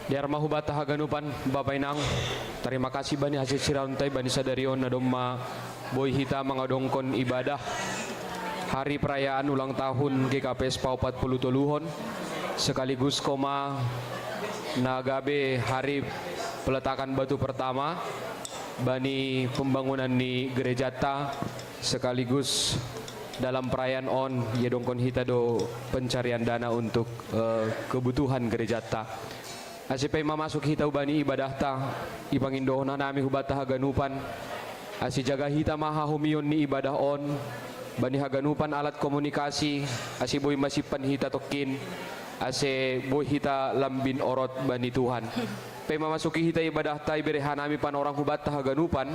Diar mahubata haganupan Bapak Inang. Terima kasih bani hasil sirauntai bani sadarion na domma boy hita mangadongkon ibadah hari perayaan ulang tahun GKPS PAU 40 Toluhon sekaligus koma nagabe hari peletakan batu pertama bani pembangunan di gereja ta sekaligus dalam perayaan on yedongkon hita do pencarian dana untuk kebutuhan gereja ta. Asipay mamasuk hita ubani ibadah ta ipangindohna nami hubata haganupan asi jaga hita maha humiyon ni ibadah on bani haganupan alat komunikasi asi boy masipan hita tokin ase boy hita lambin orot bani Tuhan pay mamasuki hita ibadah ta iberehan nami pan orang hubata haganupan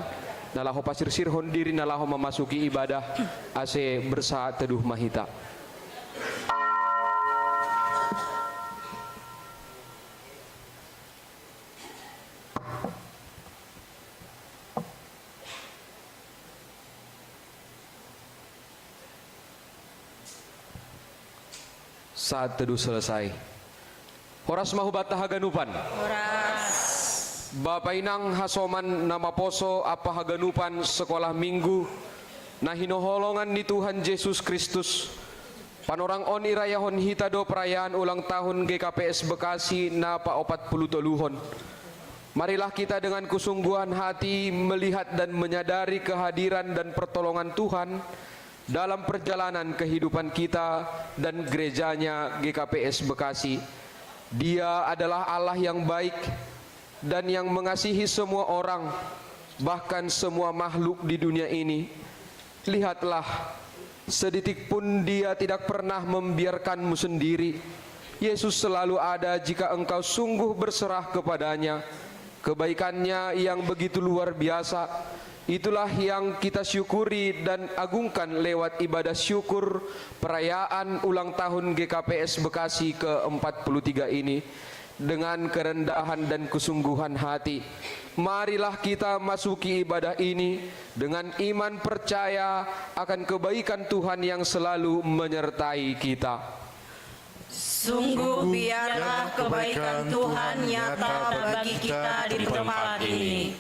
nalaho pasir sirhon diri nalaho memasuki ibadah ase bersa teduh mahita. Saat teduh selesai. Horas mahubata haganupan. Horas. Bapak Inang hasoman nama poso apa haganupan sekolah minggu nah hinoholongan di Tuhan Yesus Kristus. Panorang on irayahon hita do perayaan ulang tahun GKPS Bekasi na pa 40 Toluhon. Marilah kita dengan kesungguhan hati melihat dan menyadari kehadiran dan pertolongan Tuhan dalam perjalanan kehidupan kita dan gerejanya GKPS Bekasi. Dia adalah Allah yang baik dan yang mengasihi semua orang, bahkan semua makhluk di dunia ini. Lihatlah, sedetik pun Dia tidak pernah membiarkanmu sendiri. Yesus selalu ada jika engkau sungguh berserah kepadanya. Kebaikannya yang begitu luar biasa, itulah yang kita syukuri dan agungkan lewat ibadah syukur perayaan ulang tahun GKPS Bekasi ke-43 ini. Dengan kerendahan dan kesungguhan hati, marilah kita masuki ibadah ini dengan iman percaya akan kebaikan Tuhan yang selalu menyertai kita. Sungguh biarlah kebaikan Tuhan nyata bagi kita di tempat ini.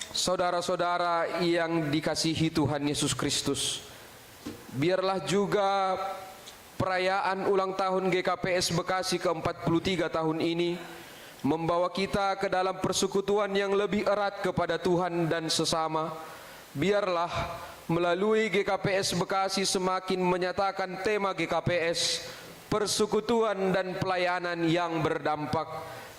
Saudara-saudara yang dikasihi Tuhan Yesus Kristus, biarlah juga perayaan ulang tahun GKPS Bekasi ke-43 tahun ini membawa kita ke dalam persekutuan yang lebih erat kepada Tuhan dan sesama. Biarlah melalui GKPS Bekasi semakin menyatakan tema GKPS, persekutuan dan pelayanan yang berdampak,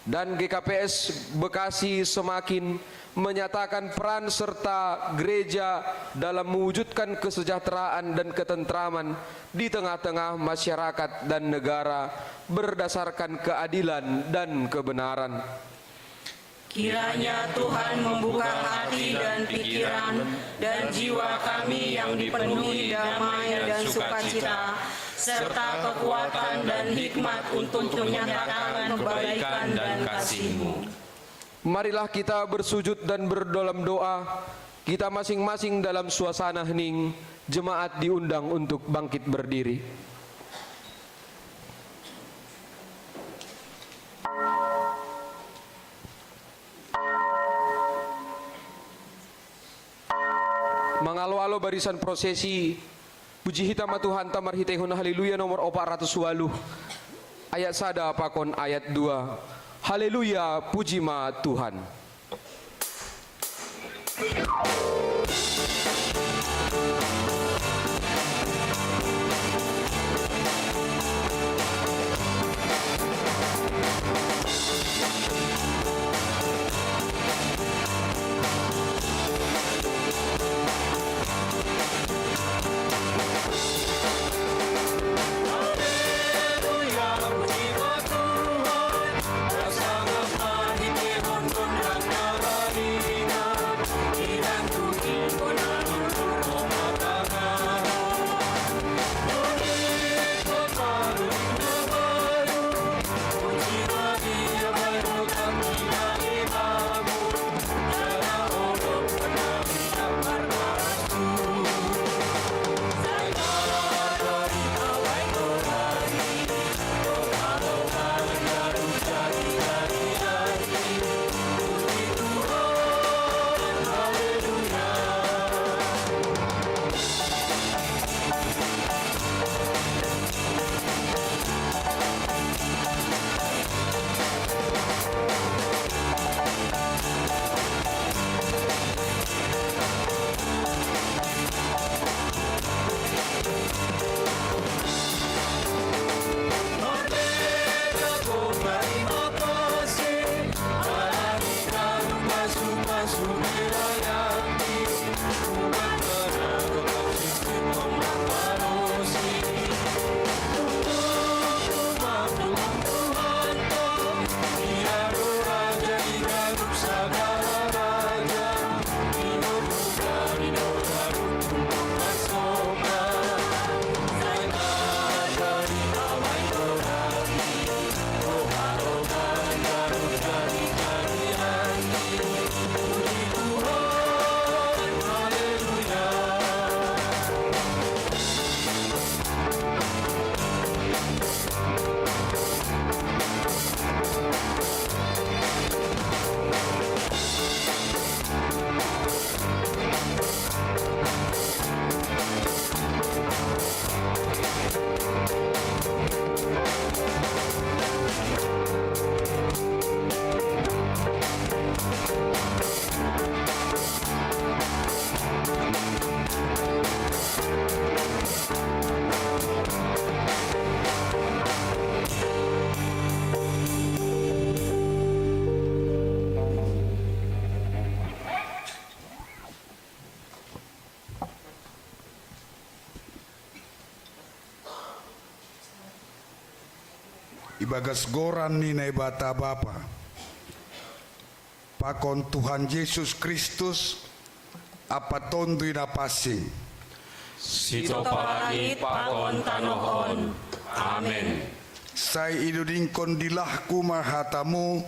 dan GKPS Bekasi semakin menyatakan peran serta gereja dalam mewujudkan kesejahteraan dan ketentraman di tengah-tengah masyarakat dan negara berdasarkan keadilan dan kebenaran. Kiranya Tuhan membuka hati dan pikiran dan jiwa kami yang dipenuhi damai dan sukacita, serta kekuatan dan hikmat untuk menyatakan kebaikan dan kasih-Mu. Marilah kita bersujud dan berdalam doa. Kita masing-masing dalam suasana hening. Jemaat diundang untuk bangkit berdiri. Mangalo-alo barisan prosesi puji hitama Tuhan tamar hitehun haleluya nomor 480 ayat sada pakon ayat 2. Haleluya, puji ma Tuhan. Sangat mahir hon kondang nararina, kirang ibagas goran ni na ibata Bapa. Pakon Tuhan Yesus Kristus apatondoy na pasing. Sito palagi pakon tanohon. Amen. Say iduding kondilah kumahatamu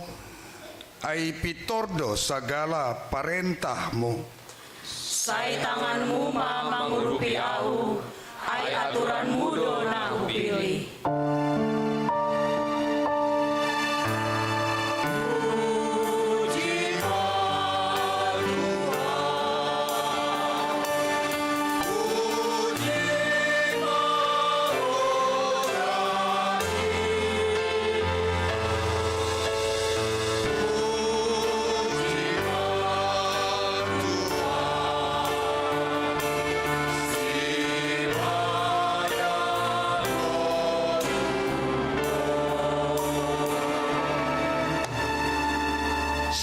ay pitordo sagala parentah mo. Say tanganmu mangurupi au, ay aturanmu do na upili.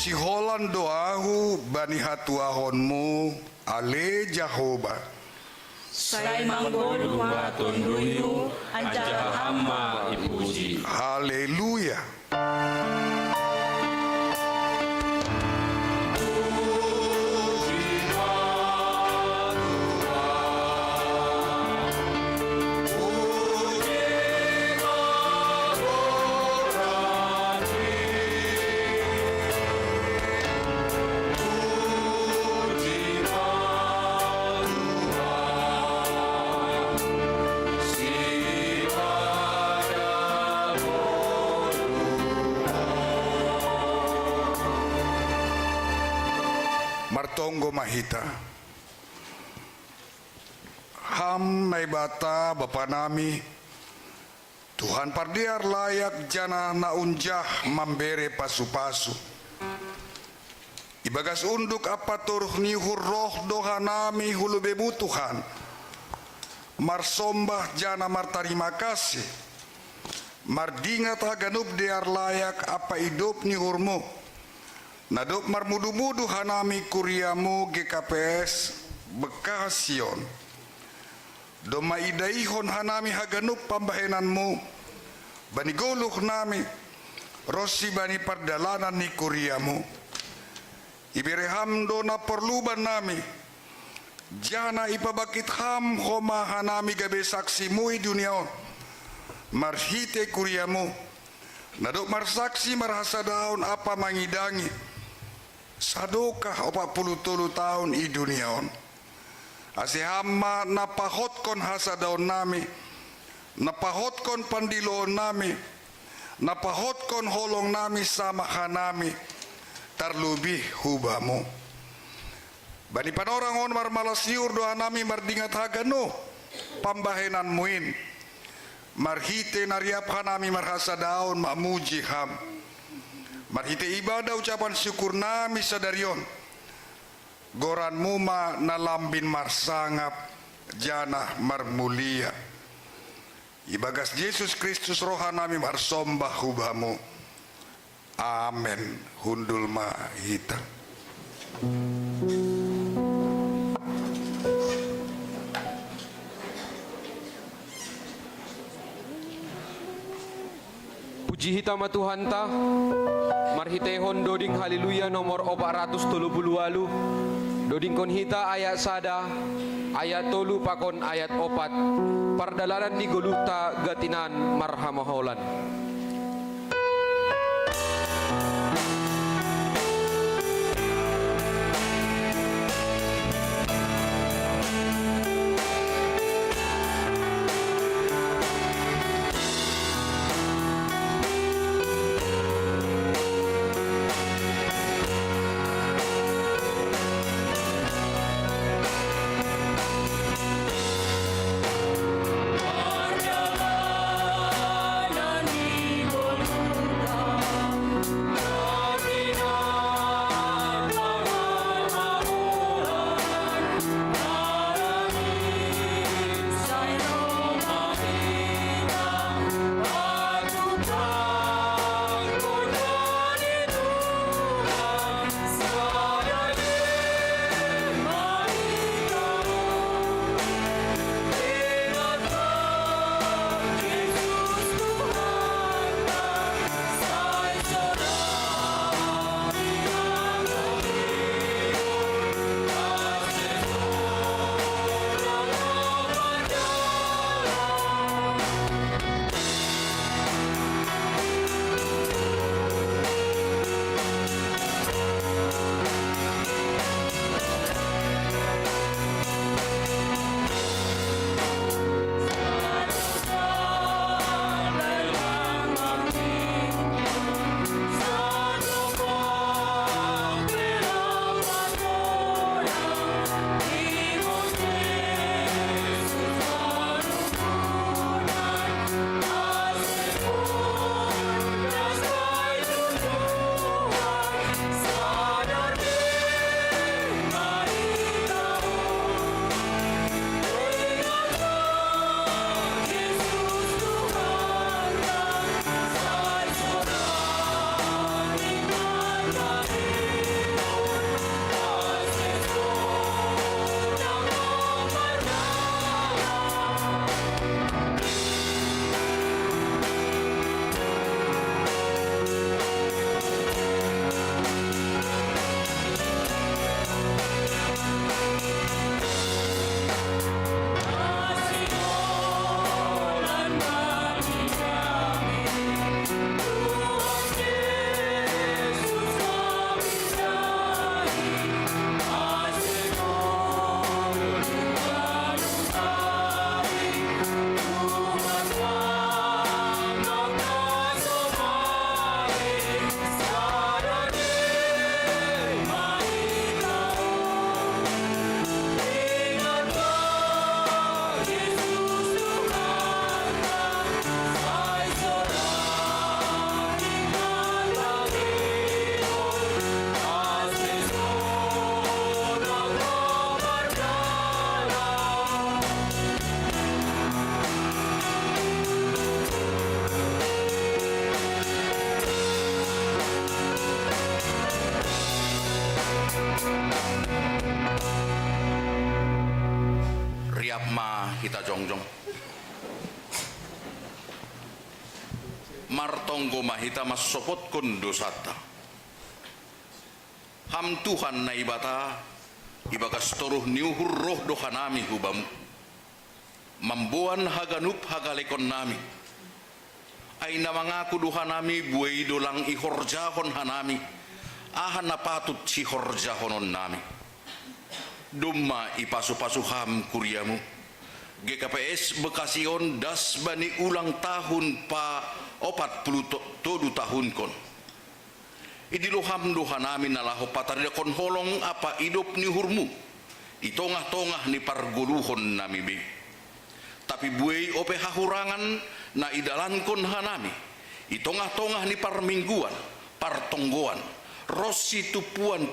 Si Holan doahu bani hatuahonmu ale Jehovah. Say manggol matunduyu, anjala hamba ipuji. Haleluya. Martonggo mahita. Ham may bata bapa nami. Tuhan pardiar layak jana naunjah mambere pasu-pasu. Ibagas unduk apa turuh ni hurroh doha nami hulu bebu Tuhan. Marsombah jana martarima kasih. Mardingat haganub diar layak apa hidup ni hurmu. Nadop marmudu-mudu hanami kuriamu GKPS Bekasion. Doma idaihon hanami haganup pambahenanmu. Bani goluh nami. Rosi bani pardalanan ni kuriamu. Ibireham dona perluban nami. Jana ipabakit ham homa hanami gabe saksimu i duniaon. Marhite kuriamu. Nadop marsaksi marhasa daun apa mangidangi. Sadokah 40 tahun i duniaon. Asihama napahotkon hasa daun nami. Napahotkon pandiloon nami. Napahotkon holong nami sama hanami. Tarlubih hubamu. Bani panorangon marmalas liur doa nami mardingat hagano. Pambahenan muin. Marhite nariap hanami marhasa daun mamuji ham. Marhite ibadah ucapan syukur nami sadarion. Goran muma nalambin marsangap jana marmulia. Ibagas Yesus Kristus roha nami marsombah hubamu. Amen. Hundul mahita. Puji hitama Tuhan ta. Marhitehon doding haleluya nomor 438. Doding kon hita ayat sada ayat tolu pakon ayat 4. Pardalanan ni goluta gatinan marhamaholan. Pardalanan ni hita jongjong. Martonggo mahita mas sopot kun dosata. Ham Tuhan na ibata ibagas toruh niuhur roh dohanami hubamu. Mambuan haganup hagalekon nami. Ay na mangaku duhanami buay dolang ihorjahon hanami. Ahan na patut si horjahonon nami. Dumma ipasupasuham kuryamu. GKPS Bekasion das bani ulang tahun pa 40 tahun kon. Idiluham duhanami nalaho patarida kon holong apa idop ni hurmu. Itongah-tongah ni parguluhon nami be. Tapi buai ope hahurangan na idalan kon hanami. Itongah-tongah ni parmingguan, partonggoan. Rosi tupuan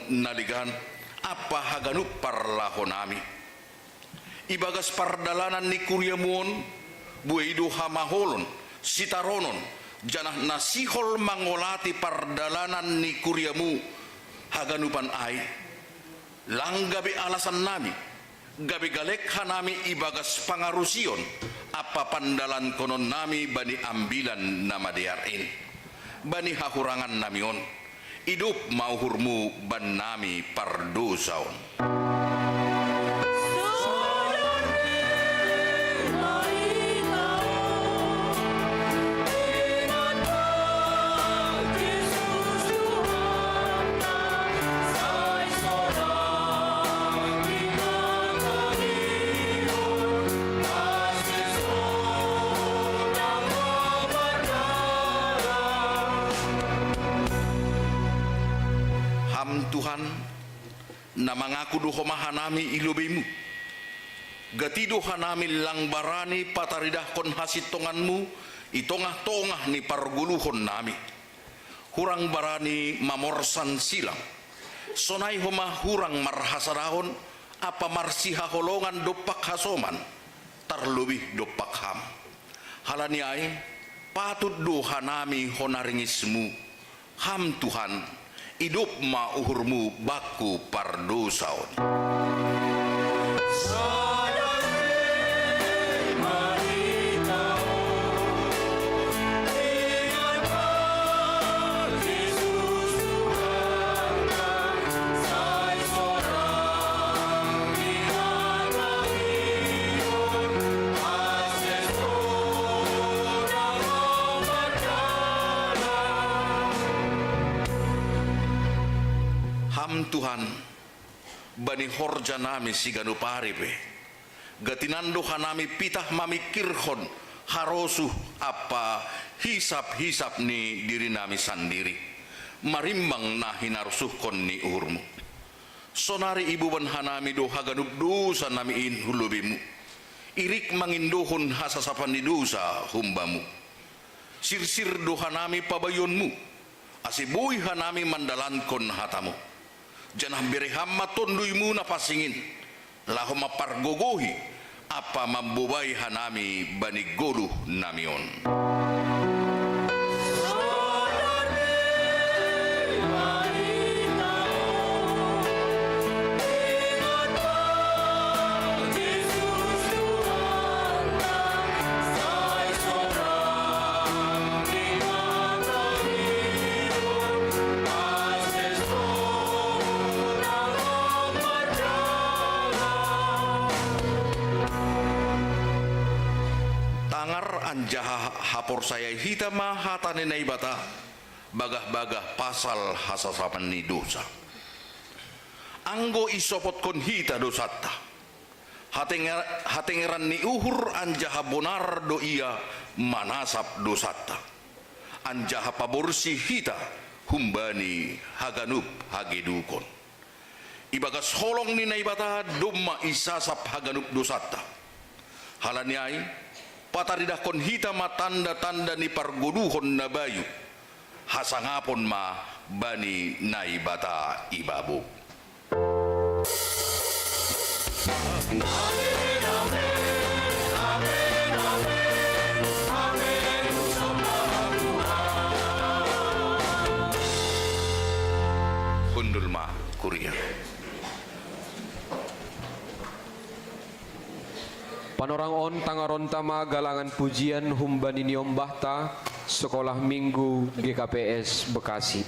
naligan apa haganup parlahonami ibagas pardalanan ni kuryamuon buaido hamaholon sitaronon janah nasihol mangolati pardalanan ni kuryamu haganupan ai langgabe alasan nami gabe galek hanami ibagas pangarusion apa pandalan konon nami bani ambilan nama diarin bani hahurangan namion hidup mauhurmu ban nami pardosaon. Tuhan na mangaku duho mahanami ilubemu gatido hanami langbarani pataridah kon hasitonganmu itongah-tongah ni parguluhon nami hurang barani mamorsan silang sonai homa hurang marhasadahon apa marsiha holongan dopak hasoman terlebih dopak ham halani ai patut duhanami honaringismu ham Tuhan hidup mauhurmu baku pardosaon. Tuhan bani horja nami siganu paripe gatinando hanami pitah mamikirhon harosuh apa hisap-hisap ni diri nami sandiri marimbang nahi narusuhkon ni uhurmu sonari ibu ban hanami do haganup dosa nami in hulubimu irik mangindohon hasasapan di dosa humbamu sirsir do hanami pabayonmu asibuy hanami mandalankon hatamu janah berehama tonduymu na pasingin laho mapargogohi apa mambubai hanami bani goluh namion. Anjaha hapor saya hitama hatane naibata bagah-bagah pasal hasasapan ni dosa anggo isopot kon hita dosata hatengeran ni uhur anjaha bonar do iya manasap dosata anjaha paborsi hita humbani haganup hagedukon ibagas holong ni naibata dumma isasap haganup dosata halaniai pataridah kon hita ma tanda-tanda ni pargoduhon na bayu hasangapon ma bani naibata ibabu. Kundul ma kuria Panorang on tangaron tama galangan pujian humbani niombahta Sekolah Minggu GKPS Bekasi.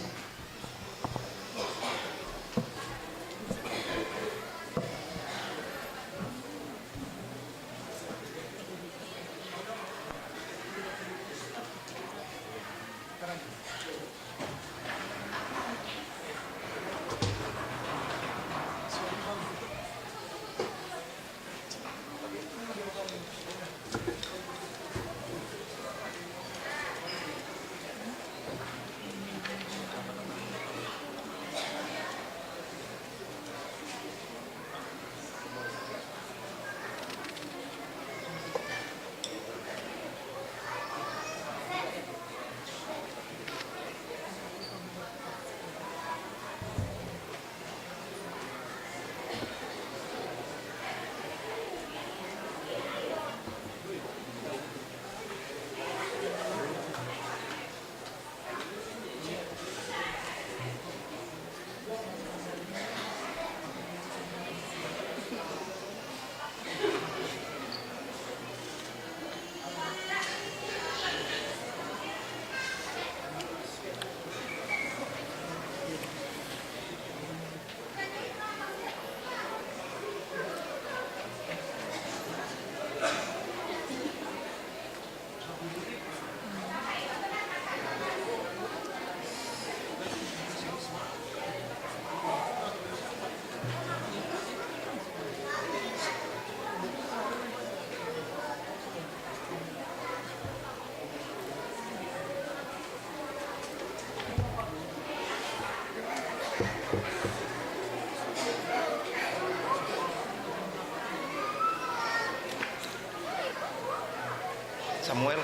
Samuel.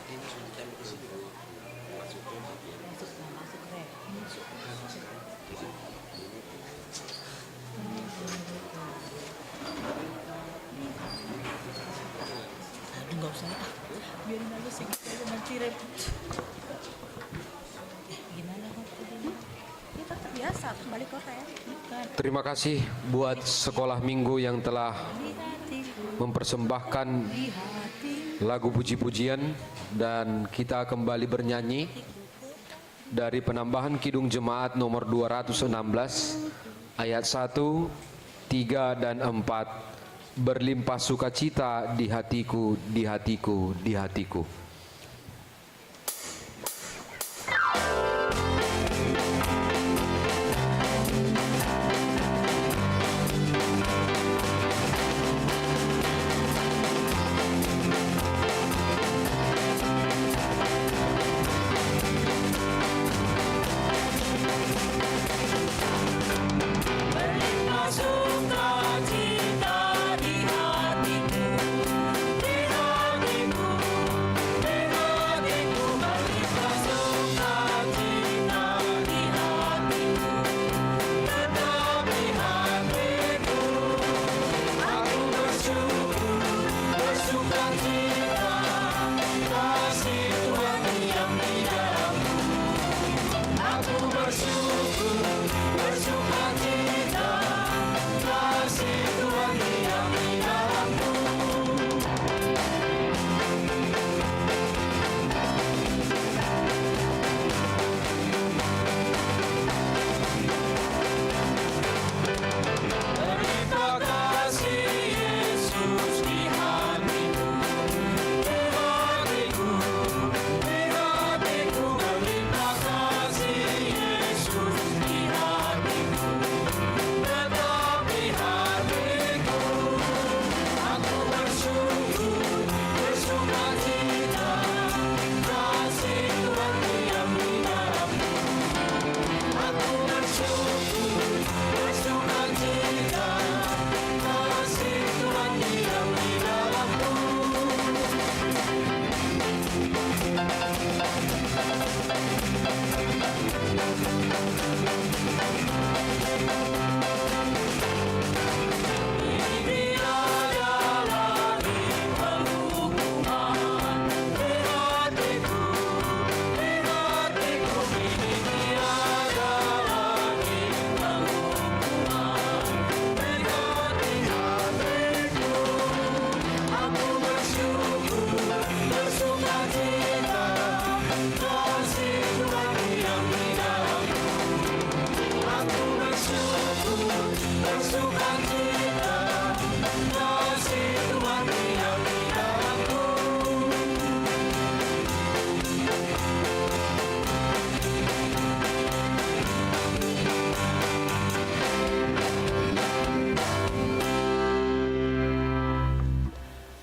Nggak usah lah, biarin aja segitu nanti repot. Gimana kok? Ya tetap biasa, kembali ke hotel. Terima kasih buat sekolah minggu yang telah mempersembahkan lagu puji-pujian, dan kita kembali bernyanyi dari penambahan Kidung Jemaat nomor 216 ayat 1, 3 dan 4. Berlimpah sukacita di hatiku, di hatiku, di hatiku.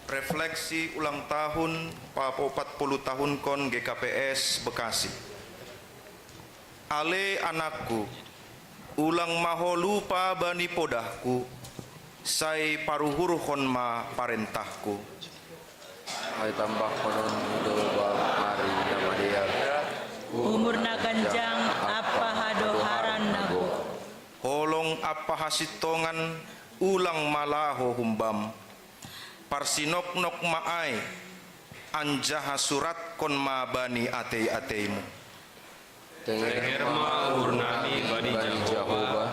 Refleksi ulang tahun Papo 40 tahun kon GKPS Bekasi. Ale anakku, ulang maho lupa bani podahku, sai paruhur kon ma parentahku. Ay tambah konon idul hari nama dia. Umur na ganjang apa hadoharan nabu. Holong apa hasitongan ulang malaho humbam. Parsinok nok maai anjaha surat kon ma bani atei-ateimu. Tegerma urnami bani Jehovah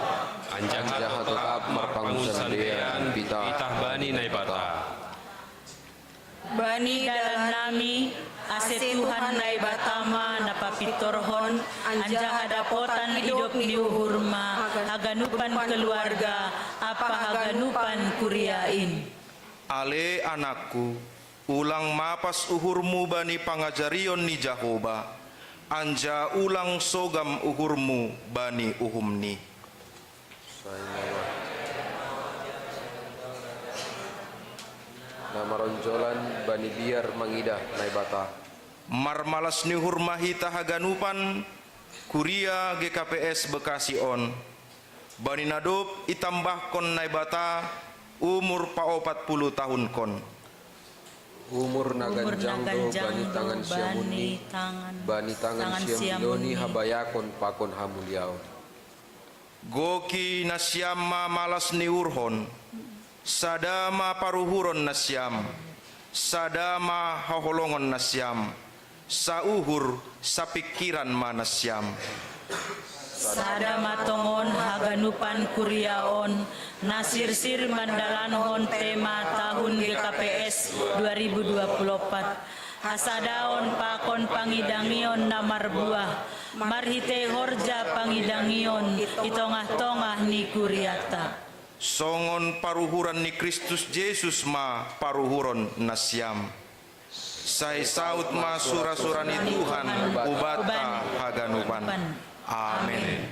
anjaha tetap marpangusandean pitah bani naibata. Bani dalam nami ase Tuhan nai batama napapitorhon anjaha dapotan hidup di uhurma haganupan keluarga apa haganupan kuriain. Ale anakku, ulang mapas uhurmu bani pangajarion ni Jehovah, anja ulang sogam uhurmu bani uhumni. Nama ronjolan bani biar mangidah naibata. Marmalas ni hurmahi tahaganupan, kuria GKPS Bekasi on. Bani nadop itambah kon naibata, umur pao 40 tahun kon. Umur nagan jangdo bani tangan siamuni bani tangan siam biloni habayakon pakon hamuliaon. Goki nasyam ma malas ni urhon, sadama paruhuron nasyam, sadama haholongon nasyam, sauhur sapikiran ma nasyam. Sada matongon haganupan kuryaon nasirsir mandalanhon tema tahun GKPS 2024 hasadaon pakon pangidangion namar buah marhite horja pangidangion itongah-tongah ni kuryata. Songon paruhuran ni Kristus Yesus ma paruhuron nasyam. Sai saut ma sura-sura ni Tuhan ubata haganupan. Amin.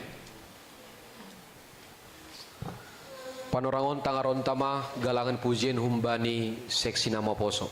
Panorangon tangaron tama galangan pujian humbani seksi nama poso.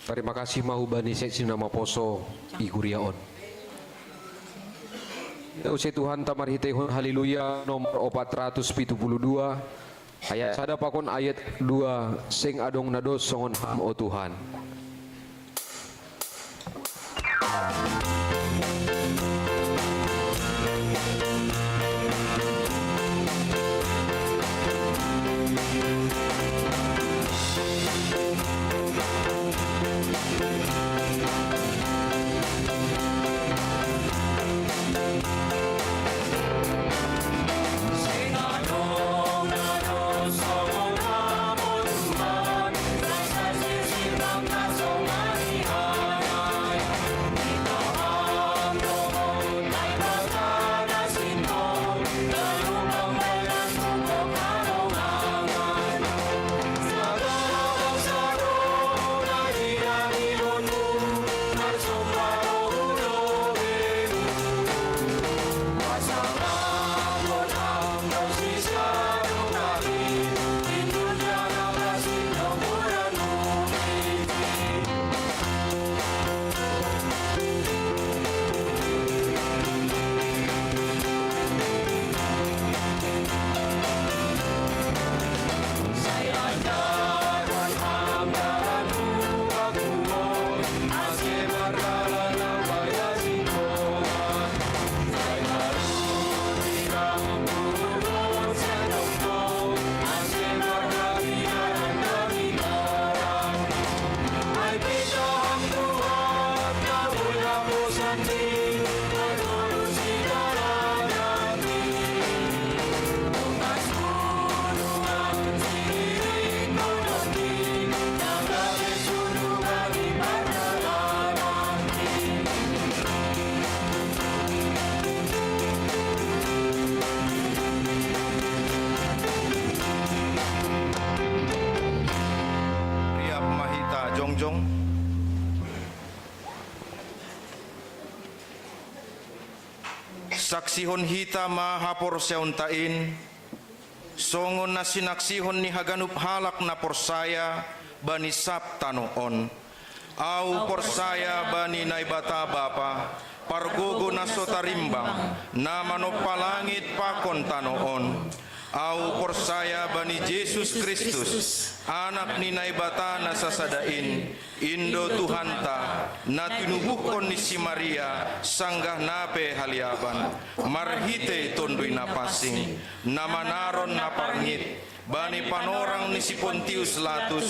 Terima kasih mahu bani seksi nama poso iguriaon. Usai Tuhan tamar hitehun haleluya nomor 472 ayat sada pakon ayat 2 sing adong nados songon ham o Tuhan. Riap Mahita Jongjong. Saksihon hita mahapor seuntain, songon na sinaksihon ni haganup halak na porsaya bani saptanoon. Au porsaya bani naibata bapa, pargogo na sotarimbang, na manopalangit pakon tanoon. Au porsaya bani Yesus Kristus, anak ni naibata na sasadain, Indo Tuhanta, na tinubuhkon ni si Maria, sanggah nape haliaban, marhite tondoy na pasing, na manaron na parngit, bani panorang ni si Pontius Latus,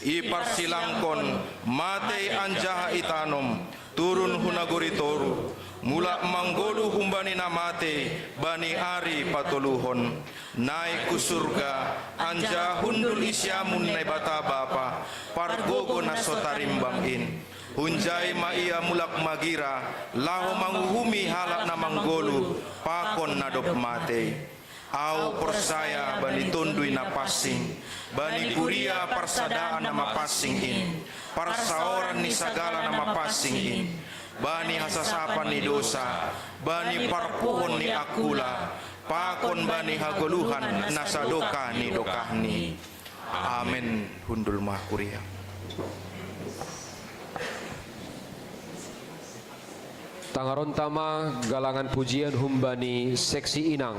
iparsilangkon, matay anjaha itanom, turun hunagoritoru, mula manggolu humbani namate, bani ari patuluhon, naik ku surga, anja hundul isyamun nai bata bapa, pargogo na sotarimbangin, hunjai maia mulak magira, laho manguhumi halak na manggolu, pakon na dop mate. Au persaya bani tundui na pasing, bani kuria parsadaan na mapasingin, parsaoran ni sagala na mapasingin, bani hasasapan ni dosa, bani parpuhon ni akula, pakon bani hagoluhan na sadoka ni dokahni. Amen. Hundul mah kuria. Tangaron tama galangan pujian humbani seksi inang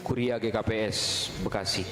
Kuria GKPS Bekasi.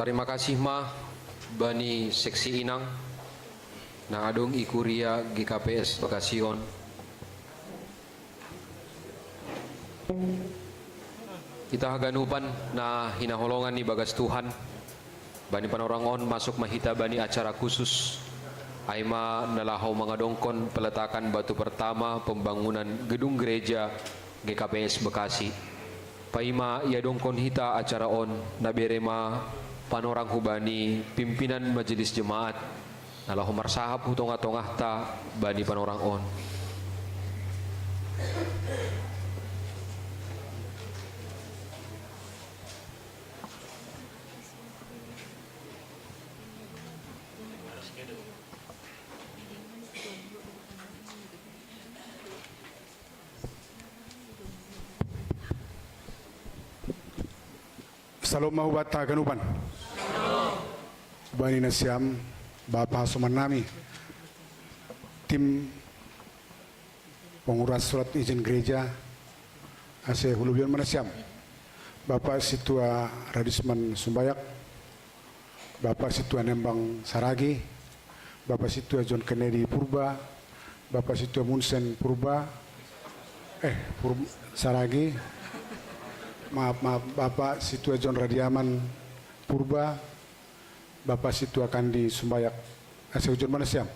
Terima kasih mah bani seksi inang na adong ikuria GKPS Bakasion. Kita haganupan na hinaholongan ni bagas Tuhan bani panorangon masuk mahita bani acara khusus Aima nalahaw mga dongkon peletakan batu pertama pembangunan gedung gereja GKPS Bekasi. Paima ia dongkon hita acara on naberema panorang hubani pimpinan majelis jemaat nalahaw marsahap hutong-atongah ta bani panorang on. Salam mahubat ganupan. Bani nasiam Bapak Hasuman nami tim pengurus surat izin gereja AC Hulubion Manasiam, Bapak Situa Radisman Sumbayak, Bapak Situa Nembang Saragi, Bapak Situa John Kennedy Purba, Bapak Situa Munsen Purba, Saragi, maaf Bapak Situa John Radiaman Purba, Bapak Situa Kandi Sumbayak AC Ujon Manasiam.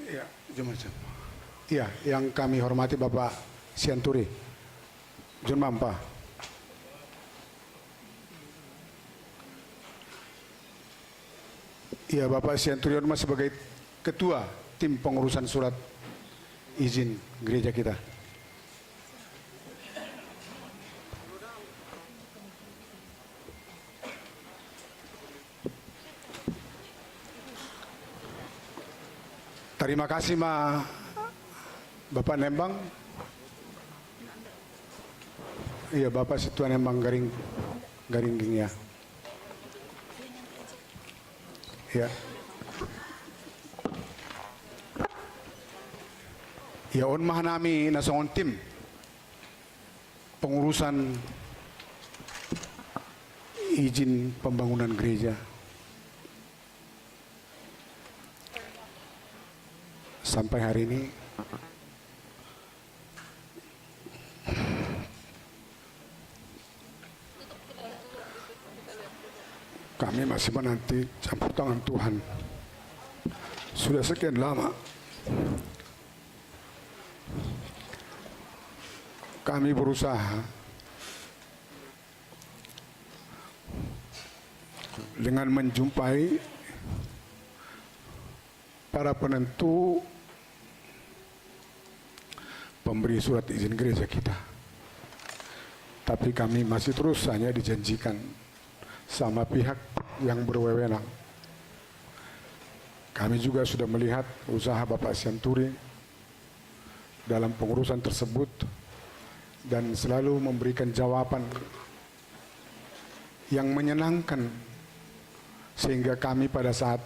Ya, iya, yang kami hormati Bapak Sianturi John Mampa, iya Bapak Sianturi sebagai ketua tim pengurusan surat izin gereja kita. Terima kasih Bapak Nembang. Iya Bapak Situa Nembang Garing ya. Ya. Ya on mahanami nasongon tim pengurusan izin pembangunan gereja. Sampai hari ini kami masih menanti campur tangan Tuhan. Sudah sekian lama kami berusaha dengan menjumpai para penentu pemberi surat izin gereja kita. Tapi kami masih terus hanya dijanjikan sama pihak yang berwenang. Kami juga sudah melihat usaha Bapak Sianturi dalam pengurusan tersebut dan selalu memberikan jawaban yang menyenangkan sehingga kami pada saat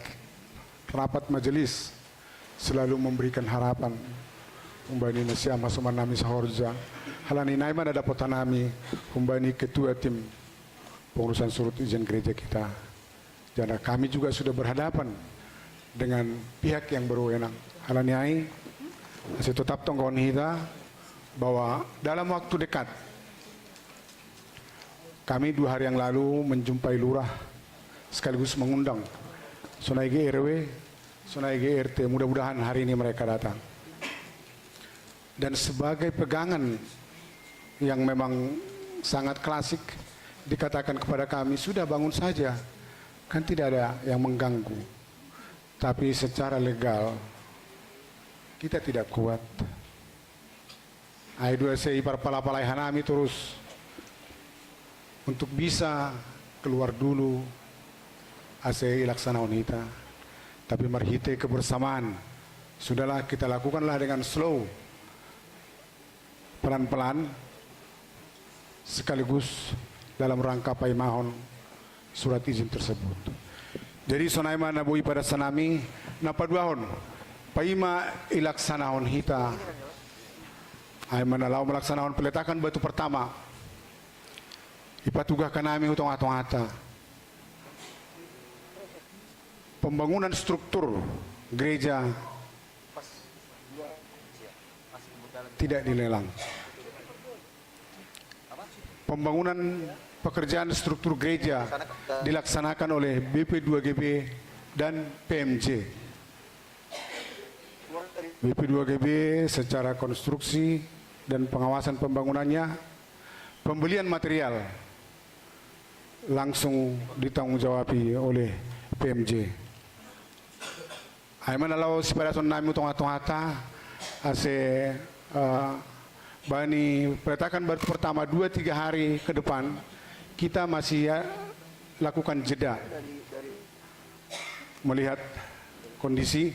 rapat majelis selalu memberikan harapan umbani nasia masuman nami sahorja halani naiman ada potanami umbani ketua tim pengurusan surut izin gereja kita. Jadi kami juga sudah berhadapan dengan pihak yang berwenang. Halani ai masih tetap tongkon kita bahwa dalam waktu dekat kami 2 hari yang lalu menjumpai lurah sekaligus mengundang Sonaige RW, Sonaige RT, mudah-mudahan hari ini mereka datang. Dan sebagai pegangan yang memang sangat klasik dikatakan kepada kami, sudah bangun saja, kan tidak ada yang mengganggu. Tapi secara legal kita tidak kuat. I2C parpala-palai hanami terus untuk bisa keluar dulu AC ilaksanaon hita. Tapi marhite kebersamaan sudahlah kita lakukanlah dengan slow, pelan-pelan, sekaligus dalam rangka paimahon surat izin tersebut. Jadi sonaima nabui pada sanami napaduahon paima ilaksanaon hita ay manalaw melaksanakan peletakan batu pertama ipatugahkan kami utang ata pembangunan struktur gereja tidak dilelang. Pembangunan pekerjaan struktur gereja dilaksanakan oleh BP2GB dan PMJ. BP2GB secara konstruksi dan pengawasan pembangunannya, pembelian material langsung ditanggung-jawabi oleh PMJ. Ay manalaw si parason namin itong atong-ata ase bani peletakan batu pertama 2-3 hari ke depan kita masih lakukan jeda melihat kondisi,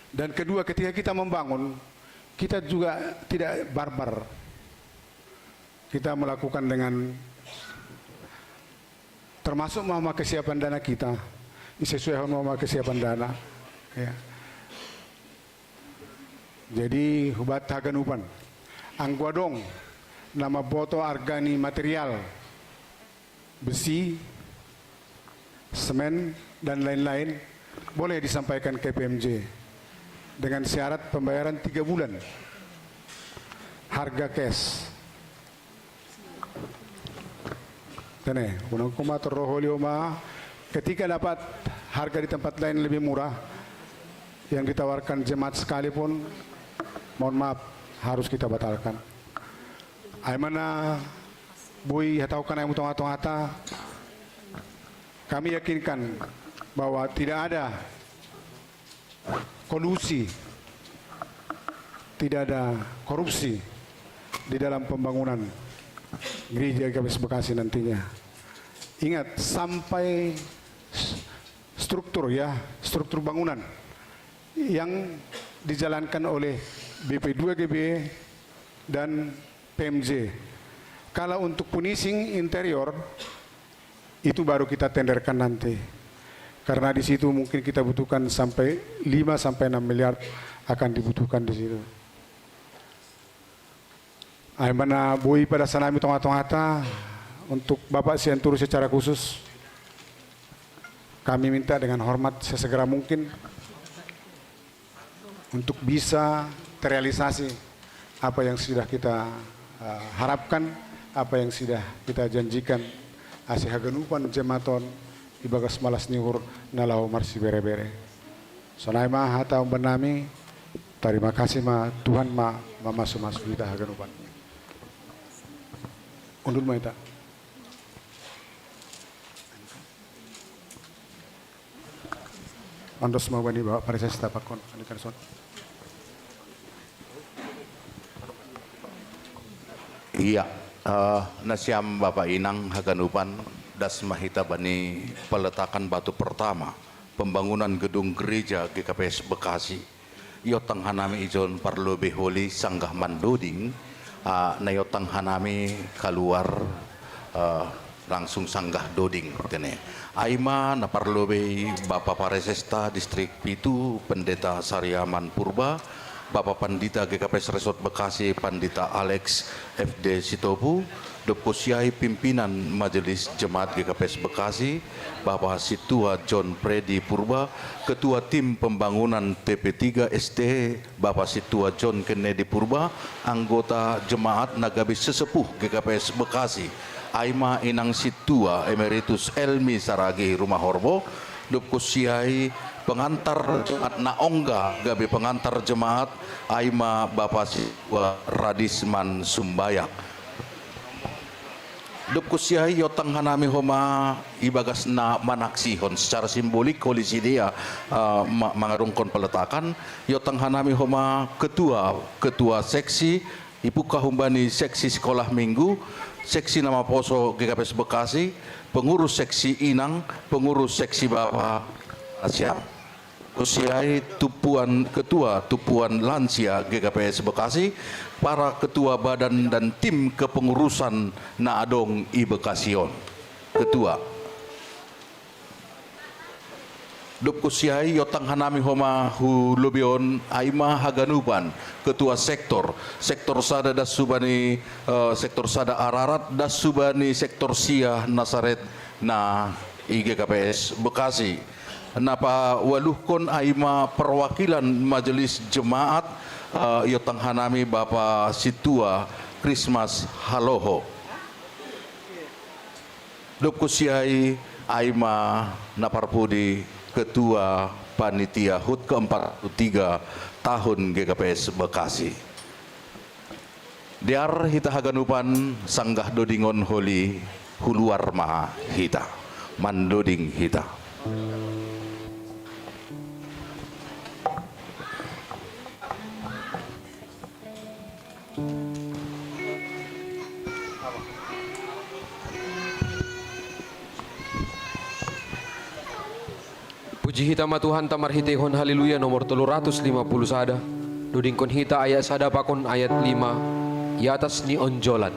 dan kedua ketika kita membangun kita juga tidak barbar, kita melakukan dengan termasuk mama kesiapan dana kita sesuai mama kesiapan dana ya. Jadi hubat haganupan angguadong nama boto argani material besi, semen dan lain-lain boleh disampaikan ke PMJ dengan syarat pembayaran 3 bulan harga cash. Tene, unang kumator roholio ma ketika dapat harga di tempat lain lebih murah yang ditawarkan jemaat sekalipun, mohon maaf harus kita batalkan. Ay mana bui atau kana yang utang-atong kami yakinkan bahwa tidak ada kolusi, tidak ada korupsi di dalam pembangunan gereja GKPS Bekasi nantinya. Ingat, sampai struktur bangunan yang dijalankan oleh BP2GB dan PMJ. Kalau untuk finishing interior itu baru kita tenderkan nanti. Karena di situ mungkin kita butuhkan sampai 5-6 miliar akan dibutuhkan di situ. Ay mana bui pada sanami tonga-tongata untuk Bapak Sianturu secara khusus kami minta dengan hormat sesegera mungkin untuk bisa terrealisasi apa yang sudah kita harapkan, apa yang sudah kita janjikan asih haganupan jematon ibagas malas nihur nalau marsi bere-bere. Sonai ma hata benami terima kasih ma Tuhan ma masuk kita haganupan. Undul ma ita. Andos mau bani bawa parisa setapakon anikan son. Iya, nasyam Bapak Inang haganupan das mahita bani peletakan batu pertama pembangunan gedung gereja GKPS Bekasi. Yotang hanami ijon parlo beholi sanggah mandoding na yotang hanami keluar langsung sanggah doding tene. Aima na parlo be Bapak Paresesta distrik Pitu Pendeta Sariaman Purba, Bapak Pandita GKPS Resort Bekasi Pandita Alex FD Sitopu, Depusiai Pimpinan Majelis Jemaat GKPS Bekasi, Bapak Situa John Predi Purba, Ketua Tim Pembangunan TP3 ST, Bapak Situa John Kennedy Purba, anggota Jemaat Nagabis Sesepuh GKPS Bekasi, Aima Inang Situa Emeritus Elmi Saragi Rumah Horbo, Depusiai pengantar jemaat Naongga gabe pengantar jemaat Aima Bapak Situa Radisman Sumbayak. Dupkusiai yotang hanami homa ibagas na manaksihon secara simbolik kolisi dia mangarungkon peletakan yotang hanami homa ketua seksi ibu kahumbani seksi sekolah minggu seksi nama poso GKPS Bekasi, pengurus seksi Inang, pengurus seksi Bapak Asia, usiai ketua tupuan lansia GKPS Bekasi, para ketua badan dan tim kepengurusan Naadong I Bekasion. Ketua Dop kusiai yotang hanami homa hu lobion aima haganupan ketua sektor sada dasubani sektor sada Ararat dasubani sektor sia Nasaret na IGKPS Bekasi. Napa waluhkon aima perwakilan majelis jemaat yotang hanami Bapak Situa Christmas Haloho. Dop kusiai aima naparpudi Ketua Panitia HUT ke-43 tahun GKPS Bekasi. Diar hita haganupan sanggah dodingon holi huluar maha hita. Mandoding hita. Puji hita ma Tuhan tamar hitehon haleluya nomor 350 sada. Dudingkon hita ayat sada pakon ayat 5. Di atas ni onjolan.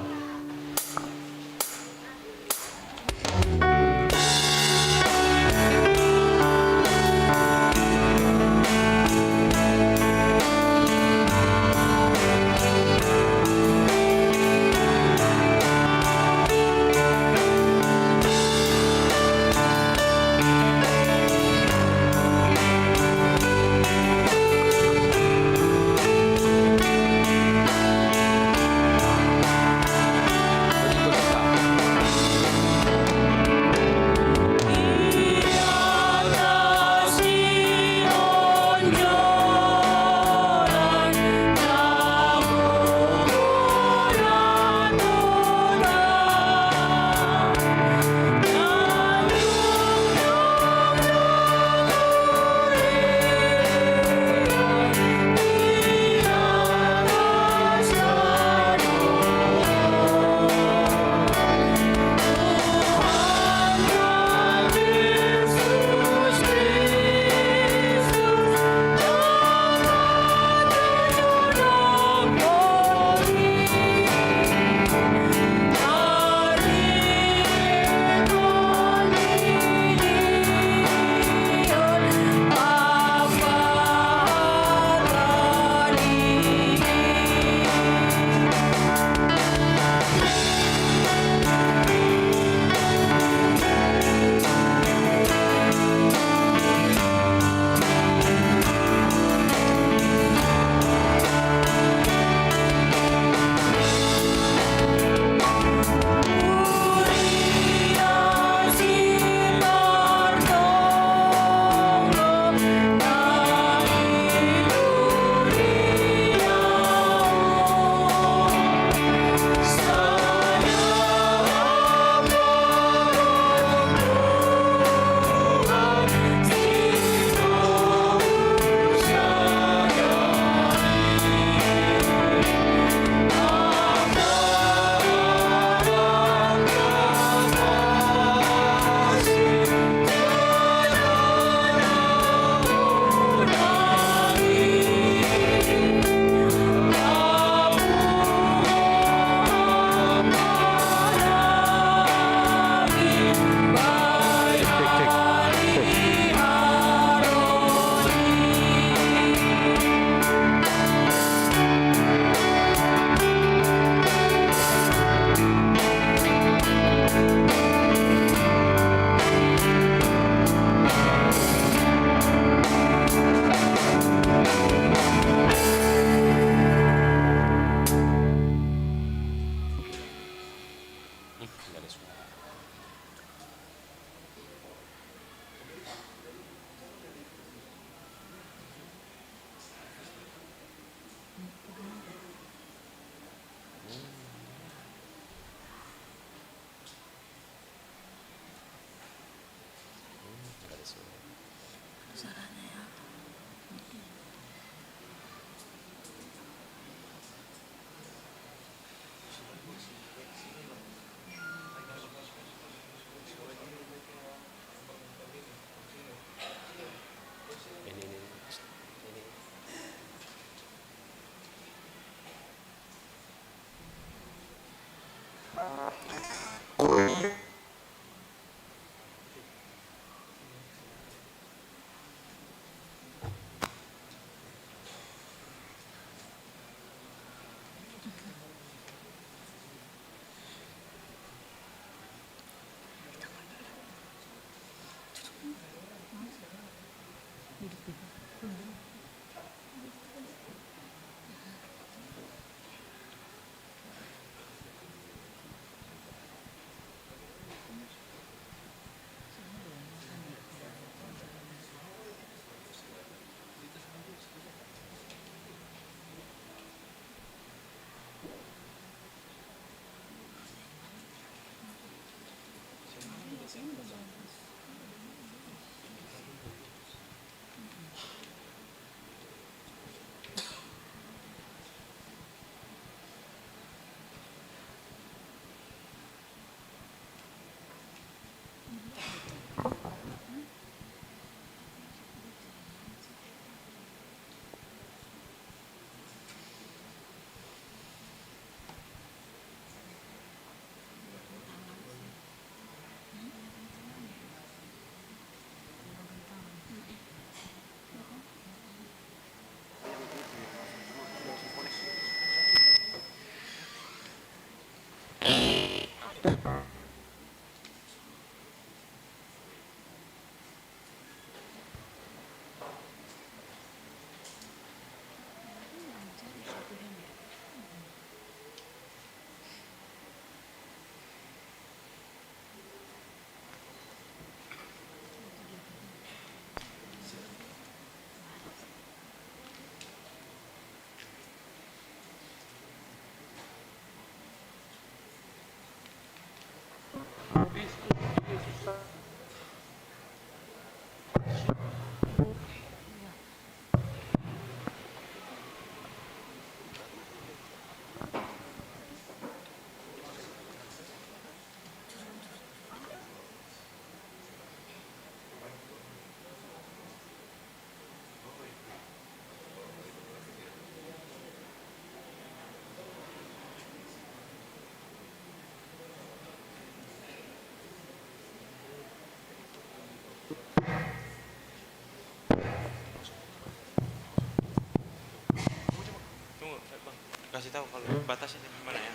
Kasih tahu kalau batasnya gimana ya.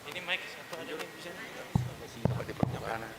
Ini mic satu aja nih bisa. Dapat dipernyatakan.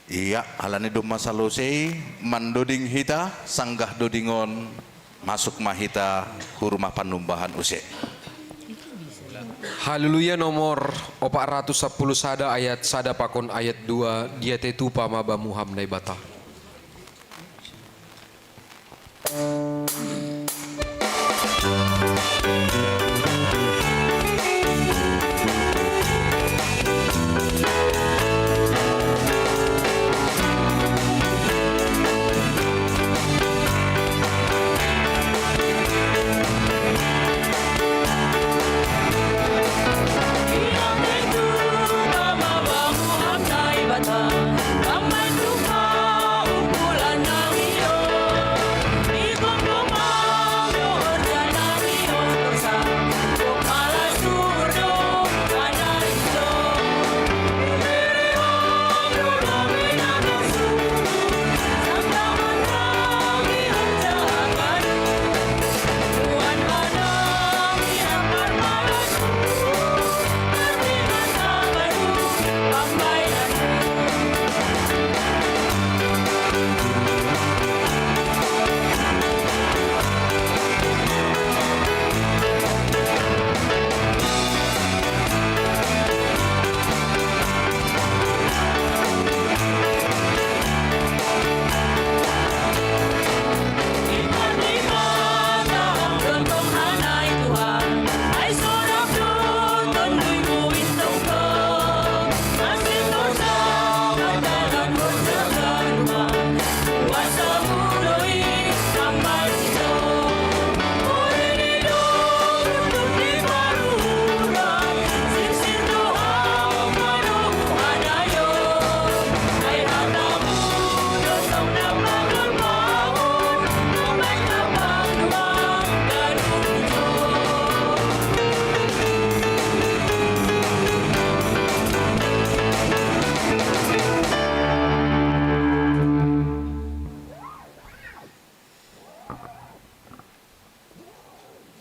Iya, alani duma salose mandoding hita sanggah dodingon masuk mahita hurma panumbahan use. Haleluya nomor 410 sada ayat sada pakon ayat 2 dia tetu pama bamuham nai bata.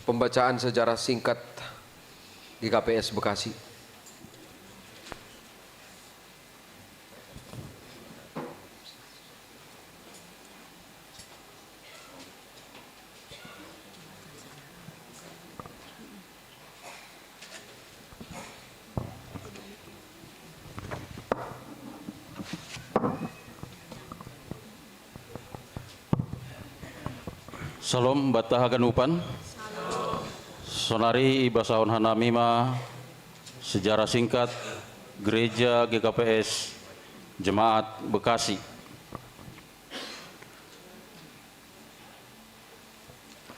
Pembacaan sejarah singkat GKPS Bekasi. Salam batahagan upan. Sonari ibasahon hanamima sejarah singkat Gereja GKPS Jemaat Bekasi.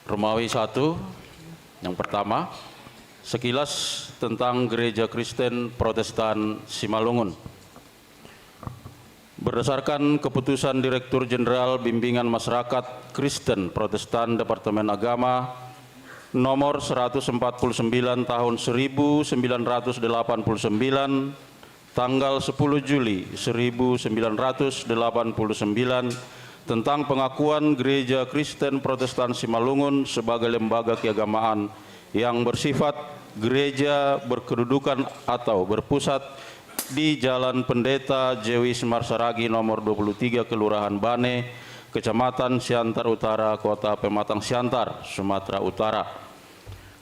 Romawi 1 yang pertama, sekilas tentang Gereja Kristen Protestan Simalungun. Berdasarkan keputusan Direktur Jenderal Bimbingan Masyarakat Kristen Protestan Departemen Agama nomor 149 tahun 1989 tanggal 10 Juli 1989 tentang pengakuan Gereja Kristen Protestan Simalungun sebagai lembaga keagamaan yang bersifat gereja berkedudukan atau berpusat di Jalan Pendeta Jewis Marsaragi nomor 23 Kelurahan Bane, Kecamatan Siantar Utara, Kota Pematang Siantar, Sumatera Utara.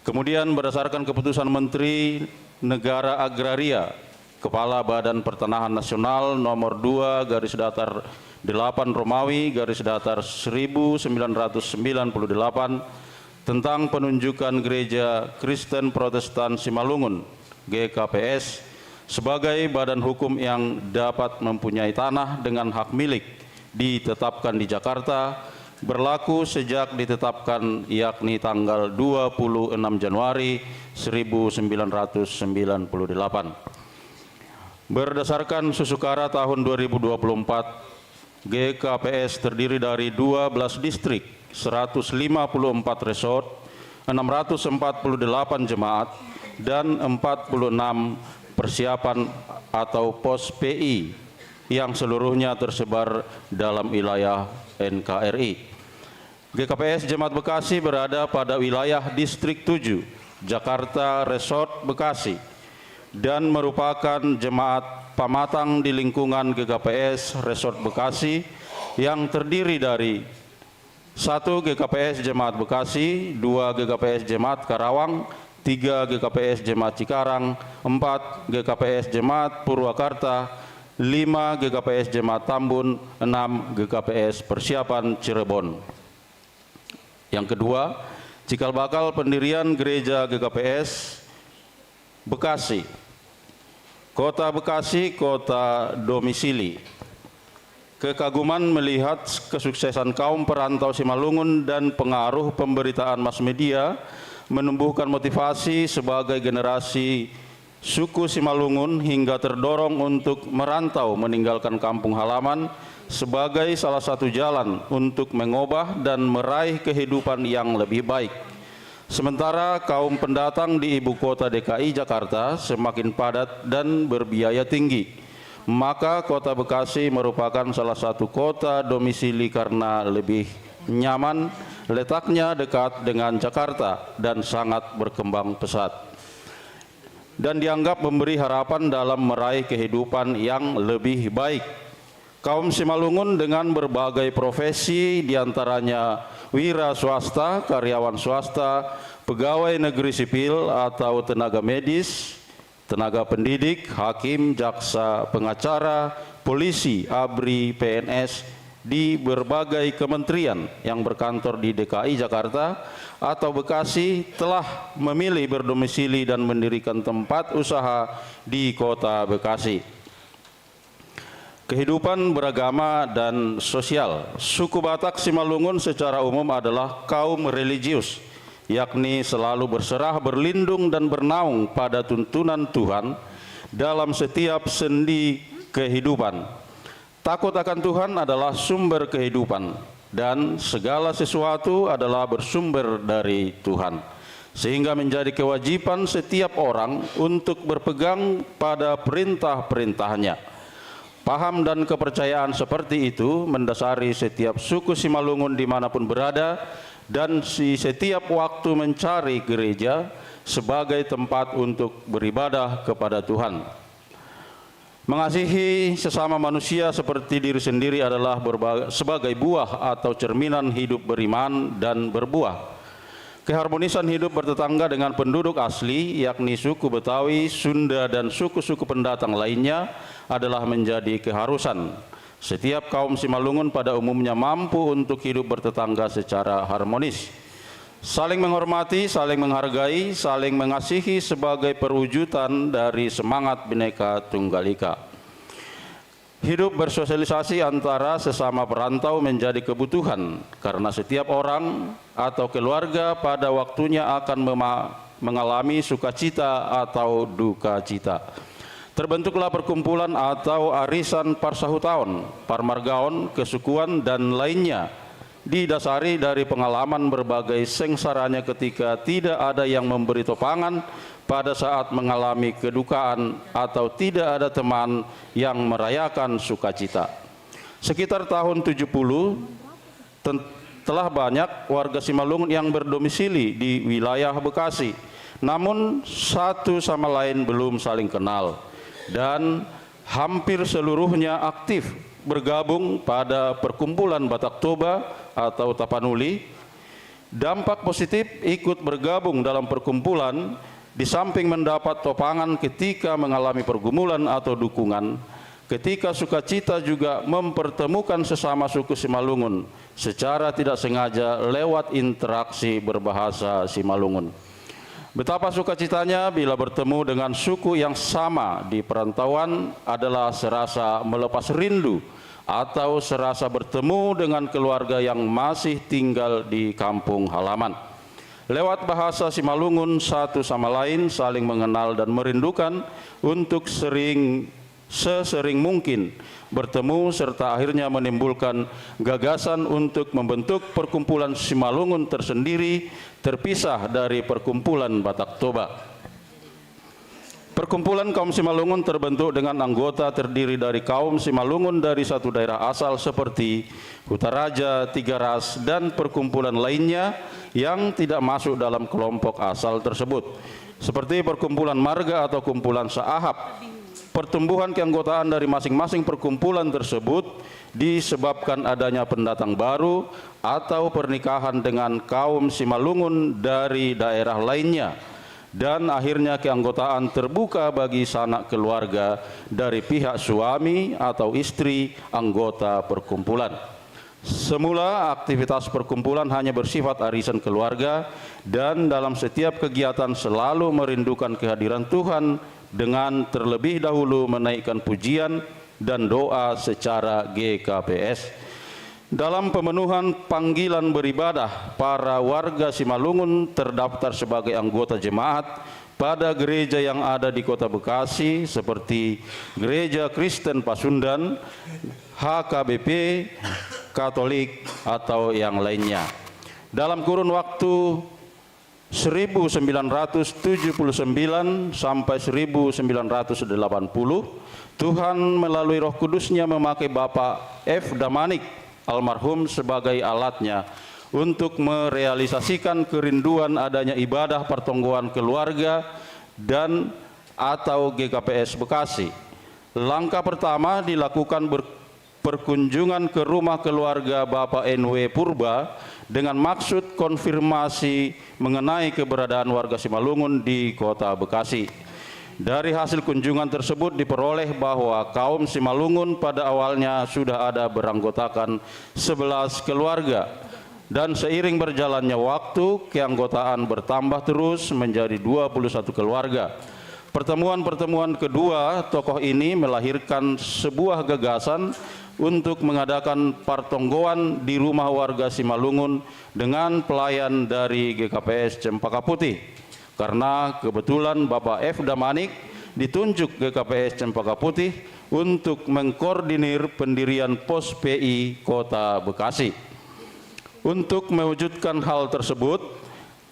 Kemudian berdasarkan keputusan Menteri Negara Agraria, Kepala Badan Pertanahan Nasional nomor 2 garis datar 8 Romawi garis datar 1998 tentang penunjukan Gereja Kristen Protestan Simalungun GKPS sebagai badan hukum yang dapat mempunyai tanah dengan hak milik ditetapkan di Jakarta berlaku sejak ditetapkan yakni tanggal 26 Januari 1998. Berdasarkan susukara tahun 2024, GKPS terdiri dari 12 distrik, 154 resort, 648 jemaat, dan 46 persiapan atau pos PI yang seluruhnya tersebar dalam wilayah NKRI. GKPS Jemaat Bekasi berada pada wilayah Distrik 7, Jakarta Resort Bekasi, dan merupakan jemaat pamatang di lingkungan GKPS Resort Bekasi yang terdiri dari 1 GKPS Jemaat Bekasi, 2 GKPS Jemaat Karawang, 3 GKPS Jemaat Cikarang, 4 GKPS Jemaat Purwakarta, 5 GKPS Jemaat Tambun, 6 GKPS Persiapan Cirebon. Yang kedua, cikal bakal pendirian Gereja GKPS Bekasi. Kota Bekasi, kota domisili. Kekaguman melihat kesuksesan kaum perantau Simalungun dan pengaruh pemberitaan mass media menumbuhkan motivasi sebagai generasi suku Simalungun hingga terdorong untuk merantau meninggalkan kampung halaman sebagai salah satu jalan untuk mengubah dan meraih kehidupan yang lebih baik. Sementara kaum pendatang di ibu kota DKI Jakarta semakin padat dan berbiaya tinggi, maka kota Bekasi merupakan salah satu kota domisili karena lebih nyaman, letaknya dekat dengan Jakarta dan sangat berkembang pesat, dan dianggap memberi harapan dalam meraih kehidupan yang lebih baik. Kaum Simalungun dengan berbagai profesi, diantaranya wira swasta, karyawan swasta, pegawai negeri sipil atau tenaga medis, tenaga pendidik, hakim, jaksa, pengacara, polisi, ABRI, PNS di berbagai kementerian yang berkantor di DKI Jakarta atau Bekasi telah memilih berdomisili dan mendirikan tempat usaha di kota Bekasi. Kehidupan beragama dan sosial. Suku Batak Simalungun secara umum adalah kaum religius, yakni selalu berserah, berlindung, dan bernaung pada tuntunan Tuhan dalam setiap sendi kehidupan. Takut akan Tuhan adalah sumber kehidupan, dan segala sesuatu adalah bersumber dari Tuhan, sehingga menjadi kewajiban setiap orang untuk berpegang pada perintah-perintahnya. Paham dan kepercayaan seperti itu mendasari setiap suku Simalungun dimanapun berada, dan di setiap waktu mencari gereja sebagai tempat untuk beribadah kepada Tuhan. Mengasihi sesama manusia seperti diri sendiri adalah sebagai buah atau cerminan hidup beriman dan berbuah. Keharmonisan hidup bertetangga dengan penduduk asli, yakni suku Betawi, Sunda, dan suku-suku pendatang lainnya adalah menjadi keharusan. Setiap kaum Simalungun pada umumnya mampu untuk hidup bertetangga secara harmonis, saling menghormati, saling menghargai, saling mengasihi sebagai perwujudan dari semangat Bhinneka Tunggal Ika. Hidup bersosialisasi antara sesama perantau menjadi kebutuhan karena setiap orang atau keluarga pada waktunya akan mengalami sukacita atau duka cita. Terbentuklah perkumpulan atau arisan Parsahutaon, Parmargaon, kesukuan, dan lainnya, didasari dari pengalaman berbagai sengsaranya ketika tidak ada yang memberi topangan pada saat mengalami kedukaan atau tidak ada teman yang merayakan sukacita. Sekitar tahun 70 telah banyak warga Simalungun yang berdomisili di wilayah Bekasi, namun satu sama lain belum saling kenal, dan hampir seluruhnya aktif bergabung pada perkumpulan Batak Toba atau Tapanuli. Dampak positif ikut bergabung dalam perkumpulan, di samping mendapat topangan ketika mengalami pergumulan atau dukungan, ketika sukacita juga mempertemukan sesama suku Simalungun secara tidak sengaja lewat interaksi berbahasa Simalungun. Betapa sukacitanya bila bertemu dengan suku yang sama di perantauan adalah serasa melepas rindu atau serasa bertemu dengan keluarga yang masih tinggal di kampung halaman. Lewat bahasa Simalungun, satu sama lain saling mengenal dan merindukan untuk sesering mungkin bertemu, serta akhirnya menimbulkan gagasan untuk membentuk perkumpulan Simalungun tersendiri terpisah dari perkumpulan Batak Toba. Perkumpulan kaum Simalungun terbentuk dengan anggota terdiri dari kaum Simalungun dari satu daerah asal seperti Kutaraja, Tiga Ras, dan perkumpulan lainnya yang tidak masuk dalam kelompok asal tersebut. seperti perkumpulan marga atau kumpulan saahab. Pertumbuhan keanggotaan dari masing-masing perkumpulan tersebut disebabkan adanya pendatang baru atau pernikahan dengan kaum Simalungun dari daerah lainnya, dan akhirnya keanggotaan terbuka bagi sanak keluarga dari pihak suami atau istri anggota perkumpulan. Semula aktivitas perkumpulan hanya bersifat arisan keluarga dan dalam setiap kegiatan selalu merindukan kehadiran Tuhan dengan terlebih dahulu menaikkan pujian dan doa secara GKPS. Dalam pemenuhan panggilan beribadah, para warga Simalungun terdaftar sebagai anggota jemaat pada gereja yang ada di Kota Bekasi seperti Gereja Kristen Pasundan, HKBP, Katolik, atau yang lainnya. Dalam kurun waktu 1979 sampai 1980, Tuhan melalui Roh Kudus-Nya memakai Bapak F. Damanik almarhum sebagai alatnya untuk merealisasikan kerinduan adanya ibadah pertonggoan keluarga dan atau GKPS Bekasi. Langkah pertama dilakukan perkunjungan ke rumah keluarga Bapak NW Purba dengan maksud konfirmasi mengenai keberadaan warga Simalungun di Kota Bekasi. Dari hasil kunjungan tersebut diperoleh bahwa kaum Simalungun pada awalnya sudah ada beranggotakan 11 keluarga, dan seiring berjalannya waktu keanggotaan bertambah terus menjadi 21 keluarga. Pertemuan-pertemuan kedua tokoh ini melahirkan sebuah gagasan untuk mengadakan partonggoan di rumah warga Simalungun dengan pelayan dari GKPS Cempaka Putih. Karena kebetulan Bapak F. Damanik ditunjuk GKPS Cempaka Putih untuk mengkoordinir pendirian pos PI Kota Bekasi. Untuk mewujudkan hal tersebut,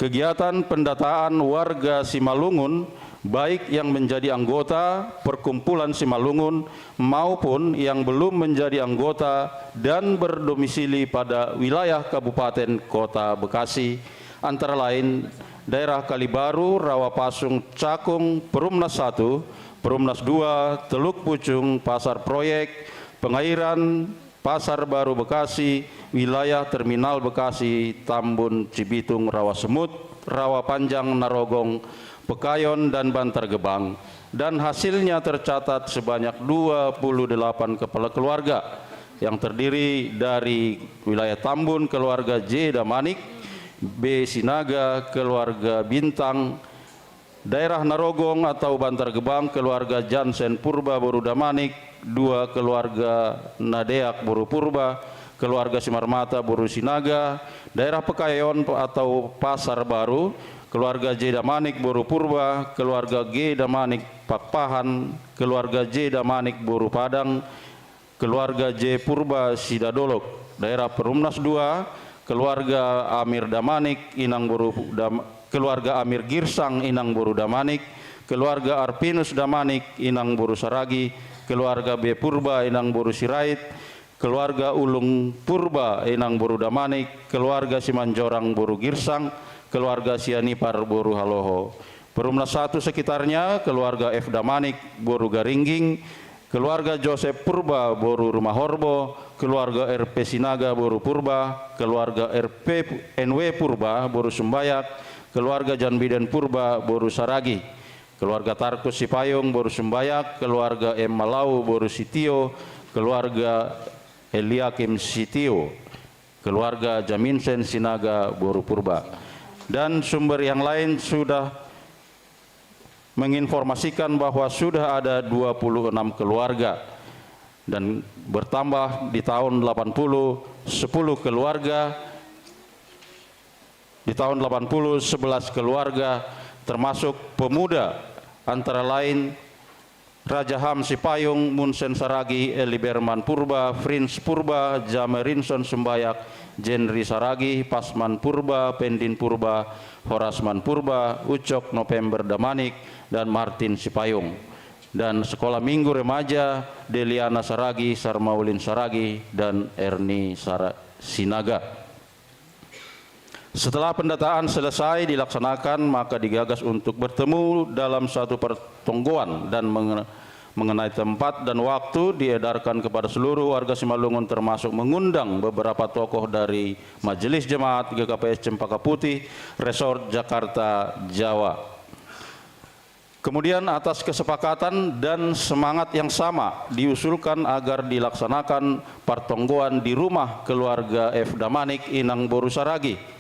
kegiatan pendataan warga Simalungun baik yang menjadi anggota perkumpulan Simalungun maupun yang belum menjadi anggota dan berdomisili pada wilayah Kabupaten Kota Bekasi, antara lain daerah Kalibaru, Rawapasung, Cakung, Perumnas 1, Perumnas 2, Teluk Pucung, Pasar Proyek, Pengairan, Pasar Baru Bekasi, wilayah Terminal Bekasi, Tambun, Cibitung, Rawasemut, Rawapanjang, Narogong, Pekayon, dan Bantar Gebang, dan hasilnya tercatat sebanyak 28 kepala keluarga yang terdiri dari wilayah Tambun keluarga J. Damanik, B. Sinaga keluarga Bintang, daerah Narogong atau Bantar Gebang keluarga Jansen Purba Boru Damanik, 2 keluarga Nadeak Boru Purba, keluarga Simarmata Boru Sinaga, daerah Pekayon atau Pasar Baru keluarga J. Damanik Boru Purba, keluarga G. Damanik Pakpahan, keluarga J. Damanik Boru Padang, keluarga J. Purba Sidadolok, daerah Perumnas 2, keluarga Amir Damanik Inang Boru keluarga Amir Girsang Inang Boru Damanik, keluarga Arpinus Damanik Inang Boru Saragi, keluarga B. Purba Inang Boru Sirait, keluarga Ulung Purba Inang Boru Damanik, keluarga Simanjorang Boru Girsang, keluarga Sianipar Boru Haloho. Perumnas 1 sekitarnya keluarga F. Damanik Boru Garingging, keluarga Joseph Purba Boru Rumah Horbo, keluarga RP Sinaga Boru Purba, keluarga RP NW Purba Boru Sumbayak, keluarga Janbiden Purba Boru Saragi, keluarga Tarkus Sipayung Boru Sumbayak, keluarga M. Malau Boru Sitio, keluarga Eliakim Sitio, keluarga Jaminsen Sinaga Boru Purba. Dan sumber yang lain sudah menginformasikan bahwa sudah ada 26 keluarga, dan bertambah di tahun 80 10 keluarga, di tahun 80 11 keluarga termasuk pemuda, antara lain Raja Ham Sipayung, Munsen Saragi, Eli Berman Purba, Frins Purba, Jamerinson Sumbayak, Jenri Saragi, Pasman Purba, Pendin Purba, Horasman Purba, Ucok November Damanik, dan Martin Sipayung. Dan sekolah minggu remaja Deliana Saragi, Sarmaulin Saragi, dan Erni Sinaga. Setelah pendataan selesai dilaksanakan, maka digagas untuk bertemu dalam suatu pertemuan dan mengenai tempat dan waktu diedarkan kepada seluruh warga Simalungun, termasuk mengundang beberapa tokoh dari Majelis Jemaat GKPS Cempaka Putih, Resort Jakarta, Jawa. Kemudian atas kesepakatan dan semangat yang sama diusulkan agar dilaksanakan pertonggoan di rumah keluarga F. Damanik, Inang Boru Saragi.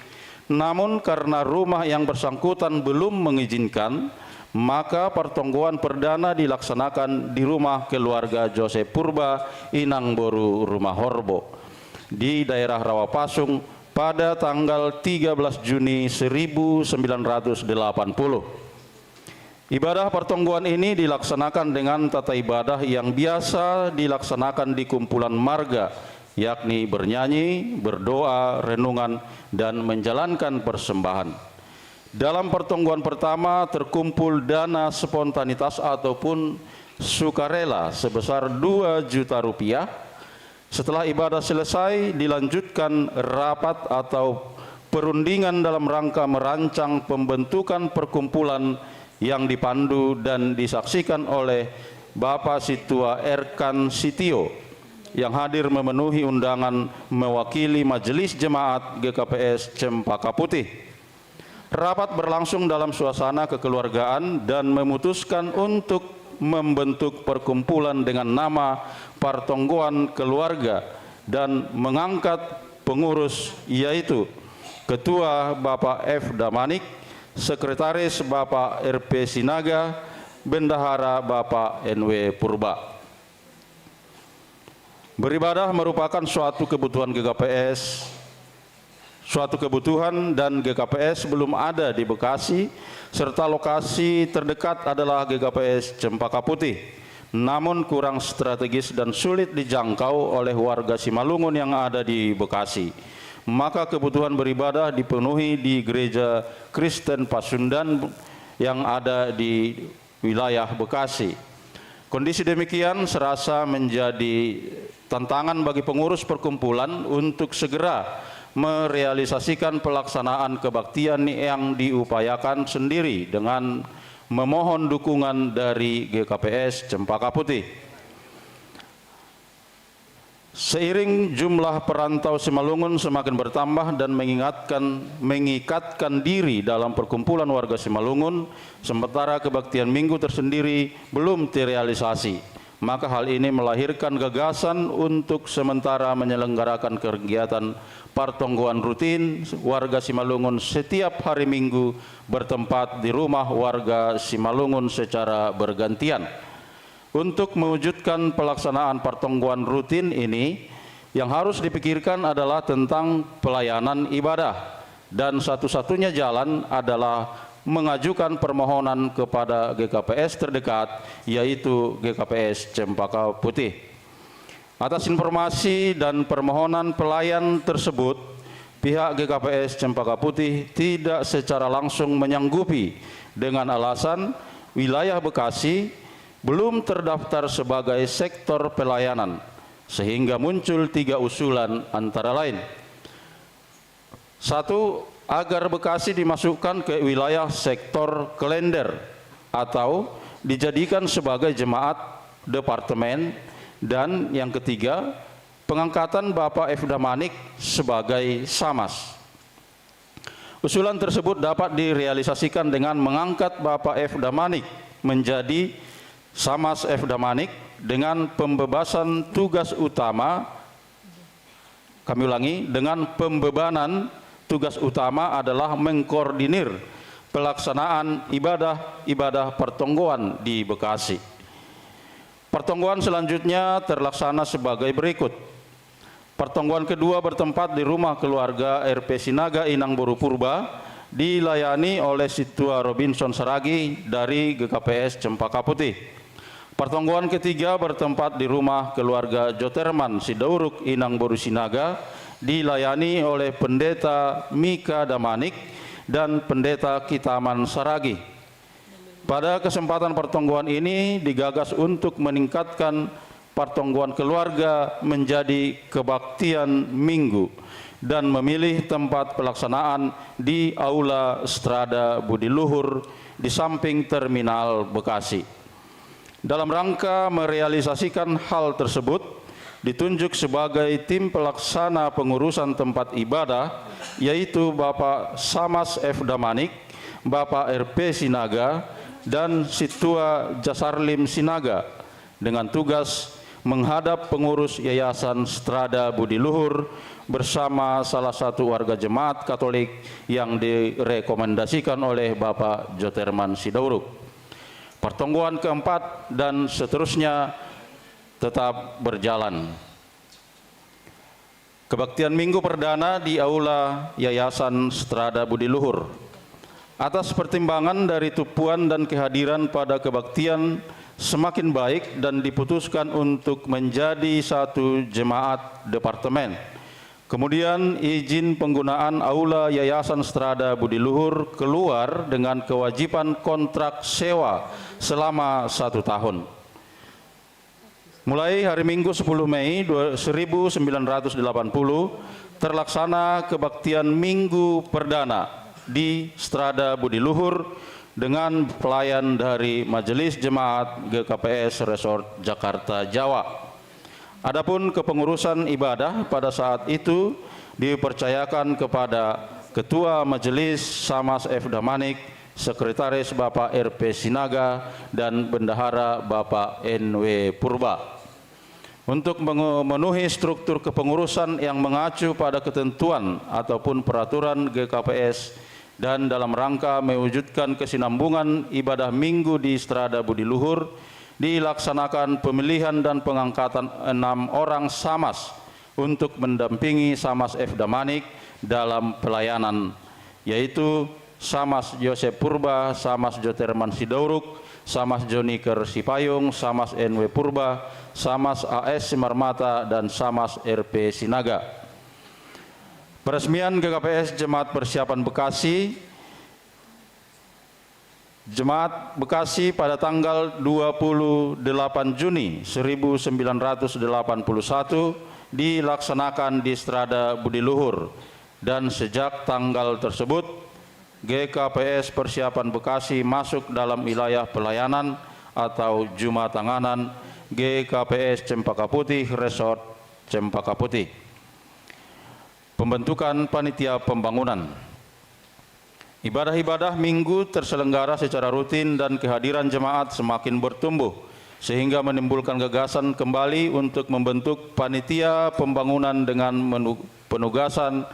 Namun karena rumah yang bersangkutan belum mengizinkan, maka pertonggoan perdana dilaksanakan di rumah keluarga Joseph Purba, Inang Boru, Rumah Horbo, di daerah Rawapasung pada tanggal 13 Juni 1980. Ibadah pertonggoan ini dilaksanakan dengan tata ibadah yang biasa dilaksanakan di kumpulan marga, yakni bernyanyi, berdoa, renungan, dan menjalankan persembahan. Dalam pertonggoan pertama terkumpul dana spontanitas ataupun sukarela sebesar 2 juta rupiah. Setelah ibadah selesai dilanjutkan rapat atau perundingan dalam rangka merancang pembentukan perkumpulan yang dipandu dan disaksikan oleh Bapak Situa Erkan Sitio yang hadir memenuhi undangan mewakili Majelis Jemaat GKPS Cempaka Putih. Rapat berlangsung dalam suasana kekeluargaan dan memutuskan untuk membentuk perkumpulan dengan nama Pertonggoan Keluarga dan mengangkat pengurus, yaitu Ketua Bapak F. Damanik, Sekretaris Bapak RP Sinaga, Bendahara Bapak NW Purba. Beribadah merupakan suatu kebutuhan GKPS, dan GKPS belum ada di Bekasi, serta lokasi terdekat adalah GKPS Cempaka Putih, namun kurang strategis dan sulit dijangkau oleh warga Simalungun yang ada di Bekasi. Maka kebutuhan beribadah dipenuhi di Gereja Kristen Pasundan yang ada di wilayah Bekasi. Kondisi demikian serasa menjadi tantangan bagi pengurus perkumpulan untuk segera merealisasikan pelaksanaan kebaktian yang diupayakan sendiri dengan memohon dukungan dari GKPS Cempaka Putih. Seiring jumlah perantau Simalungun semakin bertambah dan mengikatkan diri dalam perkumpulan warga Simalungun, sementara kebaktian minggu tersendiri belum terrealisasi, maka hal ini melahirkan gagasan untuk sementara menyelenggarakan kegiatan pertonggoan rutin warga Simalungun setiap hari Minggu bertempat di rumah warga Simalungun secara bergantian. Untuk mewujudkan pelaksanaan pertonggoan rutin ini, yang harus dipikirkan adalah tentang pelayanan ibadah, dan satu-satunya jalan adalah mengajukan permohonan kepada GKPS terdekat, yaitu GKPS Cempaka Putih. Atas informasi dan permohonan pelayan tersebut, pihak GKPS Cempaka Putih tidak secara langsung menyanggupi dengan alasan wilayah Bekasi belum terdaftar sebagai sektor pelayanan, sehingga muncul 3 usulan antara lain. 1. Agar Bekasi dimasukkan ke wilayah sektor kalender atau dijadikan sebagai jemaat departemen, dan yang ketiga, pengangkatan Bapak F. Damanik sebagai Samas. Usulan tersebut dapat direalisasikan dengan mengangkat Bapak F. Damanik menjadi Samas F. Damanik dengan pembebasan tugas utama, kami ulangi, dengan pembebanan tugas utama adalah mengkoordinir pelaksanaan ibadah pertonggoan di Bekasi. Pertonggoan selanjutnya terlaksana sebagai berikut. Pertonggoan kedua bertempat di rumah keluarga RP Sinaga, Inang Boru Purba, dilayani oleh Situa Robinson Saragi dari GKPS Cempaka Putih. Pertonggoan ketiga bertempat di rumah keluarga Joterman Sidauruk, Inang Boru Sinaga, dilayani oleh Pendeta Mika Damanik dan Pendeta Kitaman Saragi. Pada kesempatan pertonggoan ini digagas untuk meningkatkan pertonggoan keluarga menjadi kebaktian minggu, dan memilih tempat pelaksanaan di Aula Strada Budi Luhur di samping Terminal Bekasi. Dalam rangka merealisasikan hal tersebut, ditunjuk sebagai tim pelaksana pengurusan tempat ibadah, yaitu Bapak Samas F. Damanik, Bapak RP Sinaga, dan Situa Jasarlim Sinaga, dengan tugas menghadap pengurus Yayasan Strada Budi Luhur bersama salah satu warga jemaat Katolik yang direkomendasikan oleh Bapak Joterman Sidauruk. Pertemuan keempat dan seterusnya tetap berjalan. Kebaktian Minggu Perdana di Aula Yayasan Strada Budi Luhur. Atas pertimbangan dari tupuan dan kehadiran pada kebaktian semakin baik dan diputuskan untuk menjadi satu jemaat departemen. Kemudian izin penggunaan Aula Yayasan Strada Budi Luhur keluar dengan kewajiban kontrak sewa selama 1 tahun. Mulai hari Minggu 10 Mei 1980 terlaksana kebaktian Minggu Perdana di Strada Budi Luhur dengan pelayan dari Majelis Jemaat GKPS Resort Jakarta Jawa. Adapun kepengurusan ibadah pada saat itu dipercayakan kepada Ketua Majelis Samas F. Damanik, Sekretaris Bapak RP Sinaga, dan Bendahara Bapak NW Purba. Untuk memenuhi struktur kepengurusan yang mengacu pada ketentuan ataupun peraturan GKPS dan dalam rangka mewujudkan kesinambungan ibadah minggu di Strada Budi Luhur, dilaksanakan pemilihan dan pengangkatan 6 orang Samas untuk mendampingi Samas F. Damanik dalam pelayanan, yaitu Samas Yosep Purba, Samas Joterman Sidauruk, Samas Joniker Sipayung, Samas NW Purba, Samas AS Simarmata, dan Samas RP Sinaga. Peresmian GKPS Jemaat Persiapan Bekasi. Jemaat Bekasi pada tanggal 28 Juni 1981 dilaksanakan di Strada Budi Luhur, dan sejak tanggal tersebut GKPS Persiapan Bekasi masuk dalam wilayah pelayanan atau Jumatanganan GKPS Cempaka Putih Resort Cempaka Putih. Pembentukan panitia pembangunan. Ibadah-ibadah minggu terselenggara secara rutin dan kehadiran jemaat semakin bertumbuh, sehingga menimbulkan gagasan kembali untuk membentuk panitia pembangunan dengan penugasan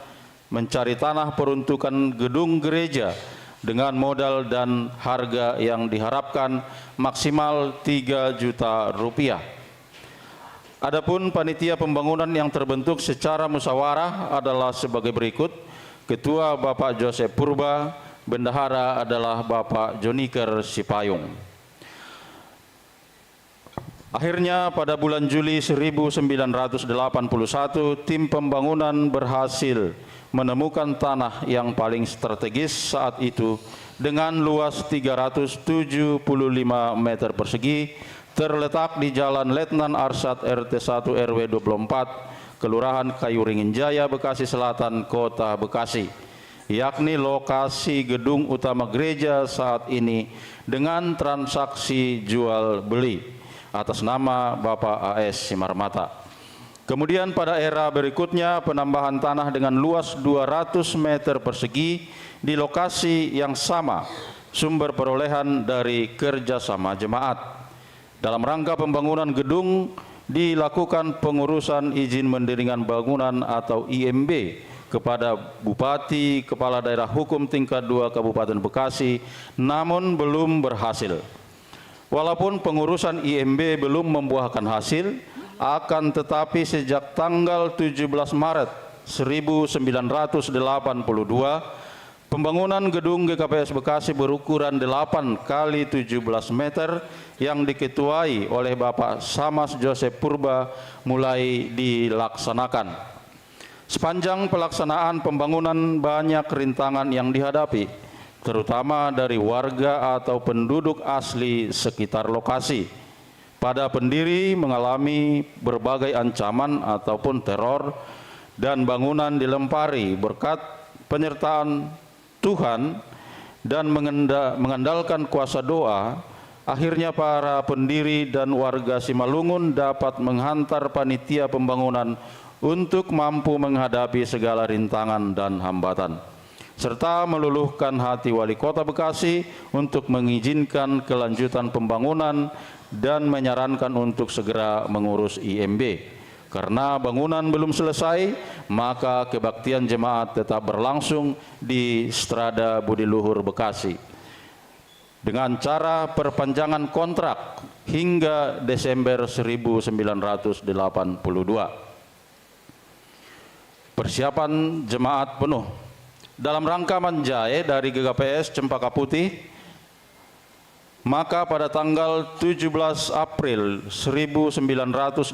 mencari tanah peruntukan gedung gereja dengan modal dan harga yang diharapkan maksimal 3 juta rupiah. Adapun panitia pembangunan yang terbentuk secara musyawarah adalah sebagai berikut. Ketua Bapak Joseph Purba, bendahara adalah Bapak Joniker Sipayung. Akhirnya pada bulan Juli 1981 tim pembangunan berhasil menemukan tanah yang paling strategis saat itu dengan luas 375 meter persegi, terletak di Jalan Letnan Arsat RT 1 RW 24, Kelurahan Kayuringin Jaya, Bekasi Selatan, Kota Bekasi, yakni lokasi gedung utama gereja saat ini dengan transaksi jual beli atas nama Bapak AS Simarmata. Kemudian pada era berikutnya penambahan tanah dengan luas 200 meter persegi di lokasi yang sama, sumber perolehan dari kerjasama jemaat. Dalam rangka pembangunan gedung dilakukan pengurusan izin mendirikan bangunan atau IMB kepada Bupati Kepala Daerah Hukum tingkat 2 Kabupaten Bekasi, namun belum berhasil. Walaupun pengurusan IMB belum membuahkan hasil, akan tetapi sejak tanggal 17 Maret 1982, pembangunan gedung GKPS Bekasi berukuran 8 kali 17 meter yang diketuai oleh Bapak Samas Joseph Purba mulai dilaksanakan. Sepanjang pelaksanaan pembangunan banyak rintangan yang dihadapi, terutama dari warga atau penduduk asli sekitar lokasi. Pada pendiri mengalami berbagai ancaman ataupun teror dan bangunan dilempari berkat penyertaan Tuhan dan mengandalkan kuasa doa, akhirnya para pendiri dan warga Simalungun dapat menghantar panitia pembangunan untuk mampu menghadapi segala rintangan dan hambatan, serta meluluhkan hati Wali Kota Bekasi untuk mengizinkan kelanjutan pembangunan dan menyarankan untuk segera mengurus IMB. Karena bangunan belum selesai, maka kebaktian jemaat tetap berlangsung di Strada Budi Luhur Bekasi dengan cara perpanjangan kontrak hingga Desember 1982. Persiapan jemaat penuh. Dalam rangka manjae dari GKPS Cempaka Putih, maka pada tanggal 17 April 1983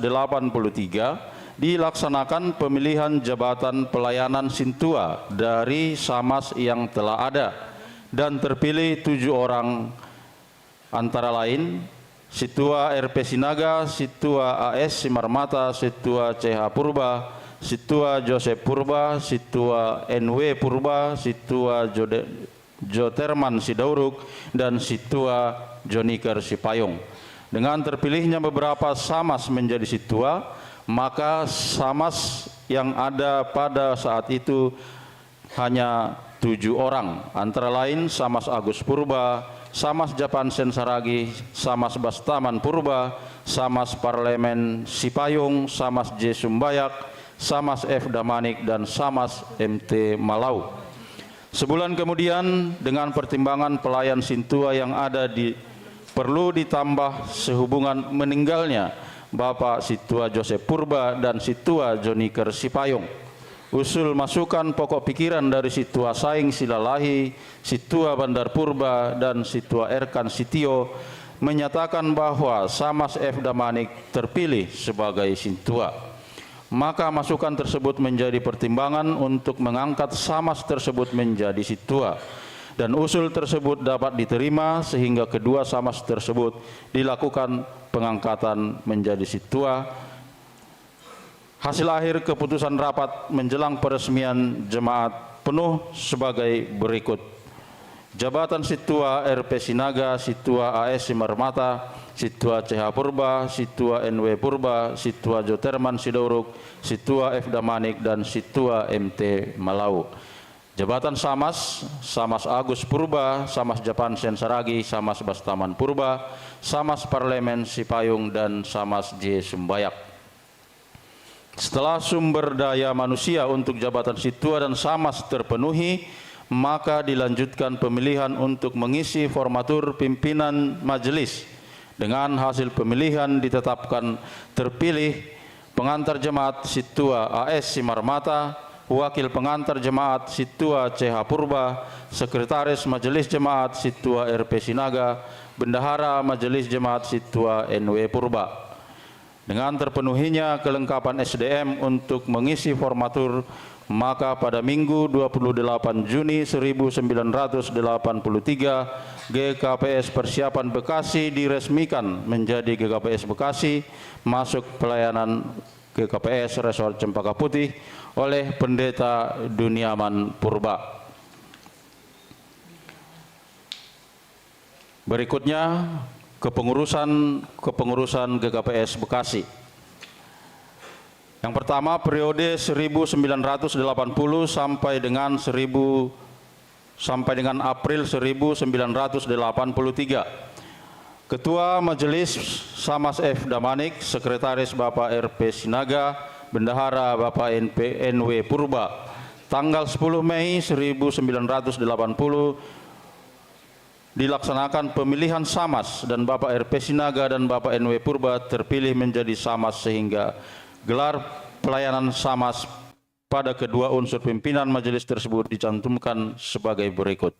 dilaksanakan pemilihan jabatan pelayanan Sintua dari Samas yang telah ada, dan terpilih 7 orang, antara lain Situa RP Sinaga, Situa AS Simarmata, Situa CH Purba, Situa Joseph Purba, Situa NW Purba, Situa Joterman Sidauruk, dan Situa Joniker Sipayung. Dengan terpilihnya beberapa Samas menjadi Situa, maka Samas yang ada pada saat itu hanya 7 orang, antara lain Samas Agus Purba, Samas Japan Sensaragi, Samas Bastaman Purba, Samas Parlemen Sipayung, Samas J Sumbayak, Samas F Damanik, dan Samas MT Malau. Sebulan kemudian, dengan pertimbangan pelayan Sintua yang ada perlu ditambah sehubungan meninggalnya Bapak Situa Joseph Purba dan Situa Joniker Sipayung, usul masukan pokok pikiran dari Situa Saing Silalahi, Situa Bandar Purba, dan Situa Erkan Sitio menyatakan bahwa Samas F Damanik terpilih sebagai Sintua. Maka masukan tersebut menjadi pertimbangan untuk mengangkat Samas tersebut menjadi Situa, dan usul tersebut dapat diterima sehingga kedua Samas tersebut dilakukan pengangkatan menjadi Situa. Hasil akhir keputusan rapat menjelang peresmian jemaat penuh sebagai berikut: jabatan Situa RP Sinaga, Situa AS Simarmata, Situa CH Purba, Situa NW Purba, Situa Joterman Sidauruk, Situa F Damanik, dan Situa MT Malau. Jabatan Samas, Samas Agus Purba, Samas Japan Sensaragi, Samas Bastaman Purba, Samas Parlemen Sipayung, dan Samas J Sumbayak. Setelah sumber daya manusia untuk jabatan Situa dan Samas terpenuhi, maka dilanjutkan pemilihan untuk mengisi formatur pimpinan majelis. Dengan hasil pemilihan ditetapkan terpilih pengantar jemaat Situa AS Simarmata, wakil pengantar jemaat Situa CH Purba, sekretaris majelis jemaat Situa RP Sinaga, bendahara majelis jemaat Situa NW Purba. Dengan terpenuhinya kelengkapan SDM untuk mengisi formatur, maka pada Minggu 28 Juni 1983 GKPS Persiapan Bekasi diresmikan menjadi GKPS Bekasi, masuk pelayanan GKPS Resort Cempaka Putih oleh Pendeta Duniaman Purba. Berikutnya kepengurusan GKPS Bekasi. Yang pertama, periode 1980 sampai dengan April 1983. Ketua Majelis Samas F Damanik, Sekretaris Bapak RP Sinaga, Bendahara Bapak NW Purba. Tanggal 10 Mei 1980 dilaksanakan pemilihan Samas, dan Bapak RP Sinaga dan Bapak NW Purba terpilih menjadi Samas, sehingga gelar pelayanan Samas pada kedua unsur pimpinan majelis tersebut dicantumkan sebagai berikut: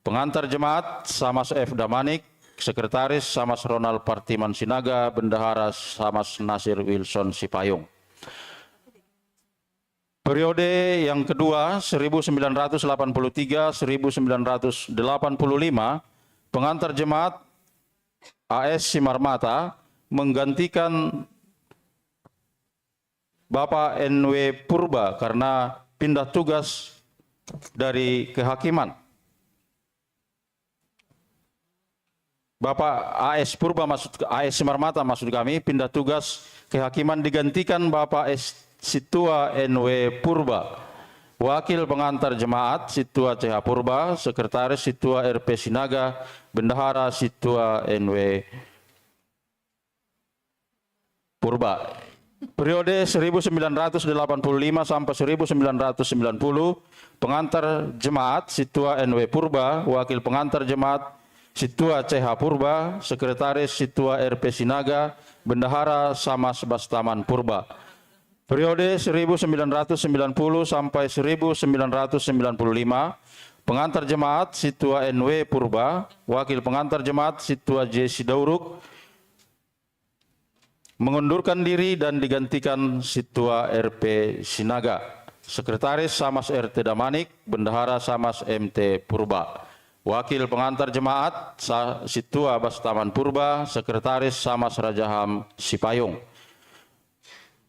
pengantar jemaat Samas F Damanik, sekretaris Samas Ronald Partiman Sinaga, bendahara Samas Nasir Wilson Sipayung. Periode yang kedua 1983-1985, pengantar jemaat AS Simarmata menggantikan Bapak NW Purba karena pindah tugas dari kehakiman. Bapak AS Purba AS Simarmata maksud kami pindah tugas kehakiman digantikan Bapak S. Situa NW Purba. Wakil pengantar jemaat Situa CH Purba, Sekretaris Situa RP Sinaga, Bendahara Situa NW Purba. Periode 1985 sampai 1990, pengantar jemaat Situa NW Purba, Wakil pengantar jemaat Situa CH Purba, Sekretaris Situa RP Sinaga, Bendahara Samas Bastaman Purba. Periode 1990 sampai 1995, pengantar jemaat Situa NW Purba, Wakil pengantar jemaat Situa J. Sidauruk, mengundurkan diri dan digantikan Situa RP Sinaga. Sekretaris Samas RT Damanik, Bendahara Samas MT Purba. Wakil pengantar jemaat Situa Bastaman Purba, Sekretaris Samas Rajaham Sipayung.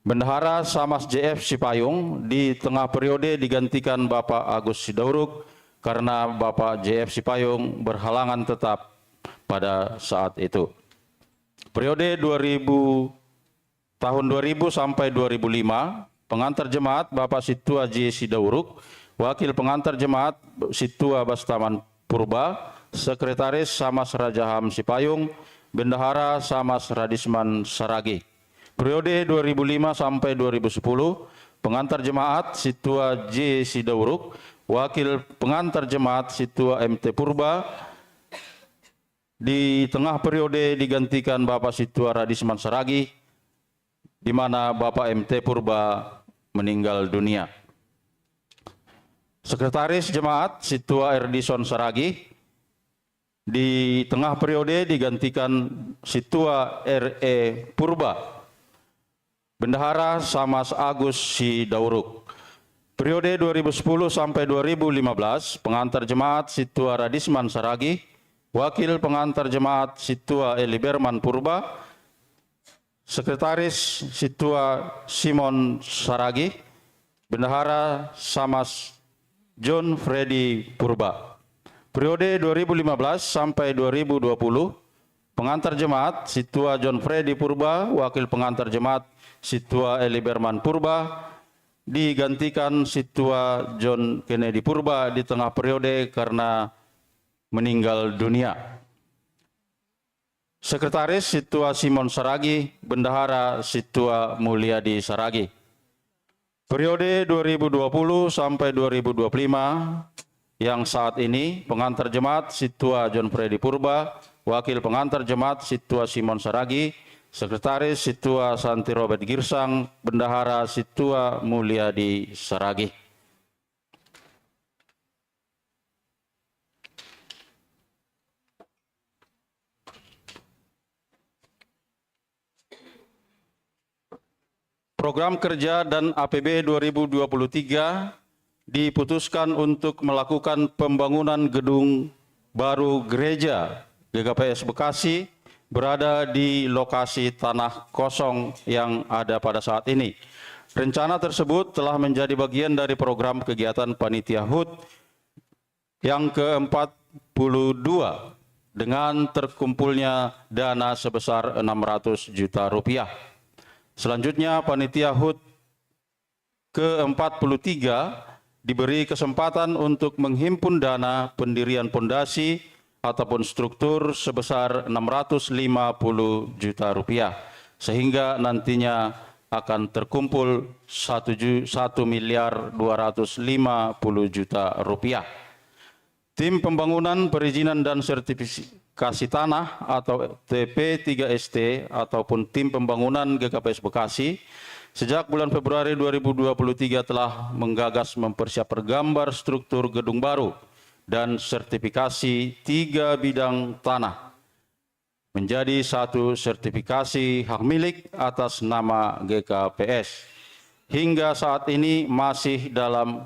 Bendahara Samas JF Sipayung di tengah periode digantikan Bapak Agus Sidauruk karena Bapak JF Sipayung berhalangan tetap pada saat itu. Periode tahun 2000 sampai 2005, pengantar jemaat Bapak Situa J. Sidauruk, Wakil pengantar jemaat Situa Bastaman Purba, Sekretaris Samas Rajaham Sipayung, Bendahara Samas Radisman Saragi. Periode 2005 sampai 2010, pengantar jemaat Situa J. Sidauruk, Wakil pengantar jemaat Situa MT Purba, di tengah periode digantikan Bapak Situa Radisman Saragi, di mana Bapak MT Purba meninggal dunia. Sekretaris Jemaat Situa Erdison Saragi, di tengah periode digantikan Situa RE Purba. Bendahara Samas Agus Sidauruk. Periode 2010 sampai 2015, pengantar jemaat Situa Radisman Saragi, Wakil pengantar jemaat Situa Eli Berman Purba, Sekretaris Situa Simon Saragi, Bendahara Samas John Freddy Purba. Periode 2015 sampai 2020, pengantar jemaat Situa John Freddy Purba, Wakil pengantar jemaat Situa Eli Berman Purba, digantikan Situa John Kennedy Purba di tengah periode karena meninggal dunia. Sekretaris Situa Simon Saragi, Bendahara Situa Mulyadi Saragi. Periode 2020 sampai 2025 yang saat ini pengantar jemaat Situa John Freddy Purba, Wakil pengantar jemaat Situa Simon Saragi, Sekretaris Situa Santi Robert Girsang, Bendahara Situa Mulyadi Saragi. Program kerja dan APB 2023 diputuskan untuk melakukan pembangunan gedung baru gereja GKPS Bekasi berada di lokasi tanah kosong yang ada pada saat ini. Rencana tersebut telah menjadi bagian dari program kegiatan Panitia HUT yang ke-42 dengan terkumpulnya dana sebesar 600 juta rupiah. Selanjutnya, Panitia HUT ke-43 diberi kesempatan untuk menghimpun dana pendirian pondasi ataupun struktur sebesar 650 juta rupiah, sehingga nantinya akan terkumpul 1.250 juta rupiah. Tim Pembangunan Perizinan dan Sertifikasi Tanah atau TP3ST ataupun Tim Pembangunan GKPS Bekasi sejak bulan Februari 2023 telah menggagas mempersiapkan gambar struktur gedung baru dan sertifikasi 3 bidang tanah menjadi 1 sertifikasi hak milik atas nama GKPS. Hingga saat ini masih dalam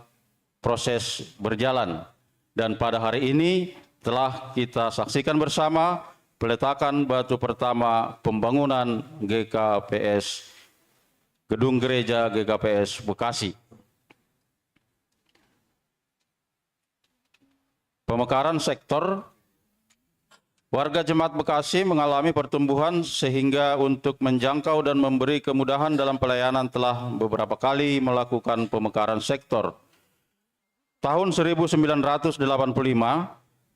proses berjalan. Dan pada hari ini telah kita saksikan bersama peletakan batu pertama pembangunan GKPS Gedung Gereja GKPS Bekasi. Pemekaran sektor, warga Jemaat Bekasi mengalami pertumbuhan sehingga untuk menjangkau dan memberi kemudahan dalam pelayanan telah beberapa kali melakukan pemekaran sektor. Tahun 1985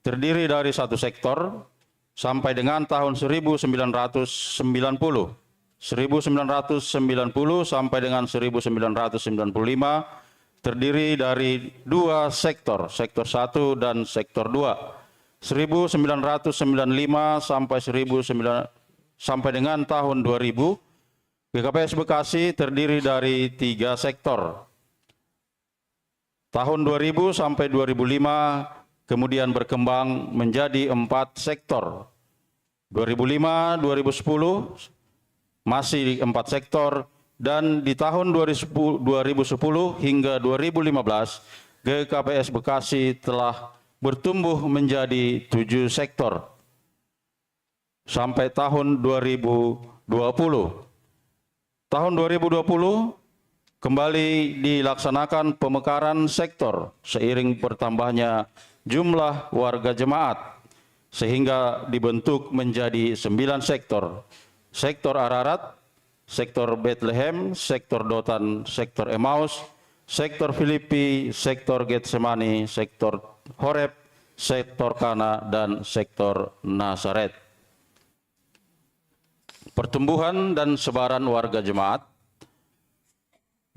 terdiri dari satu sektor sampai dengan tahun 1990. 1990 sampai dengan 1995 terdiri dari dua sektor, sektor 1 dan sektor 2. 1995 sampai dengan tahun 2000, GKPS Bekasi terdiri dari tiga sektor. Tahun 2000 sampai 2005 kemudian berkembang menjadi 4 sektor. 2005-2010 masih 4 sektor. Dan di tahun 2010 hingga 2015, GKPS Bekasi telah bertumbuh menjadi 7 sektor. Sampai tahun 2020. Tahun 2020 kembali dilaksanakan pemekaran sektor seiring bertambahnya jumlah warga jemaat, sehingga dibentuk menjadi 9 sektor. Sektor Ararat, sektor Bethlehem, sektor Dotan, sektor Emmaus, sektor Filipi, sektor Getsemani, sektor Horeb, sektor Kana, dan sektor Nazaret. Pertumbuhan dan sebaran warga jemaat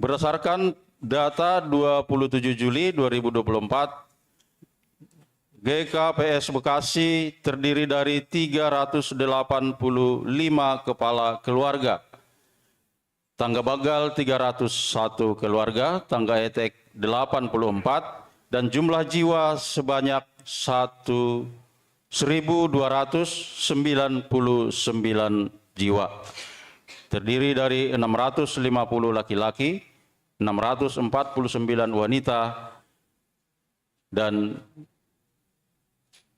berdasarkan data 27 Juli 2024, GKPS Bekasi terdiri dari 385 kepala keluarga. Tangga Bagal 301 keluarga, tangga Etek 84, dan jumlah jiwa sebanyak 1.299 jiwa. Terdiri dari 650 laki-laki, 649 wanita, dan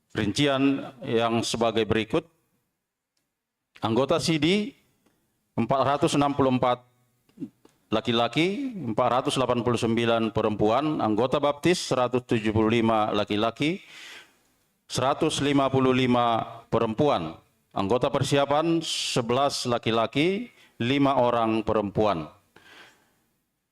rincian yang sebagai berikut. Anggota SIDI 464 laki-laki, 489 perempuan, anggota baptis 175 laki-laki, 155 perempuan, anggota persiapan 11 laki-laki, 5 orang perempuan.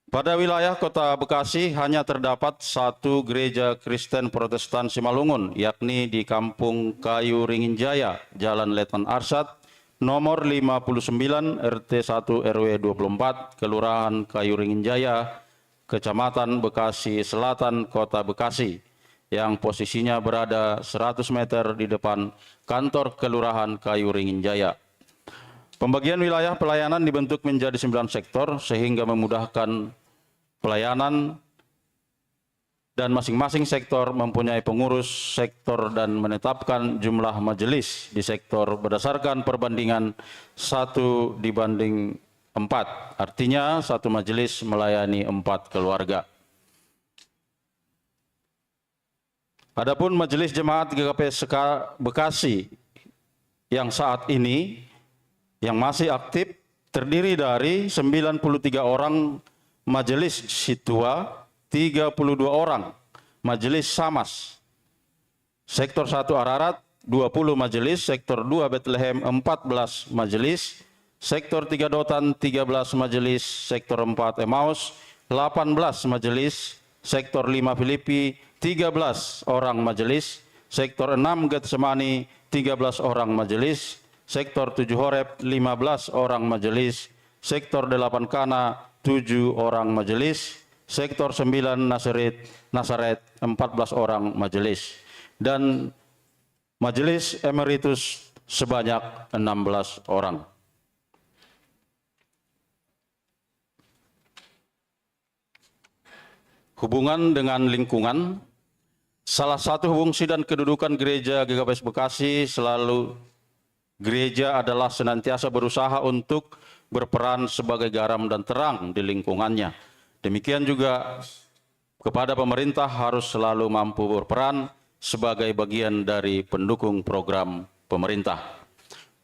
Pada wilayah Kota Bekasi hanya terdapat satu gereja Kristen Protestan Simalungun, yakni di Kampung Kayu Ringin Jaya, Jalan Letnan Arsat, nomor 59 RT 1 RW 24 Kelurahan Kayu Ringin Jaya, Kecamatan Bekasi Selatan, Kota Bekasi, yang posisinya berada 100 meter di depan kantor Kelurahan Kayu Ringin Jaya. Pembagian wilayah pelayanan dibentuk menjadi 9 sektor sehingga memudahkan pelayanan, dan masing-masing sektor mempunyai pengurus sektor dan menetapkan jumlah majelis di sektor berdasarkan perbandingan 1:4. Artinya satu majelis melayani 4 keluarga. Adapun majelis jemaat GKPS Bekasi yang saat ini yang masih aktif terdiri dari 93 orang majelis situa, 32 orang majelis Samas, sektor 1 Ararat 20 majelis, sektor 2 Bethlehem 14 majelis, sektor 3 Dotan 13 majelis, sektor 4 Emmaus 18 majelis, sektor 5 Filipi 13 orang majelis, sektor 6 Getsemani 13 orang majelis, sektor 7 Horeb 15 orang majelis, sektor 8 Kana 7 orang majelis, sektor 9 Nazaret 14 orang majelis, dan majelis emeritus sebanyak 16 orang. Hubungan dengan lingkungan. Salah satu fungsi dan kedudukan gereja GKPS Bekasi selalu gereja adalah senantiasa berusaha untuk berperan sebagai garam dan terang di lingkungannya. Demikian juga kepada pemerintah harus selalu mampu berperan sebagai bagian dari pendukung program pemerintah.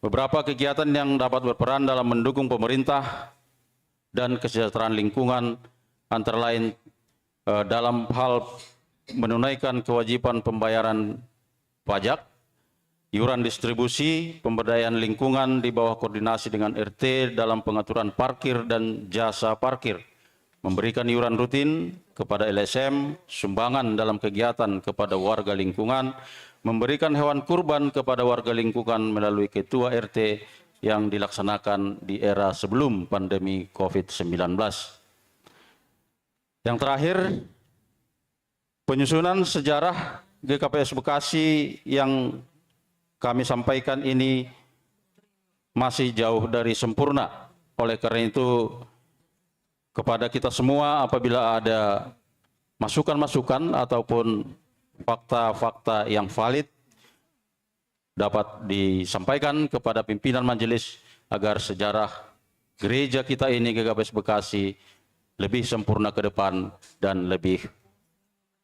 Beberapa kegiatan yang dapat berperan dalam mendukung pemerintah dan kesejahteraan lingkungan, antara lain dalam hal menunaikan kewajiban pembayaran pajak, iuran distribusi, pemberdayaan lingkungan di bawah koordinasi dengan RT dalam pengaturan parkir dan jasa parkir, memberikan iuran rutin kepada LSM, sumbangan dalam kegiatan kepada warga lingkungan, memberikan hewan kurban kepada warga lingkungan melalui ketua RT yang dilaksanakan di era sebelum pandemi COVID-19. Yang terakhir, penyusunan sejarah GKPS Bekasi yang kami sampaikan ini masih jauh dari sempurna. Oleh karena itu, kepada kita semua apabila ada masukan-masukan ataupun fakta-fakta yang valid dapat disampaikan kepada pimpinan majelis agar sejarah gereja kita ini GKPS Bekasi lebih sempurna ke depan dan lebih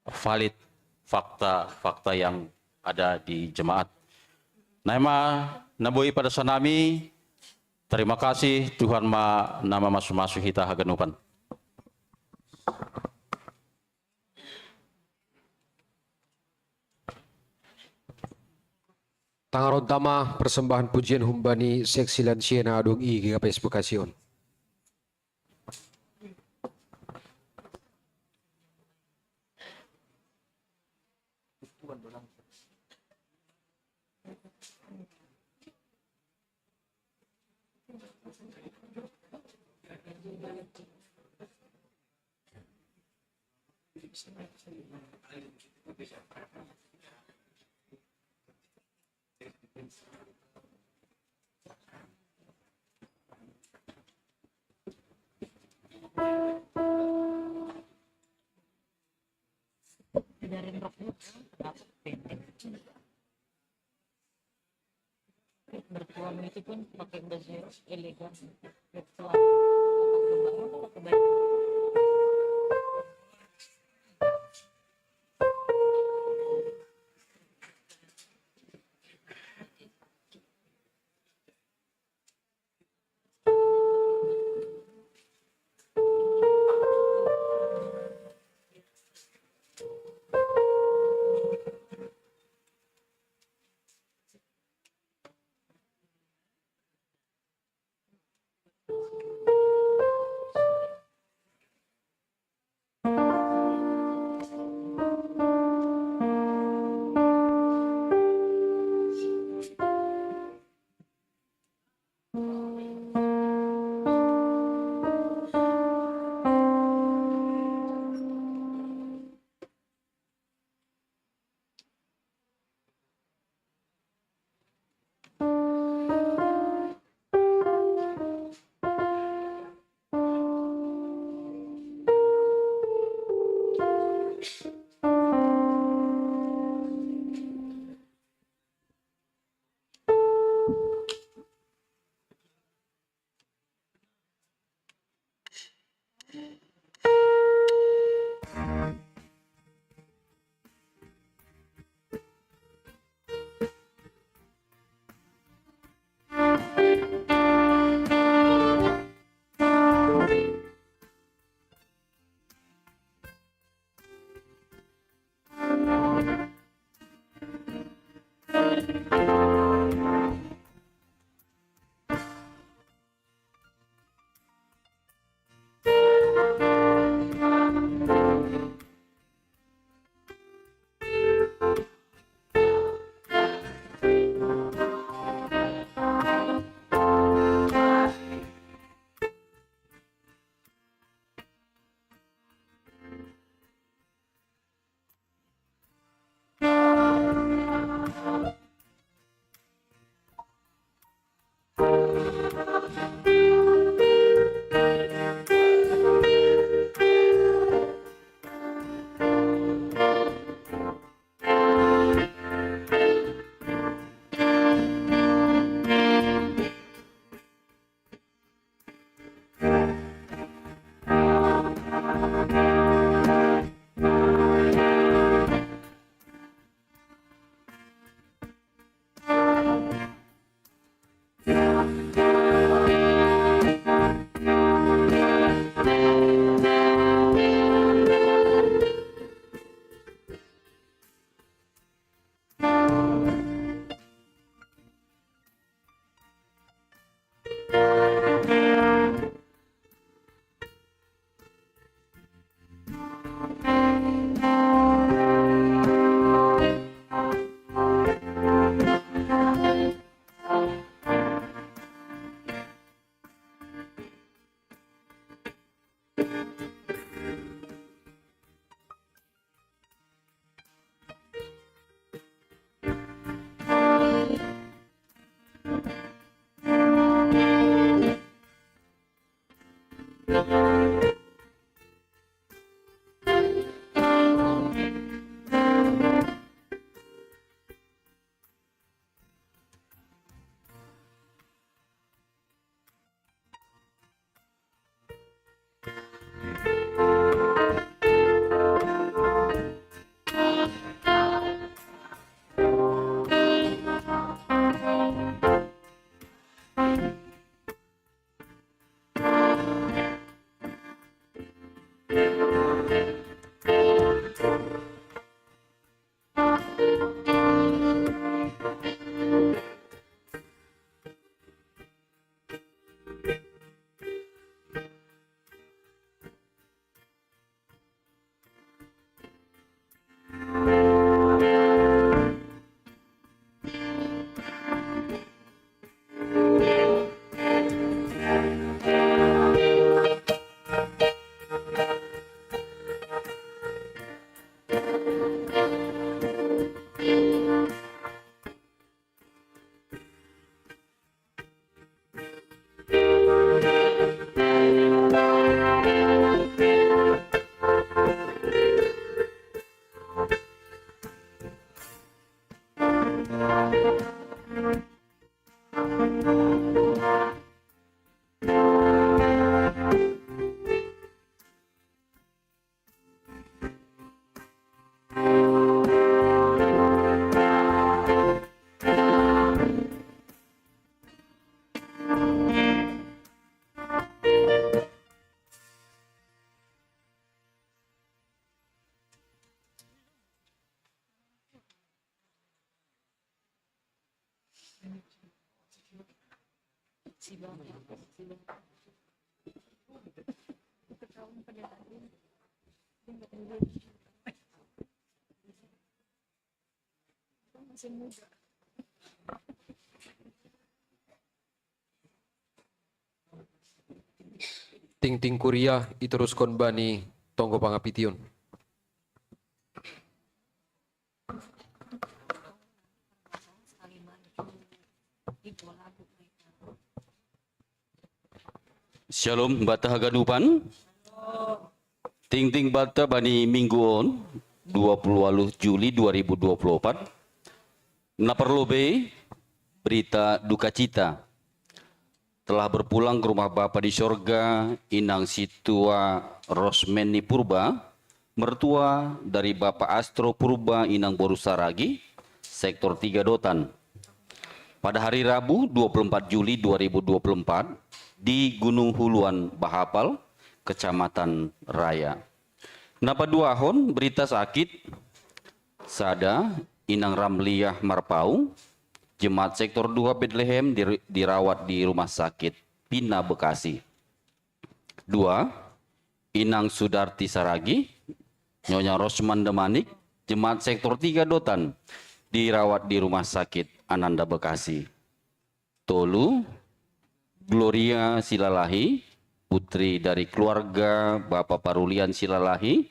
valid fakta-fakta yang ada di jemaat. Nama naboi pada sanami, terima kasih Tuhan nama masu-masu hita haganupan. Tangaron tama persembahan pujian humbani seksi lansiena adung i GKPS Bekasi on. Bertuang itu pun pakai baju elegan. Ting kuria iteruskan bani tonggo pangapitiun. Shalom bata haganupan. Ting bata bani mingguon 28 Juli 2024. Naperlobe berita duka cita. Telah berpulang ke rumah Bapa di sorga Inang Situa Rosmeni Purba, mertua dari Bapak Astro Purba Inang Boru Saragi, Sektor 3 Dotan. Pada hari Rabu 24 Juli 2024 di Gunung Huluan Bahapal, Kecamatan Raya. Napa dua hon berita sakit, sada Inang Ramliah Marpau, Jemaat Sektor 2 Bethlehem dirawat di Rumah Sakit Pina Bekasi. 2. Inang Sudarti Saragi, Nyonya Rosman Demanik, Jemaat Sektor 3 Dotan, dirawat di Rumah Sakit Ananda Bekasi. Tolu, Gloria Silalahi, putri dari keluarga Bapak Parulian Silalahi,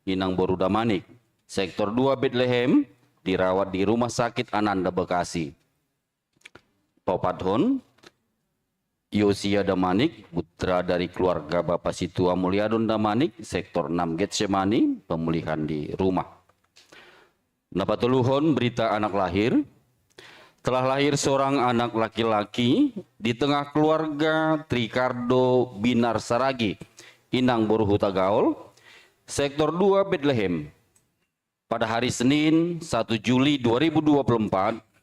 Inang Boru Damanik, Sektor 2 Bethlehem, dirawat di Rumah Sakit Ananda Bekasi. Topathon, Yosia Damanik, putra dari keluarga Bapak Situa Mulyadon Damanik, Sektor 6 Getsemani, pemulihan di rumah. Napatuluhon berita anak lahir. Telah lahir seorang anak laki-laki di tengah keluarga Trikardo Binar Saragi, Inang Boru Hutagaol, Sektor 2 Bethlehem. Pada hari Senin 1 Juli 2024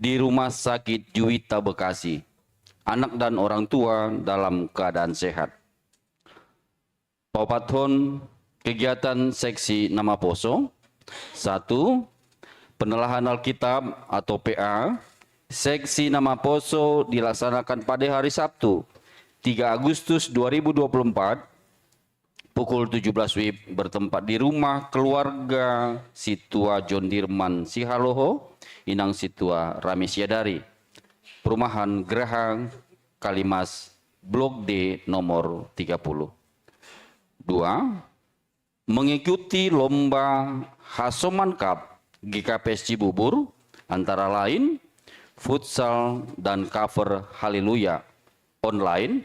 di Rumah Sakit Juwita Bekasi. Anak dan orang tua dalam keadaan sehat. Topathon kegiatan seksi nama poso. 1. Penelahan Alkitab atau PA. Seksi nama poso dilaksanakan pada hari Sabtu 3 Agustus 2024 pukul 17 WIB bertempat di rumah keluarga Situa John Dirman Sihaloho, Inang Situa Rami Siadari, Perumahan Gerahang Kalimas, Blok D nomor 30. 2. Mengikuti lomba Hasoman Cup GKPS Cibubur antara lain futsal dan cover Haleluya online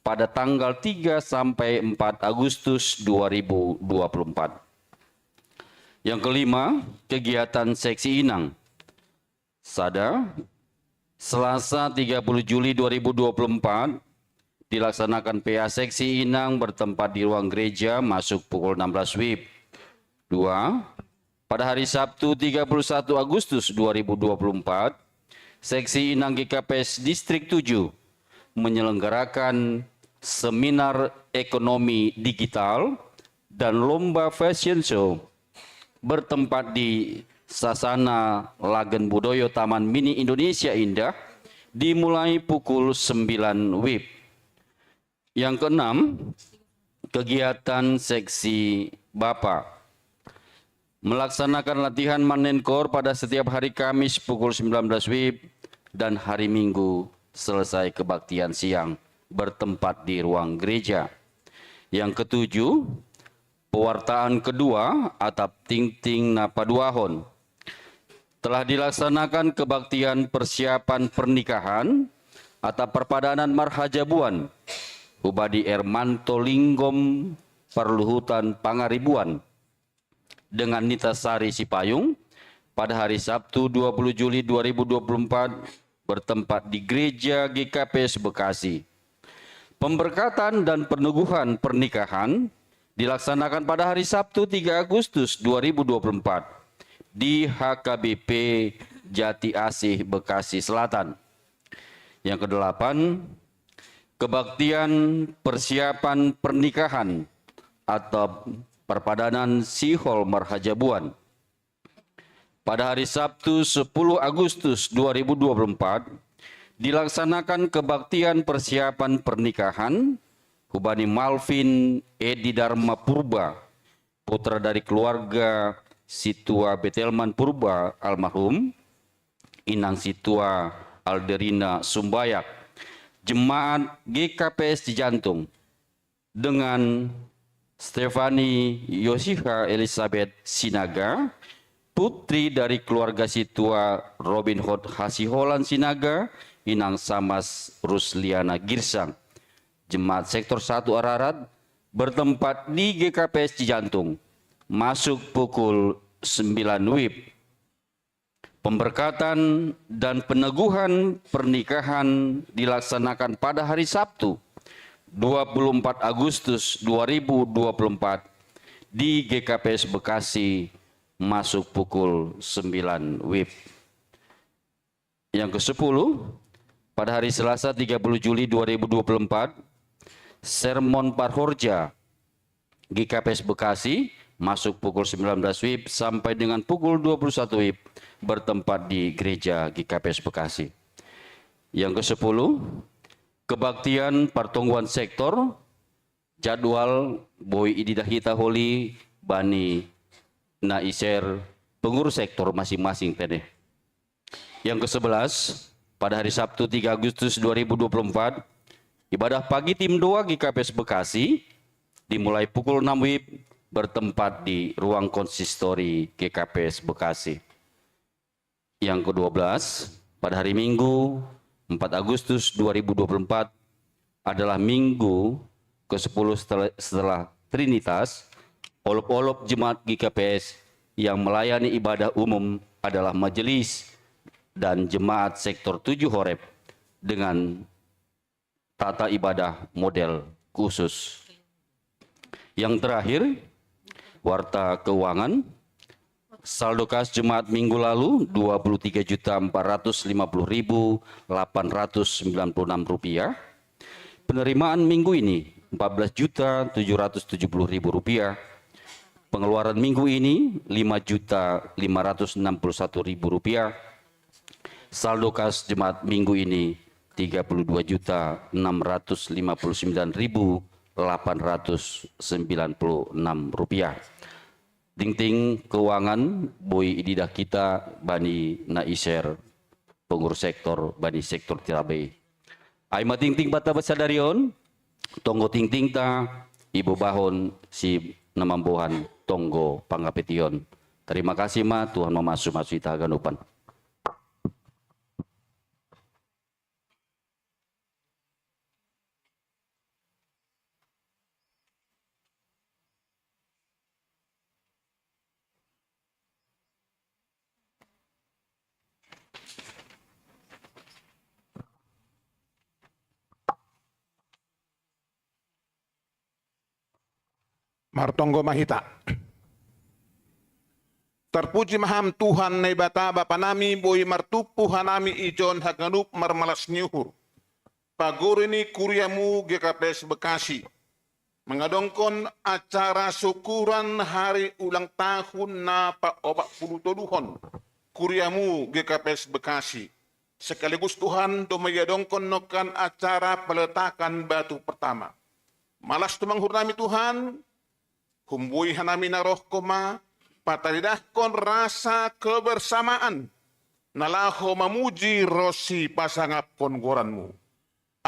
pada tanggal 3 sampai 4 Agustus 2024. Yang kelima, kegiatan seksi Inang. Sada, Selasa 30 Juli 2024 dilaksanakan PA seksi Inang bertempat di ruang gereja masuk pukul 16 WIB. 2. Pada hari Sabtu 31 Agustus 2024, Seksi Inang GKPS Distrik 7 menyelenggarakan seminar ekonomi digital dan lomba fashion show bertempat di Sasana Lagen Budoyo Taman Mini Indonesia Indah dimulai pukul 9 WIB. Yang keenam, kegiatan seksi Bapak melaksanakan latihan Manenkor pada setiap hari Kamis pukul 19 WIB dan hari Minggu selesai kebaktian siang bertempat di ruang gereja. Yang ketujuh, pewartaan kedua atap ting-ting napaduahon. Telah dilaksanakan kebaktian persiapan pernikahan atap perpadanan marhajabuan Ubadi Ermanto Linggom Perluhutan Pangaribuan dengan Nita Sari Sipayung pada hari Sabtu 20 Juli 2024 bertempat di Gereja GKPS Bekasi. Pemberkatan dan peneguhan pernikahan dilaksanakan pada hari Sabtu 3 Agustus 2024 di HKBP Jati Asih Bekasi Selatan. Yang kedelapan, kebaktian persiapan pernikahan atau perpadanan Sihol Marhajabuan pada hari Sabtu 10 Agustus 2024 dilaksanakan kebaktian persiapan pernikahan Hubani Malvin Edi Dharma Purba, putra dari keluarga Situa Betelman Purba almarhum, Inang Situa Alderina Sumbayak, Jemaat GKPS Cijantung, dengan Stefani Yosiha Elizabeth Sinaga, putri dari keluarga Situa Robin Hood Hasiholan Sinaga, Inang Samas Rusliana Girsang. Jemaat Sektor 1 Ararat bertempat di GKPS Cijantung, masuk pukul 9 WIB. Pemberkatan dan peneguhan pernikahan dilaksanakan pada hari Sabtu 24 Agustus 2024 di GKPS Bekasi, masuk pukul 9 WIB. Yang ke-10, pada hari Selasa 30 Juli 2024, Sermon Parhorja GKPS Bekasi, masuk pukul 19 WIB sampai dengan pukul 21 WIB, bertempat di Gereja GKPS Bekasi. Yang ke-10, kebaktian pertongguan sektor, jadwal Boy Ididahita Holi, Bani Naiser, pengurus sektor masing-masing tadi. Yang ke-11, pada hari Sabtu 3 Agustus 2024, ibadah pagi tim doa GKPS Bekasi dimulai pukul 6 WIB, bertempat di ruang konsistori GKPS Bekasi. Yang ke-12, pada hari Minggu 4 Agustus 2024 adalah minggu ke-10 setelah Trinitas. Olop-olop jemaat GKPS yang melayani ibadah umum adalah majelis dan jemaat sektor 7 Horeb dengan tata ibadah model khusus. Yang terakhir, warta keuangan, saldo kas jemaat minggu lalu Rp23.450.896. Penerimaan minggu ini Rp14.770.000. Pengeluaran minggu ini Rp5.561.000. Saldo kas jemaat minggu ini Rp32.659.896. Ting-ting keuangan Boy Ididah kita Bani Naiser, pengurus sektor Bani sektor Tirabe. Aima ting-ting bata basadarion, tonggo ting-ting ta Ibu Bahon si namambohan tonggo pangapetion. Terima kasih ma, Tuhan memasu-masu ita ganupan. Martonggo Mahita. Terpuji maham Tuhan na bata bapa nami boy martupu hanami ijon haganup marmalas nyuhur. Paguri ni kuriamu GKPS Bekasi mengadongkon acara syukuran hari ulang tahun na pa-40 kuriamu GKPS Bekasi. Sekaligus Tuhan domayadongkon nokan acara peletakan batu pertama. Malas tumanghur nami Tuhan, humbuy hanami na roh koma, patadidahkon rasa kebersamaan, nalaho mamuji rosi pasangap kongoranmu.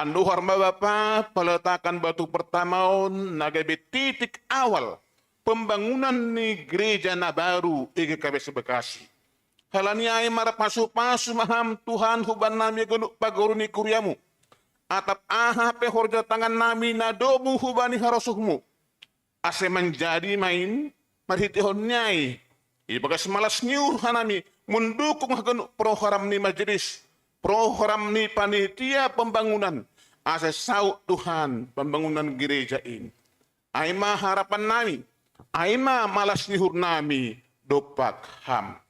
Anduhar Bapa, peletakan batu pertama nagabe titik awal pembangunan ni gereja na baru GKPS Bekasi. Halani ay marapasu-pasu maham Tuhan huban nami gunuk paguruni kuriamu. Atap aha pehorja tangan nami na dobu hubani harosuhmu. Ase menjadi main marhitihon nyai. Ibagas malas nyur hanami mendukung hagenuk program ni majelis, program ni panitia pembangunan. Ase sauk Tuhan pembangunan gereja ini. Aima harapan nami, aima malas nyuhur nami dopak ham.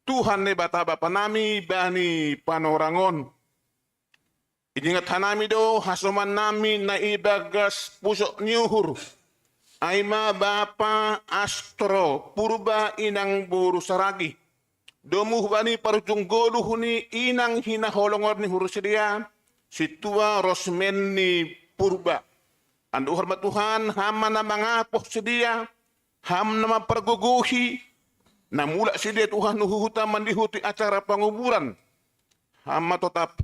Tuhan ne bata bapa nami bani panorangon. Ingat hanami do hasoman nami na ibagas pusok nyuhur. Aima Bapa Astro Purba Inang Buru Saragi. Domuh bani parujunggoluh ni inang hinaholongor ni hurusedia, situa rosmen ni purba. Ando hormat Tuhan, hama na mangapoh sedia, ham na maperguguhi, na mula sedia Tuhan nuhuhuta mandihuti acara penguburan. Hama tetap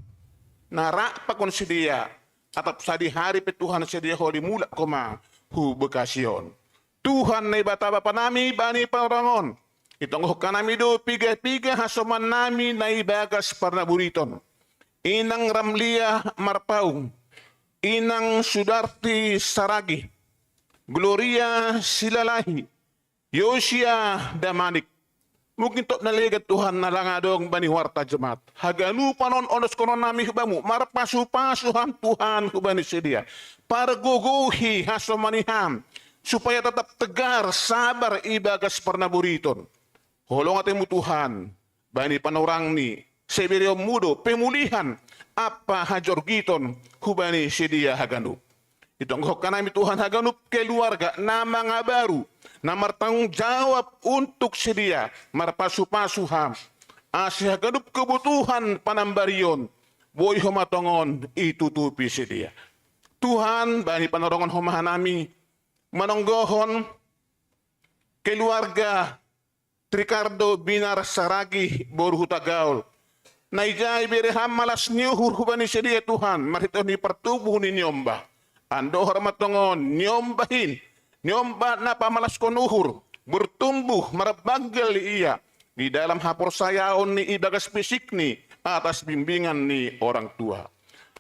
narak pakon sedia, atap sadi hari pe Tuhan sedia holi mula koma hu bekasion. Tuhan na ibata bapa nami bani parangon. Itong kanami do piga-piga hasoman nami na ibagas parnaburiton. Inang Ramlia Marpaung, Inang Sudarti Saragi, Gloria Silalahi, Yosia Damanik. Mungkin tok naligat Tuhan na lang adong bani warta jemaat. Haganu panon onos konon nami hubamu, marpasu-pasuhan Tuhan hubani sedia. Parguguhi hasomaniham, supaya tetap tegar, sabar ibagas parnaburiton. Holong atemu Tuhan, bani panorang ni, seberio mudo, pemulihan, apa hajor giton, hubani sedia haganup. Itong kanami Tuhan haganup keluarga, na mga baru, na martanggung jawab untuk sedia, marpasu-pasuham, asih haganup kebutuhan panambarion, boy humatongon, itutupi sedia. Tuhan, bani panorongan humahanami, manonggohon, keluarga, Ricardo Binar Saragi Boruhutagaul. Naijay bereham malas niuhur hubani sedia Tuhan. Marito ni pertubuh ni nyomba. Ando hormatongon nyombahin. Nyomba na pamalas konuhur. Bertumbuh marabagal iya. Di dalam hapor sayaon ni ibagas fisik ni. Atas bimbingan ni orang tua.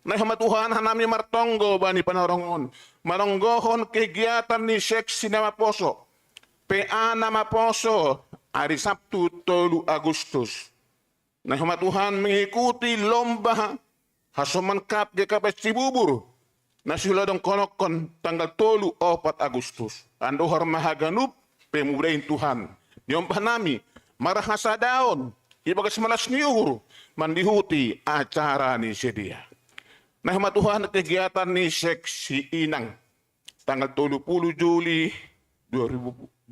Nah Tuhan hanami martonggo bani panarongon. Manonggohon kegiatan ni seksi nama poso. PA nama poso. Hari Sabtu 3 Agustus. Nah Tuhan mengikuti lomba Hasoman Cup GKP Cibubur. Nah suladong konokon tanggal 3 4 Agustus. Ando harmahaganup pemudain Tuhan. Nyombah nami marahasa daon. Ibagas malas niuhur. Mandihuti acara ni sedia. Nah Tuhan kegiatan ni seksi inang. Tanggal 30 Juli 2024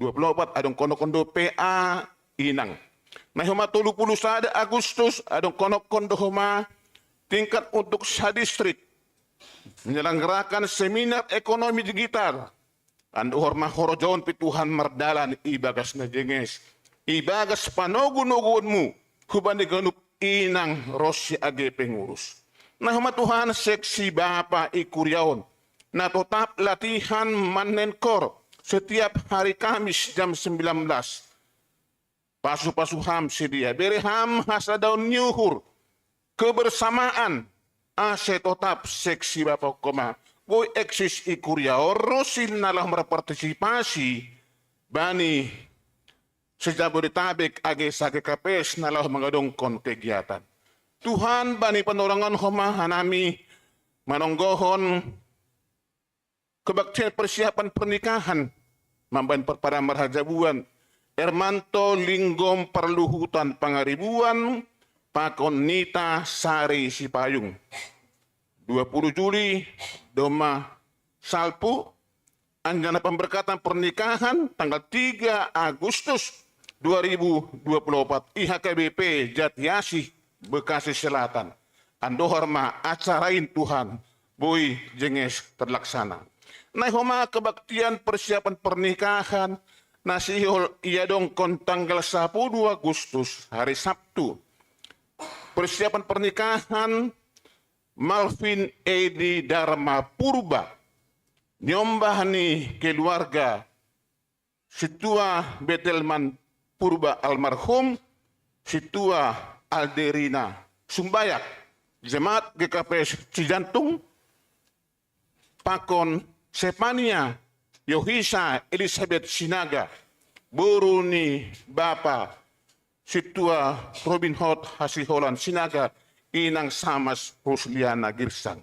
adong kono-kondo PA inang. Nah huma 31 Agustus adong kono-kondo huma tingkat untuk sadistrik menyelenggarakan seminar ekonomi digital. Ando hormah horojon pituhan mardalan ibagas na jenges. Ibagas panogun-nugunmu hubani ganup inang Rossi age pengurus. Nah huma Tuhan seksi bapa ikuryaon. Na tetap latihan manenkor setiap hari Kamis jam 19. Pasu-pasuham sedia. Bereham hasadaun nyuhur. Kebersamaan. Ase tetap seksi bapak koma. Boy eksis ikuria. Rosil nalah berpartisipasi. Bani sejabodetabek age sakekapes nalah mengadongkon kegiatan. Tuhan bani penorangan homa hanami manonggohon kebaktian persiapan pernikahan mamban perpada marhajabuan Ermanto Linggom Perluhutan Pangaribuan Pakon Nita Sari Sipayung 20 Juli Doma Salpu Anjana pemberkatan pernikahan tanggal 3 Agustus 2024 IHKBP Jatiasih Bekasi Selatan Ando horma acarain Tuhan boy jenges terlaksana. Nah homa kebaktian persiapan pernikahan nasihol iya dong kon tanggal 10 Agustus hari Sabtu. Persiapan pernikahan Malvin Edi Dharma Purba. Nyombah nih keluarga Situa Betelman Purba almarhum Situa Alderina Sumbayak Jemaat GKP Cijantung Pakon Sepania Yohisa Elizabeth Sinaga Buruni Bapa Situa Robin Hood Hasiholan Sinaga Inang Samas Rusliana Girsang.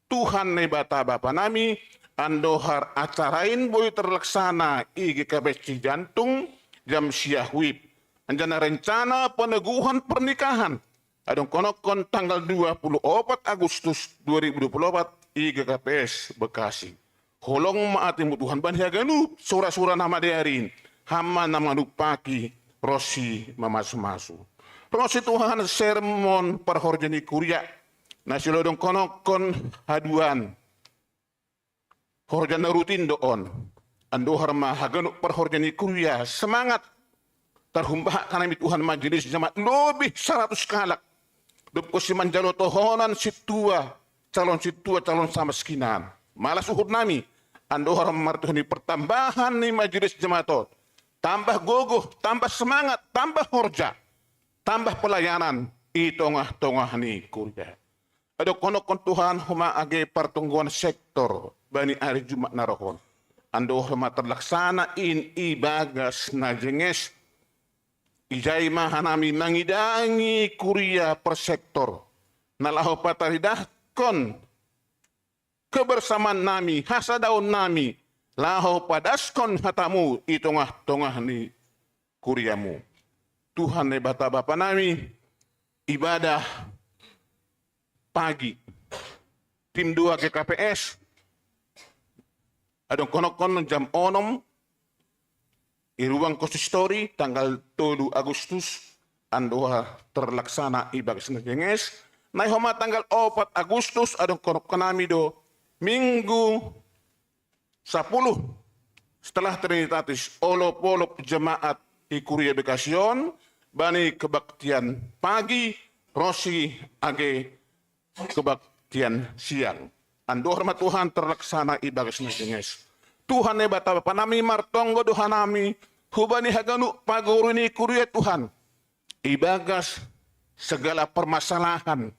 Tuhan nebata Bapa nami andohar acarain boy terlaksana IGKB Cijantung jam siahwib. Anjana rencana peneguhan pernikahan. Adong konokon tanggal 24 Agustus 2024 IGKPS Bekasi. Holong maatimu Tuhan banhaganu sura-sura nama diarin. Hama nama nupaki Rosi mamasu-masu. Rosi Tuhan sermon perhorjani kuria. Nasi lodong konokon haduan. Horjana rutin doon. Ando harma haganu perhorjani kuria. Semangat. Terhumbah kanami Tuhan majelis jemaat lebih 100 kalak. Dupko si manjalo tohonan situa. Calon sama sekinan. Malas uhur nami. Ando harma martuhani pertambahan ni majelis jemaat. Tambah gogoh, tambah semangat, tambah horja. Tambah pelayanan. I tongah-tongah ni kuria. Ada konokon Tuhan huma age pertungguan sektor bani hari Jumat narohon. Ando huma terlaksana in ibagas na jenges. Ijai mahanami nangidangi kuria per sektor. Nalaho pataridahkon kebersamaan nami, hasadaun nami. Laho padaskon hatamu i tongah-tongah ni kuriamu. Tuhan ne bata bapa nami ibadah pagi. Tim 2 GKPS. Adong konok-konok jam 6. I ruang konsistori tanggal 7 Agustus. Andoha terlaksana ibagas na jenges. Nay homa tanggal 4 Agustus. Adong konok kanami do. Minggu 10. Setelah Trinitatis. Olop-olop jemaat i Kuria Bekasyon. Bani kebaktian pagi. Rosi age kebaktian siang. Ando hormat Tuhan terlaksana ibagas na jenges. Tuhan ne bata panami martonggo doha nami. Hubani haganu paguru ni kuria Tuhan. Ibagas segala permasalahan.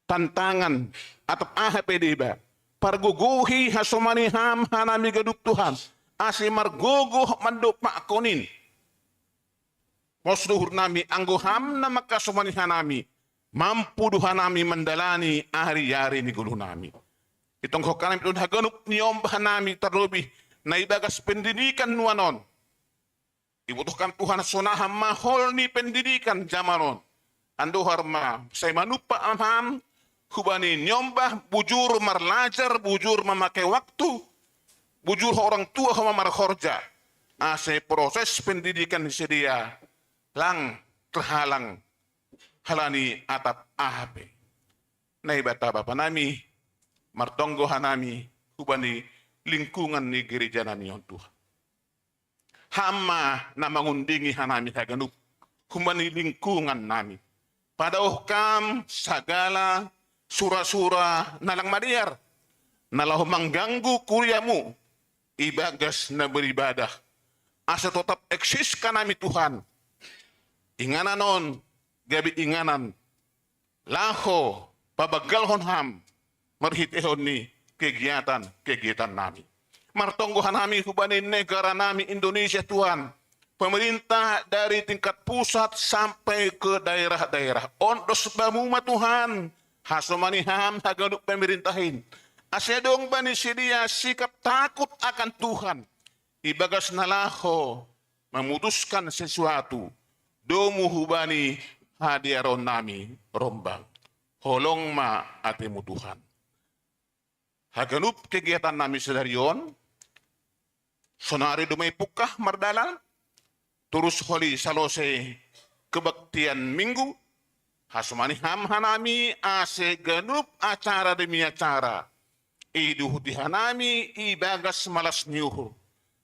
Tantangan. Atau ahapediba. Parguguhi hasomani ham hanami gadup Tuhan. Asi marguguh mandup makonin. Mosduhur nami angguham na makasumanihan nami. Mampu duha nami mendalani hari-hari ni guluh nami. Itong hokanam itong haganup niyombahan nami terlebih na ibagas pendidikan nuanon. Ibutuhkan Tuhan sonaham mahol ni pendidikan zamanon. Ando harma say manupa amham hubani nyombah bujur marlajar bujur memakai waktu. Bujur orang tua hama markhorja. Ase proses pendidikan sedia lang terhalang halani atap ahape. Nai bata bapa nami martonggo hanami kubani lingkungan ni gereja nami on Tuhan. Hama na mangundingi hanami haganup kubani lingkungan nami. Padauh kam sagala sura-sura nalang mariar nalahu mengganggu kuriamu ibagas na beribadah. Asa tetap eksis kanami Tuhan. Inganan on, gabi inganan, laho, pabagalhon ham, marhitehon ni kegiatan nami. Martonggohan nami hubanin negara nami Indonesia Tuhan. Pemerintah dari tingkat pusat sampai ke daerah-daerah. Ondos bamuma Tuhan, hasomani ham hagaduk pemerintahin. Asyadong bani sedia sikap takut akan Tuhan. Ibagas nalaho, memutuskan sesuatu. Domu hubani hadiaron nami rombang. Holong ma atimu Tuhan. Haganup kegiatan nami sedarion. Sonari dumay pukah mardalan. Turus holi salose kebaktian minggu. Hasmani ham hanami ase ganup acara demi acara. Iduhuti hanami ibagas malas nyuhu.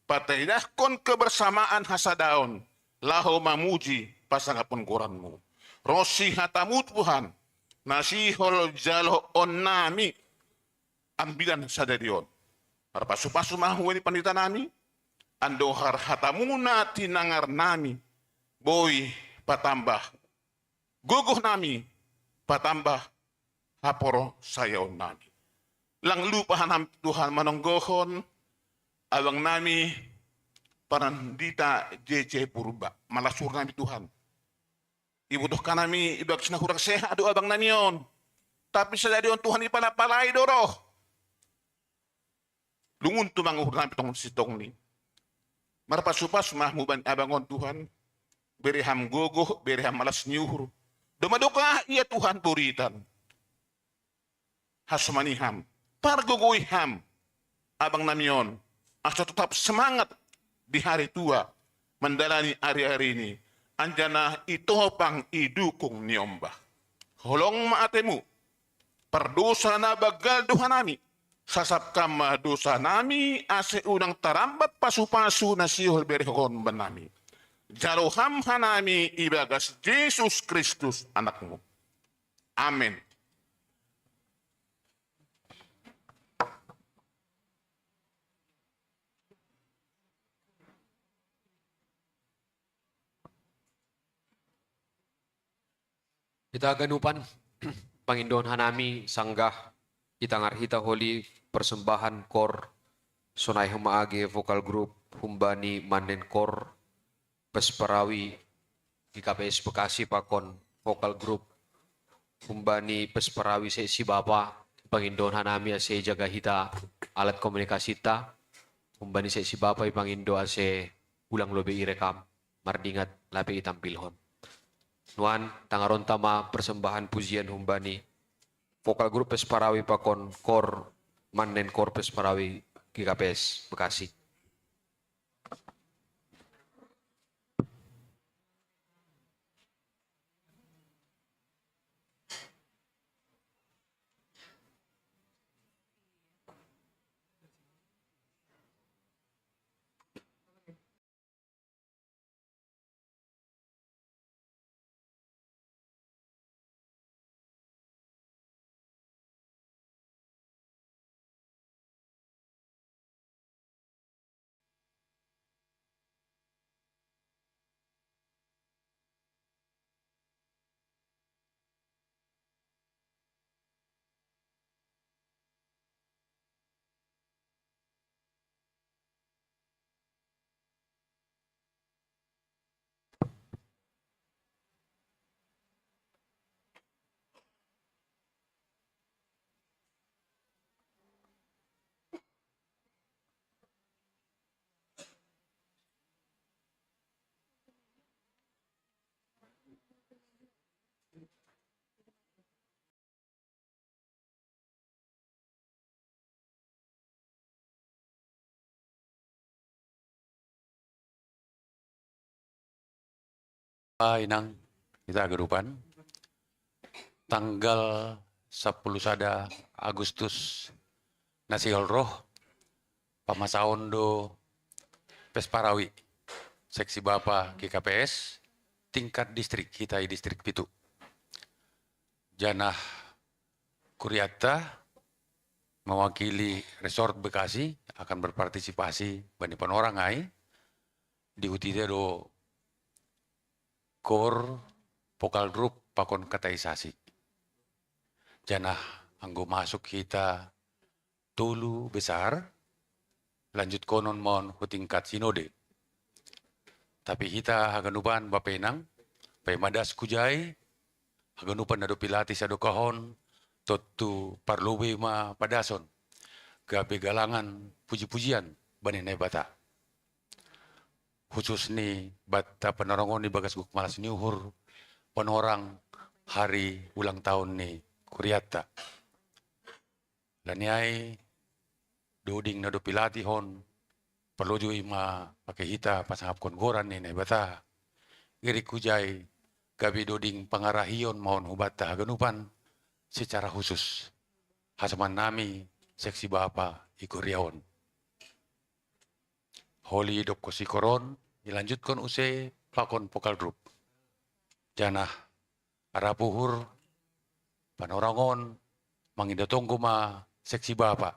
Pataidah kon kebersamaan hasadaon. Laho mamuji pasangapun Quranmu. Rosi hatamu Tuhan. Nasihol jalo on nami. Ambilan sadarion. Harpasu-pasu mahuwani panita nami. Andohar hatamu na tinangar nami. Boy patambah. Guguh nami. Patambah. Haporo sayaon nami. Lang lupahan Tuhan manonggohon. Awang nami. Parandita JC Purba. Malasur nami Tuhan. Ibutuhkan nami ibagas na hurang seha adu abang nanion. Tapi sadarion Tuhan ipalapalay doro. Lungun tumanguhur nami tong sitong ni. Marapasupas mahmuban abangon Tuhan. Beriham gogoh, beriham malas nyuhur. Dumaduka iya Tuhan puritan. Hasmaniham. Parguguiham. Abang namion. Asa tetap semangat di hari tua menjalani hari-hari ini anjana itopang idukong niyombah. Holong maatemu, perdosa na bagal duha nami, sasap kama dosa nami ase unang tarambat pasu-pasu na sihol berihon banami. Jaroham hanami ibagas Jesus Kristus anakmu. Amin. Ita ganupan, Panginoon hanami sanggah, itangar hita holi persembahan kor, sonay humaagi vokal group, humbani manen kor, pesparawi, KPS Bekasi pakon vokal group, humbani pesparawi se si bapa, Panginoon hanami ase jaga hita alat komunikasi ta, humbani se si bapa Pangindo ase ulang lobe irekam, mardingat labi itampilhon. Nuan tangaron tama persembahan pujian humbani vokal grup Pesparawi pakon kor manen kor Pesparawi KPS Bekasi. Inang kita gerupan tanggal 10 sada Agustus Nasihol Roh Pamasaondo Pesparawi Seksi Bapa GKPS tingkat distrik kita distrik Pitu Janah Kuriata mewakili Resort Bekasi akan berpartisipasi bani panorangai di Utidero Kor vokal grup pakon kataisasi. Janah anggo masuk kita tulu besar, lanjut konon mon tingkat sinode. Tapi kita haganupan bapenang, pemadas kujai, haganupan nado pilatis ado kahon, totu parlowe ma padason, gabe galangan puji-pujian baninay bata. Khusus ni bata penerongon ni bagas guk malas niuhur penorang hari ulang tahun ni Kuriata. Laniai doding nado pilati hon perlu jui ma pakai hita pasangap kongoran ni bata. Iri kujai gabi doding pangarahion mohon hubata ganupan secara khusus. Hasaman nami seksi bapa ikuriaon. Holy dok kosikoron dilanjutkan usai pakon vokal grup. Janah arapuhur panorangon mangindotonggo ma seksi bapa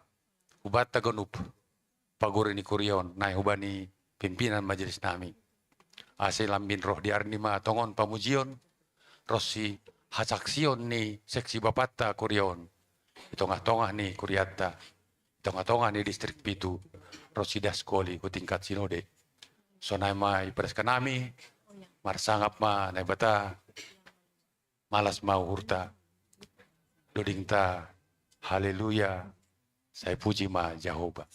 ubat tagonup paguri ni kurion nai hubani pimpinan majelis nami. Ase lambin roh di arnima tongon pamujion rosi hasaksion ni seksi bapata kurion. Tongah-tongah ni kuriata. Tongah-tongah ni distrik Pitu. Rosi daskoli ku tingkat sinode. Sonai mai pereska nami, marsangap ma naibata, malas mau hurta, doding ta, haleluya, saya puji ma Jehovah.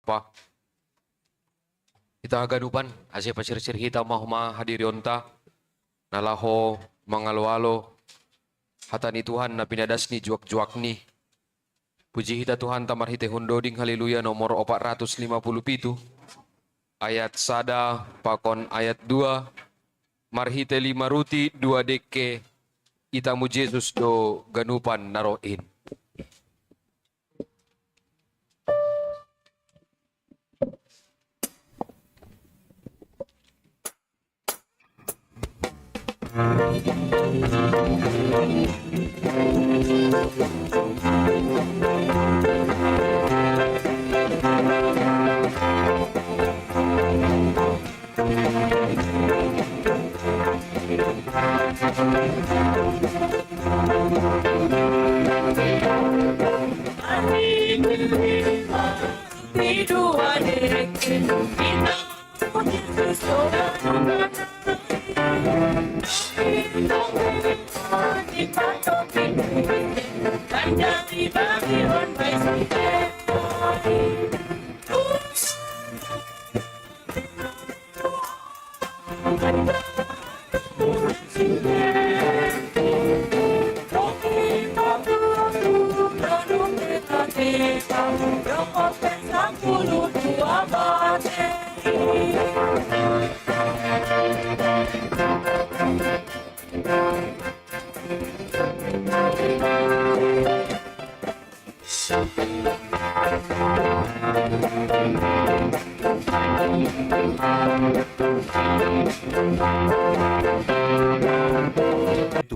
pa. Ita ganupan, asya pasirsir hita mahuma hadiri onta, nalaho mangalwalo, hata ni Tuhan na pinadas ni juak-juak ni. Puji hita Tuhan tamar hite hundoding haleluya nomor 457, ayat sada pakon ayat 2, marhite 5 ruti 2 deke, itamu Yesus do ganupan naroin.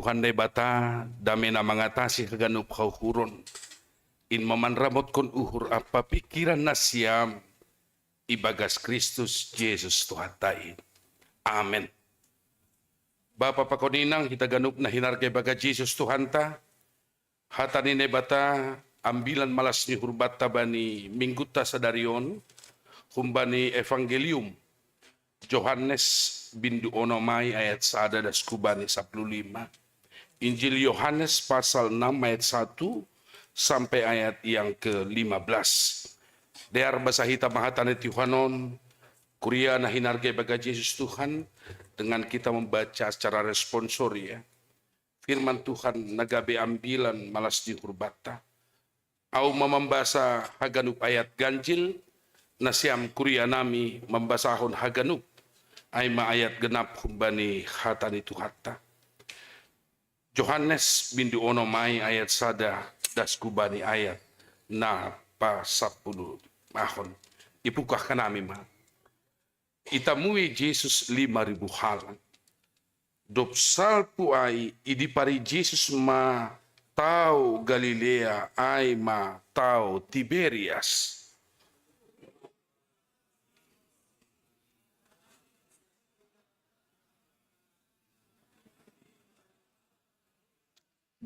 Tuhan day bata, dami na mangatasi kaganup kauhuron. In mamanramot kon uhur apa pikiran na siyam, ibagas Kristus Jesus Tuhan tain. Amen. Bapa pakoninang hitaganup na hinargay baga Jesus Tuhan ta, hatanin ay bata, ambilan malas ni hurbata ba ni mingguta sa darion, humba ni Evangelium, Johannes bindu ono may ayat sada das kubani 15. Injil Yohanes pasal 6 ayat 1 sampai ayat yang ke-15. Dear basahita mahatan Tuhanon, kuria na hinargay baga Jesus Tuhan, dengan kita membaca secara responsor ya. Firman Tuhan nagabe ambilan malas di hurbata. Au membaca haganup ayat ganjil, nasiam kuria nami membasahon haganup, ay maayat genap humbani hatani Tuhata. Johannes bindu ono mai ayat sada das kubani ayat na pa 10 mahon. Ipukah ka nami ma. Itamui Jesus 5,000 halan. Dopsal pu ay idipari Jesus ma tao Galilea ay ma tao Tiberias.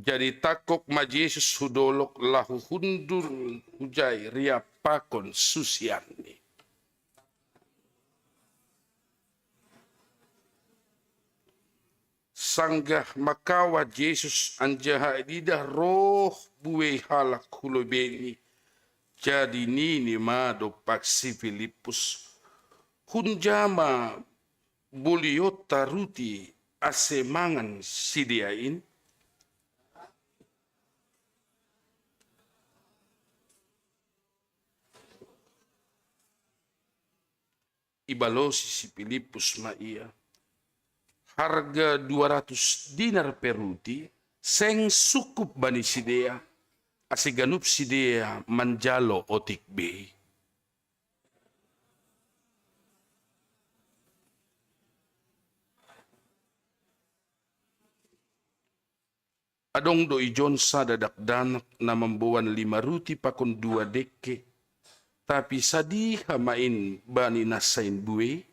Jadi takok ma Jesus hudolok lahu hundur hujay ria pakon susiani. Sanggah makawa Jesus anjaha idah roh buwe halak hulobeni. Jadi nini mado paksi Filipus. Hunjama buliota ruti asemangan sidiain. Ibalosi si Filipus ma iya. Harga 200 dinar per ruti, seng sukup bani sidea, asiganup sidea manjalo otik bei. Adong do ijon sa dadakdanak na membuan 5 ruti pakon 2 deke, tapi sadiha main bani nasain buwe.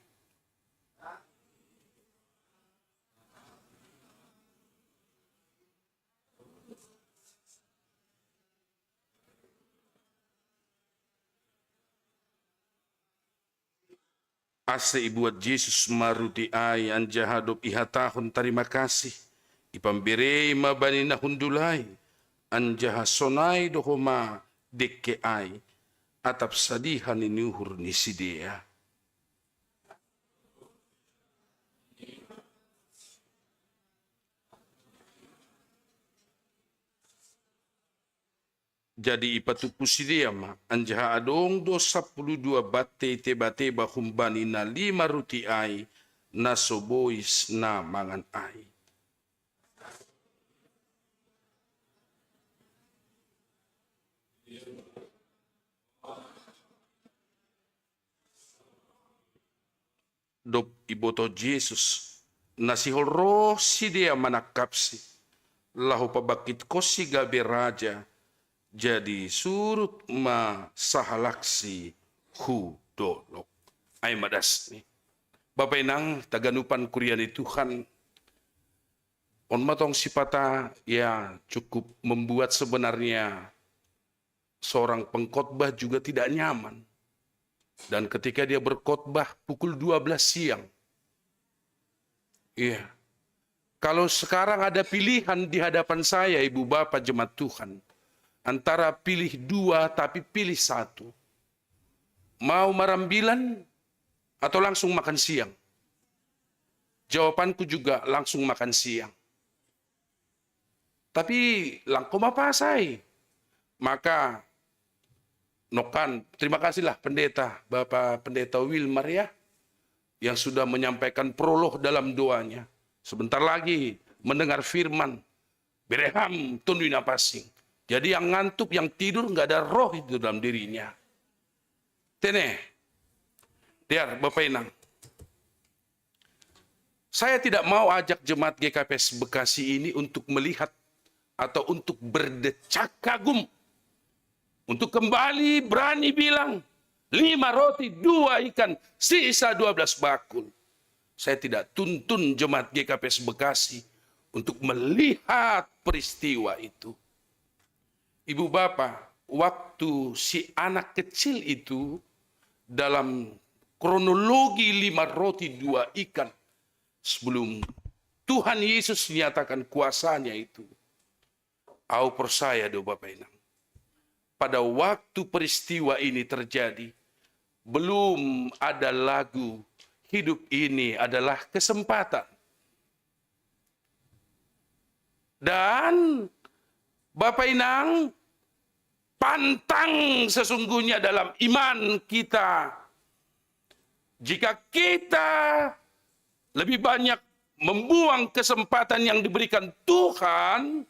Asa ibuat Jesus maruti ay anjahadop ihatahon terima kasih. Ipambere mabani na hundulay. Anjaha sonay dohoma dekke ay. atap sadihan ni nuhur ni sidea. Jadi ipatupu sidea ma anjaha adong 22 bate teba-teba humbani na 5 ruti ai na sobois na mangan ai. Dop iboto Jesus nasihol roh sidea manakapsi lahu pabakit kosi gabe raja jadi surut ma sahalaksi hu dolok. Ay madas ni. Bapak inang taganupan kuriani Tuhan. On matong sipata ya cukup membuat sebenarnya seorang pengkhotbah juga tidak nyaman. Dan ketika dia berkhotbah pukul 12 siang. Iya. Kalau sekarang ada pilihan di hadapan saya, Ibu Bapak Jemaat Tuhan. Antara pilih 2 tapi pilih 1. Mau marambilan atau langsung makan siang? Jawabanku juga langsung makan siang. Tapi langkom apa saya? Maka Nokan, terima kasihlah pendeta, Bapak Pendeta Wilmar ya, yang sudah menyampaikan prolog dalam doanya. Sebentar lagi mendengar firman, bereham tundui napasing. Jadi yang ngantuk, yang tidur, nggak ada roh itu dalam dirinya. Tene, biar Bapak Inang. Saya tidak mau ajak jemaat GKPS Bekasi ini untuk melihat atau untuk berdecak kagum. Untuk kembali berani bilang 5 roti 2 ikan sisa 12 bakul. Saya tidak tuntun jemaat GKPS Bekasi untuk melihat peristiwa itu. Ibu Bapak, waktu si anak kecil itu dalam kronologi 5 roti 2 ikan sebelum Tuhan Yesus menyatakan kuasanya itu. Au percaya do Bapak Inang. Pada waktu peristiwa ini terjadi, belum ada lagu hidup ini adalah kesempatan. Dan Bapak Inang, pantang sesungguhnya dalam iman kita. Jika kita lebih banyak membuang kesempatan yang diberikan Tuhan,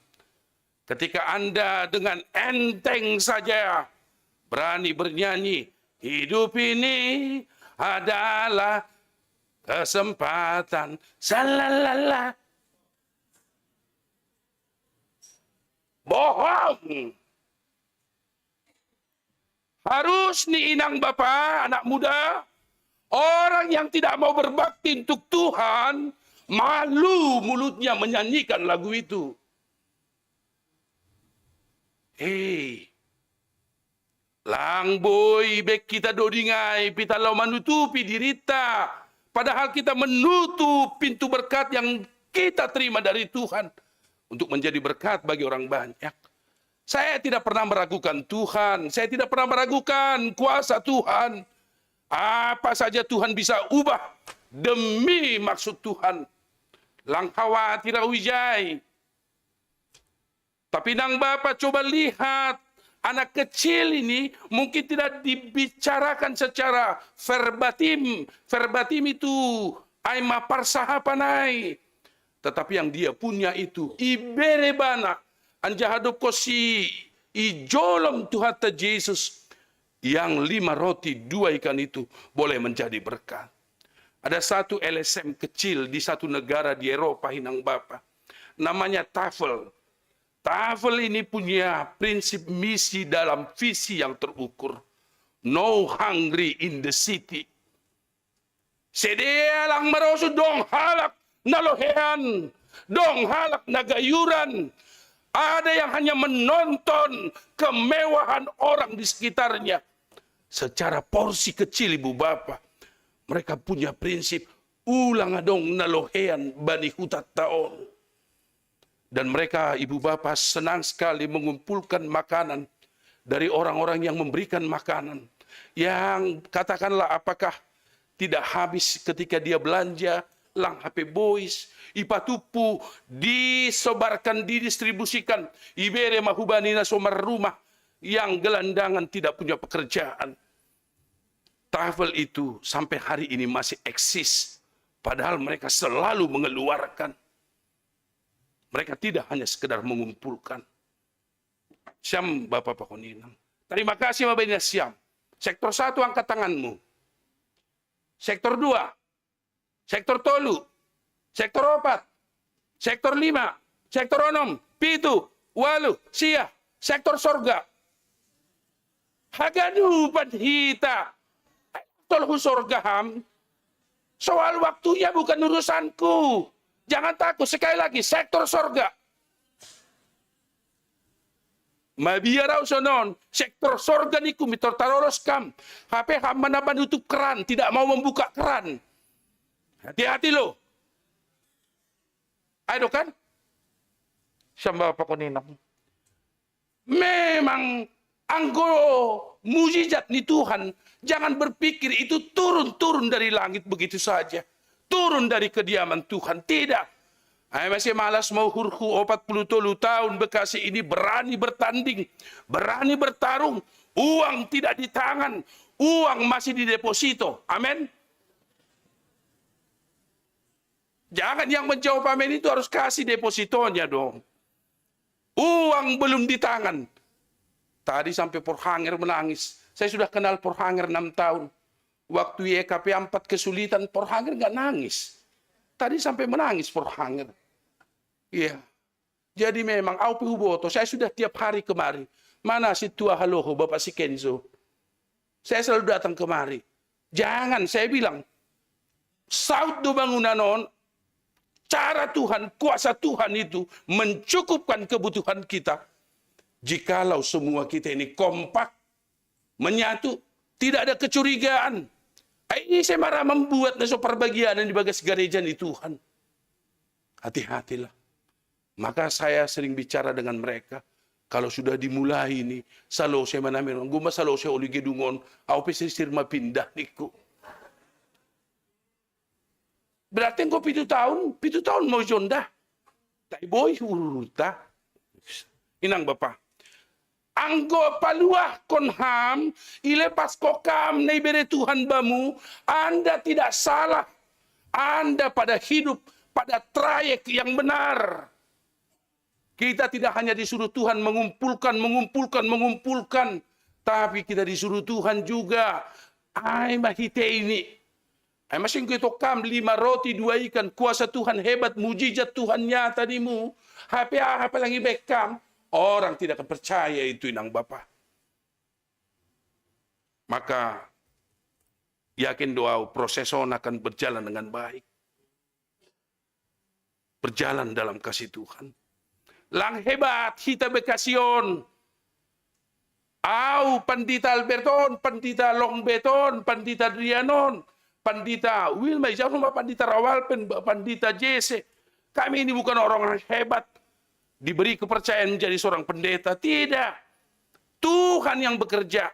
ketika Anda dengan enteng saja berani bernyanyi, hidup ini adalah kesempatan. Salalala. Bohong. Harus nih inang bapak, anak muda, orang yang tidak mau berbakti untuk Tuhan, malu mulutnya menyanyikan lagu itu. Lang boy, bek kita dodingai, pita lau menutupi dirita. Padahal kita menutup pintu berkat yang kita terima dari Tuhan untuk menjadi berkat bagi orang banyak. Saya tidak pernah meragukan Tuhan, saya tidak pernah meragukan kuasa Tuhan. Apa saja Tuhan bisa ubah demi maksud Tuhan. Lang khawatir wijai. Tapi nang Bapak coba lihat, anak kecil ini mungkin tidak dibicarakan secara verbatim. Verbatim itu aima parsahapanai. Tetapi yang dia punya itu iberebana anjahadop kosi ijolom Tuhan Yesus yang 5 roti 2 ikan itu boleh menjadi berkat. Ada satu LSM kecil di satu negara di Eropa hinang Bapak. Namanya TAFL. TAFL ini punya prinsip misi dalam visi yang terukur. No hungry in the city. Sedia lang maroso dong halak nalohean, dong halak nagayuran. Ada yang hanya menonton kemewahan orang di sekitarnya. Secara porsi kecil Ibu Bapak. Mereka punya prinsip ulang adong nalohean bani hutat taon. Dan mereka Ibu Bapak senang sekali mengumpulkan makanan dari orang-orang yang memberikan makanan, yang katakanlah apakah tidak habis ketika dia belanja, lang HP Boys, ipatupu, disebarkan, didistribusikan, ibere mahubanina somar rumah yang gelandangan tidak punya pekerjaan. Travel itu sampai hari ini masih eksis, padahal mereka selalu mengeluarkan. Mereka tidak hanya sekedar mengumpulkan. Siam Bapak Pakoninang. Terima kasih Bapak Siam. Sektor 1 angkat tanganmu. Sektor 2. Sektor 3. Sektor 4. Sektor 5. Sektor 6. 7. 8. Sia. Sektor sorga. Haganupan hita. Tolong sorga ham. Soal waktunya bukan urusanku. Jangan takut. Sekali lagi. Sektor sorga. Mabiaraw sonon, sektor sorga ni kumitor taroros kam. HP ham mana menutup keran, tidak mau membuka keran. Hati-hati lo. Ayo kan? Samba Pakoninang. Memang anggo mujizat ni Tuhan, jangan berpikir itu turun-turun dari langit begitu saja. Turun dari kediaman Tuhan. Tidak. Saya masih malas mau hurku 40 tahun Bekasi ini berani bertanding, berani bertarung. Uang tidak di tangan, uang masih di deposito. Amin. Jangan yang menjawab amin itu harus kasih depositonya dong. Uang belum di tangan. Tadi sampai Porhanger menangis. Saya sudah kenal Porhanger 6 tahun. Waktu YKP 4 kesulitan, Porhanger nggak nangis. Tadi sampai menangis Porhanger. Iya. Jadi memang Aupi Huboto, saya sudah tiap hari kemari. Mana si Tua Haloho, Bapak si Kenzo. Saya selalu datang kemari. Jangan, saya bilang. Saud do bangunanon, cara Tuhan, kuasa Tuhan itu mencukupkan kebutuhan kita. Jikalau semua kita ini kompak, menyatu, tidak ada kecurigaan. Ini saya marah membuat naso perbagianan di bagas gereja ni Tuhan. Hati-hatilah. Maka saya sering bicara dengan mereka. Kalau sudah dimulai ini, salo saya manamin, guma salo saya uli gedungon, au pesisir mapindah niku. Berarti engkau 7 tahun mau jonda. Tai boy uruta. Inang Bapak. Anggo paluah konham, ilepas kokam neibere Tuhan bamu, Anda tidak salah. Anda pada hidup, pada trayek yang benar. Kita tidak hanya disuruh Tuhan mengumpulkan, tapi kita disuruh Tuhan juga. Ay mahite ini. Ay masing kita kam 5 roti 2 ikan, kuasa Tuhan hebat, mujizat Tuhan nyata dimu. HP lagi bekam. Orang tidak akan percaya itu inang Bapak. Maka yakin doa proseson akan berjalan dengan baik. Berjalan dalam kasih Tuhan. Lang hebat kita Bekasion. Au Pandita Alberton, Pandita Longbeton, Pandita Drianon, Pandita Wilma, jauh Pandita Rawalpen, Pandita Jese. Kami ini bukan orang hebat. Diberi kepercayaan menjadi seorang pendeta. Tidak. Tuhan yang bekerja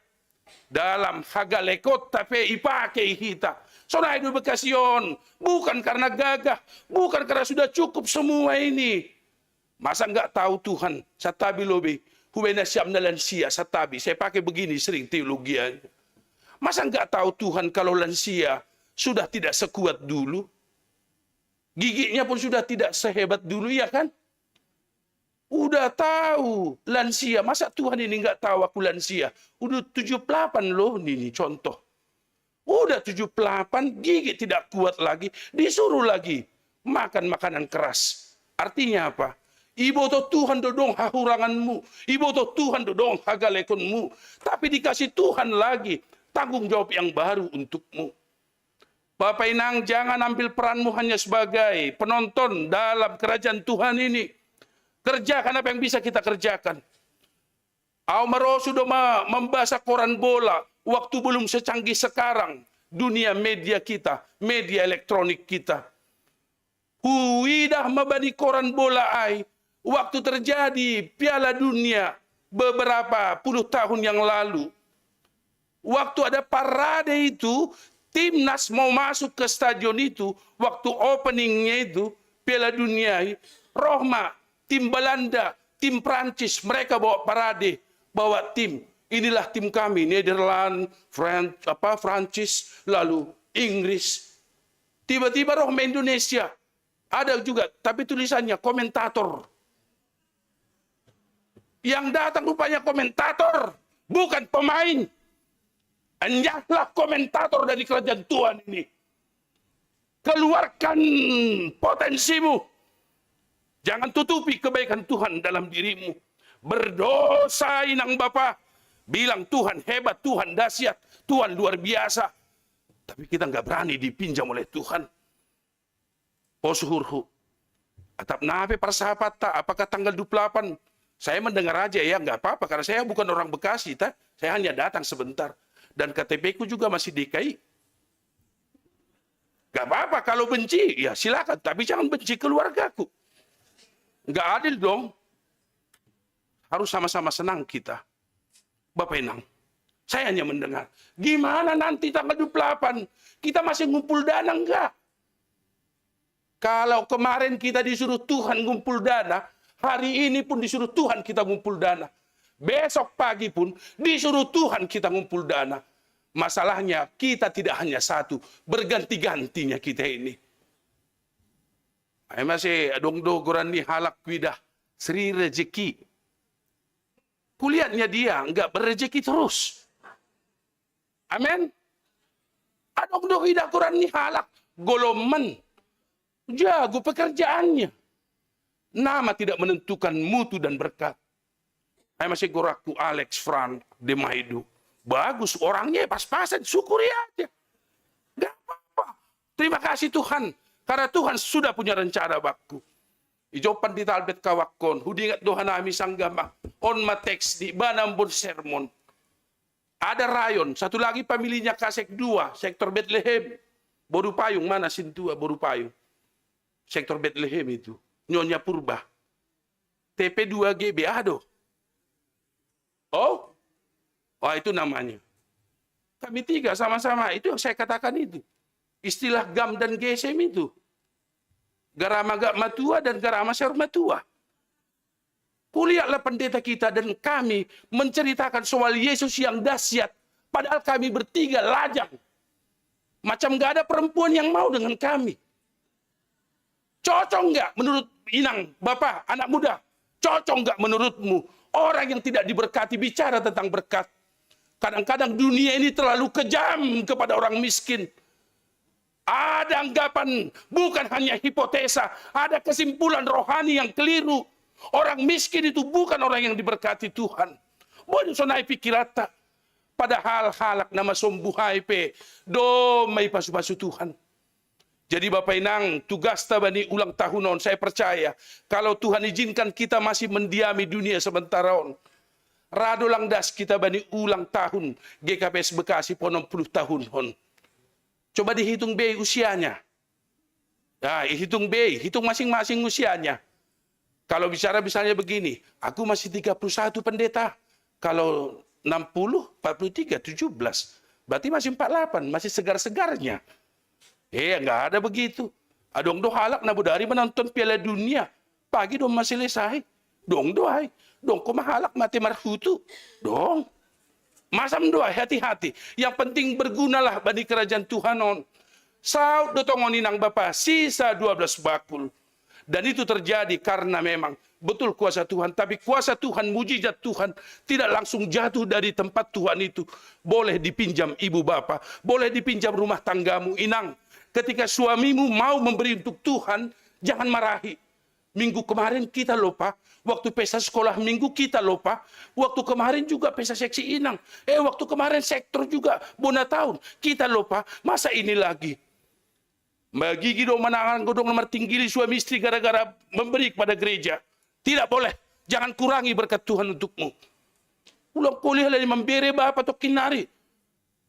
dalam hagalekot tapi ipakai kita. Saudara hidup Bekasion. Bukan karena gagah. Bukan karena sudah cukup semua ini. Masa enggak tahu Tuhan? Satabi lobi. Hubena siap na lansia. Satabi. Saya pakai begini sering teologianya. Masa enggak tahu Tuhan kalau lansia sudah tidak sekuat dulu? Giginya pun sudah tidak sehebat dulu, ya kan? Udah tahu lansia. Masa Tuhan ini enggak tahu aku lansia? Udah 78 loh ini contoh. Udah 78, gigi tidak kuat lagi. Disuruh lagi makan makanan keras. Artinya apa? Ibu to Tuhan dodong hahuranganmu. Ibu to Tuhan dodong hagalekonmu. Tapi dikasih Tuhan lagi tanggung jawab yang baru untukmu. Bapak Inang, jangan ambil peranmu hanya sebagai penonton dalam kerajaan Tuhan ini. Kerjakan apa yang bisa kita kerjakan. Aumaro sudah membaca koran bola. Waktu belum secanggih sekarang. Dunia media kita. Media elektronik kita. Huidah mabani koran bola ai. Waktu terjadi Piala Dunia beberapa puluh tahun yang lalu, waktu ada parade itu, timnas mau masuk ke stadion itu, waktu openingnya itu, Piala Dunia, Rohma, tim Belanda, tim Prancis, mereka bawa parade, bawa tim. Inilah tim kami, Nederland, Prancis, lalu Inggris. Tiba-tiba Rohma Indonesia, ada juga, tapi tulisannya komentator. Yang datang rupanya komentator, bukan pemain. Anjahlah komentator dari kerajaan Tuhan ini. Keluarkan potensimu. Jangan tutupi kebaikan Tuhan dalam dirimu. Berdosa inang Bapa. Bilang Tuhan hebat, Tuhan dahsyat, Tuhan luar biasa. Tapi kita nggak berani dipinjam oleh Tuhan. Posuhurhu. Atap nape persahabat tak? Apakah tanggal 28? Saya mendengar aja ya, nggak apa-apa. Karena saya bukan orang Bekasi, tak? Saya hanya datang sebentar. Dan KTP ku juga masih DKI. Gak apa-apa kalau benci, ya silakan. Tapi jangan benci keluargaku. Nggak adil dong. Harus sama-sama senang kita. Bapak Inang, saya hanya mendengar. Gimana nanti tanggal 28? Kita masih ngumpul dana enggak? Kalau kemarin kita disuruh Tuhan ngumpul dana, hari ini pun disuruh Tuhan kita ngumpul dana. Besok pagi pun disuruh Tuhan kita ngumpul dana. Masalahnya kita tidak hanya satu, berganti-gantinya kita ini. Ay masih dong-dogoran ni halak widah, Sri Rezeki. Kulihatnya dia enggak berrezeki terus. Amin. Adong do hidak Quran ni halak goloman. Jago pekerjaannya. Nama tidak menentukan mutu dan berkat. Ay masih goraku Alex Frank de Maidu. Bagus orangnya pas-pasan, syukuri aja. Enggak apa-apa. Terima kasih Tuhan karena Tuhan sudah punya rencana bakku. Ijopan di talbet kawakon, hudingat doha nami sanggama, on mateks di banambon sermon. Ada rayon, satu lagi pemilihnya Kasek 2, sektor Bethlehem. Boru payung, mana Sintua, Boru payung. Sektor Bethlehem itu, Nyonya Purba. TP2 GB, aduh. Oh, itu namanya. Kami tiga sama-sama, itu yang saya katakan itu. Istilah gam dan gesem itu. Garama gak matua dan garama ser matua. Kulihatlah pendeta kita dan kami menceritakan soal Yesus yang dahsyat. Padahal kami bertiga lajang. Macam gak ada perempuan yang mau dengan kami. Cocok nggak menurut Inang, Bapak, anak muda? Cocok nggak menurutmu? Orang yang tidak diberkati bicara tentang berkat. Kadang-kadang dunia ini terlalu kejam kepada orang miskin. Ada anggapan, bukan hanya hipotesa, ada kesimpulan rohani yang keliru. Orang miskin itu bukan orang yang diberkati Tuhan. Boleh sonai pikirata. Padahal halak nama sombuhai pe, do may pasu-pasu Tuhan. Jadi Bapak Inang, tugas tabani ulang tahunon, saya percaya, kalau Tuhan izinkan kita masih mendiami dunia sementara on, rado lang das kita bani ulang tahun GKPS Bekasi 60 tahun hon. Coba dihitung B usianya. Nah, hitung B, hitung masing-masing usianya. Kalau bicara misalnya begini, aku masih 31 pendeta. Kalau 60, 43, 17. Berarti masih 48, masih segar-segarnya. Enggak ada begitu. Adong do halak na budari menonton Piala Dunia. Pagi dong masih selesai. Dong doai. Dong ko mahalak mati marhutu. Dong. Masam doa hati-hati. Yang penting bergunalah bagi kerajaan Tuhan on. Saud dotongon inang Bapa sisa 12 bakul. Dan itu terjadi karena memang betul kuasa Tuhan. Tapi kuasa Tuhan, mujizat Tuhan tidak langsung jatuh dari tempat Tuhan itu. Boleh dipinjam ibu bapa. Boleh dipinjam rumah tanggamu inang. Ketika suamimu mau memberi untuk Tuhan, jangan marahi. Minggu kemarin kita lupa, waktu pesta sekolah minggu kita lupa, waktu kemarin juga pesta seksi inang, waktu kemarin sektor juga bona tahun, kita lupa, masa ini lagi? Magigi dong manangan godong nomor tinggi suami istri gara-gara memberi kepada gereja. Tidak boleh, jangan kurangi berkat Tuhan untukmu. Ulang kuliah lagi memberi bapak atau kinari.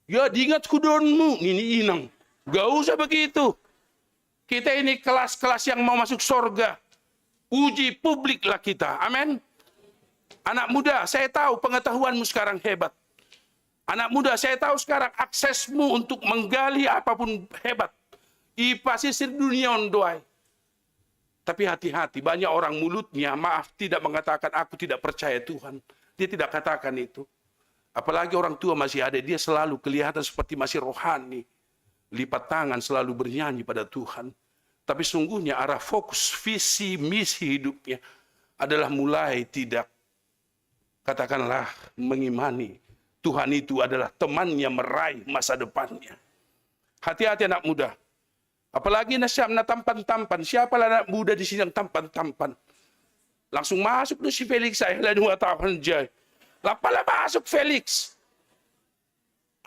Ya diingat kudonmu, ini inang. Gak usah begitu. Kita ini kelas-kelas yang mau masuk surga. Uji publik lah kita. Amin. Anak muda, saya tahu pengetahuanmu sekarang hebat. Anak muda, saya tahu sekarang aksesmu untuk menggali apapun hebat. Pasti dunia ondoai. Tapi hati-hati, banyak orang mulutnya, maaf, tidak mengatakan aku tidak percaya Tuhan. Dia tidak katakan itu. Apalagi orang tua masih ada, dia selalu kelihatan seperti masih rohani. Lipat tangan selalu bernyanyi pada Tuhan. Tapi sungguhnya arah fokus, visi, misi hidupnya adalah mulai tidak, katakanlah, mengimani Tuhan itu adalah temannya meraih masa depannya. Hati-hati anak muda. Apalagi nasyamna tampan-tampan. Siapalah anak muda di sini yang tampan-tampan. Langsung masuk tuh si Felix saya lah 2 tahun jay. Lapalah masuk Felix.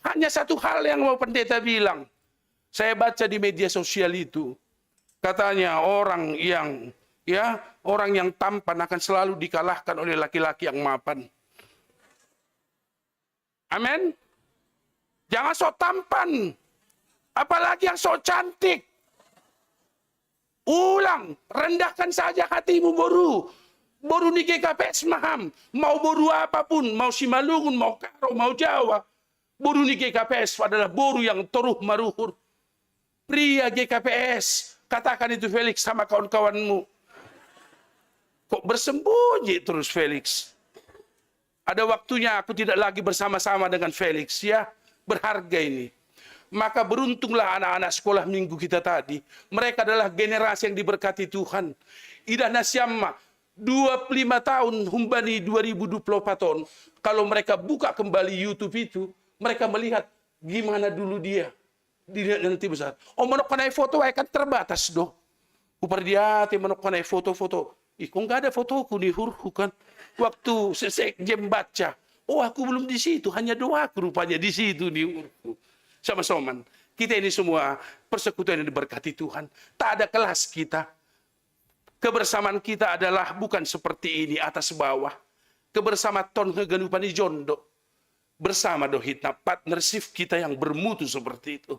Hanya satu hal yang mau pendeta bilang. Saya baca di media sosial itu. Katanya orang yang tampan akan selalu dikalahkan oleh laki-laki yang mapan. Amin. Jangan sok tampan. Apalagi yang sok cantik. Ulang, rendahkan saja hatimu boru. Boru ni GKPS maham. Mau boru apapun, mau Simalungun, mau Karo, mau Jawa. Boru ni GKPS adalah boru yang toruh maruhur. Pria GKPS, katakan itu Felix sama kawan-kawanmu. Kok bersembunyi terus Felix? Ada waktunya aku tidak lagi bersama-sama dengan Felix ya. Berharga ini. Maka beruntunglah anak-anak sekolah minggu kita tadi. Mereka adalah generasi yang diberkati Tuhan. Idah nasyamma 25 tahun humbani 2024 tahun. Kalau mereka buka kembali YouTube itu, mereka melihat gimana dulu dia. Dia nanti besar. Oh menokkanai foto kan terbatas doh. Upardiati menokkanai foto-foto. Ih kok nggak ada fotoku di huruf kan? Waktu jam baca. Oh aku belum di situ, hanya doaku rupanya di situ di hurufku. Sama-sama. Kita ini semua persekutuan yang diberkati Tuhan. Tak ada kelas kita. Kebersamaan kita adalah bukan seperti ini atas bawah. Kebersamaan ton kegenupan di jondo. Bersama dohitna partnership kita yang bermutu seperti itu.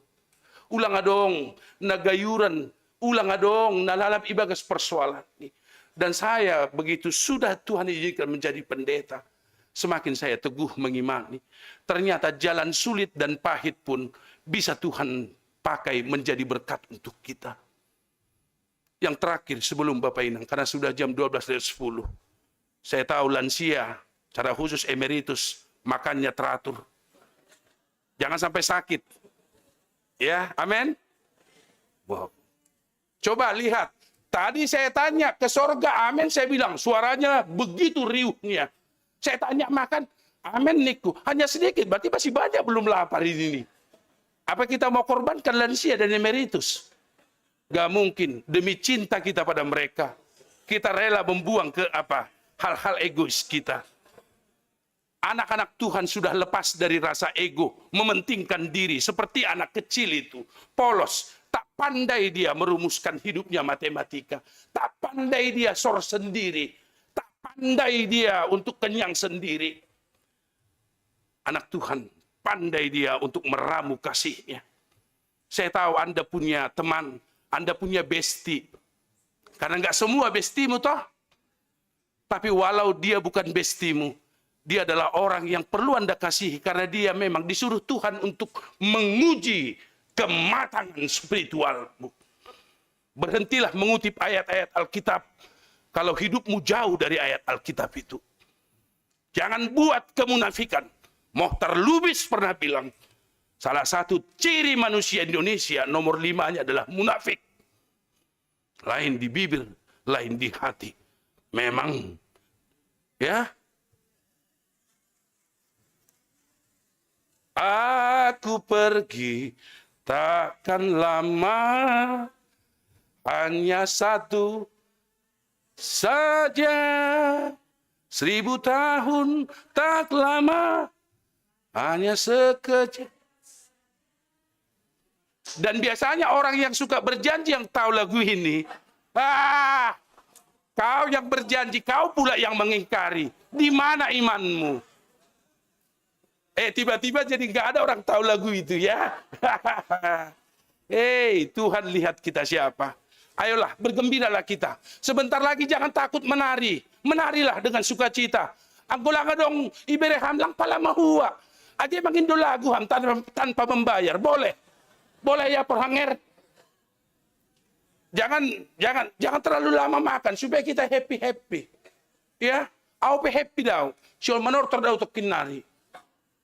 Ulang adong nagayuran, ulang adong nalalap ibagas persoalan ini. Dan saya begitu sudah Tuhan izinkan menjadi pendeta, semakin saya teguh mengimani. Ternyata jalan sulit dan pahit pun bisa Tuhan pakai menjadi berkat untuk kita. Yang terakhir sebelum Bapak Inang, karena sudah jam 12:10. Saya tahu lansia, secara khusus emeritus, makannya teratur. Jangan sampai sakit. Ya, amin. Wow. Coba lihat. Tadi saya tanya ke sorga, amin. Saya bilang, suaranya begitu riuhnya. Saya tanya makan, amin niku. Hanya sedikit, berarti masih banyak belum lapar ini. Apa kita mau korbankan lansia dan emeritus? Gak mungkin. Demi cinta kita pada mereka, kita rela membuang ke hal-hal egois kita. Anak-anak Tuhan sudah lepas dari rasa ego, mementingkan diri seperti anak kecil itu. Polos, tak pandai dia merumuskan hidupnya matematika. Tak pandai dia sor sendiri. Tak pandai dia untuk kenyang sendiri. Anak Tuhan, pandai dia untuk meramu kasihnya. Saya tahu Anda punya teman, Anda punya bestie. Karena nggak semua bestimu toh. Tapi walau dia bukan bestimu, dia adalah orang yang perlu Anda kasihi karena dia memang disuruh Tuhan untuk menguji kematangan spiritualmu. Berhentilah mengutip ayat-ayat Alkitab kalau hidupmu jauh dari ayat Alkitab itu. Jangan buat kemunafikan. Mohtar Lubis pernah bilang, salah satu ciri manusia Indonesia nomor 5-nya adalah munafik. Lain di bibir, lain di hati. Memang, ya. Aku pergi takkan lama, hanya satu saja. 1000 tahun tak lama, hanya sekejap. Dan biasanya orang yang suka berjanji yang tahu lagu ini, kau yang berjanji, kau pula yang mengingkari. Di mana imanmu? Tiba-tiba jadi nggak ada orang tahu lagu itu ya. Tuhan lihat kita siapa. Ayolah, bergembiralah kita. Sebentar lagi jangan takut menari. Menarilah dengan sukacita. Ang gula ka dong ibereham lang pala mahuwa. Adi maging dolago ham tanpa membayar. Boleh. Boleh ya perhanger. Jangan terlalu lama makan supaya kita happy. Ya, au happy daw. Siol manortor daw tok kinari.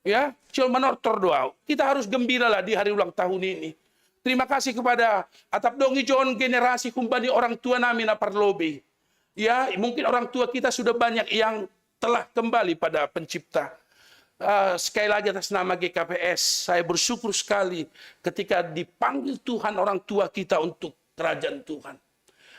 Ya, siol manortor daw. Kita harus gembira lah di hari ulang tahun ini. Terima kasih kepada atap dong ijon generasi kumbani orang tua nami na parlobe. Ya, mungkin orang tua kita sudah banyak yang telah kembali pada pencipta. Sekali lagi atas nama GKPS, saya bersyukur sekali ketika dipanggil Tuhan orang tua kita untuk kerajaan Tuhan.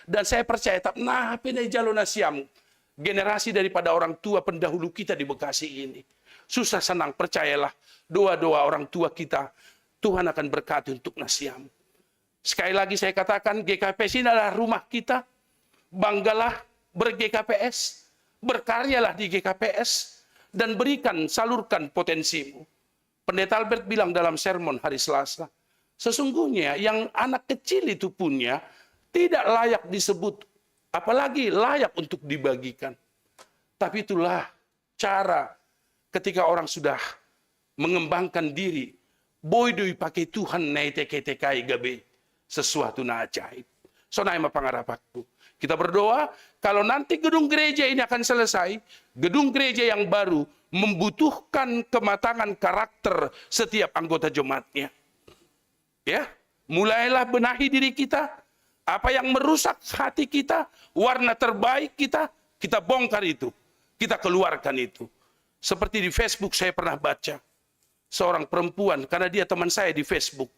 Dan saya percaya, nah, pinay jalo na siyam, generasi daripada orang tua pendahulu kita di Bekasi ini. Susah senang, percayalah, doa-doa orang tua kita, Tuhan akan berkati untuk nasiam. Sekali lagi saya katakan, GKPS ini adalah rumah kita. Banggalah ber-GKPS, berkaryalah di GKPS, dan salurkan potensimu. Pendeta Albert bilang dalam sermon hari Selasa, sesungguhnya yang anak kecil itu punya tidak layak disebut, apalagi layak untuk dibagikan. Tapi itulah cara ketika orang sudah mengembangkan diri, boy pakai Tuhan nai teke-tekai gabe sesuatu na ajaib. So naik pangarapakku. Kita berdoa, kalau nanti gedung gereja ini akan selesai, gedung gereja yang baru membutuhkan kematangan karakter setiap anggota jemaatnya. Ya, mulailah benahi diri kita. Apa yang merusak hati kita, warna terbaik kita bongkar itu. Kita keluarkan itu. Seperti di Facebook saya pernah baca. Seorang perempuan, karena dia teman saya di Facebook.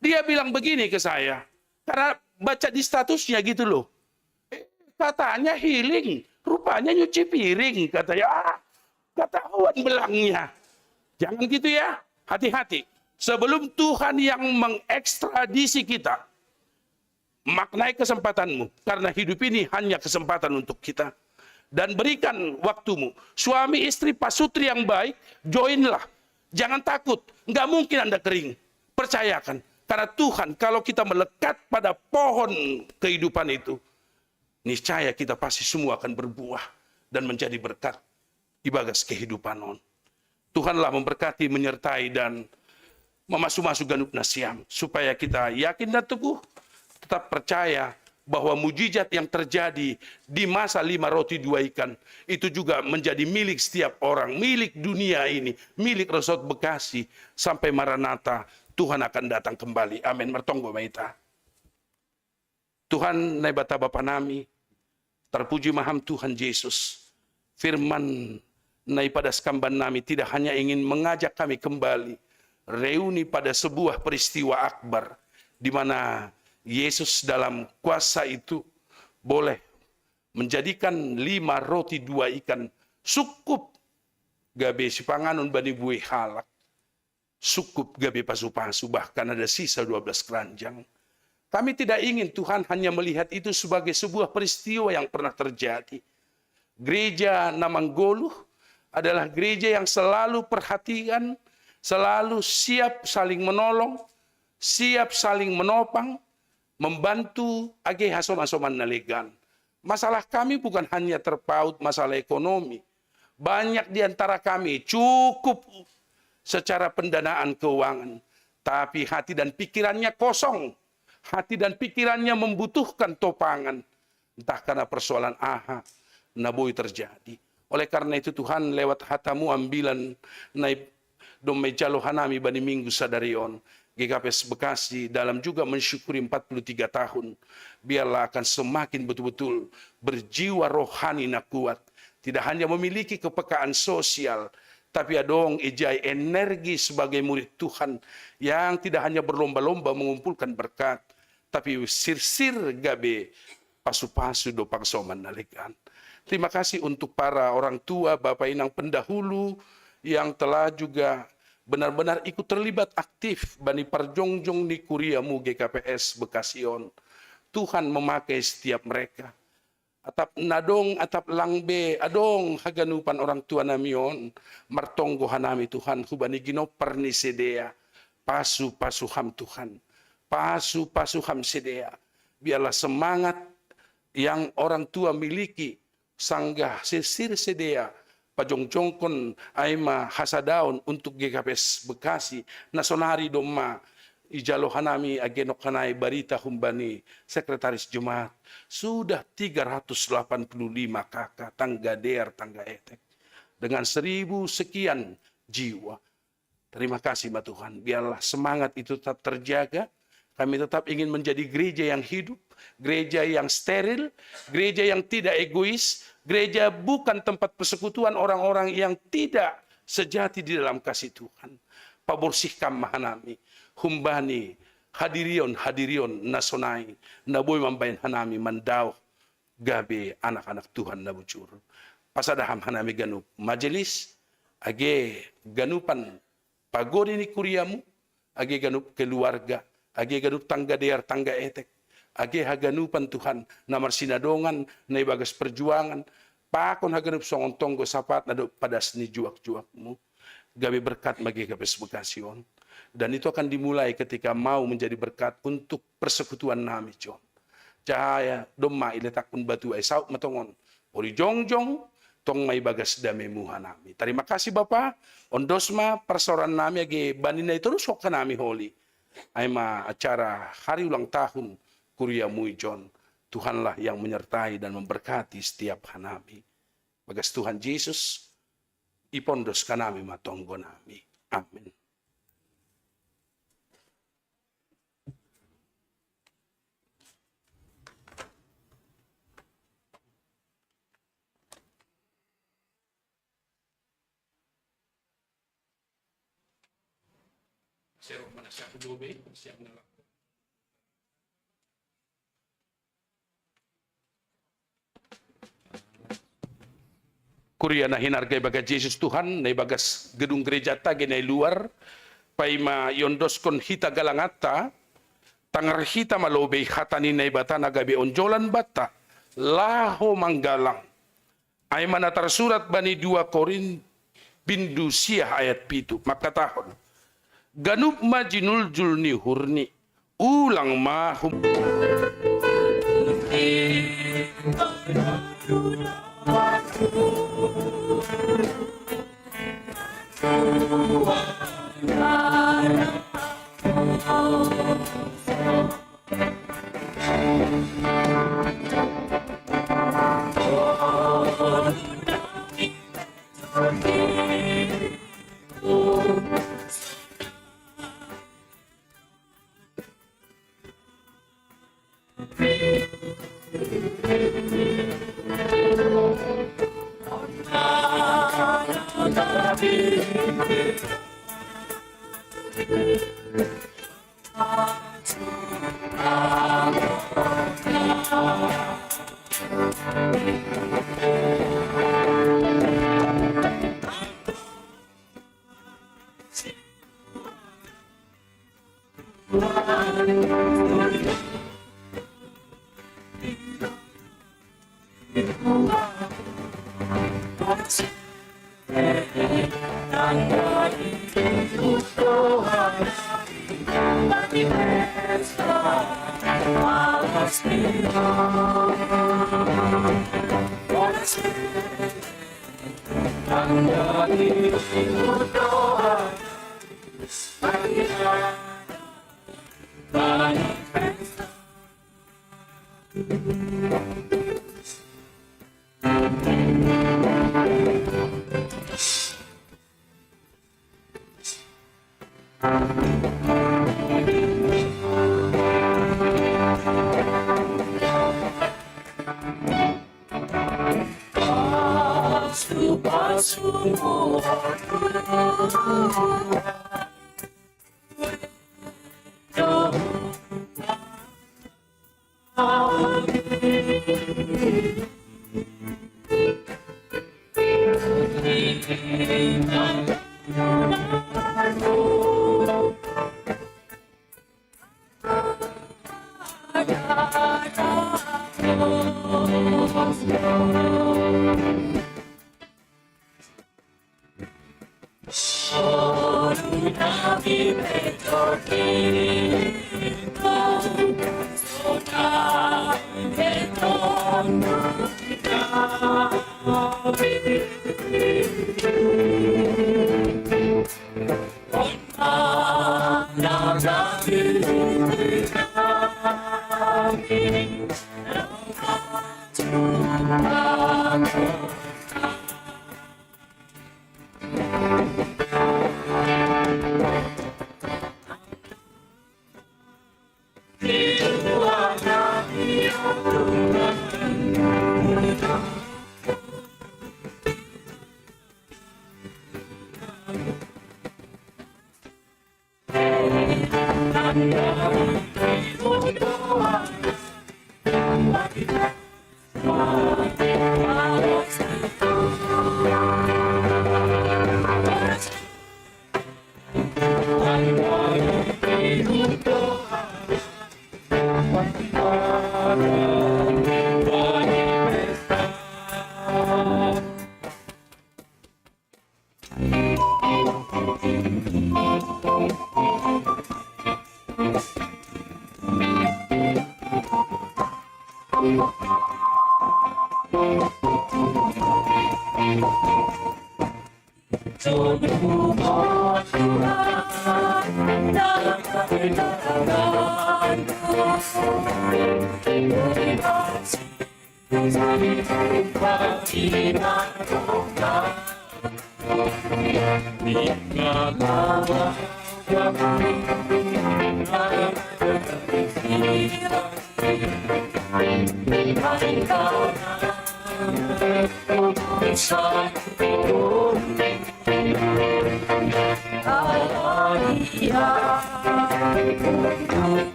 Dia bilang begini ke saya. Karena baca di statusnya gitu loh. Katanya healing. Rupanya nyuci piring. Katanya, ketahuan belangnya. Jangan gitu ya. Hati-hati. Sebelum Tuhan yang mengekstradisi kita, maknai kesempatanmu. Karena hidup ini hanya kesempatan untuk kita. Dan berikan waktumu. Suami istri pasutri yang baik, joinlah. Jangan takut. Nggak mungkin Anda kering. Percayakan. Karena Tuhan, kalau kita melekat pada pohon kehidupan itu, niscaya kita pasti semua akan berbuah dan menjadi berkat di bagas kehidupan. Tuhanlah memberkati, menyertai, dan memasuk-masuk ganup nasiam. Supaya kita yakin dan teguh, tetap percaya bahwa mujizat yang terjadi di masa 5 roti 2 ikan itu juga menjadi milik setiap orang, milik dunia ini, milik Resort Bekasi sampai Maranatha. Tuhan akan datang kembali. Amin. Mertonggo maita. Tuhan nai bata Bapa nami, terpuji maham Tuhan Yesus. Firman nai pada sekamban nami tidak hanya ingin mengajak kami kembali reuni pada sebuah peristiwa akbar di mana Yesus dalam kuasa itu boleh menjadikan 5 roti 2 ikan cukup gabe si panganon bani buih halak. Sukup gabe pasu-pasu, bahkan ada sisa 12 keranjang. Kami tidak ingin Tuhan hanya melihat itu sebagai sebuah peristiwa yang pernah terjadi. Gereja Namanggoluh adalah gereja yang selalu perhatian, selalu siap saling menolong, siap saling menopang, membantu age hasom-hasoman nalegan. Masalah kami bukan hanya terpaut masalah ekonomi. Banyak di antara kami cukup secara pendanaan keuangan, tapi hati dan pikirannya kosong. Hati dan pikirannya membutuhkan topangan. Entah karena persoalan naboi terjadi. Oleh karena itu Tuhan lewat hatamu ambilan naib domai jalo hanami bani minggu sadarion. GKPS Bekasi dalam juga mensyukuri 43 tahun. Biarlah akan semakin betul-betul berjiwa rohani na kuat. Tidak hanya memiliki kepekaan sosial, tapi adong ejai energi sebagai murid Tuhan yang tidak hanya berlomba-lomba mengumpulkan berkat, tapi sir-sir gabe pasu-pasu do pangsoman nalegan. Terima kasih untuk para orang tua, Bapak Inang pendahulu yang telah juga benar-benar ikut terlibat aktif bani parjongjong di kuriamu GKPS Bekasion. Tuhan memakai setiap mereka. Atap nadong, atap langbe, adong haganupan orang tua namion, martonggo hanami Tuhan, hubani gino perni sedea, pasu-pasu ham Tuhan, pasu-pasu ham sedea. Biarlah semangat yang orang tua miliki sanggah sesir sedea pajongjongkon aima hasadaon untuk GKPS Bekasi nasonari doma ijalo hanami agenok hanai barita humbani sekretaris Jemaat sudah 385 kakak tangga der tangga etek dengan 1000 sekian jiwa. Terima kasih Ma Tuhan, biarlah semangat itu tetap terjaga. Kami tetap ingin menjadi gereja yang hidup, gereja yang steril, gereja yang tidak egois, gereja bukan tempat persekutuan orang-orang yang tidak sejati di dalam kasih Tuhan. Paborsihkan mahanami, humbani, hadirion nasonai, naboy mambayan hanami mandau, gabe anak-anak Tuhan nabucur. Pasadaham hanami ganup majelis, age ganupan pagodi ni kuriamu, age ganup keluarga, age ganup tangga dear tangga etek, age haganupan Tuhan namar sinadongan na ibagas perjuangan, pakon haganup songon tonggo sapat nado padas ni juak-juakmu, gabe berkat bagi GKPS Bekasi on. Dan itu akan dimulai ketika mau menjadi berkat untuk persekutuan nami John. Cahaya doma iletakun batu ay saut matongon, ori jongjong tong may bagas dame muhanami. Terima kasih Bapak. Ondosma persoran nami age banina itu rusok nami holi. Aima acara hari ulang tahun Kuria Mui John. Tuhanlah yang menyertai dan memberkati setiap hanami. Bagas Tuhan Yesus ipondos kanami matonggo nami. Amin. Kuria na hinargay baga Jesus Tuhan na bagas gedung gereja ta genay luar paima yondoskon hita galangata tangar hita malobey hatani na ibata nagabi onjolan bata laho manggalang ay manatar surat bani 2 Korin bindu siah ayat 7 makatahon ganup majinul julni hurni ulang mahum Petron,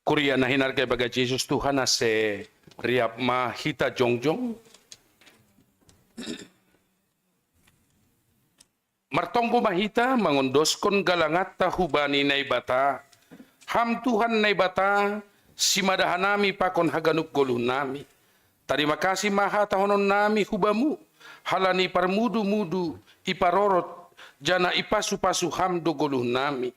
Kuria na hinarga baga Jesus Tuhan na se riap mahita jongjong. Martonggo mahita mangondoskon galangat tahubani na ibata. Ham Tuhan na ibata simadahan nami pakon haganup goluh nami. Terima kasih maha tahonon nami hubamu. Halani parmudu-mudu iparorot jana ipasu-pasu ham do goluh nami.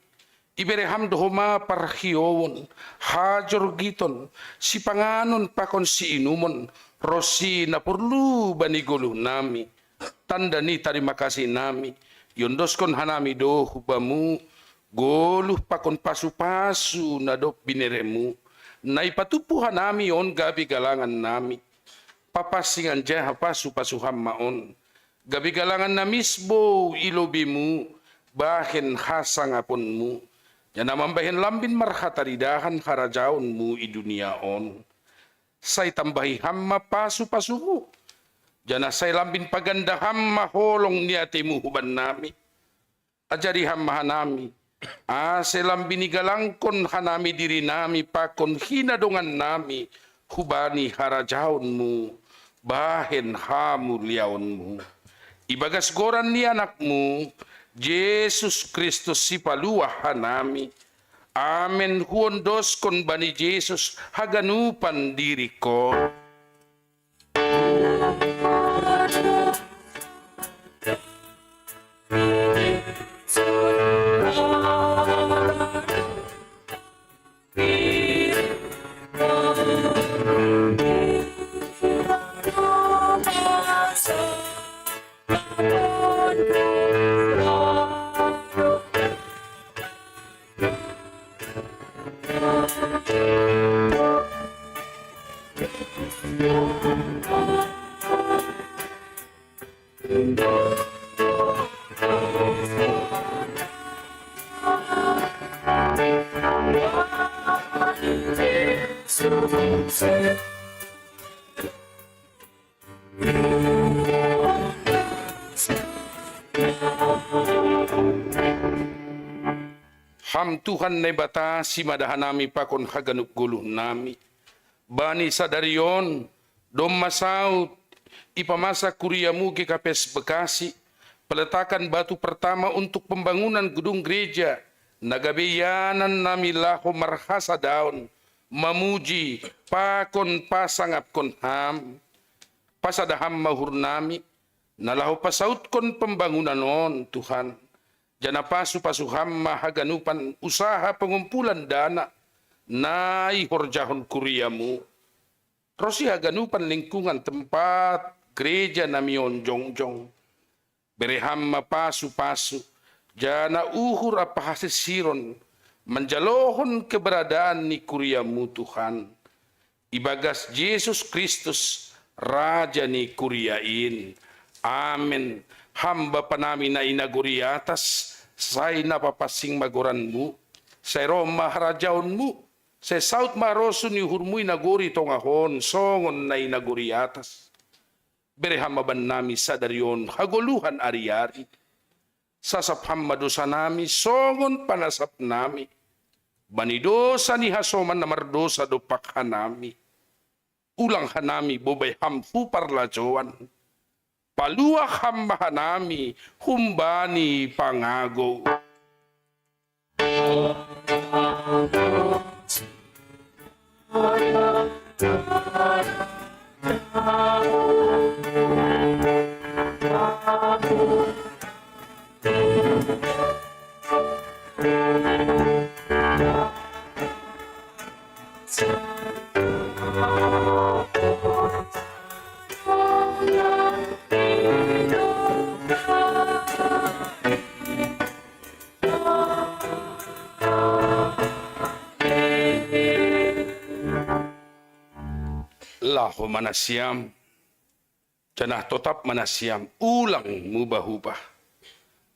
Ibere hamdo homa parhiowon, hajor giton, si panganon pakon si inumon, rosi na perlu bani goluh nami. Tanda ni terima kasih nami, yondoskon hanami do hubamu, goluh pakon pasu-pasu na do bineremu. Na ipatupu hanami on gabi galangan nami. Papasingan jaha pasu-pasu hammaon. Gabi galangan na misbo ilobimu, bahen hasangaponmu. Yan namambahin lambin marhataridahan harajaon i dunia on. Say tambahi hamma pasu-pasuhu. Jana say lambin paganda hamma holong ni atimu huban nami. Ajari hamma hanami. Say lambin igalangkon hanami diri nami pakon hinadongan nami. Hubani harajaonmu. Bahen hamuliaonmu. Ibagas goran ni anakmu. Jesus Kristus si paluah hanami. Amen huondos kon bani Jesus haganupan diri ko. Ham Tuhan na bata si madahan nami pakon haganup guluh nami. Bani sadarion, dom masaut, ipamasa kuriamu GKPS Bekasi, peletakan batu pertama untuk pembangunan gedung gereja, nagabeyanan nami laho marhasa daun, mamuji, pakon pasangap kon ham, pasadaham mahur nami, nalahu pasaut kon pembangunan on Tuhan. Jana pasu-pasuham mahaganupan usaha pengumpulan dana na ihorjahon kuriamu. Rosi haganupan lingkungan tempat gereja namion jongjong. Bereham mapasu-pasu jana uhur apa hasil siron menjalohon keberadaan ni kuriamu Tuhan. Ibagas Yesus Kristus Raja ni kuriain. Amin. Hamba panami na inaguri atas, say napapasing magoranmu, say Roma harajaonmu, say South Maroso ni hurmu inaguri tongahon, songon na inaguri atas. Berehamaban nami sa daryon, haguluhan ari-ari. Sasapham madosa nami, songon panasap nami. Banidosa ni hasoman na mardosa do pakhanami. Ulang hanami bubay hampu parlajoan. Paluak hambahanami, humbani pangago. Laho manasiam, janah totap manasiam, ulang mubah-ubah.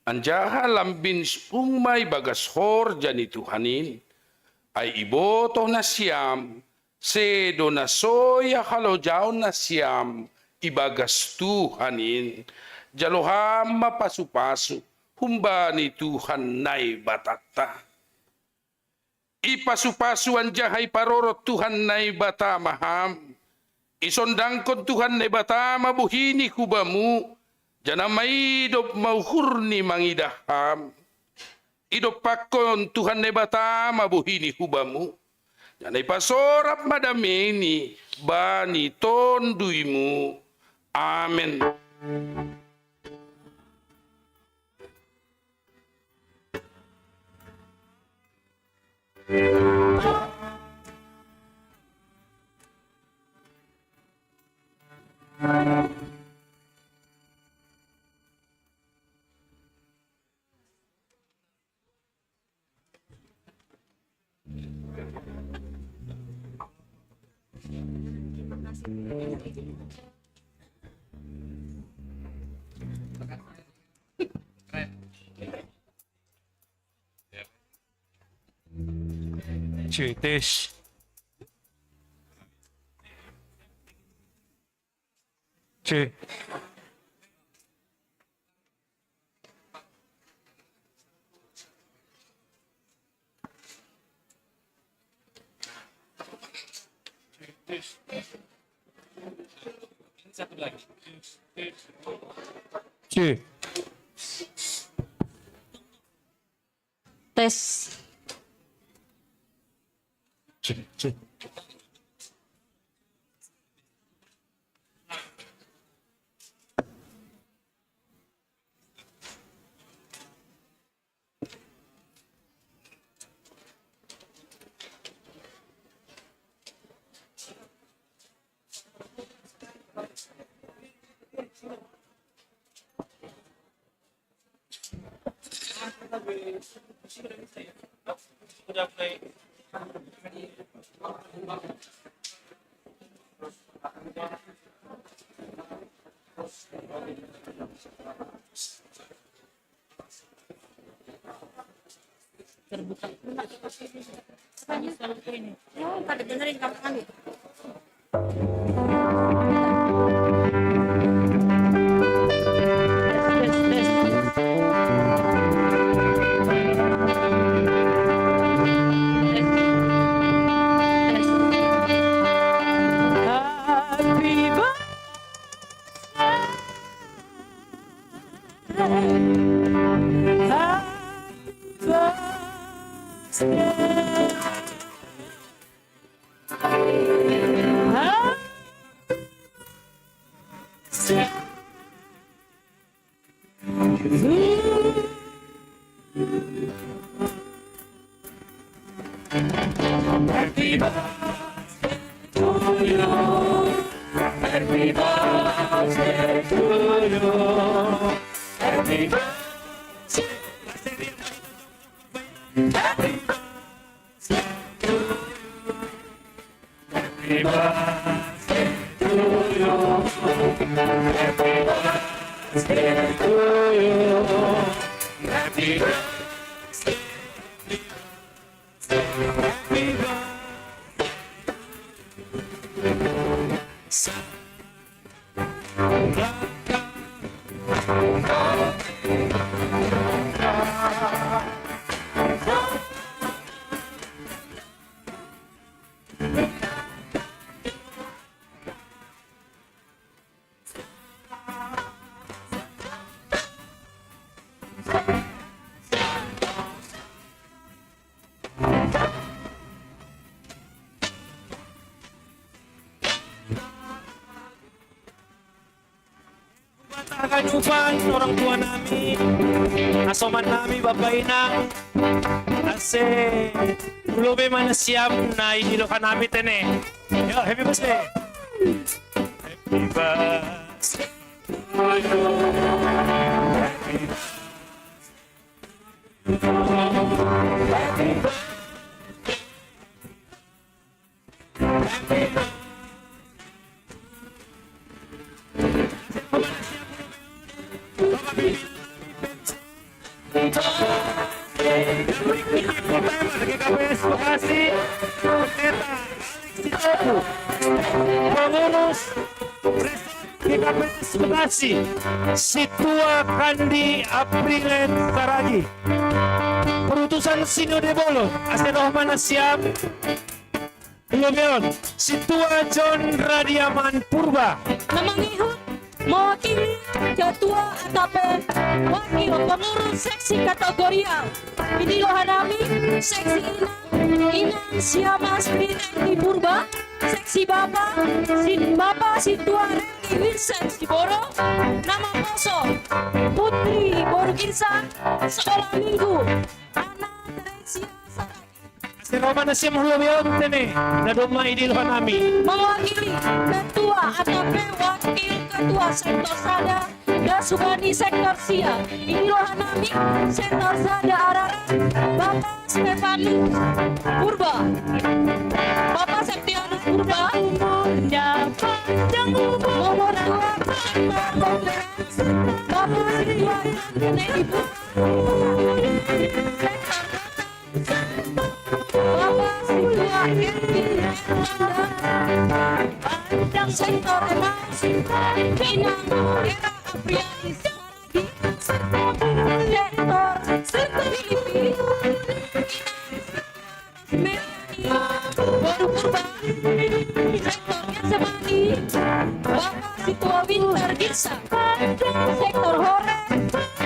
Anjaha lambin umay bagas hor jani Tuhanin, ay iboto na siyam, sedo na soya halojaw na siyam, ibagas Tuhanin, jaloham mapasu-pasu, humbani Tuhan na'y batata. Ipasu-pasu anjahay parorot Tuhan na'y bata maham, isondang kon Tuhan na bata mabuhini kubamu, jana maidop mauhurni mangidaham. Idop pakon Tuhan na bata mabuhini kubamu, jana ipasorap madamini, bani tonduimu. Amen. Tes. C. Satu lagi. C. Tes. C. Oh, pada benerin kamu kami. Kanupan orang tua nami, asoman nami Bapak Inang, ase lubi mana siap na ilokan nami tene. Yo, happy birthday. Happy birthday to you. Happy birthday. Pengurus GKPS Bekasi, Situa Kandi Aprilen Saragi, Perutusan Sinode Bolo, Asen Rohman Asyam, Lumion, Situa John Radiaman Purba, Namangihut mewakili Ketua AKP Wakil Pengurus Seksi Kategorial Ini Lohanami Seksi Inang Siamas Riti Purba Seksi Bapak Situa Reni Wilson Siboro Nama Poso Putri Borgirsa Sekolah Minggu Ana Teresia Saragi Roman Asyam Lumion Tene, Nadoma Idil Hanami, mewakili Ketua AKP Wakil Ketua Sektor Sada dan Subani Sektor Sia ini Lohanami Sektor Sada Araran Bapak Stefani Purba Bapak Septianus Purba nomor 2 Bapak Ridwan Ibu Bapak Situa Pandang Sektor Emas Pinang Era Apriani Sektor Filipi Melani Baru Purba Sektornya Semani Bapak Situa Winter Girsa Sektor Hore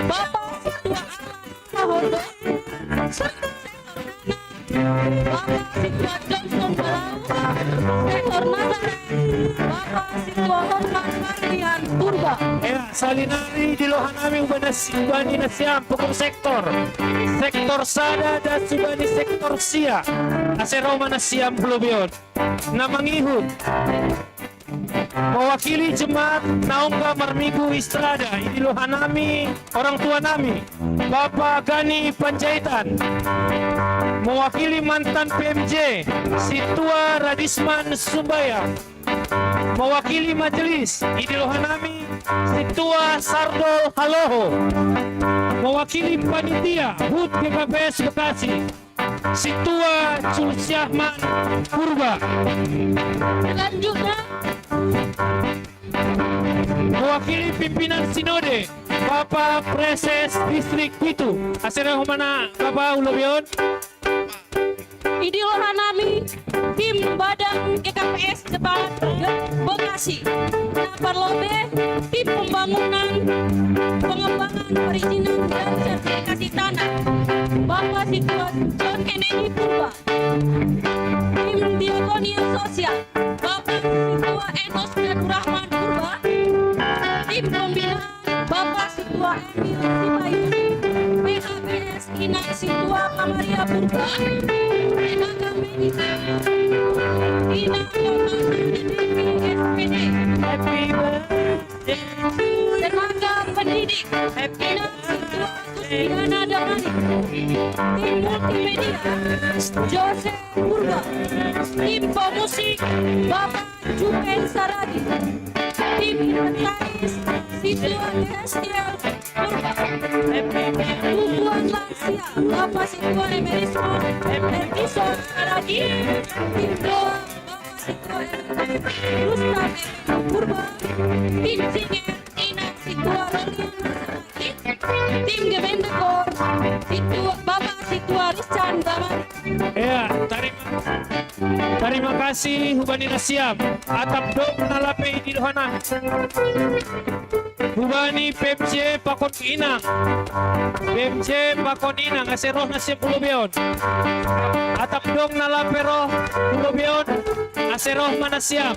Bapak Situa Alam Mahondo Bapak Situa Johnson Balau Sektor Nazaret Bapak Situa Hormat Marlian Purba Salinari di Lohanami Subani Nasyam Pukul Sektor Sada dan Subani Sektor Sia Aseroma Nasyam Lumion Namangihut mewakili jemaat Naungga Marmigu Istrada, ini Lohanami, orang tua nami, Bapak Gani Panjaitan, mewakili mantan PMJ, Situa Radisman Sumbaya, mewakili majelis, ini Lohanami, Situa Sardo Haloho, mewakili panitia HUT GKPS Bekasi, Situa Sulsyahman Purba. Selanjutnya, mewakili pimpinan Sinode, Bapak Preses Distrik Pitu. Asera humana Bapak Ulobion. Idi Lohanami, tim Badan GKPS Debat Bekasi. Parlobe, tim pembangunan, pengembangan perizinan dan sertifikasi tanah. Bapak Situa John Kennedy Purba. Tim Diakonia Sosial, Bapak Situa Enos Rahman Purba. Tim pembinaan, Bapak Situa Emil Sipayu. PHBS Inai Situa Kamaria Purba. Tenaga medis, Ina SPD. Happy birthday. Tenaga pendidik, Ina Situa Susdiana Damani. Tim multimedia, Jose Purba. Tim pemusik, Bapak Jupen Saragi. Tim inventaris, Situa Estiel Purba. Tujuan lansia, Bapak Situa Emerismo Erdison Saragi. Tim doa, Bapak Situa Rustam Purba. Tim singer, Ina Situa Lilian Saragi. Tim Gemendekor, Bapak Situa Rizcan Damani. Ya, terima kasih Hubani Nasiam. Atap dong nalape di Lohana. Hubani PMJ Pakon Inang. PMJ Pakon Inang aseroh Nasiam Pulobeon. Atap dong nalape roh Pulobeon aseroh Manasiam.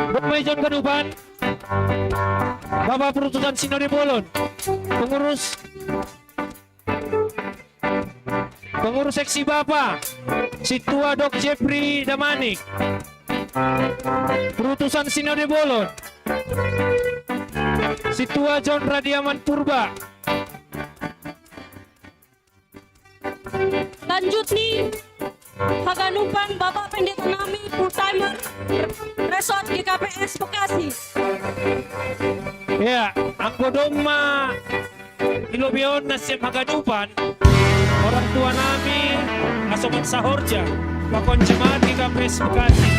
Bapak John Kanuban, Bapak Perutusan Sinode Bolon, pengurus seksi Bapak, Situa Dok Jeffrey Damanik, Perutusan Sinode Bolon, Situa John Radiaman Purba. Lanjut nih, Haganupan Bapak Pendeta Nami Full Timer Resort GKPS Bekasi. Ya, anggodoma Ilobion Nasib Haganupan, orang tua nami Asoman Sahorja, Pakon Jemaat GKPS Bekasi.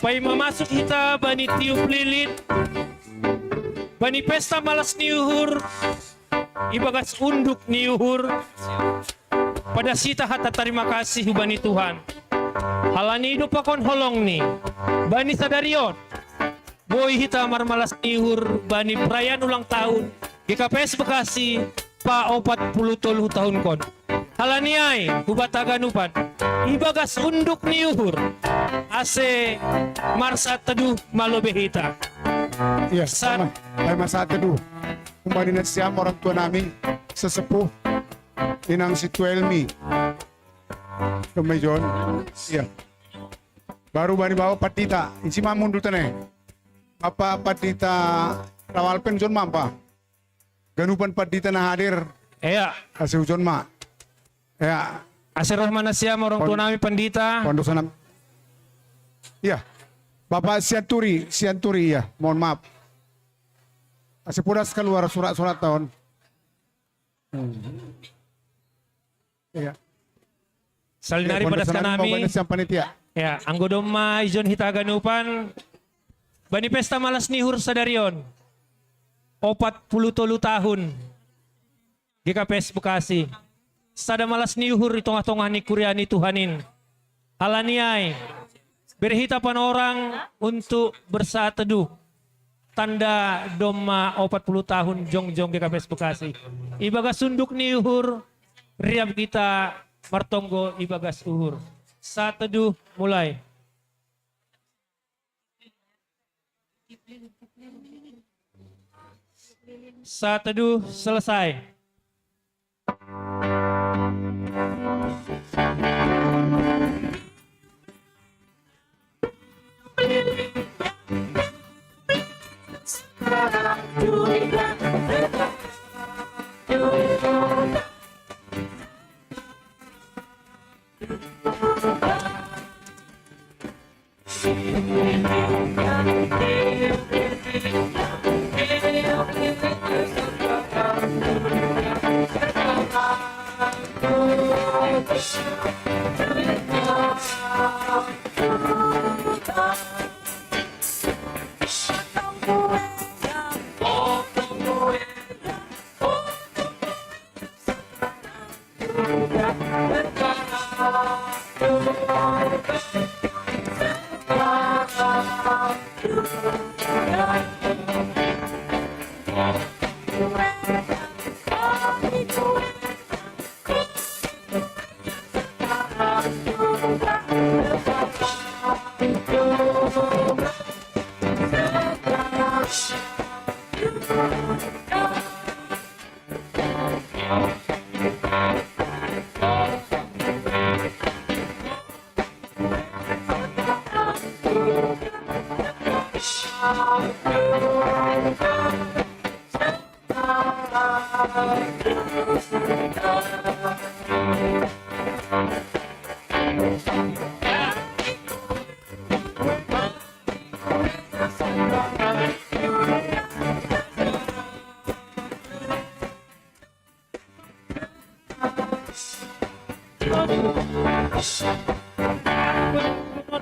Pai memasuk kita bani tiup lilin, bani pesta malas niuhur, ibagas unduk niuhur. Pada sita hata terima kasih bani Tuhan. Halani hidup pakon holong ni, bani sadarion. Boy hita marmalas niuhur, bani perayaan ulang tahun GKPS Bekasi pa 40 tahun kon. Halaniai hubata ganupan, ibagas unduk niuhur, ase marsa teduh malobe hita. Iya, sama. Masa teduh. Kembali na siya orang tua nami sesepuh Inang Situelmi. Kemejon. Iya. Baru bani bawa patita. Isi mamundu tane. Apa patita rawal penjon mampa. Ganupan patita na hadir. Iya. Ase ujon ma. Ya. Ase rohmana siya orang tua nami pandita. Pondok sana. Iya. Bapak Sianturi ya. Mohon maaf. Ase pudas keluar surat-surat tahun. Iya. Salinari pada kanami. Ya, anggodoma ijon hitaganupan bani pesta malas nihur sadarion. 40 tahun. GKPS Bekasi. Sada malas nihur di tengah-tengah ni kuryani Tuhanin. Halaniai. Berhitapan orang untuk bersaat teduh. Tanda doma 40 tahun jong-jong GKPS Bekasi. Ibagas sunduk nihur. Riam kita martonggo ibagas uhur. Saat teduh mulai. Saat teduh selesai.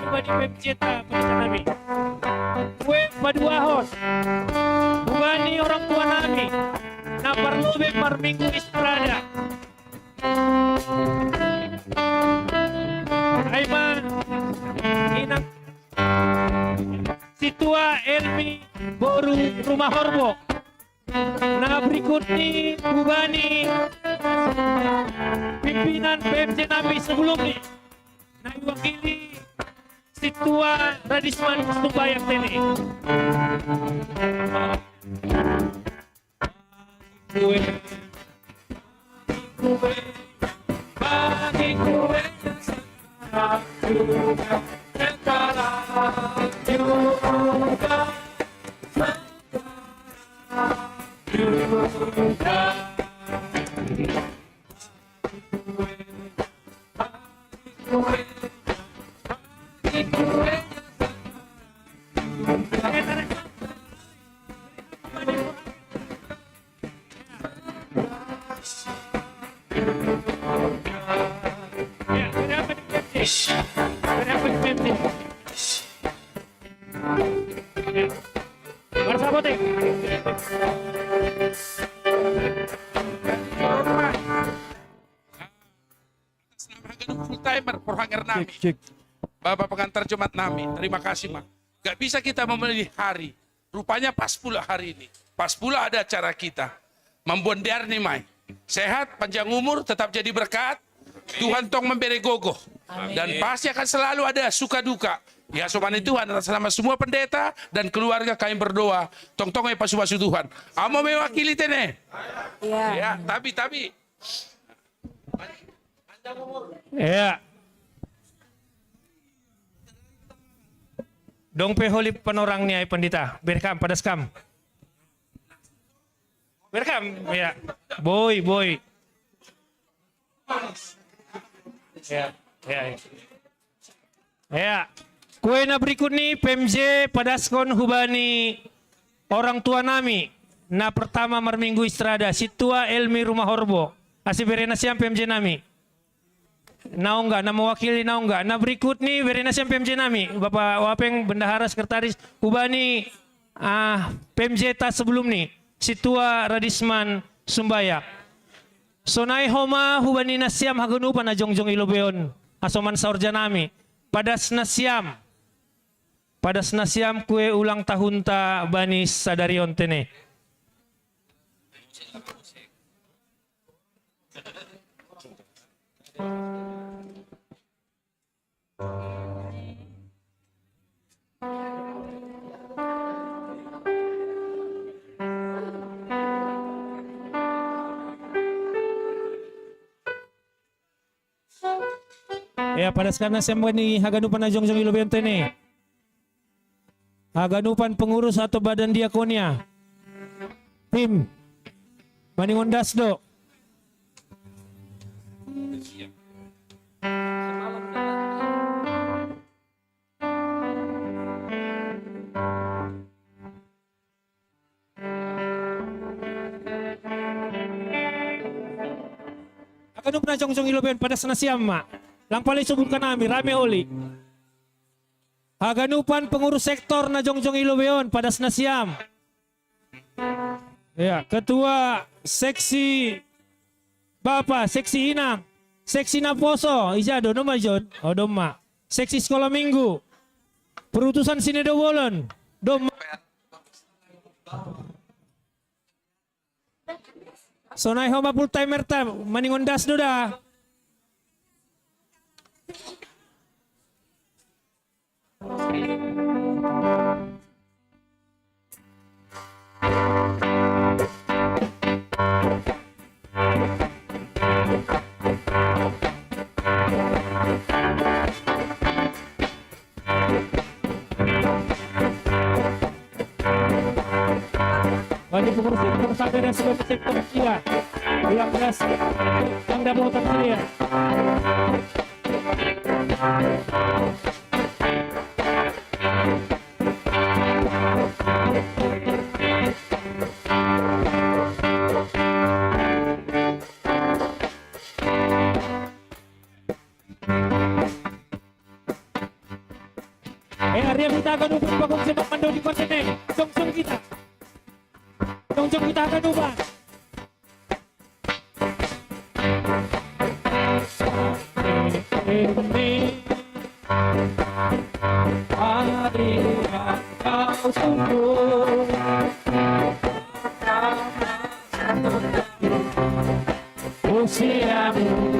Bani pemceta pendeta nami. Kue paduahon. Bugani orang tua nami. Na parlube parminggu istrada. Aiman inang situa Elmi Boru Rumah Horbo. Nah berikut nih Bugani pimpinan PMC Nabi sebelum nih. Nah wakili Situa Radisman Sumbayak ini. Bagi kue Bapak pengantar jemaat nami, terima kasih mak. Gak bisa kita memilih hari. Rupanya pas pula hari ini. Pas pula ada acara kita. Membondar nih mai. Sehat, panjang umur, tetap jadi berkat. Tuhan tong memberi gogoh. Dan pasti akan selalu ada suka duka. Ya somani Tuhan atas nama semua pendeta dan keluarga kami berdoa. Tong-tong pasu-pasu Tuhan. Amo mewakili tene. Ya, tapi. Ya. Dong peholi panorangnya pendeta. Berkam pada skam. Berkam ya. Boy. Ya. Kue na berikut nih PMJ padaskon hubani orang tua nami. Na pertama marminggu istrada situa Elmi Rumah Horbo. Asiberena siam PMJ nami. Naungga, na mewakili naungga. Nah berikut nih Berenasiam PMJ nami, Bapak Wapeng Bendahara Sekretaris Hubani PMJ ta sebelum nih, Situa Radisman Sumbayak. Sonai Homa Hubani Nasiam Hagunupan na jongjong ilobeon asoman saurja nami. Padas Nasiam kue ulang tahun ta Bani Sadarion tene. Ya pada sekarang semua ni haganupan na jongjong ilobeon tene. Haganupan pengurus atau badan diakonia. Tim Maningon Dasdo. Haganupan na jongjong ilobeon pada senasiam mak. Lang paling sebutkan kami rame oli. Haganupan pengurus sektor na jongjong ilobeon pada senasiam. Ya, ketua seksi Bapak, seksi Inang, seksi Naposo, Ijado, Doma Jon, Doma, seksi sekolah minggu, perutusan Sinedo Wolon, Doma. Sonai Homa full timer tam, Maningon Dasdo dah. bagi pengurus sektor 1 dan sebagai sektor 3. Ulang keras Pangdam Lautan Selia. Arya kita akan ubah bagong sepak mandau di konteneng. Song kita. Song kita akan ubah. Ini hari yang kau tunggu. Usiamu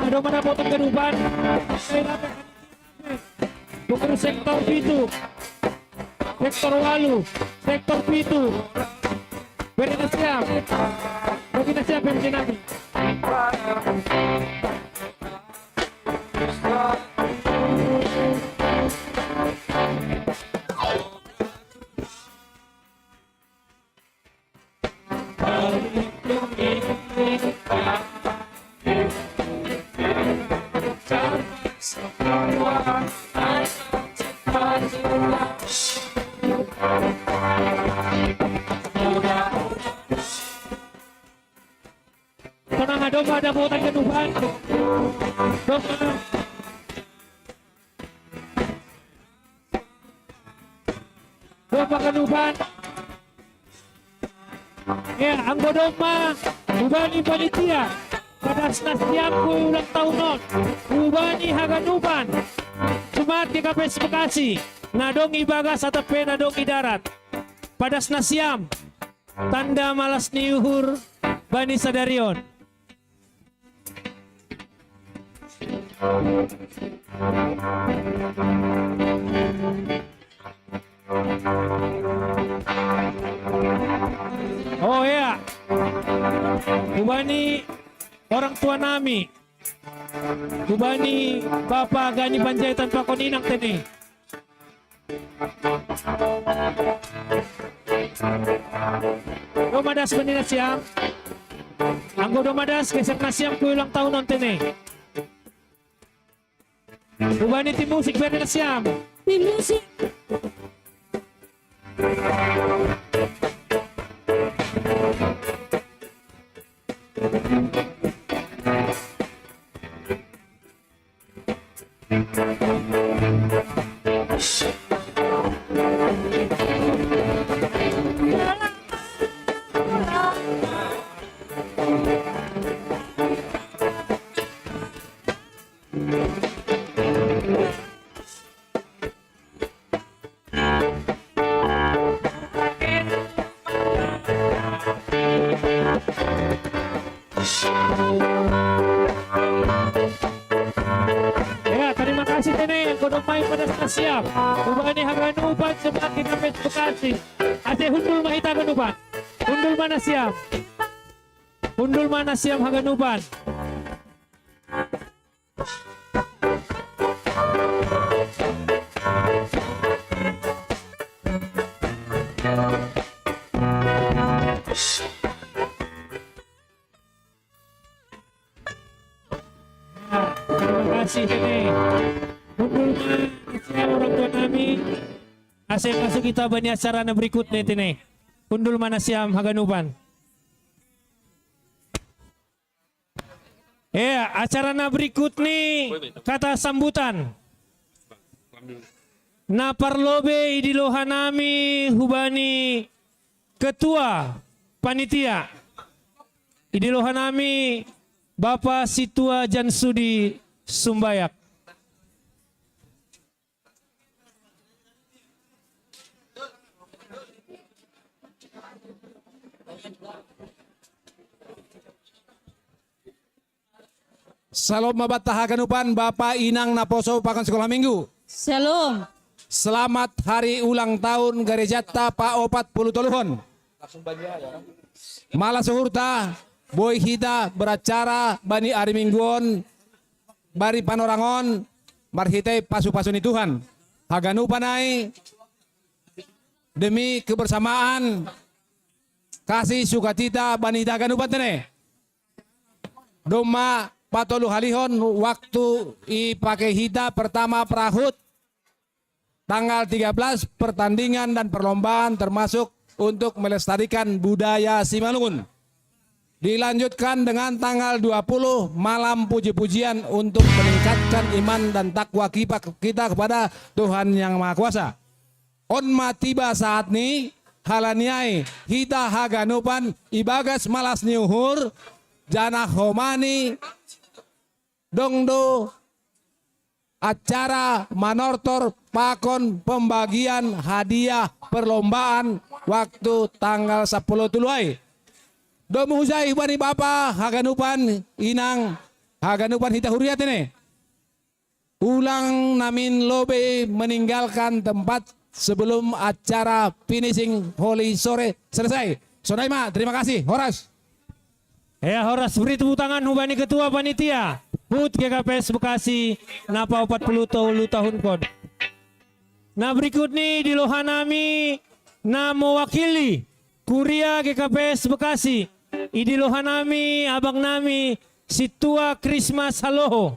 ada mana potong keruban bukan sektor itu sektor walu sektor itu berita siap berita siap yang nabi Tenang, domba ada potong keruban domba keruban ya anggo domba ubani panitia pada senasiamku ulang tahunon ubani haganuban Jemaat GKPS Bekasi nadongi bagas atape nadongi darat pada senasiam tanda malas niuhur bani sadarion. Oh ya, ubani orang tua nami, ubani Bapak Gani Panjaitan Pakoninang teni. Domadas benina siang, anggo domadas kesek nasiam ku ulang tahun teni. Ubani tim musik benina siam, tim musik. Ya, terima kasih Tene, Kodomai pada siap. Ubani haganuban Jemaat GKPS Bekasi. Ade hundul mahita ganuban. Hundul mana siap? Hundul mana siap haganuban? Terima kasih Tene. Hundul mana siap orang tua kami. Asal masuk kita bani acara berikutnya Tene. Hundul mana siap haganuban. Ya, acara berikut nih kata sambutan. Na parlobe idilohanami hubani ketua panitia. Idilohanami Bapak Situa Jansudi Sumbayak. Salam mabata haganupan Bapak Inang Naposo Pakon Sekolah Minggu. Shalom. Selamat hari ulang tahun Garejata Pa 40 Toluhon. Malah suhurta boy hita beracara bani ari mingguon bari panorangon marhitai pasu-pasuni Tuhan. Haganupanai demi kebersamaan kasih sukacita bani haganupan tene. Doma patolu halihon waktu ipakai hita pertama perahut tanggal 13 pertandingan dan perlombaan termasuk untuk melestarikan budaya Simalungun. Dilanjutkan dengan tanggal 20 malam puji-pujian untuk meningkatkan iman dan takwa kita kepada Tuhan Yang Maha Kuasa. Onma tiba saat ini halaniai hita haganupan ibagas malas niuhur jana homani dongdo acara manortor pakon pembagian hadiah perlombaan waktu tanggal 10 tuluai. Domu huzai bani bapa haganupan inang haganupan hita huriat ini. Ulang namin lobe meninggalkan tempat sebelum acara finishing holy sore selesai. Sonaima, terima kasih. Horas. Ya Horas, beri tepuk tangan hubani ketua panitia. HUT GKPS Bekasi napa 40 tahun kon. Nah berikut nih di lohanami na mewakili Kuria GKPS Bekasi. Idi lohanami abang nami Situa Krisma Saloho.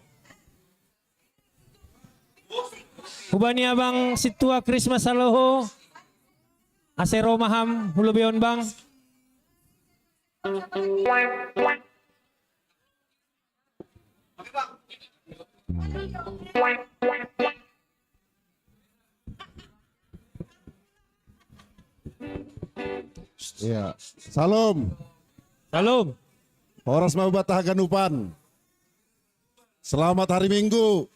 Hubani abang Situa Krisma Saloho. Asero maham hulubeon bang. Ya, salam. Salam. Horas mabata haganupan. Selamat hari Minggu.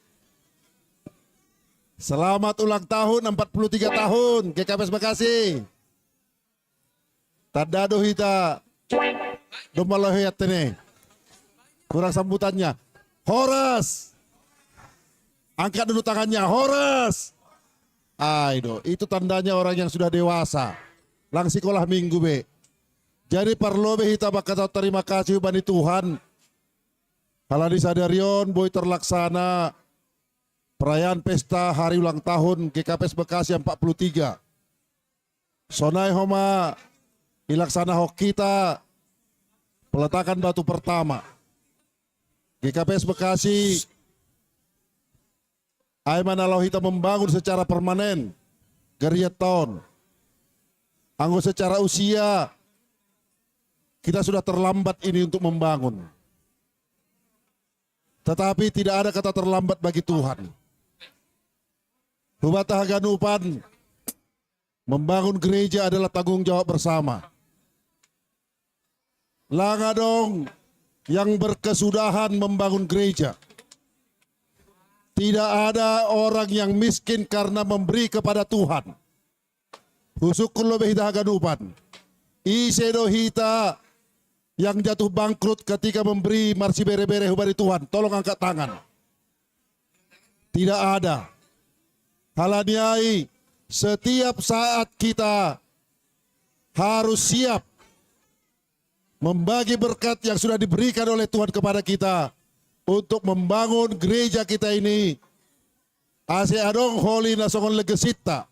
Selamat ulang tahun 43 tahun GKPS Bekasi. Tadado hita domalohiat ini. Kurang sambutannya. Horas. Angkat dulu tangannya. Horas. Aido, itu tandanya orang yang sudah dewasa. Lang sekolah minggu be. Jadi perlu be hita bakal terima kasih bani Tuhan. Kalau disadarion boy terlaksana perayaan pesta hari ulang tahun GKPS Bekasi 43. Sonai homa ilaksana hok kita peletakan batu pertama. GKPS Bekasi Aiman Allah kita membangun secara permanen Geriat tahun. Anggo secara usia kita sudah terlambat ini untuk membangun. Tetapi tidak ada kata terlambat bagi Tuhan. Hubata haganupan membangun gereja adalah tanggung jawab bersama. Langa dong yang berkesudahan membangun gereja. Tidak ada orang yang miskin karena memberi kepada Tuhan. Husukun lebih haganupan. Isedo hita yang jatuh bangkrut ketika memberi marsi bere-bere hubari Tuhan. Tolong angkat tangan. Tidak ada. Halaniai, setiap saat kita harus siap membagi berkat yang sudah diberikan oleh Tuhan kepada kita untuk membangun gereja kita ini. Ase adong holi nasongon legesita.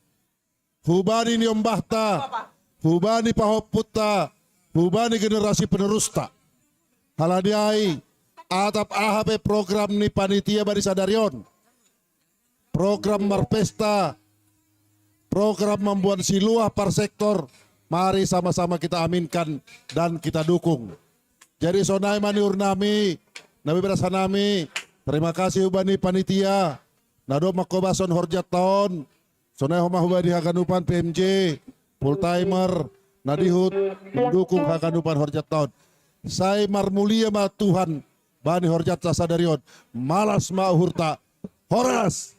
Hubani niombahta, hubani pahoputta, hubani generasi penerusta. Halaniai, atap AHP program ni panitia bari sadarion. Program marpesta, program membuat siluah par sektor, mari sama-sama kita aminkan dan kita dukung. Jadi sonai maniur nami, nabi berasa nami, terima kasih ubani panitia, nado makobason horjat tahun, sonai homa hubani haganupan PMJ, full timer, nadihut, mendukung haganupan horjat tahun. Saya marmulia ma Tuhan, bani horjat sasadarion, malas ma hurta, horas.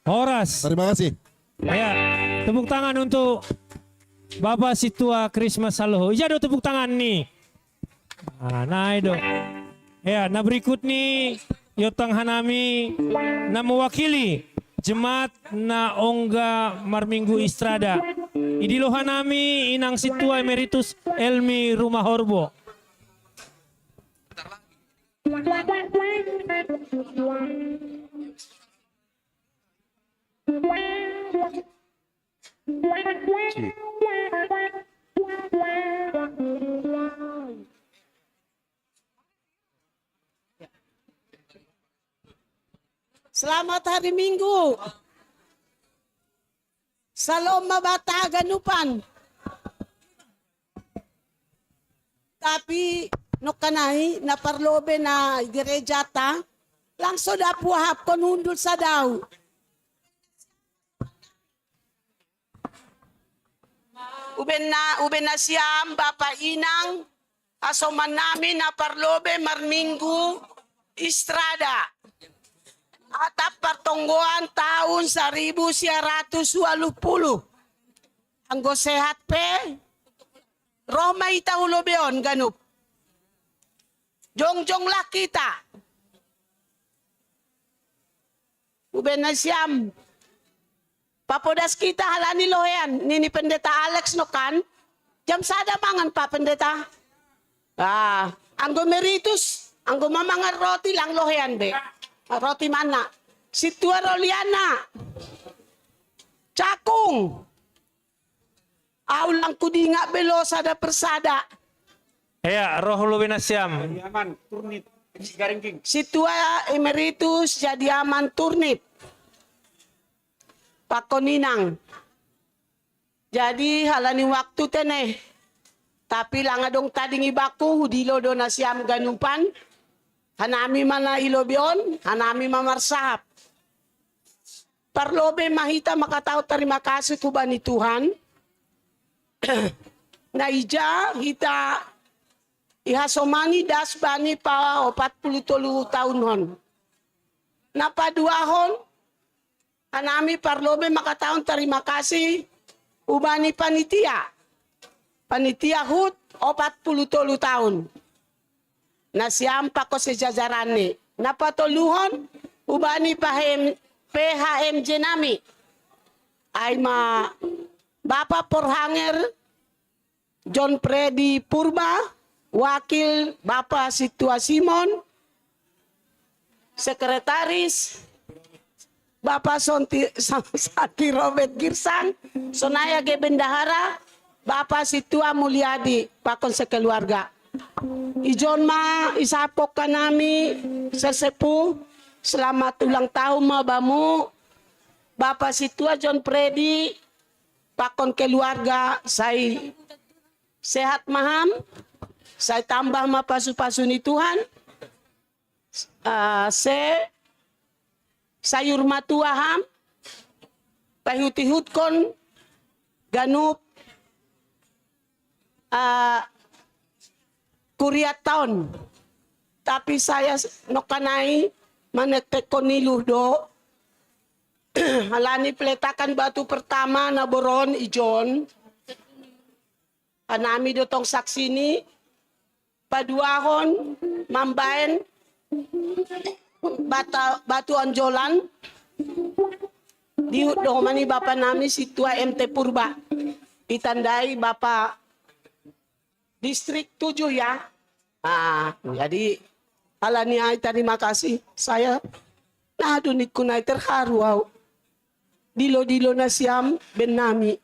Horas. Terima kasih. Ya, tepuk tangan untuk Bapak Situa Krisma Saloho. Iya do tepuk tangan nih. Nah itu. Ya, nah berikut nih yotang hanami na mewakili jemaat na ongga marminggu Istrada. Idilo hanami inang situa emeritus Elmi Rumahorbo. Selamat hari Minggu. Salam mabata ganupan. Tapi nokanahi na parlobe na gereja ta langsung dapuhap kon hundul sa daw. Uben na siyam Bapak Inang asoman namin na parlobe marminggu Istrada. Atap pertonggoan tahun 1980. Anggo sehat pe. Roma ita ulobeon ganup. Jongjong lah kita. Uben na siyam. Papodas kita halani loyan. Nini pendeta Alex no kan. Jam sada mangan pa pendeta. Anggo meritus. Anggo mamangan roti lang loyan be. Roti mana? Situa Roliana. Cakung. Aulang kudinga belo sada persada. Ya, roh luwin asyam. Situa emeritus jadi aman turnip. Pakoninang. Jadi halani waktu teneh. Tapi langadong tadi ngibaku hudilo donasiam ganupan. Hanami mana ilobion, hanami mamarsahap. Parlobe mahita makataw terima kasih kubani Tuhan. Na ija hita ihasomani das bani pa 43 tahun hon. Napa 2 hon, hanami parlobe makataw terima kasih ubani panitia. Panitia hut 43 tahun. Nasiampa ko sa jajarane. Napatuluhon, ubani PHMJ nami. Ay Bapak Porhanger, John Freddy Purba, Wakil Bapak Situa Simon, Sekretaris, Bapak Santi Robert Girsang, Sonaya G. Bendahara, Bapak Situa Mulyadi, Pakon sekeluarga. Ijon isapok ka nami sa sepu. Selamat ulang tahun mabamu. Bapak Situa John Freddy, pakon keluarga, saya sehat maham. Saya tambah mapasu-pasu ni Tuhan. Sayur matuaham. Pahut-hut kon ganup. Kuriat tahun, tapi saya nokanai manektekon niluh do. Halani peletakan batu pertama na boron ijon. Anami dotong saksi ni paduahon mambaen batu anjolan. Diut do mani Bapak nami Situa MT Purba. Ditandai Bapak Distrik 7 ya. Jadi alani ay terima kasih. Saya nadunik kunay terharu. Dilo-dilo na siyam ben nami.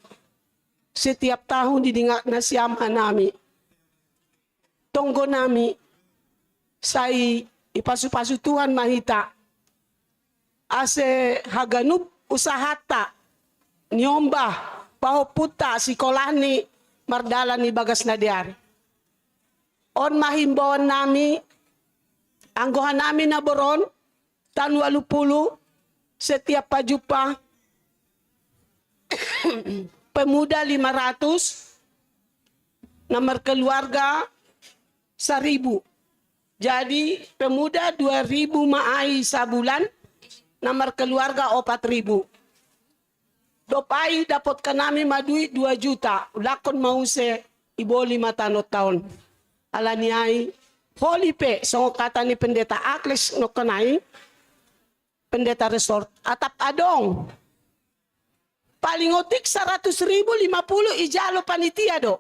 Setiap tahun didingak na siyam hanami. Tonggo nami. Say ipasu-pasu Tuhan mahita. Ase haganup usahata. Nyombah. Pahuputa sikolani. Mardala ni Bagas Nadiar. On mahimbauan nami, anggohan nami na boron, tan 80, setiap pajupa, pemuda 500, nomor keluarga 1000. Jadi pemuda 2000 maai sabulan, nomor keluarga 4000. Dopai dapatkan nami madui 2 juta, lakon mau se ibo 5 tahun. Alaniai Holy pe, so kata ni pendeta Akles no kanay, pendeta resort, atap adong. Paling otik 100,000, 50 ijalo panitia do.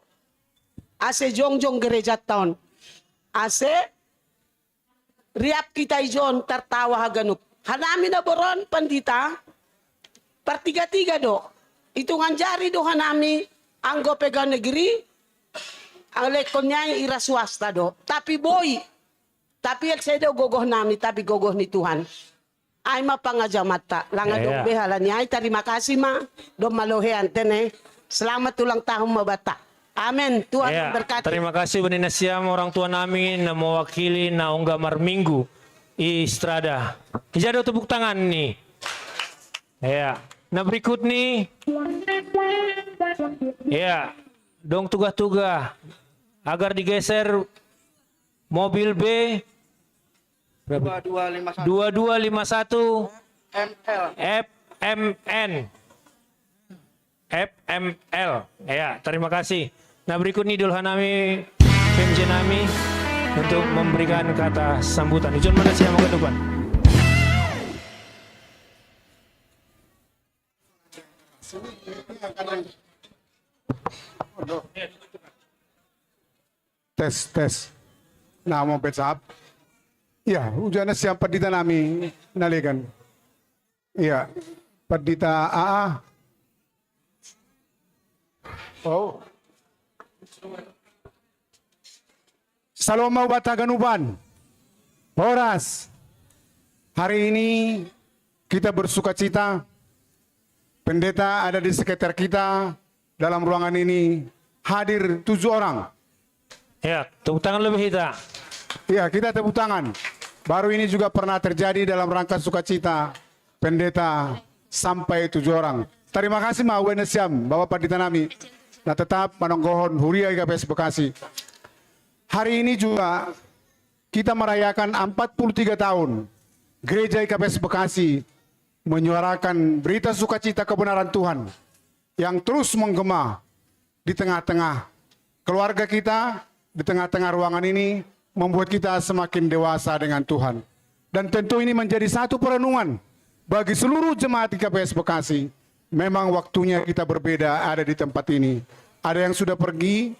Ase jongjong gereja taon. Ase riap kita ijon tertawa haganuk. Hanami na boron pandita, pertiga-tiga do. Hitungan jari do hanami, anggo pegang negeri, ang lekonnya ira swasta do. Tapi boy, tapi yang saya do gogoh nami, tapi gogoh ni Tuhan. Ay mapangajamat ta. Langa dong behalan niya. Ay terima kasih ma. Dong malohean tene. Selamat ulang tahun mabata. Amin. Tuhan memberkati. Terima kasih Bani Nasiam, orang tua namin na mewakili na Unggamar Minggu Istrada. Ijado tepuk tangan nih. Ya. Nah berikut nih. Ya. Dong tugas-tugas agar digeser mobil B 2251 FML. Ya, terima kasih. Nah berikut nih Dulhanami Femjenami untuk memberikan kata sambutan. Ijon mana siapa ke depan? Tes. Namo pesap. Ya, ujana siang pendita nami nalikan. Iya, pendita AA. Oh. Saloma Bataganuban. Horas. Hari ini kita bersuka cita. Pendeta ada di sekitar kita. Dalam ruangan ini hadir 7 orang. Ya, tepuk tangan lebih kita. Ya, kita tepuk tangan. Baru ini juga pernah terjadi dalam rangka sukacita pendeta sampai 7 orang. Terima kasih Ma Wenesiam, Bapak Pendeta Nami. Nah tetap manonggohon Huria IKPS Bekasi. Hari ini juga kita merayakan 43 tahun Gereja IKPS Bekasi menyuarakan berita sukacita kebenaran Tuhan yang terus menggema di tengah-tengah keluarga kita, di tengah-tengah ruangan ini, membuat kita semakin dewasa dengan Tuhan. Dan tentu ini menjadi satu perenungan bagi seluruh jemaat IKPS Bekasi. Memang waktunya kita berbeda ada di tempat ini. Ada yang sudah pergi,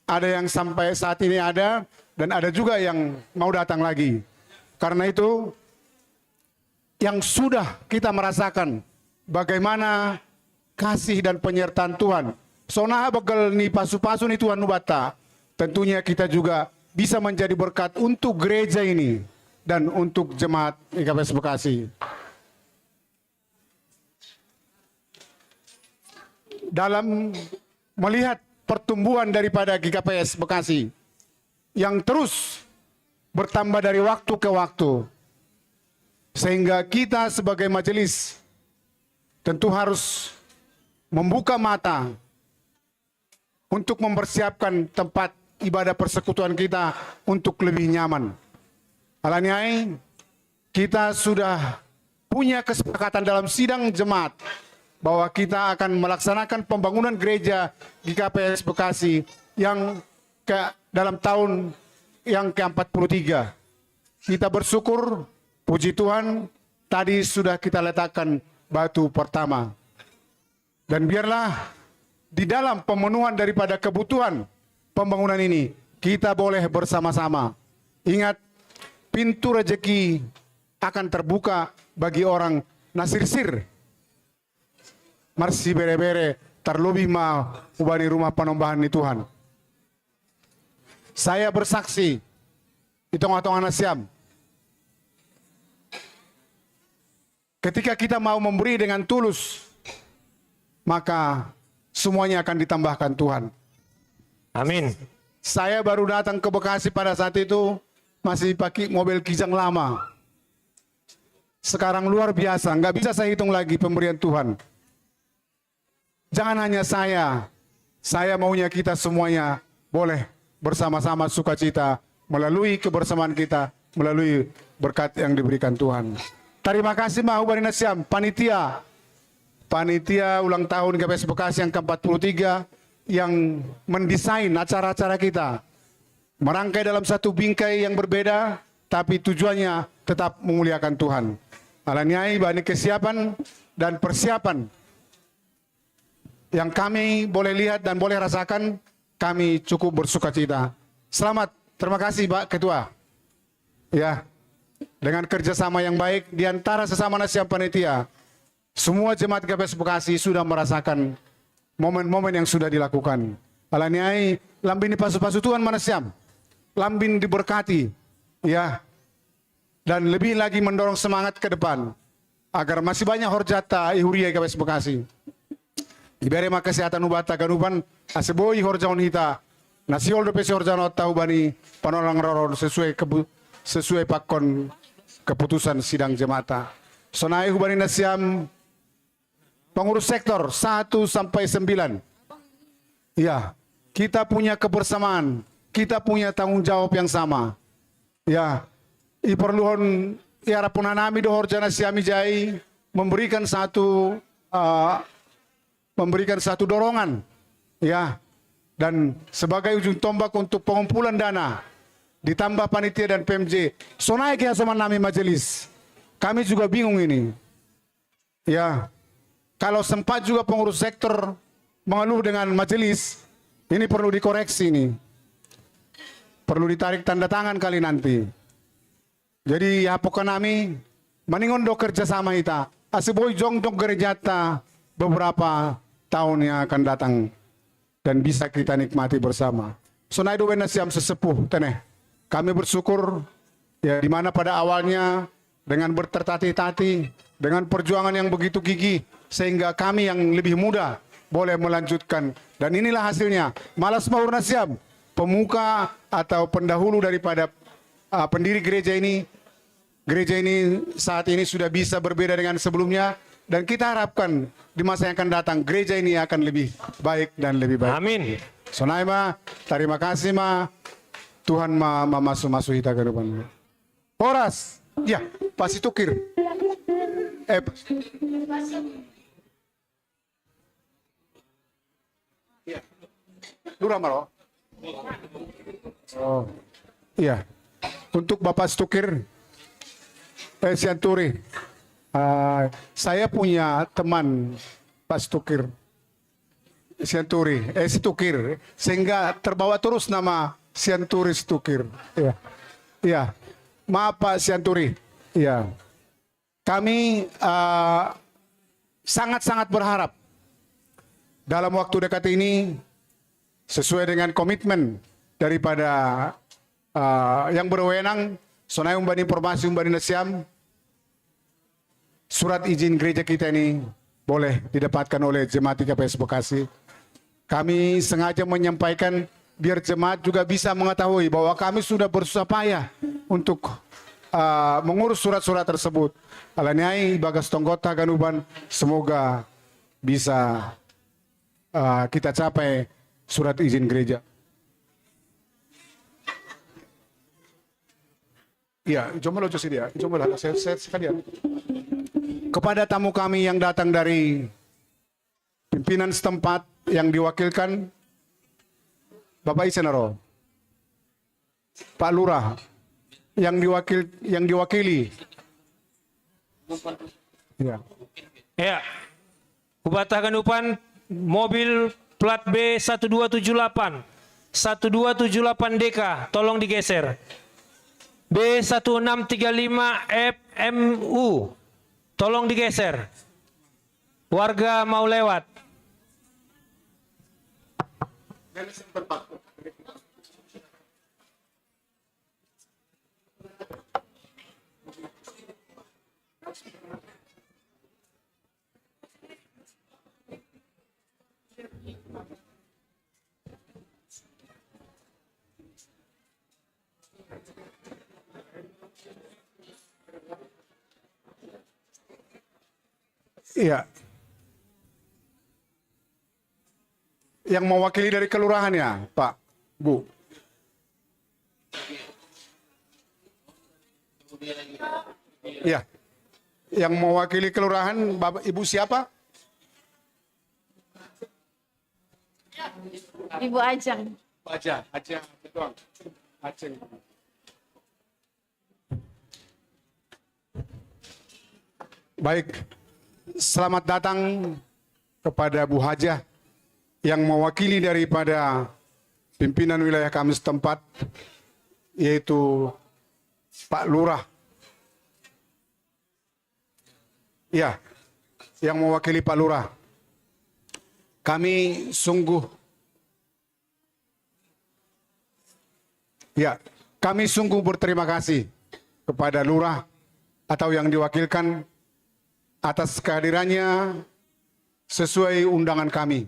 ada yang sampai saat ini ada, dan ada juga yang mau datang lagi. Karena itu, yang sudah kita merasakan bagaimana kasih dan penyertaan Tuhan. Sonaha bagel ni pasu-pasu ni Tuhan nubata. Tentunya kita juga bisa menjadi berkat untuk gereja ini dan untuk jemaat IKPS Bekasi. Dalam melihat pertumbuhan daripada GKPS Bekasi yang terus bertambah dari waktu ke waktu, sehingga kita sebagai majelis tentu harus membuka mata untuk mempersiapkan tempat ibadah persekutuan kita untuk lebih nyaman. Alaniai, kita sudah punya kesepakatan dalam sidang jemaat bahwa kita akan melaksanakan pembangunan gereja GKPS Bekasi yang dalam tahun yang ke-43. Kita bersyukur, puji Tuhan, tadi sudah kita letakkan batu pertama. Dan biarlah di dalam pemenuhan daripada kebutuhan pembangunan ini, kita boleh bersama-sama. Ingat, pintu rezeki akan terbuka bagi orang nasirsir. Marsi bere-bere, terlebih ma ubani rumah penombahan ni Tuhan. Saya bersaksi, hitung-hitungan Nasiam. Ketika kita mau memberi dengan tulus, maka semuanya akan ditambahkan Tuhan. Amin. Saya baru datang ke Bekasi pada saat itu masih pakai mobil Kijang lama. Sekarang luar biasa, nggak bisa saya hitung lagi pemberian Tuhan. Jangan hanya saya maunya kita semuanya boleh bersama-sama sukacita melalui kebersamaan kita, melalui berkat yang diberikan Tuhan. Terima kasih Mahu Bani Nasiam, panitia ulang tahun GKPS Bekasi yang ke-43 yang mendesain acara-acara kita. merangkai dalam satu bingkai yang berbeda, tapi tujuannya tetap memuliakan Tuhan. Alaniai bani kesiapan dan persiapan yang kami boleh lihat dan boleh rasakan, kami cukup bersuka-cita. Selamat, terima kasih Pak Ketua. Ya, dengan kerjasama yang baik di antara sesama nasiam panitia, semua jemaat GKPS Bekasi sudah merasakan momen-momen yang sudah dilakukan. Alaniai lambin pasu-pasu Tuhan manasiam, lambin diberkati, ya, dan lebih lagi mendorong semangat ke depan agar masih banyak horjata ihuria GKPS Bekasi. Iberema kesehatan ubata ganupan aseboi horjaon hita nasiol do pesi horjaon tahu bani panorang roron sesuai pakon keputusan sidang jemaata. Sonai hubani nasiam pengurus sektor 1 sampai 9. Ya, kita punya kebersamaan, kita punya tanggung jawab yang sama. Ya, iperluhon ya rapunanami do horjana siami jai memberikan satu dorongan, ya, dan sebagai ujung tombak untuk pengumpulan dana ditambah panitia dan PMJ. Sonai ke sama nami majelis, kami juga bingung ini, ya, kalau sempat juga pengurus sektor mengeluh dengan majelis, ini perlu dikoreksi ini, perlu ditarik tanda tangan kali nanti. Jadi ya pokoknya kami meningon do kerjasama kita asiboi jong gerejata beberapa tahun yang akan datang dan bisa kita nikmati bersama. Sonai do nasiam sesepuh teneh. Kami bersyukur ya di mana pada awalnya dengan bertertatih-tatih, dengan perjuangan yang begitu gigih sehingga kami yang lebih muda boleh melanjutkan, dan inilah hasilnya. Malas Maur Nasiam, pemuka atau pendahulu daripada pendiri gereja ini. Gereja ini saat ini sudah bisa berbeda dengan sebelumnya, dan kita harapkan di masa yang akan datang gereja ini akan lebih baik dan lebih baik. Amin. Sonai ma, terima kasih ma. Tuhan ma masuk kita ke depan. Horas, ya, pasti tukir. Lurah Maro. Oh, iya. Untuk Bapak Stukir, Sianturi, saya punya teman Pak Stukir, Sianturi, Stukir, sehingga terbawa terus nama Sianturi Stukir. Iya, iya. Maaf Pak Sianturi. Iya. Kami sangat-sangat berharap dalam waktu dekat ini, sesuai dengan komitmen daripada yang berwenang, Sonai umbani informasi umbani nasiam, surat izin gereja kita ini boleh didapatkan oleh jemaat GKPS Bekasi. Kami sengaja menyampaikan biar jemaat juga bisa mengetahui bahwa kami sudah bersusah payah untuk mengurus surat-surat tersebut. Alaniai bagas tonggota ganuban, semoga bisa kita capai surat izin gereja. Ya, coba lo dia, coba lah, saya sekalian. Kepada tamu kami yang datang dari pimpinan setempat yang diwakilkan, Bapak Isenaro, Pak Lurah, yang diwakili. Ya. Ya, Ubata Ganupan, mobil plat B 1278, 1278 DK, tolong digeser. B1635 FMU, tolong digeser. Warga mau lewat. Iya. Yang mewakili dari kelurahannya, Pak, Bu. Iya. Yang mewakili kelurahan, Bapak Ibu siapa? Ibu Ajang. Ajang, betul. Aceh. Baik, selamat datang kepada Bu Hajah yang mewakili daripada pimpinan wilayah kami setempat, yaitu Pak Lurah. Ya, yang mewakili Pak Lurah. Kami sungguh berterima kasih kepada Lurah atau yang diwakilkan atas kehadirannya sesuai undangan kami.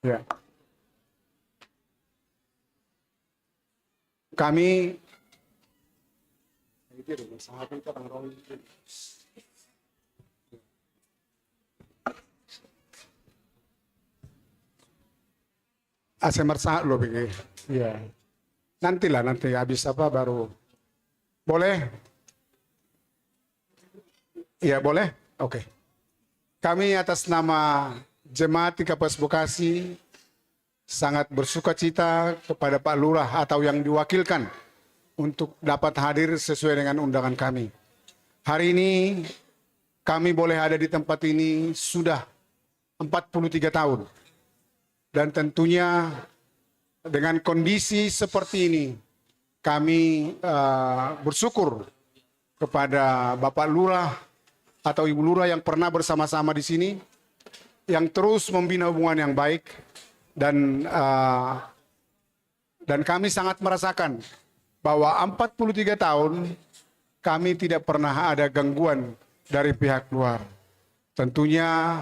Ya. Kami Mersa lo begini. Ya. Nanti habis apa baru. Boleh? Ya, boleh? Oke. Kami atas nama Jemaat IKPS Bekasi sangat bersuka cita kepada Pak Lurah atau yang diwakilkan untuk dapat hadir sesuai dengan undangan kami. Hari ini kami boleh ada di tempat ini sudah 43 tahun. Dan tentunya dengan kondisi seperti ini kami bersyukur kepada Bapak Lurah atau Ibu Lurah yang pernah bersama-sama di sini, yang terus membina hubungan yang baik, dan kami sangat merasakan bahwa 43 tahun kami tidak pernah ada gangguan dari pihak luar. Tentunya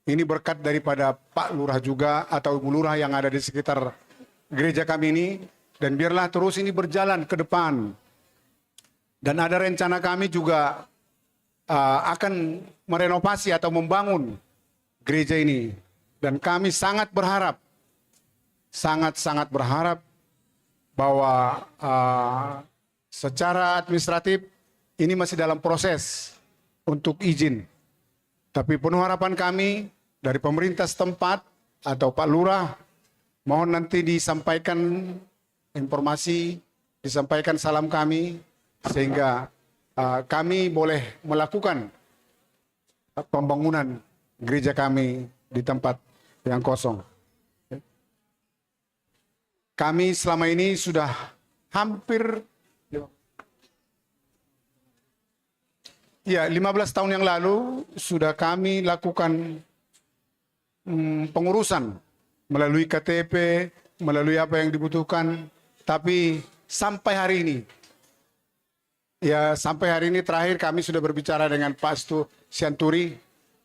ini berkat daripada Pak Lurah juga atau Ibu Lurah yang ada di sekitar gereja kami ini, dan biarlah terus ini berjalan ke depan. Dan ada rencana kami juga akan merenovasi atau membangun gereja ini. Dan kami sangat berharap, sangat berharap bahwa secara administratif ini masih dalam proses untuk izin. Tapi penuh harapan kami dari pemerintah setempat atau Pak Lurah, mohon nanti disampaikan informasi, disampaikan salam kami, sehingga kami boleh melakukan pembangunan gereja kami di tempat yang kosong. Kami selama ini sudah hampir 15 tahun yang lalu sudah kami lakukan pengurusan melalui KTP, melalui apa yang dibutuhkan. Tapi sampai hari ini terakhir kami sudah berbicara dengan Pak Stu Sianturi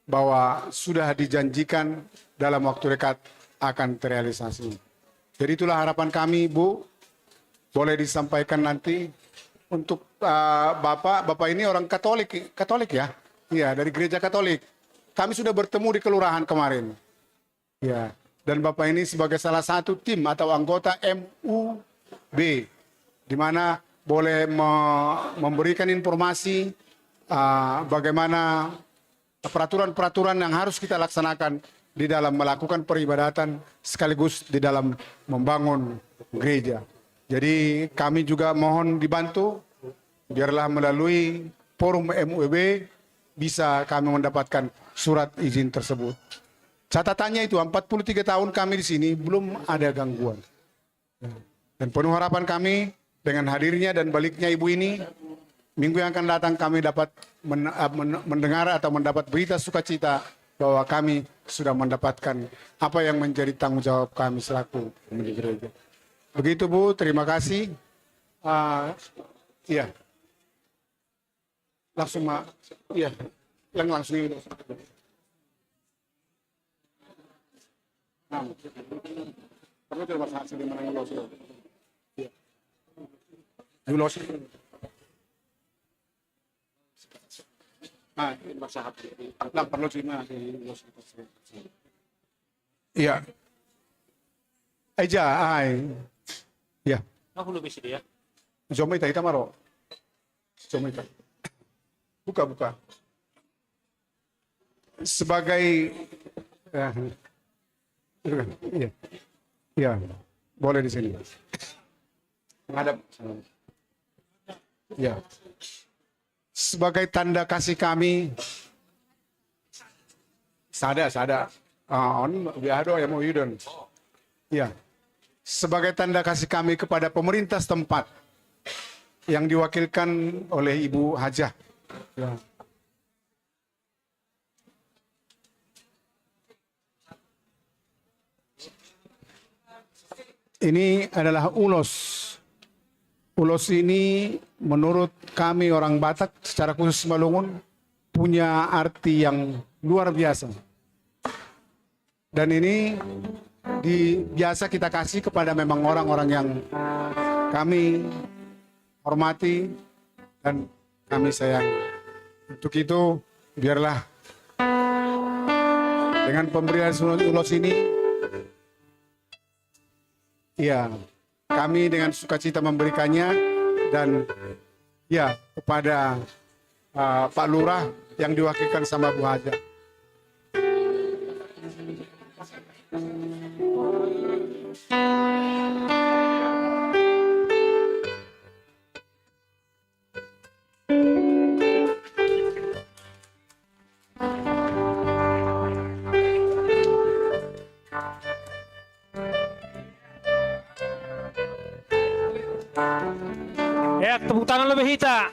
bahwa sudah dijanjikan dalam waktu dekat akan terrealisasi. Jadi itulah harapan kami, Bu. Boleh disampaikan nanti untuk Bapak ini orang Katolik ya? Iya, dari gereja Katolik. Kami sudah bertemu di kelurahan kemarin. Ya, dan Bapak ini sebagai salah satu tim atau anggota MUB, di mana boleh memberikan informasi bagaimana peraturan-peraturan yang harus kita laksanakan di dalam melakukan peribadatan sekaligus di dalam membangun gereja. Jadi kami juga mohon dibantu, biarlah melalui forum MUB bisa kami mendapatkan surat izin tersebut. Catatannya itu 43 tahun kami di sini belum ada gangguan. Dan penuh harapan kami dengan hadirnya dan baliknya Ibu ini, minggu yang akan datang kami dapat mendengar atau mendapat berita sukacita bahwa kami sudah mendapatkan apa yang menjadi tanggung jawab kami selaku pemilik gereja. Begitu Bu, terima kasih. Iya. Langsung langsung ini. Perlu coba saat sedih menang ulos. Iya. Ulos. Perlu cuma ulos. Iya. Aja, ya. Aku lebih sedih ya. Zoom ita maro. Zoom ita. Buka. Sebagai Iya. Iya. Boleh di sini. Menghadap. Ya. Sebagai tanda kasih kami, sada. On biado ya mau yudon. Ya. Sebagai tanda kasih kami kepada pemerintah setempat yang diwakilkan oleh Ibu Hajah. Ya. Ini adalah ulos. Ulos ini menurut kami orang Batak secara khusus Malungun punya arti yang luar biasa. Dan ini biasa kita kasih kepada memang orang-orang yang kami hormati dan kami sayangi. Untuk itu biarlah dengan pemberian ulos ini, ya, kami dengan sukacita memberikannya dan ya kepada Pak Lurah yang diwakilkan sama Bu Haja. Ya, tepuk tangan lebih Hita.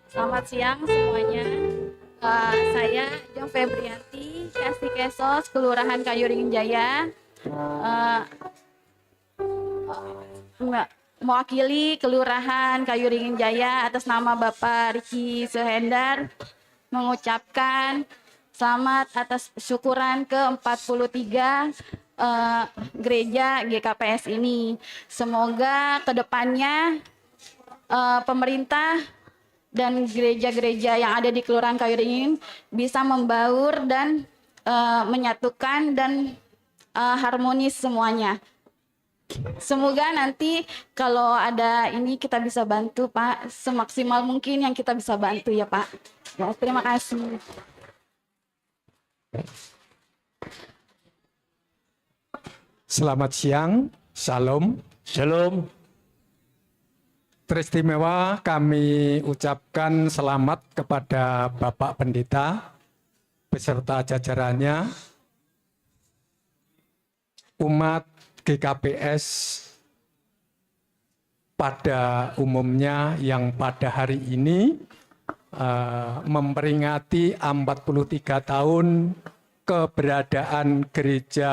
Selamat siang semuanya. Saya Jong Febrianti, Kasih Kesos, Kelurahan Kayuringin Jaya. Mewakili Kelurahan Kayuringin Jaya atas nama Bapak Riki Suhendar mengucapkan selamat atas syukuran ke-43 gereja GKPS ini. Semoga kedepannya pemerintah dan gereja-gereja yang ada di Kelurahan Kayuringin bisa membaur dan menyatukan dan harmonis semuanya. Semoga nanti kalau ada ini kita bisa bantu Pak, semaksimal mungkin yang kita bisa bantu ya Pak. Ya, terima kasih. Selamat siang, Shalom. Shalom. Teristimewa kami ucapkan selamat kepada Bapak Pendeta beserta jajarannya, umat GKPS pada umumnya yang pada hari ini memperingati 43 tahun keberadaan gereja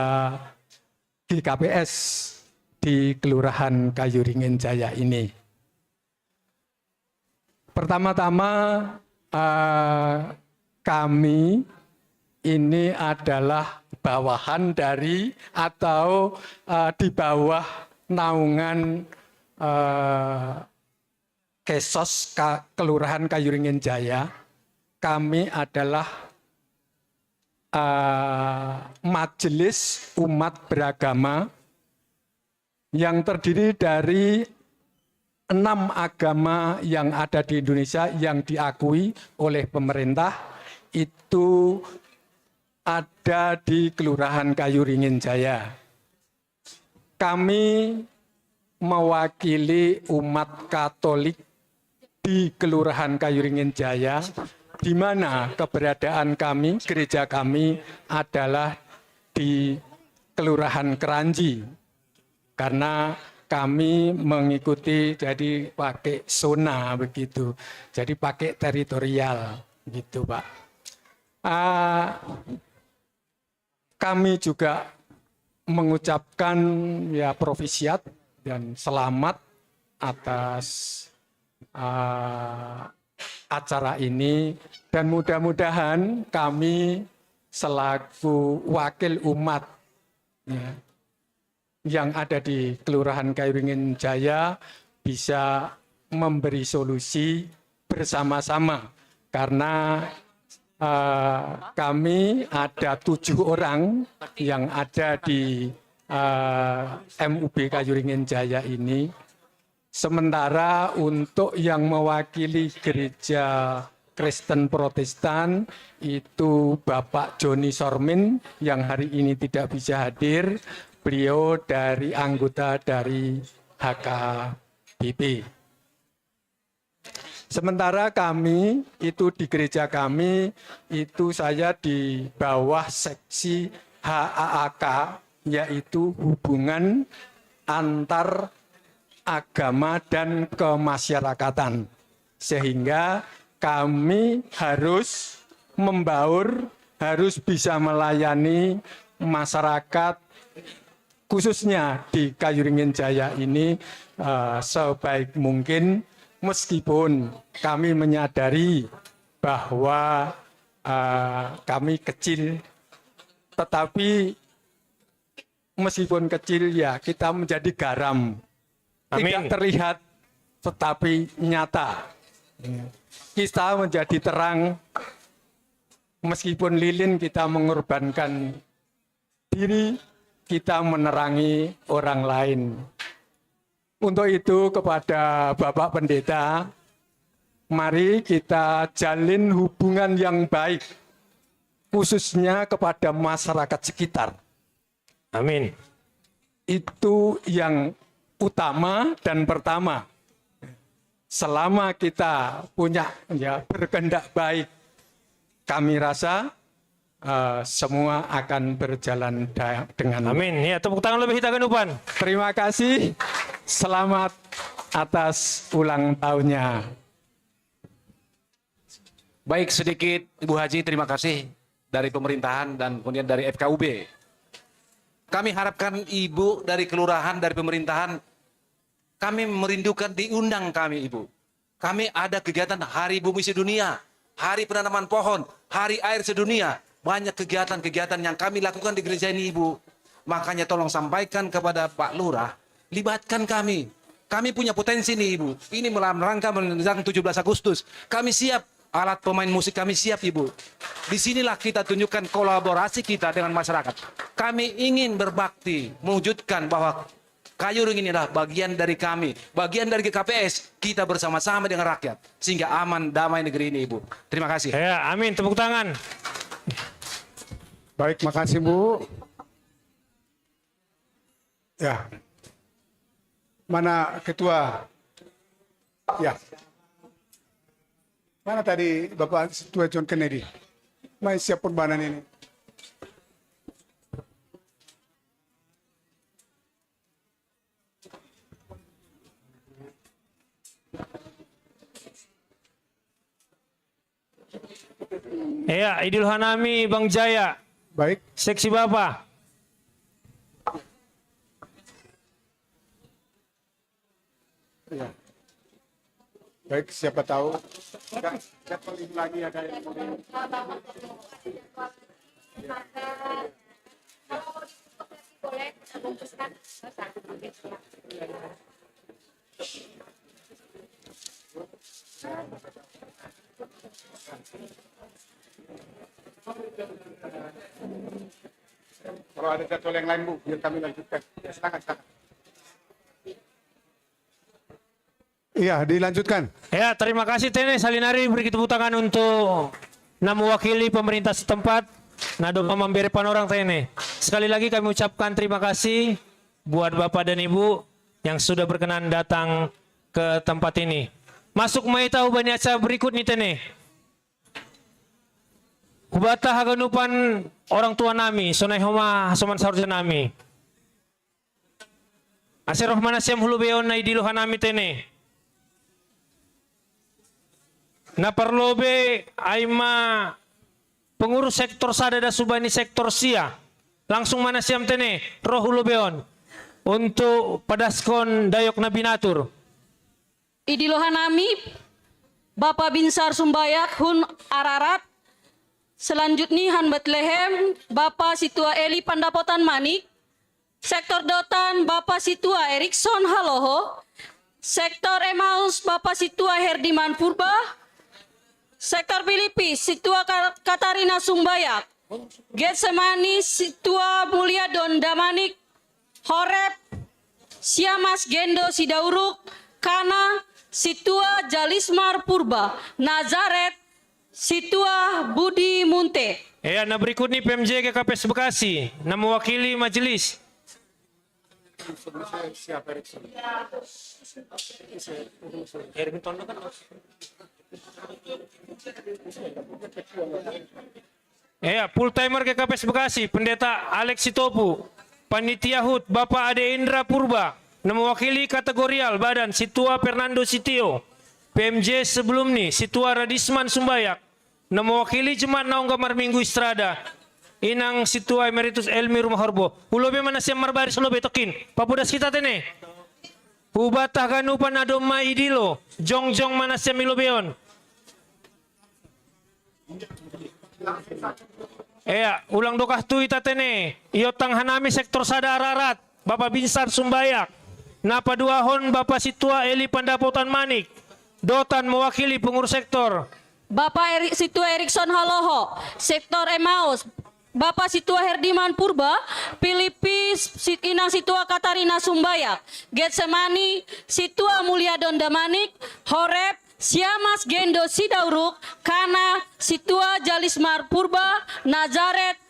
GKPS di Kelurahan Kayuringin Jaya ini. Pertama-tama kami ini adalah bawahan dari atau di bawah naungan Kesos Kelurahan Kayuringin Jaya. Kami adalah majelis umat beragama yang terdiri dari 6 agama yang ada di Indonesia yang diakui oleh pemerintah itu ada di Kelurahan Kayuringin Jaya. Kami mewakili umat Katolik di Kelurahan Kayuringin Jaya, di mana keberadaan kami, gereja kami adalah di Kelurahan Keranji. Karena kami mengikuti jadi pakai zona begitu, jadi pakai teritorial gitu Pak. Kami juga mengucapkan ya profisiat dan selamat atas acara ini dan mudah-mudahan kami selaku wakil umat ya, yang ada di Kelurahan Kayuringin Jaya bisa memberi solusi bersama-sama karena kami ada 7 orang yang ada di MUB Kayuringin Jaya ini. Sementara untuk yang mewakili gereja Kristen Protestan itu Bapak Joni Sormin yang hari ini tidak bisa hadir. Beliau dari anggota dari HKBP. Sementara kami itu di gereja kami itu saya di bawah seksi HAAK, yaitu hubungan antar agama dan kemasyarakatan. Sehingga kami harus membaur, harus bisa melayani masyarakat khususnya di Kayuringin Jaya ini sebaik mungkin. Meskipun kami menyadari bahwa kami kecil, tetapi meskipun kecil ya kita menjadi garam. Amin. Tidak terlihat tetapi nyata. Kita menjadi terang, meskipun lilin kita mengorbankan diri, kita menerangi orang lain. Untuk itu kepada Bapak Pendeta, mari kita jalin hubungan yang baik, khususnya kepada masyarakat sekitar. Amin. Itu yang utama dan pertama. Selama kita punya berkehendak baik, kami rasa semua akan berjalan dengan amin. Ya, tepuk tangan lebih Hitagenupan. Terima kasih. Selamat atas ulang tahunnya. Baik, sedikit Ibu Haji, terima kasih dari pemerintahan dan kemudian dari FKUB. Kami harapkan Ibu dari kelurahan, dari pemerintahan, kami merindukan diundang kami Ibu. Kami ada kegiatan Hari Bumi Sedunia, Hari Penanaman Pohon, Hari Air Sedunia. Banyak kegiatan-kegiatan yang kami lakukan di gereja ini Ibu. Makanya tolong sampaikan kepada Pak Lurah, libatkan kami. Kami punya potensi nih Ibu. Ini dalam rangka menjelang 17 Agustus. Kami siap, alat pemain musik kami siap Ibu. Disinilah kita tunjukkan kolaborasi kita dengan masyarakat. Kami ingin berbakti, mewujudkan bahwa Kayuring ini adalah bagian dari kami, bagian dari GKPS, kita bersama-sama dengan rakyat, sehingga aman, damai negeri ini Ibu. Terima kasih. Ya, amin. Tepuk tangan. Baik, makasih Bu. Ya. Mana ketua? Ya. Mana tadi Bapak Ketua John Kennedy? Mai siap perbanan ini. Ya, Idul Hanami Bang Jaya. Baik. Seksi Bapak. Ya. Baik, siapa tahu. Jadwal ini lagi ada yang kalau ada jadwal yang lain Bu, biar kami lanjutkan. Silakan. Iya, dilanjutkan. Ya, terima kasih Tene Salinari, beri tepuk tangan untuk mewakili pemerintah setempat. Nado memberi panorang Tene. Sekali lagi kami ucapkan terima kasih buat Bapak dan Ibu yang sudah berkenan datang ke tempat ini. Masuk maita ubani acara berikut nih Tene. Kubata haganupan orang tua nami, sonai homa hasoman saharja nami. Asir rohmana siam hulu beon na idiluhan nami Tene. Na perlobe aima pengurus sektor sadada subani sektor sia langsung mana siam Tene roh hulu beon untuk padaskon dayok nabinatur. Idilohanami Bapak Binsar Sumbayak Hun Ararat. Selanjutnya Han Bethlehem Bapak Situa Eli Pandapotan Manik. Sektor Dotan Bapak Situa Erikson Haloho. Sektor Emmaus Bapak Situa Herdiman Purba. Sektor Filipis Situa Katarina Sumbayak. Getsemani Situa Mulia Don Damanik. Horeb Siamas Gendo Sidauruk. Kana Situa Jalismar Purba. Nazaret Situa Budi Munte. Ya, nah berikut nih PMJ GKPS Bekasi, nah mewakili majelis. Ya, full timer GKPS Bekasi, Pendeta Alex Sitopu, Panitia HUT Bapak Ade Indra Purba, nah mewakili kategorial Badan Situa Fernando Sitio, PMJ sebelum nih Situa Radisman Sumbayak, nah mewakili Jemaat Naungga Marminggu Istrada, Inang Situa Emeritus Elmi Rumah Horbo, Ulobe mana siam marbaris lobe tokin, papudas kita tene. Hubatah ganu panadoma idilo, jongjong mana siam ilobeon. Ulang dokah tu itatene, iotang hanami sektor sadararat, Bapak Binsar Sumbayak, napa duahon Bapak Situa Eli Pandapotan Manik, Dotan mewakili pengurus sektor. Bapak Situa Erikson Haloho, Sektor Emmaus. Bapak Situa Herdiman Purba, Pilipis Inang Situa Katarina Sumbayak, Getsemani Situa Mulia Dondamanik, Horeb Siamas Gendo Sidauruk, Kana Situa Jalismar Purba, Nazaret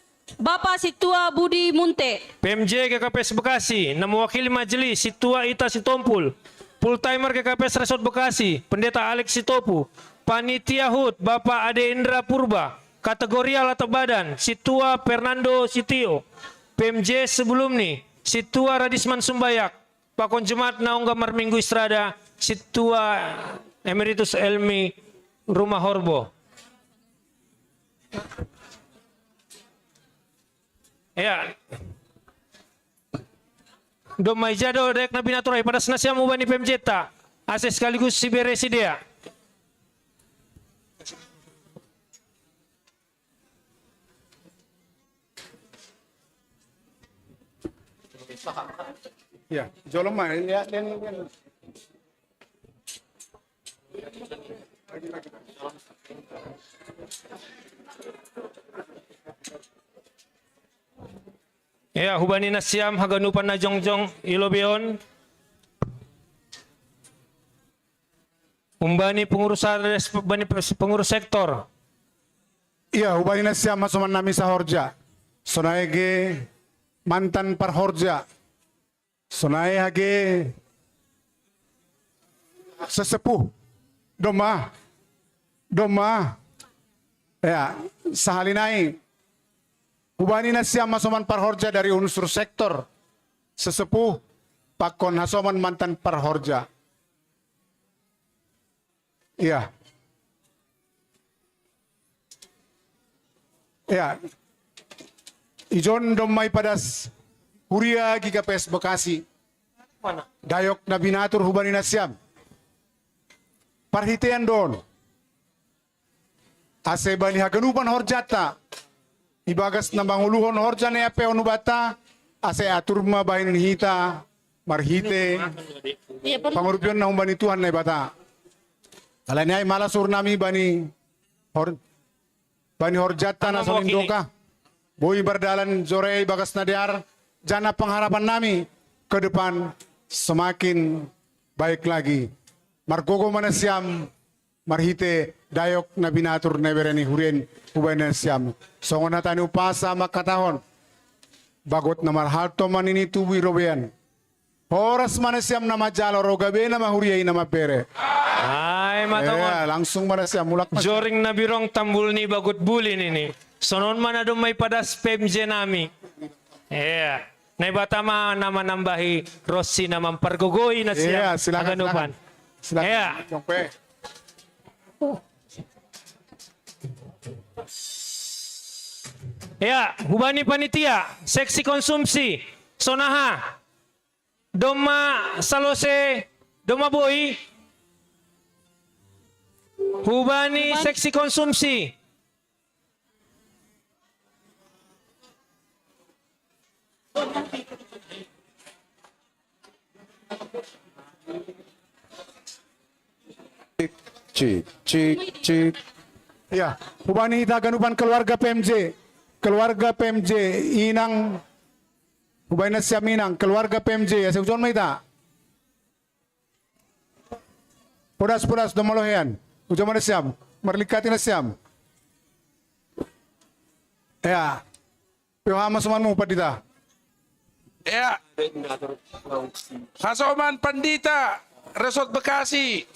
Bapak Situa Budi Munte. PMJ GKPS Bekasi, nah mewakili majelis Situa Ita Sitompul, full timer GKPS Resort Bekasi, Pendeta Alex Sitopu, Panitia HUT Bapak Ade Indra Purba, kategorial atau badan Situa Fernando Sitio, PMJ sebelum nih Situa Radisman Sumbayak, Pakon Jemaat Naungga Marminggu Istrada, Situa Emeritus Elmi Rumah Horbo. Ya. Domai jado dek nabi naturai pada senasya mubani PMJ ta, ases sekaligus si beresidia. Ya, jolong mah ya dan ya hubani nasiam haganupan na jongjong ilobeon umbani pengurus sektor. Iya, hubani nasiam masuman nami sahorja. Sonaege mantan parhorja. Sonai hage sesepuh doma ya sahalinai hubani nasiam masoman parhorja dari unsur sektor sesepuh pakon hasoman mantan parhorja. Iya. Ya. Ijon domai padas Huria GKPS Bekasi. Dayok Nabinatur hubani nasiam. Parhitean don. Ase bani haganupan horjata. Ibagas nambang uluhon horjane ape onubata. Ase aturma bahin hita. Marhite. Pangurupion na humbani Tuhan na ibata. Kalanyay malasur nami bani horjata na solindoka. Boy berdalan zore bagas nadiar. Jana pengharapan nami ke depan semakin baik lagi. Margogo manasiam marhite dayok nabinatur nebereni hurien hubain siam. Songon hatani upasa makatahon. Bagot na marhalto manini tuwi robean. Horas manasiam nama jalo rogabe nama huriai nama pere. Ay matangon. Langsung manasiam mulak. Joring na birong tambul ni bagot bulin ini. Sonon mana domay padas PMJ nami. Yeah. Naibatama nama nambahi Rossi na mampargogoy na siya. Silakan. Ya. Ya, hubani panitia, seksi konsumsi, sonaha, doma salose, doma boy, hubani seksi konsumsi. Cik. Ya, hubani taganupan keluarga PMJ. Keluarga PMJ inang hubani siam inang keluarga PMJ ya seujon maita. Pudas domolohean. Ujo mana siam, merlikati na siam. Ya. Pihama semanmu Padita. Ya. Hasoman Pandita, Resort Bekasi.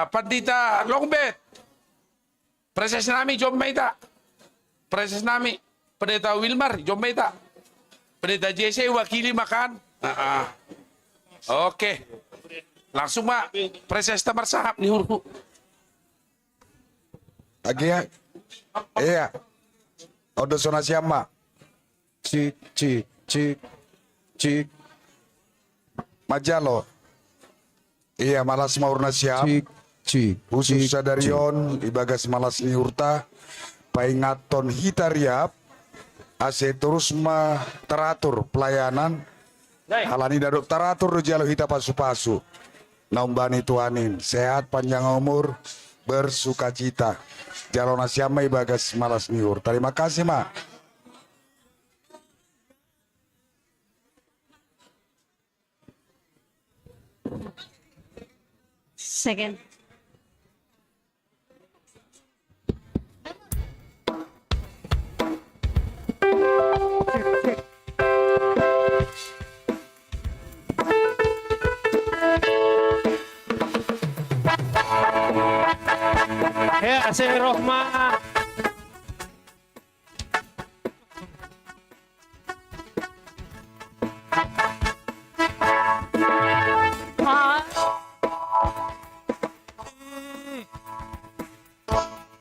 Pandita Longbet. Proses nami Jombeta. Proses nami Pendeta Wilmar Jombeta. Pendeta JC wakili makan. Oke. Langsung Mak, proses tamar sahab nih hurfu. Lagi ya? Iya. Odo sona siapa? Cik. Majalo. Iya, malas maurna siap. Cik. Khusus sadarion, ibagas malas ni urta. Paingaton hitariap. Ase terus teratur pelayanan. Halani dadok teratur jalo hita pasu-pasu. Naumbani tuanin, sehat panjang umur, bersuka cita. Jalona siamai bagas malas niur. Terima kasih, Mak. Second. Ya, Asih Rohma.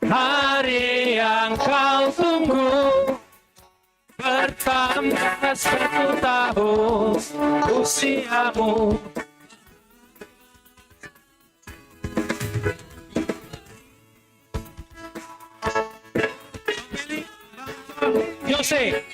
Hari yang kau tunggu bertambah 1 tahun usiamu. Yose.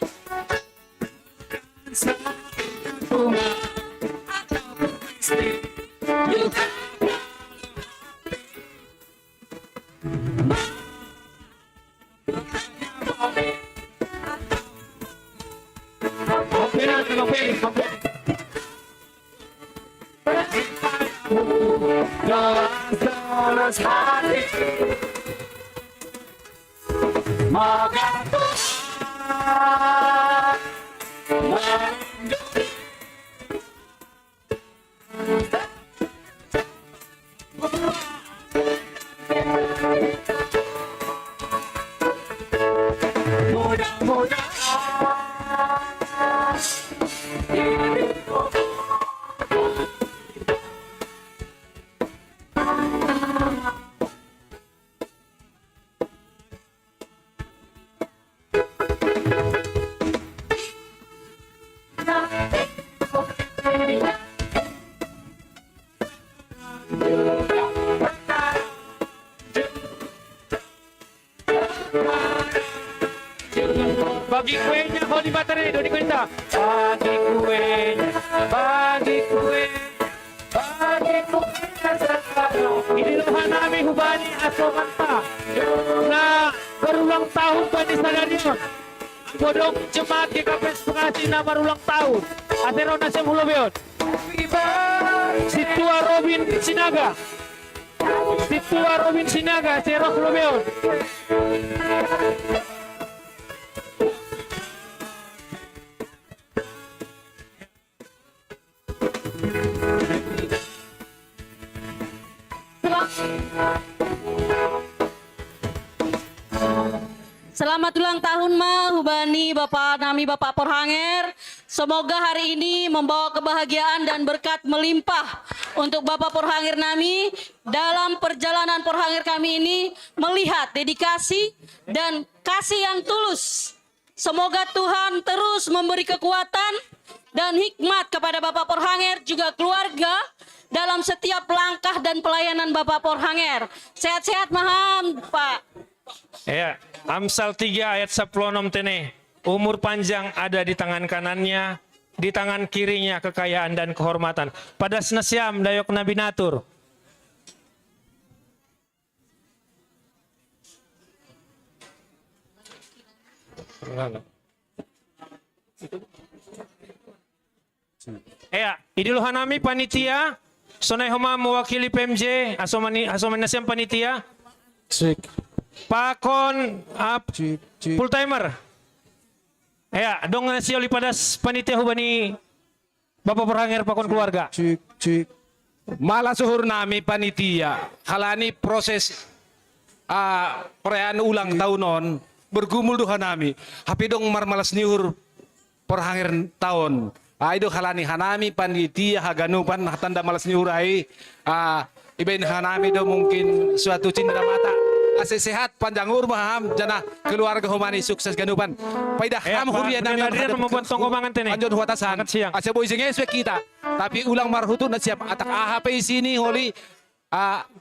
Bagi kuenya kau di baterai, Doni Kuenta. Bagi kuenya, bagi kuenya selalu. Ini Tuhan kami hubani asomanta. Nah, berulang tahun Bani Sadarion. Bodong jemaat GKPS Bekasi na berulang tahun. Atero nasem hulobeon. Situa Robin Sinaga. Situa Robin Sinaga, Cerok hulobeon. Selamat ulang tahun Ma Hubani Bapak Nami Bapak Porhanger. Semoga hari ini membawa kebahagiaan dan berkat melimpah untuk Bapak Porhanger Nami. Dalam perjalanan Porhanger kami ini melihat dedikasi dan kasih yang tulus. Semoga Tuhan terus memberi kekuatan dan hikmat kepada Bapak Porhanger juga keluarga dalam setiap langkah dan pelayanan Bapak Porhanger. Sehat-sehat Maham Pak. Ya, Amsal 3 ayat 16 tene. Umur panjang ada di tangan kanannya, di tangan kirinya kekayaan dan kehormatan. Pada senasiam dayok Nabi Natur. Ya, idiluhanami panitia. Sonai homa mewakili PMJ, asoman nasiam panitia. Cik, Pakon full timer. Ya, dong nasi oli padas panitia hubani Bapak Perhanger Pakon keluarga. Malah suhur nami panitia halani proses perayaan ulang tahunon bergumul duha nami hapi dong marmalas niur perhanger tahun itu halani hanami panitia haganupan tanda malas niurai ibain hanami do mungkin suatu cindera mata ase sehat panjang umur maham jana keluarga humani sukses ganupan paidah ham huria nami membuat tonggomangan tene anjon huatasan ase boy singeswe kita tapi ulang marhutu na siap atak AHP sini holi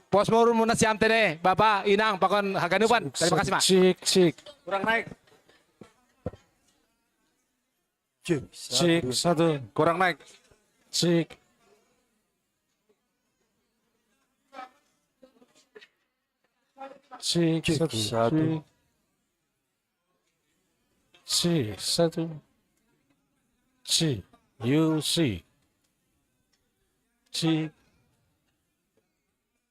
pos morum na siam tene Bapak Inang Pakon haganupan terima kasih Mak cik kurang naik cik satu kurang naik cik satu C U C C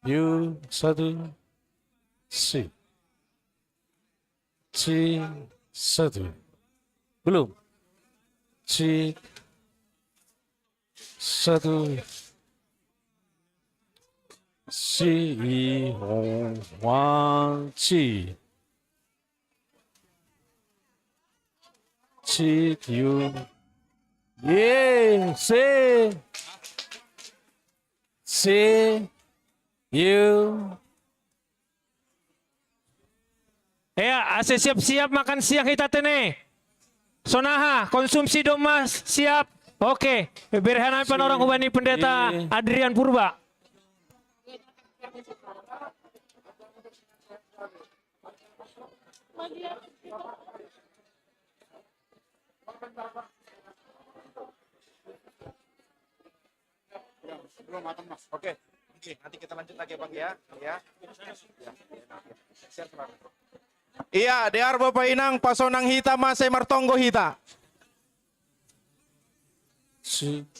U satu C C satu belum C satu C Hong Wang C C U C C U ya ase siap-siap makan siang kita tene sonaha konsumsi domas siap oke berhana panorang hubani pendeta Adrian Purba. Oke, nanti kita lanjut lagi Bang ya. Iya, dear Bapak Inang pasonang hita masih martonggo hita. Situ.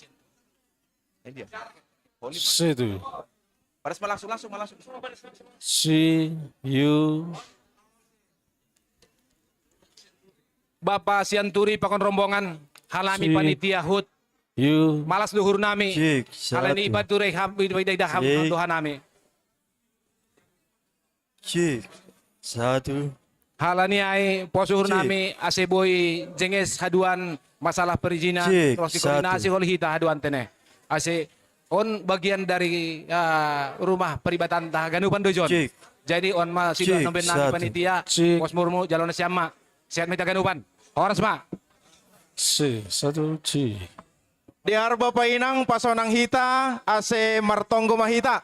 Paras langsung. C U Bapak Sianturi Pakon rombongan halami panitia HUT malas luhur nami halani ibature ham Tuhan nami satu halani ai posuhur nami aseboy jenges haduan masalah perizinan terus koordinasi oleh hita haduan tene ase on bagian dari rumah peribatan Ganupan Dojon jadi on masih nomben nami panitia pos murmu jalon siama sehat mita Ganupan horas ma satu C Diar Bapak Inang pasonang hita ase martonggo mahita.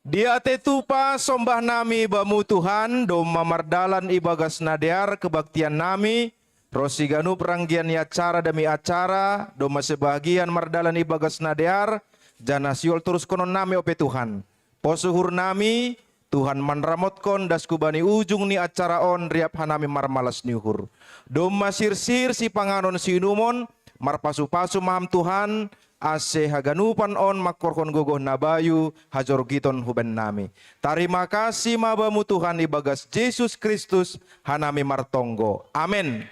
Dia tetupa sombah nami bamu Tuhan doma mardalan ibagas nadear kebaktian nami rosi ganu peranggian acara demi acara doma sebagian mardalan ibagas nadear jana siol terus konon nami ope Tuhan posuhur nami Tuhan manramotkon das kubani ujung ni acara on riap hanami marmalas niuhur. Doma sirsir si panganon sinumon marpasu-pasu maham Tuhan ase haganupan on makorkon gogoh nabayu hajor giton huben nami. Terima kasih mabamu Tuhan ibagas Yesus Kristus hanami martonggo. Amin.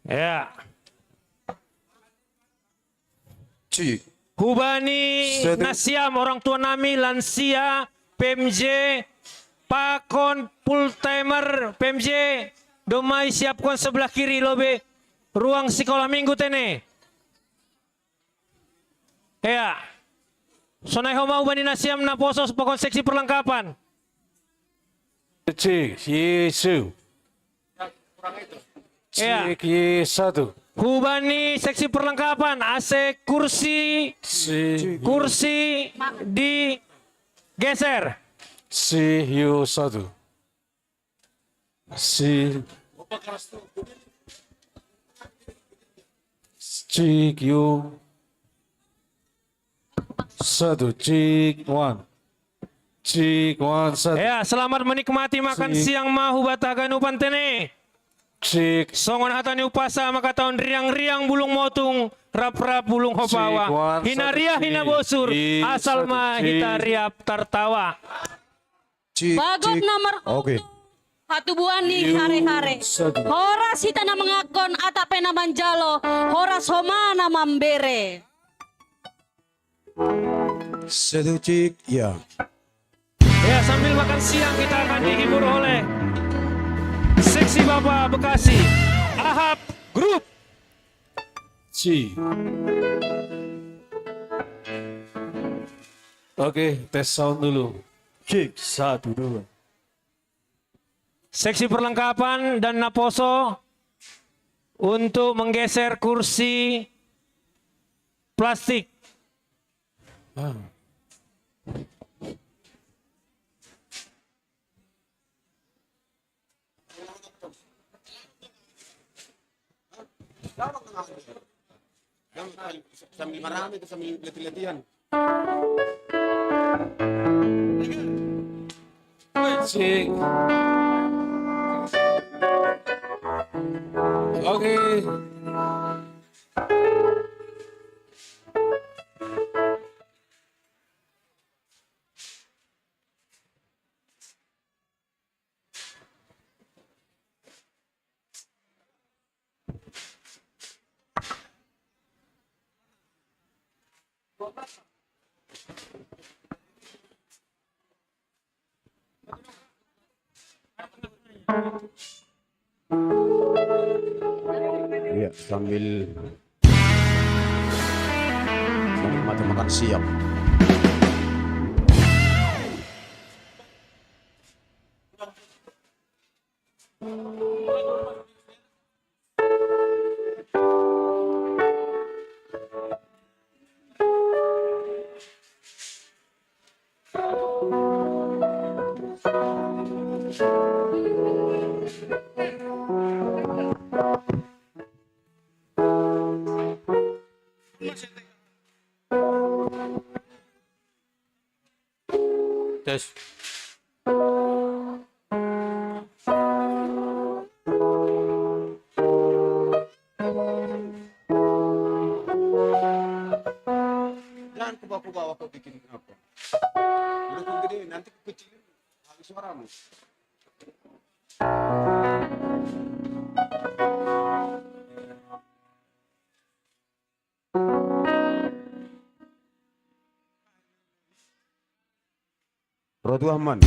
Ya. Hubani nasiam orang tua nami lansia PMJ Pakon full timer PMJ domai siapkan sebelah kiri lobe ruang sekolah minggu tene ya sonai homa ubani nasiam na posos Pakon seksi perlengkapan cik Yesu cik Yesu hubani seksi perlengkapan AC kursi di geser. C1. Cik U. Satu. Cik one. Satu. Ya, selamat menikmati makan siang mahu bataganupan tene. Cik. Songon hatani upasa maka tahun riang-riang bulung motung Rapra pulung hopawa. Hinaria hinabosur. Asalma hitariap tartawa. Bagot nomor hatubuan ni hare-hare. Horas hita na mengakon atape na manjalo. Horas homana mambere. Seducik, ya. Ya, sambil makan siang kita akan dihibur oleh Seksi Bapak Bekasi Ahab Group. Oke, tes sound dulu. Cek, 1, 2. Seksi perlengkapan dan Naposo untuk menggeser kursi plastik. Sambil marami itu sambil leti-letian. Cek. Oke. Iya, sambil menikmati makan siang. Tes. Jangan kubawa-kubawa kau bikin apa. Udah kau gede, nanti kau kecilin habis suaramu. Rodu Ahman.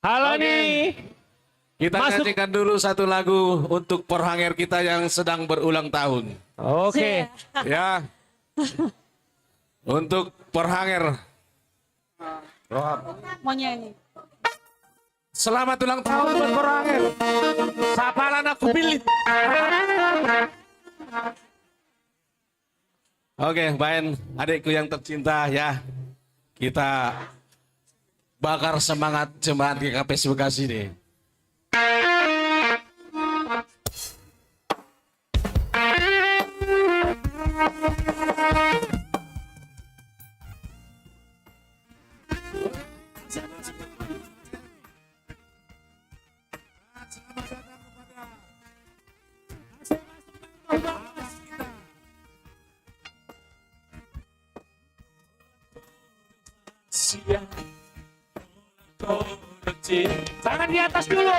Halo nih. Kita nyanyikan dulu satu lagu untuk porhanger kita yang sedang berulang tahun. Oke. Ya. Untuk porhanger. Mau nyanyi. Selamat ulang tahun buat porhanger. Sapalan aku pilih. Oke, Baen, adikku yang tercinta ya. Kita bakar semangat jemaat GKP Bekasi nih. Tangan di atas dulu.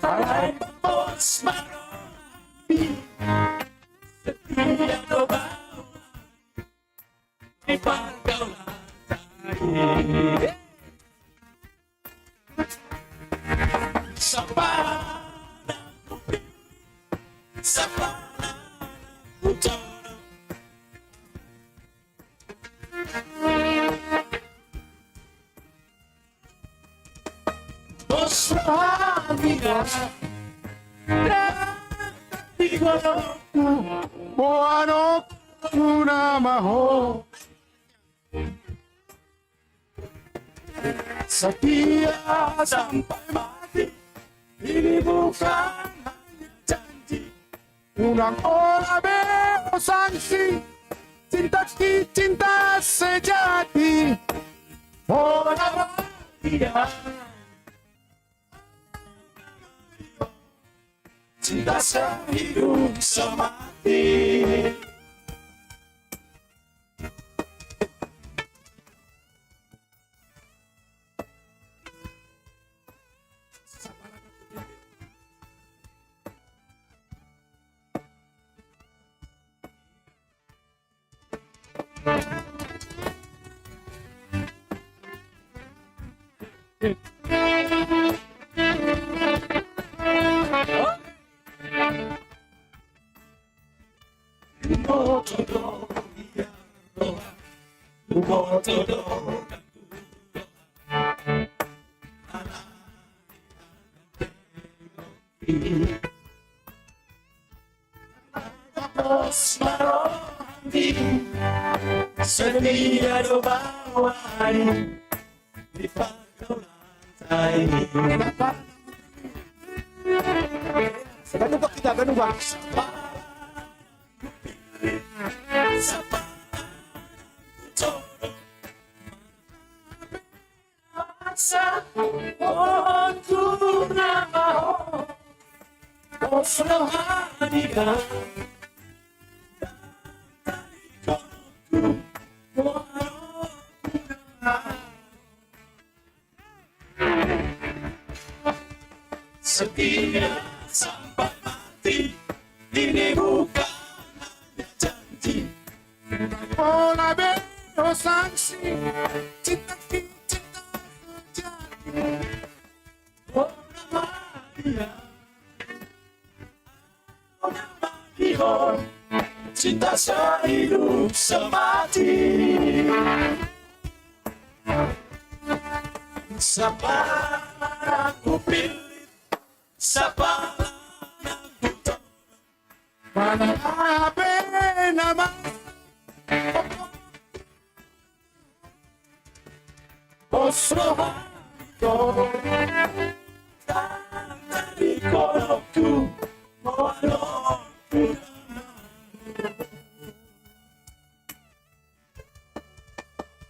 Bye. Buano una maho setia sampai mati, ini bukan hanya janji, unang olah beo sanksi, cinta sejati, olah dia. Cinta sehidup semati. Setia do bawani di pangkau lantai. Sekarang kita akan ubah. Setia sampai mati, ini bukan hanya janji. Pola beo sanksi, cinta sejati. Oh Maria, oh Maria, cinta sehidup semati. Siapa aku pilih? Siapa aku tolak? Mana nama Osrohanto dan dari kolokku molokku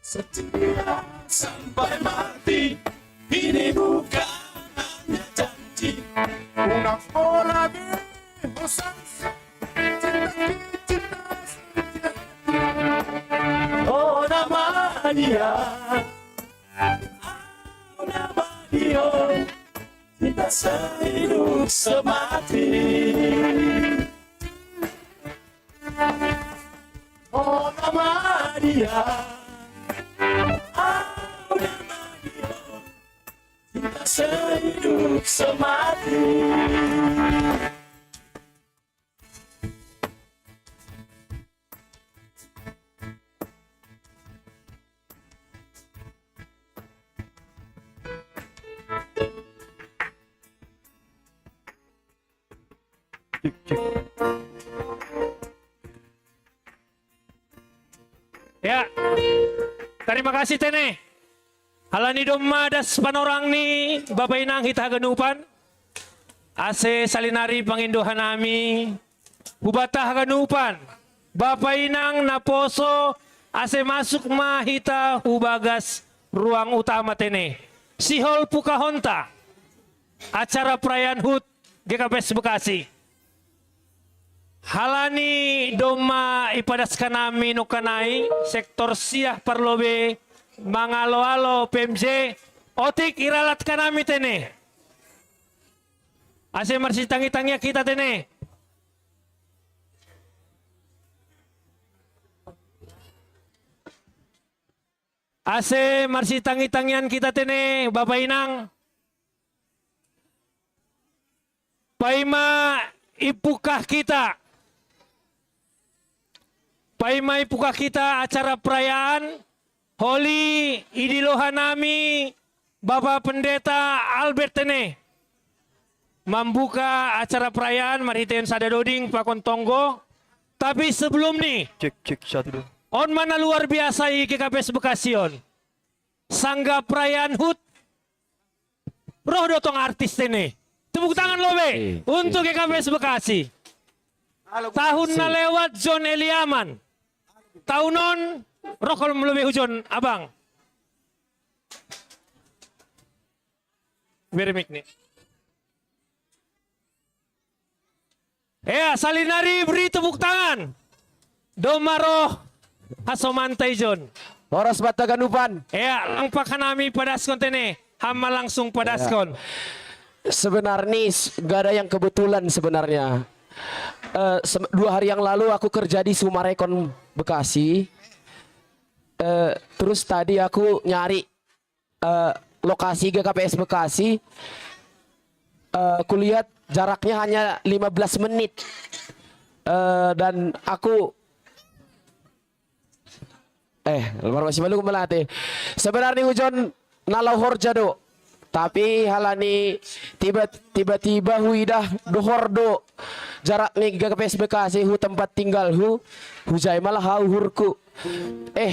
setia sampai mati, ini bukan hanya janji. Una ola beo sanksi, cinta sejati. Oh nama dia, oh nama dia, cinta sehidup semati. Oh nama dia, oh nama dia, cinta sehidup semati. Ya, terima kasih Tene. Halani domma das panorang ni Bapak Inang hita ganupan. Ase salinari panginduhan nami. Hubatah ganupan. Bapak Inang naposo ase masuk mahita hubagas ruang utama Tene. Sihol Pukahonta. Acara perayaan HUT GKPS Bekasi. Halani doma ipadas kanami nukanai sektor siah parlobe mangalo-alo PMJ otik iralat kanami Tene. Ase marsi tangi-tangi kita Tene. Ase marsi tangi-tangian kita Tene Bapak Inang. Paima ipukah kita. Paimai pukah kita acara perayaan Holy Idilohanami Bapak Pendeta Albert Tene. Membuka acara perayaan Mariten Sadadoding Pakon Tonggo. Tapi sebelum nih, on mana luar biasa i GKPS Bekasion. Sangga perayaan HUT. Roh dotong artis ini. Tepuk tangan lo be untuk GKPS Bekasi. Tahun na lewat John Eliaman. Tahunon roh kalau lebih hujon abang. Bermik nih. Ya, salinari beri tepuk tangan. Domaroh Hasomantai John. Horas Bataganupan. Ya, langpak nami padaskon tene. Hama langsung padaskon. Sebenarnya gak ada yang kebetulan sebenarnya. 2 hari yang lalu aku kerja di Sumarekon Bekasi. Terus tadi aku nyari lokasi GKPS Bekasi. Aku lihat jaraknya hanya 15 menit. Dan aku masih malu melatih. Sebenarnya hujan nalau horjado. Tapi halani tiba-tiba huidah dohordo jarak nih GKPS Bekasi hu tempat tinggal hujai malah hauhurku.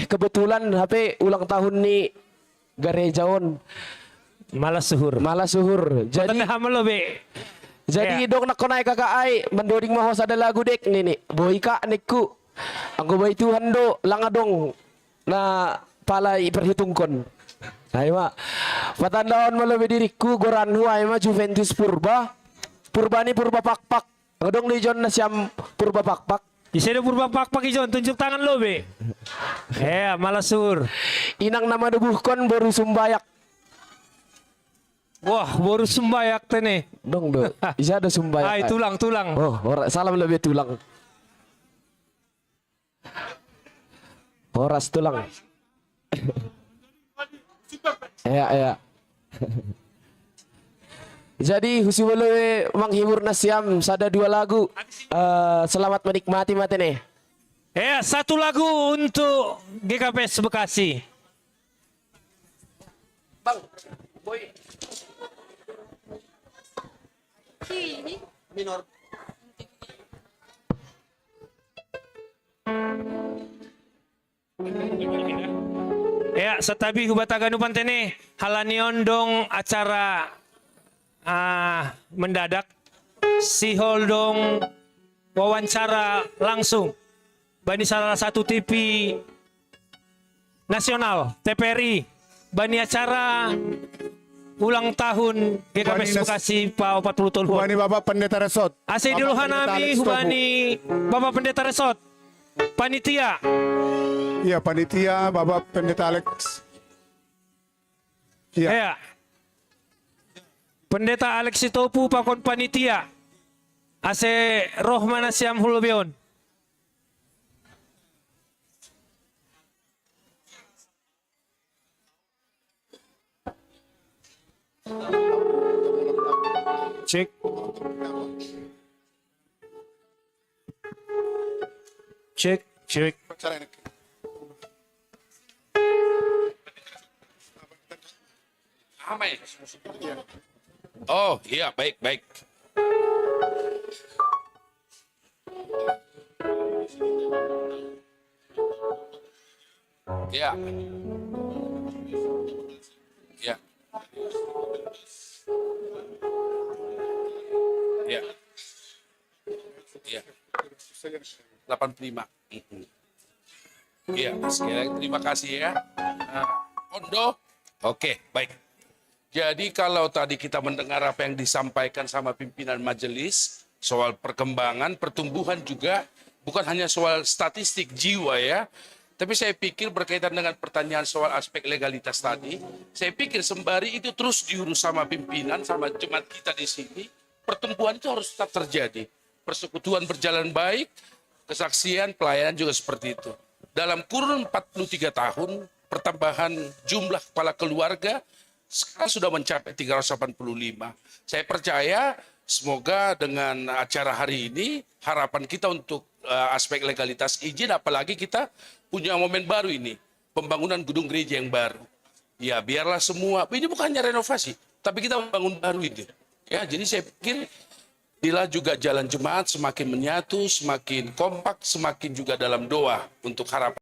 Kebetulan HP ulang tahun nih garejaon malah suhur. Jadi dok nak konai kakak ai mendoding mahos ada lagu dek nih boy kak nekku. Anggo boy Tuhan do langadong na palai perhitungkon. Aima patandaon melebihi diriku goranhu aima Juventus Purba ni Purba Pakpak ngedong di John Nasyam Purba Pakpak di sini Purba Pakpak John tunjuk tangan lo be malah sur inang nama debuhkon baru sumbayak wah baru sumbayak tene dong do bisa ada sumbayak tulang salam lebih tulang horas tulang ya. Jadi husubele menghibur Nasyam sada 2 lagu. Selamat menikmati matene. Satu lagu untuk GKPS Bekasi. Bang, boy. Minor. Setabi Hubataganupan tene halanion dong acara mendadak si holdong wawancara langsung bani salah satu TV nasional TPRI bani acara ulang tahun GKPS Bekasi PA 40 tahun. Hubani Bapak Pendeta Resort. Asih dulu hanami hubani Bapak Pendeta Resort. Panitia. Iya, panitia Bapak Pendeta Alex. Iya. Pendeta Alex Sitopu pakon panitia. Ase Rohman Asyam Hulubion. Cek. Cek. Oh iya, baik. Ya. Ya. Ya. Ya. 85. Iya, sekali lagi terima kasih ya. Ondo. Oke, baik. Jadi kalau tadi kita mendengar apa yang disampaikan sama pimpinan majelis soal perkembangan, pertumbuhan juga bukan hanya soal statistik jiwa ya, tapi saya pikir berkaitan dengan pertanyaan soal aspek legalitas tadi, saya pikir sembari itu terus diurus sama pimpinan, sama jemaat kita di sini, pertumbuhan itu harus tetap terjadi. Persekutuan berjalan baik, kesaksian, pelayanan juga seperti itu. Dalam kurun 43 tahun, pertambahan jumlah kepala keluarga sekarang sudah mencapai 385. Saya percaya Semoga dengan acara hari ini harapan kita untuk aspek legalitas izin, apalagi kita punya momen baru ini, pembangunan gedung gereja yang baru. Ya biarlah semua, ini bukannya renovasi, tapi kita membangun baru ini. Ya, jadi saya pikir inilah juga jalan jemaat semakin menyatu, semakin kompak, semakin juga dalam doa untuk harapan.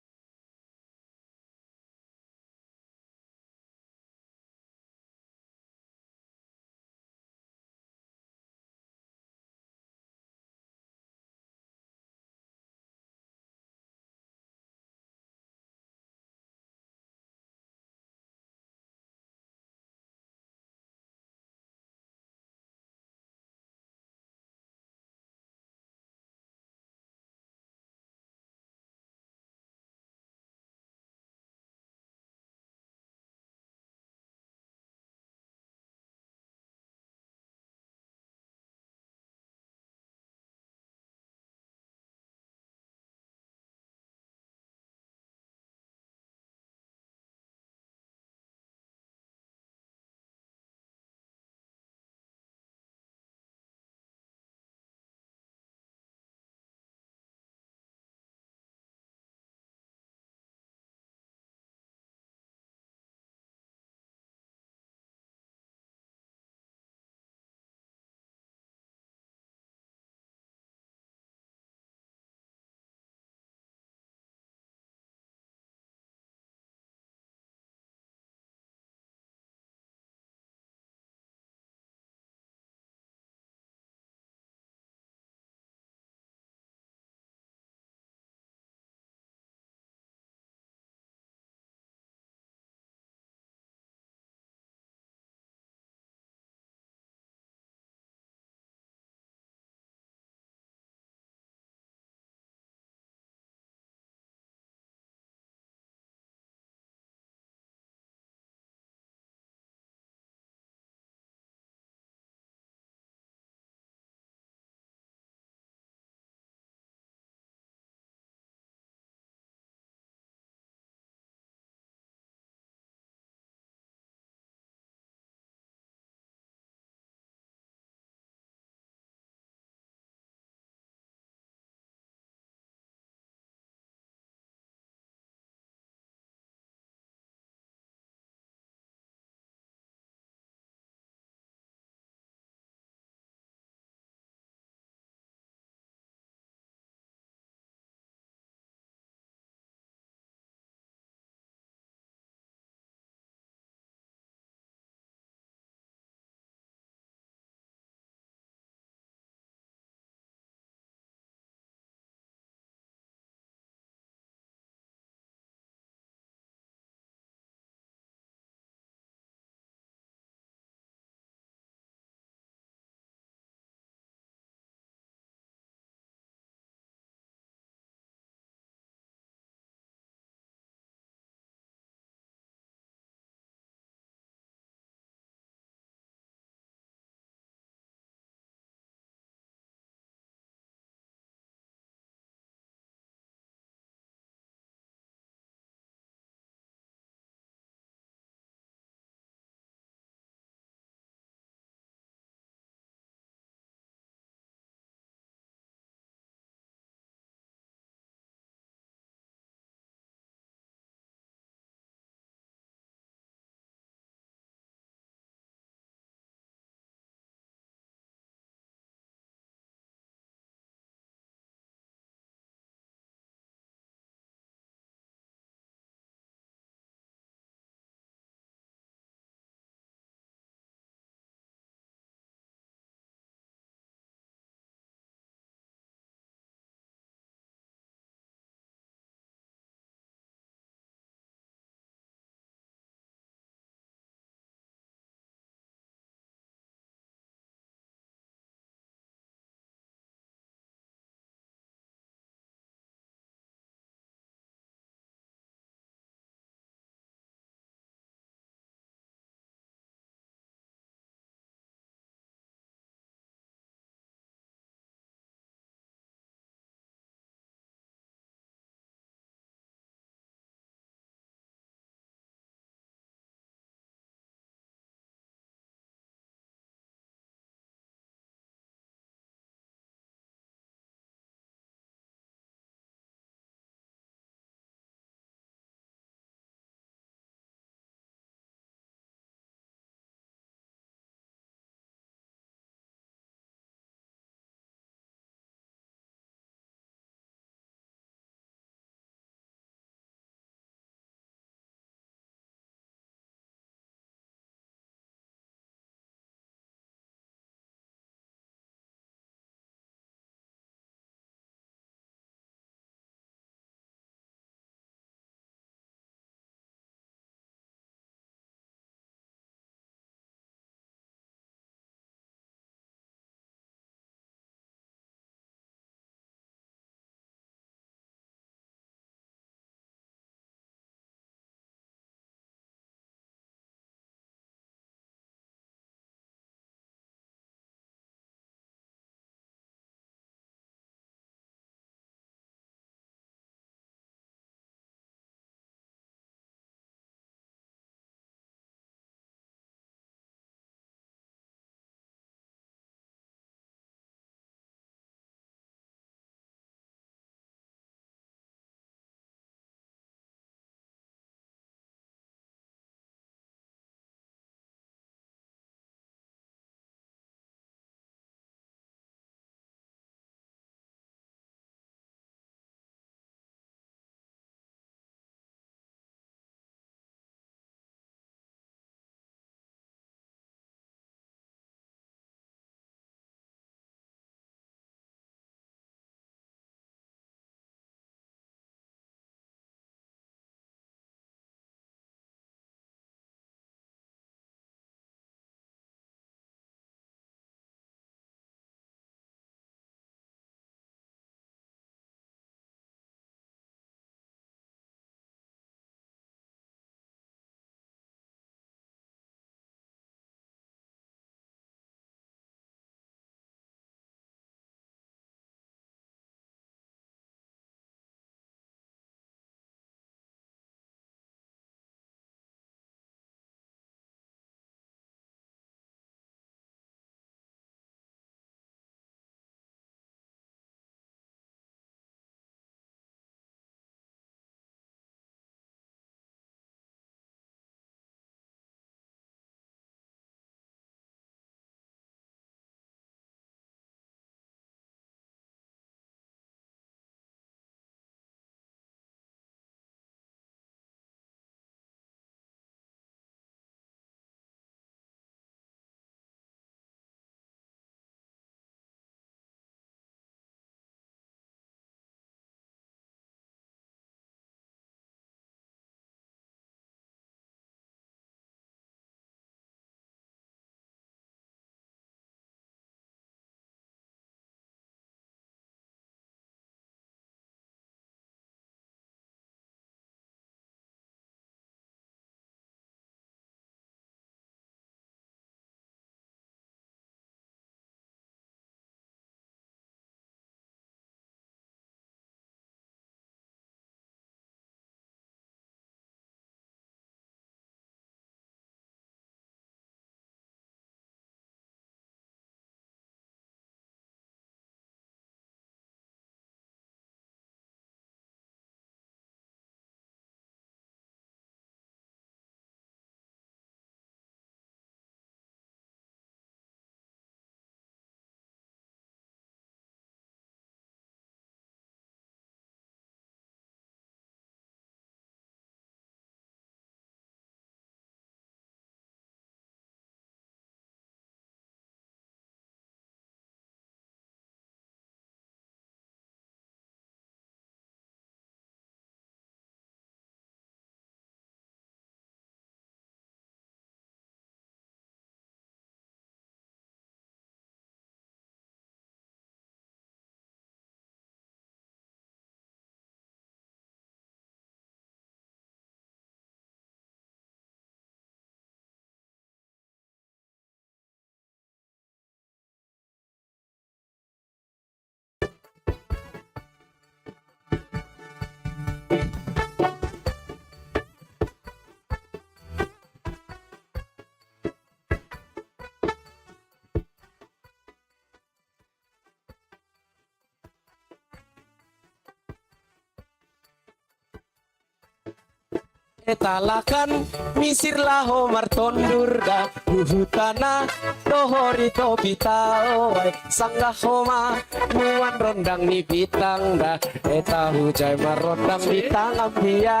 Talakan misir laho martondur da Uhutana dohori to bitao Sanggah homa nuan rondang ni bitang da Eta hujai marondang bitang ambia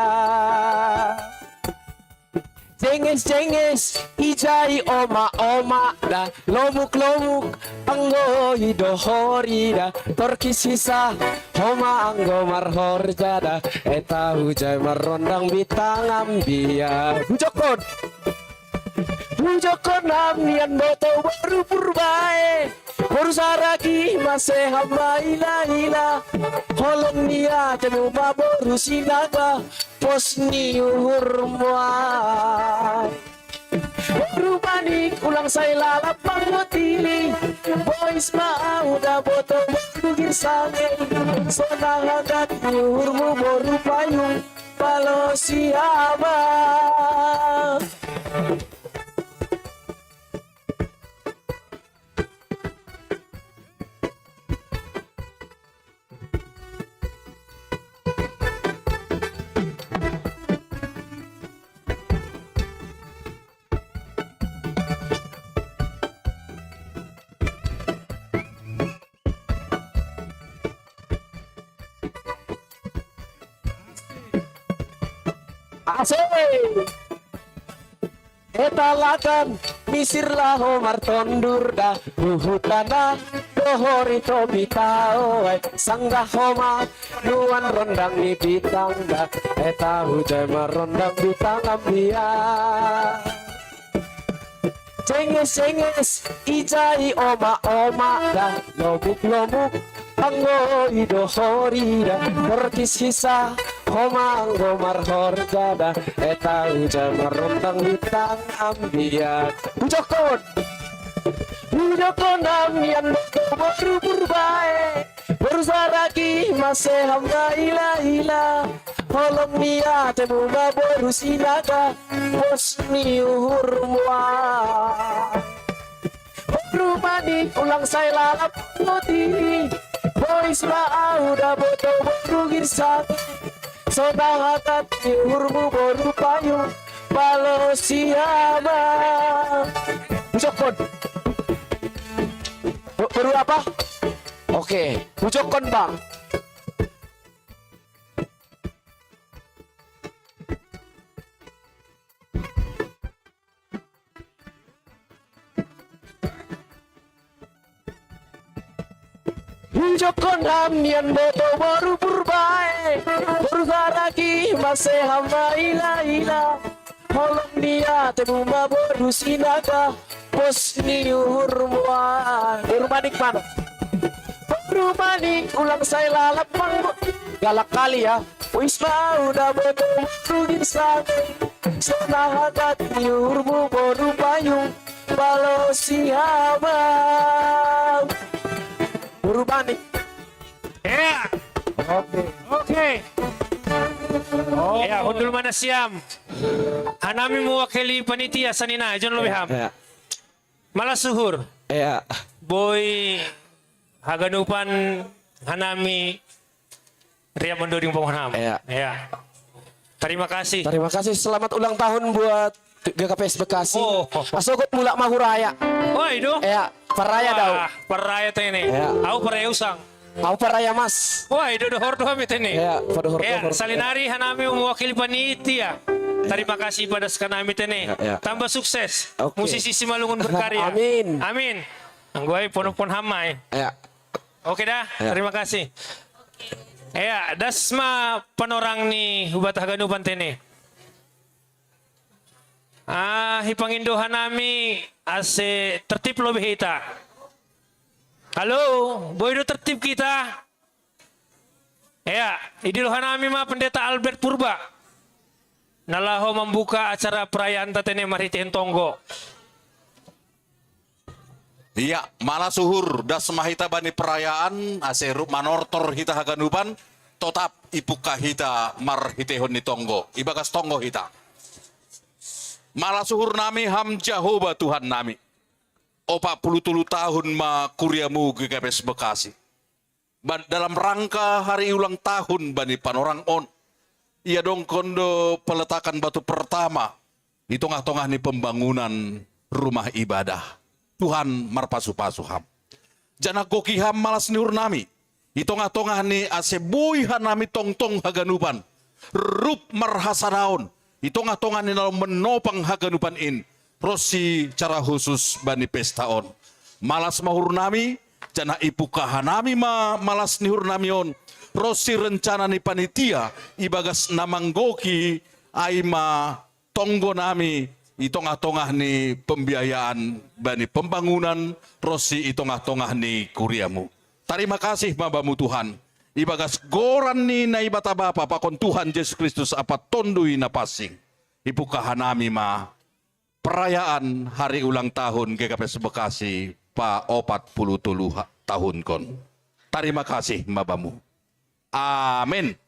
Jenges ijai oma da lomuk anggo hidohori da torkis hisa homa anggo marhorja da eta hujai marondang bitang ambia Bujokon amnian boto baru purbae baru saragi masih hamba ila holong nia temu baru sinaga posni uhurmuai baru panik ulang saya lalapang motili boys mau da boto baru girsangin sonang agat uhurmu baru payung palo siapa Etalakan misir laho martondur da Uhutana dohori to bitao Sanggah homa nuan rondang ni bitang da Eta hujai marondang bitang ambia Cenges ijai oma da Lomuk anggo idohori da Torkis hisa homa anggo marhorja da Eta hujai marondang bitang ambia Bujokon amnian baru purbae baru saragi masih hamba ila holong nia temu baru sinaga posni uhurmua baru mani ulang saya lalap moti boys mau da boto baru girsang sonang akat uhurmu baru payung palo siapa Bujokon baru apa? Oke, Bujokon bang. Bujokon amnian boto baru purbae baru saragi masih hamba ila holong dia temu baru sinaga posni uhurmuan urbanik mana? Urbanik ulang saya lalapang galak kali ya wis mau da boto rugin sange senang hagat urmu baru payung balo siapa urbanik Ya. Oke. Ya, hundul mana siam. Hanami mewakili panitia sanina, John Lobeham. Malas suhur. Ya. Boy haganupan hanami Ria Mendoding Pomohonam. Ya. Terima kasih. Terima kasih. Selamat ulang tahun buat GKPS Bekasi. Asogot mulak mahuraya. Oh, itu? Ya, peraya dau. Peraya teh ini. Au peraya usang. Au peraya mas. Wah, itu dohor doh ini. Ya, dohor. Salinari hanami mewakili panitia. Terima kasih pada sekanami tene. Tambah sukses. Musisi Simalungun berkarya. Amin. Angguai pon hamai. Oke dah. Terima kasih. Ya, dasma panorang ni hubat haganupan tene. Hipangindo hanami ase tertib lebih hita. Halo, boy do tertib kita. Ya, idil hanami mah pendeta Albert Purba. Nalaho membuka acara perayaan tatene Mariten Tonggo. Iya, malah suhur das mahita bani perayaan aserup manortor hita haganuban tetap ipuka hita marhitehon ni Tonggo. Ibagas Tonggo hita. Malah suhur nami ham Jehovah Tuhan nami. 40 tahun ma kuryamu GKPS Bekasi. Dalam rangka hari ulang tahun bani panorang on. ia dong kondo peletakan batu pertama di tengah-tengah ni pembangunan rumah ibadah. Tuhan marpasu-pasu ham. Jana goki ham malas niur nami. Di tengah-tengah ni asebui hanami tong-tong haganupan. Rup marhasanaon. Di tengah-tengah ni dalam menopang haganupan in. Rosi cara khusus bani pestaon. Malas mahur nami. Jana ipukahan nami malas nihur namion. Rosi rencana ni panitia ibagas namanggoki aima tonggo nami i tongah-tongah ni pembiayaan bani pembangunan rosi i tongah-tongah ni kuriamu. Terima kasih mabamu Tuhan. Ibagas goran ni na ibata bapa pakon Tuhan Yesus Kristus apa tondui na pasing. Ipukahan nami perayaan hari ulang tahun GKPS Bekasi pa 40 tahun kon. Terima kasih mabamu. Amin.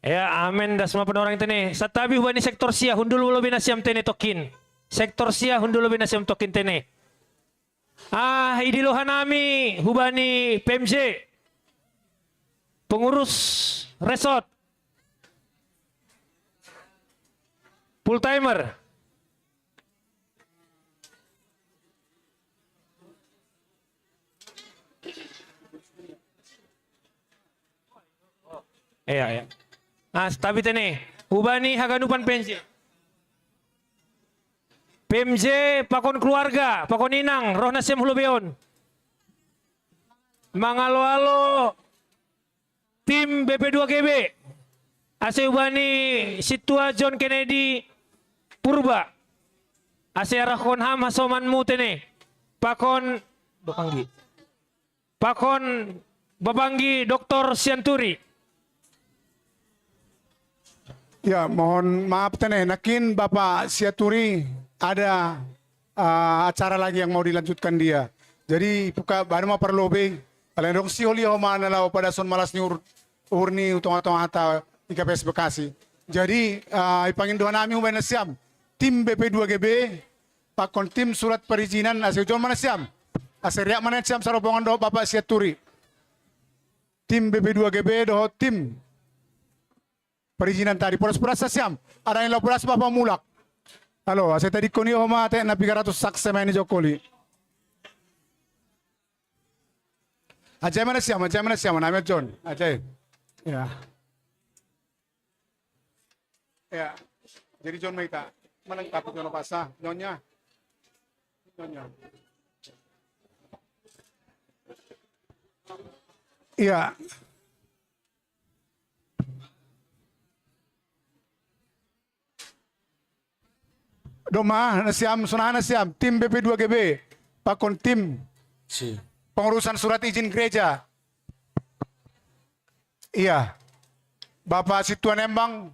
Ya, amin. Das semua penorang tene. Satabi hubani sektor sia hundul ulo binasiam tene tokin. Sektor sia hundul ulo binasiam tokin tene. Idilohan nami hubani PMJ. Pengurus resort. Full timer. Iya. Tapi tene, hubani haganupan PMJ. PMJ pakon keluarga, pakon inang, roh nasem hulubeon. Mangalo-alo tim BP2GB. Ase hubani situa John Kennedy Purba. Ase rakon ham hasomanmu tene. Pakon Babanggi Dr. Sianturi. Ya, mohon maaf tene, nakin Bapak Siaturi ada acara lagi yang mau dilanjutkan dia. Jadi buka baru mau perlobe. Kalau dong si oli mana lau pada son malas ni urni utong-utong ata IKPS Bekasi. Jadi ipangin doa nami ubay siam tim BP2GB pakon tim surat perizinan asal John mana siam asal mana siam sarobongan do Bapak Siaturi. Tim BP2GB do tim perizinan tadi poros perasa siam ada yang laporas Bapak mulak. Halo, saya tadi koni homa te na 300 saksa main jokoli. Ajay mana siam, nama John. Ajay. Ya. Ya. Jadi John Maita, melengkapi John Pasa, Nyonya. Iya. Doma nasiam sunana siam tim BP2GB pakon tim pengurusan surat izin gereja. Iya. Bapak Situan Embang,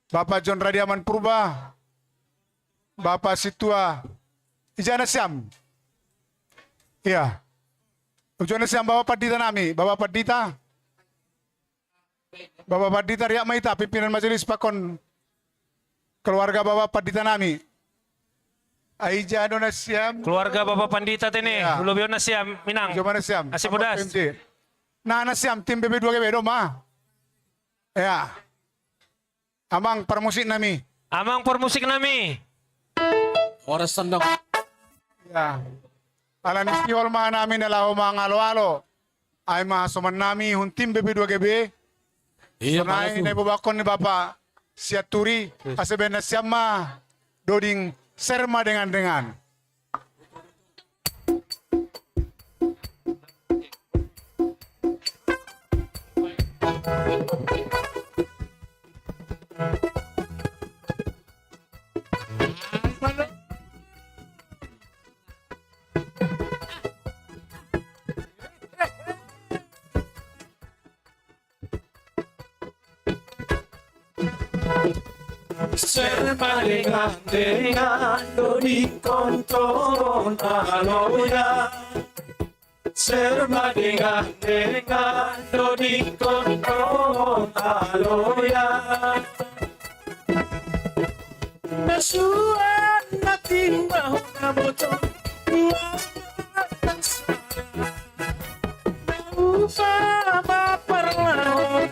Bapak John Radiaman Purba, Bapak Situa Ijana Siam. Iya. Ujana Siam Bapak Padita nami, Bapak Padita Riak Maita pimpinan majelis pakon keluarga Bapak Pandita nami. Aija Donasiam. Keluarga Bapak Pandita tene, ya. Belum Nasiam Minang. Coba Nasiam. Asih pedas. Nah Nasiam tim BP2GB doma. Ya. Amang permusik nami. Oras sendok. Ya. Alam istiwal mga namin nalaw mga alo-alo. Ay mga suman nami hun tim BP2GB. Iya, Sunay na ibubakon ni Bapak Siaturi aseben na siyama doding serma dengan. Serba dengan dodi konton aloya. Serba dengan dodi konton aloya. Nasuan natin bahu na botong upa maparlaon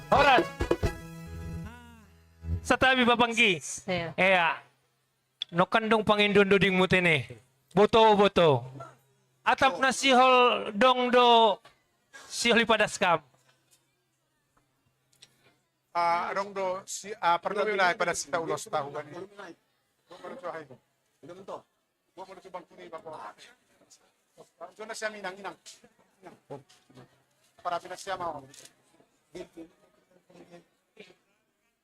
Alright. Sa tabi babanggi. Iya. No kandong pangindon ding mutene. Boto. Atap na sihol dong do sihol ipadaskam. Dong do si perlu wilayah pada sita ulos tahu kan ini. Zona siya minang. Para pinas siya mau.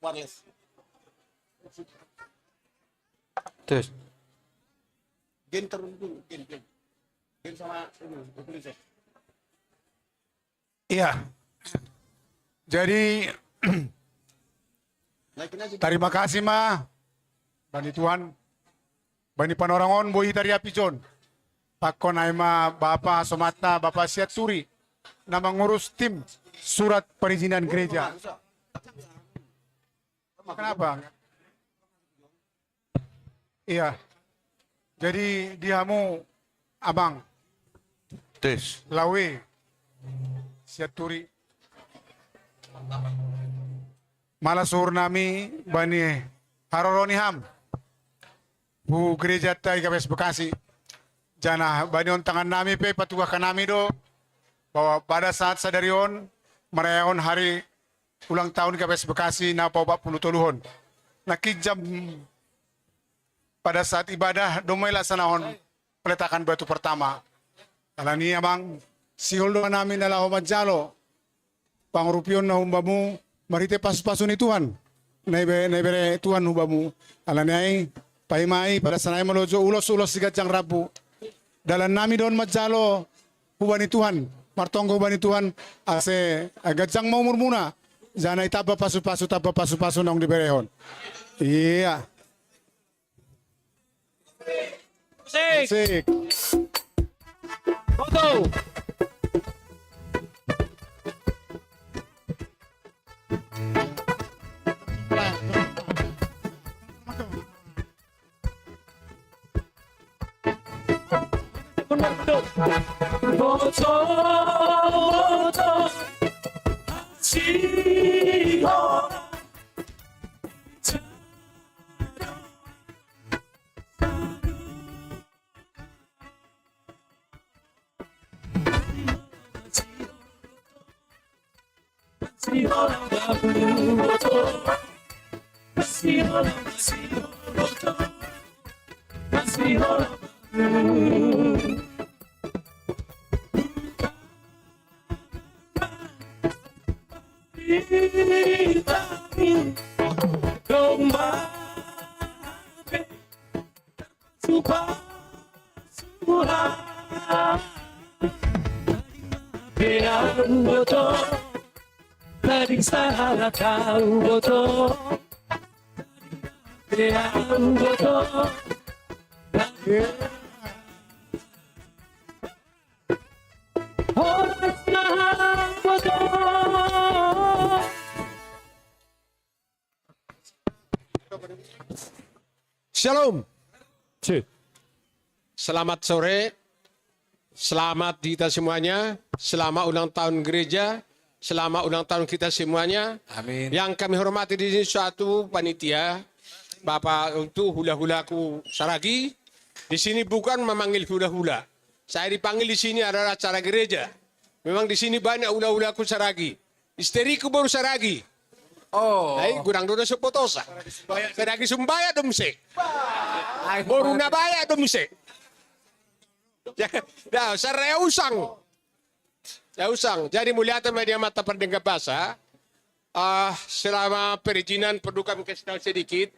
Wireless. Terus. Gen teruntung, gen sama ini, Iya. Jadi terima kasih Bani Tuhan, Bani Panorangon, Boy Taria Pijon, Pakon Aima, Bapak Somatna, Bapak Siat Turi, na mengurus tim surat perizinan gereja. Kenapa? Iya. Jadi diamu abang. Tes. Lawe. Siat Turi. Malasur nami Bani Haroroniham. Bu gereja tai KPS Bekasi. Jana Bani on tangan nami pe patuah kanami do bahwa pada saat sadarion merayakan hari ulang tahun KPS Bekasi na pau 40 toluhon. Nakijam pada saat ibadah domai laksanaon peletakan batu pertama. Alani amang sihol do namin na laho majalo. Pangrupion na humbamu marite pasu-pasu ni Tuhan. Naibere Tuhan humbamu. Alani ay paimai pada sanay malojo ulos-ulos sigat jang rabu. Dalam nami don majalo hubani Tuhan. Martonggo hubani Tuhan ase agajang mau murmuna. Janai tapa pasu-pasu nong diberehon. Iya. Musik. Foto. Salah tahu betul, yang betul. Shalom. Selamat sore selamat kita semuanya, selamat ulang tahun gereja, selamat ulang tahun kita semuanya. Amin. Yang kami hormati di sini suatu panitia, Bapak untuk hula-hulaku Saragi. Di sini bukan memanggil hula-hula. Saya dipanggil di sini adalah acara gereja. Memang di sini banyak hula-hulaku Saragi. Isteriku baru Saragi. Oh. Ay, kurang doon sa Potosa. Saragi sumbaya domse. Baru nabaya domse. Dah, saya usang. Ya usang. Jadi muliatan media mata pendengar bahasa. Selama perizinan perlu kami kasih tahu sedikit.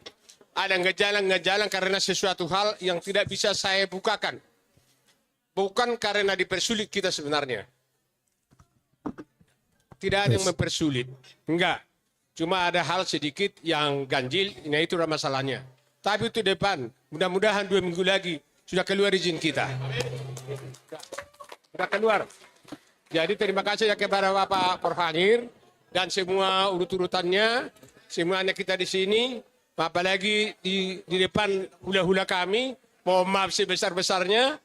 Ada ngejalan karena sesuatu hal yang tidak bisa saya bukakan. Bukan karena dipersulit kita sebenarnya. Tidak ada yang mempersulit. Enggak. Cuma ada hal sedikit yang ganjil, nah itu masalahnya. Tapi itu depan, mudah-mudahan 2 minggu lagi sudah keluar izin kita. Sudah keluar. Jadi terima kasih ya kepada Bapak Porhangir dan semua urut-urutannya, semuanya kita di sini, apalagi di depan hula-hula kami. Mohon maaf sebesar-besarnya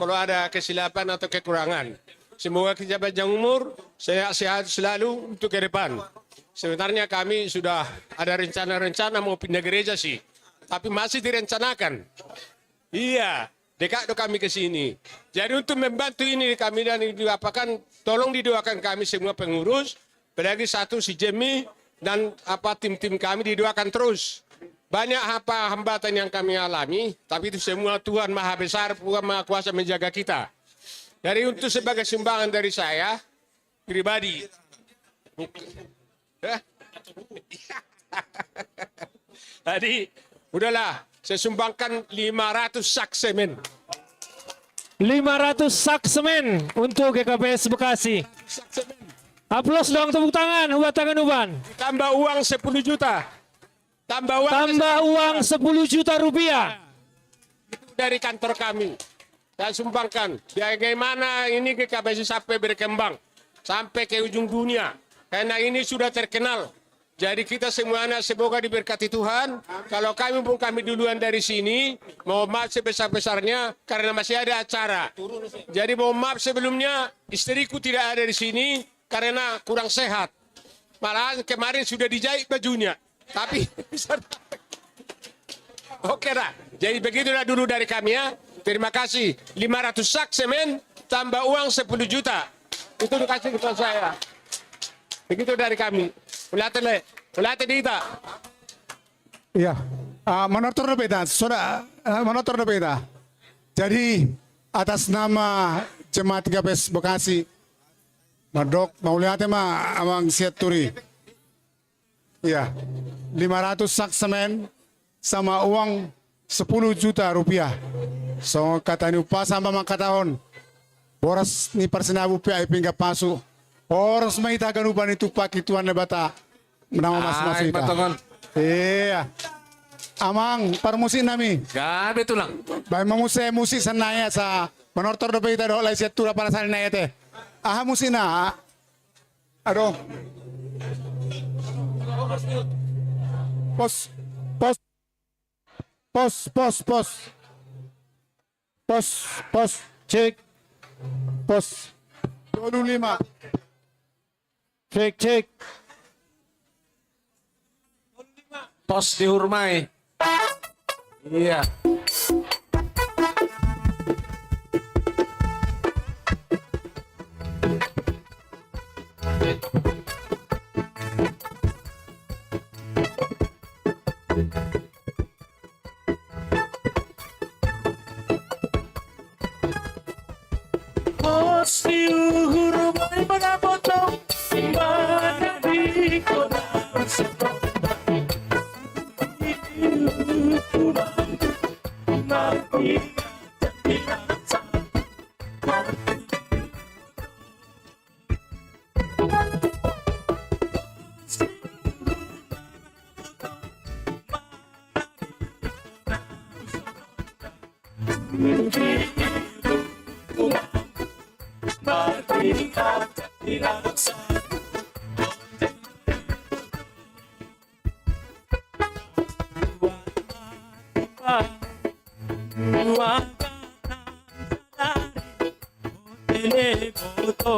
kalau ada kesilapan atau kekurangan. Semoga kita panjang umur, sehat selalu untuk ke depan. Sebenarnya kami sudah ada rencana-rencana mau pindah gereja sih, tapi masih direncanakan. Iya, dekat kami ke sini. Jadi untuk membantu ini kami dan didoakan, tolong didoakan kami semua pengurus, apalagi satu si Jemi dan tim-tim kami didoakan terus. Banyak hambatan yang kami alami, tapi itu semua Tuhan Maha Besar, Tuhan Maha Kuasa menjaga kita. Jadi untuk sebagai sumbangan dari saya pribadi. Tadi udahlah, saya sumbangkan 500 sak semen. 500 sak semen untuk GKPS Bekasi. Aplaus dong, tepuk tangan buat Tanganuban. Tambah uang 10 juta. Tambah uang 10 juta rupiah. Itu dari kantor kami. Saya sumbangkan. Bagaimana ini GKPS sampai berkembang. Sampai ke ujung dunia. Karena ini sudah terkenal. Jadi kita semuanya semoga diberkati Tuhan. Kalau kami duluan dari sini, mohon maaf sebesar-besarnya karena masih ada acara. Jadi mohon maaf sebelumnya, istriku tidak ada di sini karena kurang sehat. Malahan kemarin sudah dijahit bajunya. Tapi oke dah. Jadi begitulah dulu dari kami ya. Terima kasih. 500 sak semen tambah uang 10 juta. Itu dikasih kepada saya. Begitu dari kami. Ulate dita. Iya. Monotor beda. Saudara, monotor beda. Jadi atas nama Jemaat GKPS Bekasi, Madok mauliate amang siat turi. Iya. 500 sak semen sama uang 10 juta rupiah. So kata ni upah sama makatahon. Boras ni persinabu pia ipingga pasu. Oras may taganuban itu paki tuan na bata. Menama mas ita. Iya. Amang parmusin nami. Gabi itu lang. Bay musi sanaya sa manortor do pita do lai tura para sa naya te. Aha musina. Aduh. Pos. Cek. Pos. 25. Cek. Pos dihormai. Iya. Pos dihormai pada potong. Mana di kota Otene boto.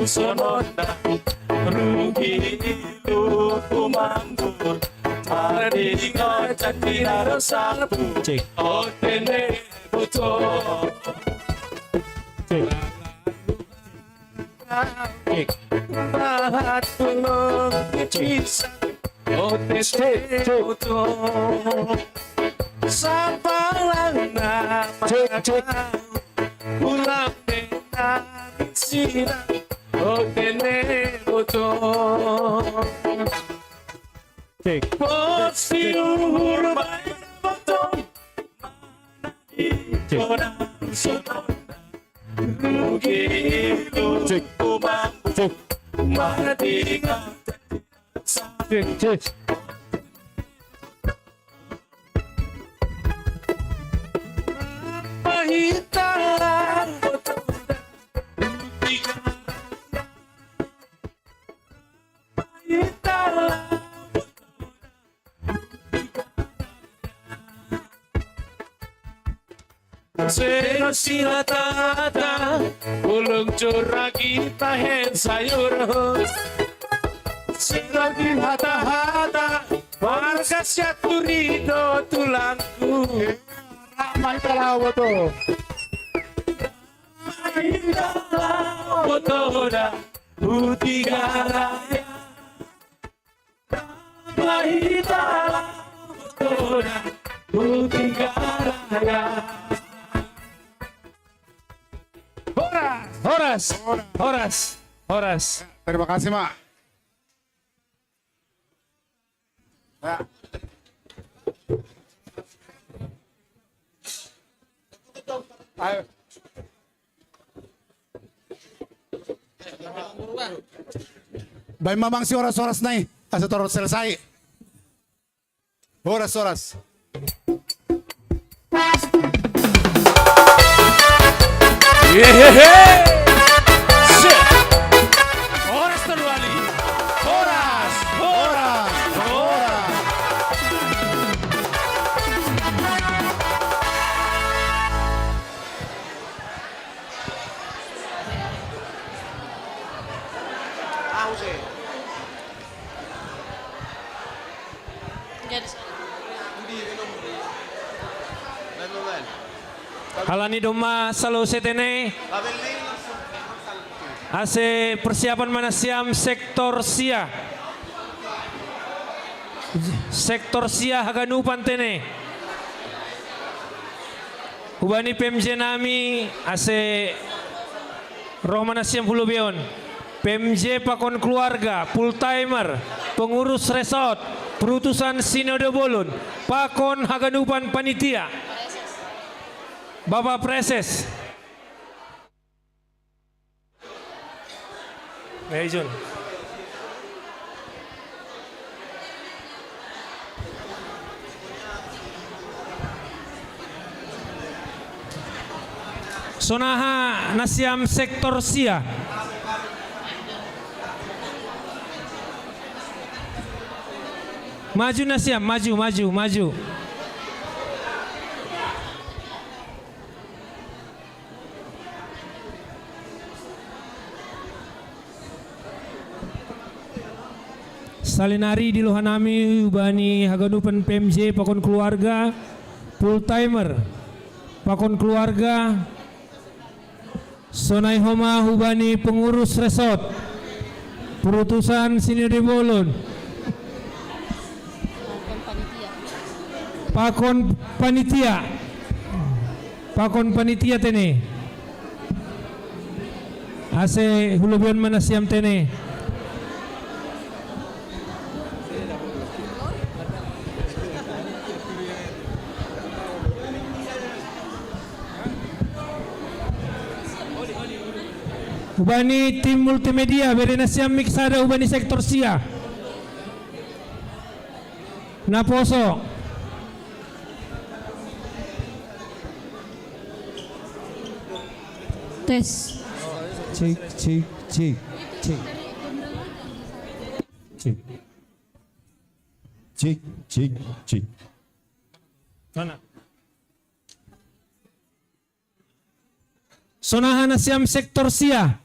Sonona rugi lu kumanggur maradinga cakira rosapu otene buto bahat tulung cisa otene buto sapalana pulang dengan sirah otene buto posiur baik buto mana sonona rugi lu kumanggur maradinga Mahitalan Sera sila tata ulung curagi tahen sayur Sera hata-hata warga syaturido tulangku Ramai talawa to Botoda Utigaraya Mahitala Botoda Utigaraya Horas. Terima kasih, Mak. Ya. Ayo. Baik mamang si oras-oras na asa torot selesai. Oras-oras. Horas terwali. Horas. Halani doma salo setene. Ase persiapan manasiam sektor sia. Sektor sia haganupan tene. Hubani PMJ nami ase roh manasiam hulubion. PMJ pakon keluarga, full timer, pengurus resort, perutusan Sinode Bolon, pakon haganupan panitia. Bapak Preses. Mejun. Sonaha nasiam sektor sia. Maju Nasiam, maju. Salinari di Lohanami ubani haganupan PMJ pakon keluarga full timer pakon keluarga Sonai Homa hubani pengurus resort perutusan senior di Bolon pakon panitia tene ase hulubion manasiam tene ubani tim multimedia berenasiam miksada ubani sektor sia naposo Tes. Cik. Sana. Sonahan Nasiam sektor sia.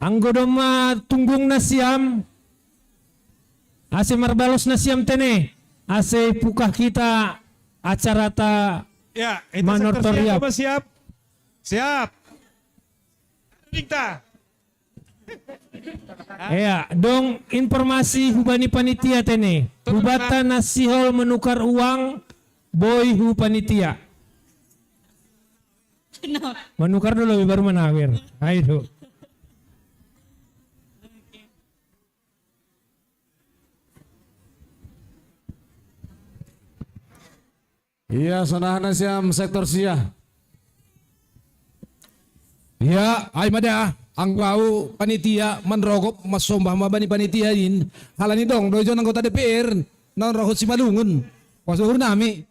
Anggodoma tunggung Nasiam. Ase marbalos Nasiam tene. Ase pukah kita acara ta Ya, itu Manor sektor Toriap. coba siap. Siap. Dikta. Ya, dong informasi hubani panitia tene. Hubatan nasihol menukar uang boy hu panitia. Menukar dulu baru menawir. Ayo. Iya, Sonahan Nasiam sektor sia. Ya, ay mada ang bau panitia manrogop masombah mabani panitia din. Halani dong dojo anggota DPR non rohot si Malungun. Wasuhur nami.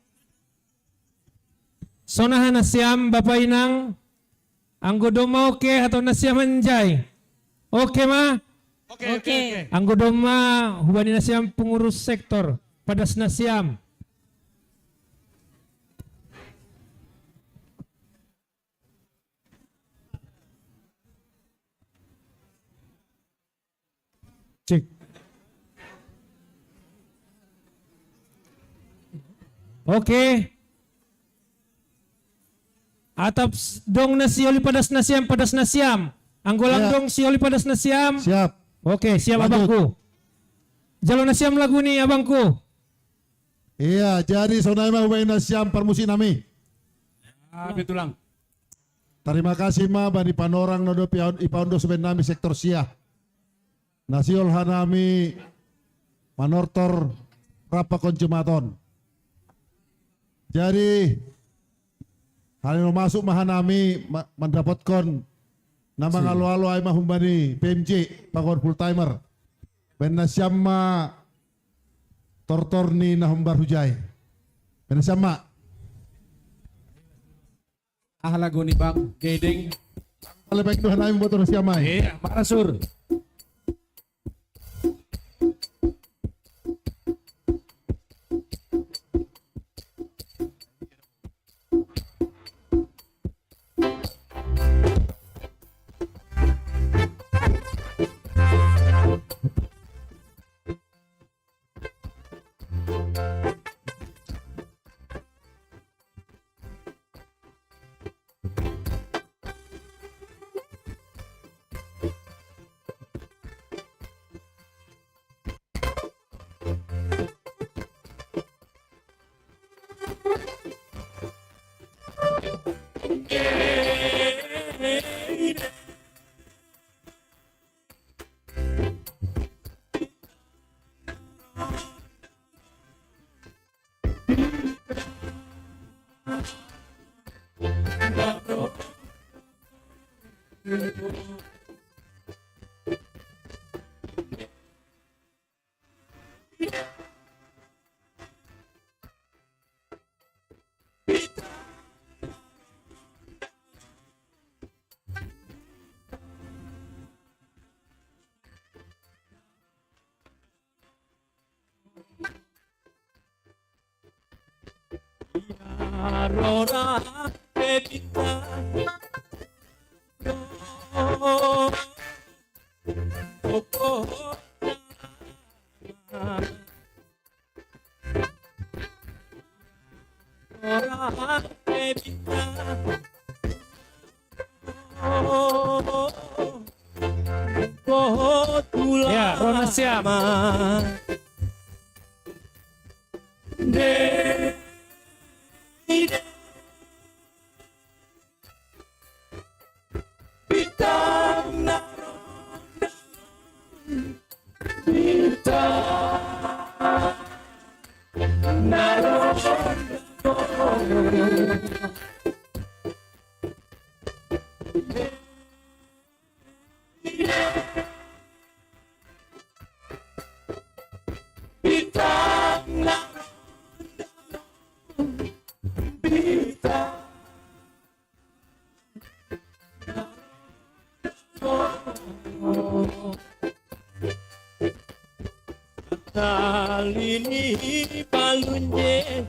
Sonahan Nasiam Bapak Inang. Anggodoma oke atau Nasiam Anjay? Oke ma? Oke. Anggodoma hubani Nasiam pengurus sektor padas Nasiam. Cek. Oke. Atap dong nasioli padas Nasiam. Anggolang Ya. dong sioli padas Nasiam. Siap. Oke, siap Lanjut. abangku. Jalur Nasiam lagu nih abangku. Iya, jadi Sonai mah ubain Nasiam permusi nami. Betulang. Terima kasih ma bani panorang nodo ipaundo seben nami sektor sia. Nasiol hanami manortor rapa konjumaton. Jadi hari masuk mahanami mendapatkan nama ngalo-alo ay mahumbani PMJ pakon full timer. Ben Nasiam ma tortor ni nahumbar hujay. Ben Nasiam ma. Lagu nih Bang, Gedeng. Kalau baik Tuhan kami buat Nasiam ma. Iya, Marasur. Arora Evita Ora Evita Ya, Rona siap. Talini palunye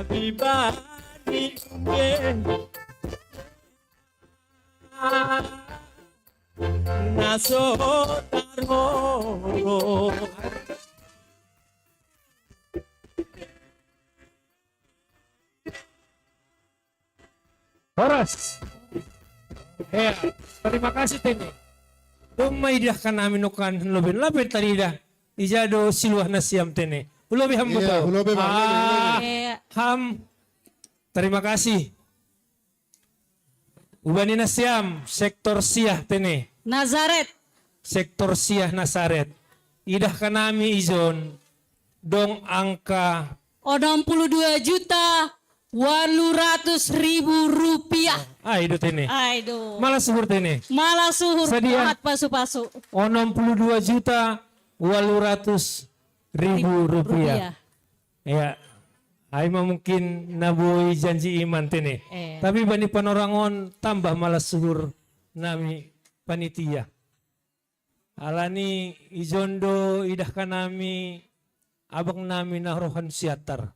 Abibani Nasotaro Horas. Ya, terima kasih Tene. Dumaidah kan namin nukan lebih tadi dah. Ijado siluah nasiam Tene. Lebih ham betul. Ham. Terima kasih. Ubani nasiam sektor siah Tene. Nazaret. Sektor siah Nazaret. Idah kan nami izon dong angka 62.800.000 rupiah. Aido Tene. Aido. Malah suhur Tene. Malah suhur Sedia. banget pasu-pasu. 62.800.000 rupiah. Ya. Aima mungkin nabui janji iman Tene. Tapi bani panorangon tambah malah suhur nami panitia. Alani ijondo idah kanami abang nami nahrohan siatar.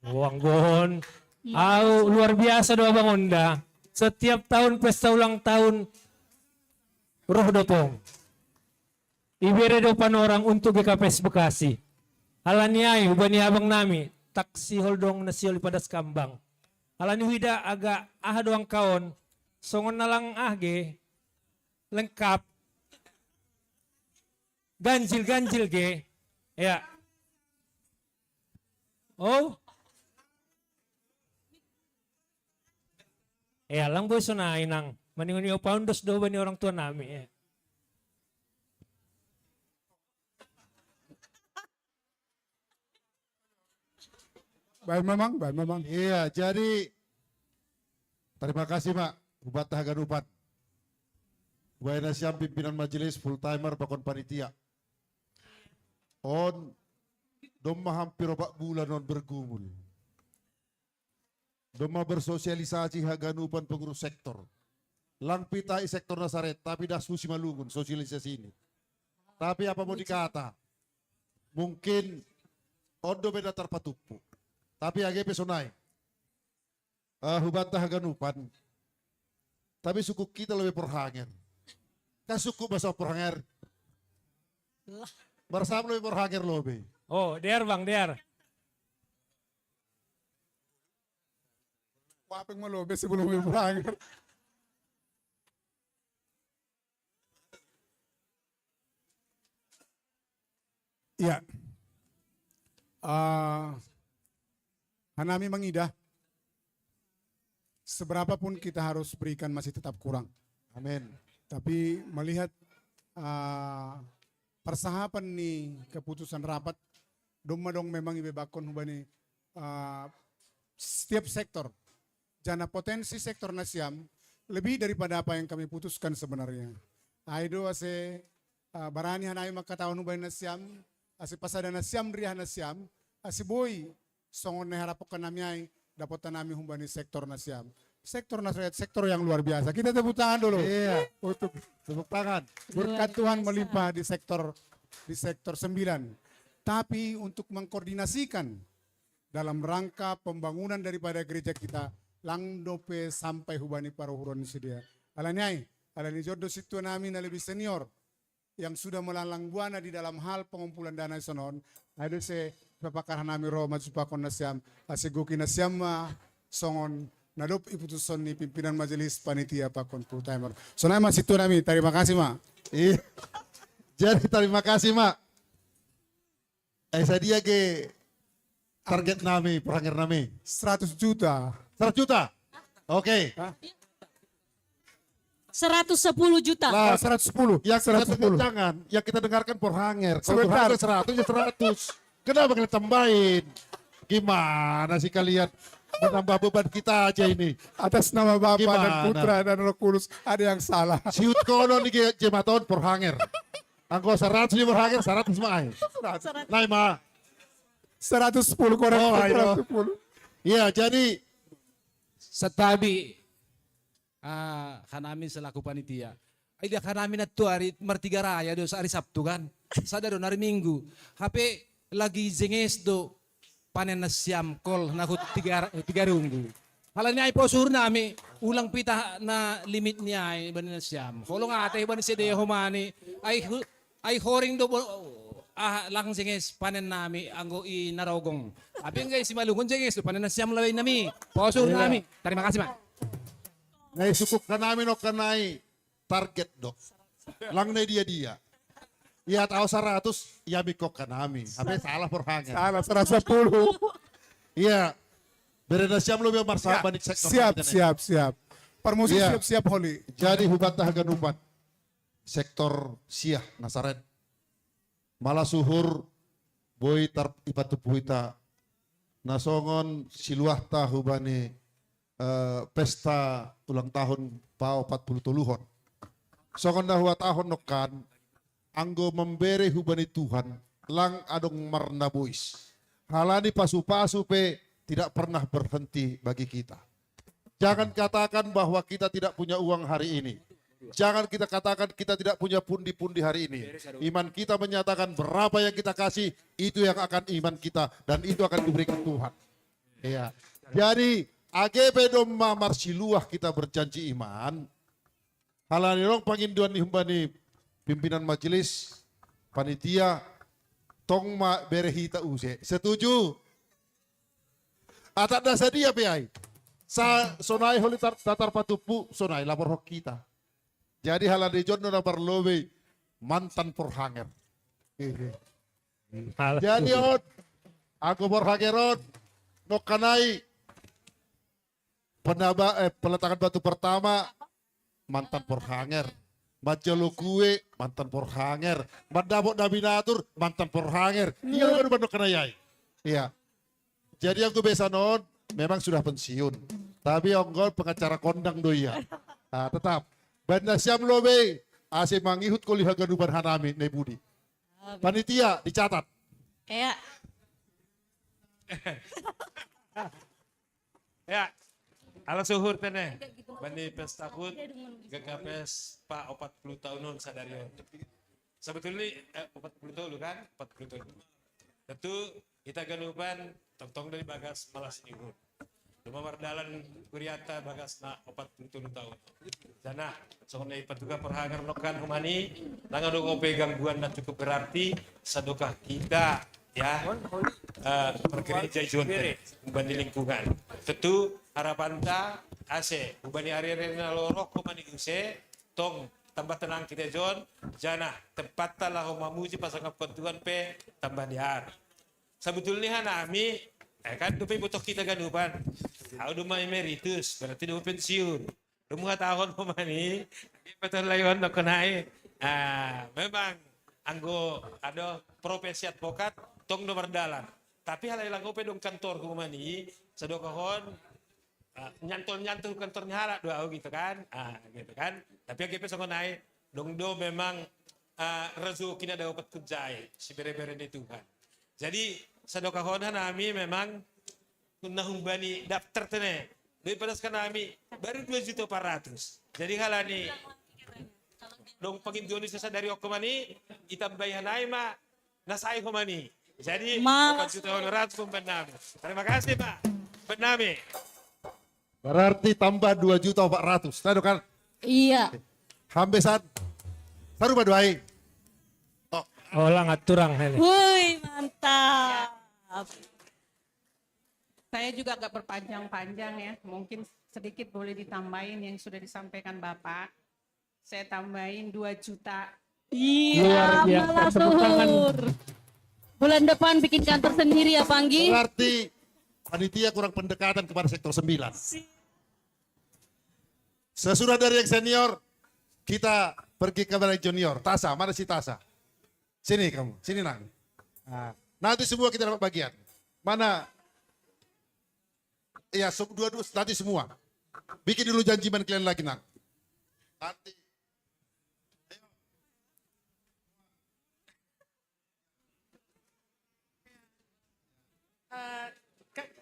Wanggon. Au luar biasa doa Bang Onda. Setiap tahun pesta ulang tahun roh dopong. Ibere dopan orang untuk GKPS Bekasi. Alani ayu bani abang nami taksi holdong nasiol pada skambang. Alani wida agak doang kaon songon nalang ge lengkap. Ganjil ge. Ya. Oh. Lang boy sunay nang maningon yung poundos daw ba ni orang tua nami Baik memang. Iya, jadi terima kasih Pak Bupati Haganupan. Buayna siam pimpinan majelis full timer pakon panitia. On doma hampir 4 bulan on bergumul. Doma bersosialisasi Haganupan pengurus sektor. Lang pitai sektor Nazaret, tapi dah susi malungun sosialisasi ini. Tapi apa mau dikata? Mungkin ondo beda terpatupu. Tapi AGP sonai. Hubanta Haganupan. Tapi suku kita lebih perhanger. Kan suku bahasa perhanger. Bersama lebih perhanger lebih. Oh, der Bang, der. Apa yang melobe sebelum berangkat? Ya, Hanami mengidah. Seberapapun kita harus berikan masih tetap kurang. Amin. Tapi melihat persahapan nih keputusan rapat, dong memang ibe bakon hubani setiap sektor. Jana potensi sektor nasiam lebih daripada apa yang kami putuskan sebenarnya. Aido ase barani hanai maka tahun ubay nasiam, ase pasada nasiam riah nasiam, ase boy songon ne harapokan nami ay dapat nami humbani sektor nasiam. sektor nasihat, sektor yang luar biasa. Kita tepuk tangan dulu. Iya, untuk tepuk tangan. Berkat Tuhan melimpah di sektor 9. Tapi untuk mengkoordinasikan dalam rangka pembangunan daripada gereja kita, langdope sampai hubani paruhuron sedia. Alanyai, alani jodoh situ nami na lebih senior yang sudah melalang buana di dalam hal pengumpulan dana sonon. Ada se papakar nami Roma supakon nasiam asegoki nasiam songon nadop iputuson ni pimpinan majelis panitia pakon full timer. Sonai mas situ nami, terima kasih mak. Iya. Jadi terima kasih mak. Saya dia ke target nami, perangir nami 100 juta. 100 juta. Oke. 110 juta. Lah 110. Yang kita 110. jangan, yang kita dengarkan Porhanger. Kalau Sebentar. Porhanger 100 ya 100. Kenapa kalian tambahin? Gimana sih kalian menambah beban kita aja ini? Atas nama Bapa dan Gimana? Putra dan Roh Kudus ada yang salah. Siut kono nih jematon Porhanger. Angko 100 di Porhanger 100 mah. Nah mah 110 korek. Oh, ayo. 110. Iya, jadi Setabi kanami selaku panitia. Ida kanami na tu hari Martiga Raya do sa hari Sabtu kan. Sada do hari Minggu. HP lagi zenges do panen na siam kol na tiga runggu. Halanya ay posur nami ulang pita na limit niya ay banin na siam. Kolo nga ate banin si Deo Humani ay horing do lang zenges panen nami anggo i narogong. Abi nga si Malungon zenges do panen na siam laway nami. Posur nami. Terima kasih, Mak. naisukuk ka namin o kanay target do. Lang na dia. Iya tahu 100, iya bikok ka namin. Tapi salah Porhanger. Salah 110. Iya. Berena siap lo biar marsa banik sektor. Siap. Permusi Iya. siap Holi. Jadi hubat haganupat sektor siah Nasaret. Malah suhur boy tar ipatu puita nasongon siluah tahu bani pesta ulang tahun pao 40 tuluhon. Songon dahua tahun nokan anggo memberi hubani Tuhan lang adong marnabuis. Halani pasu-pasu pe tidak pernah berhenti bagi kita. Jangan katakan bahwa kita tidak punya uang hari ini. Jangan kita katakan kita tidak punya pundi-pundi hari ini. Iman kita menyatakan berapa yang kita kasih, itu yang akan iman kita dan itu akan diberikan Tuhan. Iya. Jadi AGP Doma Marsiluah kita berjanji iman. Halanirong panginduan nihumbani pimpinan majelis panitia tong ma berehita use. Setuju? Atak dasa dia piai. Sa sonai holi tatar patupu sonai lapor hok kita. Jadi halade jono na parlobe mantan Porhanger. Jadi on aku Porhangeron no kanai peletakan batu pertama mantan Porhanger. Majolo kue mantan Porhanger. Mandabok Nabinatur mantan Porhanger. Iya baru bandok kanayai. Iya. Jadi aku biasa non memang sudah pensiun. Tapi onggol pengacara kondang doya. Nah, tetap. Banda siam lobe. Ase mangihut koli haganuban hanami ne budi. Panitia dicatat. Ya. Ya, ala suhur tene. Bani pestakut GKPS Pak 40 tahun sadarion. Sebetulnya 40 tahun kan? 40 tahun. Tentu kita ganupan tong dari bagas malas nyuhur. Rumah mardalan kuriata bagas na 40 tahun. Sana soalnya petugas Porhanger nokan humani langan ngope gangguan dan cukup berarti sadokah kita ya pergereja jonte ubani lingkungan. Tentu harapan ta ase ubani ari-ari na lorok humani guse tong tambah tenang kita John jana tempat lah mamuji pasangap kontuan pe tambah diar. Sebetulnya nami kan dupi butuh kita ganupan. Aku dumay emeritus berarti du pensiun. Rumah tahun pemani betul layon nak kenai. Memang anggo ada profesi advokat tong nomor dalan. Tapi halai langgo pe dong kantor kumani sedokahon nyantol kantornya halak doa gitu kan. Gitu kan. Tapi AGP songo naik dong do memang rezeki kina dapat kerjai si bere-bere di Tuhan. Jadi sedokahon nami memang nahumbani daftar tene daripada kami baru 2.400.000. Jadi kalau nih dong pagin Indonesia dari okomani itambayan ay ma nasay komani. Jadi 4.800.000 pembenami. Terima kasih Pak Benami. Berarti tambah 2.400.000. Tahu kan? Iya. Hambesan. Saru baduai. Oh lah ngaturang hele. Woi, mantap. Saya juga agak berpanjang-panjang ya, mungkin sedikit boleh ditambahin yang sudah disampaikan Bapak. Saya tambahin 2 juta. Iya, malah suhur. Bulan depan bikin kantor sendiri ya, Panggi. Berarti panitia kurang pendekatan kepada sektor 9. Sesudah dari yang senior, kita pergi kepada junior. Tasa, mana si Tasa? Sini kamu, sini Nang. Nah, nanti semua kita dapat bagian. Mana? Iya, dua-dua nanti semua. Bikin dulu janjian kalian lagi Nang. Nanti.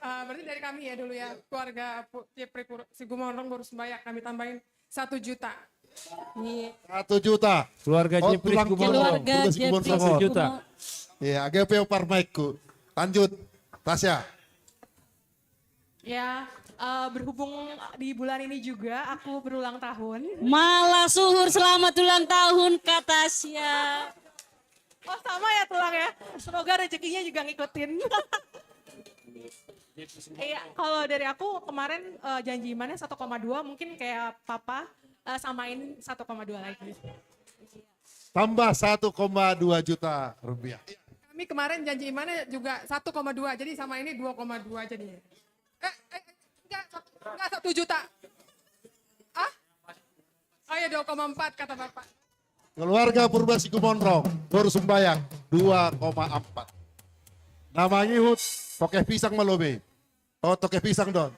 Berarti dari kami ya dulu ya, keluarga Sigumorong Boru Sembayak, kami tambahin 1 juta. 1 juta. Keluarga Jepri Keluarga Jepri 1 juta. Ya, GPO Parmaikku. Lanjut, Tasya. Ya, berhubung di bulan ini juga aku berulang tahun. Malah suhur selamat ulang tahun Kak Tasya. Oh sama ya tulang ya, semoga rezekinya juga ngikutin. Iya, kalau dari aku kemarin janji imannya 1,2, mungkin kayak Papa samain 1,2 lagi. Tambah 1,2 juta rupiah. Kami kemarin janji imannya juga 1,2, jadi sama ini 2,2 jadinya. Enggak 1 juta. Ah? Oh ya 2,4 kata Bapak. Keluarga Purba Sigumorong Boru Sembayak 2,4. Namanya Hut, tokeh pisang malobe. Oh, tokeh pisang don.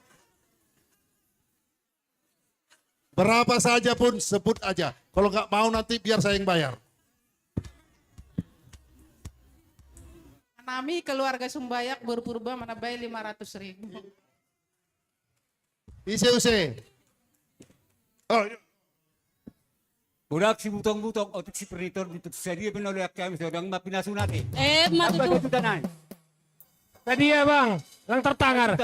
Berapa saja pun sebut aja. Kalau nggak mau nanti biar saya yang bayar. Nami keluarga Sumbayak berpurba manabai 500.000. Ise. Oh, Budak si butong-butong otik si peritor di sedia penolak kami sedang mapinasunati. Matu. Tadi ya Bang, yang tertangar.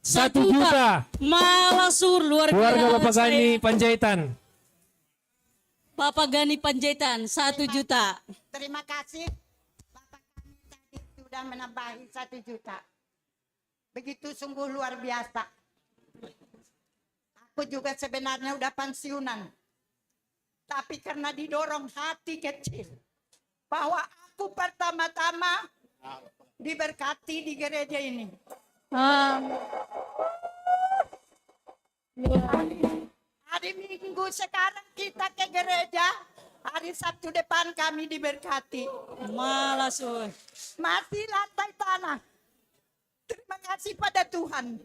1 juta. Malah suhur luar biasa. Keluarga Bapak Gani Panjaitan. Bapak Gani Panjaitan 1 juta. Terima kasih. Bapak kami tadi sudah menambahi 1 juta. Begitu sungguh luar biasa. Aku juga sebenarnya udah pensiunan. Tapi karena didorong hati kecil. Bahwa aku pertama-tama diberkati di gereja ini. Hari Minggu sekarang kita ke gereja. Hari Sabtu depan kami diberkati. Malah suhur. Masih lantai tanah. Terima kasih pada Tuhan.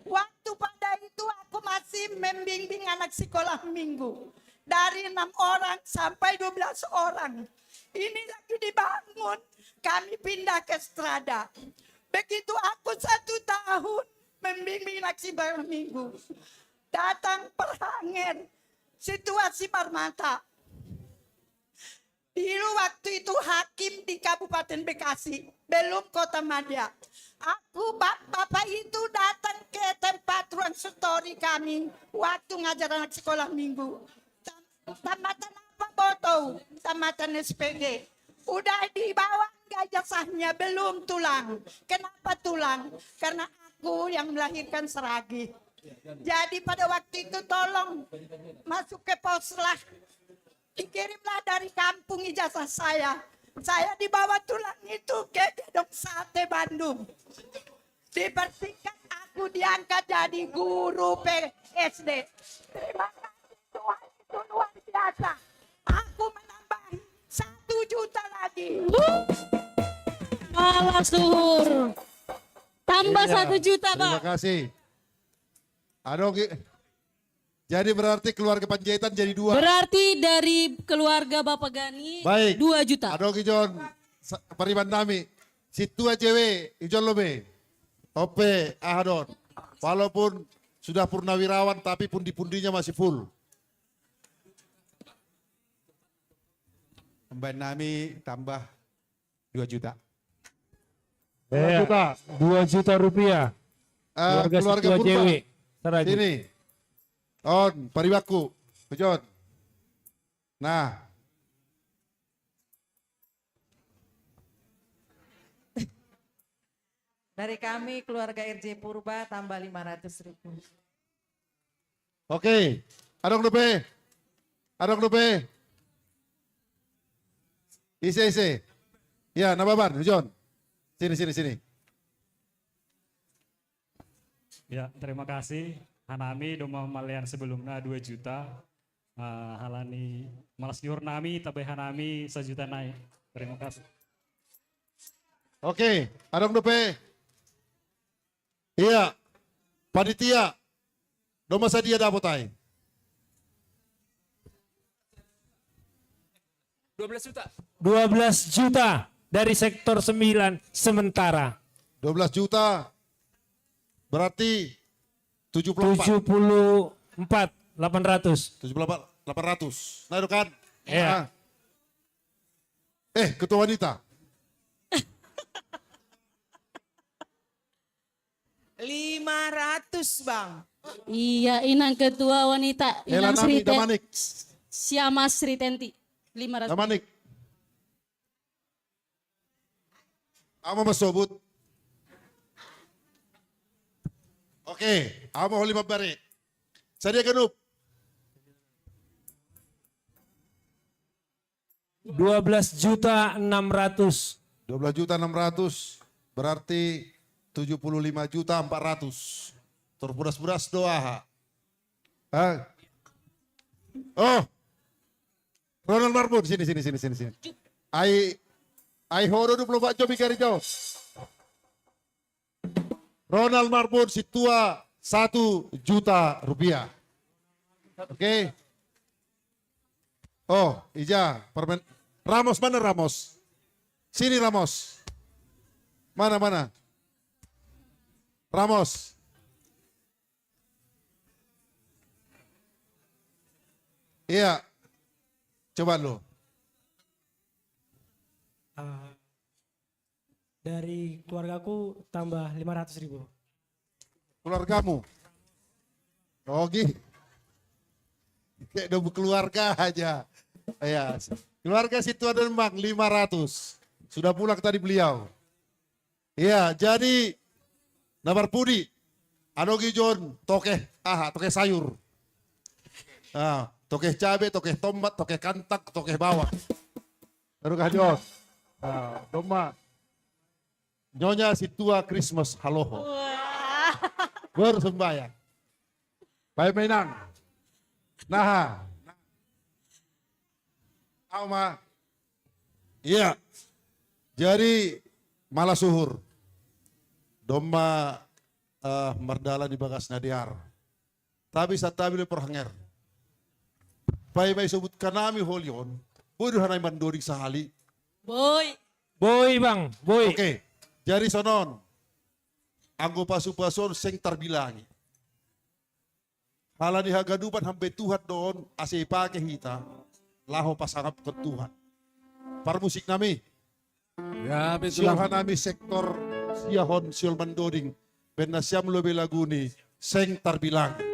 Waktu pada itu aku masih membimbing anak sekolah minggu. Dari 6 orang sampai 12 orang. Ini lagi dibangun. Kami pindah ke Strada. Begitu aku 1 tahun membimbing anak sekolah minggu. Datang perangin. Situasi Marmata. Dulu waktu itu hakim di Kabupaten Bekasi. Belum Kota Madya. Aku bapak itu datang ke tempat ruang story kami. Waktu ngajar anak sekolah minggu. Tamatan apa botol? Tamatan SPG. Udah dibawa gajah sahnya belum tulang. Kenapa tulang? Karena aku yang melahirkan seragi. Jadi pada waktu itu tolong masuk ke poslah. Dikirimlah dari kampung ijazah saya. Saya dibawa tulang itu ke Gedung Sate Bandung. Dibersihkan aku diangkat jadi guru PSD. Terima kasih Tuhan. Itu luar biasa. Aku menambahi 1 juta lagi. Malah suhur. Tambah 1 juta Pak. Terima kasih. Aduh, jadi berarti keluarga Panjaitan jadi 2. Berarti dari keluarga Bapak Gani Baik. 2 juta. Aduh Ijon, pariban nami. Situ aja we, Ijon lobe. Ope, ahadon. Walaupun sudah purnawirawan tapi pundi-pundinya masih full. Mbak Nami tambah 2 juta. 2 juta. 2 juta rupiah. Keluarga Ketua Purba. JW. Saragi. Sini. On, pariwaku. Pujon. Nah. Dari kami keluarga RJ Purba tambah 500.000. Oke. Adong dupe. Adong dupe. Ise. Ya, nababan, Pujon. Sini. Ya, terima kasih. Hanami doma malian sebelumnya 2 juta. Halani malas diurnami tapi Hanami 1 juta naik. Terima kasih. Oke, adong dupe. Iya. Panitia. Doma sadia dapotai. 12 juta. 12 juta dari sektor 9 sementara. 12 juta. Berarti 74. 800. 800. Nah, itu kan? Iya. Ketua wanita. 500 Bang. Iya, Inang Ketua Wanita. Inang Elanami Damanik. Siama Sri Tenti. 500. Damanik. Ama masobut. Oke, ama holi mabari. Sadia ganup. 12 juta 600. 12 juta 600. Berarti 75 juta 400. Terburas-buras doa. Oh. Ronald Marbun, sini. Ai horo 24 jam ikari jauh. Ronald Marbun si tua 1 juta rupiah. Oke. Oh, Ija, Ramos mana Ramos? Sini Ramos. Mana? Ramos. Iya. Coba lo. Dari keluargaku tambah 500.000. Keluargamu? Oke. Kayak udah keluarga aja. Ya, keluarga situ ada Mang 500. Sudah pulang tadi beliau. Iya, jadi Nabar Pudi, Anogi John, tokeh sayur. Tokeh cabe, tokeh tomat, tokeh kantak, tokeh bawang. Terus John. Doma. Nyonya si tua Christmas haloho. Bersembayang. Baik mainan. Nah. Auma. Iya. Jadi malah suhur. Doma merdala di bagas nadiar. Tapi saat tabi perhanger. Pai sebut kanami holion. Bodoh hanai mandori sahali. Boy Bang. Oke. Jadi sonon. Anggo pasu-pasun sing terbilangi. Halani hagadupan hampe Tuhan don ase pake hita. Laho pasangap ke Tuhan. Par musik nami. Ya, betul. Silahan nami sektor siahon siul mandoding. Benasyam lobe laguni seng terbilangi.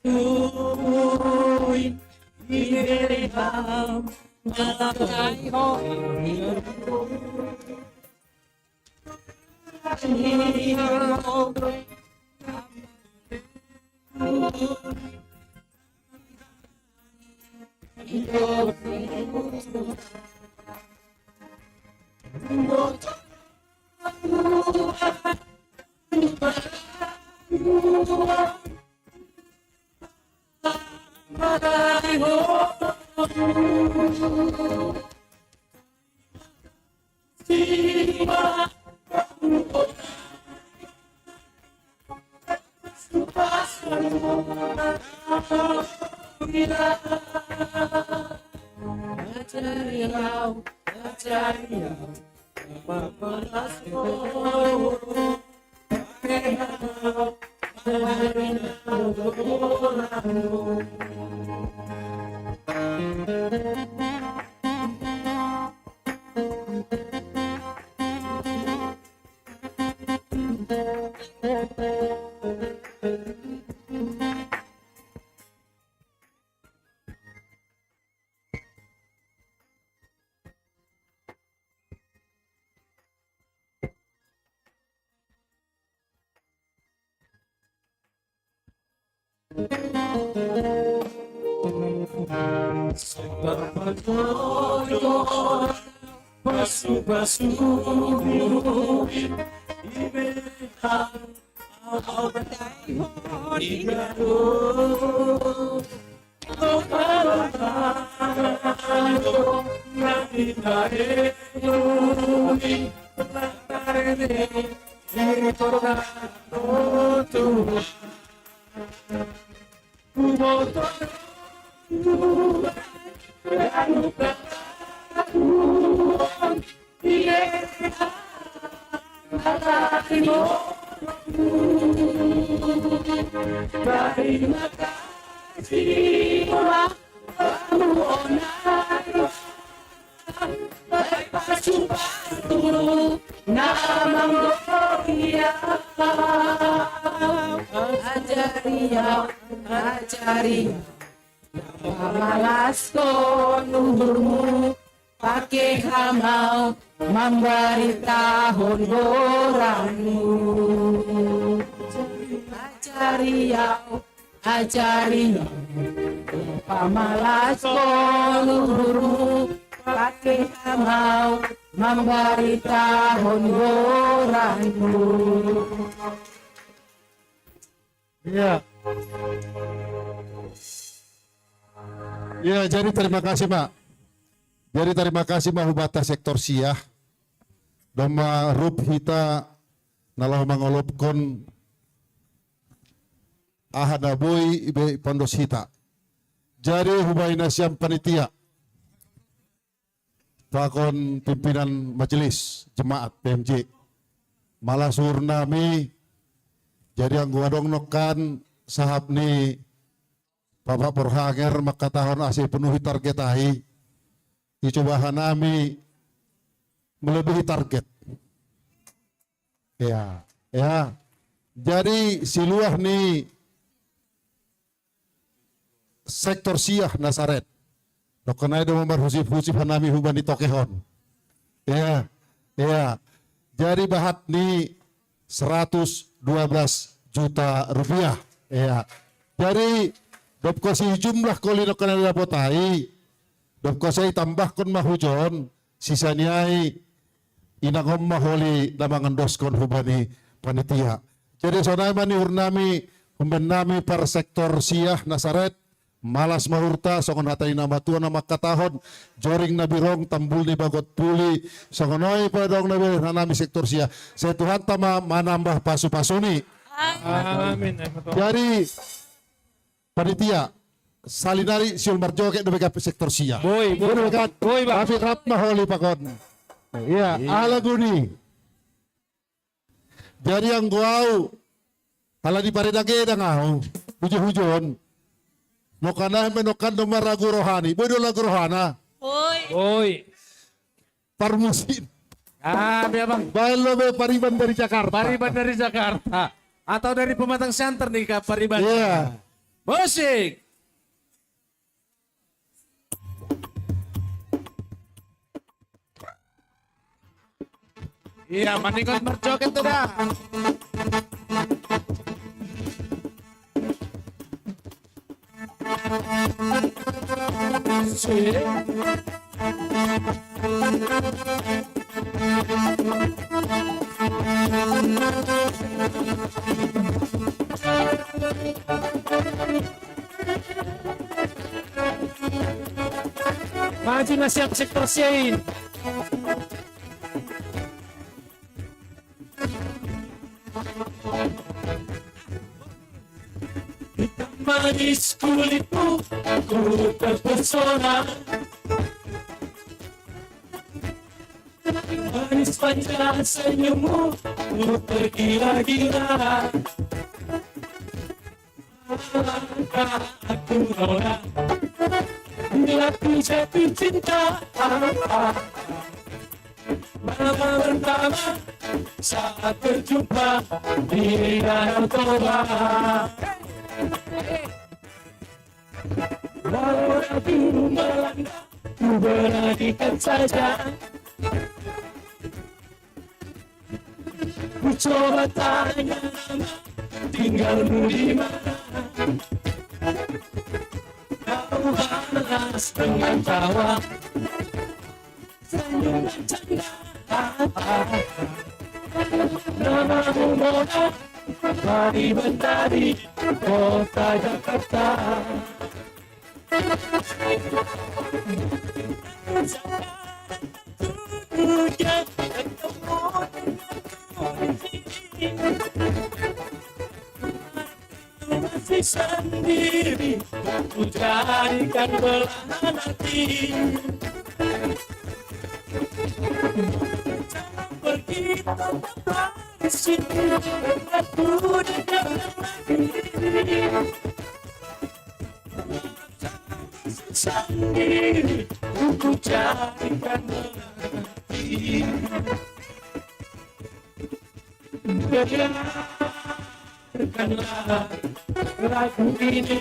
Oh Ya, jadi terima kasih, Mak. Jadi terima kasih mahubata sektor siah. Doma rup hita nalah mangolopkon ahada boy ibe pondos hita. Jadi hubaina siam panitia. Pakon pimpinan majelis jemaat PMJ. Malah suhur nami jadi ang guadong nokan sahab ni Bapak Porhanger maka tahun asih penuhi target ahi. Dicobahan nami melebihi target. Ya, ya. Jadi siluah ni sektor siah Nasaret. Dokonai do membar husip hanami hubani tokehon. Ya, ya. Jadi bahat ni 112 juta rupiah. Ya. Jadi dop kosi jumlah koli dokonai dapotai. Dop kosi tambah kon mahujon sisaniai inagom maholi damangan doskon hubani panitia. Jadi sonai mani urnami nami par sektor siah Nasaret malas mahurta songon hatai nama tua nama katahon joring nabirong tambul ni bagot puli songonoi padong nabi nami sektor siah. Saya Tuhan tama manambah pasu-pasuni. Amin. Jadi panitia salinari siul marjoke do beka sektor siah. Boy, Tapi rap maholi pakon. Iya, ala guni. Jadi yang guau ala di paredage dangau hujon-hujon. Nokana menokan nomor lagu rohani. Bodoh lagu rohana. Boy. Parmusin. Ya bang. Bailo be Pariban dari Jakarta. Pariban dari Jakarta. Atau dari Pematang Siantar nih Kak Pariban. Iya. Musik. Iya, maningon berjoget tuh dah. Maju na siap sektor Sein. Manis kulitmu, ku terpesona. Manis panjang senyummu, ku tergila-gila. Aku nona, bila ku jatuh cinta. Malam pertama saat berjumpa di Danau Toba. Walau ragu melanda, ku beranikan saja. Ku coba tanya nama, tinggalmu di mana? Kau balas dengan tawa, senyum dan canda. Namamu Mona, mari mentari kota Jakarta. Masih sendiri, ku jadikan belahan hati. Pergi tetap di sini, aku tidak lagi. Sendiri, ku jadikan belahan hati. Dengarkanlah lagu ini.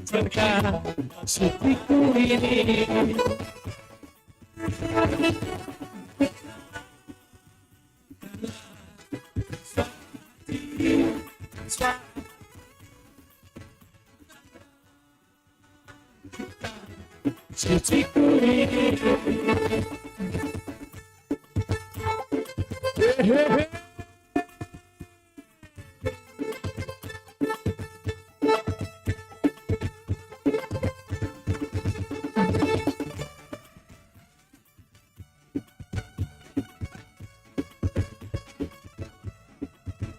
Jaga hatiku ini. Hatiku ini.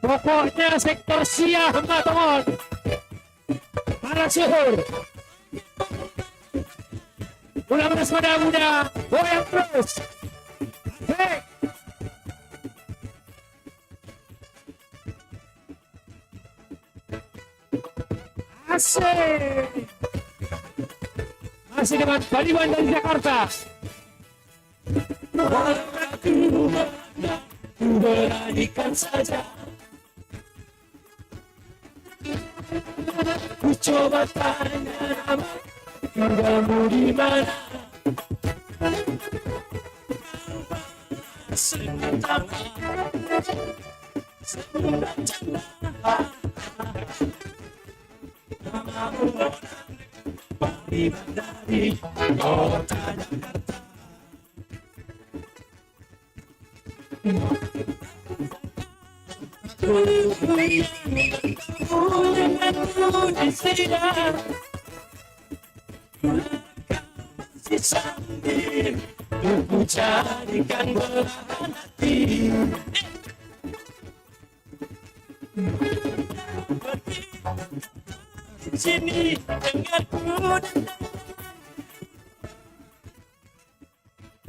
Pokoknya sektor Siah Matongon, para suhur, ulang muda-muda, goyang terus. Hey. Asik. Masih dengan Baliwan dari Jakarta. Aku beranikan saja. Ku coba tanya nama, tinggalmu di mana? Senyum tawa, senyum dan canda. Namamu orang, Bali Bandari, kota Jakarta. Masih sendiri, ku jadikan belahan hati. Di sini dengarku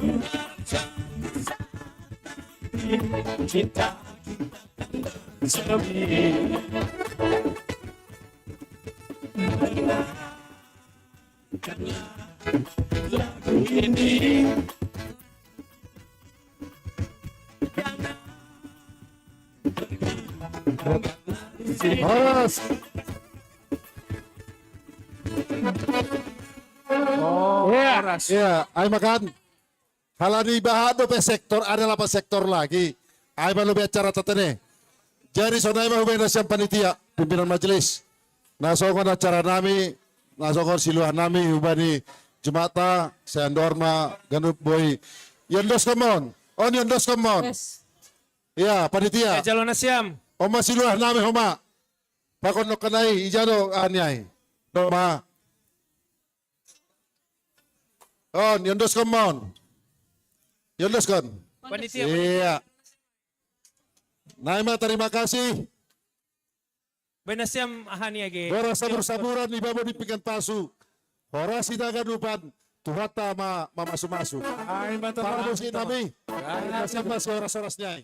cinta kita bersemi. Lagu ini Harus. Oh, ya. Horas. Iya, ay makan. Halani bahado pe sektor ada 8 sektor lagi. Ay malu be acara tatene. Jadi sonai mah hubungan siang panitia pimpinan majelis. Nasokon acara nami, nasokon siluhan nami hubani Jumata, Sandorma, Ganup Boy. Yondos kamon. On yondos kamon. Yes. Iya, panitia. Jalo na siyam. Oma siluhan nami homa. Pakon no kanai ijano anyai. Doma. On yondos kamon. Yondos kon. Panitia. Iya. Naima terima kasih. Buena siyam ahani age. Ora sabur-saburan di babo di pikan pasu. Ora sida ganupan. Tuhata masu-masu. Ay, bato Para musin nami. Ay, siapa si oras-orasnya.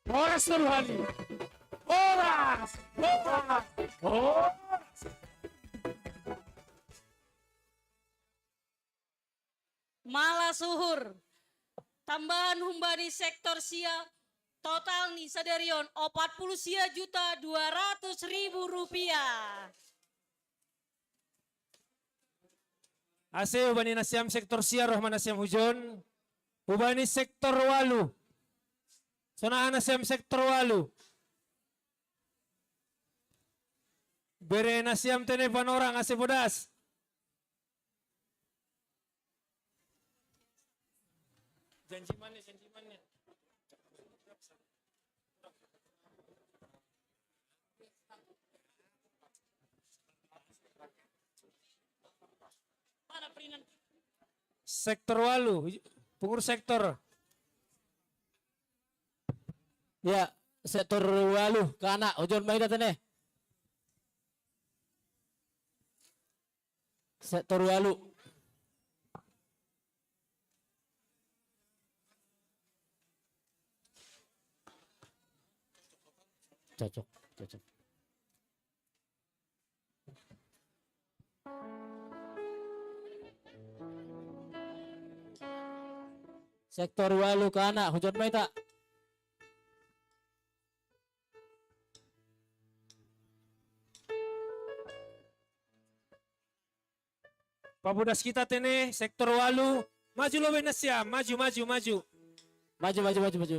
Horas na Ruhani. Horas! Horas! Horas! Malah suhur. Tambahan humbani sektor sia total nih sadarion 40 sia juta 200.000 rupiah. Ase ubani na siyam sektor siya rohman na siyam hujon. Ubani sektor walu. Sonahan na siyam sektor walu. Bere na siyam tene panorang ase bodas. Janji mana, janji mana. Sektor walu, pengurus sektor. Ya, sektor walu kana ojon may datane. Sektor walu. Cocok, cocok. Sektor walu kana hujan may tak. Pabudas kita tene sektor walu. Maju lo na siya, maju, maju, maju. Maju, maju, maju, maju.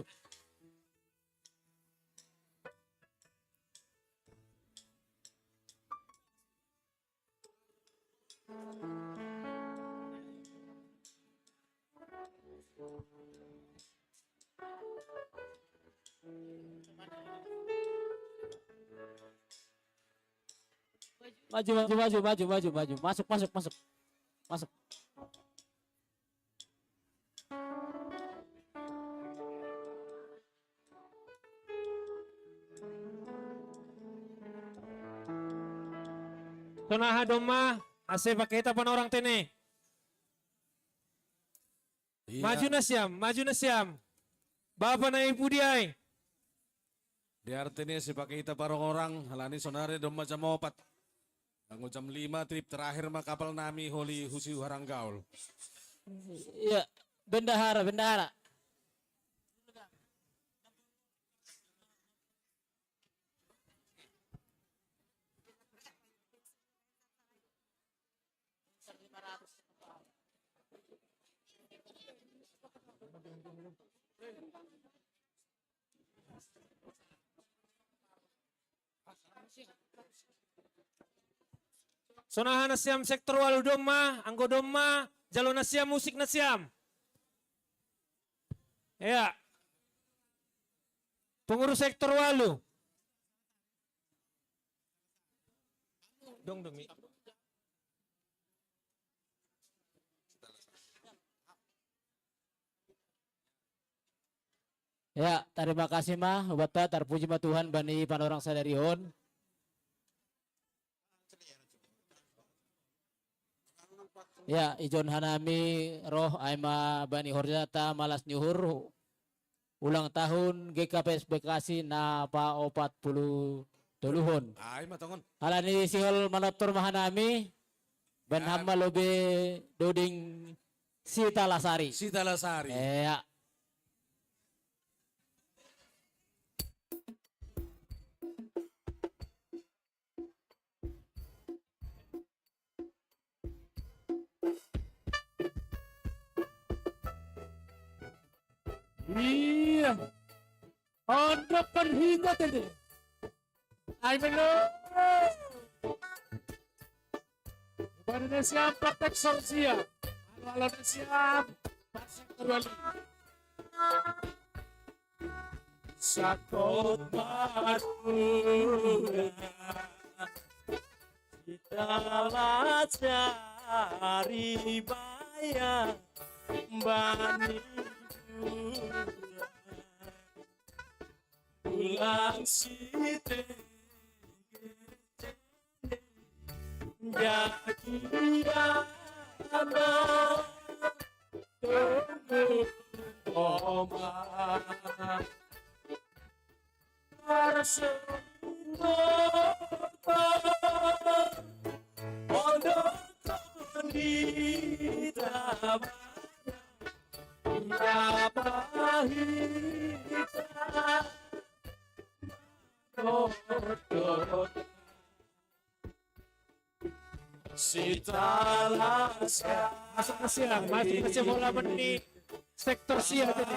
Maju, maju, maju, maju, maju, maju. Masuk, masuk, masuk. Masuk. Tonaha doma, ase pakita pa na orang tene. Maju na siyam, maju na siyam. Bapa na ibu diay. Di artinya si pakita parang orang, halani sonare dong macam opat. Ang jam 5 trip terakhir mah kapal nami Holy Husi Haranggaul. Iya, bendahara, bendahara. Sonahan na siyam sektor walu doma, anggo doma, jalo na siyam musik na siyam. Ya. Pengurus sektor walu. Dong dong. Ya, terima kasih mah, ubata terpuji mah Tuhan bani panorang sadarihon. Ya, ijon hanami roh aima bani horjata malas nyuhur ulang tahun GKPS Bekasi na pa 40 tuluhon. Ay matongon. Halani sihol manotor mahanami ben hamba lobe doding Sita Lasari. Sita Lasari. Ya. Iya. Untuk perhingga tadi. Ay belum. Baru na siap praktek sorsia. Halo na siap. Pasok terwali. Sakot maruga. Kita cari bayar bani ulang site jadi apa tunggu oma masuk ke siang, bola menit sektor siang tadi.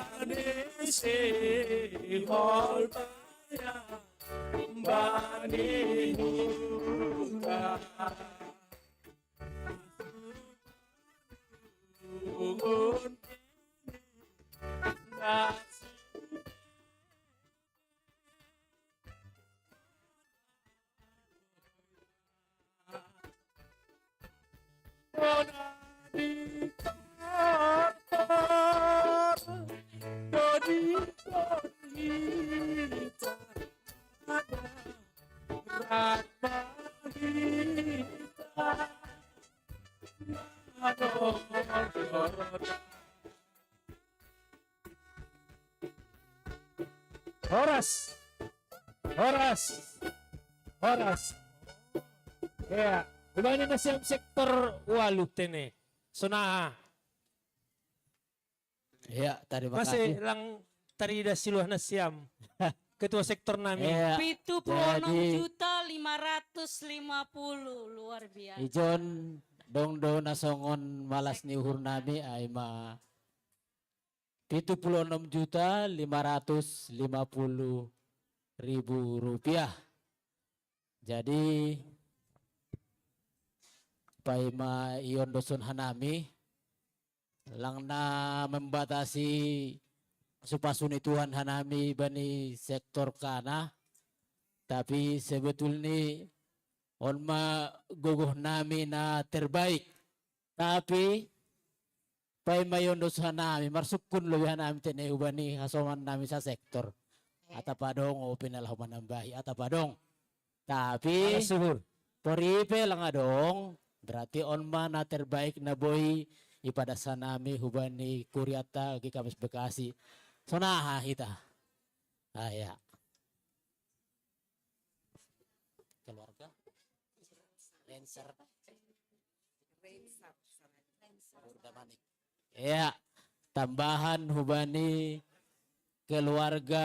Horas. Ya, gimana na siyang sektor walut tene. Sunaha. Ya, terima Masih kasih. lang tarida siluah na siyam. Ketua sektor namin. Ya, 76.550 luar biasa. Ijon dong nasongon malas ni uhur nami ay ma 76.550.000 rupiah. Jadi paima ion dosun hanami lang na membatasi supasuni Tuhan hanami bani sektor kana, tapi sebetulnya on ma guguh nami na terbaik, tapi paima ion dosun hanami marsukun lebih hanami tene ubani hasoman nami sa sektor atapadong o pinalah manambahi atapadong. Tapi poripe lang adong berarti on mana terbaik na boy ipada sanami hubani kuryata gi Kamis Bekasi. Sonaha kita. Aya. Keluarga. Lancer. Ya, tambahan hubani keluarga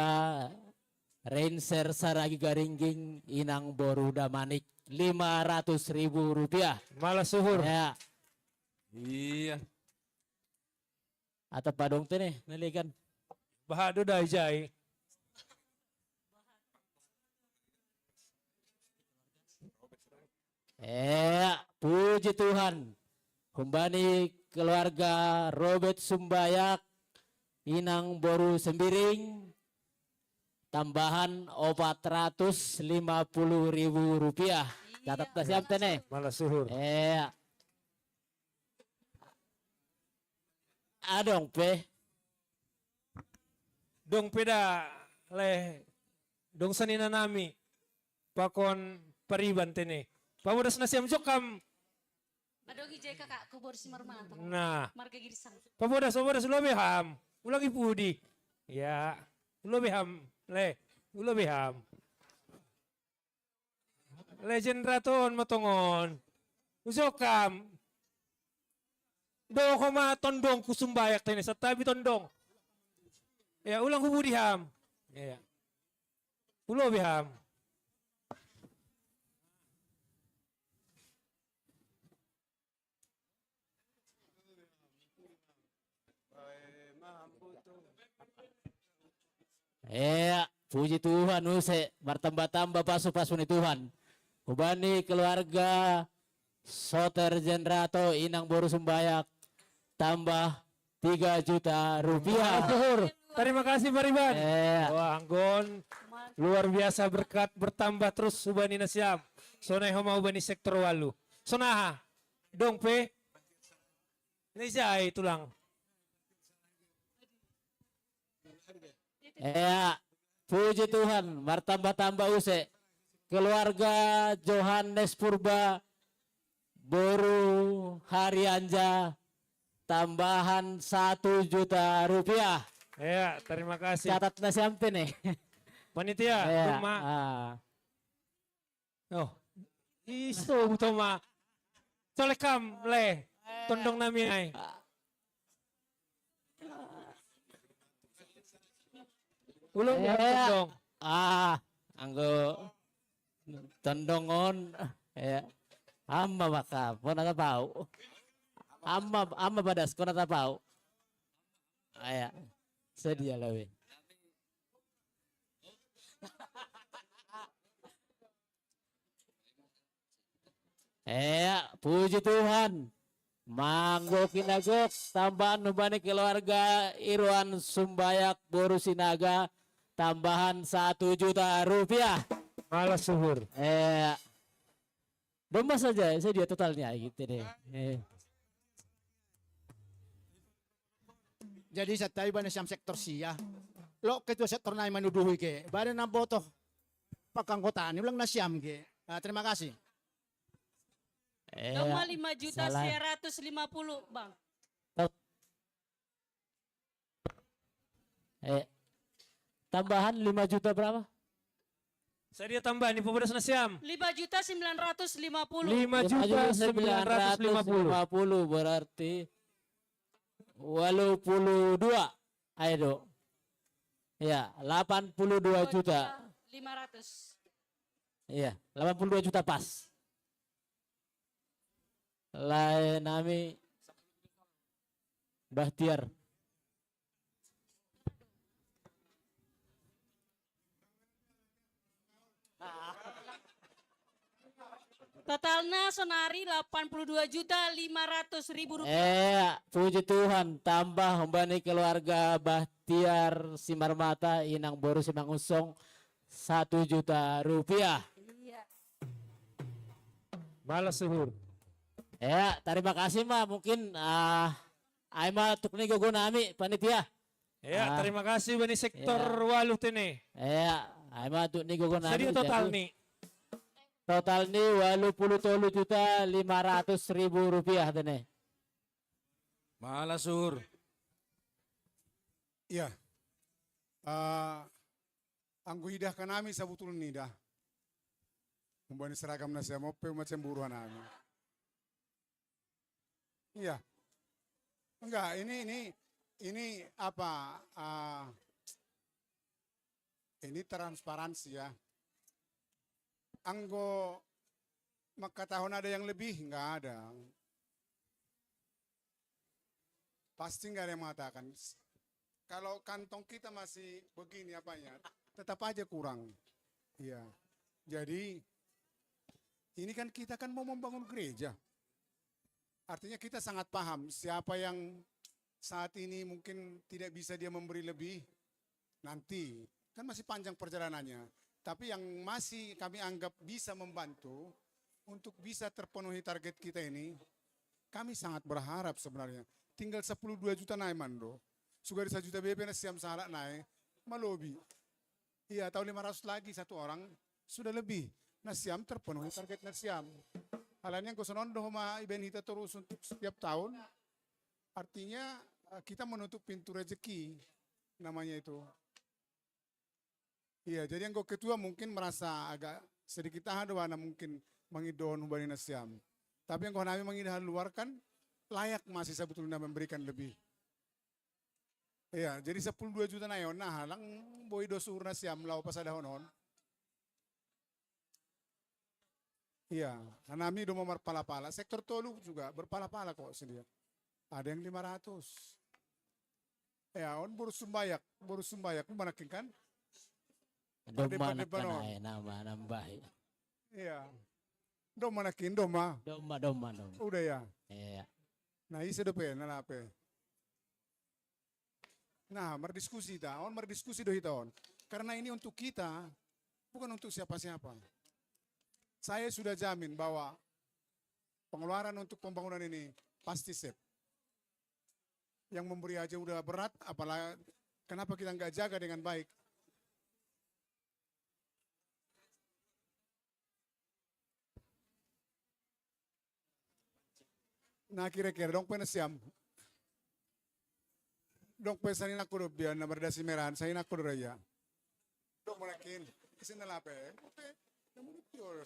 Rainser Saragi Garingging Inang Boruda Manik 500.000 rupiah. Malah suhur. Ya. Iya. Atau padong tene nalikan. Bahado dajay. Puji Tuhan. Kumbani keluarga Robert Sumbayak Inang Boru Sembiring tambahan 450.000 rupiah. Catat siap tene. Malah suhur. Adong pe. Dong peda leh dong sanina nami pakon pariban tene. Pamudas na siyam jokam. Adogi jay kakak kubur si marmata. Nah. Marga girisang. Pamudas ulo beham. Ulang ipudi. Ya, ulo beham. Ulo beham. Legend raton matongon. Usokam. Do ko ma tondong kusumbayak tene sa tabi tondong. Ya ulang hubudiham. Ya. Ulo beham. Puji Tuhan use bertambah-tambah pasu-pasu ni Tuhan. Hubani keluarga Soter Jenrato Inang Boru Sumbayak tambah 3 juta rupiah. Terima kasih Pak Riban. Wah, Anggon luar biasa berkat bertambah terus Ubani Nasiam. Sonai homa Ubani sektor walu. Sonaha. Dong pe. Ini siya tulang. Puji Tuhan, bertambah-tambah use. Keluarga Johannes Purba Boru Harianja tambahan 1 juta rupiah. Ya, terima kasih. Catat na siampe nih. Panitia, Toma. Oh, iso Toma. Solekam le, tondong nami ay. Ulong ya tondong. Anggo tondongon. Amma maka, po natapau. Amma badas, ko natapau. Sedia lawe. Puji Tuhan. Manggo kinagok tambahan nubani keluarga Irwan Sumbayak Boru Sinaga tambahan 1 juta rupiah. Malas suhur. Domba saja saya dia totalnya gitu deh. Jadi sa tayo ba na siyang sektor siya? Lo ketua sektor na manuduhi ke. Bari na boto pagkangkotaan. Yung lang na siyam ke. Terima kasih. Nomor 5 juta 150 bang. Tambahan 5 juta berapa? Saya dia tambah nih pemuda Nasiam. 5 juta 950. 5 juta 950 berarti 82. Ayo dok. Ya, 82 juta. 500. Iya, 82 juta pas. Lain nami Bahtiar. Totalnya sonari 82 juta 500.000 rupiah. Puji Tuhan, tambah membani keluarga Bahtiar Simarmata Inang Boru Simangusong 1 juta rupiah. Iya. Malas suhur. Terima kasih mah mungkin Aima tukni gogo nami panitia. Terima kasih bani sektor waluh tene. Aima tukni gogo nami. Jadi total nih. Total nih 83 juta 500.000 rupiah tene. Malas suhur. Iya. Anggo hidah kanami sabutul nidah. Membani seragam nasi mope macam buruan nami. Iya. Enggak, ini apa? Ini transparansi ya. Anggo maka tahun ada yang lebih, enggak ada. Pasti enggak ada yang mengatakan. Kalau kantong kita masih begini apanya, tetap aja kurang. Iya. Jadi ini kan kita kan mau membangun gereja. Artinya kita sangat paham siapa yang saat ini mungkin tidak bisa dia memberi lebih, nanti kan masih panjang perjalanannya. Tapi yang masih kami anggap bisa membantu untuk bisa terpenuhi target kita ini, kami sangat berharap sebenarnya. Tinggal 10-2 juta naik mando. Sudah 1 juta BP na siam salah naik, malobi. Iya, tahun 500 lagi satu orang, sudah lebih. Nah siam terpenuhi target na siam. Halanya yang kusonondo homa iben kita terus untuk setiap tahun, artinya kita menutup pintu rezeki, namanya itu. Iya, jadi yang ketua mungkin merasa agak sedikit tahan doana mungkin mengidon hubani nasiam. Tapi yang nami mengidah luar kan layak masih sebetulnya memberikan lebih. Iya, jadi 10-2 juta na yon, nah halang boy dosur nasiam lau pasada honon. Iya, nami do berpala-pala. Sektor tolu juga berpala-pala kok sendiri. Ada yang 500. Ya, on boru sumbayak manakin kan? Doma Depan-depan, nakana oh. nama nambah. Iya. Doma nakin doma. Doma. Udah ya. Iya. Nah, isa dope nalape. Nah, berdiskusi on berdiskusi do hiton. Karena ini untuk kita, bukan untuk siapa-siapa. Saya sudah jamin bahwa pengeluaran untuk pembangunan ini pasti safe. Yang memberi aja udah berat, apalagi kenapa kita nggak jaga dengan baik? Nah kira-kira dong penasiam. Dong pesanin aku do biar na berdasi merahan, saya nak do raya. Dong malakin, isin na lape. Oke, namun itu orang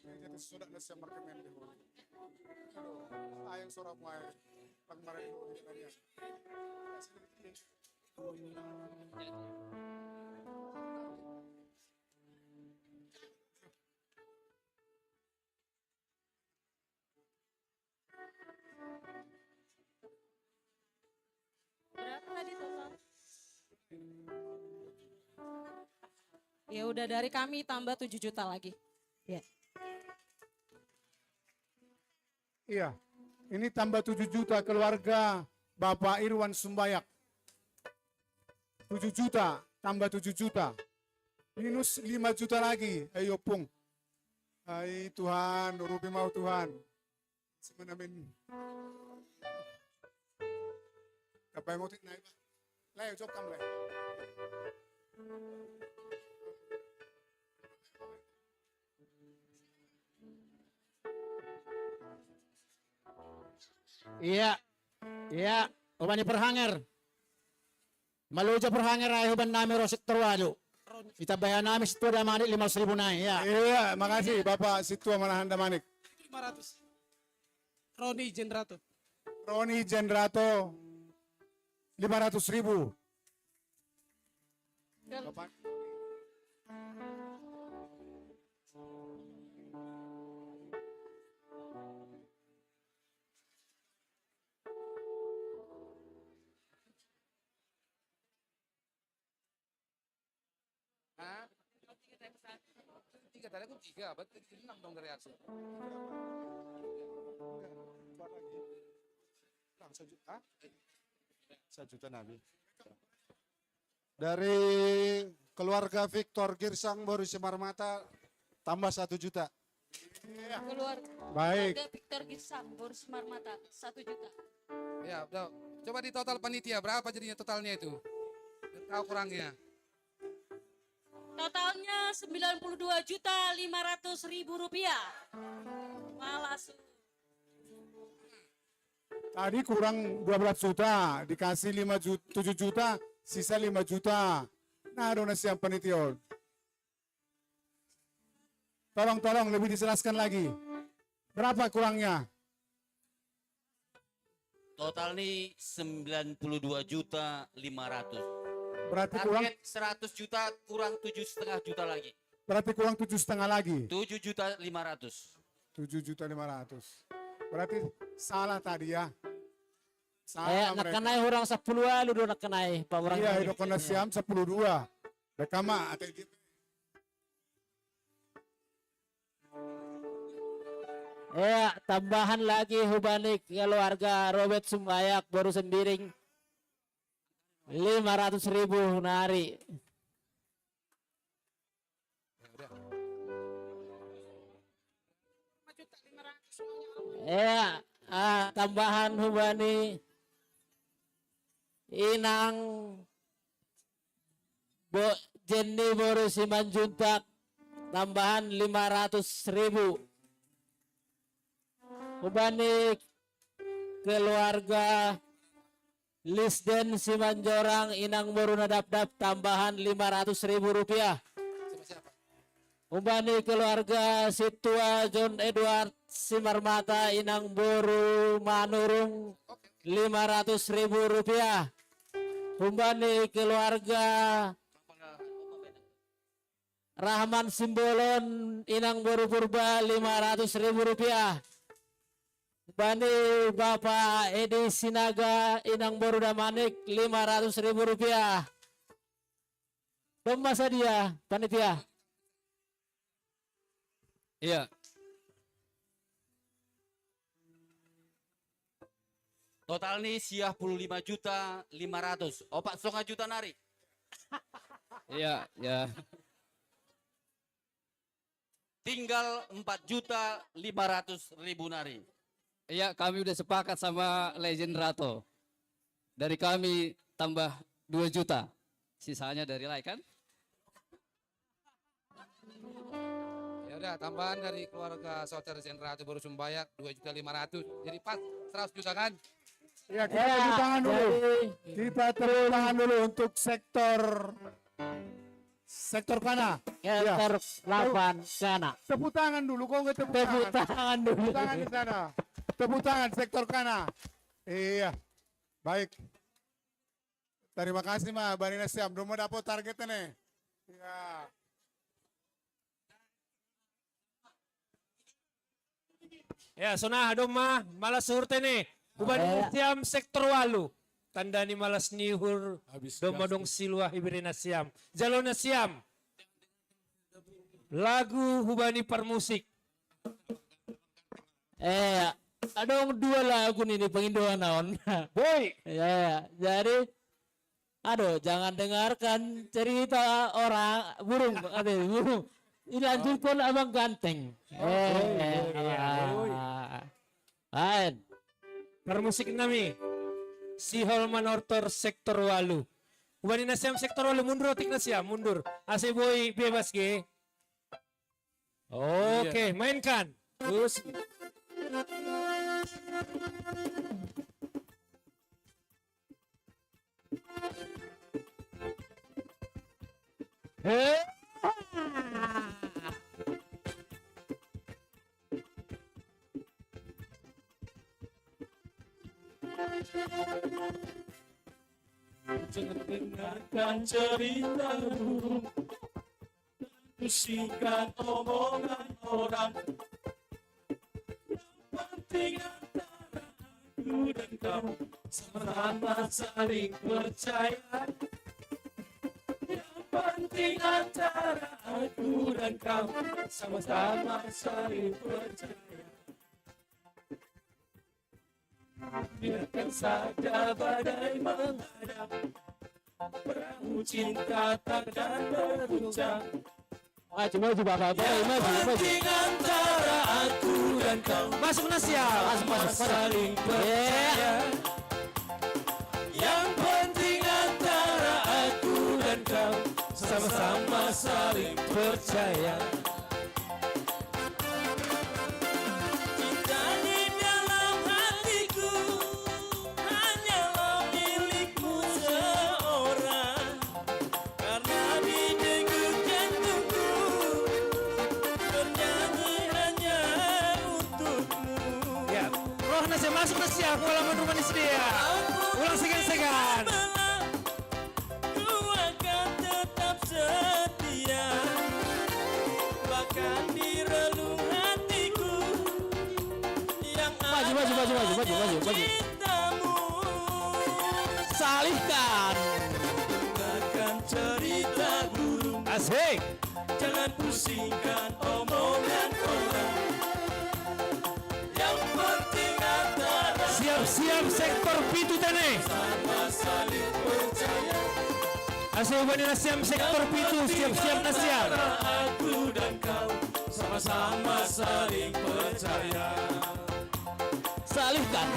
jadi sudah nasi markemen deh. Ayang sorok mai, pagmarin dulu dia. Berapa tadi total? Ya udah dari kami tambah 7 juta lagi. Ya. Iya, ini tambah 7 juta keluarga Bapak Irwan Sumbayak. 7 juta, tambah 7 juta. Minus 5 juta lagi. Ayo pung. Hai Tuhan, rupi mau Tuhan. Semenamin. Apa yang mau naik? Leo, coba kamu leo. Iya, ubani perhanger. Maluja perhanger ay uban namin ro sektor walo. Itabayan namin sektor Damanik 5,000 na. Iya. Iya, makasih Bapak Situa Manahan Damanik. 500. Roni Jendrato. Roni Jendrato 500.000. Bapak. Tiga tadi aku 3, berarti 6 dong dari Aksu. Sejuta Nabi. Dari keluarga Victor Girsang Boris Marmata tambah 1 juta. Keluar. Baik. Keluarga Victor Girsang, Boris Marmata, 1 juta. Ya, udah. Coba di total panitia berapa jadinya totalnya itu? Tahu kurangnya. Totalnya 92.500.000 rupiah. Malas. Tadi kurang 12 juta, dikasih 7 juta, sisa 5 juta. Nah, donasi yang panitia. Tolong lebih dijelaskan lagi. Berapa kurangnya? Total nih 92.500.000. Berarti kurang target 100 juta kurang 7,5 juta lagi. Berarti kurang 7,5 lagi. 7.500.000. 7.500.000. Berarti salah tadi ya. Salah mereka. Nakanay orang 10 alu do nakanay pa orang. Iya, itu kena siam 10.2. Rekama atau Tambahan lagi hubanik keluarga Robert Sumbayak baru sembiring 500.000 nari. Tambahan hubani Inang Jenny baru Simanjuntak tambahan 500.000. Hubani keluarga Lisden Simanjorang Inang Boru Nadap-dap tambahan 500.000 rupiah. Hubani keluarga Situa John Edward Simarmata Inang Boru Manurung 500.000 rupiah. Hubani keluarga Rahman Simbolon Inang Boru Purba 500.000 rupiah. Bani Bapak Edi Sinaga Inang Boru Damanik 500.000 rupiah. Masa dia panitia. Iya. Total nih 55.500.000. Opak 1,5 juta nari. Iya, ya. Tinggal 4.500.000 nari. Iya, kami udah sepakat sama Legend Rato. Dari kami tambah 2 juta. Sisanya dari Lai kan? Ya udah, tambahan dari keluarga saudara Rato baru Sumbayak 2.500.000. Jadi pas 100 juta kan? Ya, kita tepuk tangan dulu. Kita tepuk tangan dulu untuk sektor kana. Sektor 8 kana. Tepuk tangan dulu, kok nggak tepuk tangan dulu. Tepuk tangan di sana. Tepuk tangan sektor kana. Iya, baik. Terima kasih mah, Bani Nasiam. Belum mau dapat targetnya nih. Iya. Ya, sonah doma malas surte nih. Ubani siam sektor walu. Tandani malas nihur doma dong silwa hibirina siam. Jalona siam. Lagu hubani permusik. Adong 2 lagu nih pengindoan naon. Boy. Ya, jadi aduh, jangan dengarkan cerita orang burung. Dilanjutkan abang ganteng. Lain. Permusik nami. Si Holman Ortor sektor walu. Ubani nasiam sektor walu mundur otik nasiam mundur. Ase boy bebas ge. Oke, mainkan. Terus. Jangan dengarkan cerita burung, pusingkan omongan orang. Yang penting antara aku dan kau sama-sama saling percaya. Yang penting antara aku dan kau sama-sama saling percaya. Biarkan saja badai menghadap, perahu cinta takkan berguncang. Maju Bapak, Yang penting antara aku dan kau masuk nasiam. Masuk. Saling percaya. Yang penting antara aku dan kau sama-sama saling percaya. Masuk nasiam, halaman rumah dia. Ulang segan-segan. Ku akan tetap setia, bahkan di relung hatiku yang maju. cintamu. Salihkan. Dengarkan cerita burung. Asik. Jangan pusingkan omongan orang. Yang penting antara Siap-siap sektor pitu tene. sama saling percaya. Asik ubani nasiam sektor pitu. Siap-siap nasiam. Aku dan kau sama-sama saling percaya. Salihkan.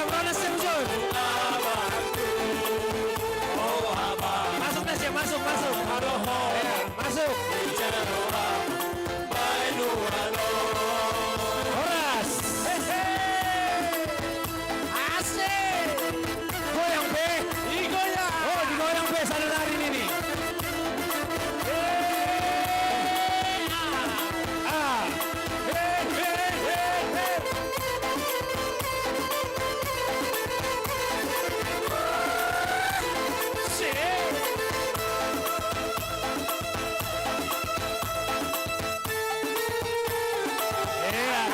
Rona siap Zul. Masuk dah siap, masuk. Ya, masuk. Horas. Asik. Goyang B. Digoyang. Oh, digoyang B sana hari ini nih.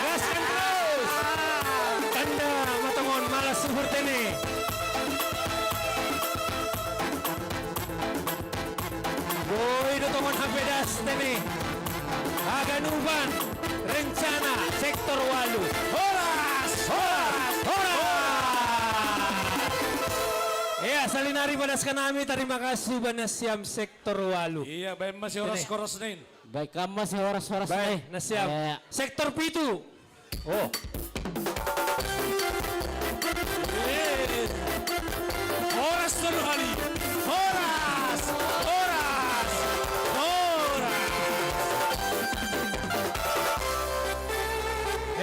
Gaskan terus. Tanda matongon malas seperti ini. Boy dotongon hapedas tene. Aganuban rencana sektor Walu. Horas. Ya, salinari padas kanami, terima kasih Banasiam sektor Walu. Iya, baik masih horas-horas nih. Baik, kamu masih horas-horas nih. Baik, Nasiam. Sektor Pitu. Oh. Horas seluruh hari. Horas.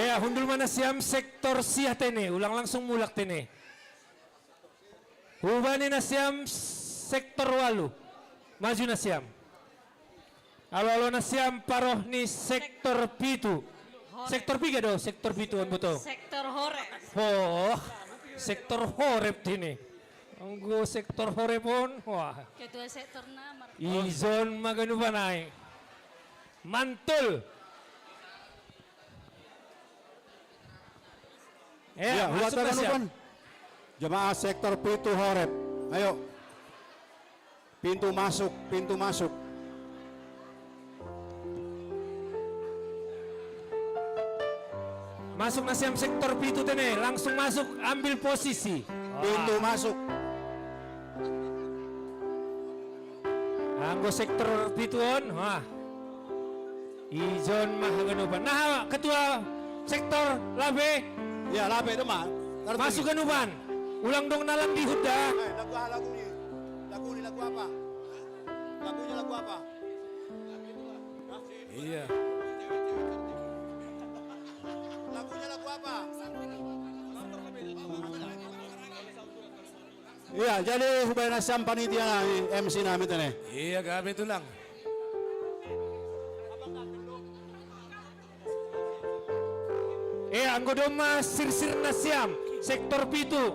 Ya, hundul Manasiam sektor Siah tene, ulang langsung mulak tene. Hubani Nasiam sektor Walu. Maju Nasiam. Alo Nasiam paroh ni sektor Pitu. Sektor Piga do, sektor Pitu on betul. Sektor Horep. Oh, sektor Horep ini. Anggo sektor Horep pun, wah. Ketua sektor Namar. Izon maganu panay. Mantul. Ya, masuk na siya. Jemaah sektor Pitu Horep. Ayo. Pintu masuk. Masuk Nasiam sektor Pitu tene, langsung masuk ambil posisi. Pintu masuk. Anggo sektor Pituon, wah. Ijon mah ganupan. Nah, ketua sektor Labe. Ya, Labe itu mah. Masuk ganupan. Ulang dong nalang di Huda. Lagu ini. Lagu apa? Lagunya lagu apa? Iya. Lagunya lagu apa? Iya, jadi Hubay Nasiam panitia MC namin tene. Iya, kami itu lang. Anggo doma Sirsir Nasiam sektor Pitu.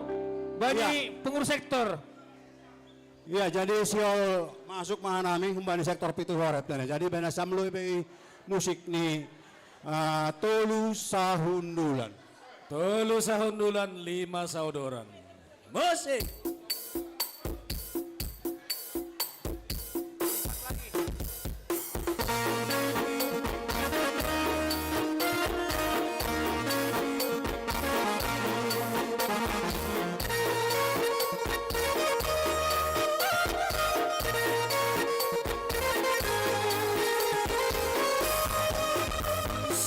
Bani pengurus sektor. Iya, jadi siol masuk mahanami kembali sektor Pitu Horep tene. Jadi Nasiam lu musik ni Tolu Sahundulan. Tolu Sahundulan 5 saudoran. Musik.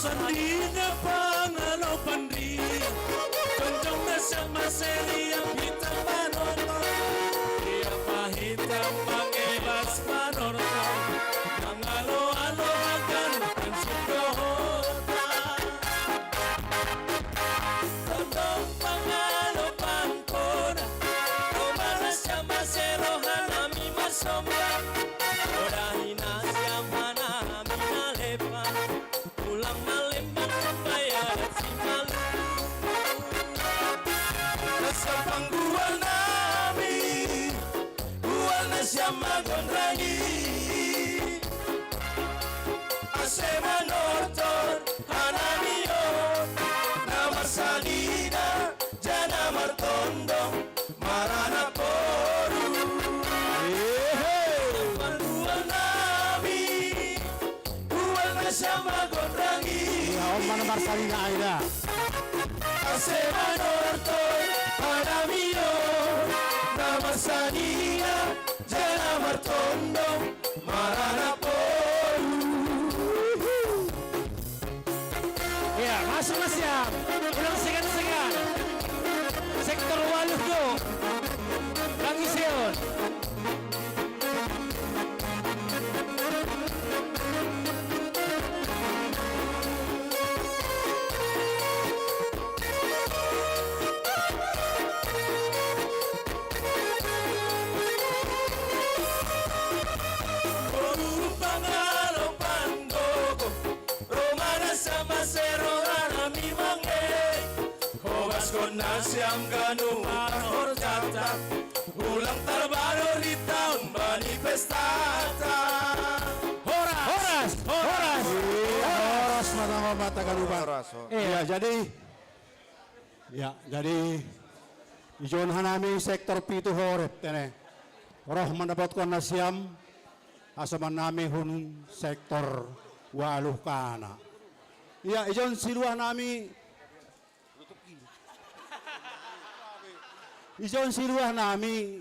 Sandina pangalaw pandri, Tonjong na sa maseria pita panono, Iya pahitam pangelas panono, Nangalo-alo akan pansukohota. Tonjong pangalaw pangkona, Kumana sa masero hanami masomba, Orahina siya hanami nalepan, Ulang malembang bayar si malu. Nasa panggual nami, gual na siya magondrangi. Ase manorton, hanamiyo, na masalina, jana martondong, marana poru. Panggual nami, gual na siya magondrangi. Mana Marsalina Aida. Ase manorton, hanamiyo, na masalina, jana martondong, marana poru. Ya, masuk Mas Siam. Ulang segan-segan. Sektor Waludo. Langision. Nasiam kanu horjata ulang terbaru di tahun manifestata Horas mata mata kanuban. Iya, jadi ijon hanami sektor pitu horep tene. Roh mendapatkan nasiam asaman nami hun sektor waluh kana. Iya, ijon siluah nami ijon siluah nami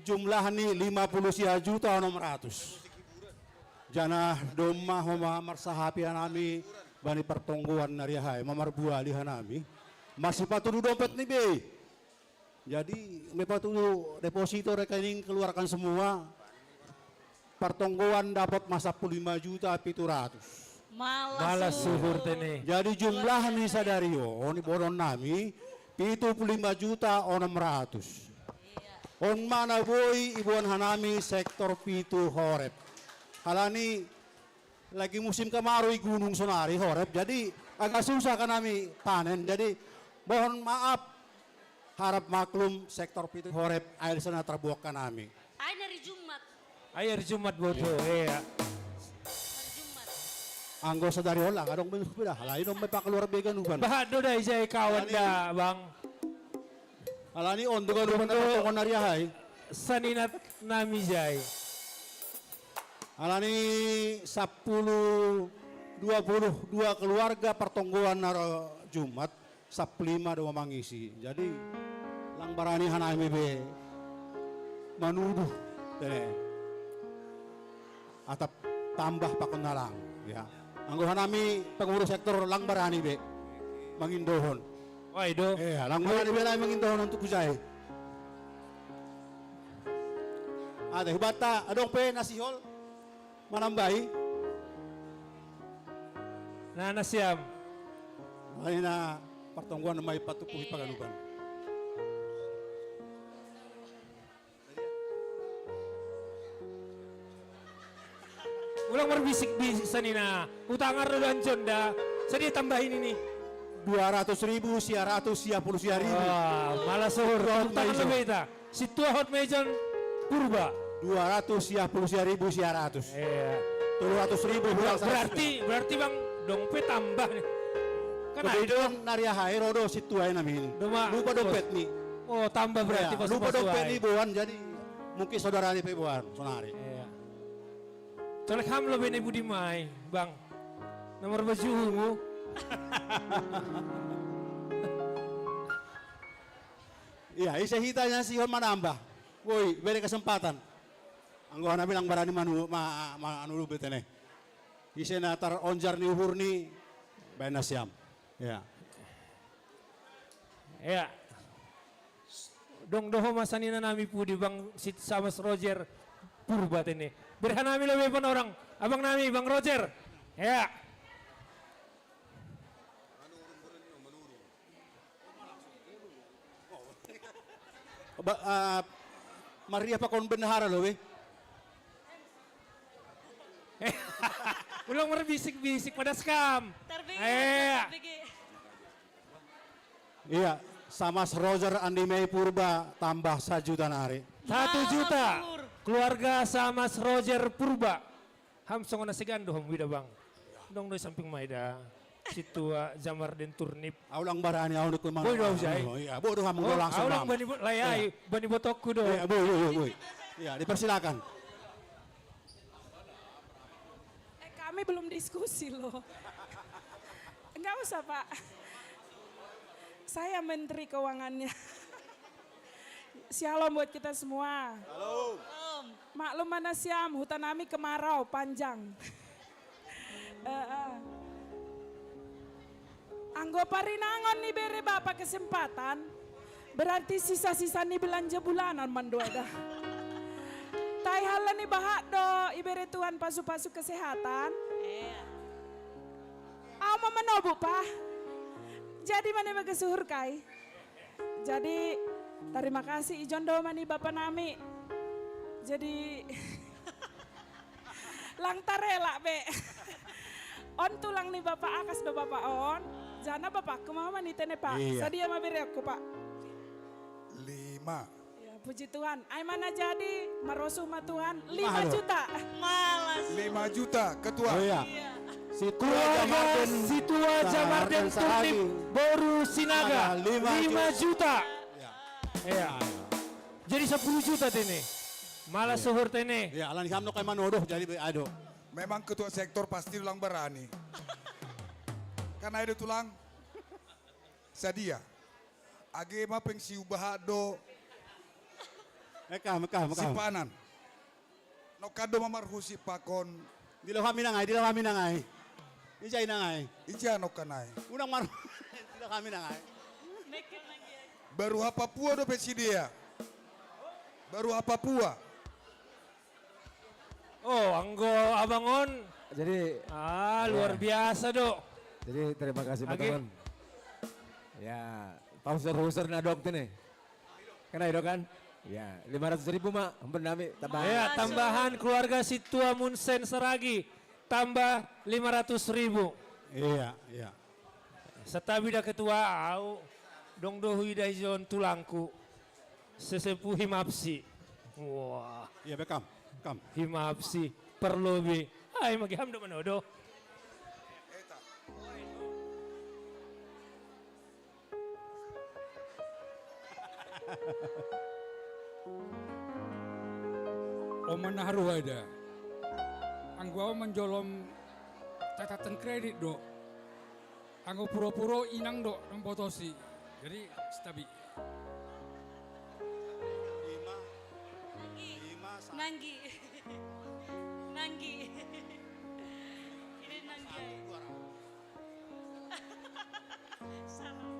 jumlah ni 50 juta 600. Jana doma homa marsahapi nami bani pertongguan nariahai mamar buali hanami masih patuh dompet nih be. Jadi me patuh deposito rekening keluarkan semua. Pertongguan dapat masa 5 juta 700. Malas suhur tene. Jadi jumlah nih sadario ni boron nami 75 juta 600. On mana boy ibuan hanami sektor pitu horep. Halani lagi musim kemarau gunung Sonari horep, jadi agak susah kan kami panen. Jadi mohon maaf, harap maklum sektor pitu horep air sana terbuak kan kami. Air dari Jumat. Air Jumat bodoh, iya. Anggo sadari olah, kadang berbeda. Halain om mepak keluar began uban. Bahado dah ijay kawan dah bang. Halani on dengan uban apa konaria hai. Saninat nami jay. Halani 10 22 keluarga pertonggoan naro Jumat 15 dua mangisi. Jadi lang barani hanami be manuduh tene. Atap tambah pakon nalang ya. Anggo hanami pengurus sektor lang barani be mangindohon. Wah itu. Lang barani be lai mangindohon untuk usai. Ada hubata adong pe nasihol manambahi. Nana siam. Lain na pertongguan may patupuhi pagaluban. Ulang berbisik-bisik sanina. Utangan rodan jonda. Saya tambahin ini. 200.000 sia 100 sia 10 sia ribu. Wah, malah suhur. Utangan lebih ita. Situa hot mejon purba. 200 sia 10 sia ribu sia 100. Iya. 200.000 berarti bang dompet tambah nih. Kan kebetulan naria hai rodo situai namin. Lupa dompet nih. Oh tambah berarti pas lupa dompet nih buan jadi mungkin saudara nih buan sonari. Iya. Colek ham lebih nih Budi Mai, bang. Nomor baju ungu. Iya, isa hitanya sih manambah. Woi, beri kesempatan. Anggo hana bilang barani anu lu betene. Isa na tar onjar ni uhur ni bana siam. Ya. Ya. Dong doho masanina nami pudi bang sama Roger purba tene. Berhanami lebih pun orang. Abang nami Bang Roger. Ya. Maria pa kon benahara lo we. Ulang berbisik-bisik pada skam. Iya, sama Roger Andi Mei Purba tambah 1 juta nari. 1 juta. Keluarga sama Roger Purba. Hamsong na sigando hong wida bang. Dong do samping maida. Situa Jamar den Turnip. Aulang barani aulang ko man. Boy do jay. Iya, boy do hamong langsung. Aulang bani layai bani botokku do. Iya, boy. Iya, dipersilakan. Kami belum diskusi loh. Enggak usah Pak. Saya Menteri Keuangannya. Shalom buat kita semua. Halo. Maklum mana siam, hutan kami kemarau panjang. Anggo parinangon nih bere bapak kesempatan. Berarti sisa-sisa nih belanja bulanan mandua dah. Tai hala nih bahak do ibere Tuhan pasu-pasu kesehatan. Ama menobu pa. Jadi mana baga suhur kai. Jadi terima kasih ijon do mani bapak nami. Jadi lang tarela be. On tulang nih bapak akas do bapak on. Jana bapak kemama nih tene pak. Iya. Sadia ma beri aku pak. 5. Ya, puji Tuhan. Ay mana jadi marosu ma Tuhan 5 Mahal. juta. Malas. 5 juta ketua. Oh iya. Situa Jamarden Turnip Boru Sinaga 5 juta. Iya. Jadi 10 juta tene. Malah suhur tene. Ya, alan hamno kay manodoh jadi ado. Memang ketua sektor pasti ulang berani. Karena ada tulang sadia. Age ma pengsiu bahado. Mekah. Sipanan. No kado mamarhusi pakon. Dilaw kami na ngay. Ijay na ngay. Ija no kanay. Unang mar. Dilaw kami na ngay. Baru Papua do pesidia. Baru Papua. Oh, anggo abangon. Jadi luar biasa do. Jadi terima kasih Age. teman-teman. Ya, pausur-usur na dok nih. Kena itu kan? Ya, 500.000 mak, hampir nami tambahan. Ya, tambahan keluarga Situa Munsen Seragi tambah 500.000. Iya. Setabi dah ketua au dong dohui dah ijon tulangku. Sesepuh himapsi. Wah. Iya bekam. Himapsi perlobi. Ay magiham do manodo. Oman naharu ada. Anggo menjolom catatan kredit do. Anggo puro-puro inang do nempotosi. Jadi stabil. Nanggi. Ini nanggi. Salah.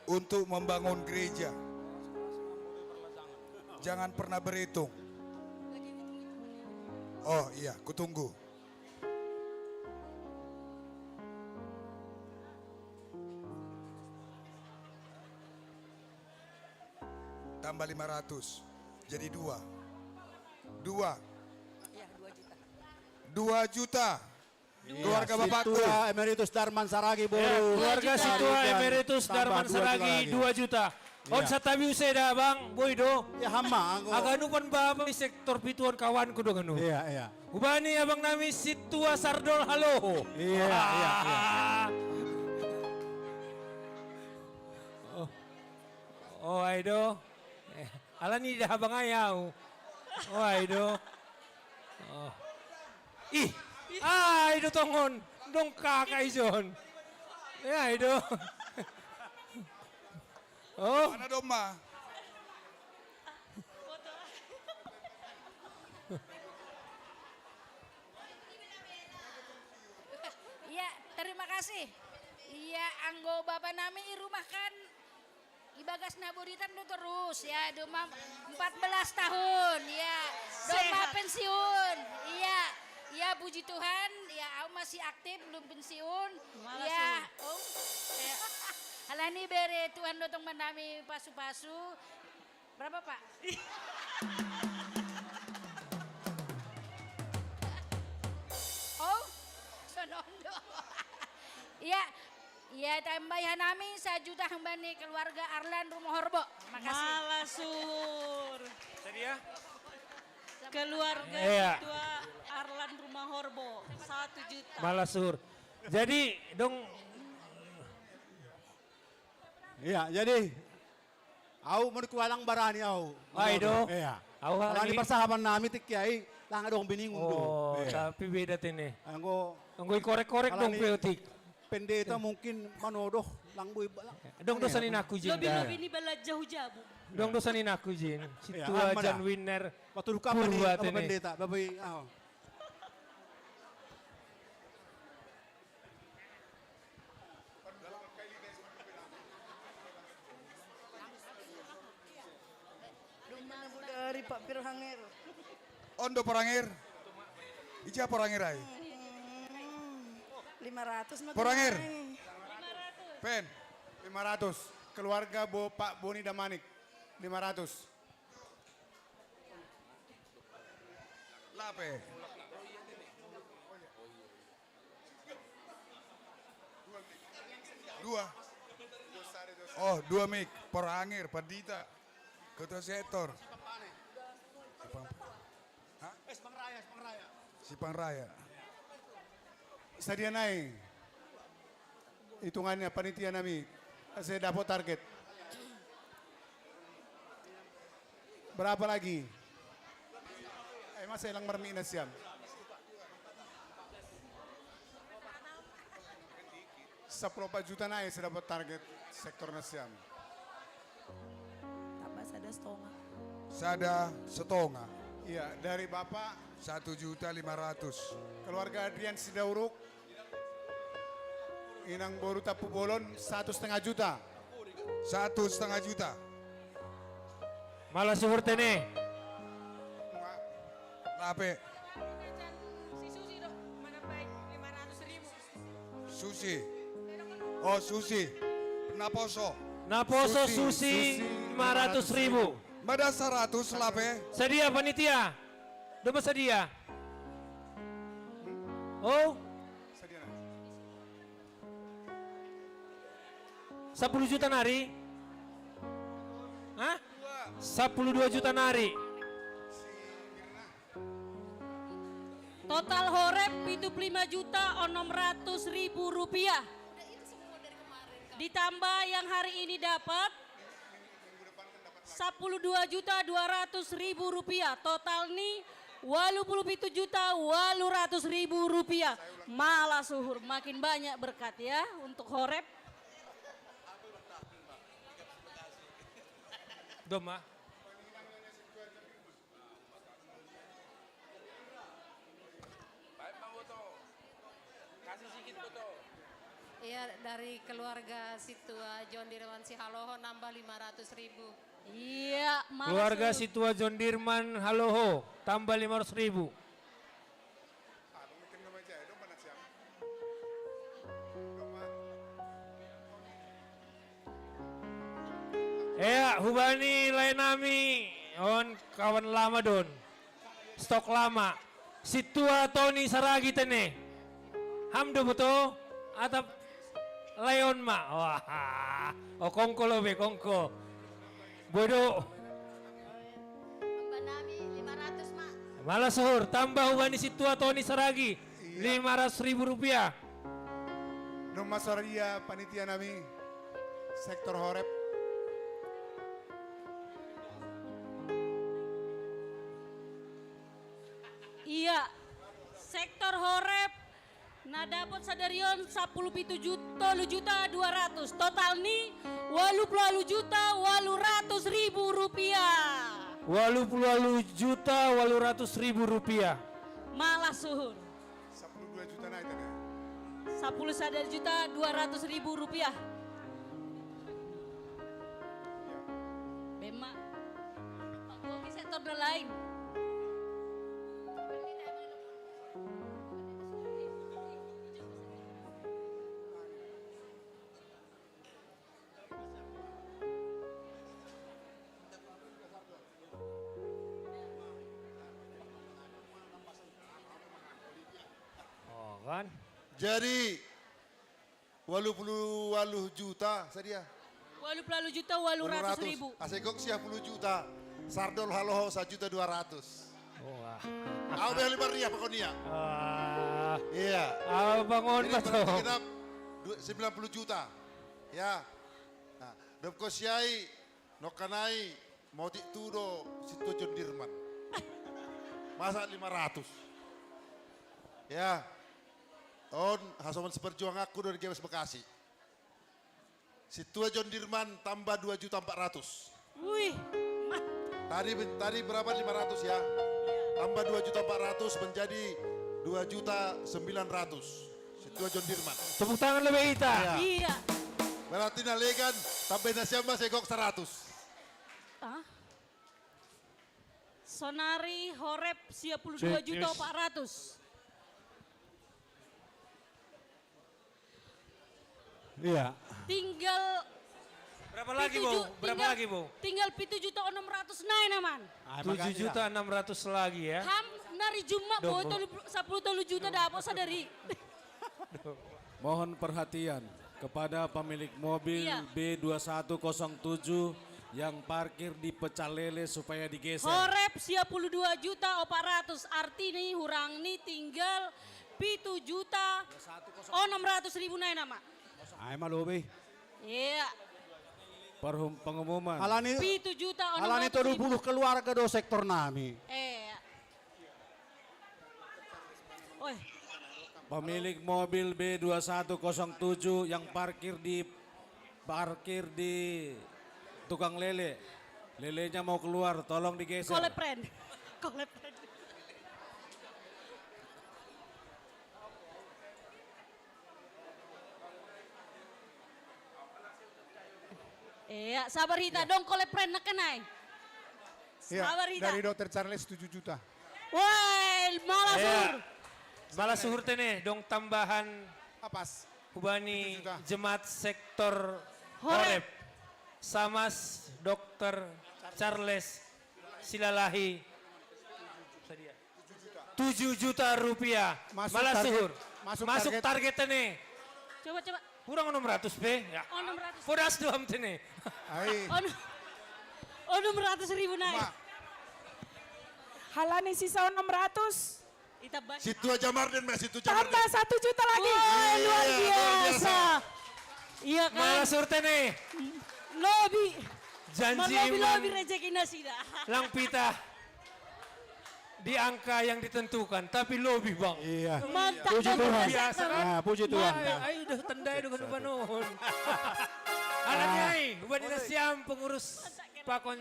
Untuk membangun gereja. Jangan pernah berhitung. Oh iya, kutunggu. Tambah 500, jadi 2. 2 juta. Keluarga Bapakku. Situa Emeritus Darman Saragi Boru. Ya, keluarga Situa Emeritus Darman Saragi 2 juta. On satabi useda bang, boy do. Ya hama. Agak nupan baba sektor pituan kawan ku do ganu. Iya. Ubani abang nami Situa Sardol halo. Iya. Oh aido. Ala ni dah abang ayaw. Oh aido. Oh. Ih. Aido tongon. Dong kakak ijon. Ya aido. Oh. Mana doma? Iya, terima kasih. Iya, anggo bapak nami rumah kan ibagas naburitan do terus ya, doma 14 tahun ya. Doma pensiun. Iya, puji Tuhan, ya aku masih aktif belum pensiun. Iya. Halani bere Tuhan dotong menami pasu-pasu. Berapa Pak? Oh, sonondo. Iya, tambahan nami 1 juta hembani keluarga Arlan Rumah Horbo. Makasih. Malasur. Tadi ya? Keluarga Iya. Ketua Arlan Rumah Horbo 1 juta. Malasur. Jadi dong. Iya, jadi au menikualang barani au. Aido. Iya. Au Kalau di persahaban nami tik kiai lang dong biningun do. Oh, tapi beda tene. Anggo ikorek-korek dong peotik. pendeta mungkin manodoh langbui balak. Dong dosanin aku Jin. Lobi-lobi ini bala jauh-jauh. Dong dosanin aku Jin. Si Ya, tua Ahmad Jan dah. Winner. Waktu luka apa nih Purba apa tene. pendeta babai. Dari Pak Pirhangir. Ondo porangir. Ija porangir ay. 500 mah. Porangir. Pen. 500. Keluarga Pak Boni Damanik. 500. Lape. Dua. Oh, dua mik. Porangir, Pandita. Ketua sektor. Hah? Sipang Raya. Sadia naik. Hitungannya panitia nami. Saya dapat target. Berapa lagi? Mas saya lang marami na siyam. 10 juta na saya dapat target sektor na siyam. Tambah sada setengah. Sada setonga. Iya, dari Bapak 1.500.000. keluarga Adrian Sidauruk. Inang Boru Tapu Bolon 1,5 juta. 1,5 juta. Malah suhur tene. Lape. Si Susi dok, mana baik 500.000. Susi. Oh, Susi. Naposo. Naposo Susi 500.000. Mada 100 lape. Sedia panitia. Doma sedia. Oh. 10 juta nari. Hah? 12 juta nari. Total horep 75.600.000 rupiah. Ditambah yang hari ini dapat 12.200.000 rupiah. Total nih 87.800.000 rupiah. Malah suhur makin banyak berkat ya untuk horep. Doma. Iya, dari keluarga Situa John Dirwan Sihaloho nambah 500.000. Iya, Keluarga Situa John Dirman Haloho tambah 500.000. Hubani lain nami on kawan lama don. Stok lama. Situa Tony Saragi tene. Hamdo betul atau Leon ma. Wah. Oh kongko lobe kongko. Bodoh. Tambah nami 500 mak. Malah suhur tambah hubani Situa Tony Saragi 500.000 rupiah. Numa Soria panitia nami sektor horep. Iya, sektor horep nah dapat sadarion 10,7 juta 200. Total nih 80.800.000 rupiah. 80.800.000 rupiah. Malah suhur. 12 juta naik tadi. 10 sadar juta 200.000 rupiah. Bema. Pak sektor lain. Kan? Jadi 80 juta sedia. 80 juta 800.000. Asegok siap 10 juta. Sardol Haloho 1.200.000. Wah. Kau beli 5 ria pakonia. Iya. Bangun Ini betul. berarti kita 90 juta. Ya. Nah, Dopko Siai Nokanai Motik Tudo Situ John Dirman. Masa 500. Ya. On hasoman seperjuang aku dari GWS Bekasi. Situa John Dirman tambah 2.400.000. Wih. Tadi berapa 500 ya? Tambah 2.400.000 menjadi 2.900.000. Situa John Dirman. Tepuk tangan lebih kita. Iya. Berarti nalegan tambah nasiamba segok 100. Ah. Sonari Horep 92.400.000. Iya. Tinggal Berapa lagi, Bu? Berapa lagi, Bu? Tinggal 7.600 naik naman. 7.600.000 lagi ya. Ham nari Jumat bawa 10 juta dapat sadari. Mohon perhatian kepada pemilik mobil Iya. B2107 yang parkir di Pecalele supaya digeser. Horep 92.400.000. Artinya hurang ini tinggal 7.600.000 naik nama. Ay malubi. Iya. Pengumuman. Halani 7.600.000. 30 keluarga do sektor nami. Oi. Pemilik mobil B2107 yang parkir di tukang lele. Lelenya mau keluar, tolong digeser. Kolepren. Iya, sabar hita dong kolepren nak kenai. Sabar Iya, hita. dari Dokter Charles 7 juta. Wah, malah sur. Malah suhur tene dong tambahan Apas. Hubani Jemaat Sektor Horep. Samas Dokter Charles Silalahi 7 juta rupiah. Malah suhur. Masuk target tene. Coba. Kurang 600 be. Ya. Oh 600. Podas doang tene. Oh 600.000 naik. Halani sisa 600. Situa Jamarden, Mas. Situ Tambah Jamarden. 1 juta lagi. Wah, luar biasa. Iya kan? Malah surte nih. Lobby. Janji Lobby rezeki nasida. Lang pita di angka yang ditentukan, tapi lobby bang. Iya. Mantap. Puji Tuhan. Biasa kan? Nah, puji Tuhan. Ayo udah tendai dengan panuhun. Alanyai, ubadina siam pengurus pakon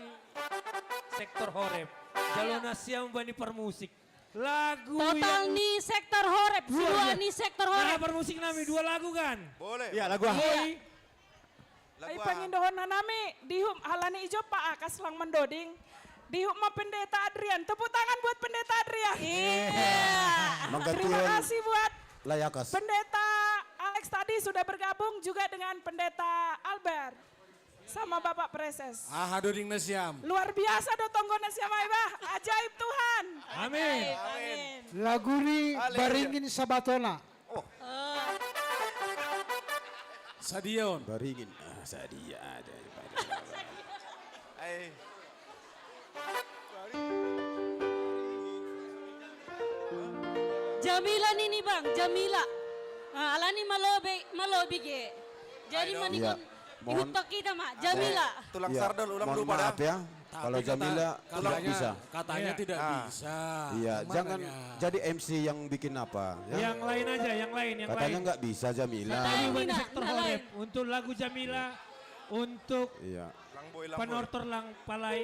sektor Horep. Jalona siam bani permusik. Lagu Total yang... nih sektor Horep, dua nih sektor Horep. Nah, permusik nami 2 lagu kan? Boleh. Iya, lagu ah. Ay pangindohon na nami, dihum halani ijo pa akas lang mendoding. Dihum ma Pendeta Adrian. Tepuk tangan buat Pendeta Adrian. Terima kasih buat Layakas. Pendeta Alex tadi sudah bergabung juga dengan Pendeta Albert sama Bapak Preses. Doding nasiam. Luar biasa do tonggo nasiam aibah. Ajaib Tuhan. Amin. Laguri baringin sabatona. Sadion. Baringin. Sadia ada. Jamila nih bang, Jamila. Nah, alani malobi ge. Jadi manikon ikut kita mah, Jamila. Tulang sardel ulang dulu pada. Maaf ya, kalau Jamila tidak bisa. Katanya tidak bisa. Iya, jangan jadi MC yang bikin apa. Yang lain aja, yang lain. Katanya nggak bisa Jamila. Tadi bani sektor Horep untuk lagu Jamila, untuk penortor lang palai.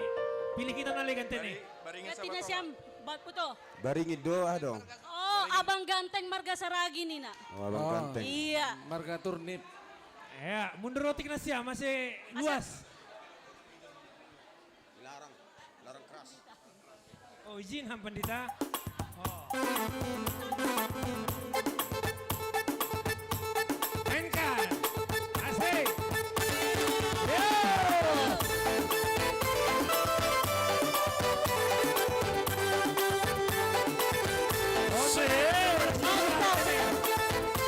Pilih kita nalikan tene. Katina siam, bat puto. Baringin doa dong. Oh, Abang Ganteng Marga Saragi nih nak. Oh, Abang Ganteng. Iya. Marga Turnip. Ya, mundur rotik nasi ya, masih luas. Larang keras. Oh, izin ham pendeta. Mainkan. Asik.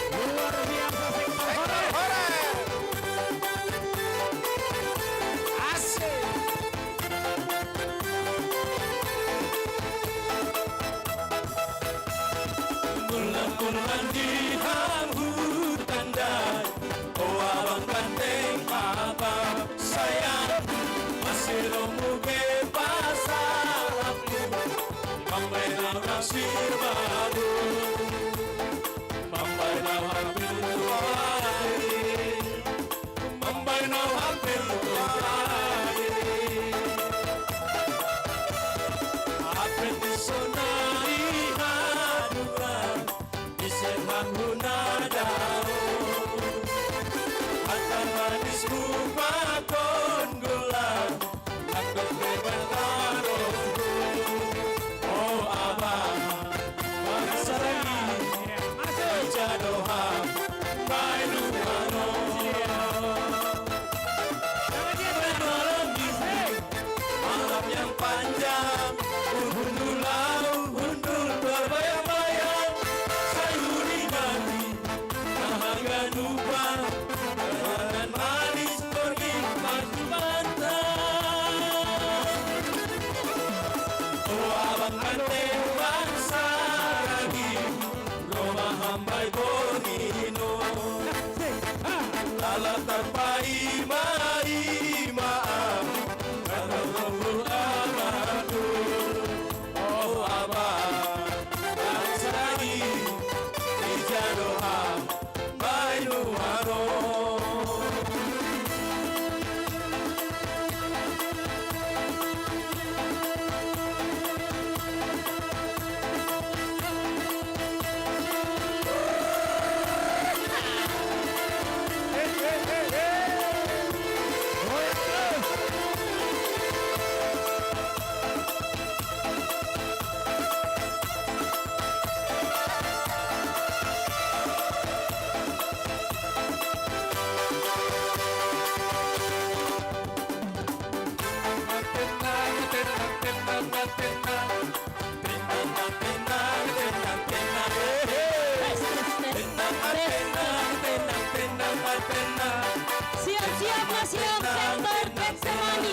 Luar biasa sektor Horep. Asik. Bulan di hutan dan oh abang Ganteng apa sayang masih romu bebas aku membayar nasir baru membayar manis kupakon gulang Nakut beberkaroku Oh abang Marsari Jadoham Bailu Malam minggu Malam yang panjang Undulau Undul berbayang-bayang Sayuri mati Dahaga lupa Kenangan manis pergi Pagi pantai Oh abang kanteng bangsa lagi Rumah hambai bonino Lala tanpa ima-imaan Kata rohul amatul Oh abang bangsa lagi Di jadoham Bailu harom Siap-siap Nasiam sektor Petsemani.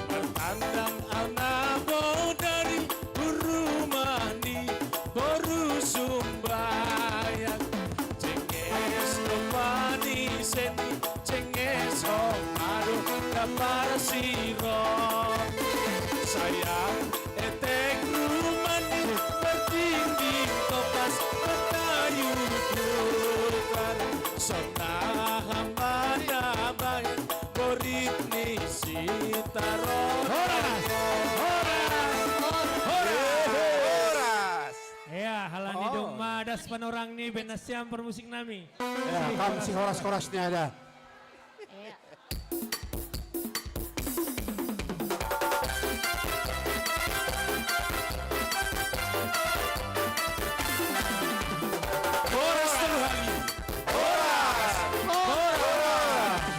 Bertandang anabo dari Urumani Boru Sumbayang Cenges Lopani Seni Cenges Omado Kapar Siro Sayang etek rumani Bertinggi topas Berkayu tukar Sona hamaya bayan Borit ni sitaro Ya, halani doma das panorang ni benasiam permusik nami. Ya, kam si horas-horasnya ada. Horas terhali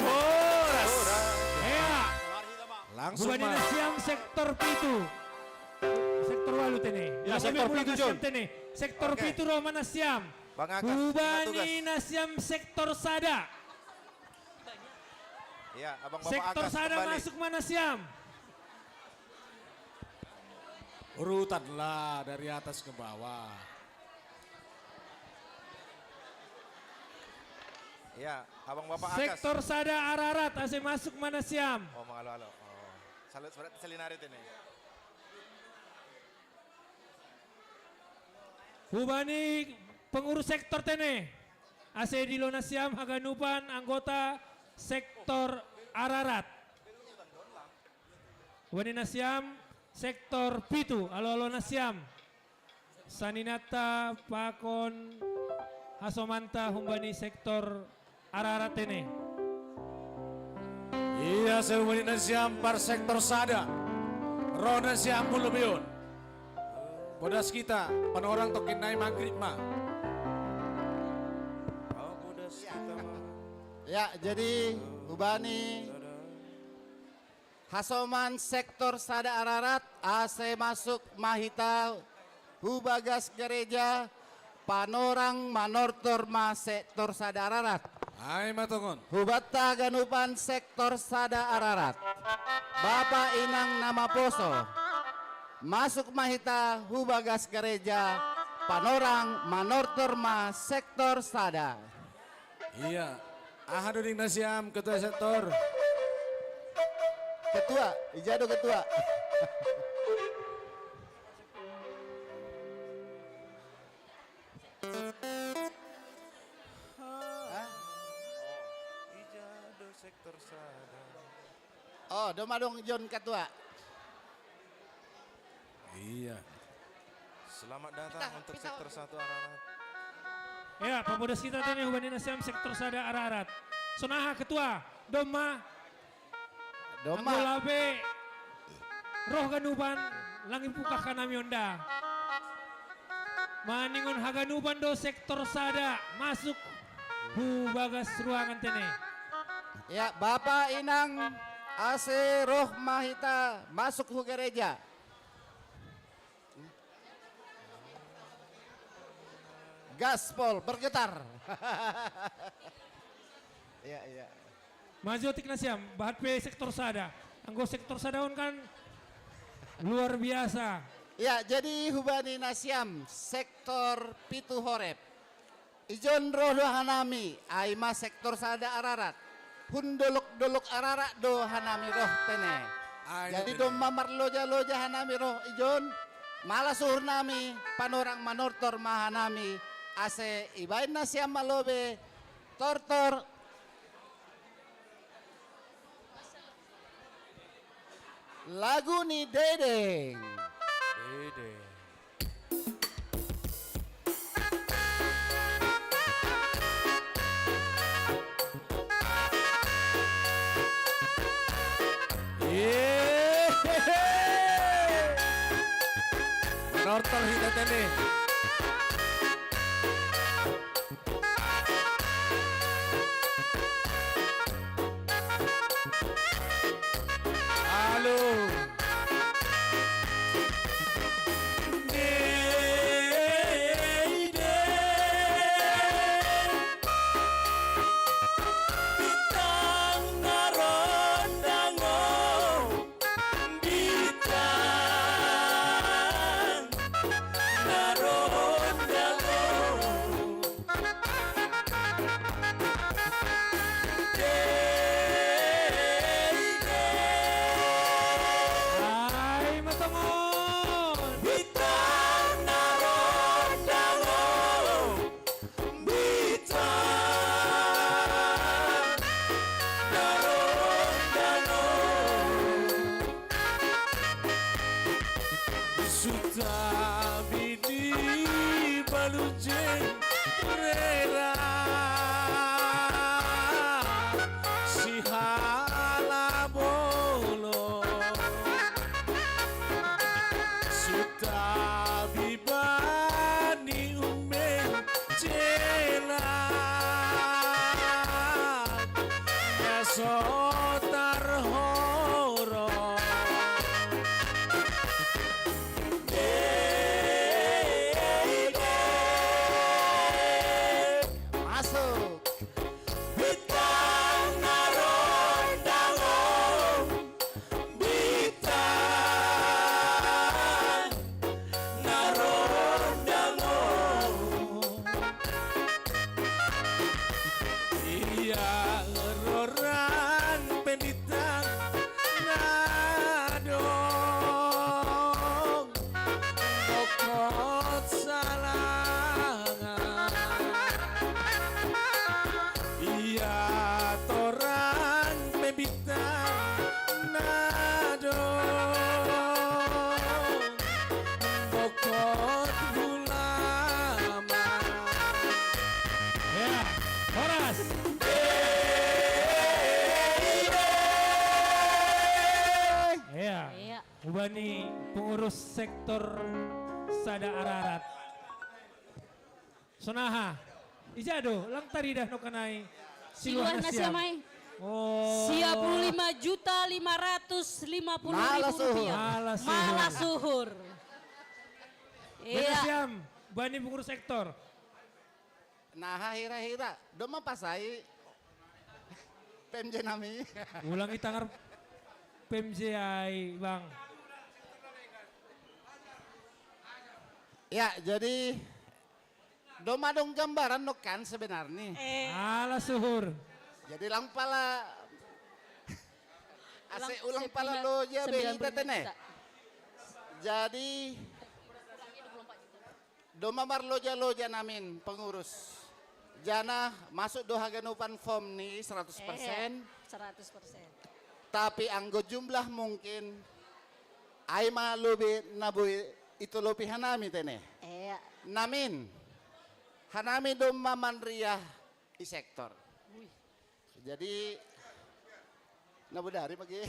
Horas Ya. Langsung Hubani nasiam sektor pitu. Sektor walu tene. Ya, sektor pitu, John. Sektor pitu Roma nasiam. Bang Akas, Hubani nasiam sektor sada. Iya, Abang Bapak Sektor Akas sada kembali. masuk mana siam? Urutanlah dari atas ke bawah. Iya, Abang Bapak Akas. Sektor sada Ararat ase masuk mana siam? Oh, halo. Oh. Salut surat selinari ini. Hubani pengurus sektor tene. Ase di Lona Siam Haganupan anggota sektor Ararat. Hubani Nasiam sektor Pitu. Alo Nasiam. Saninata Pakon Hasomanta Humbani sektor Ararat tene. Iya, sehubungan siam par sektor sada. Rona siam puluh biun. Bodas kita, orang tokin naik maghrib mah. Ya, jadi Hubani Hasoman sektor sada Ararat, AC masuk Mahita, Hubagas gereja, Panorang Manortor ma sektor sada Ararat. Hai matongon. Hubata Ganupan sektor sada Ararat. Bapak Inang nama Poso. Masuk Mahita, Hubagas gereja, Panorang Manortor ma sektor sada. Iya. Ahaduding Nasiam ketua sektor. Ketua, Ijado ketua. Ijado sektor sada. Oh, Domadong John ketua. Iya. Selamat datang untuk sektor 1 Ararat. Ya, pemuda kita tadi Hubani Nasiam sektor Sada Ararat. Sonaha ketua, Doma. Anggolabe. Roh ganuban, langit buka kanami onda. Maningon haganuban do sektor Sada masuk bagas ruangan tene. Ya, Bapak Inang AC Roh Mahita masuk ke gereja. Gaspol bergetar. Iya, iya. Maju tik nasiam, bahat pe sektor Sada. Anggo sektor Sadaon kan luar biasa. Ya, jadi Hubani Nasiam sektor Pitu Horep. Ijon roh do hanami, aima sektor Sada Ararat. Hundolok-dolok Ararat do hanami roh tene. Jadi do mamar loja-loja hanami roh ijon. Malah suhur nami, panorang manortor mahanami. Ase ibain Nasiam malobe, tortor. Lagu ni Dedeng. Dedeng. Nortor hita tene. Halo. Hubani pengurus sektor Sada Ararat. Sonaha, ijado lang tari dah no kanai Siluan Nasiamai. Oh. 55.550.000 rupiah. Malah suhur. Nasiam, Bani pengurus sektor. Nah, hira-hira, doma pasai PMJ nami. Ulangi tangar PMJ ay, Bang. Ya, jadi doma dong gambaran no kan sebenarnya. Alah suhur. Jadi lang pala ase ulang pala lo ya behita tene. Jadi doma mar loja namin pengurus. Jana masuk doha ganupan form nih 100%. 100%. Tapi anggo jumlah mungkin ay malubi nabuy itu lopihan namin tene. Namin Hanami domma manriah i sektor. Jadi nabudari pagi.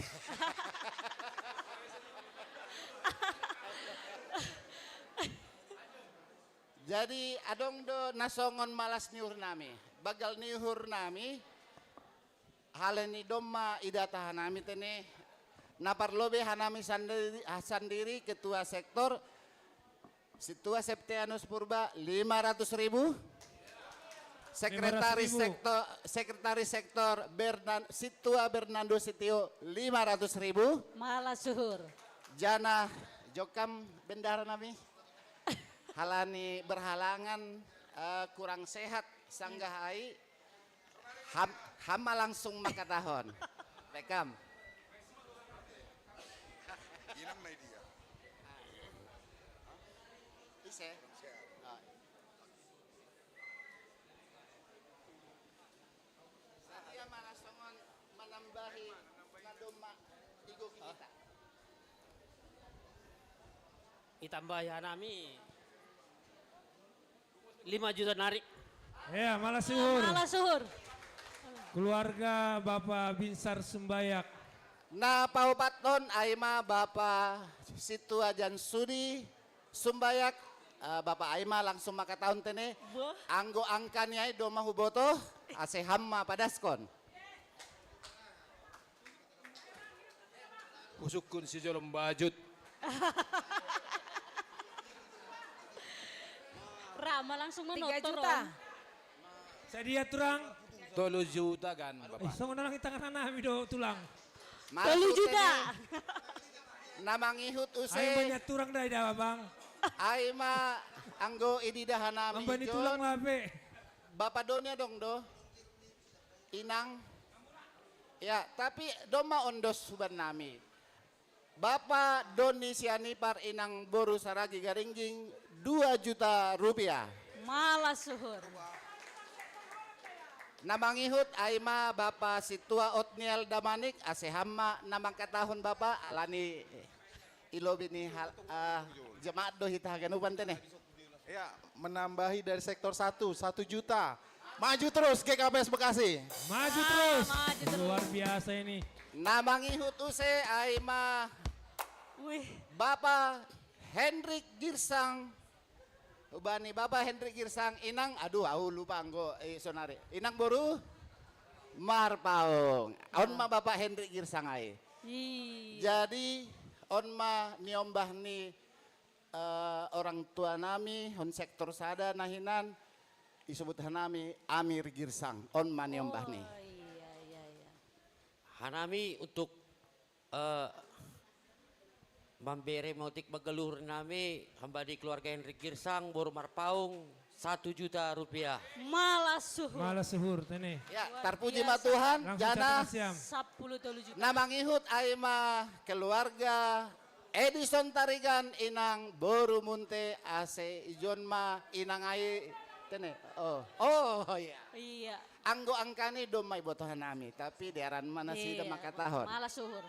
Jadi adong do nasongon malas niur nami. Bagal niur nami. Haleni domma idata hanami tene. Naparlobe hanami sandiri ketua sektor. Situa Septianus Purba 500.000. Sekretaris sektor Situa Bernardo Sitio 500.000. Malas suhur. Jana Jokam bendara nami. Halani berhalangan kurang sehat sanggahai. Hama langsung makatahon. Bekam. Inang na dia. Ise. Saya marasongon menambahi nadoma igo kita. Itambahan nami 5 juta narik. Ya, malas suhur. Malas suhur. Keluarga Bapak Binsar Sumbayak. Na paupaton Aima Bapak Situa Jansudi Sumbayak. Bapak Aima langsung maka tahun tene. Anggo angkanya doma huboto ase hamma padaskon. Usukun si jolom bajut. Rama langsung 3 menotor. juta. Sedia turang. 3 juta kan Bapak. Songo na lang itangan nami do tulang. 3 juta. Namangihut use. Ayo banyak turang dari dawa bang. Aima anggo ididahan nami. Ambani tulang labe. Bapak donya dong do. Inang. Ya, tapi doma ondos suban nami. Bapak Doni Sianipar Inang Boru Saragi Garingging 2 juta rupiah. Malas suhur. Namangihut Aima Bapak Situa Otniel Damanik Asehama namang katahon Bapak alani ilobi ni jemaat do hitahagan uban tene. Ya, menambahi dari sektor 1 juta. Maju terus GKPS Bekasi. Maju terus. Luar biasa ini. Namangihut use Aima Bapak Hendrik Girsang. Ubani Bapak Hendrik Girsang Inang, aduh aku lupa anggo sonare. Inang Boru Marpaung. Onma Bapak Hendrik Girsang ai. Jadi onma niombah ni orang tua nami on sektor sada nahinan disebut nami Amir Girsang. Onma niombah ni. Hanami untuk Mambere motik bagelur nami hamba di keluarga Hendrik Girsang Boru Marpaung 1 juta rupiah. Malas suhur. Malas suhur tene. Ya, terpuji ma Tuhan. Jana 10 juta. Namangihut Aima keluarga Edison Tarigan Inang Boru Munte Ase Ijonma Inang ai tene. Oh iya. Iya. Anggo angkani domai botohan nami tapi daerah mana sih makatahon. Malas suhur.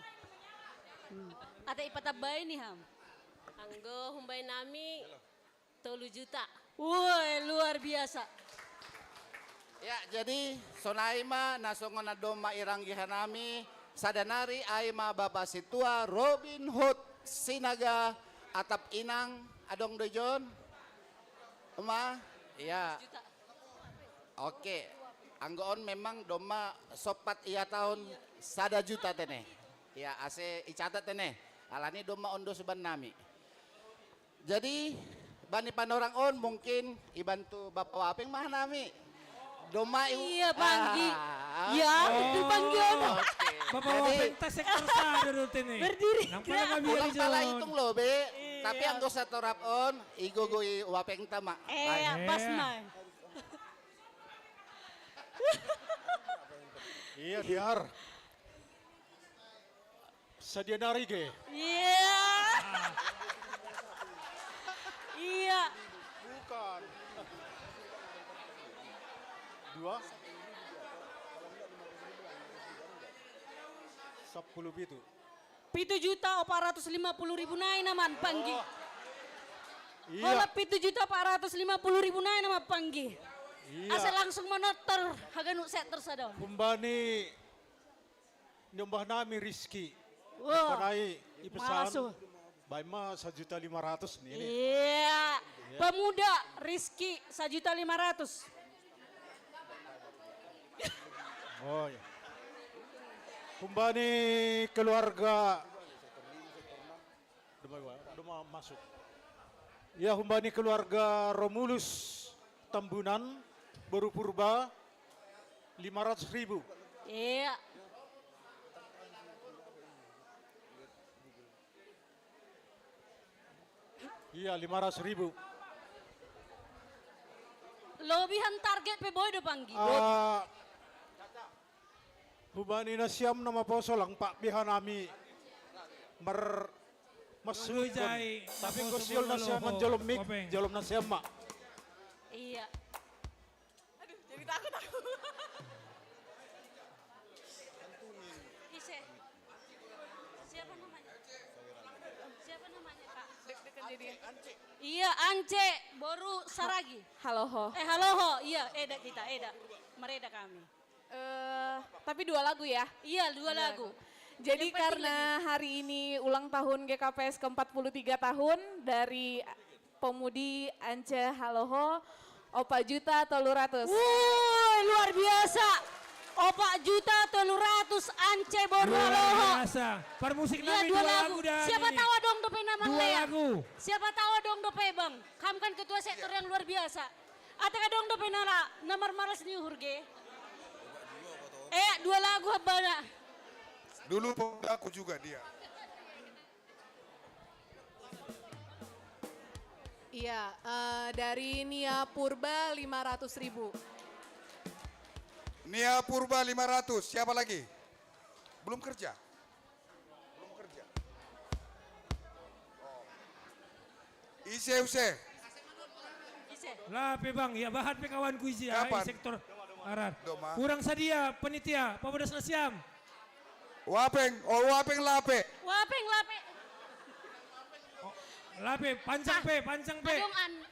Ada ipatabay ni ham. Anggo humbay nami 3 juta. Woi, luar biasa. Ya, jadi sonaima nasongon na doma iranggihan nami sadanari Aima Bapak Situa Robin Hood Sinaga Atap Inang Adong Dojon. Oma, iya. Oke. Anggoon memang doma sopat iya tahun 1 juta tene. Ya, ase icatat tene. Alani doma ondo suban nami. Jadi bani panorang on mungkin ibantu Bapak Wapeng mah nami. Doma iya panggi. Ya, itu panggian. Bapak Wapeng tas sektor sada do tene. Berdiri. Ulang pala hitung lo be. Tapi anggo satorap on igogoi Wapeng tama. Pas mah. Iya Diar. Sadia nari ge. Iya. Iya. Bukan. 2 10 bitu. 7 juta 450.000 naik naman panggi. Holap 7.450.000 naik nama panggi. Iya. Asa langsung menotor haganu sektor sadon. Kumbani nyombah nami Rizky. Wah, Panai malasu. ipesan. Baima 1.500.000 nih. Iya. Pemuda Rizky 1.500.000. Oh ya. Kumbani keluarga. Udah masuk. Ya, kumbani keluarga Romulus Tambunan Baru Purba 500.000. Iya. Iya, 500.000. Lebihan target pe boy do panggi. Hubani na siyam na maposo lang Pak Bihanami masuk tapi ko siyol na siya man jolom na siya ma. Iya. Aduh, jadi takut aku. Ise. Siapa namanya? Siapa namanya, Kak? Deg-degan jadi. Iya, Ance, Boru Saragi. Haloho. Haloho, iya, Eda kita, Eda. Mereda kami. Tapi 2 lagu ya? Iya, 2 lagu. Jadi karena hari ini ulang tahun GKPS ke-43 tahun dari Pemudi Ance Haloho, Opa Juta Toluratus. Wuih, luar biasa. Opa Juta Toluratus Ance Boru Haloho. Biasa. Permusik Iya, nami 2 2 lagu. lagu dah. Siapa ini. tahu dong dope nama 2 Lea? lagu. Siapa tahu dong dope Bang? Kamu kan ketua sektor yang luar biasa. Ataka dong dope nara nomor malas di Hurge. 2 lagu habana. Dulu aku juga dia. Iya, dari Nia Purba 500.000. Nia Purba 500. Siapa lagi? Belum kerja? Belum kerja. Oh. Use. Lah pe bang, ya bahat pe kawanku isi Kapan? sektor arat. Doma. Kurang sadia penitia, Pamudas Nasiam. Wapeng lape. Wapeng lape. Lape, pancang pe.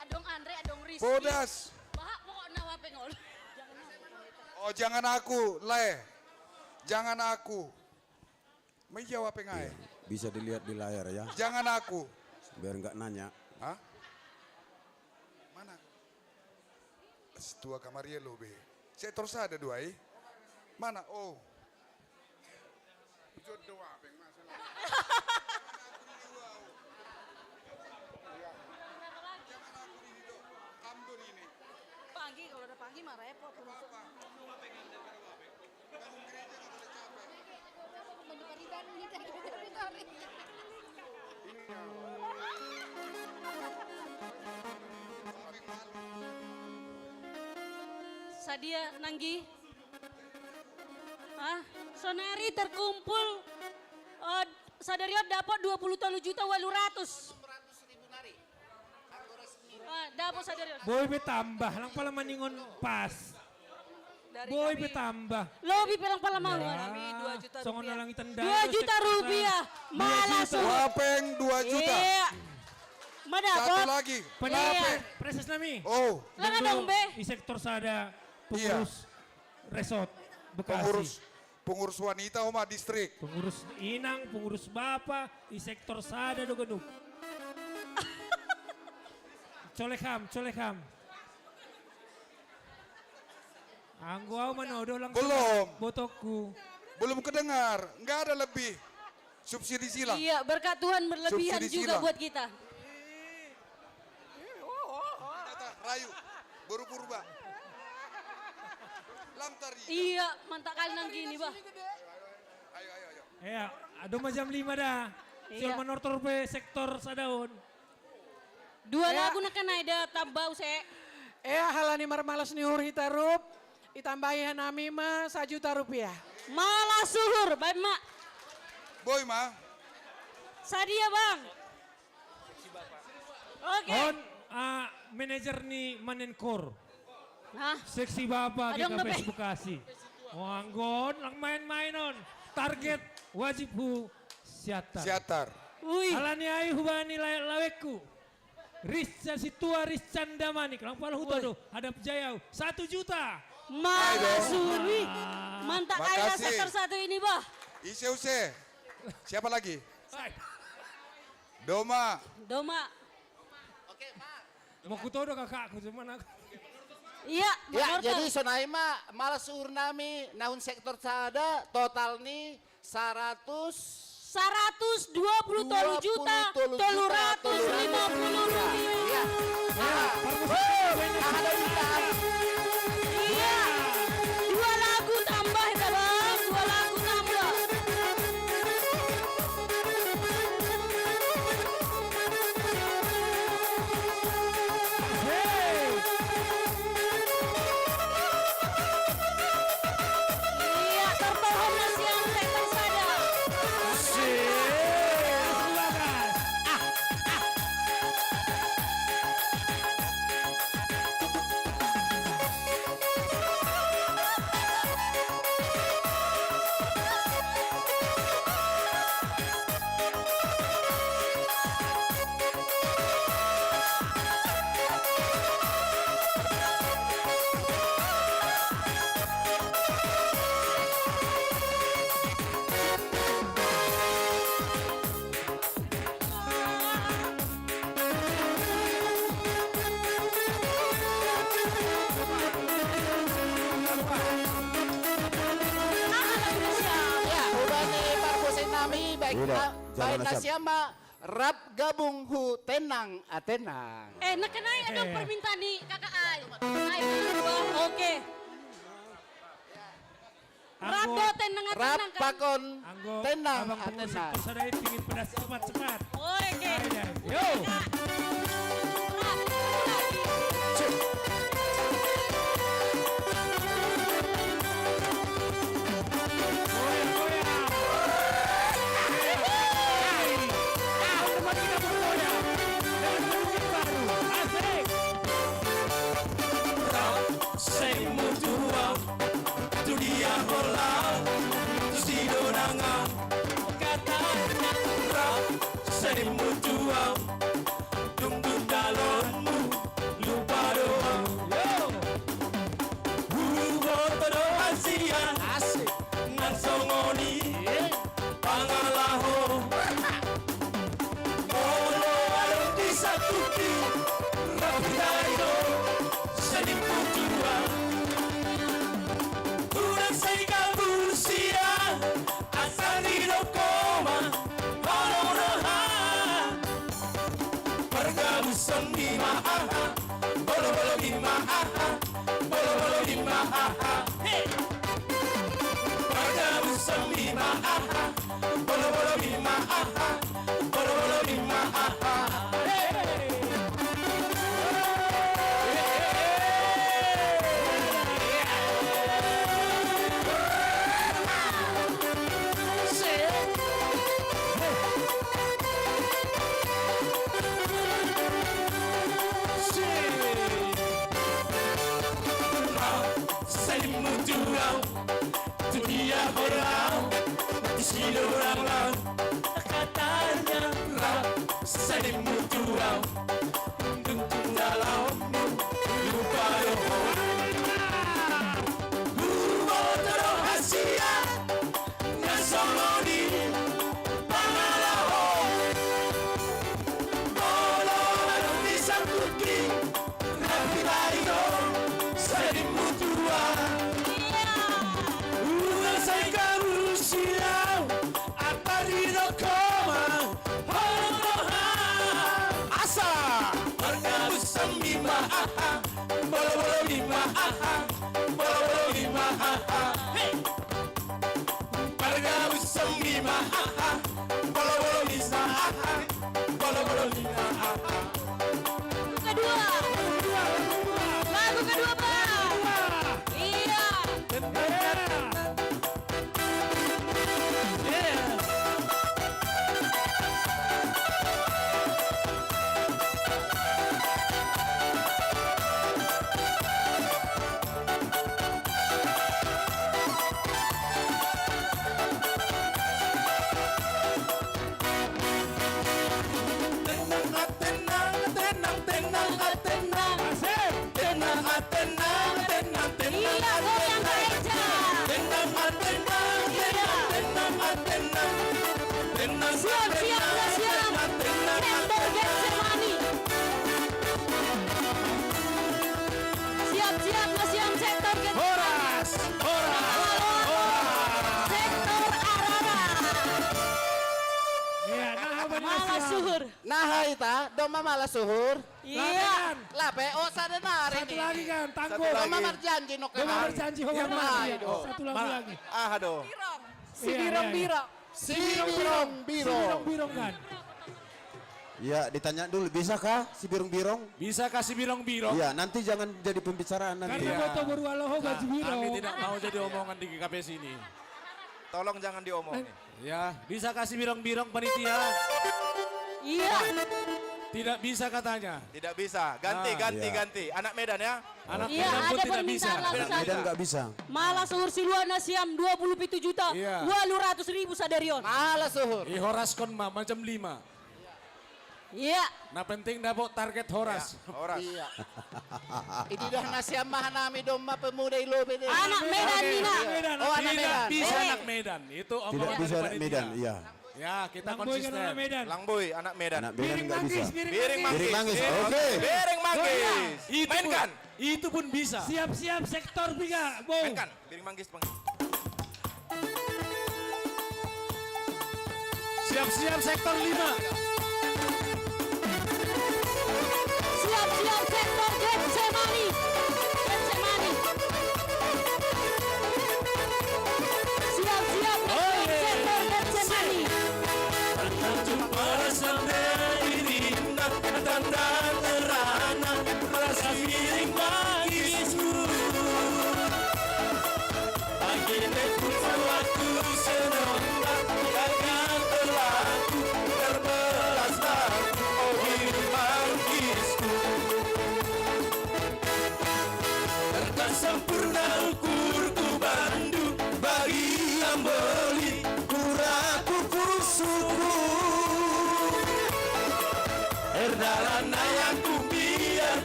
Adong Andre, adong Rizky. Bodas. Bahak pokoknya wapeng ol. Oh, jangan aku, Le. Jangan aku. Meja wapeng ae. Bisa dilihat di layar ya. Jangan aku. Biar nggak nanya. Hah? Mana? Tua Kamarielo be. Sektor ada 2 Mana? Oh. Jodoh wapeng masalah. Pagi kalau ada pagi mah repot. Sadia Nanggi. Sonari terkumpul. Sadariot dapat 23 juta 800. Dapat Sadariot. Boy be tambah, lang pala maningon pas. Boy be tambah. Lobi pelang pala mau. Kami 2 juta rupiah. Na lang itanda. 2 juta rupiah. Malas. Wapeng 2 juta. Iya. Madapot. Satu lagi. Iya. Preses nami. Oh. Langan dong be. Di sektor sada pengurus resort Bekasi. Pengurus wanita Oma distrik. Pengurus inang, pengurus bapak di sektor sada do genuk. Colekam. Angguau manodo lang Belum. Botokku. Belum kedengar, nggak ada lebih. Subsidi silang. Iya, berkat Tuhan berlebihan Subsidi juga silang. buat kita. Rayu, Baru Purba. Lamtari. Iya, mantap kali nang gini, Bah. Ayo. Ya, ada jam 5 dah. Iya. Siapa menortor pe sektor sadaun. 2 lagu nak kena ada tambau se. Halani marmalas ni hur hitarup. Itambahi hanami ma 1 juta rupiah. Malah suhur, baik mak. Boy ma. Sadia bang. Oke. On manajer ni Manenkor. Hah? Seksi Bapak di Adong KPS dope. Bekasi. Wanggon, lang main-mainon. Target wajib hu siatar. Siatar. Uy. Alani ay hubani lawekku. Si tua Riscanda Manik, lang pala hutan do, hadap jaya 1 juta. Makasuri. Mantap kaya Makasih. sektor 1 ini, Bah. Ise. Siapa lagi? Doma. Mau kutodo kakakku cuman aku. Iya, Ya, jadi Sonaima malas urnami nahun sektor sada total nih 120 juta 350 rupiah. Iya. 2 lagu tambah ya, Bang. 2 lagu tambah. Iya, terpohon nasi yang sektor sada. Ya, ubani parposen nami baik Udah, jangan nasiama rap gabung hu tenang atenang. Nak kenai ada permintaan nih kakak Ai. Oke. Rado tenang Rap kan? pakon Anggo, tenang abang atenang. musik sadai pingin pedas cepat. Oke. Yo. Sei mutual, dunia holau, sido nanga, katanya rap, sei mutual, tunggu dalonmu, lupa doang. Botodo asian, asik, ngansongoni, pangalaho, molo alo disatuti, rapidayo, sei mutual. Una sega busia, asalido koma, holonoha. Pergabusan lima aha, bolo lima aha, bolo lima aha. Hey. Pergabusan lima aha, bolo lima aha, bolo lima aha. Hey. Sei mutual, dunia orang, sido orang, katanya rap, sei mutual, tunggu dalammu, lupa doang. Botodo hasia, ngasoloni, pangalaho, bolo anu disangkuti, rapidayo, sei mutual. Una sega busia, aparido koma, holonoha. Asa, pergabusan lima aha, bolo lima aha, bolo lima aha. Hey. Pergabusan lima aha, bolo lima aha, bolo lima aha. Kedua. Lagu kedua, Bang. Iya. Siap, siap, siap. Sektor Getsemani. Siap, siap, siap. Sektor Getsemani. Horas, Sektor Ararat. Iya, nah apa Malah suhur. Nah ita, doma malah suhur. Iya. Lah PO sada nari. Satu lagi kan, tangguh. Doma marjanji no Doma berjanji Iya, hormat. Aduh. Satu lagi. Ah, aduh. Si birong-birong. Si birong birong. Birong kan. Ya, ditanya dulu, bisakah si birong-birong? Bisa kasih birong-birong? Iya, nanti jangan jadi pembicaraan nanti. Karena foto berwaloho baju birong. Kami tidak mau jadi omongan di GKP sini. Tolong jangan diomongin. Ya, bisa kasih birong-birong panitia? Iya. Tidak bisa katanya. Tidak bisa. Ganti, Ah, ganti, iya. ganti. Anak Medan ya. Anak Iya, Medan pun ada tidak bisa. permintaan langsung. Medan nggak bisa. Malah suhur Siluana Siam 27 juta Iya. 200.000 sadarion. Malah suhur. Horas kon ma macam 5. Iya. Nah penting dapat target Horas. Horas. Iya. Ini dah nasiam mahanami doma pemuda ilobe deh. Anak Medan Nina. Oh anak Tidak Medan. bisa anak Medan. Itu Tidak omongan bisa dari anak panitia. Medan, iya. Ya kita Langboy kan anak konsisten. Medan. Langboy, anak Medan. Anak Medan nggak bisa. Biring manggis. Biring manggis, oke. Biring manggis. Itu Mainkan. Itu pun bisa. Siap-siap sektor 3, Bo. Mainkan. Biring manggis, Bang. Siap-siap sektor 5. Siap-siap sektor Getsemani. Getsemani. Siap-siap sektor Getsemani. Sempurna ukurku bandu bagi yang beli kuraku kusuku erdalana yang ku biar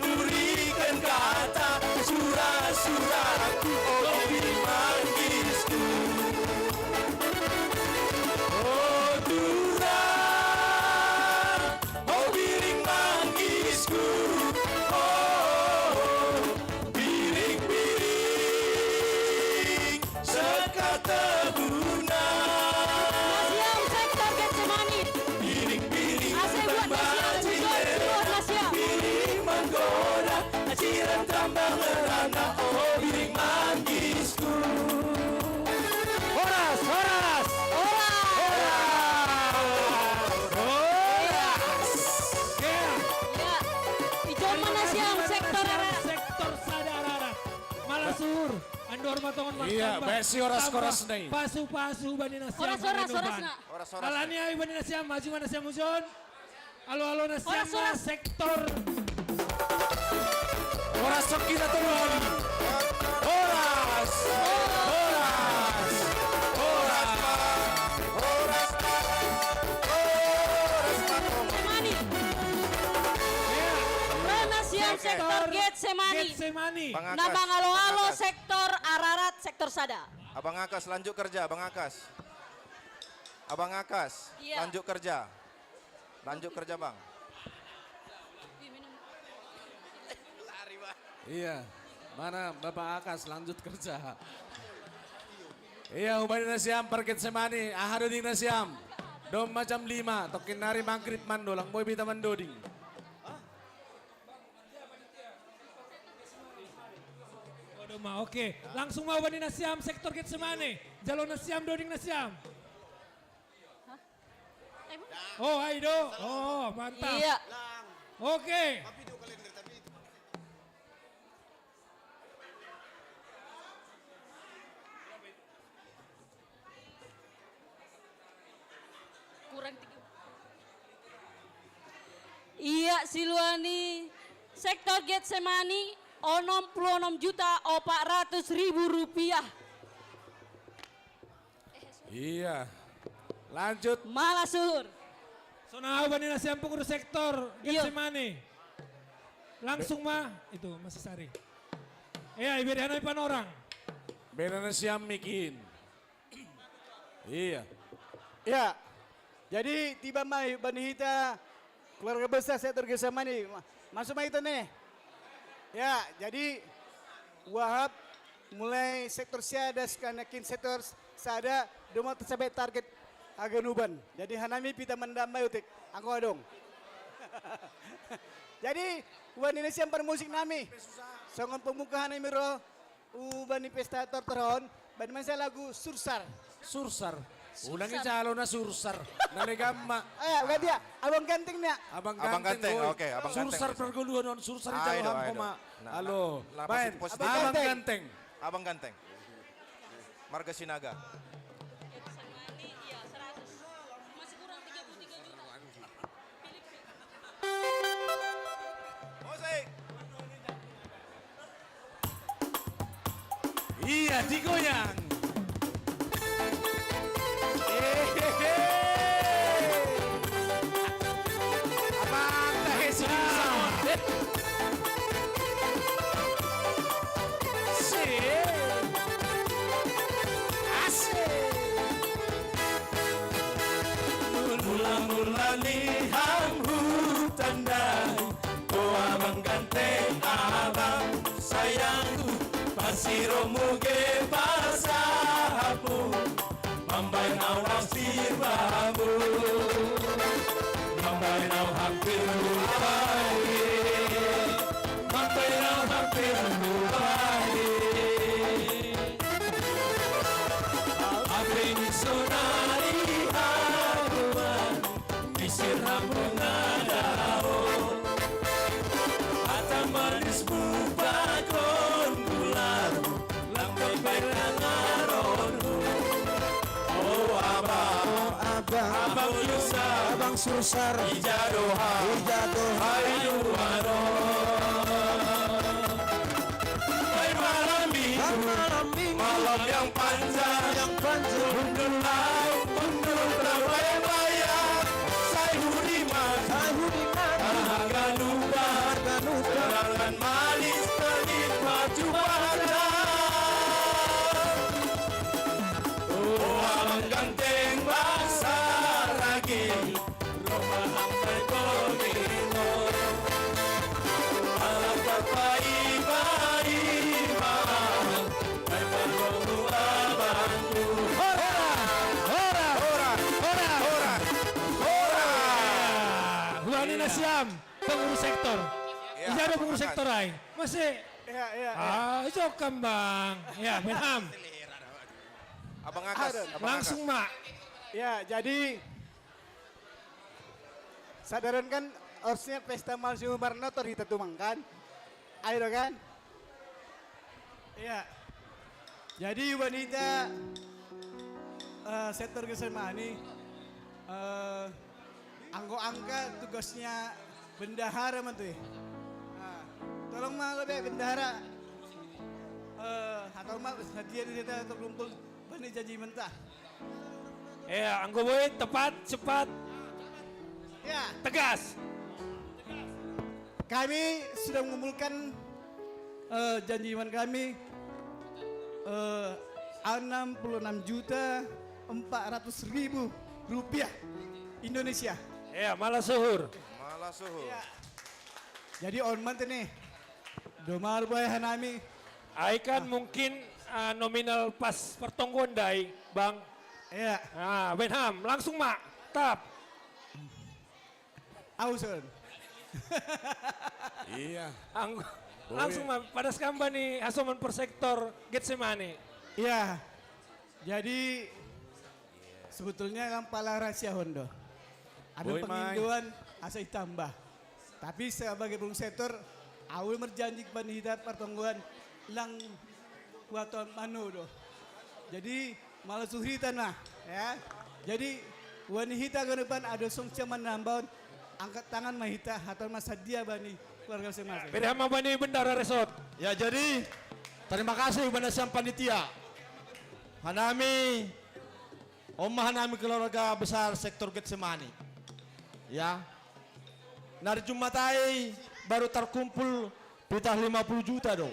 durikan kata surah-surahku oh mangisku oh durang oh biring mangisku sekata guna Siap sektor Getsemani. biring-biring Asal buat nasiam keluar nasiam. biring menggoda ciran tambang merana oh biring manggisku Horas, Horas. Ya. Ijon mana siam sektor Ararat. Sektor Sada Ararat. Malah suhur. Ando hormat tongon mas. Iya, besi Horas koras nih. Pasu-pasu banina siam. Horas nak. Horas-horas. Alani ay banina siam. Maju mana siam mujon. Alo nasiam Horas. sektor. Horas sok kita turun. Horas. Horas. Horas. Getsemani. Rana siam sektor Getsemani. Getsemani. Bang Akas. Nabang alo-alo Bang Akas. sektor Ararat sektor Sada. Abang Akas lanjut kerja, Abang Akas. Abang Akas, Iya. lanjut kerja. Lanjut kerja, Bang. Iya. Mana Bapak Akas lanjut kerja. Iya, ubani nasiam perket semani. Ahaduding nasiam. Dom macam 5. Tokin nari mangkrip mando. Langboy bita mandoding. Waduh mah oke. Langsung mau banina siam sektor Getsemani. Jalon nasiam doding nasiam. Oh, Aido. Oh, mantap. Iya. Oke. Kurang 3. Iya, Siluani. Sektor Getsemani 66.400.000 rupiah. Iya. Lanjut. Malah suhur. Sonau banina siam pengurus sektor Getsemani. Langsung mah itu masih sari. Iya, iberihan pan orang. Beda nasiam mikin. Iya. Ya, jadi tiba mai Banihita keluarga besar sektor Getsemani. Masuk mai itu nih. Ya, jadi Wahab mulai sektor siada sekanakin sektor sada doma tercapai target aganuban. Jadi hanami pita mendamai utik. Angko adong. Jadi wan Indonesia musik nami. Songon pembukaan ini ro ubani pestator terhon. Ban masa lagu Sursar. Sursar. Ulangi calon na sursar. Naligama. Udah dia. Abang ganteng nih. Abang Abang ganteng. Ganteng, oke, Abang Ganteng. Sursar perguluan non sursar Aido, jauh aido. koma. Nah, Halo. nah, Main. positif. Abang ganteng. Abang Ganteng. Marga Sinaga. Musik. Iya, digoyang. Abang tahe Samon. Mula-mula lihat hutan dai, oh abang ganteng, abang sayangku, pasiromu ge pasahapu, mambai nau hampir babu, mambai nau hampir lupai, mambai nau hampir lupai. Abang sonari haruan, misir hambungan daun, mata manis bubakon bulan, langkah berangaron. Oh abang, abang Yusa, abang Sursar, Ijadoha, Hayu Waro. Malam yang panjang, mundur laut, mundur terawai bayar, saya hudiman, harga lupa, kenangan manis ternikmat juara. Oh abang ganteng bangsa lagi, rumah sampai Kodino, alam terbaik-baik. Huani Nasiam, pengurus sektor. Iya ada pengurus sektor ay. Masih. Iya. Itu kembang. Ya, Benham. Abang Akas. Langsung mak. Ya, jadi sadaran kan harusnya pesta Malsi Marnotor kita tumangkan. Ayo kan? Iya. Jadi wanita sektor Getsemani angka tugasnya bendahara mantu. Tolong mah lebih bendahara atau mah hadiah di kita terkumpul bani janji mentah. Ya, anggo boy tepat, cepat, ya, tegas. Kami sudah mengumpulkan janji iman kami 66.400.000 rupiah Indonesia. Ya, malah suhur. Malah suhur. Ya. Jadi orman nih, domar boy hanami. Aikan mungkin nominal pas pertonggon dai, Bang. Iya. Nah, Benham, langsung mak, tap. Ausun. Iya. Langsung mak, pada skamba nih Asoman per sektor Getsemani. Iya. Jadi sebetulnya kan pala rahasia Hondo. Ada Boy, penginduan asal tambah. Tapi sebagai pengurus sektor, awal berjanji kepada pertongguan lang kuatan manu do. Jadi malah suhitan mah, ya. Jadi wanita ke depan ada song cuman nambah angkat tangan mahita atau masa dia bani keluarga semasa. Beda sama bani bendara resort. Ya jadi terima kasih kepada sang panitia. Hanami, Omah Hanami keluarga besar sektor Getsemani. Ya, dari Jumatai baru terkumpul pitah 50 juta dong.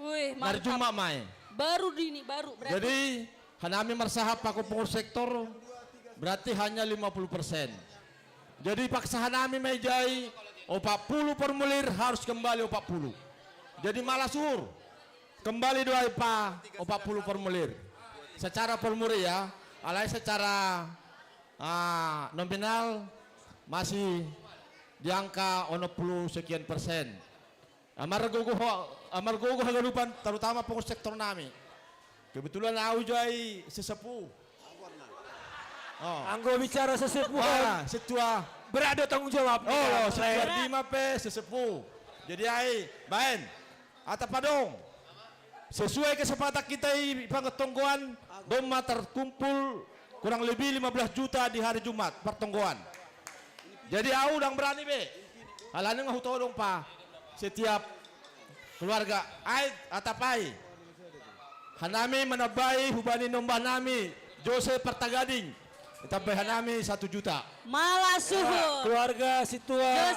Wih, Dari mantap. Jumat Mai. Baru dini, baru. Berarti Jadi Hanami mersahap paku pengurus sektor berarti hanya 50%. Jadi paksa nami mejai 40 formulir harus kembali 40. Jadi malah suhur kembali doa pa 40 formulir. Secara formulir ya, alai secara nominal masih di angka 60 sekian persen. Amargogo hagalupan terutama pengurus sektor nami. Kebetulan aku jai sesepuh. Anggo bicara sesepuh. Setua. Berada tanggung jawab. Setua Dima pe sesepuh. Jadi ai, baen. Atapadong. Sesuai kesepakatan kita di Pangtonggoan, doma terkumpul kurang lebih 15 juta di hari Jumat pertonggoan. Jadi aku udang berani be. Halane ngahuto dong pa. Setiap keluarga ai atapai. Hanami menabai hubani nombah nami Jose Pertagading. Kita hanami 1 juta. Malah suhur. Keluarga Situa.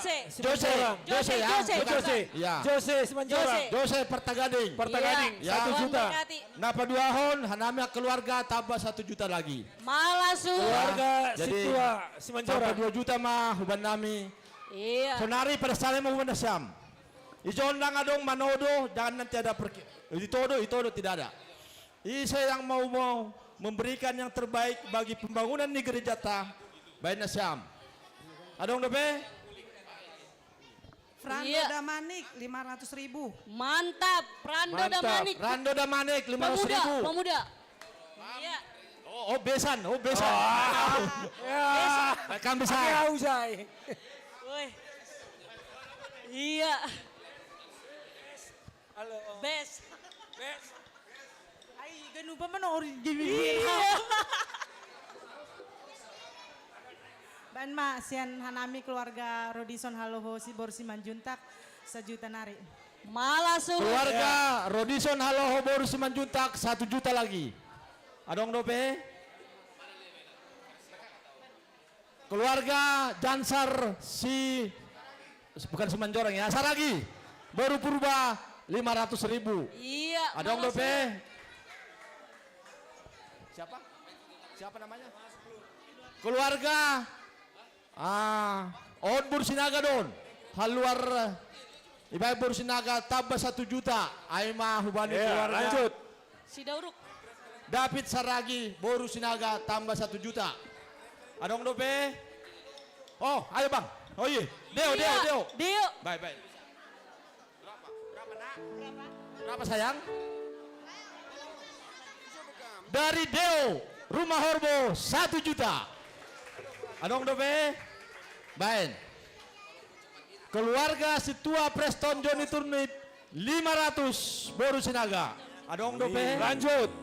Jose Simanjorang. Jose Pertagading. 1 juta. Napa 2 hon hanami keluarga tambah 1 juta lagi. Malah suhur. Keluarga Jadi Situa Simanjorang. 2 juta mah huban nami. Iya. Sonari pada saling mau huban Syam. Ijon lang adong manodo jangan nanti ada itodo tidak ada. Isa yang mau memberikan yang terbaik bagi pembangunan di gereja ta baik Nasyam. Adong dobe? Frando Damanik 500.000. Mantap, Frando Damanik. Frando Damanik 500.000. Pemuda. Iya. Besan. Kan bisa. Woi. Iya. Halo. Bes. Ganu pa man ori gini. Ban ma sian hanami keluarga Rodison Haloho si Borsi Manjuntak 1 juta nari. Malah suhur. Keluarga Rodison Haloho Borsi Manjuntak 1 juta lagi. Adong dope? Keluarga Jansar bukan Semanjorang ya, Saragi baru purba 500.000. Iya. Adong dope? Siapa namanya? Keluarga On Bursinaga don. Haluar Ibai Bursinaga tambah 1 juta. Aima hubani keluarga. Lanjut. Si Dauruk. David Saragi Bursinaga tambah 1 juta. Adong dope? Oh, ayo bang. Oh iya. Deo. Baik. Berapa sayang? Dari Deo Rumah Horbo 1 juta. Adong dobe? Baik. Keluarga Situa Preston Johnny Turnip 500 Boru Sinaga. Adong dobe? Lanjut.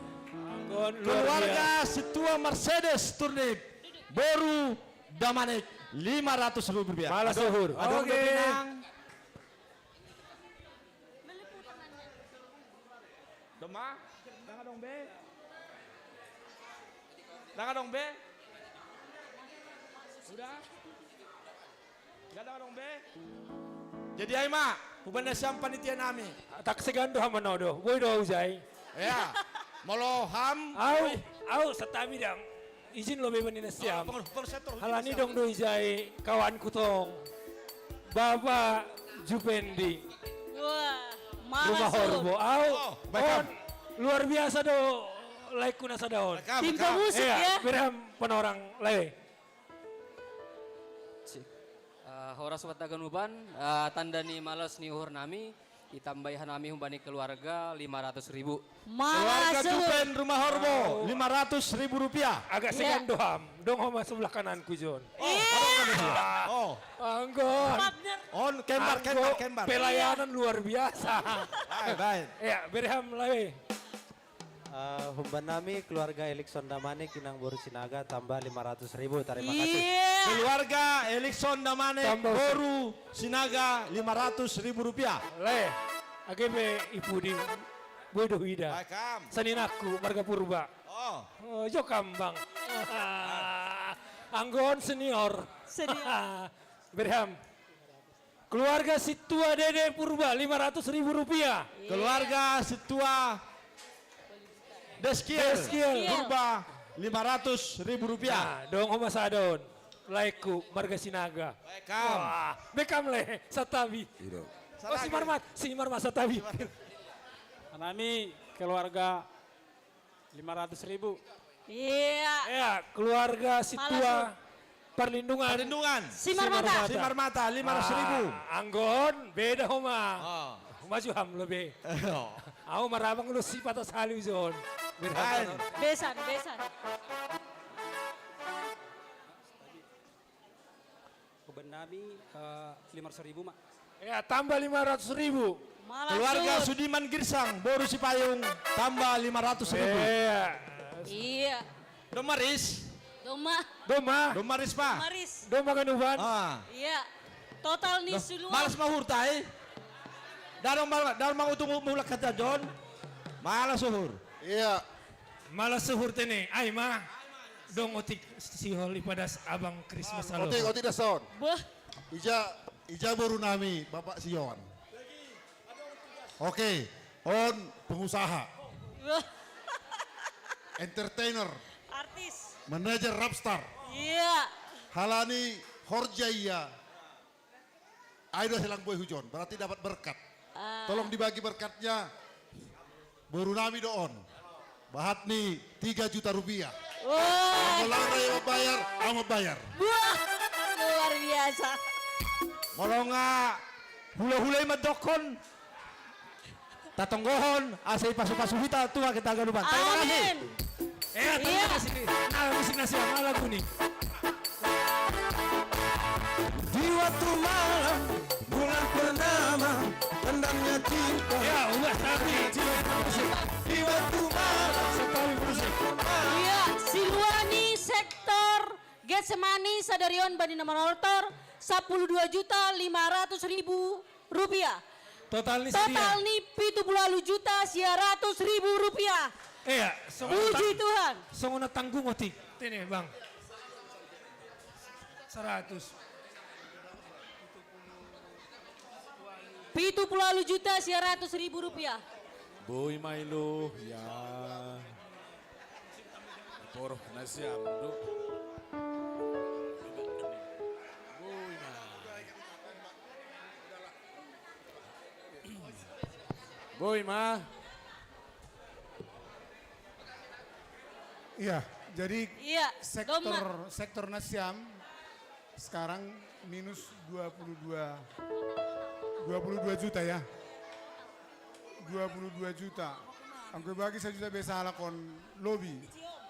Keluarga Situa Mercedes Turnip Boru Damanik 500 rupiah. Malah suhur. Adong dobe nang. Doma? Nang adong be? Nang dong be? Udah? Gak ada dong be? Jadi Aima, huban Nasyam panitia nami. Tak segando hamanodo. Boy do uzay. Ya. Moloham. Au satami dang. Izin lo beban ni Nasyam. Halani dong do uzay kawan kutong. Bapak Jupendi. Wah, Rumah Horbo. Luar biasa do. Like kuna sa daon. Tinta musik ya. Berham penorang lay. Horas watagan uban, tanda ni malas ni uhur nami, itambahan nami humbani keluarga 500.000. Keluarga Jupen Rumah Horbo 500.000 rupiah. Agak segan doham, dong homa sebelah kananku John. Anggon. On kembar. Pelayanan luar biasa. Baik. Ya, berham lay. Humban nami keluarga Elikson Damanik Inang Boru Sinaga tambah 500.000. Terima kasih. Keluarga Elikson Damanik Boru Sinaga 500.000 rupiah. Le, agebe ibu di Bodo Wida. Saninaku Marga Purba. Jokam bang. Anggon senior. Berham. Keluarga Situa Dede Purba 500.000 rupiah. Keluarga Situa Deskiel Purba 500.000 rupiah. Nah, dong Oma Sadon. Laiku Marga Sinaga. Bekam. Wah, Bekam le Satabi. Oh si Marmat Satabi. Hanami keluarga 500.000. Iya. Ya, keluarga si tua perlindungan. Simar Mata. 500.000. Anggon beda Oma. Maju ham lebih. Aku marabang lu si patas haluzon. Besan. Beban nami 500.000 mak. Ya, tambah 500.000. Keluarga Sudiman Girsang, Boru Sipayung, tambah 500.000. Iya. Domaris. Domaris Pak. Doma Ganuban. Iya. Total nih seluruh. Malas mahurtai. Dalam mau utung mulak kata John. Malas suhur. Iya. Malas suhur tene. Ay mah. Dong otik si Holi pada abang Christmas halo. Otik dason. Ija baru nami Bapak Sion. Oke, on pengusaha. Entertainer. Artis. Manajer Rapstar. Iya. Halani Horjaya. Aida hilang boy hujon, berarti dapat berkat. Tolong dibagi berkatnya. Baru nami doon. Bahat nih 3 juta rupiah. Wah. Kalau raya bayar, amat bayar. Wah, luar biasa. Kalau nggak hula-hulai medokon. Tatonggohon, asai pasu-pasu kita tua kita gaduban. Terima kasih. Terima kasih. Nah, musik nasional lagu nih. Di waktu malam bulan purnama tendangnya cinta. Ya, udah tapi di waktu malam sekali musik. Iya, Silwani sektor Getsemani Sadarion Bani Nomor 12.500.000 rupiah. Total nih nih 70 juta 100.000 rupiah. Iya, puji Tuhan. Songona tanggung otik. Ini bang. 100. 70 juta 100.000 rupiah. Boy Milo, ya. Poroh nasi amdo. Boy ma. Iya, jadi iya, sektor Nasyam sekarang minus 22 juta ya. 22 juta. Angko bagi 1 juta biasa halakon lobby.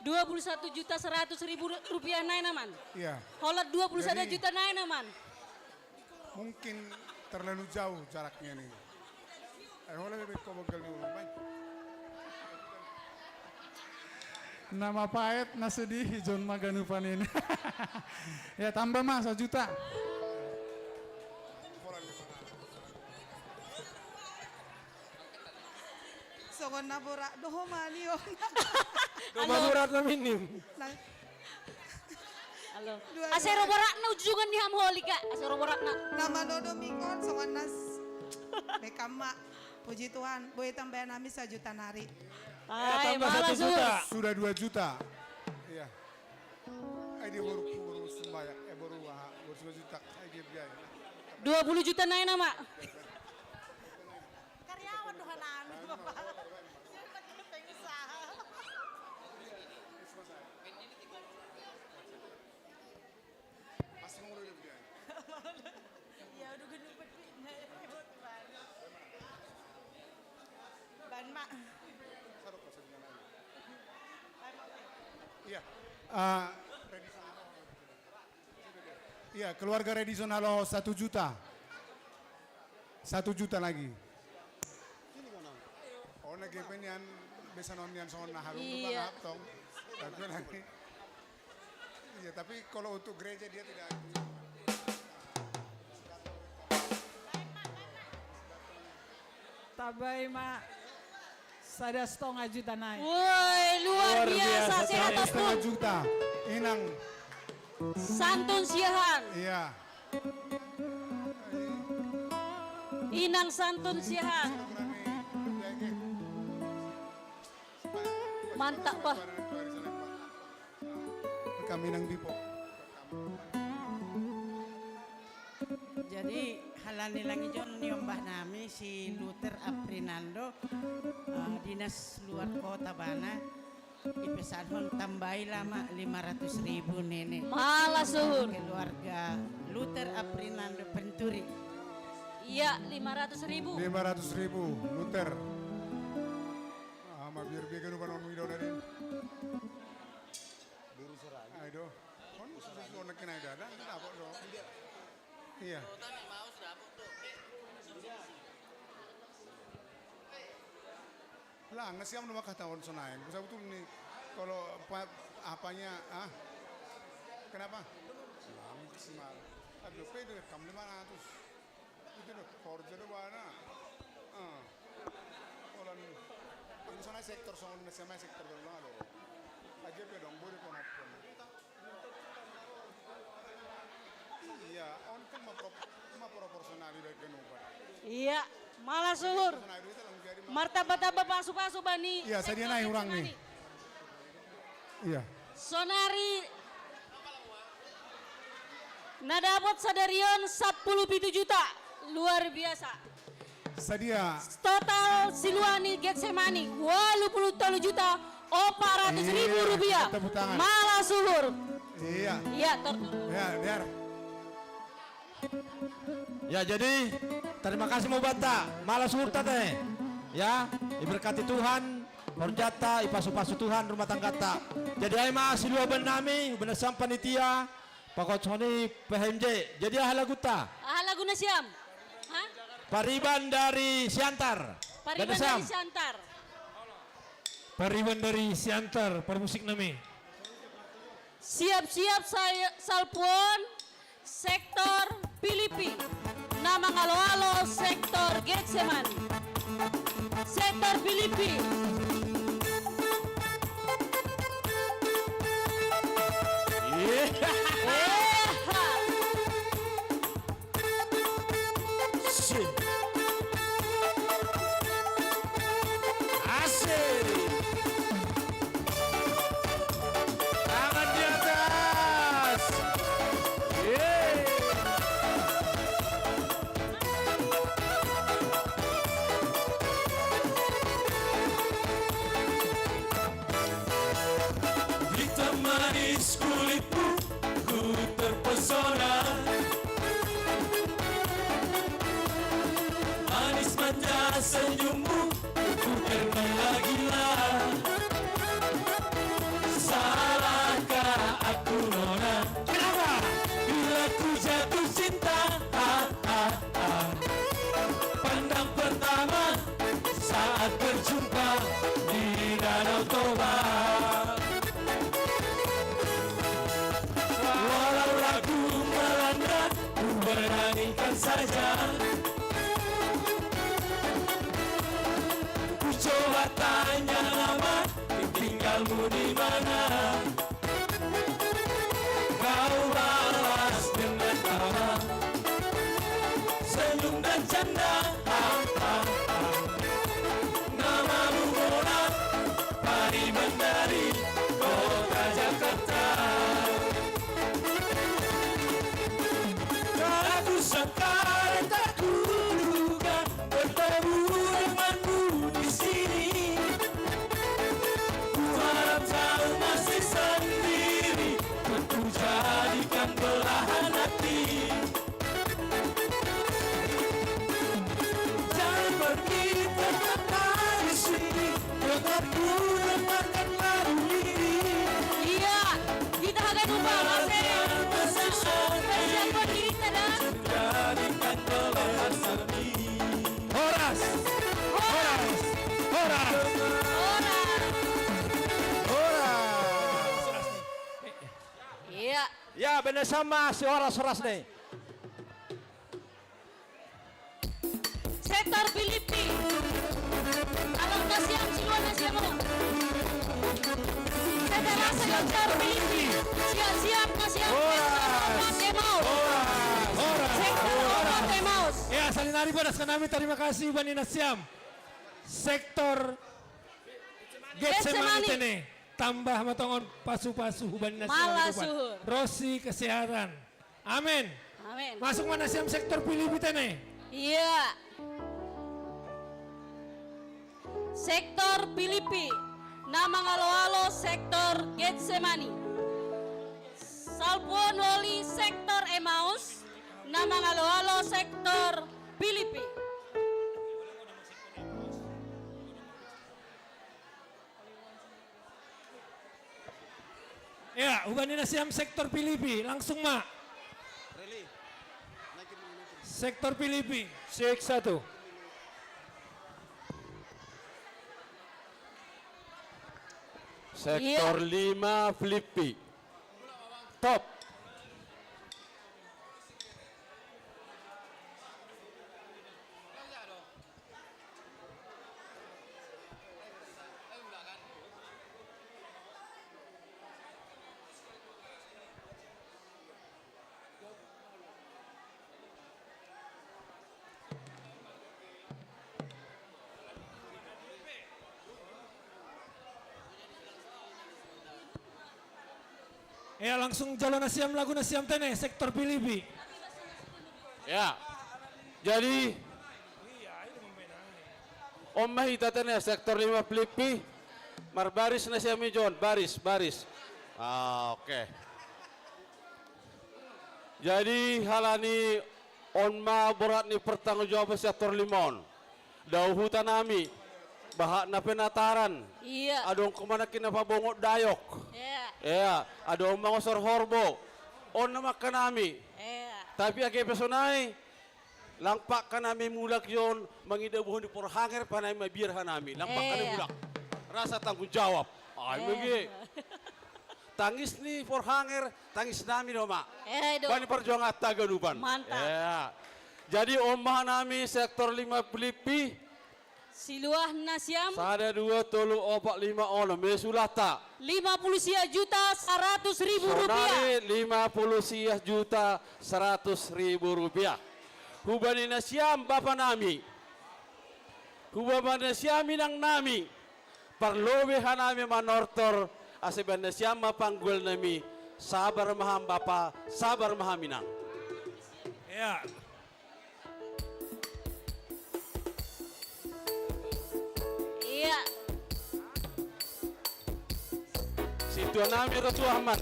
21.100.000 rupiah naik naman. Iya. Holot 21 juta naik naman. Mungkin terlalu jauh jaraknya nih. Lebih kobogel dulu. Nama paet nasedih John Maganupan ini. Ya tambah mas 1 juta. Songon nabora doho manio. Domamurat na minim. Halo. Asero borak na ujungan ni hamholi ka. Asero borak na. Nama dodo mikon songon nas. Bekama. Puji Tuhan, boleh tambahan kami 1 juta nari. Tambah 1 juta. Sudah 2 juta. Iya. Dia baru sembahyang, baru 2 juta. 20 juta naik nama. Karyawan dohan kami, Bapak. Ya udah gendut Mak. Iya. Iya, keluarga Redison halo 1 juta. 1 juta lagi. Oh, lagi penyan bisa nonian soal harum iya. tong. Tapi lagi. Iya, tapi kalau untuk gereja dia tidak. Tabai mak. Sada 1,5 juta naik. Woi, luar biasa. Sehat 1,5 juta. Inang. Santun siahan. Iya. Inang santun siahan. Mantap, Pak. kami nang Dipo. Jadi halani lang iyon yung mbah nami si Luther Aprinaldo, dinas luar kota Bana. Ipesanhon tambahi lama 500.000 nenek. Malah suhur. Keluarga Luther Aprinaldo Penturi. Iya, 500.000. 500.000 Luther. Ma biar biar kan orang video dari. Duru serai. Ayo, kon sesuatu nak kena ada, kenapa dong? Iya. Lah, ngesiam nama kata orang Senayan. Bisa betul nih, kalau apanya, kenapa? Maksimal. Aduh, pede kamu 500. Itu deh, korja deh mana? Kalau nih, aku sana sektor soal sama sektor dulu ada. Aja pede dong, boleh kau nak. Iya, on kan ma proporsional dari kenapa? Iya, malah suhur. Martabat Bapak Supasu Bani. Iya, saya dia naik orang nih. Iya. Sonari nadabot sadarion 10 juta. Luar biasa. Sedia. Total Siluani Getsemani 83 juta 400.000 rupiah. Malah suhur. Iya. Iya, ya, biar. Ya jadi terima kasih Mubata, malah suhur tante. Ya, diberkati Tuhan, horjata, ipasu-pasu Tuhan rumah tangga tak. Jadi ay maasilu benami, benasam panitia, pakoconi PHMJ. Jadi halagu ta. Halagu na siam. Hah? Pariban dari Siantar. Pariban dari Siantar. Pariban dari Siantar, permusik nami. Siap-siap saya salpon sektor Pilipi. Nama ngalo-alo sektor Getsemani. Sektor Filipi. Asik. Tangan di atas. Hitam manis kulitmu, ku terpesona. Manis manja senyummu, ku tergila-gila. Salahkah aku nona? Kenapa? Bila ku jatuh cinta, pandang pertama saat berjumpa di Danau Toba. Walau ragu melanda, ku beranikan saja. Ku coba tanya nama, tinggalmu di mana? Kau balas dengan tawa, senyum dan canda. Namamu Mona, Pariban dari kota Jakarta. Aku sekarang tak kuduga bertemu denganmu di sini. Ku harap kau masih sendiri, ku jadikan belahan hati. Jangan pergi tetaplah di sini, tetap ku dengarkan lagu ini. Iya, kita akan lupa persiapan kita dah. Jadikan belahan hati. Horas, horas, horas, horas. Iya. Ya benar sama si horas-horas nih. Sektor Filipi. Alam kasiam siluan nasiamu. Federasi sektor Filipi. Siap-siap kasiam sektor Sektor Temaus. Ya, salinari pada kami terima kasih Bani Nasiam. Sektor Getsemani tene. tambah matongon pasu-pasu huban nasiam. Malah suhur. Rosi kesehatan. Amin. Amin. Masuk mana siam sektor Pilipiten nih? Iya. Sektor Filipi. Nama ngalo-alo sektor Getsemani. Salpuan Holi sektor Emmaus. Nama ngalo-alo sektor Filipi. Ya, hubanin nasiam sektor Filipi. Langsung mak. Sektor Filipi. CX1. Sektor 5 Filipi. Top. Ya langsung jalan nasiam lagu nasiam tene sektor Filipi. Ya. Jadi Omah ita tene sektor 5 Filipi. Marbaris nasiami John, baris. Oke. Jadi halani onma berat ni pertanggung jawab sektor limon. Dau hutan nami. Bahak na penataran. Iya. Adong kemana kina pabongok dayok. Iya. Ya, adong mangosor horbo. On nama kanami. Iya. Tapi ake pesonai langpak kanami mulak yon mangidabuhon di porhanger panai mabir hanami. Langpak kanami mulak. Rasa tanggung jawab. Ay magi. Tangis ni porhanger, tangis nami doma. Bani perjuangan taganuban. Mantap. Ya. Jadi omah nami sektor 5 Filipi. Siluah nasiam. Sada 2 tolu 4 5 ono mesulata. 50 juta 100.000 rupiah. Sonari 50 juta 100.000 rupiah. Hubani nasiam bapa nami. Hubani nasiam minang nami. Parlobe hanami manortor aseban nasiam mapanggul nami. Sabar maham bapa, sabar maham minang. Ya. Iya. Situ nami Ratu Ahmad.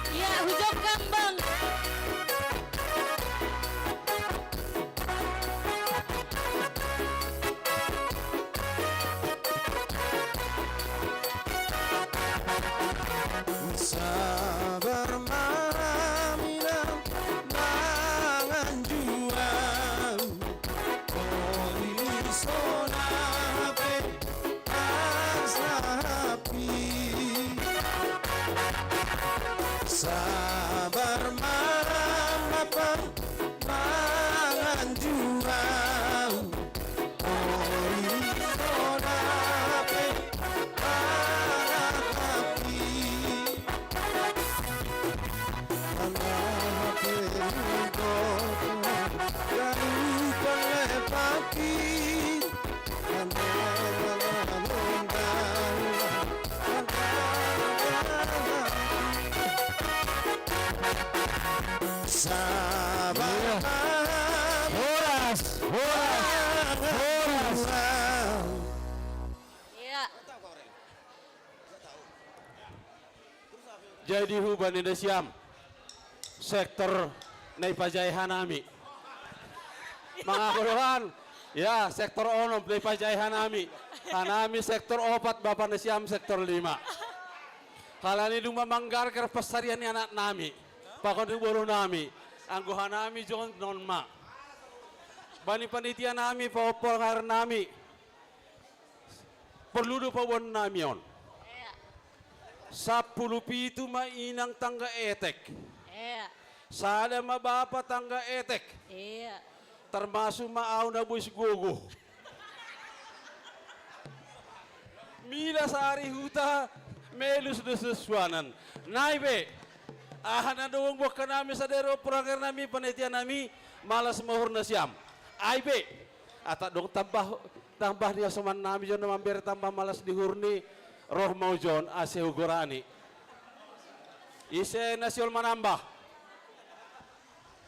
Iya, hujung kambang. Sabar maminang mangan juang Sonape asapi sabar mamapang mangan juang sonape asapi anape Sabar. Horas. Iya. Jadi hubani nasiam sektor Naipajai Hanami. Mangakuluhan, ya sektor onom Naipajai Hanami. Hanami sektor 4 Bapak nasiam sektor 5. Kalani duma manggar ker pesarian anak nami. Pakon boro nami. Anggo hanami jon non ma. Bani panitia nami popol har nami. Perlu do pawon nami on. 10 pitu mainang tangga etek. Iya. Sada mabapa tangga etek. Iya. Termasuk maaw na buis gogo. Mila sari huta melus desesuanan. Naibe. Ahana doang buah kanami sadero peranger nami panitia nami malas mahur nasiam. Aibe. Ata dong tambah tambah dia soman nami jon mambere tambah malas dihurni roh maujon ase ugorani. Ise nasional manambah.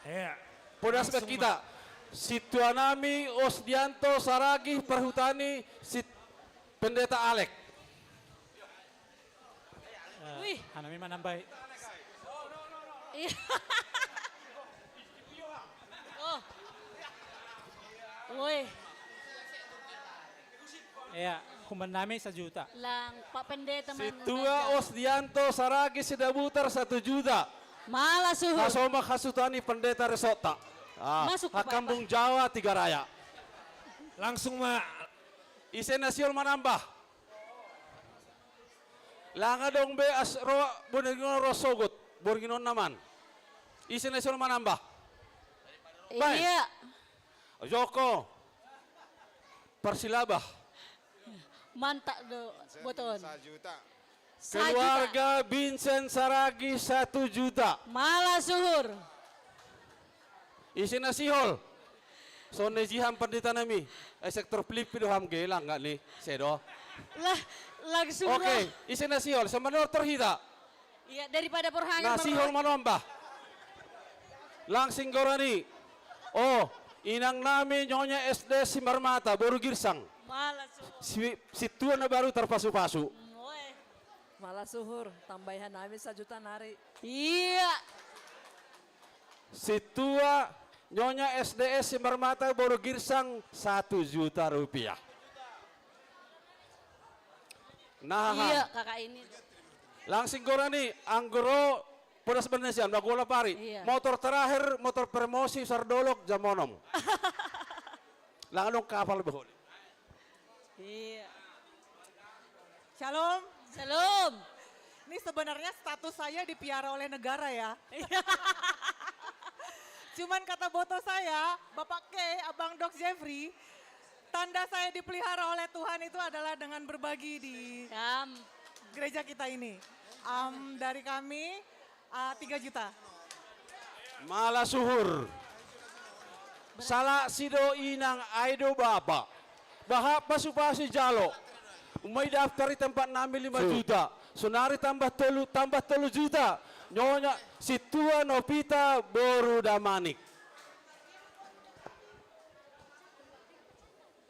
Ya. Podas kita. Situanami Osdianto Saragih Perhutani Pendeta Alek. Wih. Hanami manambah. Iya. Oh. Woi. Iya, humban namin 1 juta. Lang Pak Pendeta man. Situa Osdianto Saragih Sidabutar 1 juta. Malah suhu. Kasoma Kasutani Pendeta Resota. Masuk ke Kampung Jawa Tiga Raya. Langsung mah. Ise nasional manambah. Langa dong be asro bonegino rosogot. Borginon naman. Ise nasional manambah. Iya. Joko. Persilabah. Mantap do boton. 1 juta. Keluarga Vincent Saragih 1 juta. Malah suhur. Isi nasihol. So nejiham pendeta nami. Sektor Filipi doham gelang nggak nih, sedo. Lah langsung. Oke, isi nasihol. Semenor terhita. Iya daripada perhangan. Nasihol manambah. Langsing gorani. Oh, inang nami nyonya SD Simbarmata baru girsang. Malah suhur. Situa na baru terpasu-pasu. Malah suhur, tambahan namin 1 juta nari. Iya. Situa nyonya SDS Simbarmata baru girsang 1 juta rupiah. Nah, iya kakak ini. Langsing gorani, anggoro podas benesian, bagola pari. Iya. Motor terakhir, motor promosi Sardolok Jamonom. Langanong kapal behol. Iya. Shalom. Shalom. Ini sebenarnya status saya dipiara oleh negara ya. Cuman kata boto saya, Bapak K, Abang Dok Jeffrey, tanda saya dipelihara oleh Tuhan itu adalah dengan berbagi di gereja kita ini. Dari kami 3 juta. Malah suhur. Salah sido inang aido bapa. Bahak pasu-pasu jalo. Umay daftari tempat nami 5 juta. Sunari tambah telu juta. Nyonya Situa Nopita Boru Damanik.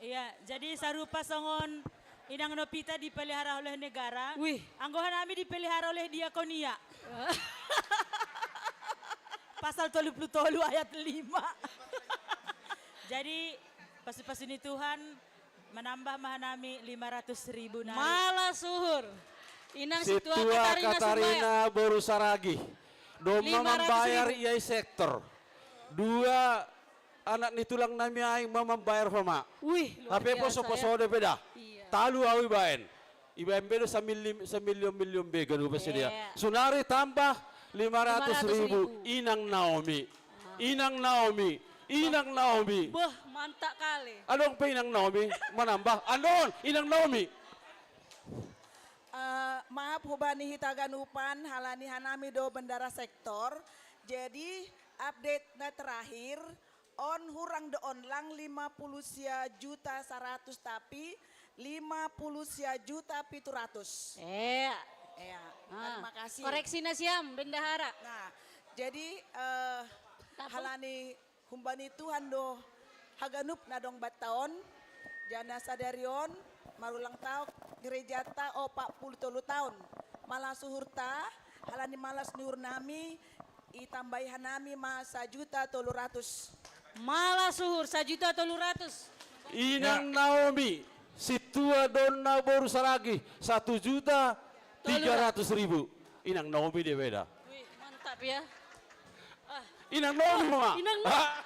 Iya, jadi sarupa songon Inang Nopita dipelihara oleh negara. Wih. Anggohan kami dipelihara oleh diakonia. Pasal 30 ayat 5. Jadi pas ini Tuhan menambah mahanami 500.000 nari. Malah suhur. Inang Situa Katarina Katarina Boru Saragih. Doma membayar iai sektor. 2 anak ni tulang nami ai membayar homa. Wih, luar Tapi po biasa so ya. beda. Talu awi baen. Iba bedo sa milyon bega nu dia. Sunari tambah 500.000 Inang Naomi. Inang Naomi. Inang Naomi. Wah, mantap kali. Anong pa Inang Naomi? Manambah. Anon? Inang Naomi. Maaf hubani hitaganupan halani hanami do bendara sektor. Jadi update na terakhir on hurang do on lang 50 juta 100 tapi 50 juta 700. Iya. Terima kasih. Koreksi nasiam bendahara. Nah, jadi halani humbani Tuhan do haganup nadong bataon jana sadarion marulang tau gereja ta 40 tahun malah suhurta halani malas nur nami itambahan nami masa 1 juta 300. Malah suhur 1 juta 300. Inang Naomi. Situa Donna Boru Saragih 1 juta 300.000. Inang Naomi dia beda. Wih, mantap ya. Inang Naomi mama. Inang Naomi.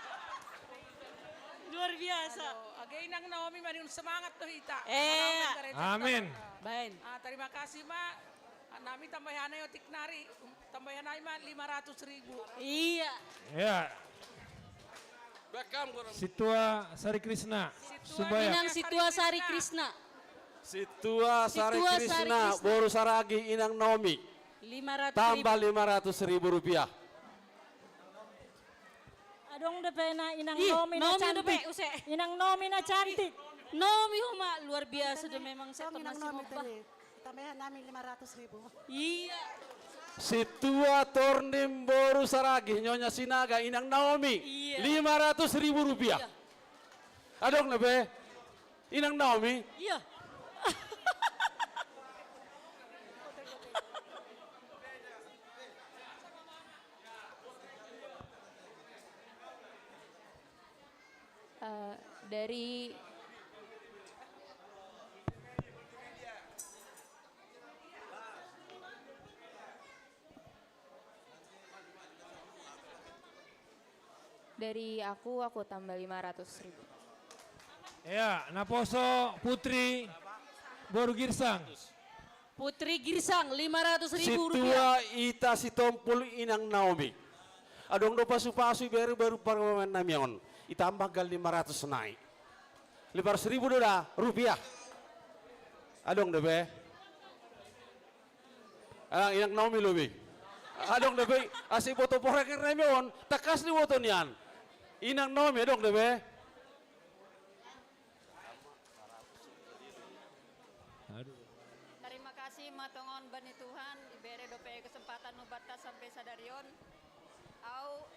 Luar biasa. Agak Inang Naomi maring semangat tuh hita. Amin. Baik. Terima kasih Mak. Nami tambahan ayo tiknari. Tambahan ayo Mak 500.000. Iya. Ya. Situa Sari Krishna. Inang Situa Sari Krishna. Situa Sari Krishna Boru Saragih Inang Naomi. 500.000. Tambah 500.000 rupiah. Adong udah pena Inang Ih, Naomi na Naomi udah cantik. pe, use. Inang Naomi na cantik. Naomi huma luar biasa deh memang sektor nasi Naomi mobah. tadi. Tambahan namin 500.000. Iya. Situa Tornim Boru Saragi, Nyonya Sinaga, Inang Naomi, Iya. 500.000 rupiah. Adong nebe, Inang Naomi, Iya. Dari aku tambah 500.000. Ya, Naposo Putri Boru Girsang. Putri Girsang 500.000 Situa rupiah. Ita Sitompul Inang Naomi. Adong do pasu-pasu baru parwaman namion. Itambah gal 500 naik. 500.000 doda rupiah. Adong debe. Inang Naomi lebih. Adong debe asik foto porek namion. Takas ni foto nian. Inang Naomi adong debe. Terima kasih matongon bani Tuhan diberi dope kesempatan nubatas sampai sadarion. Au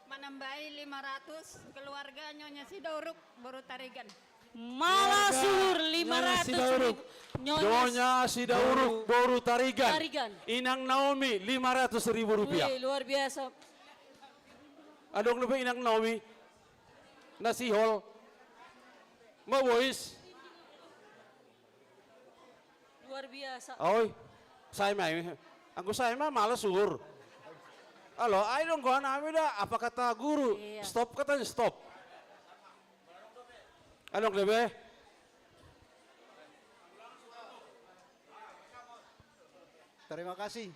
menambahi 500 keluarga Nyonya Sidauruk Boru Tarigan. Malasur 500.000. Nyonya Sidauruk Boru Tarigan. Tarigan. Inang Naomi 500.000 rupiah. Wih, luar biasa. Adong lebih Inang Naomi. Nasi hol. Ma boys. Luar biasa. Oi. Saya mah. Aku saya mah malas sur. Halo, ayo dong gua nami dah. Apa kata guru? Iya. Stop katanya stop. Adong lebih. Terima kasih.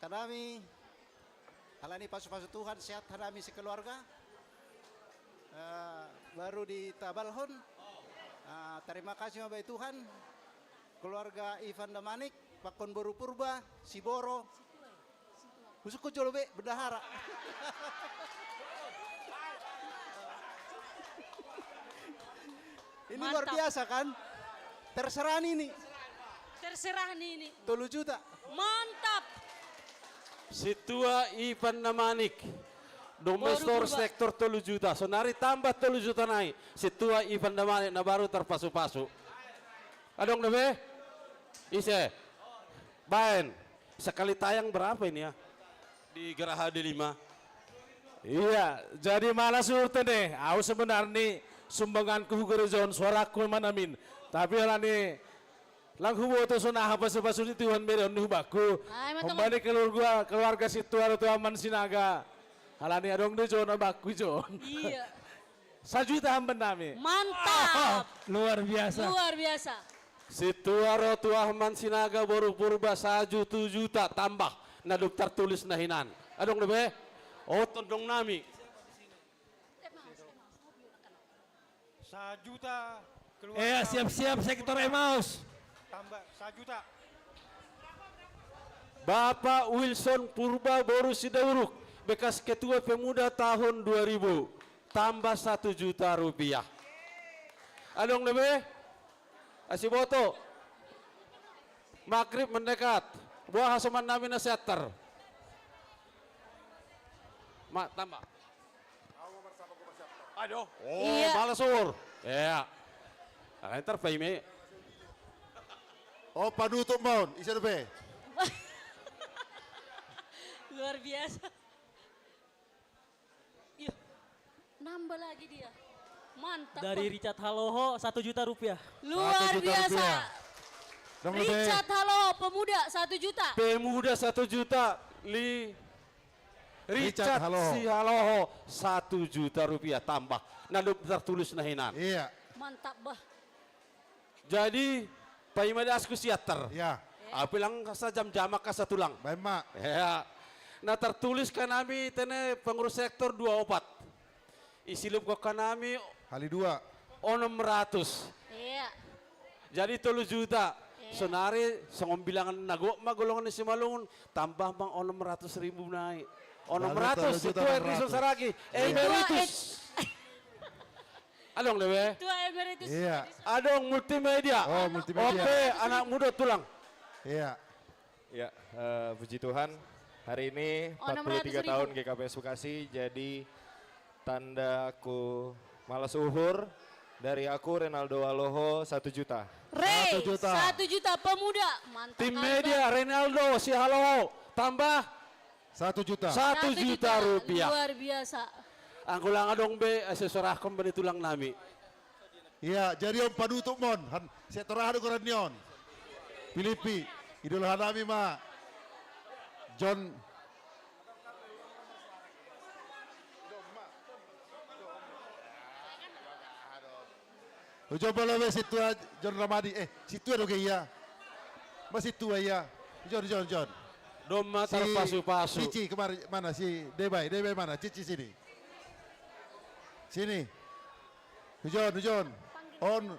Kami halani pasu-pasu Tuhan sehat kami sekeluarga. Baru di Tabalhon. Terima kasih Bapak Tuhan. Keluarga Ivan Damanik, Pakon Boru Purba, Siboro. Husuku jolobe berdahara. Ini luar Mantap. biasa kan? Terserah ini. Terserah nih ini. 3 juta. Mantap. Situa Ivan Namanik. Domestor Boru Purba. sektor 3 juta. Sonari tambah 3 juta naik. Situa Ivan Namanik na baru terpasu-pasu. Adong debe. Ise. Baen. Sekali tayang berapa ini ya? Di Geraha D5. Iya, jadi malah surte deh. Aku sebenarnya sumbanganku gerejon suaraku manamin. Tapi lah nih, lang hubo to sunah apa sepasun itu Tuhan beri onu baku. Kembali keluarga situ ada tu aman sinaga. Halani adong do jon baku jon. Iya. 1 juta hamban nami. Mantap. Luar biasa. Luar biasa. Situa Rotu Ahman Sinaga Boru Purba 1 juta tambah. Na dokter tulis na hinan. Adong debe. Oh tondong nami. 1 juta keluar. Siap-siap sektor Emmaus. Tambah 1 juta. Bapak Wilson Purba Boru Sidauruk, bekas ketua pemuda tahun 2000, tambah 1 juta rupiah. Adong debe. Asih boto. Magrib mendekat. Buah hasoman nami na setter. Mak tambah. Aduh. Oh, Iya. malasur. Ya. Ntar paime. Oh, panutup maun, isa be. Luar biasa. Iya. Nambah lagi dia. Mantap. Dari Richard Haloho 1 juta rupiah. Luar 1 juta biasa. rupiah. Dong lebih. Richard Halo pemuda 1 juta. Pemuda 1 juta. Richard Haloho 1 juta rupiah tambah. Naluk tertulis nahinan. Iya. Mantap bah. Jadi paimadasku siater. Ya. Apilang sa jam-jamak ka sa tulang. Baik mak. Ya. Nah tertulis kan kami tene pengurus sektor 24. Isilip ko kanami Kali 2. 600. Iya. Jadi 3 juta. Sonari bilangan nago magulungan ni si Malungun tambah bang 600.000 naik. 600 itu Edison Saragi. Emeritus. Adong lewe. Ketua Emeritus. Iya. Adong multimedia. Oh, multimedia. Oke, anak muda tulang. Iya. Ya, puji Tuhan. Hari ini 43 tahun GKPS Bekasi, jadi tanda aku malas uhur. Dari aku Renaldo Aloho 1 juta. 1 juta pemuda. Mantap. Tim media Renaldo si halo tambah 1 juta. 1 juta rupiah. Luar biasa. Angkulang adong be sesorah kembali tulang nami. Iya, jadi om panutup mon, saya terahadu koran nion. Filipi, idul hanami ma. John. Coba lo situ John Ramadi, situ ada iya. Mas situ ya. John. Doma terpasu-pasu. Cici kemarin mana si Debay mana? Cici sini. Sini. Hujan. On.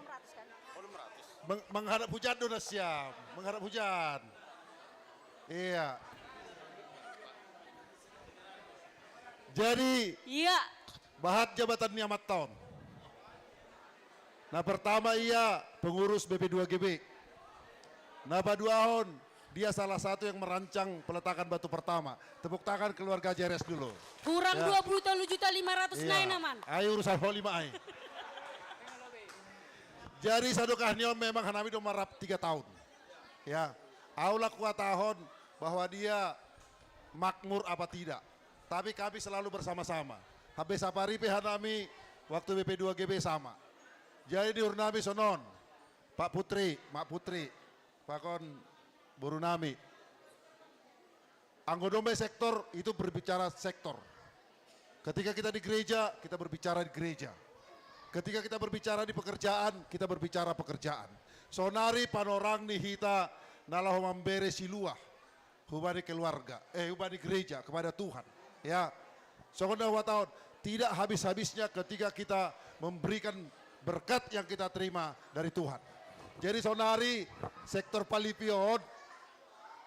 Menghadap hujan dona siap. Menghadap hujan. Iya. Jadi. Iya. Bahat jabatan niamat tahun. Nah pertama ia pengurus BP2GB. Nah Baduahon dia salah satu yang merancang peletakan batu pertama. Tepuk tangan keluarga JRS dulu. Kurang Ya. 20.500 naik naman. Ayo urusan holi mah. Jadi satu kahniom memang Hanami do marap 3 tahun. Ya, aula kuat tahun bahwa dia makmur apa tidak. Tapi kami selalu bersama-sama. Habis saparipe Hanami waktu BP2GB sama. Jadi di Urnami sonon, Pak Putri, Mak Putri, Pakon Burunami. Anggodombe sektor itu berbicara sektor. Ketika kita di gereja, kita berbicara di gereja. Ketika kita berbicara di pekerjaan, kita berbicara pekerjaan. Sonari panorang nih hita nalah mambere siluah. Hubani keluarga, hubani gereja kepada Tuhan. Ya, sokonda tahun tidak habis-habisnya ketika kita memberikan berkat yang kita terima dari Tuhan. Jadi sonari sektor palipion,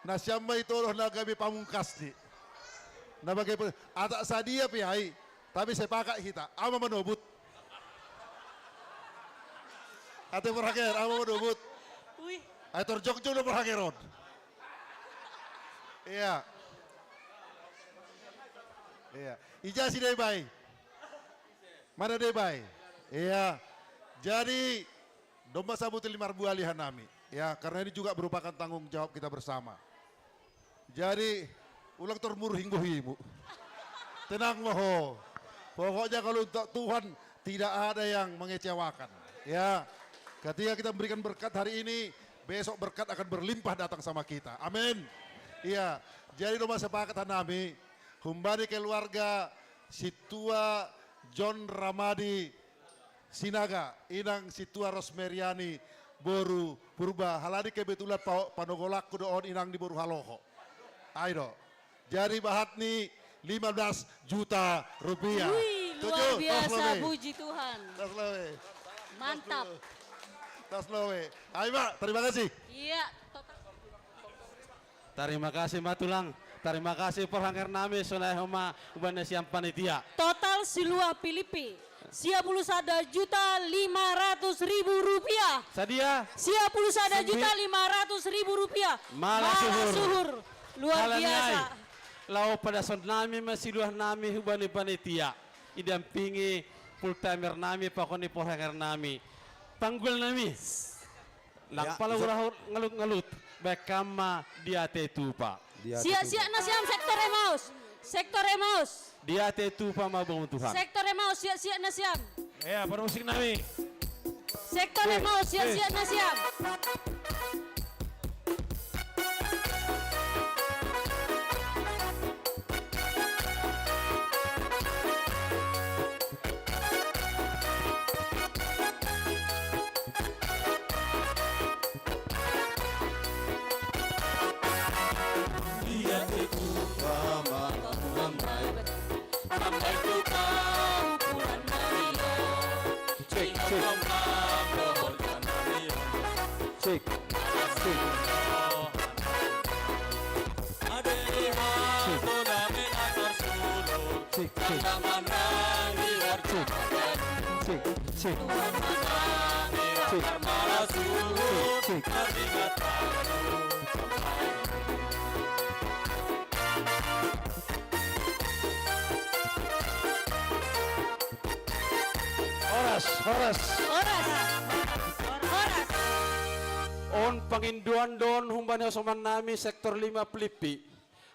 nasyamba itu loh nagami pamungkas nih. Nah bagaimana? Atak sadia pihai, tapi sepakat kita, ama menobut. Ate berhaker, ama menobut. Aitor jogjo lo berhakeron. Iya. Ija si Debay. Mana Debay? Iya. Jadi domba sabutil 5.000 alihan nami. Ya, karena ini juga merupakan tanggung jawab kita bersama. Jadi ulang termur hinggu-hinggu. Tenang moho. Pokoknya kalau untuk Tuhan tidak ada yang mengecewakan. Ya, ketika kita memberikan berkat hari ini, besok berkat akan berlimpah datang sama kita. Amin. Iya, jadi domba sepakat nami. Humbari keluarga Situa John Ramadi Sinaga, Inang Situa Rosmeriani, Boru Purba, haladi kebetulan panogolak kudoon Inang di Boru Haloho. Ayo, jadi bahat nih 15 juta rupiah. Wih, luar biasa, puji Tuhan. Mantap. Taslowe. Ayo Mbak, terima kasih. Iya. Terima kasih Matulang. Terima kasih perhangker nami sunai homa ubane siam panitia. Total silua Filipi. 51.500.000 rupiah. Sadia. 51.500.000 rupiah. Malah suhur. Luar biasa. Lau pada son nami masiluah nami hubani panitia. Idampingi full timer nami pakoni perhangker nami. Panggul nami. Lang pala urah ngalut-ngalut. Bekama diate tupa. Sia-sia nasiam sektor Emaus. Sektor Emaus. Diate tupa mabung Tuhan. Sektor Emaus sia-sia nasiam. Ya, permusik nami. Sektor Emaus sia-sia nasiam. Cik. Malas uhur teringat Horas. On panginduan don humbanya soman nami sektor 5 Pelipi.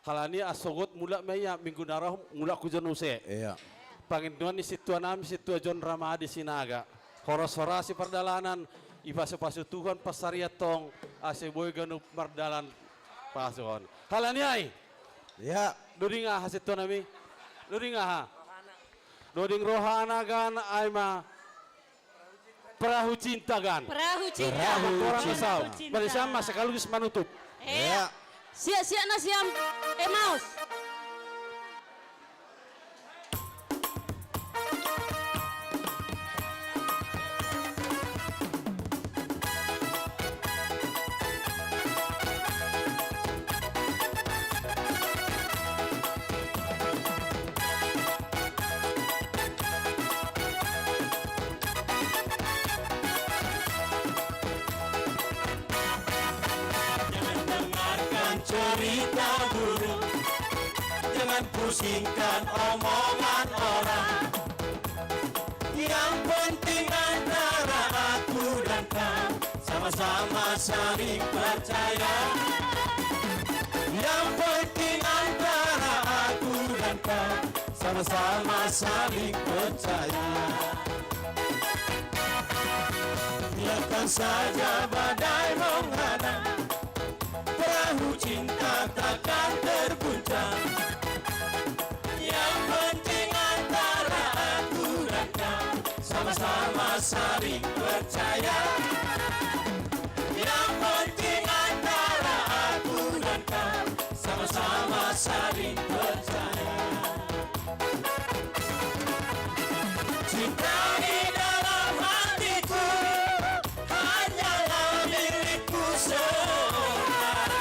Halani asogot mula maya minggu narah mula kujon use. Iya. Panginduan ni situa nami situa John Ramadi Sinaga. Horas-horasi perdalanan iba sepasu Tuhan pasariatong ase boy ganu mardalan pasuhon. Halani ai. Iya. Dodinga hasitua nami. Dodinga ha. Doding rohana gan aima perahu cinta gan. Perahu cinta. Orang besar. Bersama sekaligus menutup. Iya. Siap-siap na siam Emmaus. cerita buruk, jangan pusingkan omongan orang. Yang penting antara aku dan kau sama-sama saling percaya. Yang penting antara aku dan kau sama-sama saling percaya. Biarkan saja badai menghadang, perahu cinta takkan terguncang. Yang penting antara aku dan kau sama-sama saling percaya. Yang penting antara aku dan kau sama-sama saling percaya. Cinta di dalam hatiku hanyalah milikku seorang.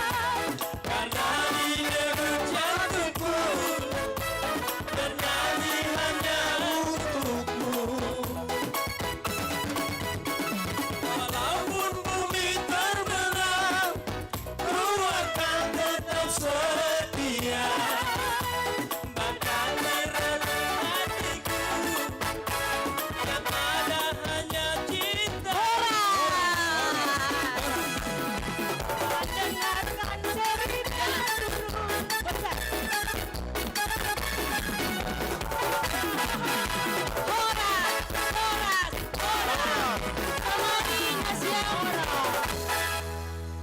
Karena dia jantungku bernyanyi hanya untukmu. Walaupun bumi terbelah, ku akan tetap setia. Bahkan merelung hatiku yang ada hanya cinta. Dengarkan cerita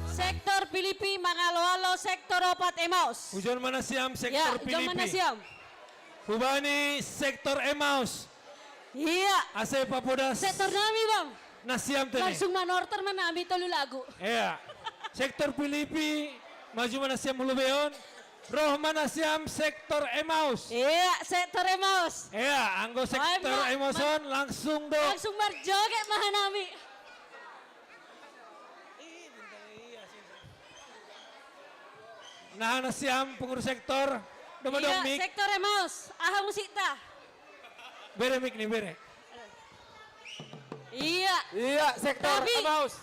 Sektor Pilipi Mangalo-alo sektor 4 Emmaus. Ujon mana siam Ya, sektor ujon Pilipi. mana siam? Hubani sektor Emmaus. Iya. Ase Papodas. Sektor nami bang. Nasiam tadi. Langsung manorter manami tolu lagu. Iya. Sektor Pilipi maju mana siam hulubeon. Roh mana siam sektor Emmaus. Iya, sektor Emmaus. Iya, anggo sektor Emmauson langsung do. Langsung berjoget mahanami. Nah, nasiam pengurus sektor. Domadong Iya, mik. sektor Emmaus. Aha musikta. Bere mik nih, bere. Iya. Iya, sektor Emmaus.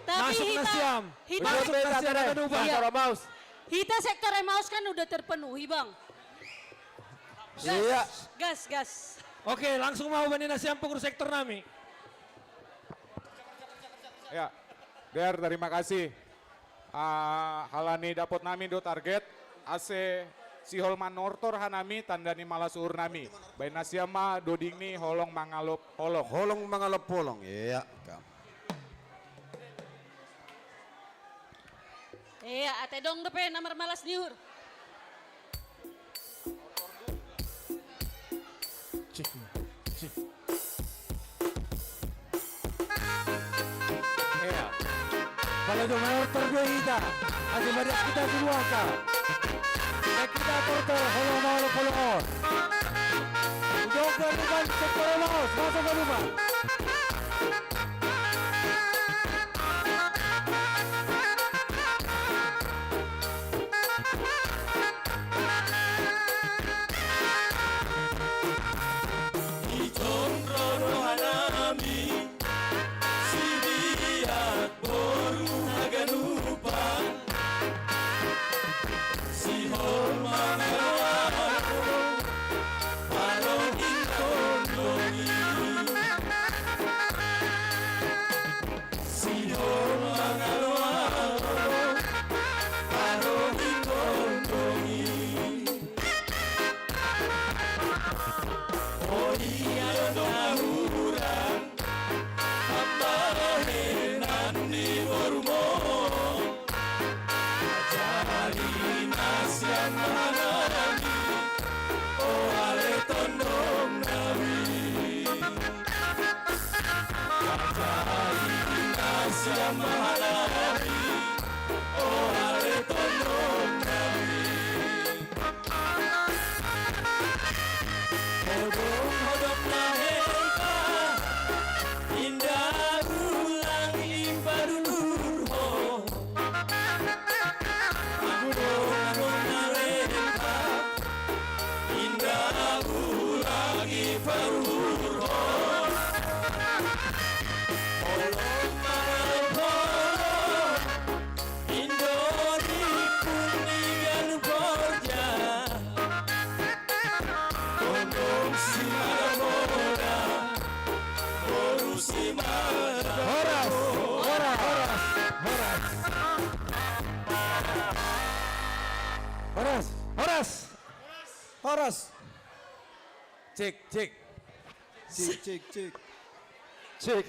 Tapi Masuk hita, nasiam. hita, Masuk nasiam ada ubah. Iya. Sektor Emmaus. Hita sektor Emmaus kan udah terpenuhi bang. Gas, Iya. gas. Oke, langsung mau bani nasiam pengurus sektor nami. Ya, Der, terima kasih. Halani dapat nami do target. Ase si Holman Nortor hanami tandani malas uur nami. Baik nasiama doding ni holong mangalop holong. Holong mangalop holong. Iya. Iya, ate dong depe nomor malas niur. Iya. Kalau itu motor dua kita, ada banyak kita semua kak. Kita tortor, holong. Joker bukan sektor Emmaus, masuk ke rumah. Ijon rohanami mahalari oleh tondong nami hodong laheka indah ulang impadulur ho hodong laheka indah ulang impadulur ho Horas. Cek. Cek.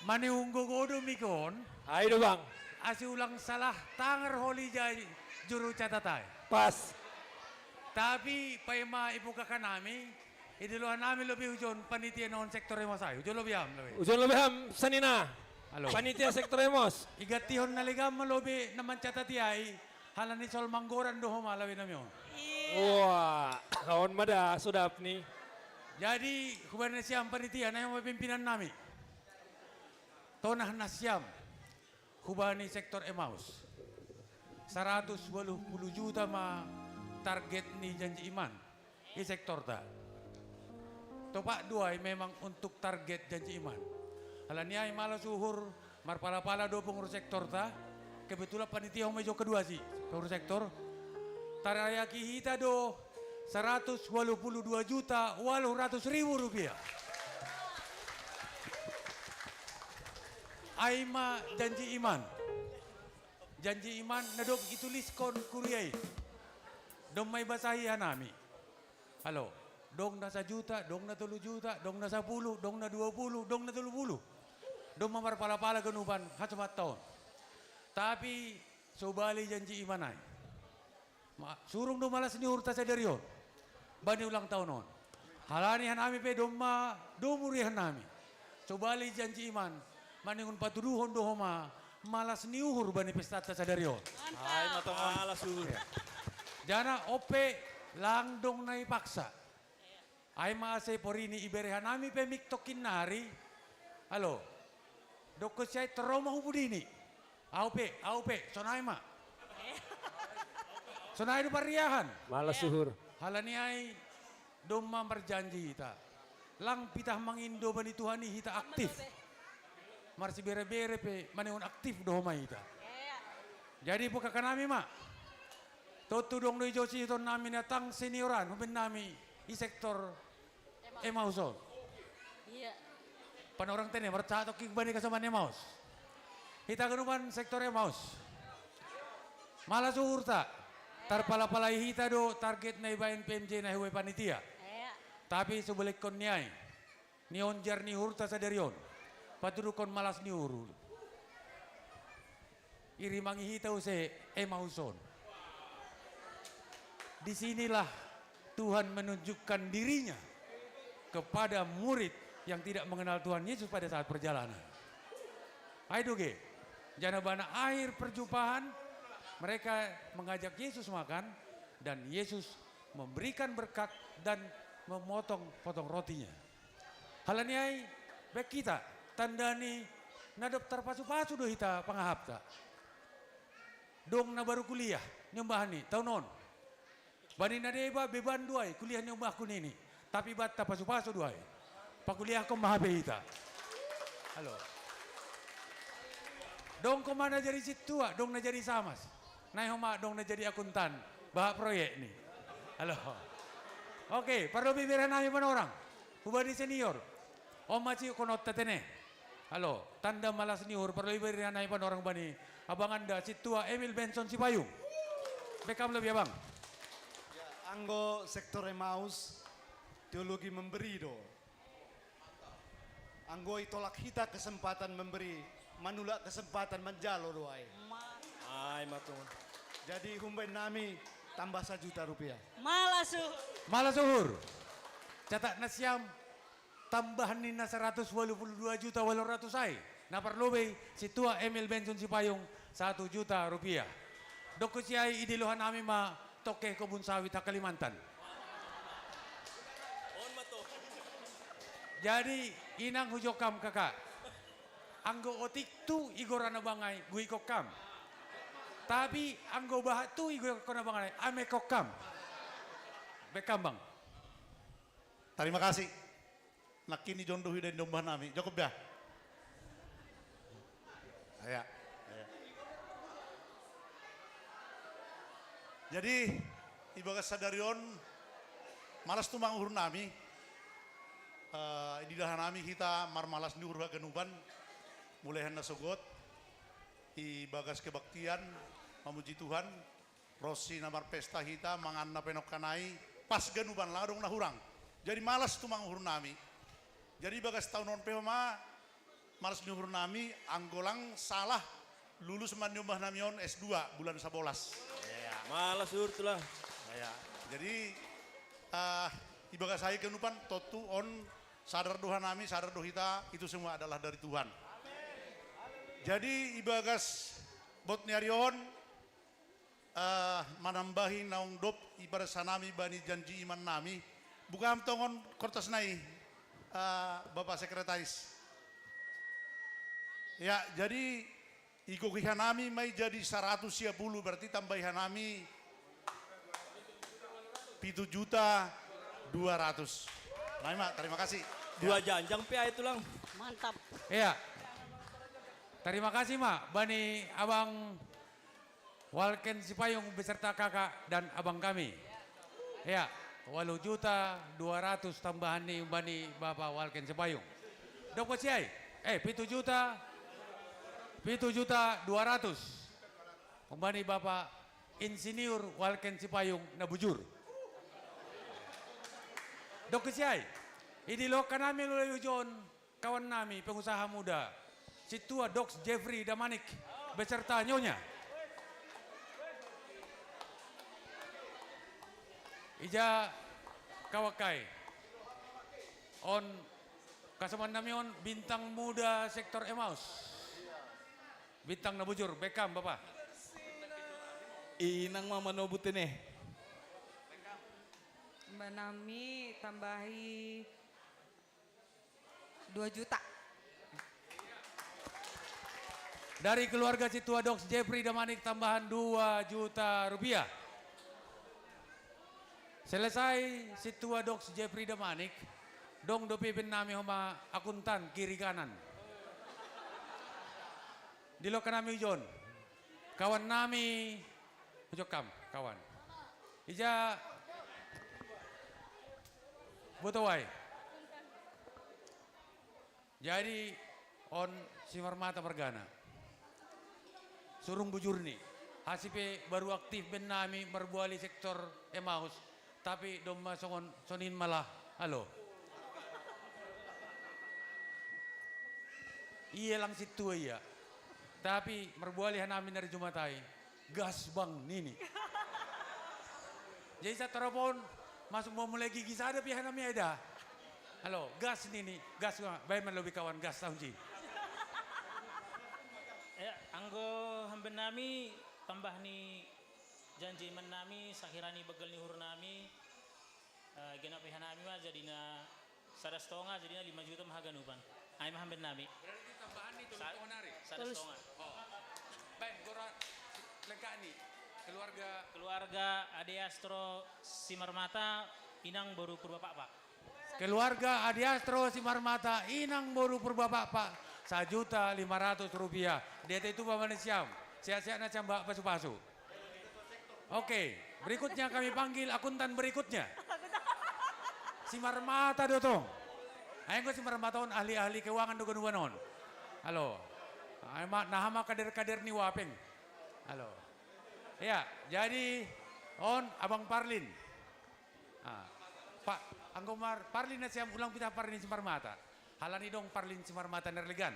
Mani unggo godo mikon. Ayo bang. Asi ulang salah tangar holi jai juru catatai. Pas. Tapi paima ibu kakak nami, idiluhan nami lebih ujon panitia non sektor emos ayo. Ujon lebih am lebih. Ujon lebih ham sanina. Halo. Panitia sektor emos. Igatihon naligam malobi naman catatiai. Halani sol manggoran doho malawi namion. Wah, kawan mada sudap nih. Jadi kubarna siam panitia na yung pimpinan nami. Tonah na siam. Kubani sektor Emmaus. 180 juta ma target ni janji iman. Di sektor ta. Topak dua memang untuk target janji iman. Halaniai malas uhur marpala-pala do pengurus sektor ta. Kebetulan panitia mejo kedua sih pengurus sektor. Tarayaki hita do 182 juta 800 ribu rupiah. Aima janji iman. Janji iman nadok itulis kon kuriai. Dong may basahi hanami. Halo, dong na 1 juta, dong na 3 juta, dong na 10, dong na 20, dong na 30. Dong mamarpala-pala ganuban hatamat taon. Tapi sobali janji iman ay. Surung do malas ni urta sa derion. Bani ulang tahun on. Halani hanami pe doma do murihan nami. Sobali janji iman. Maningun patuduhon do homa malas ni uhur bani pesta sa derion. Ay matong malas uhur. Jana ope langdong na ipaksa. Ay maasay porini iberehan nami pe miktokin nari. Halo. Doko siya trauma hubudini. Aupe, sonay ma. Sonay do pariyahan. Malas suhur. Halani ay doma berjanji hita. Lang pitah mangindo bani Tuhan hita aktif. Marsi bere-bere pe maningon aktif do homa hita. Jadi buka kanami ma. Totu dong do josi ton nami natang senioran huben nami i sektor Emauson. Iya. Panorang tene mercato kibani kasama Emaus. Hita ganuban sektor Emaus. Malas uhur ta. Tarpala-palai hita do target na ibayan PMJ na huwe panitia. Tapi sebelik kon niay. Nion jar ni hurta sa derion. Paturu kon malas ni huru. Iri mangi hita use Emauson. Disinilah Tuhan menunjukkan dirinya kepada murid yang tidak mengenal Tuhan Yesus pada saat perjalanan. Ayo ge, jana bana akhir perjumpaan mereka mengajak Yesus makan dan Yesus memberikan berkat dan memotong-potong rotinya. Halaniai bek kita tandani nadop terpasu-pasu do hita pangahapta. Dong na baru kuliah nyembahani tahun non. Bani na deba beban duai kuliah nyembah kunini. Tapi batta pasu-pasu duai. Pakuliah ko mahabe hita. Halo. Dong ko mana jadi situa, dong na jadi samas. Nai homa dong na jadi akuntan, bahak proyek nih. Halo. Oke, perlu bibiran nami pan orang. Hubadi senior. Om maci konot tetene. Halo, tanda malas senior perlu bibiran nami pan orang bani. Abang anda situa Emil Benson Sipayung. Bekam lebih abang. Ya, anggo sektor Emmaus teologi memberi do. Anggo itolak kita kesempatan memberi, manula kesempatan menjalo doai. Ay matung. Jadi humben nami tambah 1 juta rupiah. Malas suhur. Catat na siyam tambahan nina 182 juta 800 ay. na perlubi si tua Emil Benson Sipayung 1 juta rupiah. Doko siay idiluhan namin ma toke kebun sawit ha Kalimantan. Jadi inang hujokam kakak. Anggo otik tu igora na bangay gui kokam. Tapi anggo bahat tu igora na bangay ame kokam. Bekam bang. Terima kasih. Nakini jondohi dan dombah nami. Cukup dah. Ya. Jadi ibaga sadarion malas tu manguhur nami. Di dahan nami kita marmalas ni urba genuban mulai hendak sogot ibagas kebaktian memuji Tuhan Rosi namar pesta kita manganna penok kanai pas genuban ladong nahurang jadi malas tu manguhur nami jadi bagas tahun non pema malas nyuhur nami anggolang salah lulus manyumbah namion S2 bulan 11 ya Malas urtulah ya jadi ibagas saya kenupan totu on sadar doa nami sadar doa kita itu semua adalah dari Tuhan. Jadi ibagas bot nyarion manambahi naung dop ibarat sanami bani janji iman nami bukan tongon kertas nai Bapak Sekretaris. Ya jadi ikokihan nami mai jadi 110 berarti tambahan nami 7.200.000. Nah, Mak, terima kasih. 2 janjang pia itu lang. Mantap. Iya. Terima kasih Mak, Bani Abang Walken Sipayung beserta kakak dan abang kami. Ya, 8.200.000 tambahan nih Bani Bapak Walken Sipayung. Dok siay, 7.200.000. Bani Bapak Insinyur Walken Sipayung na bujur. Dok siay, idilokan namin ulit John, kawan nami, pengusaha muda. Si tua Doks Jeffrey Damanik beserta nyonya. Ija kawakai. On kasaman namion bintang muda sektor Emmaus. Bintang nabujur, Beckham Bapak. Inang mama nobutin Mbak Nami tambahi 2 juta. Dari keluarga si tua Doks Jeffrey Damanik tambahan 2 juta rupiah. Selesai si tua Doks Jeffrey Damanik, dong dopipin nami homa akuntan kiri kanan. Dilokan nami John, kawan nami, ujokam kawan. Ija Botowai. Jadi on Simarmata Pergana. Surung bujurni. Hasipe baru aktif ben nami merbuali sektor Emmaus. Tapi doma songon sonin malah. Halo. Iya lang situ iya. Tapi merbuali namin dari Jumatai. Gas bang nini. Jadi saya telepon. Masuk mau mulai gigi sada pihak nami ada. Halo, gas nini. Gas baik man lebih kawan gas tahun ji. Anggo hamben nami tambah ni janji man nami sakirani begal ni hur nami genap pihak nami mah jadina 100 tonga jadina 5 juta mah ganupan. Ai mah hamben nami. Berarti tambahan nih tuh honari. 100 tonga. Oh. Baik, gora lega nih. Keluarga Ade Astro Simarmata Inang Boru Purbapak Pak. Keluarga Ade Astro Simarmata Inang Boru Purbapak Pak. 1.500.000 rupiah. Dia itu Bapak Siam. Sehat-sehat na Mbak pasu-pasu. Oke, berikutnya kami panggil akuntan berikutnya. Simarmata dotong. Ayo ko Simarmata on ahli-ahli keuangan dogon-dogonon. Halo. Nahama kader-kader ni Wapeng. Halo. Ya, jadi on Abang Parlin. Pak Anggomar Parlin na siyam ulang pita Parlin Simarmata. Halani dong Parlin Simarmata nerlegan.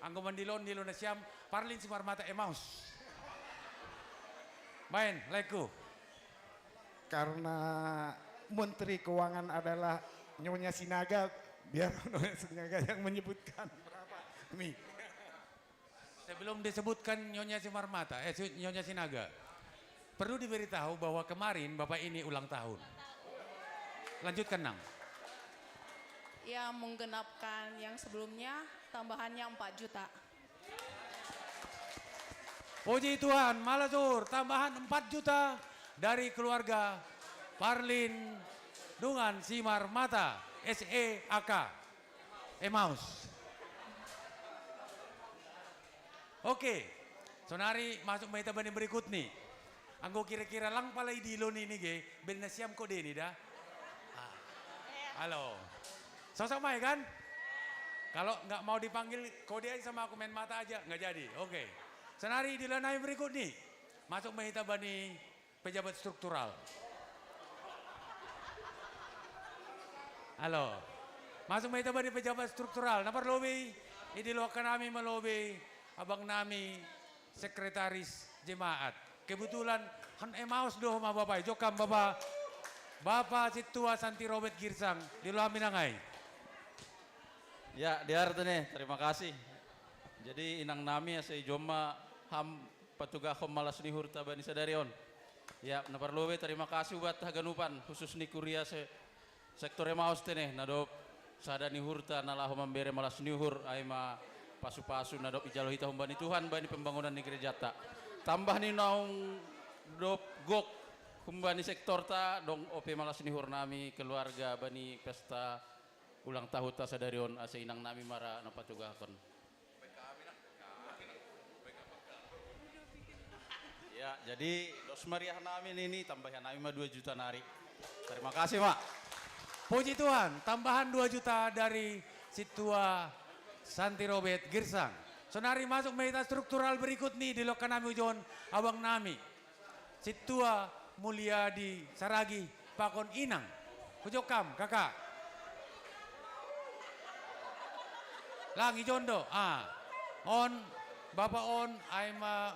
Anggoman dilon na siyam Parlin Simarmata Emmaus. Main, laiku. Karena Menteri Keuangan adalah Nyonya Sinaga, biar Nyonya Sinaga yang menyebutkan berapa. Mi. Sebelum disebutkan Nyonya Simarmata, Nyonya Sinaga, perlu diberitahu bahwa kemarin Bapak ini ulang tahun. Lanjutkan, Nang. Ya, menggenapkan yang sebelumnya, tambahannya 4 juta. Puji Tuhan, Malasur, tambahan 4 juta dari keluarga Parlin Dungan Simarmata, SEAK, Emmaus. Oke, sonari masuk mahita bani berikut nih. Anggo kira-kira lang palay dilo nih ge, ben na siyam ko din ida. Halo. Sosok kan? Kalau nggak mau dipanggil kode aja sama aku main mata aja, nggak jadi. Oke. Sonari dilo na berikut nih. Masuk mahita bani pejabat struktural. Halo. Masuk mahita bani pejabat struktural. Napar lobi, idilokan kami melobi. Abang nami sekretaris jemaat. Kebetulan han Emmaus doh ma bapak, jokam bapak. Bapak Situa Santi Robert Girsang di luar Minangai. Ya, diar nih, terima kasih. Jadi inang nami saya joma ham petugas malas nihur tabani sadarion. Ya, naparlobe terima kasih buat haganupan khusus ni kuria sektor Emmaus teneh nadop sadani hurta nalah membere malas nihur aima pasu-pasu nadop ijalo hita humbani Tuhan bani pembangunan negeri jata. Tambah ni naung dop gok humbani sektor ta dong ope malas nihur nami keluarga bani pesta ulang tahun ta sadarion ase inang nami mara napatugahkon. Ya, jadi dos meriah nami ini tambahan nami mah 2 juta nari. Terima kasih, Pak. Puji Tuhan, tambahan 2 juta dari Situa Santi Robert Girsang. Sonari masuk meta struktural berikut nih di lokan nami ujon abang nami. Situa Mulyadi Saragi Pakon Inang. Kujokam kakak. Langi jondo. On Bapak on aima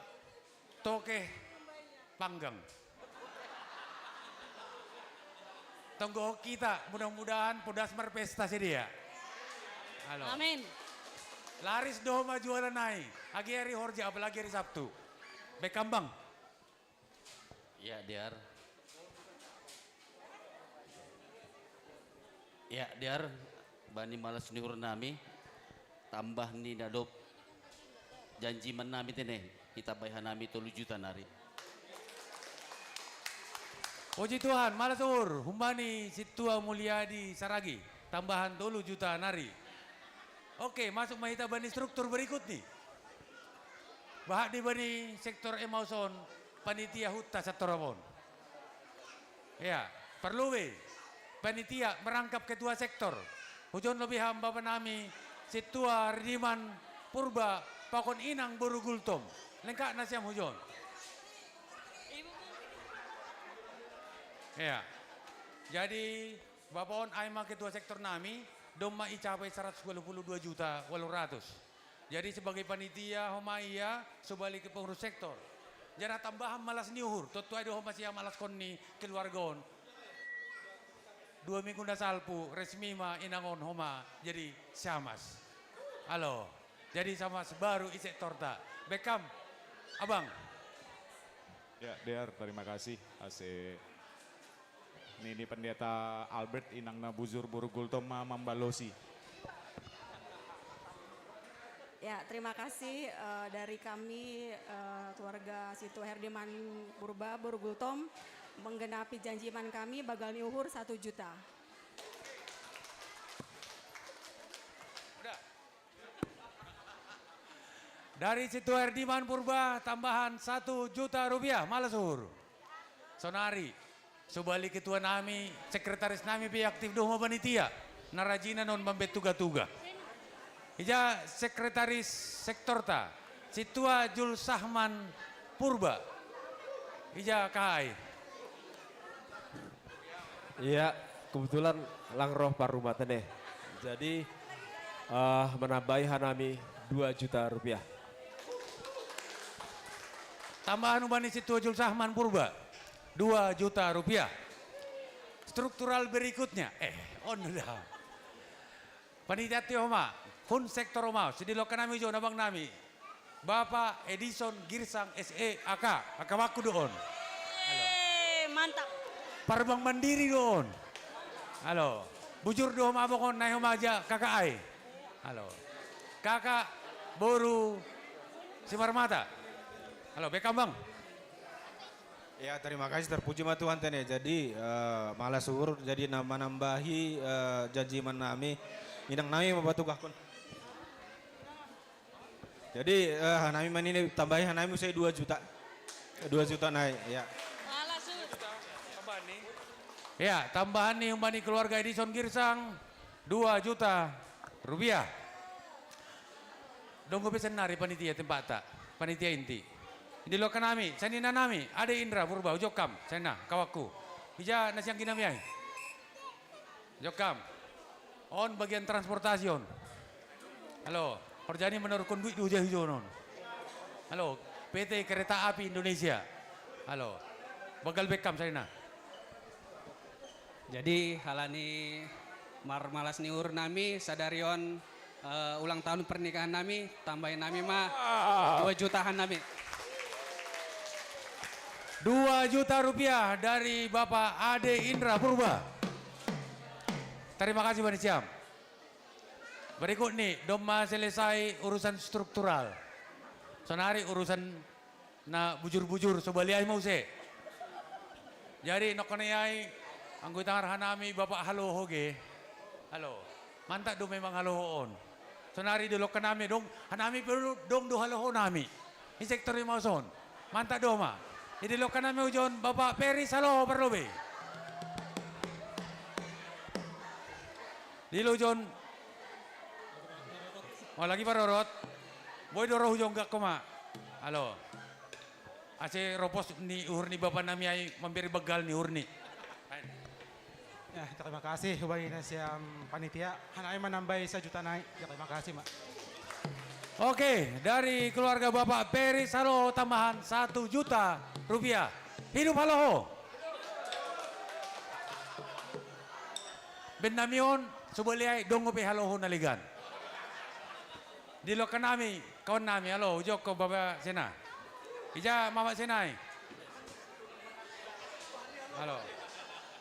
toke panggang. Tunggu kita mudah-mudahan pudas merpesta sih dia. Halo. Amin. Laris doma jualan naik. Agi hari Horja apalagi hari Sabtu. Bekambang. Ya, Diar. Ya, Diar. Bani malas nihur nami. Tambah ni nadop. Janji menami teneh. Kita bayar nami 3 juta nari. Puji Tuhan, Malasur, Humbani Situa Mulyadi Saragi. Tambahan 3 juta nari. Oke, masuk mahita bani struktur berikut nih. Bahak di bani sektor Emauson, panitia hutta satorabon. Ya, perlu panitia merangkap ketua sektor. Hujon lebih hamba penami, Situa Ridiman Purba, Pakon Inang Borugultom. Lengkap nasiam hujon. Ya, jadi Bapak on Aima ketua sektor nami, doma icapai 182 juta 800. Jadi sebagai panitia homaya sebalik ke pengurus sektor. Jana tambahan malas niuhur, tutu ada homa siya malas konni keluargon. 2 minggu na salpu resmi ma inangon homa jadi samas. Halo. Jadi samas baru isek torta. Bekam, abang. Ya, Dear, terima kasih. Ini pendeta Albert Inangna Buzur Borugultom Mambalosi. Ya, terima kasih dari kami keluarga Situ Herdiman Purba Borugultom menggenapi janji iman kami bagal niuhur 1 juta. Udah. Dari Situ Herdiman Purba tambahan 1 juta rupiah Malasur. Sonari. Subali ketua nami, sekretaris nami pi aktif doh panitia. Narajina non mambet tuga-tuga. Ija sekretaris sektor ta, Situa Jul Sahman Purba. Ija kahai. Iya, kebetulan lang roh paruma teneh. Jadi menambahi hanami 2 juta rupiah. Tambahan ubani Situa Jul Sahman Purba. 2 juta rupiah. Struktural berikutnya, dah. Panitia Tioma, Hun sektor Oma, sedilokan nami jo nabang nami. Bapak Edison Girsang SE AK. Akawaku doon. Mantap. Parbang Mandiri doon. Halo. Bujur doon mabokon na humaja kakak ay. Halo. Kakak Boru Simarmata. Halo, bekam bang. Ya, terima kasih, terpuji ma Tuhan tene. Jadi malas suhur jadi nambahi janji menami inang nami mabatugahkon. Jadi hanami man ini tambahi hanami saya 2 juta. 2 juta naik ya. Ya, tambahan nih umbani keluarga Edison Girsang 2 juta rupiah. Dong gue pesen nari panitia tempat tak, panitia inti. Ini lo kanami, sanina nami, ada Indra Purba, ujokam, sana kawaku. Ija nasi yang kinami ay. Ujokam. On bagian transportasi on. Halo, perjani menurunkan duit di ujah hijau non. Halo, PT Kereta Api Indonesia. Halo, bagal bekam sana. Jadi halani malas niur nami sadarion ulang tahun pernikahan nami, tambahin nami mah 2 jutaan nami. 2 juta rupiah dari Bapak Ade Indra Purba. Terima kasih Bani Siam. Berikut nih, doma selesai urusan struktural. Sonari urusan na bujur-bujur sobaliai mau se. Jadi nokoneyai anggota hanami Bapak halo hoge. Halo. Mantap do memang halo on. Sonari dulu kanami dong, hanami perlu dong do halo nami. Ini sektor Mauson. Mantap doma. Jadi lo kanami ujon Bapak Peri halo perlobe. Di lo ujon. Oh lagi parorot. Boy doro ujon gak koma. Halo. Ace ropos ni urni Bapak nami ay memberi begal ni urni. Ya, terima kasih bagi nasiam panitia. Hanai menambah 1 juta naik. Ya, terima kasih, Mak. Oke, dari keluarga Bapak Peri Saloho tambahan 1 juta rupiah. Hidup Haloho. Benamion, subaliay dongope Haloho naligan. Di lokan nami, kawan nami, halo, Joko Bapak Sena. Ija Mama Senai. Halo.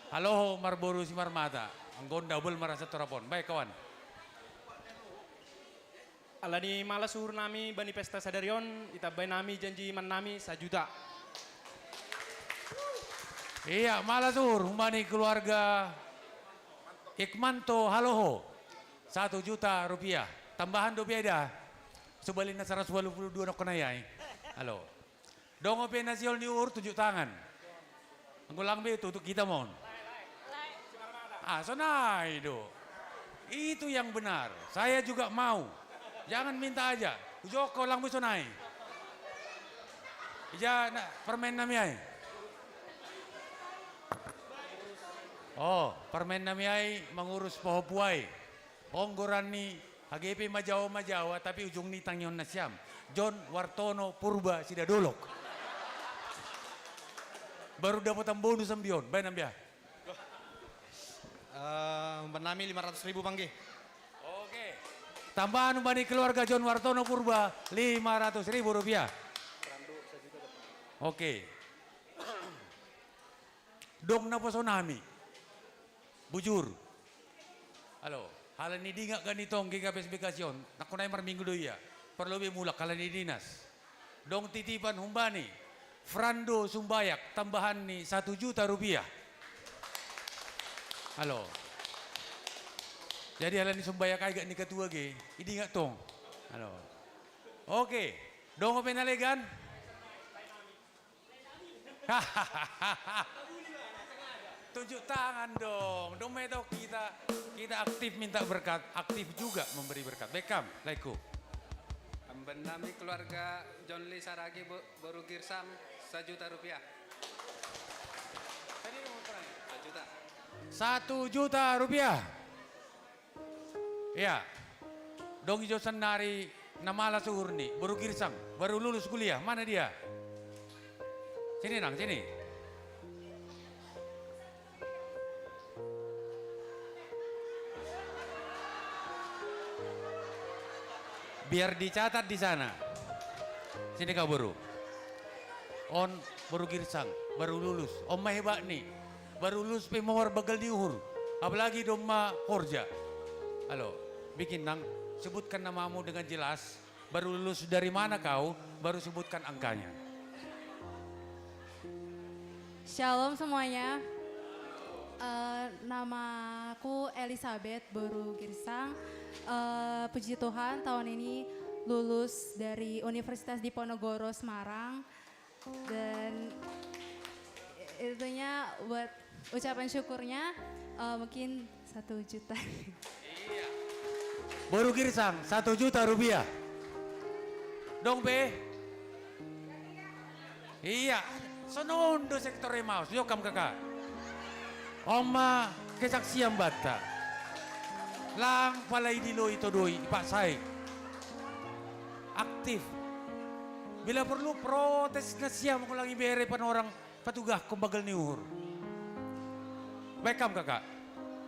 Halo Marboru Simarmata. Anggon double merasa terapon. Baik kawan. Alani malas suhur nami bani pesta sadarion, itabay nami janji man nami 1 juta. Iya, malas suhur umbani keluarga Ikmanto Haloho 1 juta rupiah. Tambahan do beda. Sebalina 182 nok kenayai. Halo. Dongo penasiol ni ur 7 tangan. Anggulang be itu untuk kita mon. Ah, sonai do. Itu yang benar. Saya juga mau. Jangan minta aja. Joko lang bisa naik. Ija permen nami ay. Oh, permen nami ay mengurus poho puai. Onggoran ni HGP Majawa tapi ujung ni tangyon na siyam. John Wartono Purba Sidadolok. Baru dapat bonus ambion. Baik nambiah. Nami 500.000 pangge. Tambahan umbani keluarga John Wartono Purba 500.000 rupiah. Oke. Dong na po nami. Bujur. Halo. Halan ni di nga ganitong gigabesbikasyon. Nakunay marminggo do iya. Perlu mulak halan ni dinas. Dong titipan humbani. Frando Sumbayak tambahan ni 1 juta rupiah. Halo. Jadi halan ni Sumbayak agak ni ketua ge. Idi nga tong. Halo. Oke. Dong penalegan. Tunjuk tangan dong. Dong tahu kita aktif minta berkat, aktif juga memberi berkat. Bekam, laiku. Nami keluarga John Lee Saragi Boru Girsang 1 juta rupiah. 1 juta. 1 juta rupiah. Ya. Dong ijo senari namala suhurni, Boru Girsang, baru lulus kuliah. Mana dia? Sini nang, sini. Biar dicatat di sana. Sini kau baru. On baru girsang, baru lulus. Om mah hebat nih. Baru lulus pemawar bagal diuhur. Apalagi doma horja. Halo, bikin nang, sebutkan namamu dengan jelas. Baru lulus dari mana kau, baru sebutkan angkanya. Shalom semuanya. Namaku Elizabeth Boru Girsang. Puji Tuhan tahun ini lulus dari Universitas Diponegoro Semarang. Dan itunya buat ucapan syukurnya mungkin 1 juta. Boru Girsang 1 juta rupiah. Dong be. Iya, sonondo sektor Emmaus, yokam kakak. Oma kesaksian bata. Lang palay dilo ito doi, Pak Sai. Aktif. Bila perlu protes na siya mo lang ibere pan orang patugah kumbagal ni uhur. Baikam kakak.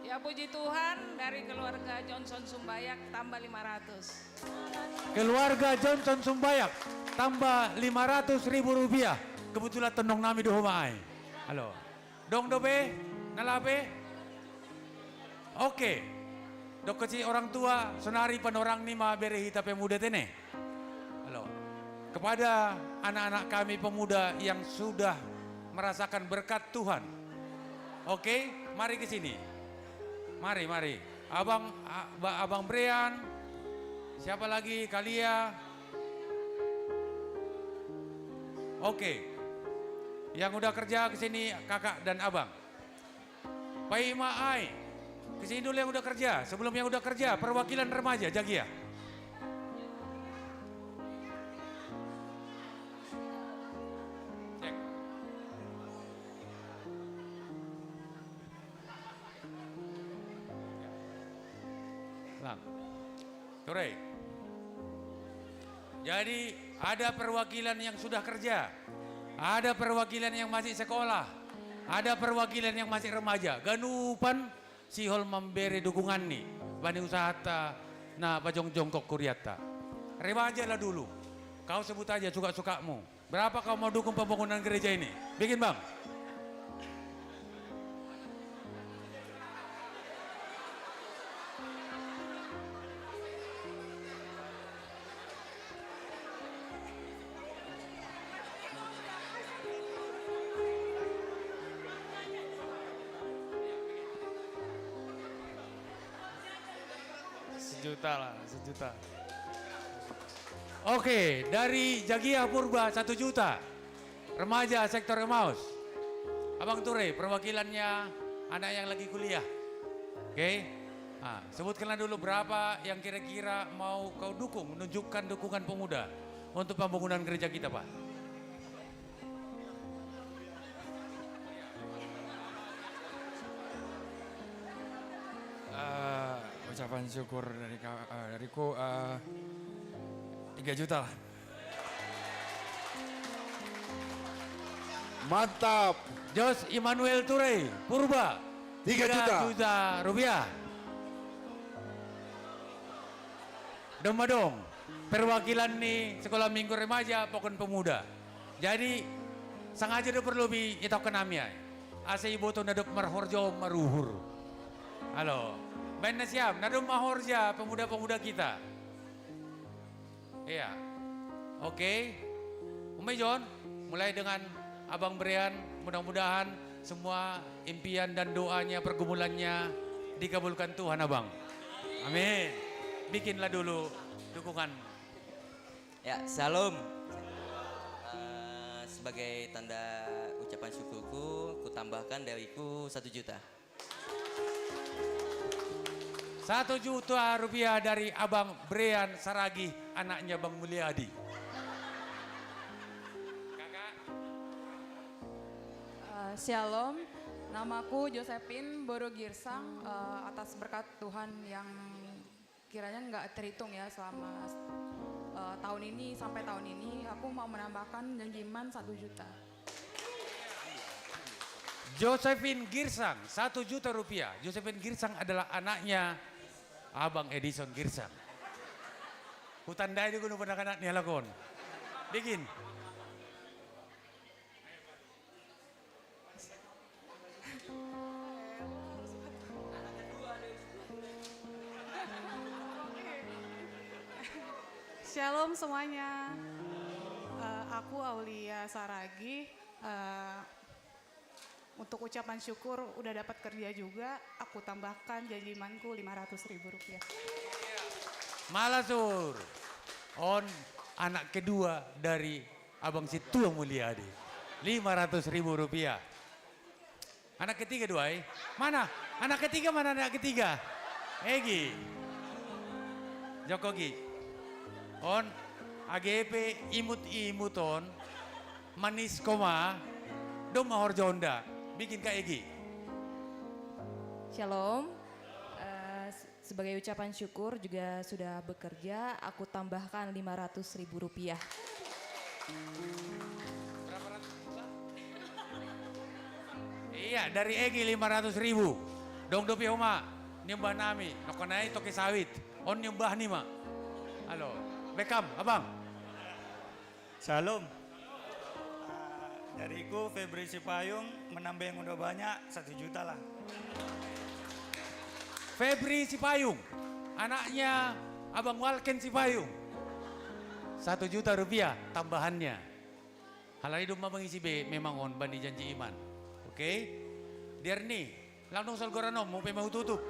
Ya puji Tuhan dari keluarga Johnson Sumbayak tambah 500. Keluarga Johnson Sumbayak tambah 500.000 rupiah. Kebetulan tenong nami do humay. Halo. Dong dobe, nalabe. Oke. Dok kecil orang tua, sonari pan orang ni bere hita pemuda tene. Halo. Kepada anak-anak kami pemuda yang sudah merasakan berkat Tuhan. Oke, mari ke sini. Mari. Abang Brian. Siapa lagi? Kalia. Oke. Yang udah kerja ke sini kakak dan abang. Pai Maai. Ke sini dulu yang udah kerja. Sebelum yang udah kerja, perwakilan remaja Jagia. Sore. Jadi ada perwakilan yang sudah kerja, ada perwakilan yang masih sekolah, ada perwakilan yang masih remaja. Ganupan si hol memberi dukungan nih, bani usaha nah pajong jongkok kuriata. Remaja lah dulu, kau sebut aja suka-sukamu. Berapa kau mau dukung pembangunan gereja ini? Bikin bang. Sejuta. Oke, dari Jagia Purba 1 juta. Remaja sektor Emmaus. Abang Ture, perwakilannya anak yang lagi kuliah. Oke. Nah, sebutkanlah dulu berapa yang kira-kira mau kau dukung, menunjukkan dukungan pemuda untuk pembangunan gereja kita, Pak. Ucapan syukur dariku 3 juta lah. Mantap. Jos Immanuel Ture, Purba. 3 juta rupiah. Domadong, perwakilan nih sekolah minggu remaja pokon pemuda. Jadi sengaja do perlu bi itaw kanami ay. Asa ibu to nadop marhorjo maruhur. Halo. Ben na siap, nadum mahorja pemuda-pemuda kita. Iya. Oke. Umay John, mulai dengan Abang Brian, mudah-mudahan semua impian dan doanya, pergumulannya dikabulkan Tuhan Abang. Amin. Bikinlah dulu dukungan. Ya, salam. Sebagai tanda ucapan syukurku, ku tambahkan dariku 1 juta. 1 juta rupiah dari Abang Brian Saragi, anaknya Bang Mulyadi. Shalom, namaku Josephine Boru Girsang. Atas berkat Tuhan yang kiranya nggak terhitung ya selama tahun ini sampai tahun ini, aku mau menambahkan janji iman 1 juta. Josephine Girsang, 1 juta rupiah. Josephine Girsang adalah anaknya Abang Edison Girsang. Hutandai juga pernah anak nih lakon. Bikin. Shalom semuanya. Aku Aulia Saragi. Untuk ucapan syukur udah dapat kerja juga, aku tambahkan janji imanku Rp500.000. Malasur. On anak kedua dari Abang Situ Mulyadi. Rp500.000. Anak ketiga dua, Mana? Anak ketiga mana anak ketiga? Egi. Jokogi. On AGP imut-imuton manis koma dom mahor jonda bikin Kak Egi. Shalom. Sebagai ucapan syukur juga sudah bekerja, aku tambahkan Rp500.000. Iya, dari Egi 500.000. Dong dopi oma, nyembah nami, nokonai toke sawit. On nyembah nih ma. Halo, Beckham, abang. Shalom. Dariku Febri Sipayung menambah yang udah banyak 1 juta lah. Febri Sipayung, anaknya Abang Walken Sipayung. Rp1 juta tambahannya. Hal hidup mengisi B memang on bandi janji iman. Oke? Derni, langsung solgoranom mau mau tutup.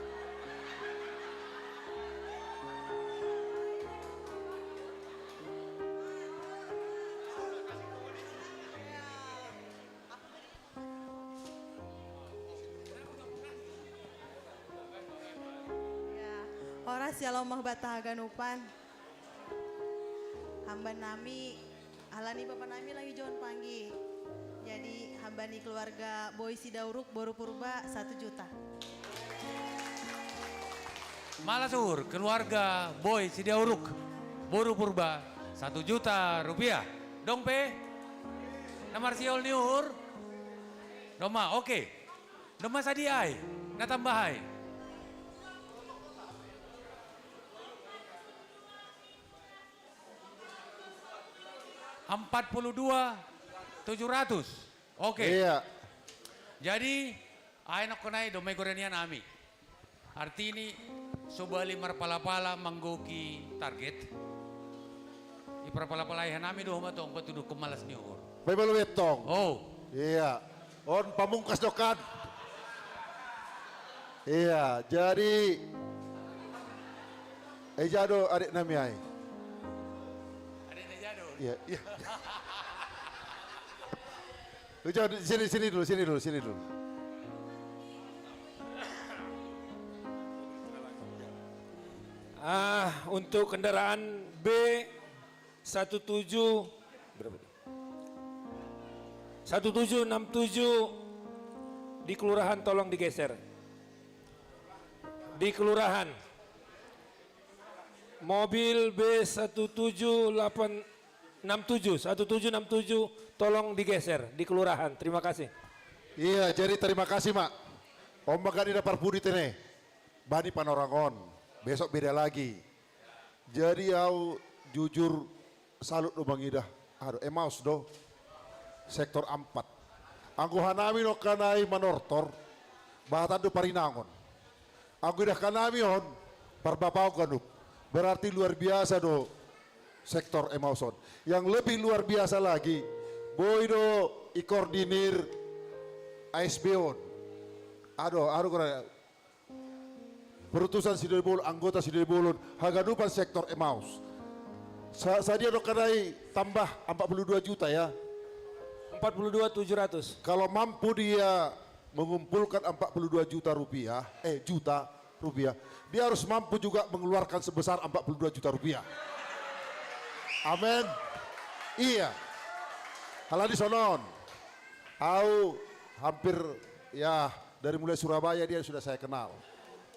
Ora shalom mahbata ganupan. Hamba nami, alani bapak nami lagi John Panggi. Jadi hamba ni keluarga Boy Sidauruk Boru Purba 1 juta. Malasur, keluarga Boy Sidauruk Boru Purba Rp1 juta. Dong pe, namar siol niur. Doma, oke. Doma sadiai, natambahai. 42.700. Oke. Iya. Jadi anak konai domai gorenian ami. Arti ini subali marpala-pala manggoki target. Iparpala-pala ihan ami doh matong patuduk kemalas ni or. Bebel wetong. Oh. Iya. On pamungkas dokan. Iya, jadi Ejado adik nami ai. Iya, iya. Ucap sini dulu. Untuk kendaraan B17 berapa? 1767 di kelurahan tolong digeser. Di kelurahan. Mobil B1767 tolong digeser di kelurahan. Terima kasih. Iya, jadi terima kasih mak. Om bagani dapat pudi tene. Bani panorangon. Besok beda lagi. Jadi au jujur salut do Bang Ida. Aduh, emaus do. Sektor 4. Anggo hanami no kanai manortor. Bahatan do parinangon. Anggo dah kanami on. Parbapau kanup. Berarti luar biasa do. Sektor Emauson. Yang lebih luar biasa lagi, Boydo ikordinir ASBON. Aduh perutusan Sidebulun, anggota Sidebulun, hagadupan sektor Emaus. Sadia do kadai tambah 42 juta ya. 42.700. Kalau mampu dia mengumpulkan 42 juta rupiah, dia harus mampu juga mengeluarkan sebesar 42 juta rupiah. Amin. Iya. Haladi sonon. Au hampir ya dari mulai Surabaya dia sudah saya kenal.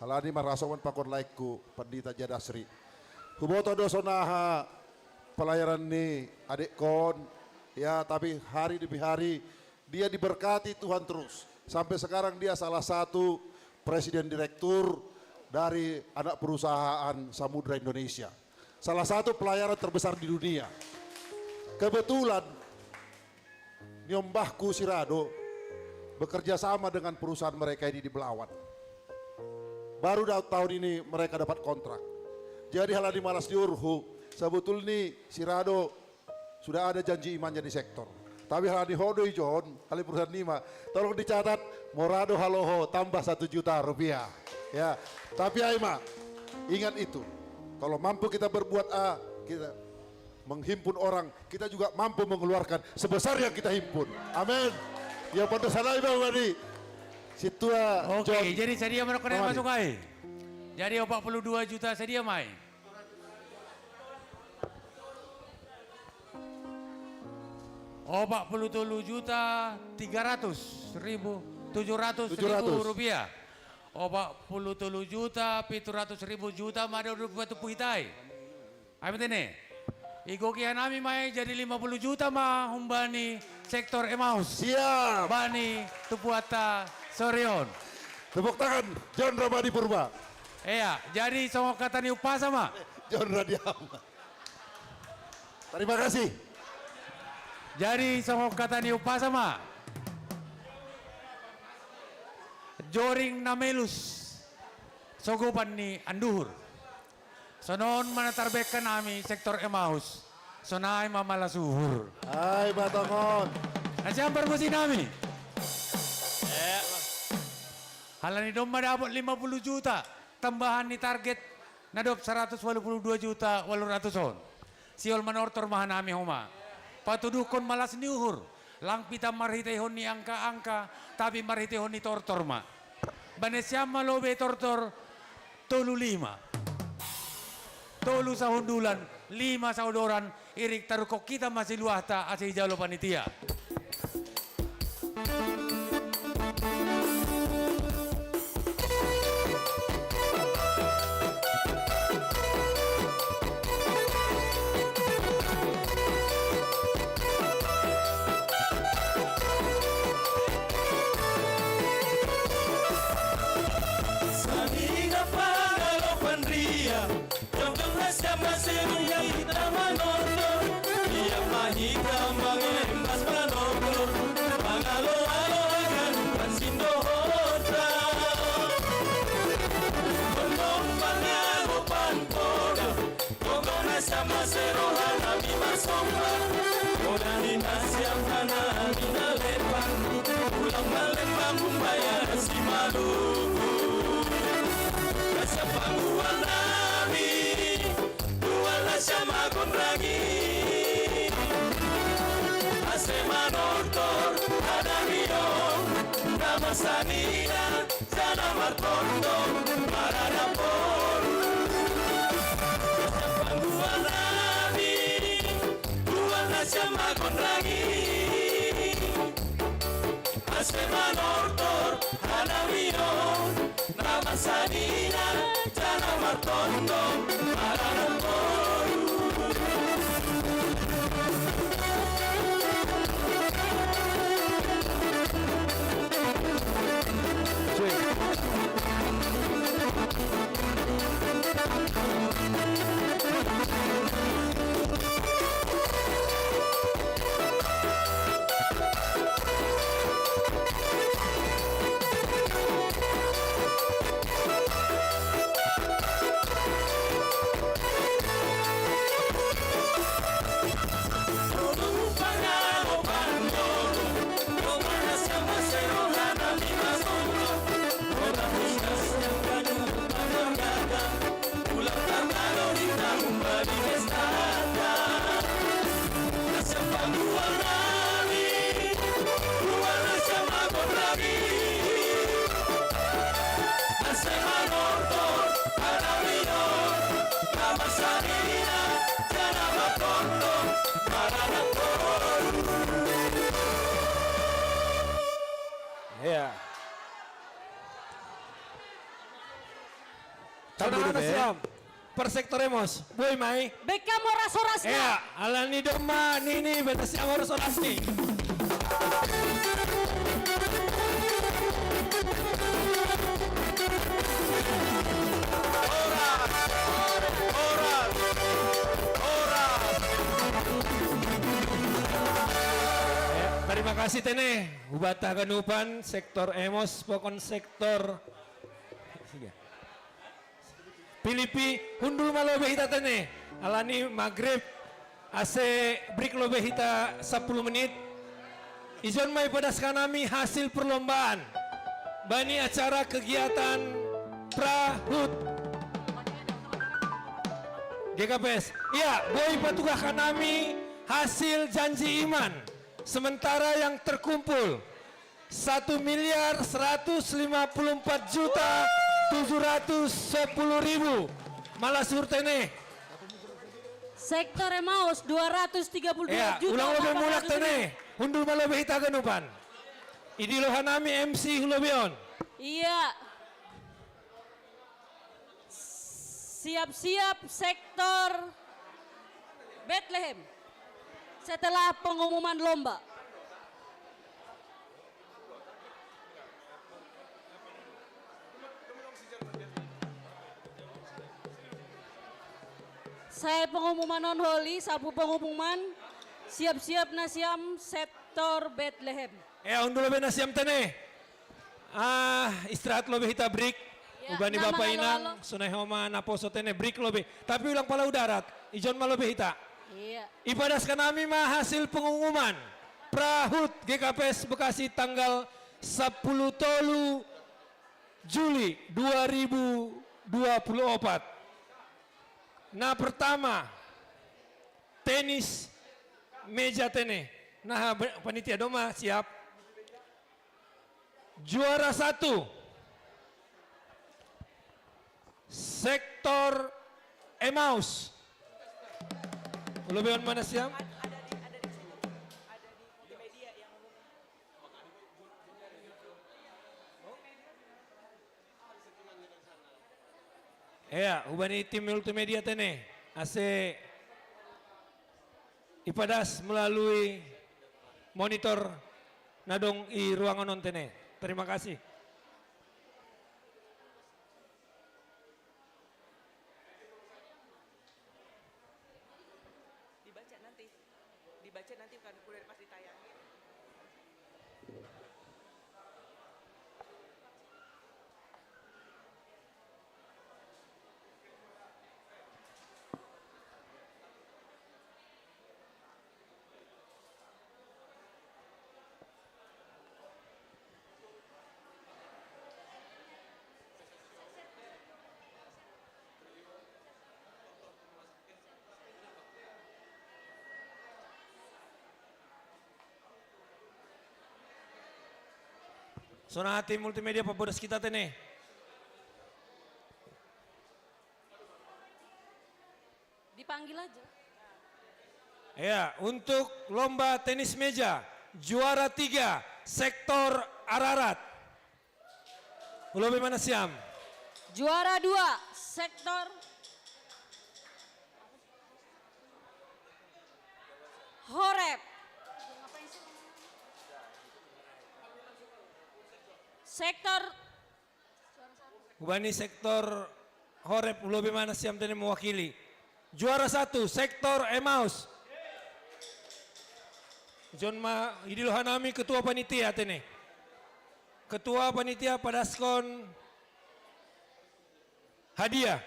Haladi marasawan pakon laikku Pandita Jadasri. Huboto dosonaha pelayaran ni adik kon ya, tapi hari demi hari dia diberkati Tuhan terus. Sampai sekarang dia salah satu presiden direktur dari anak perusahaan Samudra Indonesia. Salah satu pelayaran terbesar di dunia. kebetulan nyombahku si Rado bekerja sama dengan perusahaan mereka ini di Belawan. Baru tahun ini mereka dapat kontrak. Jadi halani malas diurhu, sebetulnya si Rado sudah ada janji imannya di sektor. Tapi halani hodoi John, halani perusahaan Nima, tolong dicatat, Morado haloho tambah 1 juta rupiah. Ya, tapi Aima, ingat itu, kalau mampu kita berbuat A, kita menghimpun orang, kita juga mampu mengeluarkan sebesar yang kita himpun. Amin. Ya pada sana Bang Wadi. Situa Oke, jadi sedia menokone masuk ai. Jadi 42 juta sedia mai. Oh, 47 juta 300 ribu 700 ribu rupiah. Oh, 47 juta 700 ribu juta mada batu puhitai. Ayo tene. Iko kian ami mai jadi 50 juta mah humbani sektor Emmaus. Siap. Bani Tupuata Sorion. Tepuk tangan John Ramadi Purba. Iya, jadi songok kata ni upah sama. John Radiama. Terima kasih. Jadi songok kata ni upah sama. Joring Namelus. Sogopan ni Anduhur. Sonon manatarbekkan nami sektor Emmaus. Sonai mamalasuhur. Hai Batongon. Nasiang perbusi nami. Halani domba dapat 50 juta. Tambahan ni target nadop 182 juta 800 on. Siol manortor mahanami homa. Patudukon malas niuhur. Lang pita marhitehon ni angka-angka. Tapi marhitehon ni tortor ma. Banesyam malobe tortor tolu 5. Tolu sahundulan 5 saudoran. Irik tarukok kita masih luahta asih jalo panitia. Sanina, sana martondo, marana por. Pangguan nami, tuan nasyama konragi. Asema nortor, hanamio, nama sanina, sana martondo, marana por. Persektoremos, boy mai. Beka moras-horas na. Ya, alani domba nini betas yang horas nih. Terima kasih Tene. Ubata Ganupan, sektor Emos, pokon sektor Pilipi, hundul malobe hita Tene. Alani Maghrib, ase break lobe hita 10 menit. Ijon may padaskan kami hasil perlombaan. Bani acara kegiatan Prahut GKPS. Iya, boy patugah kanami hasil janji iman. Sementara yang terkumpul 1.154.710.000 Malasur Tene. Sektor Emaus 232 Ya, juta. ulang lebih mulak Tene. Hundul malobe hita ganupan. Idi lohanami MC Hulobion. Iya. Siap-siap sektor Bethlehem. Setelah pengumuman lomba. Saya pengumuman non holy, sabu pengumuman siap-siap nasiam sektor Bethlehem. Ya, undur lebih nasiam Tene. Istirahat lobe hita break. Ya, Ubani nama Bapak halo, Inang, halo. Sunai Homa, Naposo Tene break lobe. Tapi ulang pala udarat, ijon malobe hita. Iya. Ipadaskan kami mah hasil pengumuman Prahut GKPS Bekasi tanggal 10 Tolu Juli 2024. Nah pertama, tenis meja Tene. Nah panitia doma siap. Juara 1 sektor Emaus. Lebih mana siap? Ya, ubani tim multimedia Tene. Ase ipadas melalui monitor nadong i ruangan non Tene. Terima kasih. Dibaca nanti kan udah pas ditayangin. Sonah tim multimedia Pabodas kita Tene. Dipanggil aja. Ya, untuk lomba tenis meja juara 3 sektor Ararat. Ulobe mana siam? Juara 2 sektor Horeb. Sektor Ubani sektor Horeb ulobe mana siam Tene mewakili. Juara 1 sektor Emaus. John Ma Idil Hanami ketua panitia Tene. Ketua panitia Padaskon hadiah.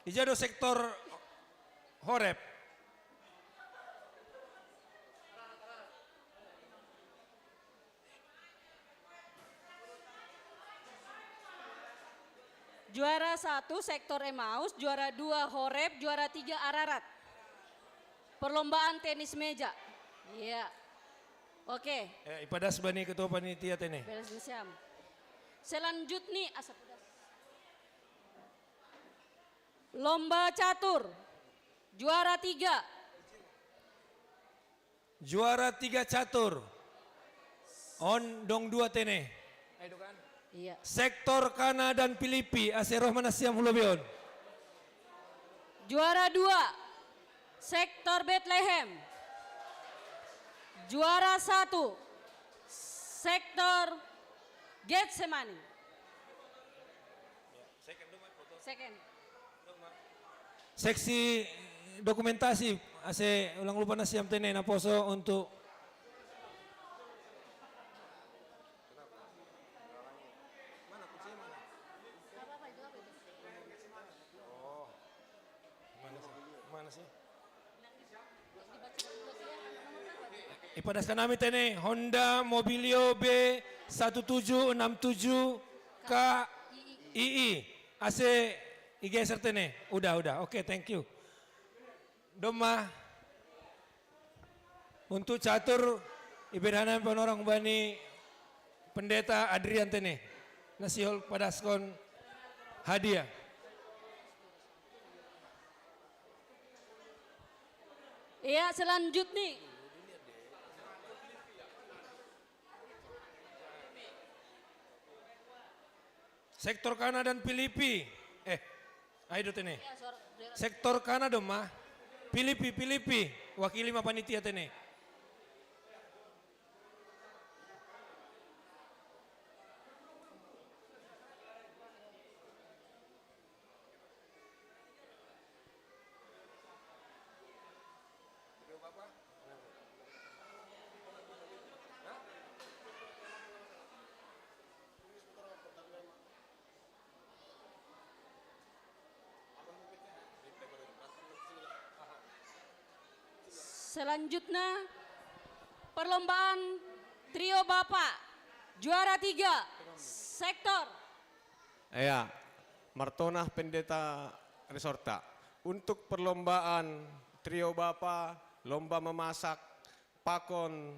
Ijado sektor Horeb. juara 1 sektor Emaus, juara 2 Horeb, juara 3 Ararat. Perlombaan tenis meja. Iya. Oke. Ipadas bani ketua panitia Tene. Beres siam. Selanjutnya asap pedas. Lomba catur. Juara 3. Juara 3 catur. On dong 2 Tene. Iya. Sektor Kana dan Pilipi Aseroh mana siam Hulobion. Juara 2 sektor Bethlehem. Juara 1 sektor Getsemani. Second. Seksi dokumentasi ase ulang lupa nasiam tene na poso untuk ipadaskan kami tene Honda Mobilio B1767 KII ase igeser tene. Udah. Oke, thank you. Doma untuk catur ibadahan penorang bani pendeta Adrian tene nasihol padaskon hadiah. Iya, selanjutnya. Sektor Kana dan Filipi. Ayo tene. Sektor Kana dong mah. Filipi. Wakili mah panitia tene. Selanjutnya perlombaan trio Bapak juara 3 sektor. Ya, Martonah Pendeta Resorta. Untuk perlombaan trio Bapak, lomba memasak, pakon,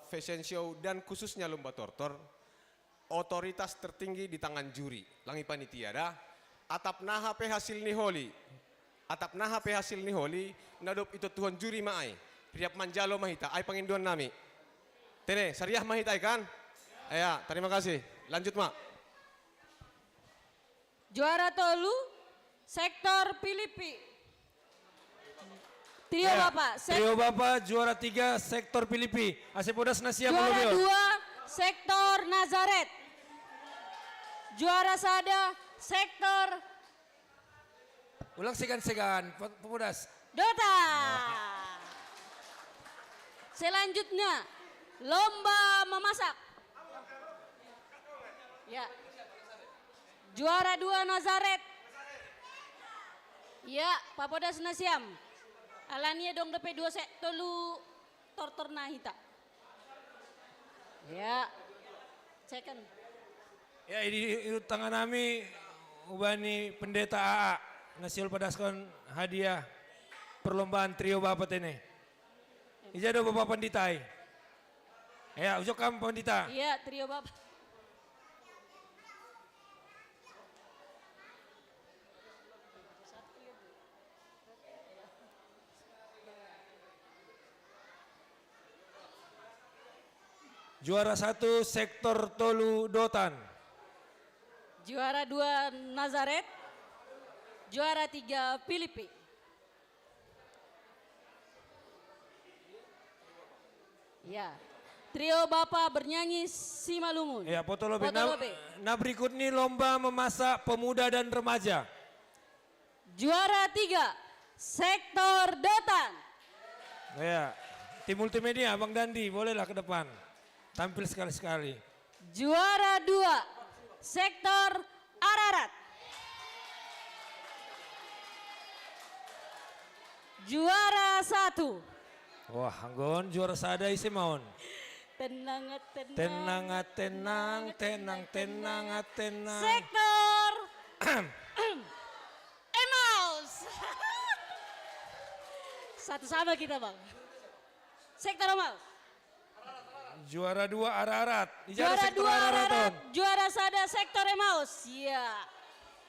fashion show dan khususnya lomba tortor, otoritas tertinggi di tangan juri, langi panitia dah. Atap naha pe hasil niholi. Atap naha pe hasil niholi, nadop itu Tuhan juri maai. Riap manjalo mahita, ai panginduan nami. Tene, sariah mahita kan? Ya, terima kasih. Lanjut mak. Juara tolu sektor Filipi. Trio Bapak. Trio Bapak juara 3 sektor Filipi. Asepodas Nasia Juara 2 sektor Nazaret. Juara sada sektor ulang segan-segan, pemudas. Dota. Selanjutnya lomba memasak. Ya. Juara 2 Nazaret. Ya, Papodas Nasiam. Alania dong depe 2 sek tolu tortor nahita. Ya. Second. Ya, ini tangan kami ubani pendeta AA. Nasil padaskon hadiah perlombaan trio Bapak ini. Ijado Bapak Panditai. Ya, ujok kamu Pandita. Iya, trio Bapak. Juara 1 sektor Tolu Dotan. Juara 2 Nazaret. Juara 3 Filipi. Ya, trio Bapak bernyanyi Simalungun. Ya, foto lobe. Lobe. Nah berikut ini lomba memasak pemuda dan remaja. Juara 3 sektor Dotan. Ya, tim multimedia Bang Dandi bolehlah ke depan. Tampil sekali-sekali. Juara 2 sektor Ararat. Juara 1. Wah, anggon juara sada isi maun. Tenang. Sektor Emmaus. Satu sama kita bang. Sektor Emmaus. Juara 2 Ararat. Juara 2 Ararat. Juara sada sektor Emmaus. Iya.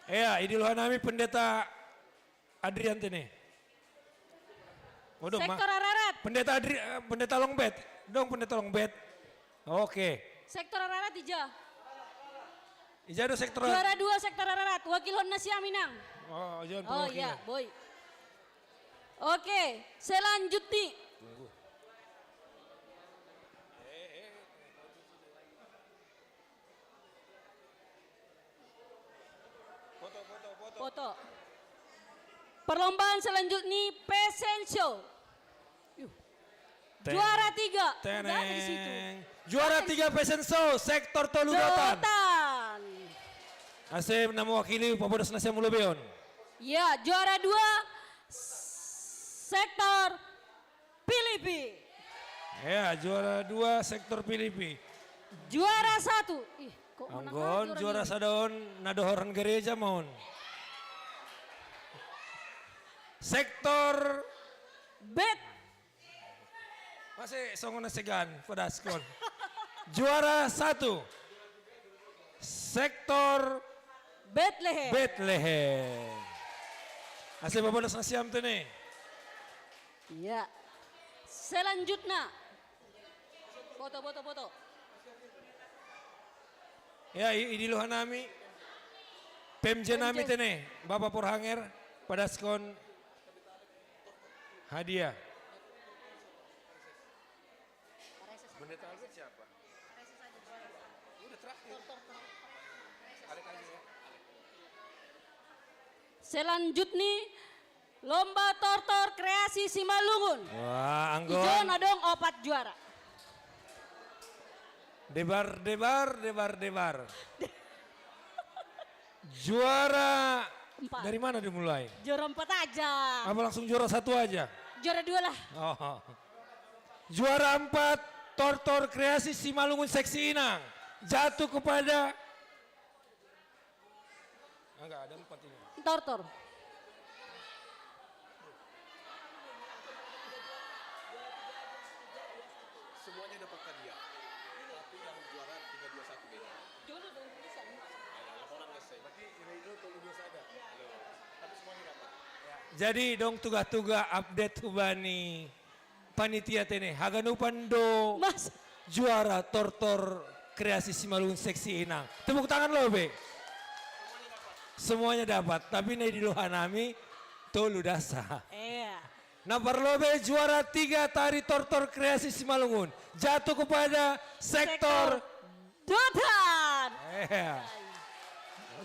Ya, idiluhan kami pendeta Adrian ini. Sektor Ararat. Pendeta Longbet. Dong pendeta Longbet. Oke. Sektor Ararat Ija. Ija do sektor. Juara 2 sektor Ararat. Wakil Hon Nasia Minang. Oh, jangan oh iya, boy. Oke, selanjutnya. Foto. Perlombaan selanjutnya Fashion Show. Juara 3. Teneng. Juara 3 Fashion Show sektor Tolu Dotan. Ase mewakili Pabodas Nasiam Mulobeon. Ya, juara 2 sektor Pilipi. Ya, juara 2 sektor Pilipi. Juara 1. Ih, kok menang Anggon lagi juara orang ini? sadon nadohoran gereja mohon. Sektor Bet. masih songon segan pada skon. Juara 1 sektor Bethlehem. Bethlehem. Ase Pabodas Nasiam tene. Ya. Selanjutnya. Foto. Ya, ini nami. Pemje nami tene. Bapak Purhanger pada skon hadiah. Pendeta Albert siapa? Udah terakhir. Selanjutnya lomba tortor kreasi Simalungun. Wah, Anggon. Ijo nadong 4 juara. Debar. Juara 4. dari mana dimulai? Juara 4 aja. Apa langsung juara 1 aja? Juara 2 lah. Oh. Juara 4 tortor kreasi Simalungun seksi Inang. Jatuh kepada enggak ada 4 ini. Tortor. Semuanya dapat hadiah. Tapi yang juara 321 beda. Jadi dong tugas-tugas update Hubani panitia tene haganupan do juara tortor kreasi Simalungun seksi Inang. Tepuk tangan lo be. Semuanya dapat, tapi nih di Lohanami tolu dasa. Iya. Nomor lobe juara 3 tari tortor kreasi Simalungun jatuh kepada sektor Dotan. Iya.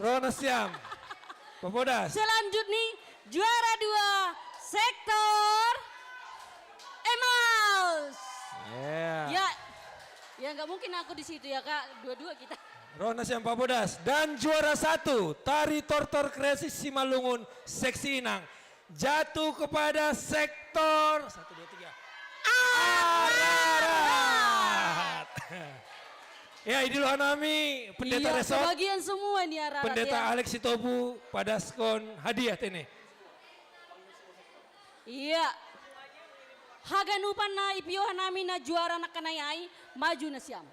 Rona Siam. Pabodas. Selanjutnya juara 2 sektor Emmaus. Iya. Ya nggak mungkin aku di situ ya Kak, dua-dua kita. Rona Siam Pabodas dan juara 1 tari tortor kreasi Simalungun seksi Inang jatuh kepada sektor 1 2 3 Ararat. Ya, Idul Hanami pendeta Iya, resort. Bagian semua ini Ararat Pendeta ya. Alex Sitobu pada skon hadiah tene. Iya. Haganupan na ipio hanami na juara na kanayay maju na siyam.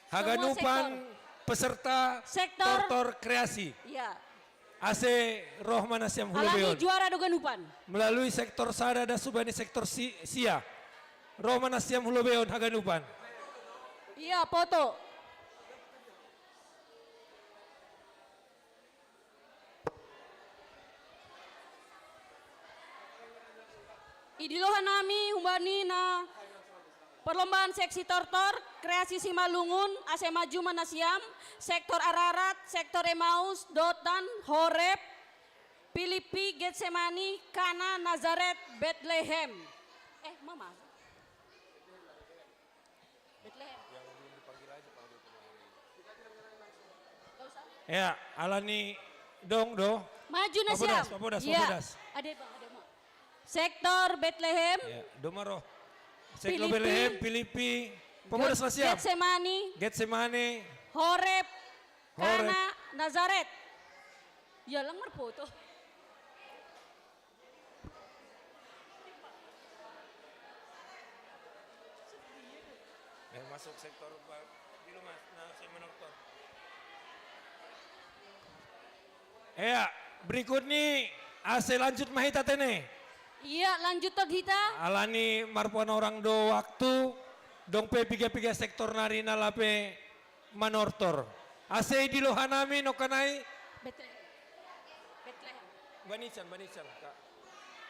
Haganupan peserta Sektor. tortor kreasi. Iya. AC Rohman Asyam Alami Hulubeon. juara doganupan. Melalui sektor Sada dan Subani sektor Sia. Rohman Asyam Hulubeon Haganupan. Iya, foto. Idilohan nami humbani na perlombaan seksi tortor kreasi Simalungun AC Maju Manasiam sektor Ararat sektor Emmaus Dotan Horeb Pilipi Getsemani Kana Nazaret Bethlehem Mama Bethlehem Ya, alani dong do. Maju Nasiam Pabodas. Ada bang ada mak sektor Bethlehem Ya, domaro. Sektor Bethlehem, Pilipi, Pabodas Nasiam. Getsemani Horeb Kana Nazaret ya langar foto Masuk sektor dulu mas, saya menonton. Ya, berikut nih AC lanjut mahita tene. iya lanjut tot kita Alani marpuan orang do waktu dong pe piga sektor narina lape manortor. AC di lohanami no kanai Bethlehem banican Kak.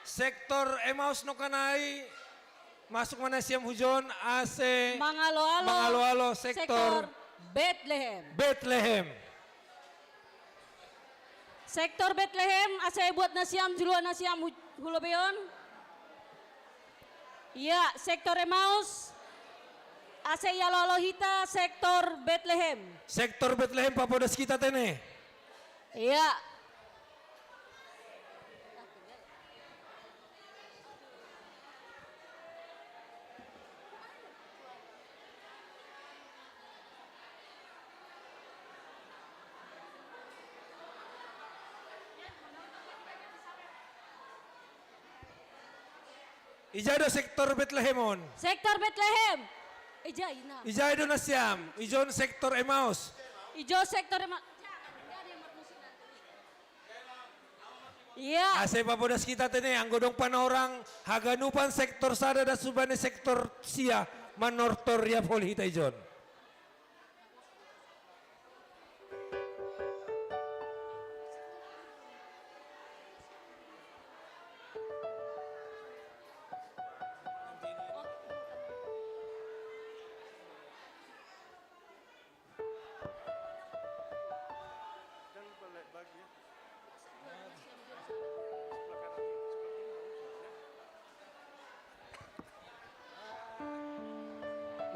Sektor Emmaus no kanai masuk mana siam hujon AC Mangalo-alo sektor Bethlehem. Bethlehem. Sektor Bethlehem, asa buat nasiam juluan nasiam hulobeon. Ya, sektor Emmaus, asa yalolohita sektor Bethlehem. Sektor Bethlehem Papodas kita tene. Iya. Ijado sektor Bethlehemon. Sektor Bethlehem. Ina. Ijado nasiam. Ijon sektor Emmaus. Ijo sektor Emmaus. Iya. Ase Papodas kita tene anggodong panorang haganupan sektor sada da subane sektor sia manortor ya poli hita ijon.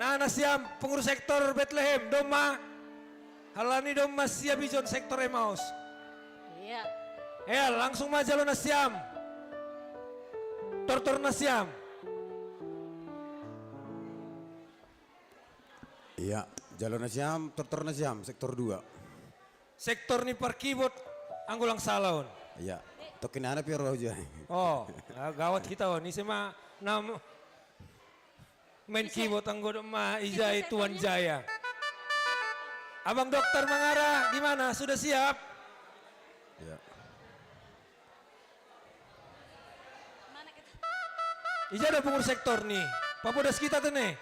Nah, nasiam pengurus sektor Bethlehem, doma halani doma siap ijon sektor Emmaus. Iya. Ya, langsung aja lo nasiam. Tortor nasiam. Iya, jalur nasiam, tortor nasiam, sektor 2. Sektor ni parkibot anggulang salaon. Iya, tokin anak pior aja. Oh, gawat kita oh, ni sema nam main keyboard anggo mah Ijai Tuan Jaya. Abang dokter Mangara gimana? Sudah siap? Ya. Ija ada pengurus sektor nih. Papodas kita tuh nih.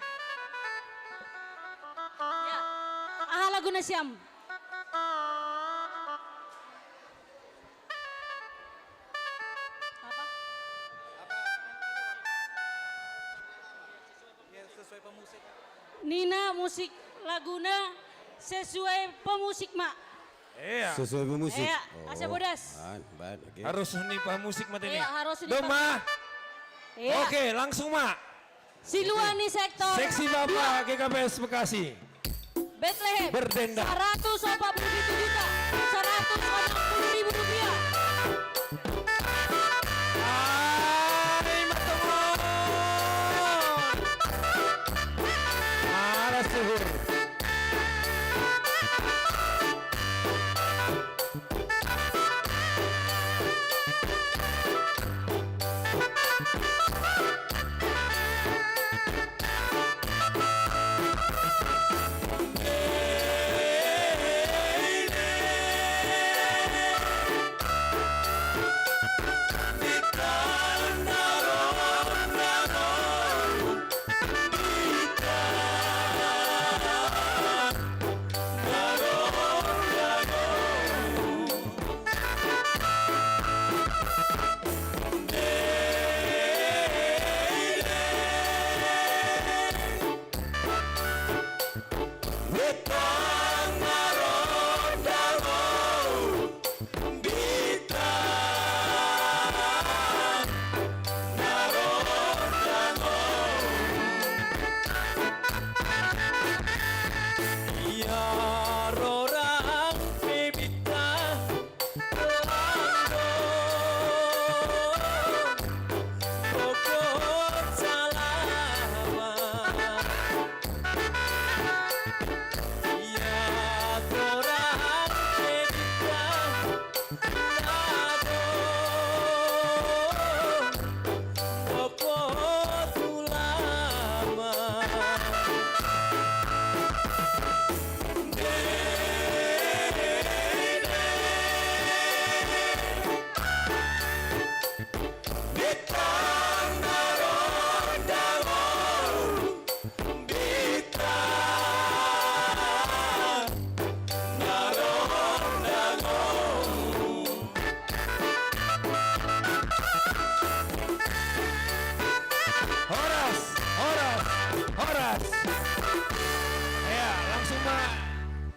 Ya. Aha lagu nasiam. Nina musik laguna sesuai pemusik mak. Iya. Sesuai pemusik. Iya, asa bodas. Okay. Harus nih pemusik mat ini. Iya, harus nih. Doma. Iya. Oke, langsung mak. Siluani sektor. Seksi Bapak GKPS Bekasi. Bethlehem. Berdenda. 147 juta. 160 ribu rupiah. Hai matemon. Malas suhur.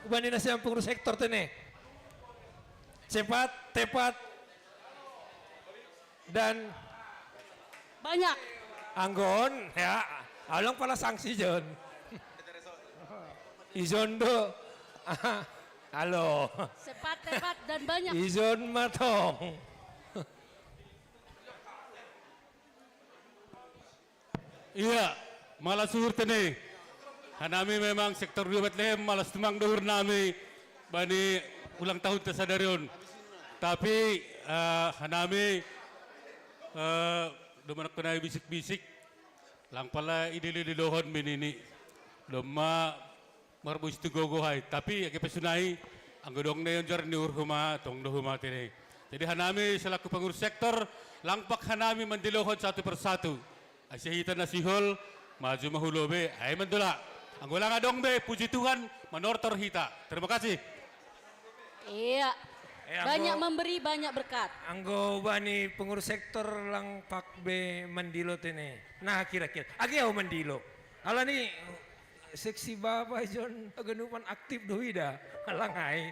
Ubani nasi yang pengurus sektor tene. Cepat tepat dan banyak. Anggon ya, alang pala sanksi Jon. Ijon do, halo. Cepat, tepat, dan banyak. Ijon matong. Iya, malas suhur tene. Hanami memang sektor 2 Bethlehem malas temang dohur nami bani ulang tahun tasadarion. Tapi hanami dumanak penai bisik-bisik lang pala idili-dilohon minini. Lama marbus tu gogohay. Tapi ake pesunai ang godong na yon jar ni urhuma tong dohuma tene. Jadi hanami selaku pengurus sektor langpak hanami mendilohon satu persatu. Asyahita na sihol, maju mahulobe, ay mandula. Ang wala nga dong be, puji Tuhan, menortor hita. Terima kasih. Iya, banyak memberi, banyak berkat. Anggo bani pengurus sektor lang pak be mandilo tene. Nah kira-kira, agi ako mandilo. Ala ni, seksi bapak John, aganupan aktif dohida. Alangay.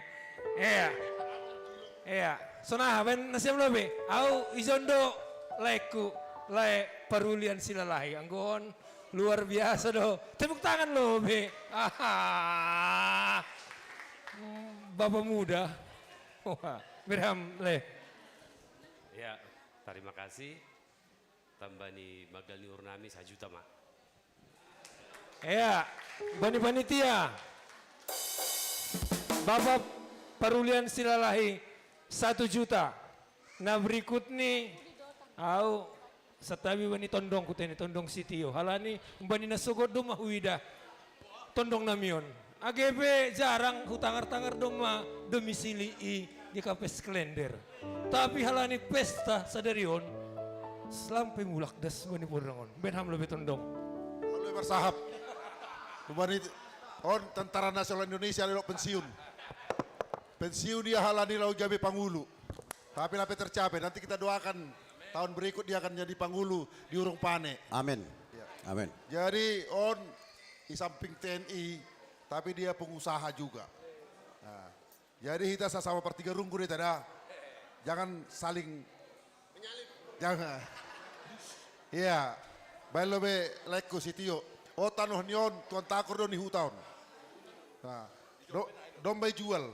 Iya. So nah, ben nasyam lobe, au izondo laiku. Lai perulian silalahi anggon luar biasa do. Tepuk tangan lo be. Bapak muda. Wah, berham le. Ya, terima kasih. Tambani Magali Urnami 1 juta, Mak. Ya, bani panitia. Bapak perulian silalahi 1 juta. Nah berikut nih, satabi bani tondong kuteni tondong sitio halani bani nasogod do mahuida tondong namion AGB jarang hutangar-tangar doma domisili i di kapes kalender tapi halani pesta sadarion sampai mulak das bani podangon benham lebih tondong lebih bersahab bani on Tentara Nasional Indonesia lewat pensiun dia halani lau gabe pangulu tapi lape tercapai nanti kita doakan tahun berikut dia akan jadi panghulu di Urung Pane. Amin. Ya. Amin. Jadi on di samping TNI, tapi dia pengusaha juga. Nah, jadi kita sama pertiga runggu nih tada. Jangan saling menyalip. Jangan. Iya. Baik lobe leku sitio. O tanuh nion tuan takur do ni hutaun. Nah, domba jual.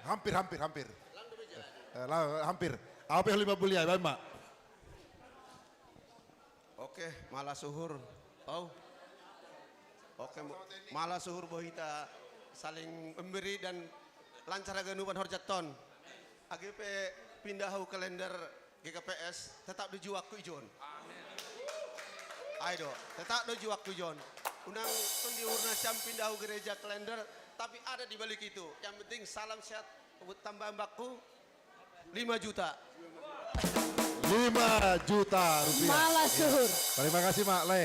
Hampir. Hampir. Apa yang 50 ya, Mbak? Oke, malah suhur. Oke, malah suhur bohita saling memberi dan lancar ganupan horjaton. AGP pindah kalender GKPS tetap di juakku ijon. Ayo, tetap di juakku ijon. Unang di urna syam pindah gereja kalender tapi ada di balik itu. Yang penting salam sehat buat tambah mbakku 5 juta. 5 juta rupiah. Malah suhur. Terima kasih Mak Le.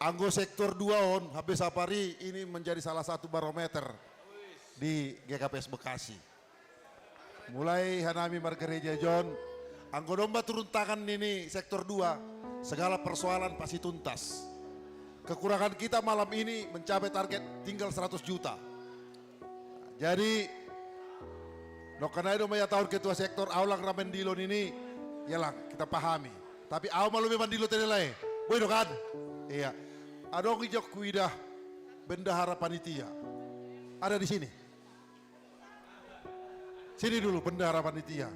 Anggo sektor 2 on, habis Sapari ini menjadi salah satu barometer di GKPS Bekasi. Mulai Hanami Margereja John, anggo domba turun tangan ini sektor 2, segala persoalan pasti tuntas. Kekurangan kita malam ini mencapai target tinggal 100 juta. Jadi karena itu maya tahun ketua sektor aulang ramen dilon ini, yalah kita pahami. Tapi awal malu memang dilon tenelai, boleh kan? Iya. Adong ijok kuidah bendahara panitia. Ada di sini. Sini dulu bendahara panitia.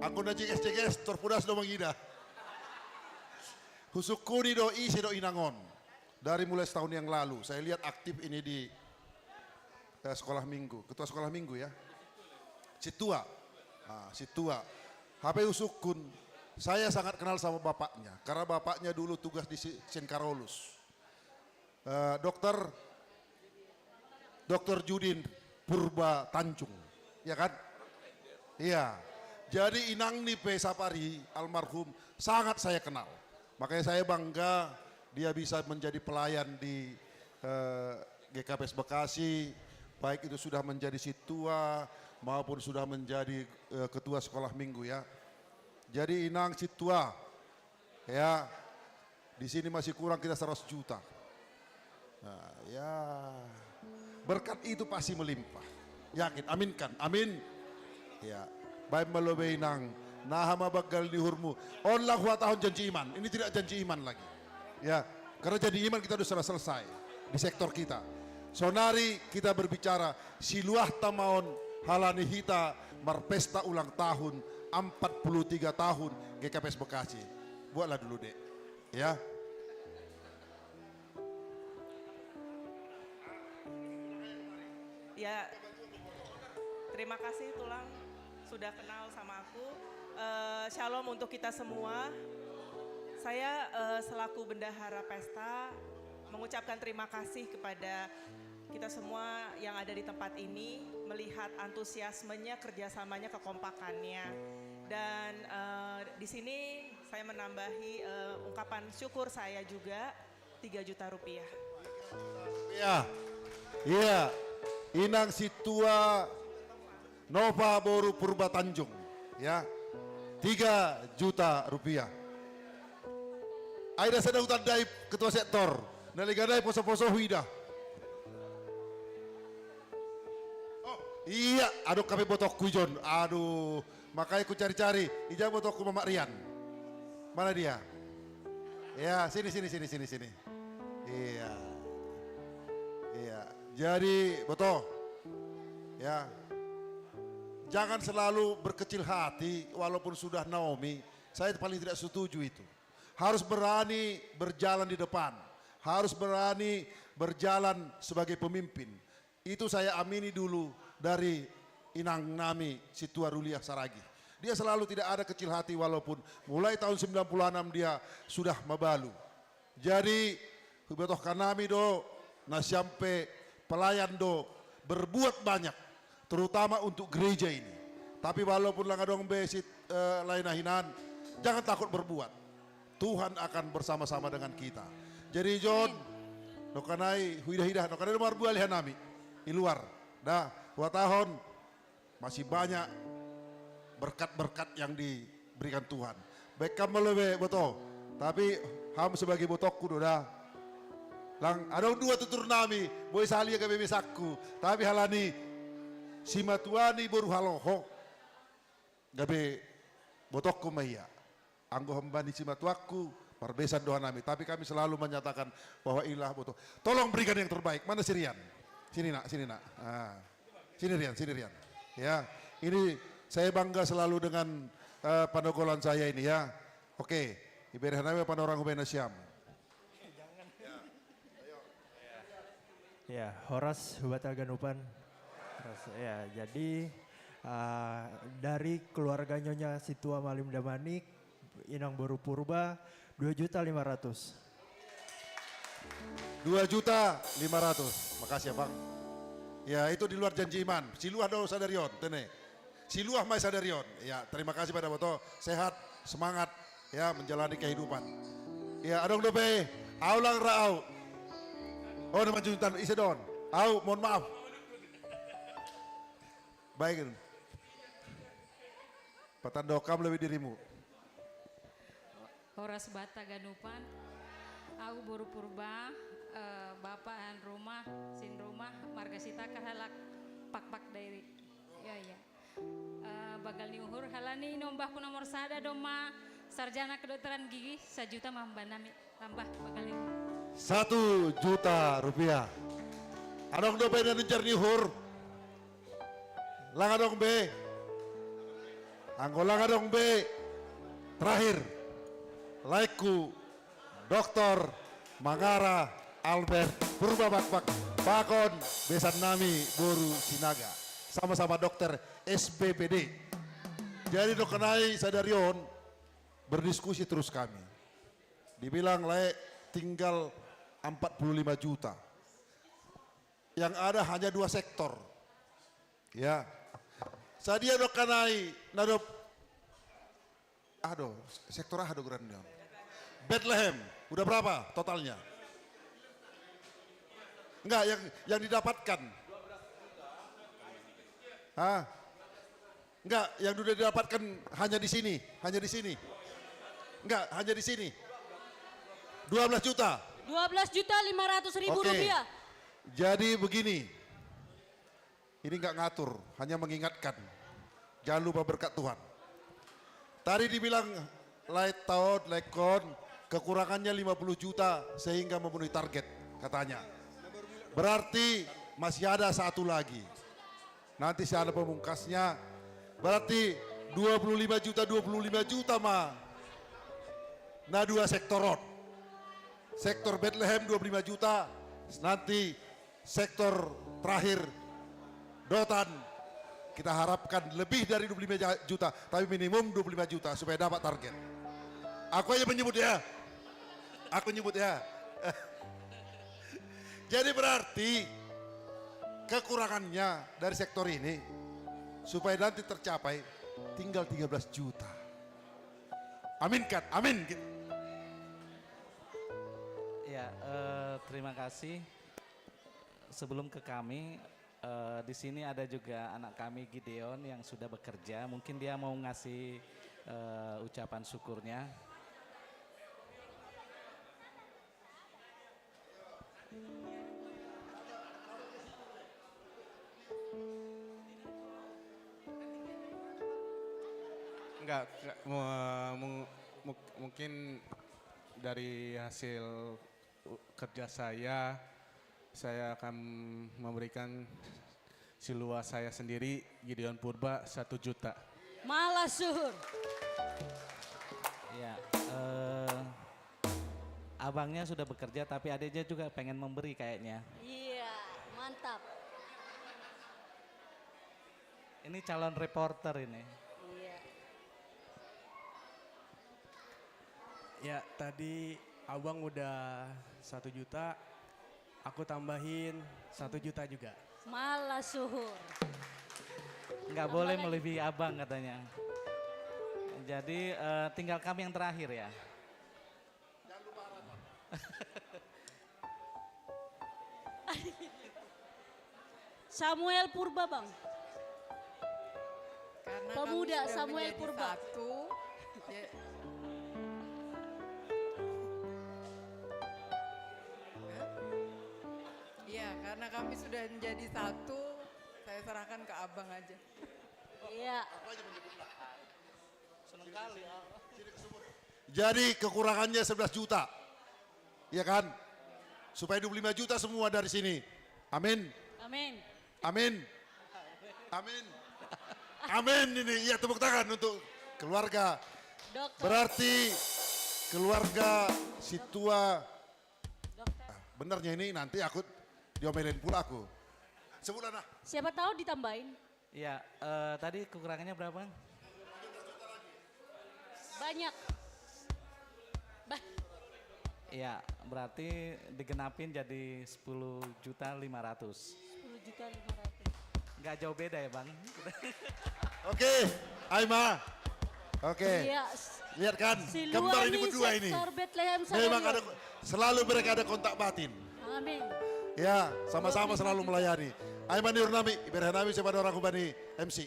Aku na CGS torpudas do mangida. Husukuni do isi do inangon. Dari mulai setahun yang lalu, saya lihat aktif ini di sekolah minggu, ketua sekolah minggu ya. Situa. Situa. HP Usukun, saya sangat kenal sama bapaknya. Karena bapaknya dulu tugas di Saint Carolus. Dokter Judin Purba Tanjung. Ya kan? Iya. Jadi Inang Nipe Sapari almarhum sangat saya kenal. Makanya saya bangga dia bisa menjadi pelayan di GKPS Bekasi. Baik itu sudah menjadi situa maupun sudah menjadi ketua sekolah minggu ya. Jadi Inang situa ya, di sini masih kurang kita 100 juta. Nah, ya Berkat itu pasti melimpah. Yakin, aminkan, amin. Ya, baik melebihi nang nahama bagal dihurmu. Allah wa tahun janji iman. Ini tidak janji iman lagi. Ya, karena janji iman kita sudah selesai di sektor kita. Sonari kita berbicara siluah tamaon halani hita marpesta ulang tahun 43 tahun GKPS Bekasi. Buatlah dulu dek. Ya. Ya, terima kasih Tulang sudah kenal sama aku. Shalom untuk kita semua. Saya selaku bendahara pesta mengucapkan terima kasih kepada kita semua yang ada di tempat ini, melihat antusiasmenya, kerjasamanya, kekompakannya. Dan di sini saya menambahi ungkapan syukur saya juga 3 juta rupiah. Ya, iya. Inang Situa Nova Boru Purba Tanjung, ya, 3 juta rupiah. Aida sedang hutan daib ketua sektor, naligadai poso-poso huida. Oh iya, aduh kami botokku John, aduh, makanya ku cari-cari, ijak botokku Mama Rian. Mana dia? Ya, sini. Iya. Iya. Jadi, Boto, ya, jangan selalu berkecil hati walaupun sudah Naomi, saya paling tidak setuju itu. Harus berani berjalan di depan, harus berani berjalan sebagai pemimpin. Itu saya amini dulu dari Inang Nami Situa Ruliah Saragi. Dia selalu tidak ada kecil hati walaupun mulai tahun 96 dia sudah mabalu. Jadi, Boto kanami do, na sampai pelayan do berbuat banyak, terutama untuk gereja ini. Tapi walaupun langadong besit lain ahinan, jangan takut berbuat. Tuhan akan bersama-sama dengan kita. Jadi John, nokanai huidah-hidah, nokanai nomor buah lihan nami, di luar. Dah, 2 tahun masih banyak berkat-berkat yang diberikan Tuhan. Baik kamu lebih betul, tapi ham sebagai botokku dah. Lang ada 2 tutur nami, boy sali ke bebe sakku, tapi halani si matuani baru haloho, gabe botokku maya, anggo hambani si matuaku, perbesan doa nami, tapi kami selalu menyatakan bahwa ilah botok. Tolong berikan yang terbaik. Mana si Rian? Sini nak. Ah. Sini Rian. Ya, ini saya bangga selalu dengan panogolan saya ini ya. Oke, ibadah nami panorang hubena Syam. Ya, Horas Hubata Ganupan. Ya, jadi dari keluarga Nyonya Situa Malim Damanik, Inang Boru Purba, 2.500.000. 2.500.000. Makasih ya Bang. Ya itu di luar janji iman. Siluah do sadarion, tene. Siluah mai sadarion. Ya terima kasih pada Boto. Sehat, semangat ya menjalani kehidupan. Ya adong dope, aulang raau. Oh nama juntan isi don. Au mohon maaf. Baik. Patandokam lebih dirimu. Horas Bata Ganupan, aku Boru Purba, Bapak an rumah, sin rumah, marga sita kahalak pak dari, ya. Bagal niuhur halani nombah ku nomor sada doma, sarjana kedokteran gigi 1 juta mambah nami tambah bagal niuhur. 1 juta rupiah. Adong do be nanjar niuhur. Langadong be. Anggolangadong be. Terakhir. Laiku Dr. Mangara Albert Purba Bakbak Pakon Besan Nami Boru Sinaga, sama-sama dokter SPPD. Jadi dokenai sadarion berdiskusi terus kami. Dibilang layak tinggal 45 juta. Yang ada hanya 2 sektor. Ya. Sadia dokenai nadop aduh, sektor aduh grandnya. Bethlehem, udah berapa totalnya? Enggak, yang didapatkan. Hah? Enggak, yang sudah didapatkan hanya di sini. Enggak, hanya di sini. 12 juta. 12.500.000 rupiah. Jadi begini, Ini nggak ngatur, hanya mengingatkan. Jangan lupa berkat Tuhan. Tadi dibilang light tahun, light con, kekurangannya 50 juta sehingga memenuhi target katanya. Berarti masih ada satu lagi. Nanti saya ada pemungkasnya. Berarti 25 juta mah. Nah 2 sektor road. Sektor Bethlehem 25 juta. Nanti sektor terakhir Dotan. Kita harapkan lebih dari 25 juta. Tapi minimum 25 juta supaya dapat target. Aku aja menyebut ya. Aku nyebut ya. Jadi berarti kekurangannya dari sektor ini supaya nanti tercapai tinggal 13 juta. Aminkan, amin. Ya, terima kasih. Sebelum ke kami, di sini ada juga anak kami Gideon yang sudah bekerja. Mungkin dia mau ngasih ucapan syukurnya. Enggak, mungkin dari hasil kerja saya akan memberikan silua saya sendiri, Gideon Purba, 1 juta. Malah suhur. Ya, abangnya sudah bekerja tapi adiknya juga pengen memberi kayaknya. Iya, mantap. Ini calon reporter ini. Iya. Ya, tadi abang udah 1 juta, aku tambahin 1 juta juga. Malah suhur. Nggak boleh melebihi abang katanya. Jadi tinggal kami yang terakhir ya. Samuel Purba bang. Karena Pemuda kami sudah Samuel menjadi Purba. Satu, Iya, karena kami sudah menjadi satu, saya serahkan ke abang aja. Iya. Seneng kali. Jadi kekurangannya 11 juta. Ya kan? Supaya 25 juta semua dari sini. Amin. Amin. Amin. Amin. Amin ini. Iya tepuk tangan untuk keluarga. Dokter. Berarti keluarga si tua. Benernya ini nanti aku diomelin pula aku. Sebulan lah. Siapa tahu ditambahin. Ya, tadi kekurangannya berapa? Banyak. Ya, berarti digenapin jadi 10.500.000. 10.500.000. Nggak jauh beda ya bang. Oke, Aima. Oke. Iya. Lihat kan, Si kembar ini Luani berdua ini. sektor Bethlehem Memang Sadarion. ada, selalu mereka ada kontak batin. Amin. Ya, sama-sama selalu melayani. Aiman Nurnami, Iberhanami kepada orang Kubani MC.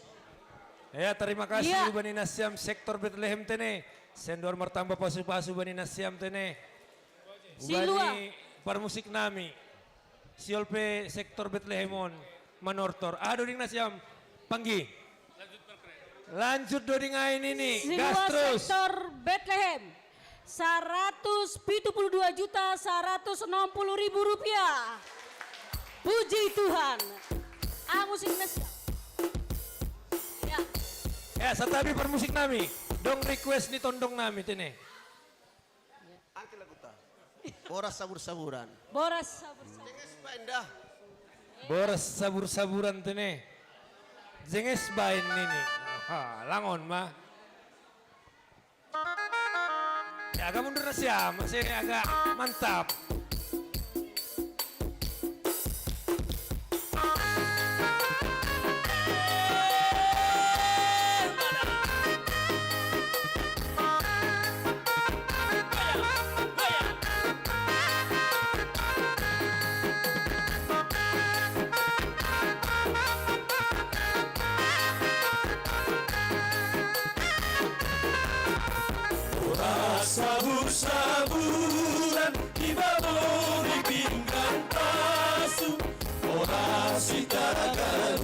Ya, terima kasih Iya. Bani Nasyam sektor Bethlehem tene. Sendor mertamba pasu-pasu Bani Nasyam tene. Silua. Bani permusik nami. Siolpe sektor Bethlehemon manortor. Doding Nasyam panggi. Lanjut doding ain ini. Gas Silua terus. sektor Bethlehem. 172.160.000 rupiah. Puji Tuhan. Musik Indonesia. Ya. Ya, satabi permusik nami. Dong request ni tondong nami tene. Angki lagu ta. Boras sabur-saburan. Boras sabur-sabur. Paindah. Boras sabur-saburan tene. Jenges bain nini. Ha, langon mah. Ya agak mundur Nasyam, masih agak mantap. Sabur-saburan di babon di pinggan tasu. Ora sitarakan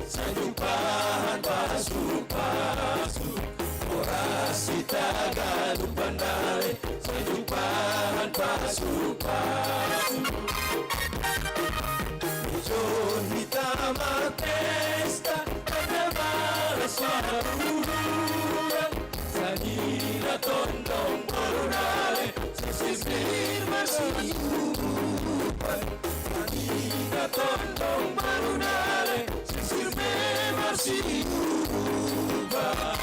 Sanjumpahan pasu-pasu Orasi Tagalog Bandale Sanjumpahan pasu-pasu Ijon hitam pesta Pada balas maruhuran Sanira tondong Borunale Sisir masih uban Sanira tondong Borunale Sisir masih uban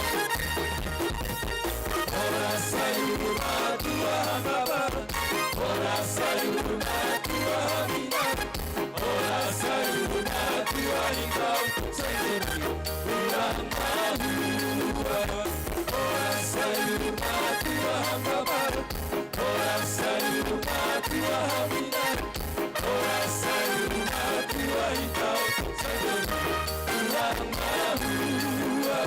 Ora sayur matua baba Ora sayur matua bina Ora sayur matua ikau Seperti ulang mahua Ora sayur matua baba Ora sayur matua bina Ora sayur matua ikau Seperti ulang mahua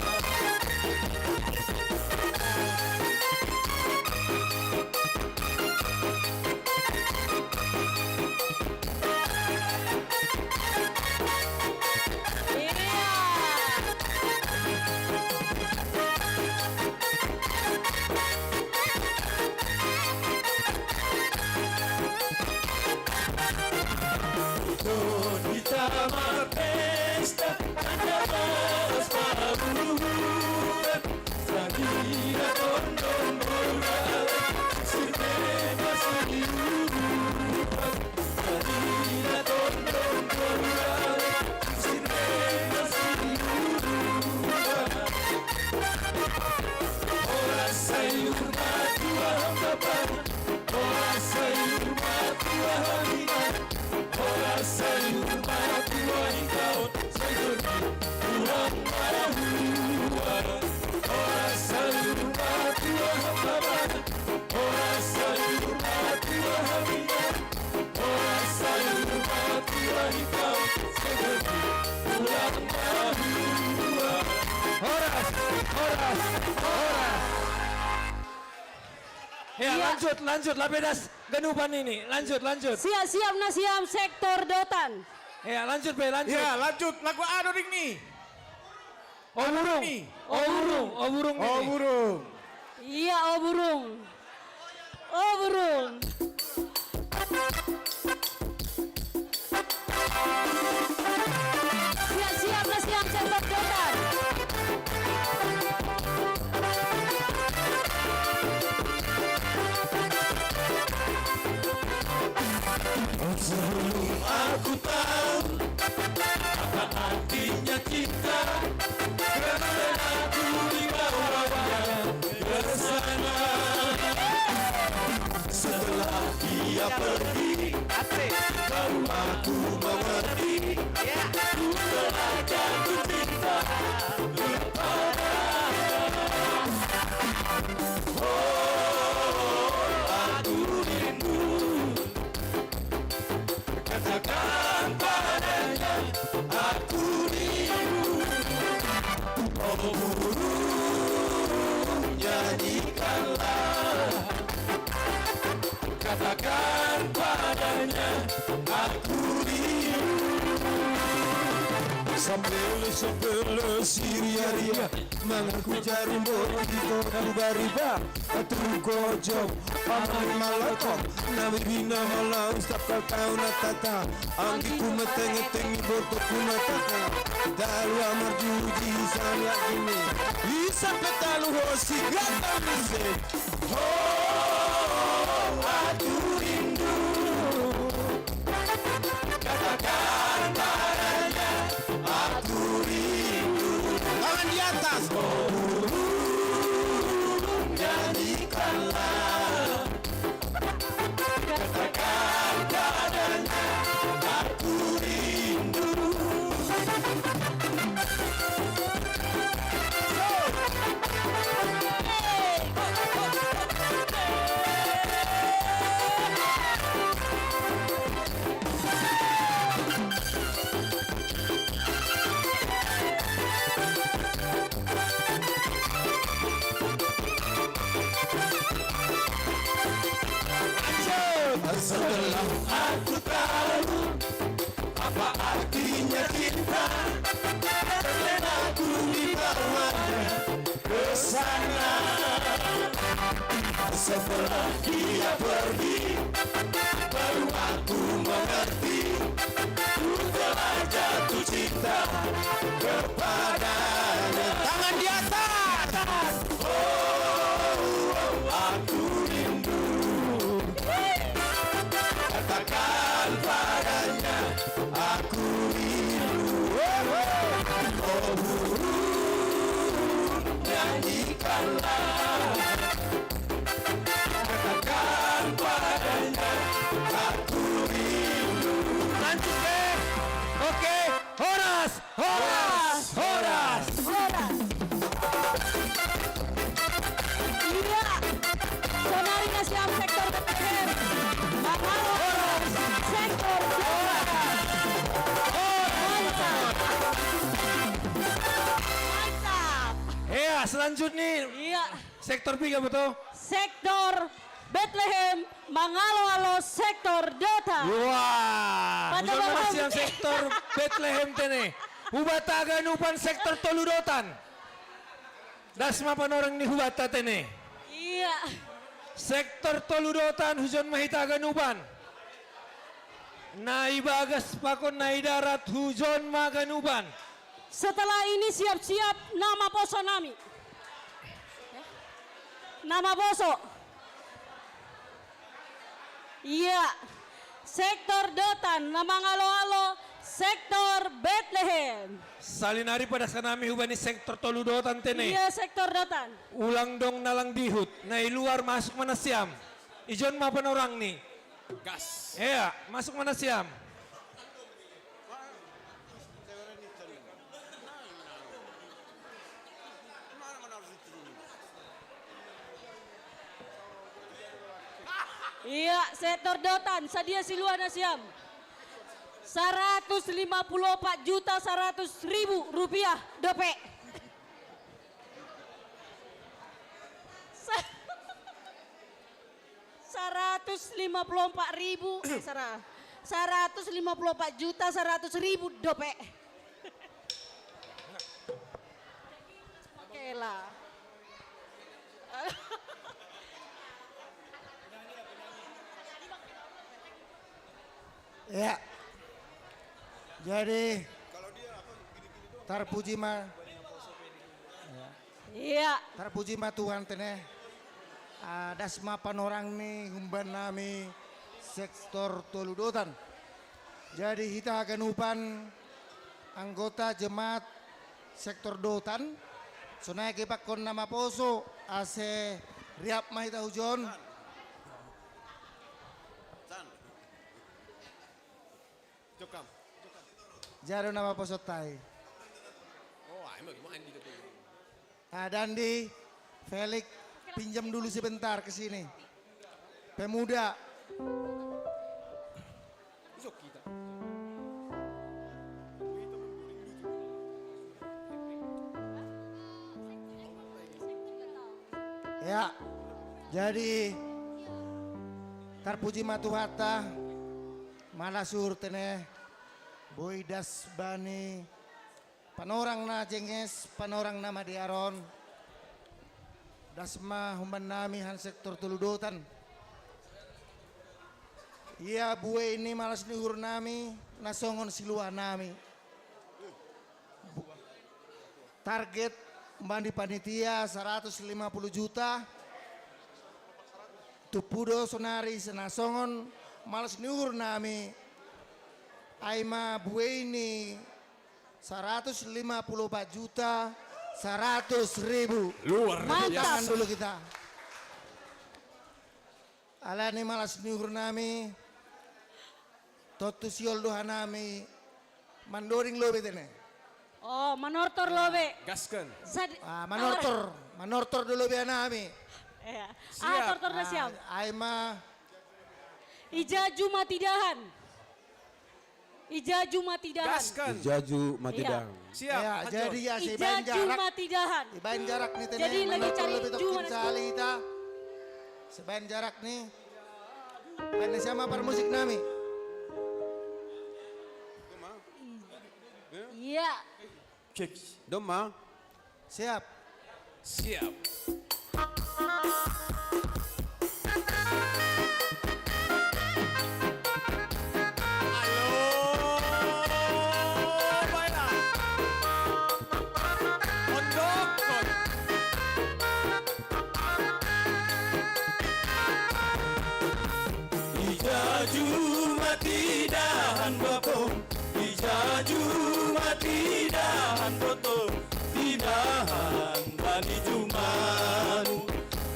Hitam pesta Anda balas maruhuran Sangira tondong Borunale Sirpe masih uban Sangira tondong Borunale Sirpe masih uban Ora sayur matua babar Ora sayur matua haminan Ora sayur matua ikau Seperti ulang mahua Ora sayur matua babar Ora sayur matua haminan Ora sayur matua ikau Seperti ulang mahua Horas. Ya, lanjut Labedas Ganupan ini. Lanjut. Siap nasiam sektor Dotan. Ya, lanjut. Ya lanjut lagu Adoring nih Oh burung. Iya, oh burung. Siap nasiam sektor Dotan. Sebelum aku tahu apa artinya cinta Karena aku dibawanya bersama Setelah dia pergi baru aku mengerti Ku telah jatuh cinta kepadanya Oh aku rindu Katakan padanya aku rindu Oh burung nyanyikanlah Katakan padanya aku rindu Sambil siria-ria Mengaku jarum di kota bariba Atu gojong Paman malakong Nabi bina malau Sapkal kau natata Anggi ku meteng-eteng Borto ku natata Dalu amar juji Sana ini Bisa petalu hosi Gata mise Oh aku rindu Katakan padanya Aku rindu Tangan di atas Oh burung nyanyikanlah Katakan padanya Aku rindu Setelah aku tahu apa artinya cinta sana. Setelah dia pergi, baru aku mengerti, ku telah jatuh cinta kepadanya. Tangan di atas. Oh, aku rindu. Katakan padanya, aku rindu. Oh, nyanyikanlah. Katakan padanya, aku rindu. Lanjut deh. Oke, Horas, Horas, Horas. Iya, Sonari Nasyam sektor BPM, Horas, sektor Horas. Mantap. Ya, selanjutnya. Iya. Sektor 3 betul? Sektor Bethlehem, Mangalo-alo, sektor Dota. Wah, Pada Hujon Bapak- masih yang sektor Bethlehem tene. Hubata ganupan sektor Toludotan. Dasma panorang ni hubata tene. Iya. Sektor Toludotan Hujon mahita ganupan. Nai bagas pakon nai darat Hujon maganupan. Setelah ini siap-siap nama poso nami. Nama poso. Iya. Sektor Dotan, nama ngalo-alo, sektor Bethlehem. Salinari pada sanami hubani sektor Toludotan tene. Iya, sektor Dotan. Ulang dong nalang dihut. Nai luar masuk mana siam. Ijon mapan orang nih. Gas. Iya, masuk mana siam. Iya, sektor Dotan, Sadia Siluana Siam. 154.100.000 rupiah DP. Sa- 154.000 154.100.000 DP. Oke lah. Ya. Jadi terpuji mah. Iya. Terpuji mah Tuhan teneh. Dasma panorang nih humban nami sektor Toludotan. Jadi kita akan upan anggota jemaat sektor Dotan. Sonai kepak kon nama poso ase riap mahita hujon. Jokam. Jaro nama poso tai. Oh, emang gimana di depan? Dandi, Felix, pinjam dulu sebentar ke sini. Pemuda. Besok kita. Ya, jadi terpuji matuhata, malasur teneh, boidas bani, panorang na jenges, panorang nama diaron, dasma humban nami han sektor Toludotan. Iya buwe ini malas nihur nami, nasongon siluan nami. Target mandi panitia 150 juta. Tupudo sonari senasongon malas nihur nami. Aima buwe ini 154 juta 100.000. Luar biasa. Tangan biasa. dulu kita. Alani malas nihur nami. Totu siol doha nami. Mandoring lobe tene. Oh, manortor lobe. Gaskan. Manortor dulu be nami. Iya. Tortor na siam. Aima. Ijaju matidahan. Ijaju matidahan. Ijaju matidang. Siap. Ya, jadi ya si Ijaju matidahan. Ibain jarak nih tene. Jadi lagi cari iju mana? Salita. Sebain jarak nih. Banda sama par musik nami. Iya. Doma. Siap. Siap. Ijaju mati dahan botong, ijaju mati dahan botong, didahan bani jumamu,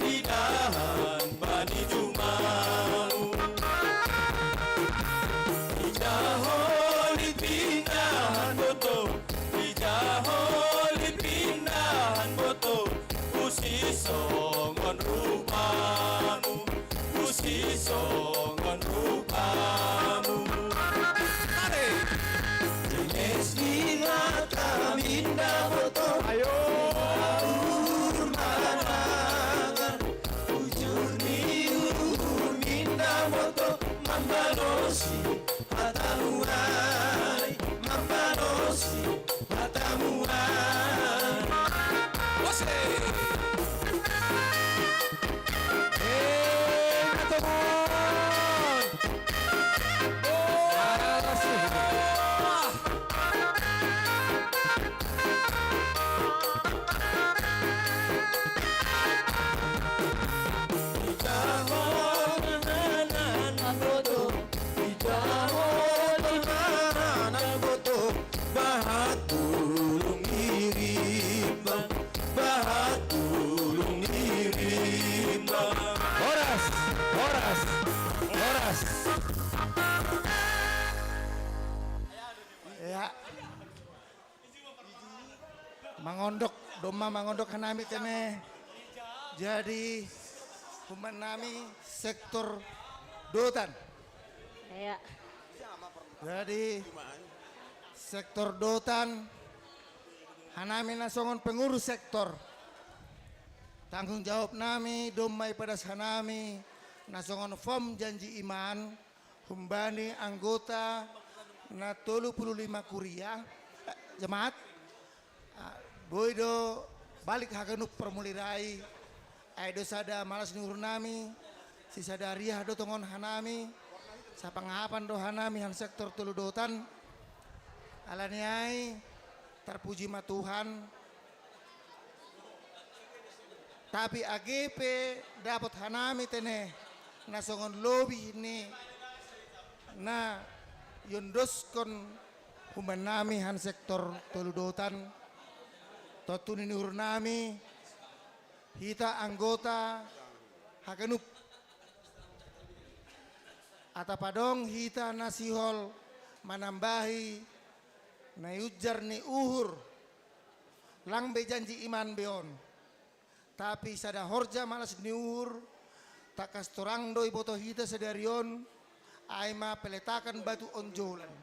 didahan bani jumamu. Ijaholi pindahan botong, ijaholi pindahan botong, usi songon rupamu, usi songon rupamu. Jenis mata minda botong, ayo manangan, ujur ni ujur minda botong, mambanosi hatamuai, mambanosi hatamuai. Wase. Ya. Mangondok, doma mangondok hanami kene. Jadi nami sektor Dotan. Ya. Jadi sektor Dotan hanami nasongon pengurus sektor. Tanggung jawab nami domai pedas hanami nasongon form janji iman humbani anggota na 35 kuria jemaat boydo balik hagenuk permulirai aido sada malas nyuruh nami si sadariah do tongon hanami sapangapan do hanami han sektor tuludotan alaniai terpuji ma Tuhan tapi AGP dapat hanami tene nasongon lobby ini na yondoskon humanami han sektor tuludotan totuni nurnami hita anggota hagenup atapadong hita nasihol manambahi na ujar ni uhur lang be janji iman beon tapi sada horja malas ni uhur takas torang doi boto hita sedarion aima peletakan batu onjolan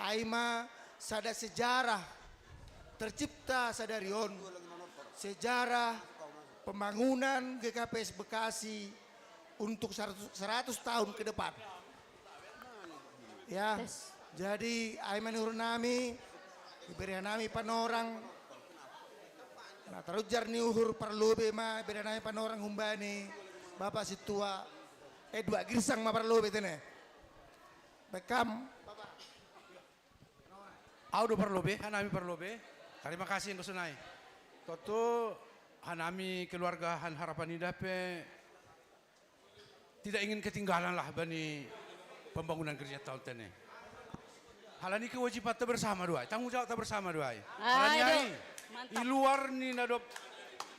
aima sada sejarah tercipta sadarion sejarah pembangunan GKPS Bekasi untuk 100 tahun ke depan ya jadi aima nurnami diberi nami panorang nah terujar ni uhur perlu bema beri nami panorang humbani bapak situa dua girsang ma perlu betene bekam Audo perlobe, hanami perlobe. Terima kasih engkau sunai. Toto hanami keluarga Han Harapan Indah pe tidak ingin ketinggalan lah bani pembangunan kerja tahun ini. Halani kewajiban kita bersama doai, tanggung jawab kita bersama doai. Halani di luar ni nadop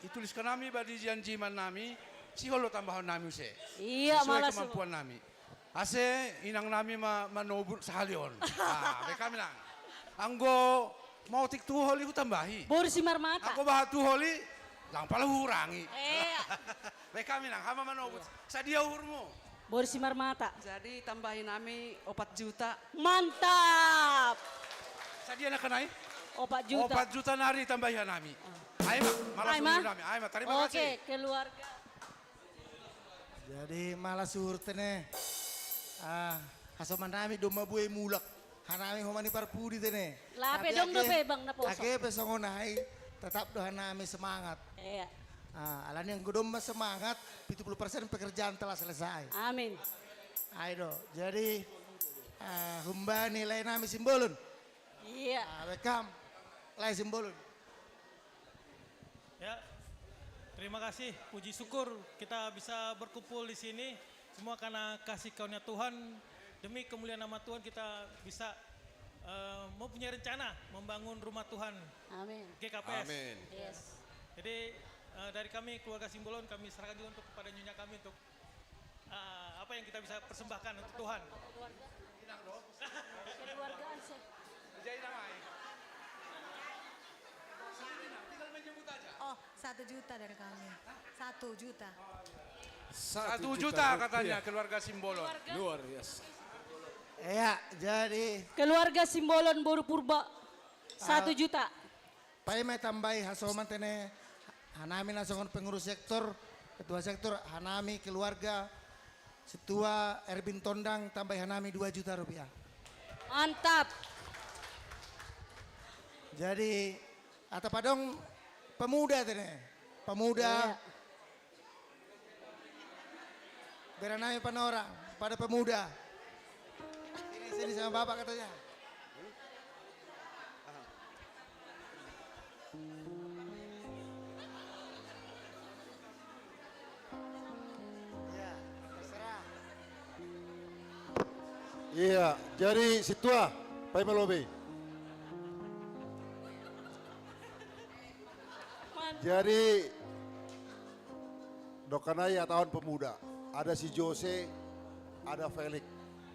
dituliskan nami badi janji man nami si holo tambahan nami se. Iya sesuai malah kemampuan nami. Ase inang nami manobur sahalion. Ah, mereka bilang. Anggo mau tik tu holi ku tambahi. Bor simar mata. Anggo bahat tu holi lang pala hurangi. Mereka bilang hama manobur. Sadia urmu. Bor simar mata. Jadi tambahin nami 4 juta. Mantap. Sadia nak kenai? 4 juta. 4 juta nari tambahan nami. Aima, malah suruh nami. Aima, terima kasih. Oke, keluarga. Jadi malah suhur tene. Hasoman nami doma buai mulak. Hanami homani parpudi tene. Lape dong do pe bang napo. Ake pesongonai tetap doa nami semangat. Iya. Alani yang godom semangat, 70% pekerjaan telah selesai. Amin. Ayo, jadi humba nilai nami simbolun. Iya. Welcome, lay simbolun. Ya, terima kasih, puji syukur kita bisa berkumpul di sini. Semua karena kasih karunia Tuhan, demi kemuliaan nama Tuhan kita bisa mempunyai rencana membangun rumah Tuhan. Amin. GKPS. Amin. Yes. Jadi dari kami keluarga Simbolon kami serahkan juga untuk kepada nyonya kami untuk apa yang kita bisa persembahkan untuk Tuhan. Keluargaan sih. Oh, 1 juta dari kami. 1 juta. 1 juta katanya keluarga Simbolon. Luar biasa. Iya, jadi Keluarga Simbolon Boru Purba 1 juta. Pai me tambahi hasoman tene hanami nasongon pengurus sektor, ketua sektor hanami keluarga setua Erbin Tondang tambah hanami 2 juta rupiah. Mantap. Jadi atau padong pemuda tene, pemuda. Beranami panorang pada pemuda. Sini sama bapak katanya. Iya, jadi situa, Pak Melobe. Jadi Dokanaya tahun pemuda, ada si Jose, ada Felix,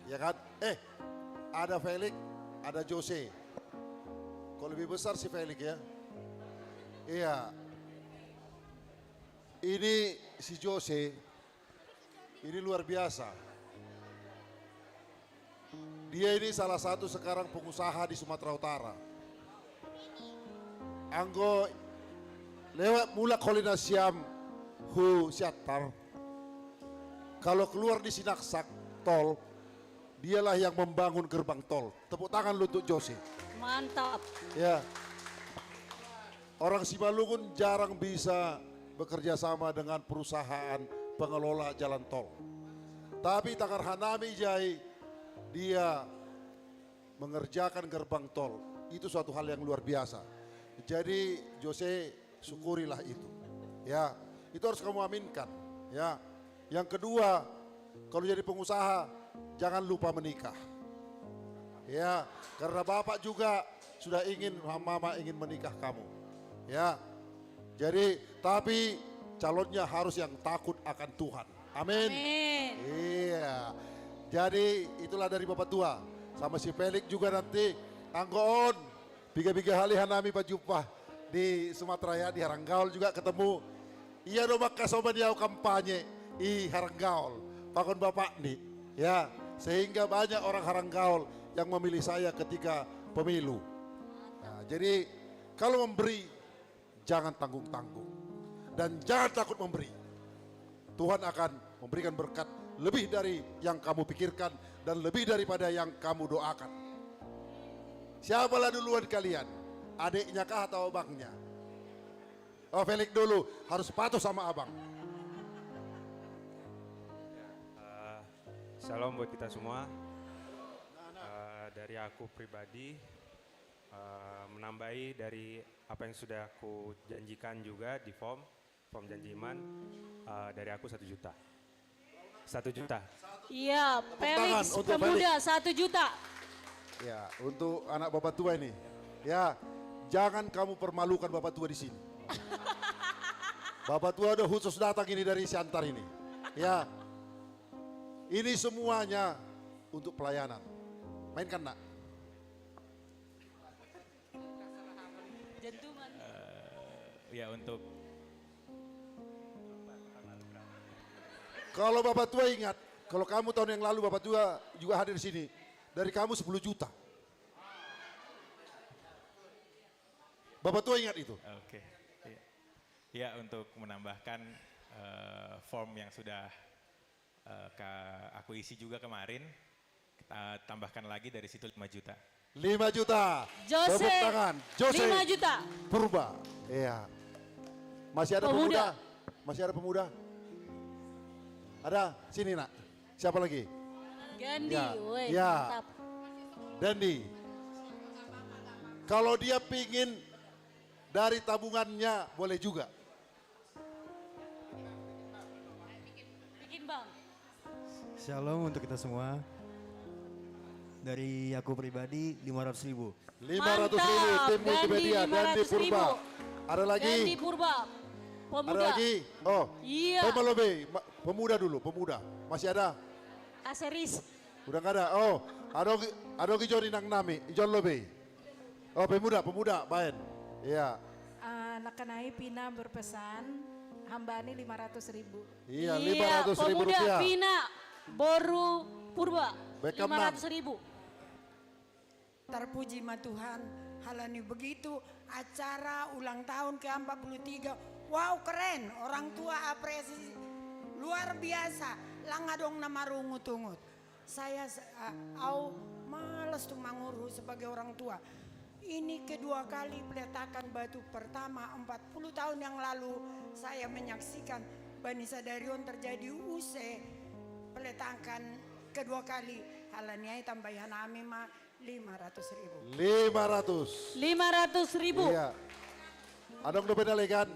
ya kan? Ada Felix, ada Jose. Kalau lebih besar si Felix ya. Iya. Ini si Jose, ini luar biasa. Dia ini salah satu sekarang pengusaha di Sumatera Utara. Anggo lewat mula kolina siam hu siatar. Kalau keluar di Sinaksak tol, dialah yang membangun gerbang tol. Tepuk tangan lu untuk Jose. Mantap. Ya. Orang Simalungun jarang bisa bekerja sama dengan perusahaan pengelola jalan tol. Tapi Takar Hanami Jai, dia mengerjakan gerbang tol. Itu suatu hal yang luar biasa. Jadi Jose, syukurilah itu. Ya, itu harus kamu aminkan. Ya. Yang kedua, kalau jadi pengusaha jangan lupa menikah. Ya, karena bapak juga sudah ingin, mama ingin menikah kamu. Ya. Jadi, tapi calonnya harus yang takut akan Tuhan. Amin. Amin. Iya. Jadi itulah dari bapak tua. Sama si Felix juga nanti anggon. Biga-biga hali hanami pajupah di Sumatera ya, di Haranggaul juga ketemu. Iya dong maka sobat dia kampanye i Haranggaul. Pakon bapak nih. Ya, sehingga banyak orang Haranggaul yang memilih saya ketika pemilu. Nah, jadi kalau memberi jangan tanggung-tanggung dan jangan takut memberi. Tuhan akan memberikan berkat lebih dari yang kamu pikirkan dan lebih daripada yang kamu doakan. Siapalah duluan kalian? Adiknya kah atau abangnya? Oh, Felix dulu harus patuh sama abang. Salam buat kita semua. Dari aku pribadi menambahi dari apa yang sudah aku janjikan juga di form janji iman, dari aku 1 juta. 1 juta. Iya, Felix untuk pemuda 1 juta. Ya, untuk anak bapak tua ini. Ya, jangan kamu permalukan bapak tua di sini. Bapak tua udah khusus datang ini dari Siantar ini. Ya, ini semuanya untuk pelayanan. Mainkan nak. Jantungan. Ya untuk Kalau bapak tua ingat, kalau kamu tahun yang lalu bapak tua juga hadir di sini, dari kamu 10 juta. Bapak tua ingat itu? Oke. Ya untuk menambahkan form yang sudah aku isi juga kemarin, kita tambahkan lagi dari situ 5 juta. 5 juta. Jose, Tepuk tangan. Jose 5 juta. Purba. Iya. Masih ada pemuda? Masih ada pemuda? Ada? Sini nak. Siapa lagi? Gandhi, Ya, woi, ya. mantap. Dandi. Kalau dia pingin dari tabungannya boleh juga. Bikin bang. Shalom untuk kita semua. Dari aku pribadi 500.000. 500.000 tim multimedia Dandi Purba. Ada lagi? Gandhi Purba. Pemuda. Ada lagi? Oh, Iya. Tema Lobe, pemuda dulu, pemuda. Masih ada? Aseris. Udah nggak ada? Oh, ada John Inang Nami, John Lobe. Oh, pemuda, main. Iya. Anak Kanai Pina berpesan, hambani 500.000. Iya, 500.000 pemuda rupiah. Pina Boru Purba. Beckham 500.000. Terpuji ma Tuhan, halani begitu acara ulang tahun ke-43. Wow, keren, orang tua apresiasi luar biasa. Langadong nama rungut-ungut. Saya males tuh manguru sebagai orang tua. Ini kedua kali peletakan batu. Pertama 40 tahun yang lalu saya menyaksikan Bani Sadarion terjadi use peletakan kedua kali. Halaniai tambahan ami mah 500.000. 500.000. Iya. Adong dobe dalegan.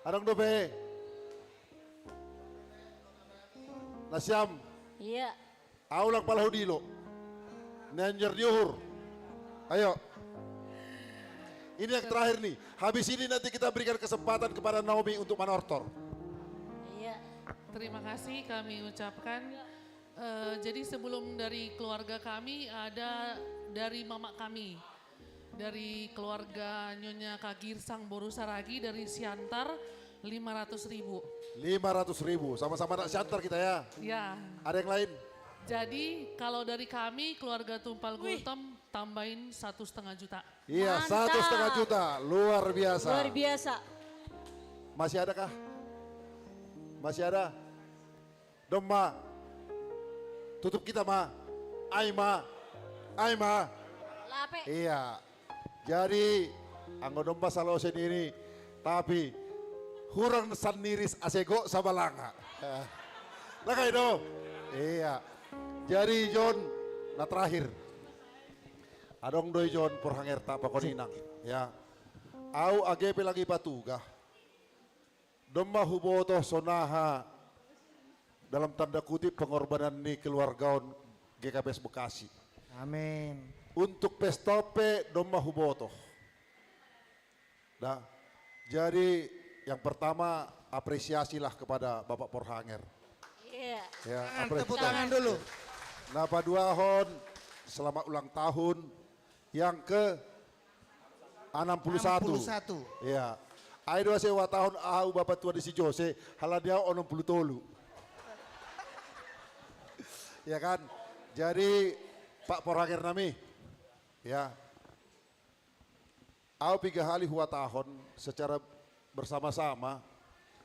Adong dobe. Nasyam. Iya. Aulang palahudilo. Nanjer diuhur. Ayo. Ini yang terakhir nih. Habis ini nanti kita berikan kesempatan kepada Naomi untuk manortor. Iya. Terima kasih kami ucapkan. Jadi sebelum dari keluarga kami ada dari mama kami. Dari keluarga Nyonya Kagirsang Boru Saragi dari Siantar 500.000. 500.000. Sama-sama nak Siantar kita ya. Ya. Ada yang lain? Jadi kalau dari kami keluarga Tumpal Gultom tambahin 1,5 juta. Iya, Mantap. 1,5 juta. Luar biasa. Luar biasa. Masih ada kah? Masih ada? Domma. Tutup kita ma. Aima. Lape. Iya. Jadi anggo domba salo sendiri. Tapi hurang saniris asego sama langa. Langa itu. Iya. Jadi John, nah terakhir. Adong doi John porhanger tak pakoninang. Ya. Au AGP lagi patuga. Domba huboto sonaha dalam tanda kutip pengorbanan nih keluargaon GKPS Bekasi. Amin. Untuk pestope domba huboto. Nah, jadi yang pertama apresiasilah kepada Bapak Porhanger. Iya. Ya, Tepuk tangan dulu. Napa 2 hon selamat ulang tahun yang ke 61. Ya. Ayo sewa tahun Bapak tua di si Jose haladia 60 ya kan. Jadi Pak Porhanger nami ya. Au 3 kali huwa tahun secara bersama-sama.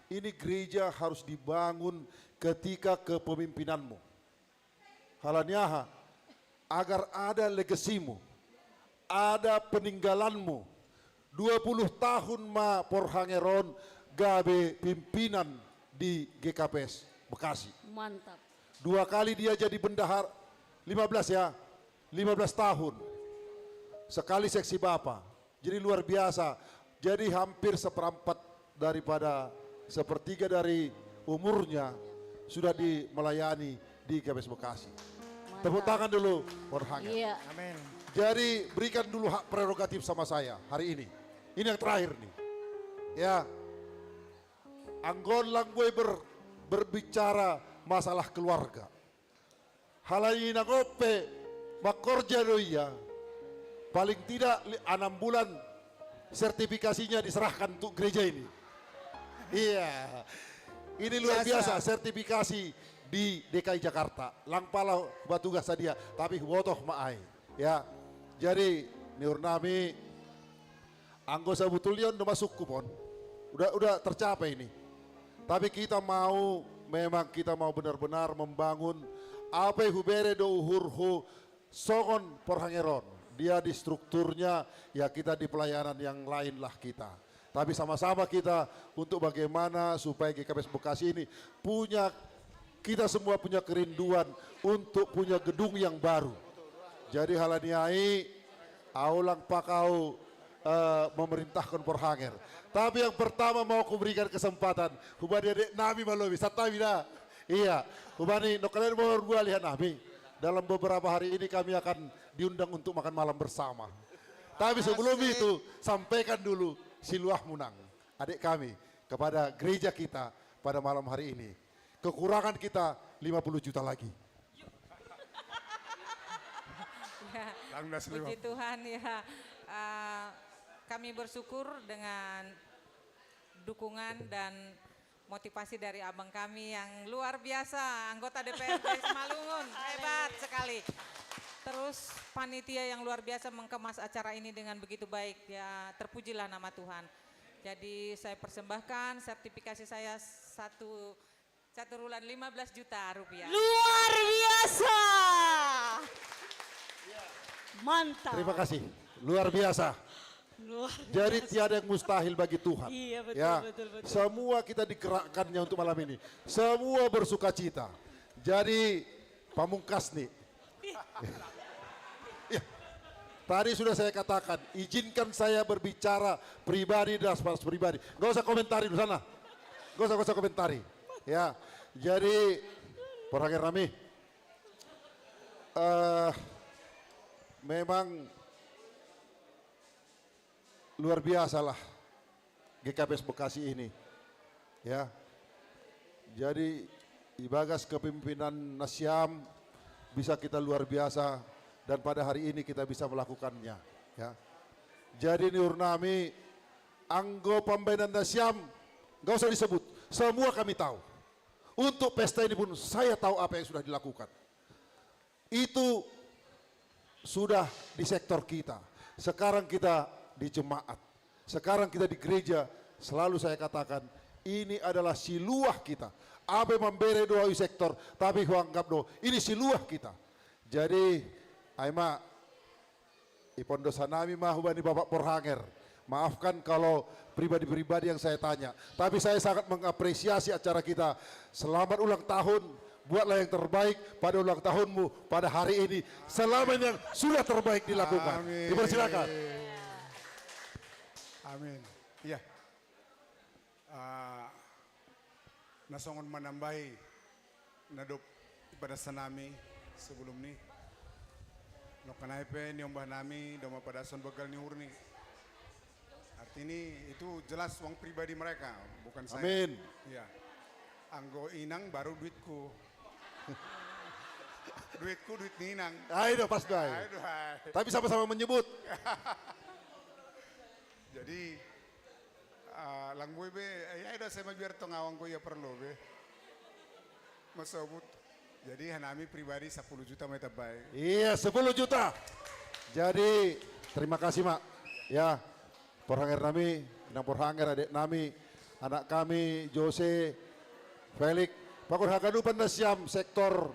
Ini gereja harus dibangun ketika kepemimpinanmu. Halanyaha agar ada legasimu, ada peninggalanmu. 20 tahun ma Porhangeron gabe pimpinan di GKPS Bekasi. Mantap. 2 kali dia jadi bendahara, 15 ya, 15 tahun. Sekali seksi Bapak, jadi luar biasa. Jadi hampir seperempat daripada sepertiga dari umurnya sudah melayani di GKPS Bekasi. Tepuk tangan dulu Porhanger. Iya. Amin. Jadi berikan dulu hak prerogatif sama saya hari ini. Ini yang terakhir nih. Ya. Anggon lang gue berbicara masalah keluarga. Halai nagope makorja doya. Paling tidak 6 bulan sertifikasinya diserahkan untuk gereja ini. Iya. Ini luar biasa sertifikasi di DKI Jakarta. Langpalau batugas sadia tapi wotoh maai. Ya. Jadi niurnami anggo sabutulion udah masuk kupon. Udah tercapai ini. Tapi kita memang kita mau benar-benar membangun apa yang hubere do uhurhu songon porhangeron. Dia di strukturnya, ya kita di pelayanan yang lain lah kita. Tapi sama-sama kita untuk bagaimana supaya GKPS Bekasi ini punya, kita semua punya kerinduan untuk punya gedung yang baru. Jadi halaniai, aulang pakau memerintahkan porhanger. Tapi yang pertama mau aku berikan kesempatan, hubani adik Nabi Malobi, satawi dah. Iya, hubani nokalen mau gua lihat Nabi. Dalam beberapa hari ini kami akan diundang untuk makan malam bersama. Tapi sebelum itu, sampaikan dulu Siluah Munang, adik kami, kepada gereja kita pada malam hari ini. Kekurangan kita 50 juta lagi. Ya, puji Tuhan ya. Kami bersyukur dengan dukungan dan motivasi dari abang kami yang luar biasa, anggota DPRD Simalungun, hebat sekali. Terus panitia yang luar biasa mengemas acara ini dengan begitu baik, ya terpujilah nama Tuhan. Jadi saya persembahkan sertifikasi saya satu bulan 15 juta rupiah. Luar biasa. Mantap. Terima kasih, luar biasa. Jadi tiada yang mustahil bagi Tuhan. Iya, betul, ya, betul. semua kita digerakkannya untuk malam ini. Semua bersuka cita. Jadi pamungkas nih. Ya, tadi sudah saya katakan, izinkan saya berbicara pribadi dan pribadi. Gak usah komentari di sana. Gak usah komentari. Ya, jadi Porhanger Rami, memang luar biasa lah GKPS Bekasi ini, ya. Jadi ibagas kepemimpinan Nasyam bisa kita luar biasa dan pada hari ini kita bisa melakukannya, ya. Jadi Nurnami, anggo pembinaan Nasyam, gak usah disebut, semua kami tahu. Untuk pesta ini pun saya tahu apa yang sudah dilakukan. Itu sudah di sektor kita. Sekarang kita di jemaat. Sekarang kita di gereja, selalu saya katakan, ini adalah siluah kita. Apa yang memberi doa di sektor, tapi huanggap do, ini siluah kita. Jadi, Aima, ipon dosa nami mahubani Bapak Porhanger. Maafkan kalau pribadi-pribadi yang saya tanya. Tapi saya sangat mengapresiasi acara kita. Selamat ulang tahun. Buatlah yang terbaik pada ulang tahunmu pada hari ini. Selamat yang sudah terbaik dilakukan. Dipersilakan. Amin. Iya. Nasongon menambahi nadop ibadah sanami sebelum ni. Nokanaipe niombah nami doma pada son begal ni urni. Artinya itu jelas uang pribadi mereka, bukan saya. Amin. Iya. Anggo inang baru duitku. Duitku duit ninang. Ayo pas doy. Tapi sama-sama menyebut. Jadi lang gue be, ya udah saya biar tong awang gue ya perlu be. Masabut. Jadi hanami pribadi 10 juta meta baik. Iya 10 juta. Jadi terima kasih Mak. Ya Porhanger nami, Inang Porhanger adik nami, anak kami Jose, Felix, Pakun Hagadupan Nasyam sektor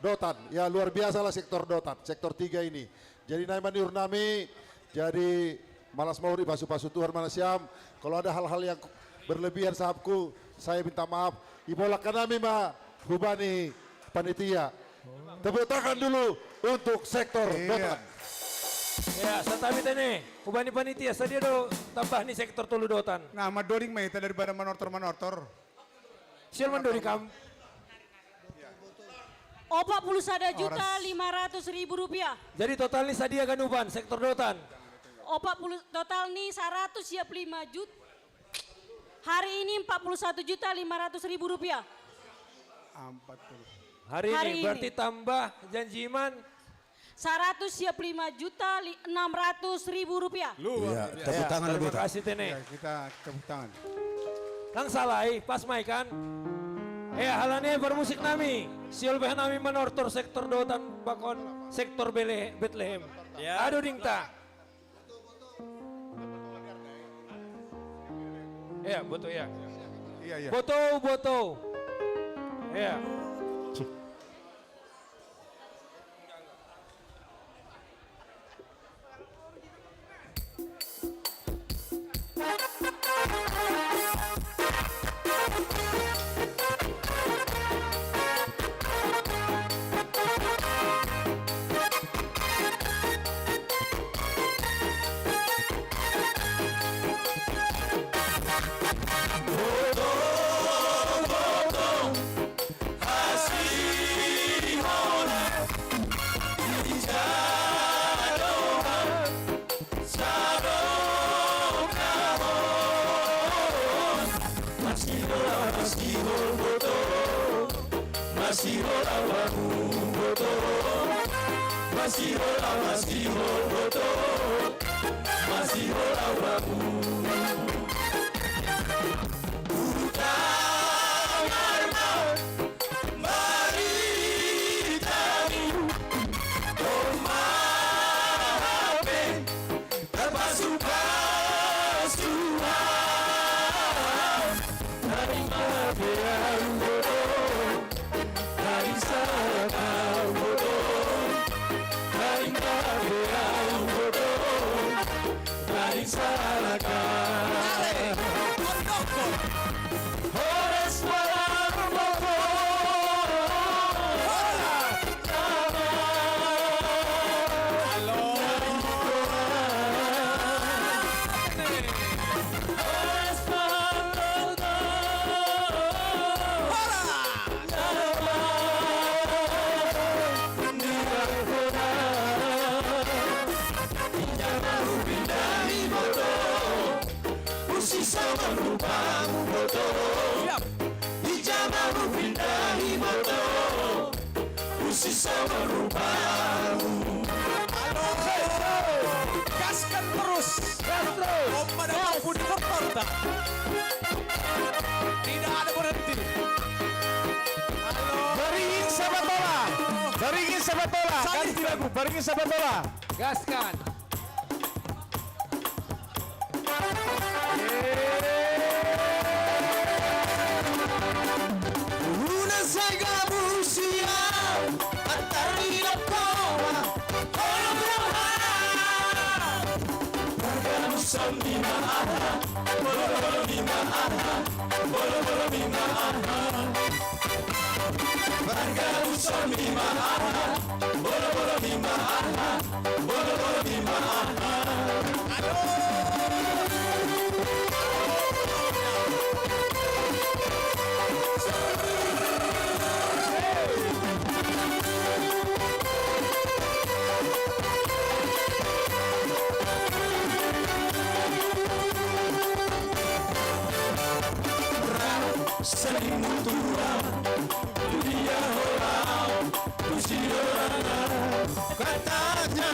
Dotan. Ya luar biasa lah sektor Dotan, sektor 3 ini. Jadi Naiman Nurnami, jadi malas mau dipasu-pasu Tuhan Nasyam. Kalau ada hal-hal yang berlebihan sahabku, saya minta maaf. Ibolakan nami Ma, hubani panitia. Tepuk tangan dulu untuk sektor Dotan. Ya, satabi tene, hubani panitia, sadia do tambah nih sektor Tolu Dotan. Nah, madoring mah itu daripada manortor-manortor. Siapa mandori kam? 41 juta 500 ribu rupiah. Jadi total nih sadia ganuban sektor Dotan. 40 total nih 100 siap 5 juta. Hari ini 41 juta 500 ribu rupiah. 40. Hari ini berarti tambah janji iman 100 siap 5 juta 600 ribu rupiah. Iya, tepuk tangan lebih. Terima kasih Tene. Ya, kita tepuk tangan. Lang salai, pas mai kan. Halane bermusik nami. Siol beh nami menortor sektor Dotan bakon sektor Bethlehem. Ya. Aduh dingta. Ya, boto ya. Iya, iya. Boto. Ya. Gotong-gotong Hasihona Ijadohan Sadokahon Masihol gotong Masihol awamu gotong Masihol gotong Masihol awamu Sama rupamu. Gaskan terus. Lomba maupun berkorta. Tidak ada berhenti. Baringin sahabat bola. Baringin sahabat bola. Ganti lagu. Baringin sahabat bola. Gaskan. Una saga musia. Saling mutua dunia orang usianya katanya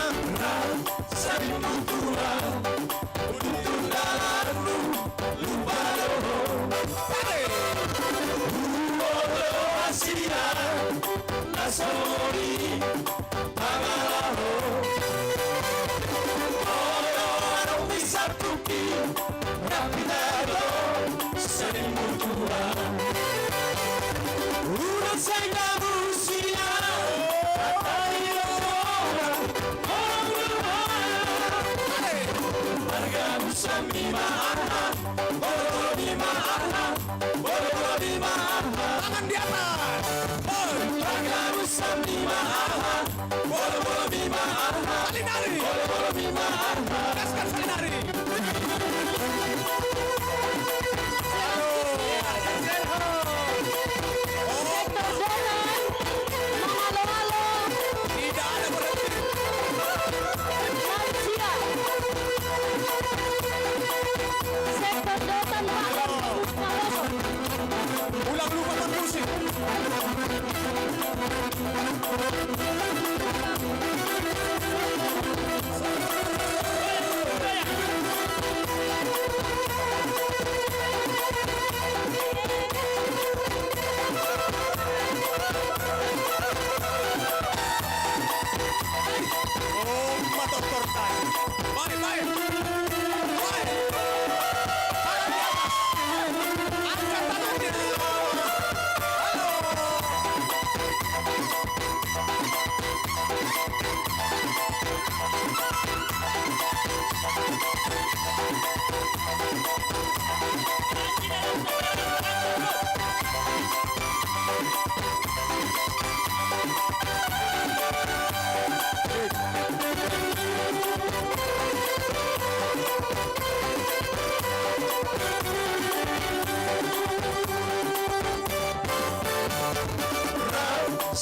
saling mutua untuk dalammu lupa loh Asia nasori pangalaho orang bisa tuki rapidado saling mutua Saga musia Marga musami ma'ana Bolo di ma'ana Bolo di ma'ana Tangan di atas Marga musami ma'ana Bolo di ma'ana Salinari Bolo di ma'ana Gaskan Salinari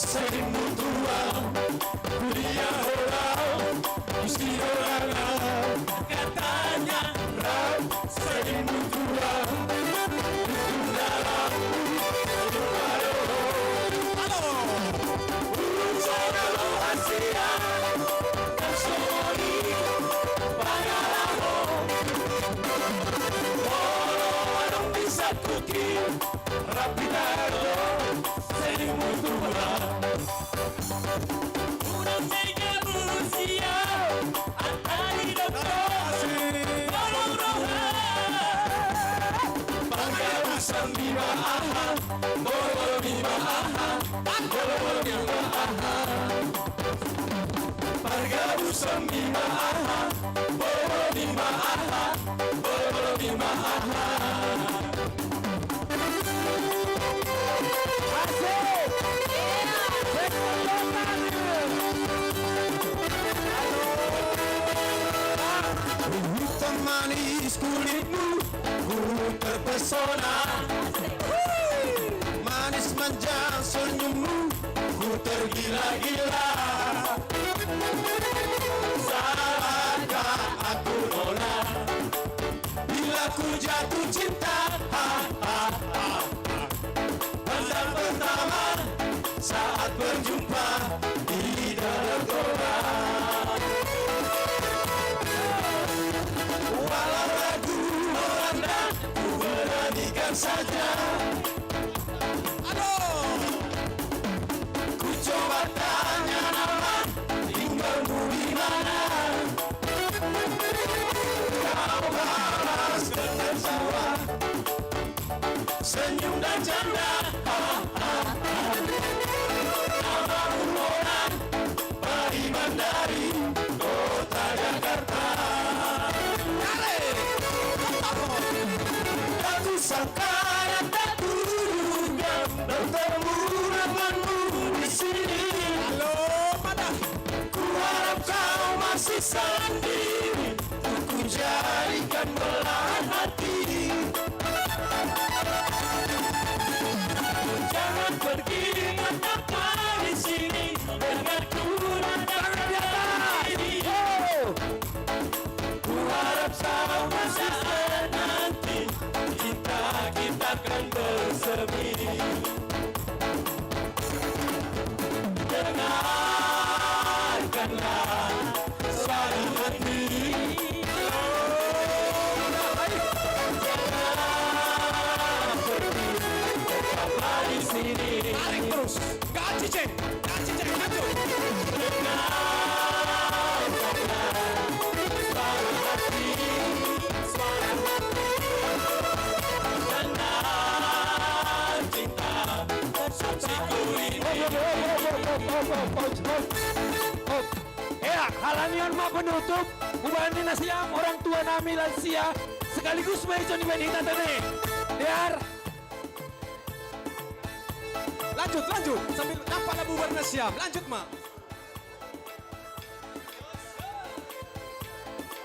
Seimu tuang kuliah orang mesti orang katanya rau seimu tuang dalam urusan Asia dan soni pangalaho orang bisa kukir rapi daro seimu tuang. Udah mega usia, atari dokter, tolong rohan. Bangga usang bima aha, bolo bima aha, bolo bima aha. Bangga usang bima aha, bolo bima aha, bolo bima aha. Hitam manis kulitmu, ku terpesona. Manis manja senyummu, ku tergila-gila. Salahkah aku nona, bila ku jatuh cinta? Pandang pertama, saat berjumpa di dalam goa. Walau ragu meranda, ku beranikan saja. Aduh, ku coba tanya nama, tinggalmu di mana? Kau balas dengan tawa, senyum dan canda. Namamu Mona, Pariman dari kota Jakarta. Aku sangka dan tak duga bertemu denganmu di sini. Halo, mana? Ku harap kau masih sendiri, ku jadikan belahan hati. Jangan pergi menetap di sini denganku dan diri. Ku harap kau masih nanti kita akan bersemi. Dengarkanlah suara hati. Jangan pergi, tetaplah di sini. Tarik terus, gak cicek, maju. Dengarkanlah suara hati. Ya, halanian ma penutup, ubani nasiam orang tua nami lansia, sekaligus mejo ni bani tane. Biar. Lanjut, sambil nampak lagu Nasiam. Lanjut, Ma.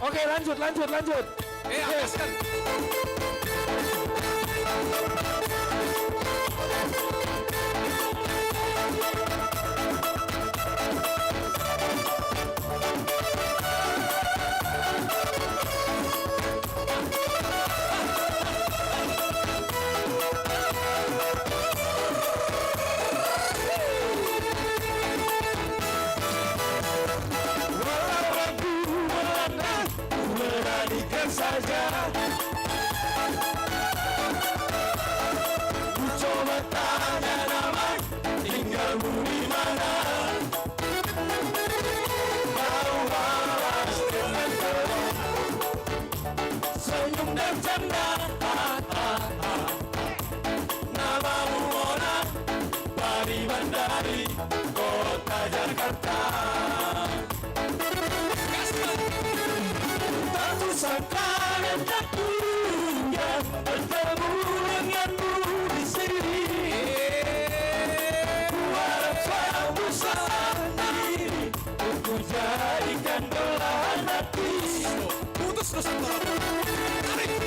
Oke, lanjut. Ataskan. Saja ku coba tanya nama, tinggalmu di mana? Kau balas dengan tawa, senyum dan canda. Namamu Mona, Pariman dari kota Jakarta. Tak sangka dan tak duga bertemu denganmu di sini. Ku harap kau bersama diri, ku jadikan belahan hati. Putus terus tarik.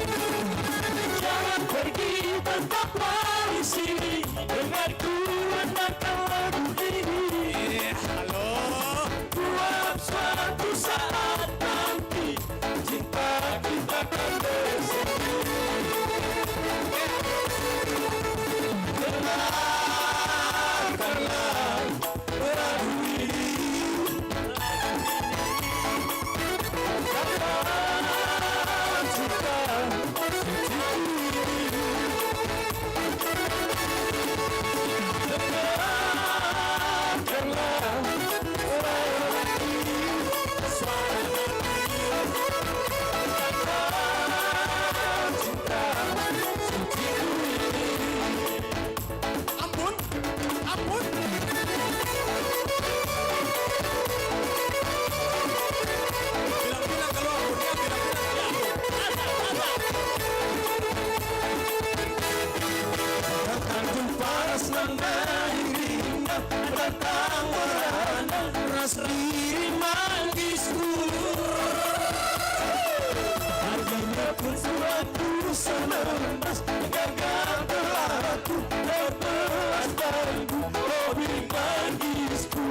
Jangan pergi, tetaplah di sini denganku menangkan lagu ini. warna dirinya datang merana ras diri manisku. Akhirnya pun suatu selemas gagal berlaku lepas dariku hobi manisku.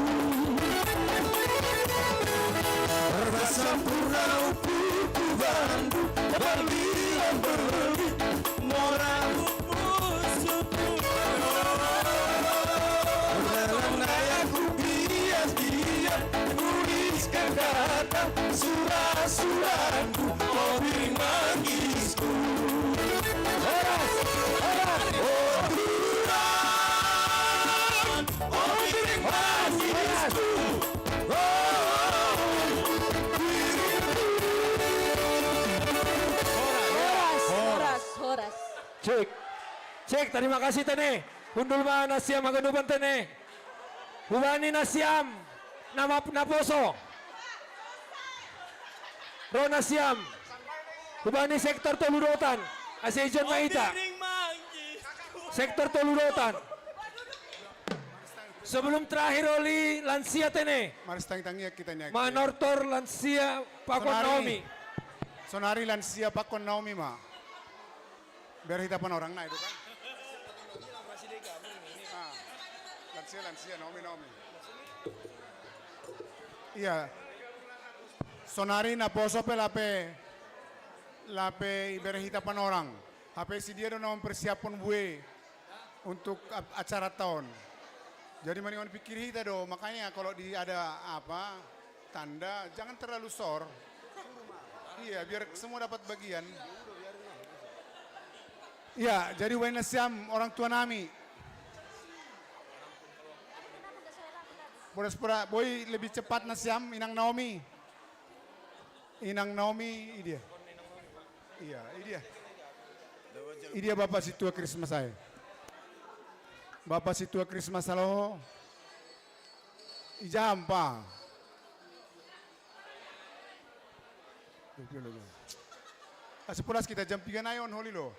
Bersampurna upuku bandu berlian berlit morang musuhku. Dalam dayaku bias-bias tuliskan kata surat-suratku hobi manisku. Horas, horas, oh Tuhan, hobi manisku. Horas. Cek. Cek, terima kasih Tene. Hundul ma nasiam maganuban Tene. Hubani nasiam. Nama Naposo. Ro nasiam. Hubani sektor Toludotan. Asejon Maita. Sektor Toludotan. Sebelum terakhir oli lansia Tene. Maris tang-tangnya kita nih. Manortor lansia Pakon Naomi. Sonari lansia Pakon Naomi ma. Biar hitapan orang nah itu kan. Lansia Naomi. Iya. Sonari Naposo pe lape biar hitapan orang. HP si dia udah mempersiapkan gue untuk acara tahun. Jadi mendingan pikir kita do, makanya kalau ada apa tanda jangan terlalu sor. Iya, biar semua dapat bagian. Ya, jadi Wenesiam orang tua nami. Pura-pura boy lebih cepat Nasiam Inang Naomi. Inang Naomi, ini dia. Iya, ini dia. Ini dia Bapak Situa Krismas saya. Bapak Situa Krismas halo. Ijampa. Sepulas kita jam 3 nayon holi lo.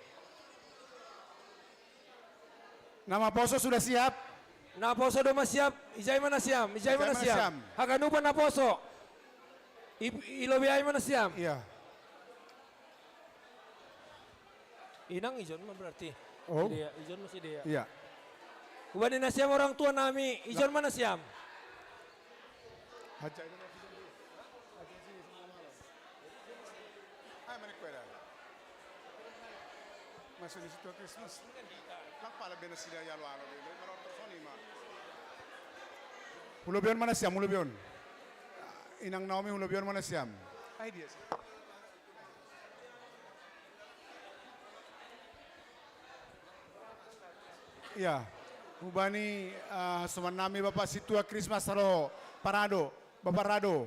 Nama Poso sudah siap? Naposo doma siap. Ijay mana siam? Ijay mana siam? Haganupan Naposo. Ilobiay mana siam? Iya. Inang Ijon mah berarti. Oh. Ijon masih dia. Iya. Ubani nasiam orang tua nami. Ijon mana siam? Haja itu masuk di situ Christmas. Lapa lebih nasi dia yalu alo lebih merot tersoni mah. Hulubion mana siam hulubion? Inang Naomi hulubion mana siam? Ai dia. Iya, Ubani semenami Bapak Situa Christmas halo Parado, Bapak Rado.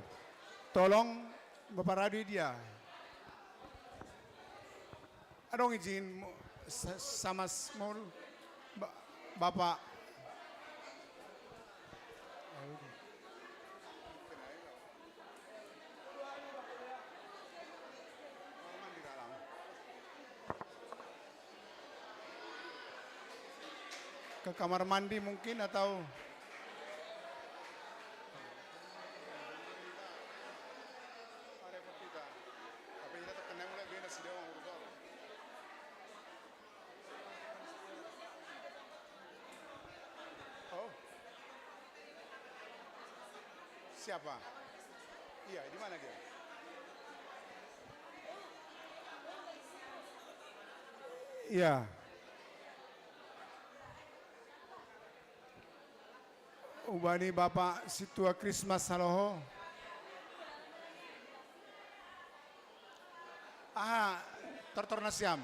Tolong Bapak Rado dia. Adong izin sama small Bapak. Ke kamar mandi mungkin atau siapa? Iya, di mana dia? Iya. Ubani Bapak Situa Christmas haloho. Tortor nasiam.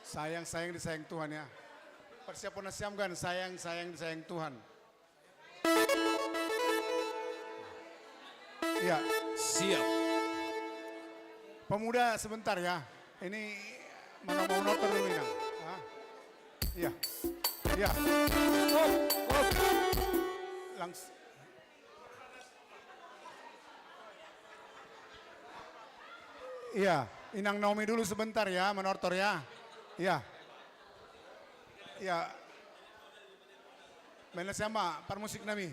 Sayang disayang Tuhan ya. Persiapan nasiam kan sayang disayang Tuhan. Iya. Siap. Pemuda sebentar ya. Ini mau notor dulu Inang. Iya. Iya. Langsung. Iya, Inang Naomi dulu sebentar ya, menortor ya. Iya. Ya. Mana sama par musik nami.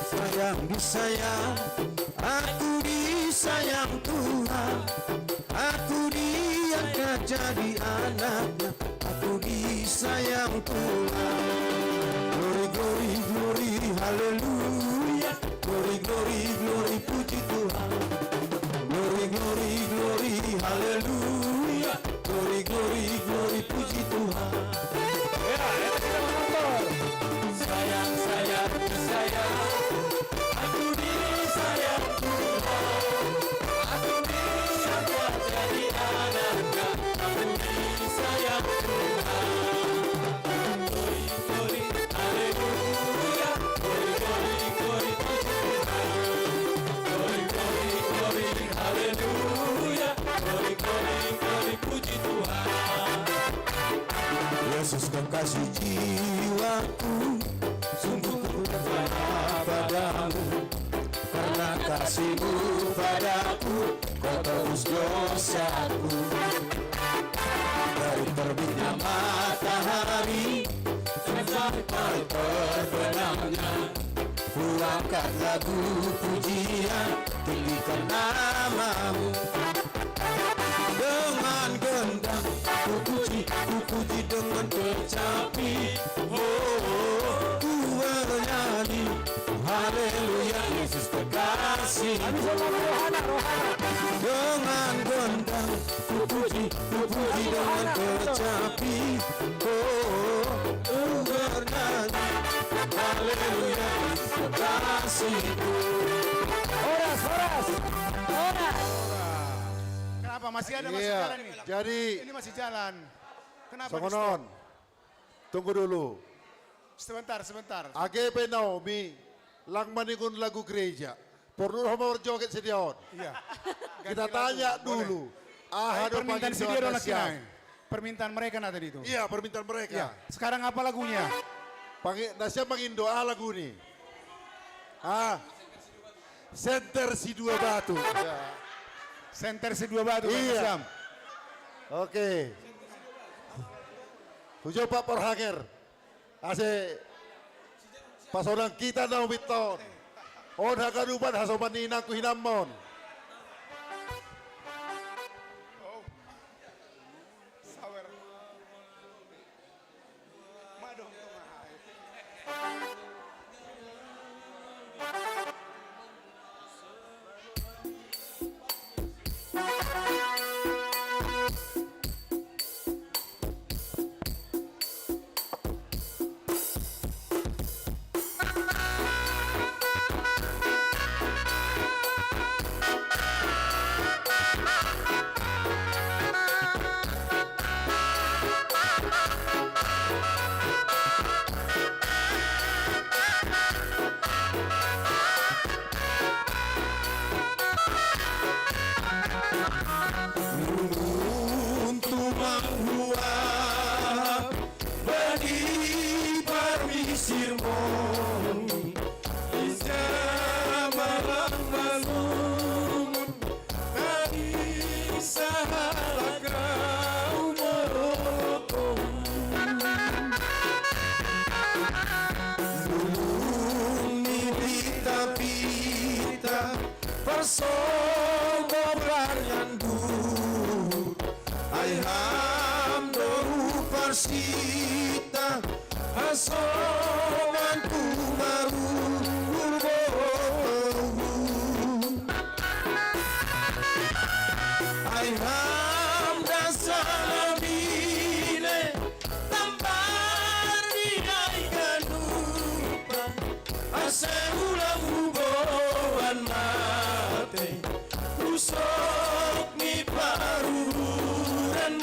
Sayang disayang, aku disayang Tuhan. Aku diangkat jadi anaknya, aku disayang Tuhan. Glory, glory, glory, haleluya. Glory, glory, glory, puji Tuhan. Glory, glory, glory, haleluya. Glory, glory, glory, puji Tuhan. Ya, kita menonton. Sayang, sayang, sayang, aku disayang Tuhan. Aku diangkat jadi anaknya, aku disayang Tuhan. Glory, glory, haleluya. Glory, glory, glory, puji Tuhan. Glory, glory, glory, haleluya. Glory, glory, glory, puji Tuhan. Yesus kekasih jiwaku, sungguh ku percaya padamu. Karena kasih-Mu padaku, Kau tebus dosaku. Dari terbitnya matahari sampai terbenamnya, ku angkat lagu pujian, tinggikan nama-Mu. Dengan gendang ku puji dengan kecapi. Oh, ku bernyanyi, haleluya, Yesus terkasih. Dengan gendang ku puji dengan kecapi. Oh, ku bernyanyi, haleluya, Yesus terkasih. Horas, horas, horas. Kenapa masih ada masih Iya, jalan nih? jadi Ini masih jalan. Kenapa? Songonon, tunggu dulu. Sebentar, sebentar. AGP Naomi, lang maningun lagu gereja. Pornur homor joget sediaon. Iya. Kita tanya dulu. Ahado Permintaan pagi si dia doa lagi siang. naik. Permintaan mereka nah tadi itu. Iya, permintaan mereka. Iya. Sekarang apa lagunya? Nasia pangin doa lagu nih. Center si dua batu. Center si dua batu. Iya. Oke. Hujo Pak Porhanger. Ase pasodang kita na umiton. On hakadupan hasoman ni inaku hinamon. Sita asoman kumaru I am dasalabine tampar dinaikan lupa aseulang huboan mate rusok mi paru dan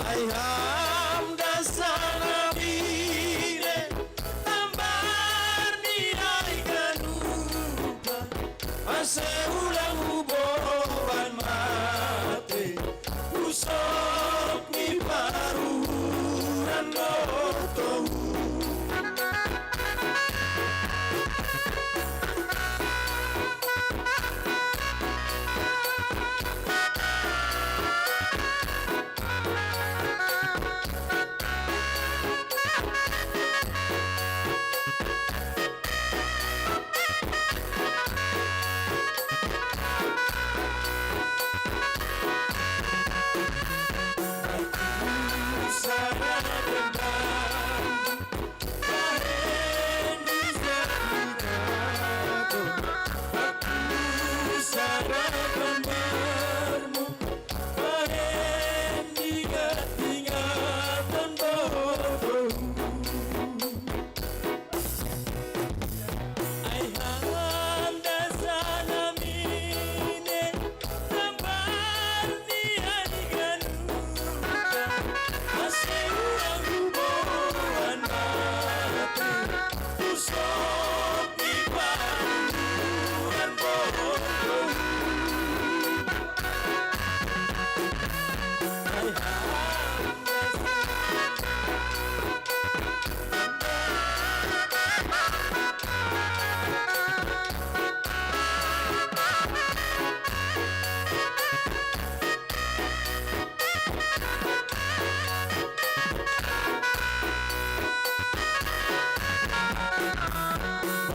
Ayam dasar bine tambar dinaikan lupa aseulang huboan mate rusok mi paruran dotohu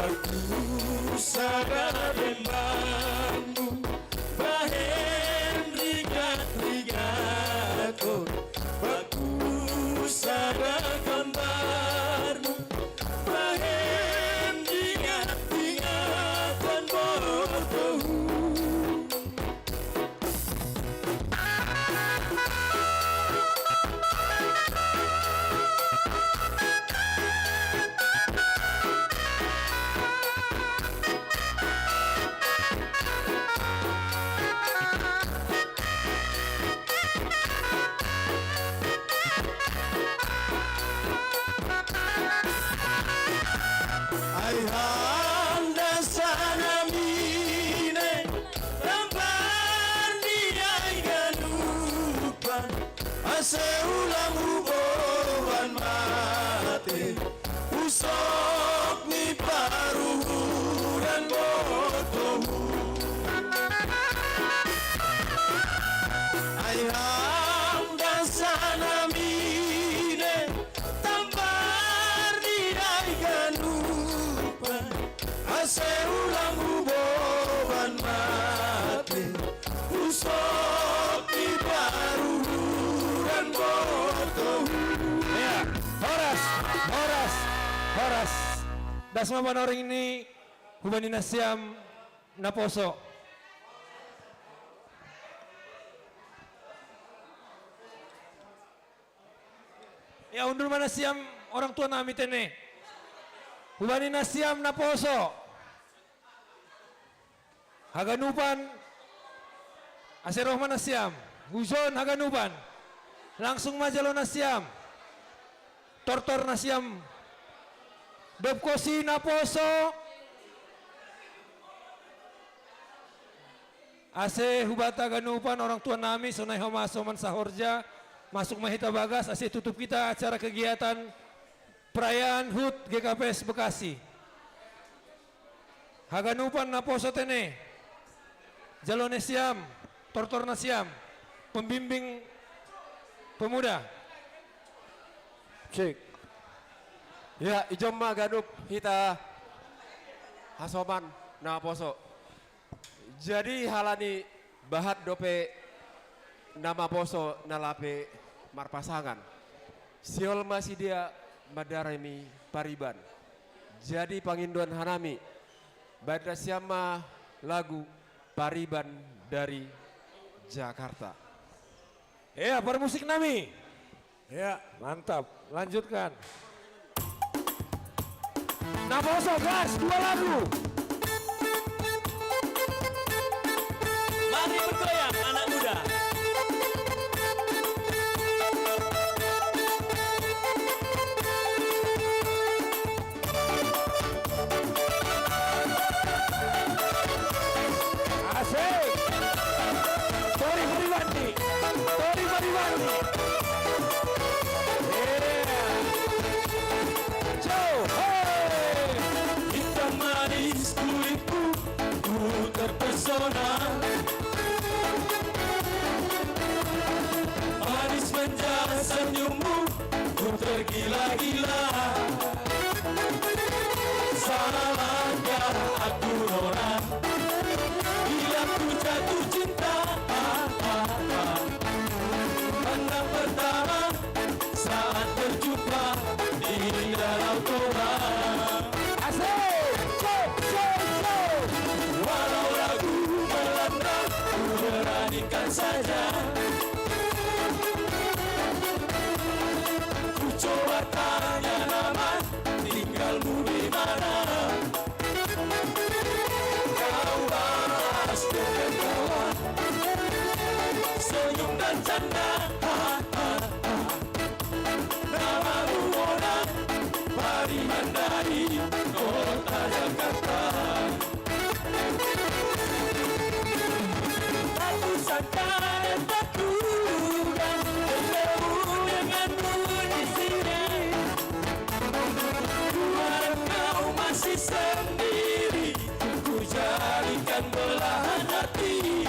Baku sadar dembamu Bahen rigat-rigaton Baku sadar gambarmu Bahen rigat-rigatan bodoh Ayhanda sana mine Lampan diay ganupan Ase ulang ubohan mati Usok ni paruhuran botohu Ayhanda sana mine Tampar diay ganupan Ase ulang ubohan mati Usok di paruhuran botohu Ya, Horas. Dasma Banoring ini hubani nasiam naposo. Ya undur mana siam orang tua nami tene. Hubani nasiam naposo. Haganupan Aseroh mana siam. Hujon haganupan. Langsung majalo nasiam. Tortor nasiam. Dopkosi naposo. Ase hubata ganupan orang tua nami sonai homa soman sahorja. Masuk mahita bagas, ase tutup kita acara kegiatan perayaan HUT GKPS Bekasi. Haganupan naposo tene. Jalone siam, tortor nasiam, pembimbing pemuda. Cek. Ya, ijom mah ganup kita hasoman naposo. Jadi halani bahat dope nama poso nalape marpasangan. Siol masih dia madaremi pariban. Jadi panginduan hanami. Badra siama lagu pariban dari Jakarta. Ya, bermusik nami. Ya, mantap. Lanjutkan. Naposo gas, 2 lagu. Mari bergoyang anak muda. Asik. Tori Bariwandi. Hitam manis kulitku, ku terpesona. Manis manja senyummu, ku tergila-gila. Salahkah aku nona, bila ku jatuh cinta. Pandang pertama saat berjumpa di danau Toba. Walau ragu melanda, ku beranikan saja. Ku coba tanya nama, tinggalmu di mana? Kau balas dengan kawan, senyum dan canda. Namamu Mona, pariban dari kota Jakarta. Aku sadar tak duga bertemu denganmu di sini. Ku harap kau masih sendiri, ku jadikan belahan hati.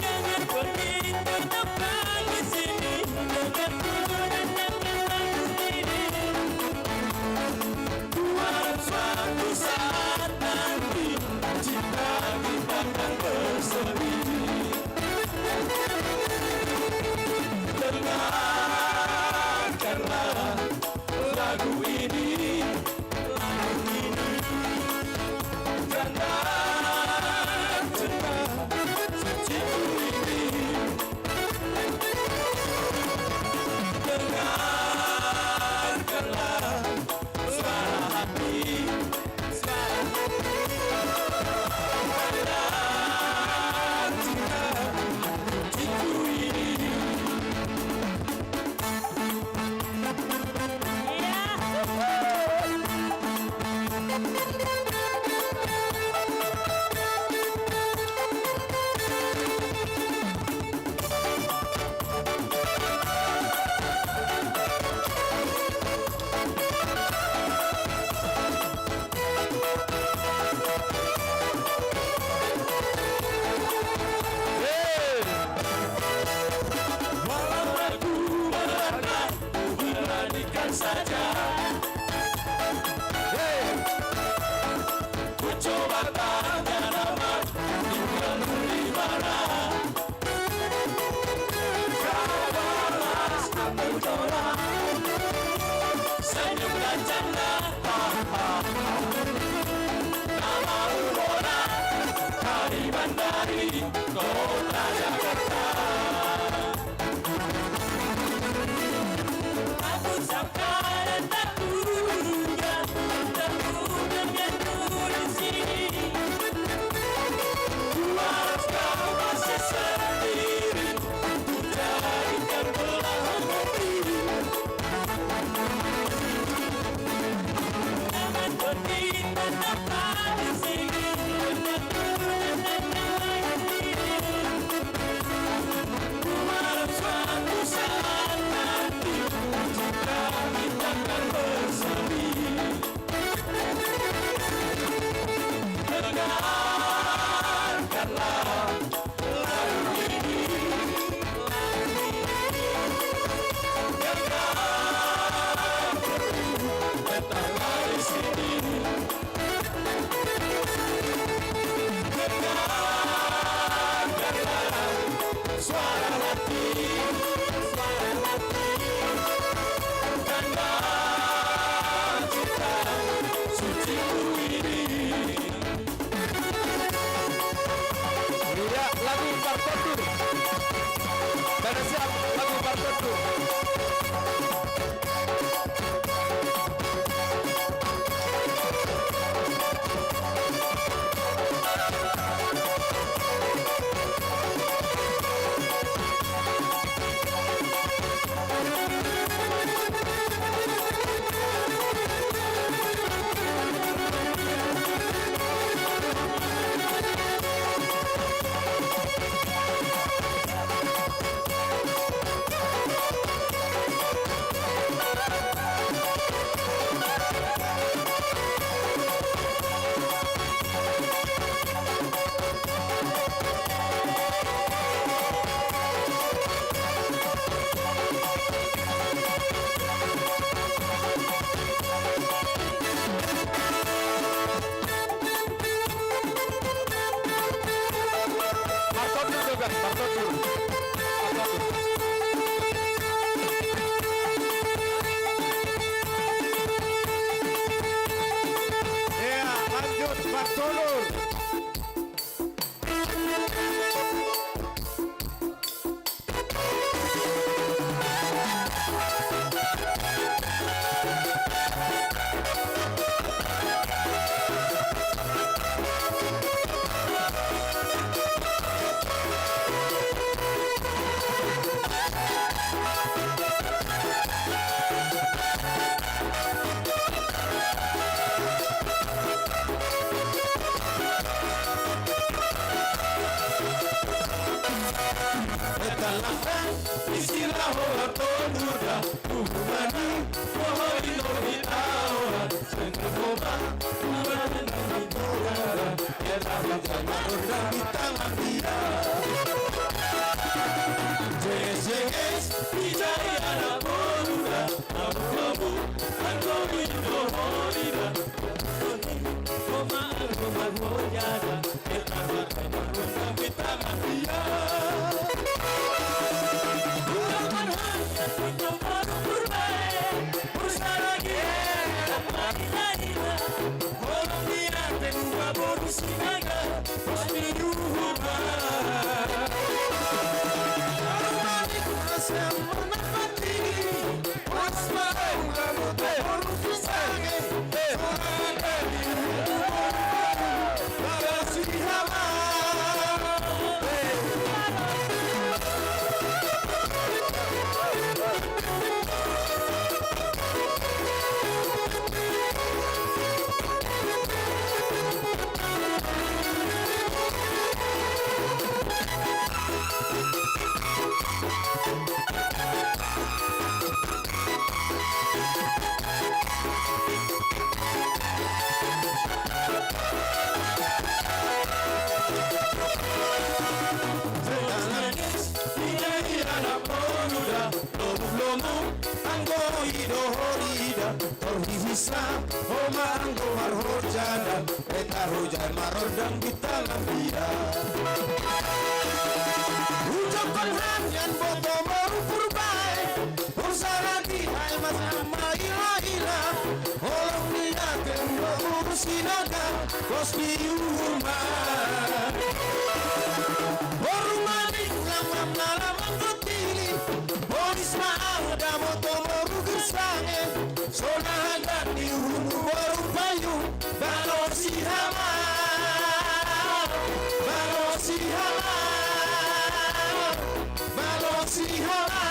Jangan pergi tetaplah di sini denganku dan denganku sendiri. lagu ini jangan seciku ini dengarkanlah suara hati saja. Ku coba tanya nama tinggalmu di mana. Kau balas aku tolak, senyum dan canda. Namamu Mona dari Bandari kota Jakarta. Istilah orang pemuda, hubungan mohon kita orang sengaja hubungan negara, kita berjalan dan kita mafia. JSJS Wijaya anak pemuda, abu-abu angkori dohorida, koma mojada, kita berjalan dan kita mafia. Kita baru bermain. sinaga bani yuhuma armani kunasa manapati wasma ulamu tauru fisage suragani barasihama Oma anggo marhor jada eta hujan maror dang bitalam dia ucapan hamyan boto baru purbai ursalati hai masama ila ila holong dia kembo sinaga kosbi yuma hormani lamam nalamang kotili bonis maada boto baru gersange sonahan di hulu baru payu balosihama balosihama balosihama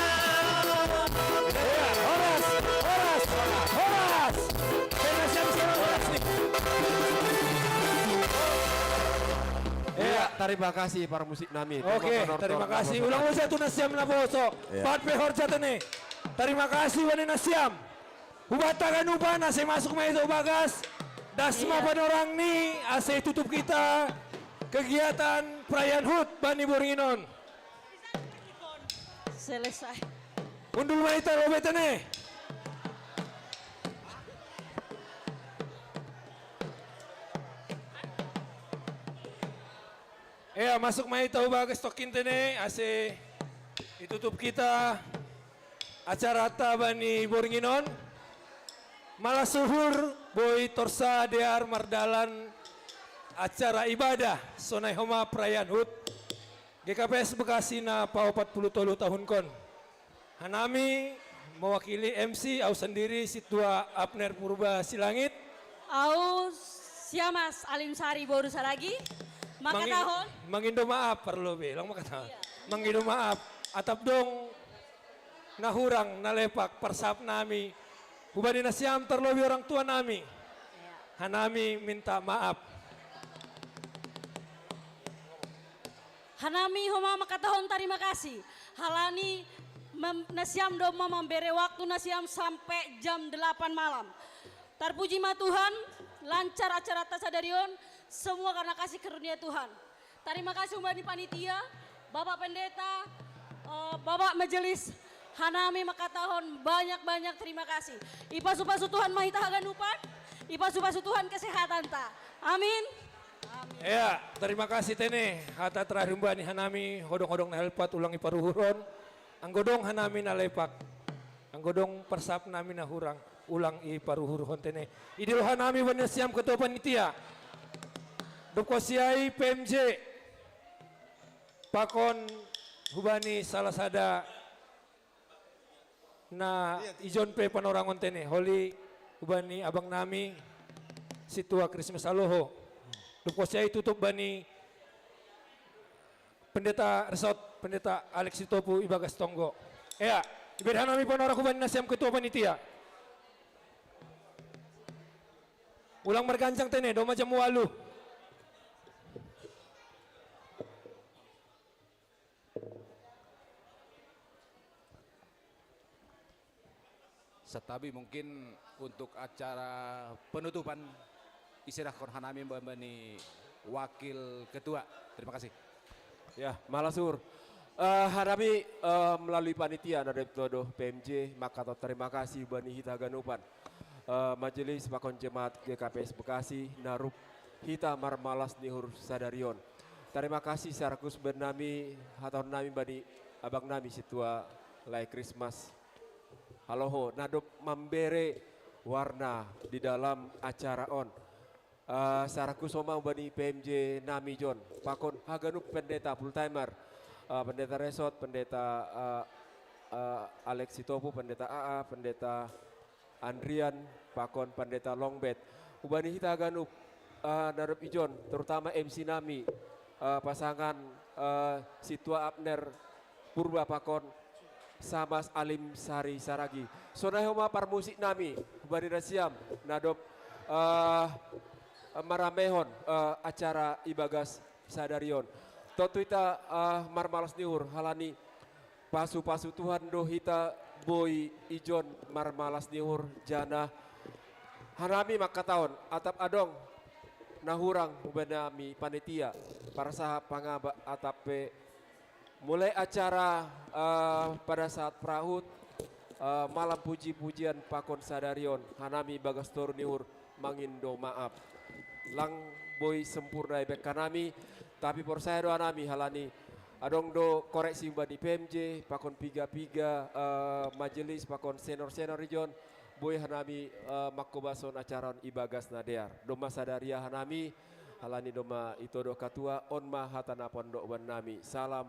Horas kena siap-siap horas nih. Terima kasih para musik nami. Oke, terima kasih. Ulang satu nasiam na boso. Pat behor jatane. Terima kasih wani nasiam. Hubatakan upan ase masuk main itu bagas. Dasma panorang ni ase tutup kita kegiatan perayaan HUT Bani Boringinon. Selesai. Undul maita robetane. Ya masuk maita bagas tokin tene ase ditutup kita acara Bani Boringinon. Malah suhur boy torsa dear mardalan acara ibadah sonai homa perayaan HUT GKPS Bekasi na pa 40 tahun kon. Hanami mewakili MC au sendiri situa Abner Purba Silangit. Au Siamas Alim Sari baru lagi. Maka tahun. Mangindo maaf perlu bilang maka tahun. Mangindo maaf atap dong nahurang nalepak persap nami. Hubani nasiam terlebih orang tua nami. Hanami minta maaf. Hanami homa makatahon terima kasih. Halani nasiam doma memberi waktu nasiam sampai jam 8 malam. Terpuji ma Tuhan, lancar acara tasadarion, semua karena kasih karunia Tuhan. Terima kasih hubani panitia, Bapak Pendeta, Bapak Majelis. Hanami makatahon banyak-banyak terima kasih. Ipa supasu Tuhan mahitahagan upan, ipa supasu Tuhan kesehatan ta. Amin. Ya, terima kasih tene. Hata terakhir mbani Hanami hodong-hodong na helpat ulang iparuhuron. Anggodong Hanami na lepak. Anggodong persap nami na hurang ulang iparuhuron tene. Idil Hanami wanya siam ketua panitia. Dopkosiai PMJ. Pakon hubani salah sada na ijon pe panorangon tene holi ubani abang nami situa Christmas aloho dupkosiai tutup bani pendeta resort pendeta Alex Sitopu Ibagas Tonggo ya ibedhan nami panorang ubani nasiam ketua panitia ulang mergancang tene doma jam walu. Setabi mungkin untuk acara penutupan istirahat Hanami Mbak Wakil Ketua. Terima kasih. Ya, Malasur. Hanami melalui panitia dari Todo PMJ, maka terima kasih Bani Hita Ganupan. Majelis Pakon Jemaat GKPS Bekasi, Narup Hita Marmalas Nihur Sadarion. Terima kasih Sarkus Bernami, Haton Nami Bani Abang Nami Situa Lai Christmas. Haloho, nadop memberi warna di dalam acara on. Saraku Soma Ubani PMJ Nami John, Pakon Haganup pendeta full timer, pendeta Resort, pendeta Alex Sitopu, pendeta AA, pendeta Andrian, Pakon pendeta Longbet, Ubani Hita Haganup, Narup Ijon, terutama MC Nami, pasangan Situa Abner Purba Pakon, Samas Alim Sari Saragi, Sonahoma Parmusik Nami, Ubani Rasiam, Nadop Maramehon acara Ibagas Sadarion. Totuita Marmalas Niur halani pasu-pasu Tuhan dohita boy ijon Marmalas Niur jana hanami makataon atap adong nahurang ubenami panitia para sahab pangaba atape mulai acara pada saat prahut malam puji-pujian Pakon Sadarion hanami Bagas Toru Niur mangindo maaf lang boy sempurna ibek kanami tapi por saya doa nami halani adong do koreksi di PMJ Pakon piga majelis Pakon senior region boy hanami makobason acaran Ibagas Nadear doma sadaria hanami halani doma itodo katua onma hatana pondok ban nami salam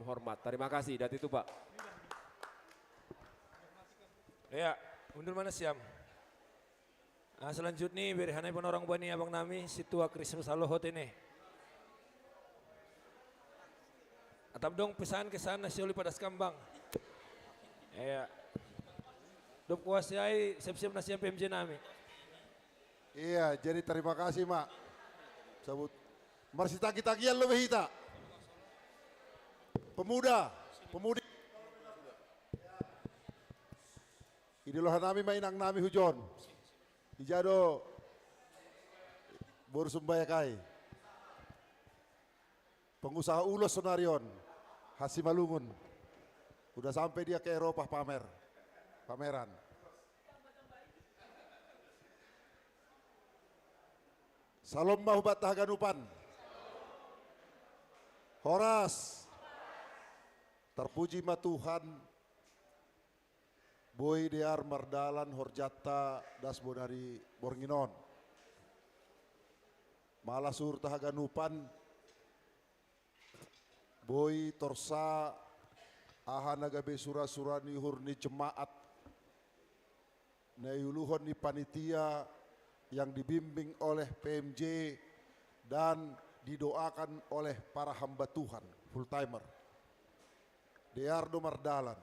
hormat terima kasih dat itu Pak. Ya, undur mana siam? Nah, selanjutnya berihanai pun orang bani abang nami situa Kristus Alohot ini. Atap dong pesan ke sana si oli pada skambang. Ya. Dop kuasai siap-siap nasiam PMJ nami. Iya, jadi terima kasih Mak. Sabut Marsi taki-takian lebih hita. Pemudi. Idilah nami mainang nami hujon. Ijado baru sumbayakai. Pengusaha ulos Sonarion, Hasimalungun. Udah sampai dia ke Eropa pameran. Salam mahubat tahaganupan. Horas. Terpuji ma Tuhan. Boy Dear Mardalan Horjata Dasbo dari Bornginon. Malasur Tahaganupan. Boy Torsa Ahanagabe Sura ni hurni jemaat. Nayuluhon ni panitia yang dibimbing oleh PMJ dan didoakan oleh para hamba Tuhan full timer. Deardo Mardalan.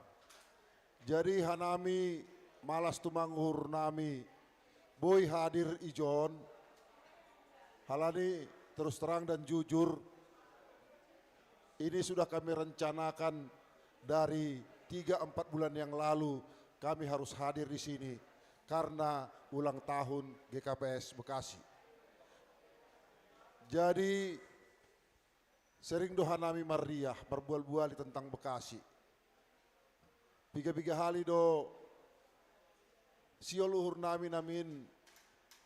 Jadi hanami malas tumanghur nami boy hadir ijon halani terus terang dan jujur ini sudah kami rencanakan dari 3-4 bulan yang lalu kami harus hadir di sini karena ulang tahun GKPS Bekasi. Jadi sering doa nami mariah berbual-buali tentang Bekasi. Biga-biga hali do sioluhur nami namin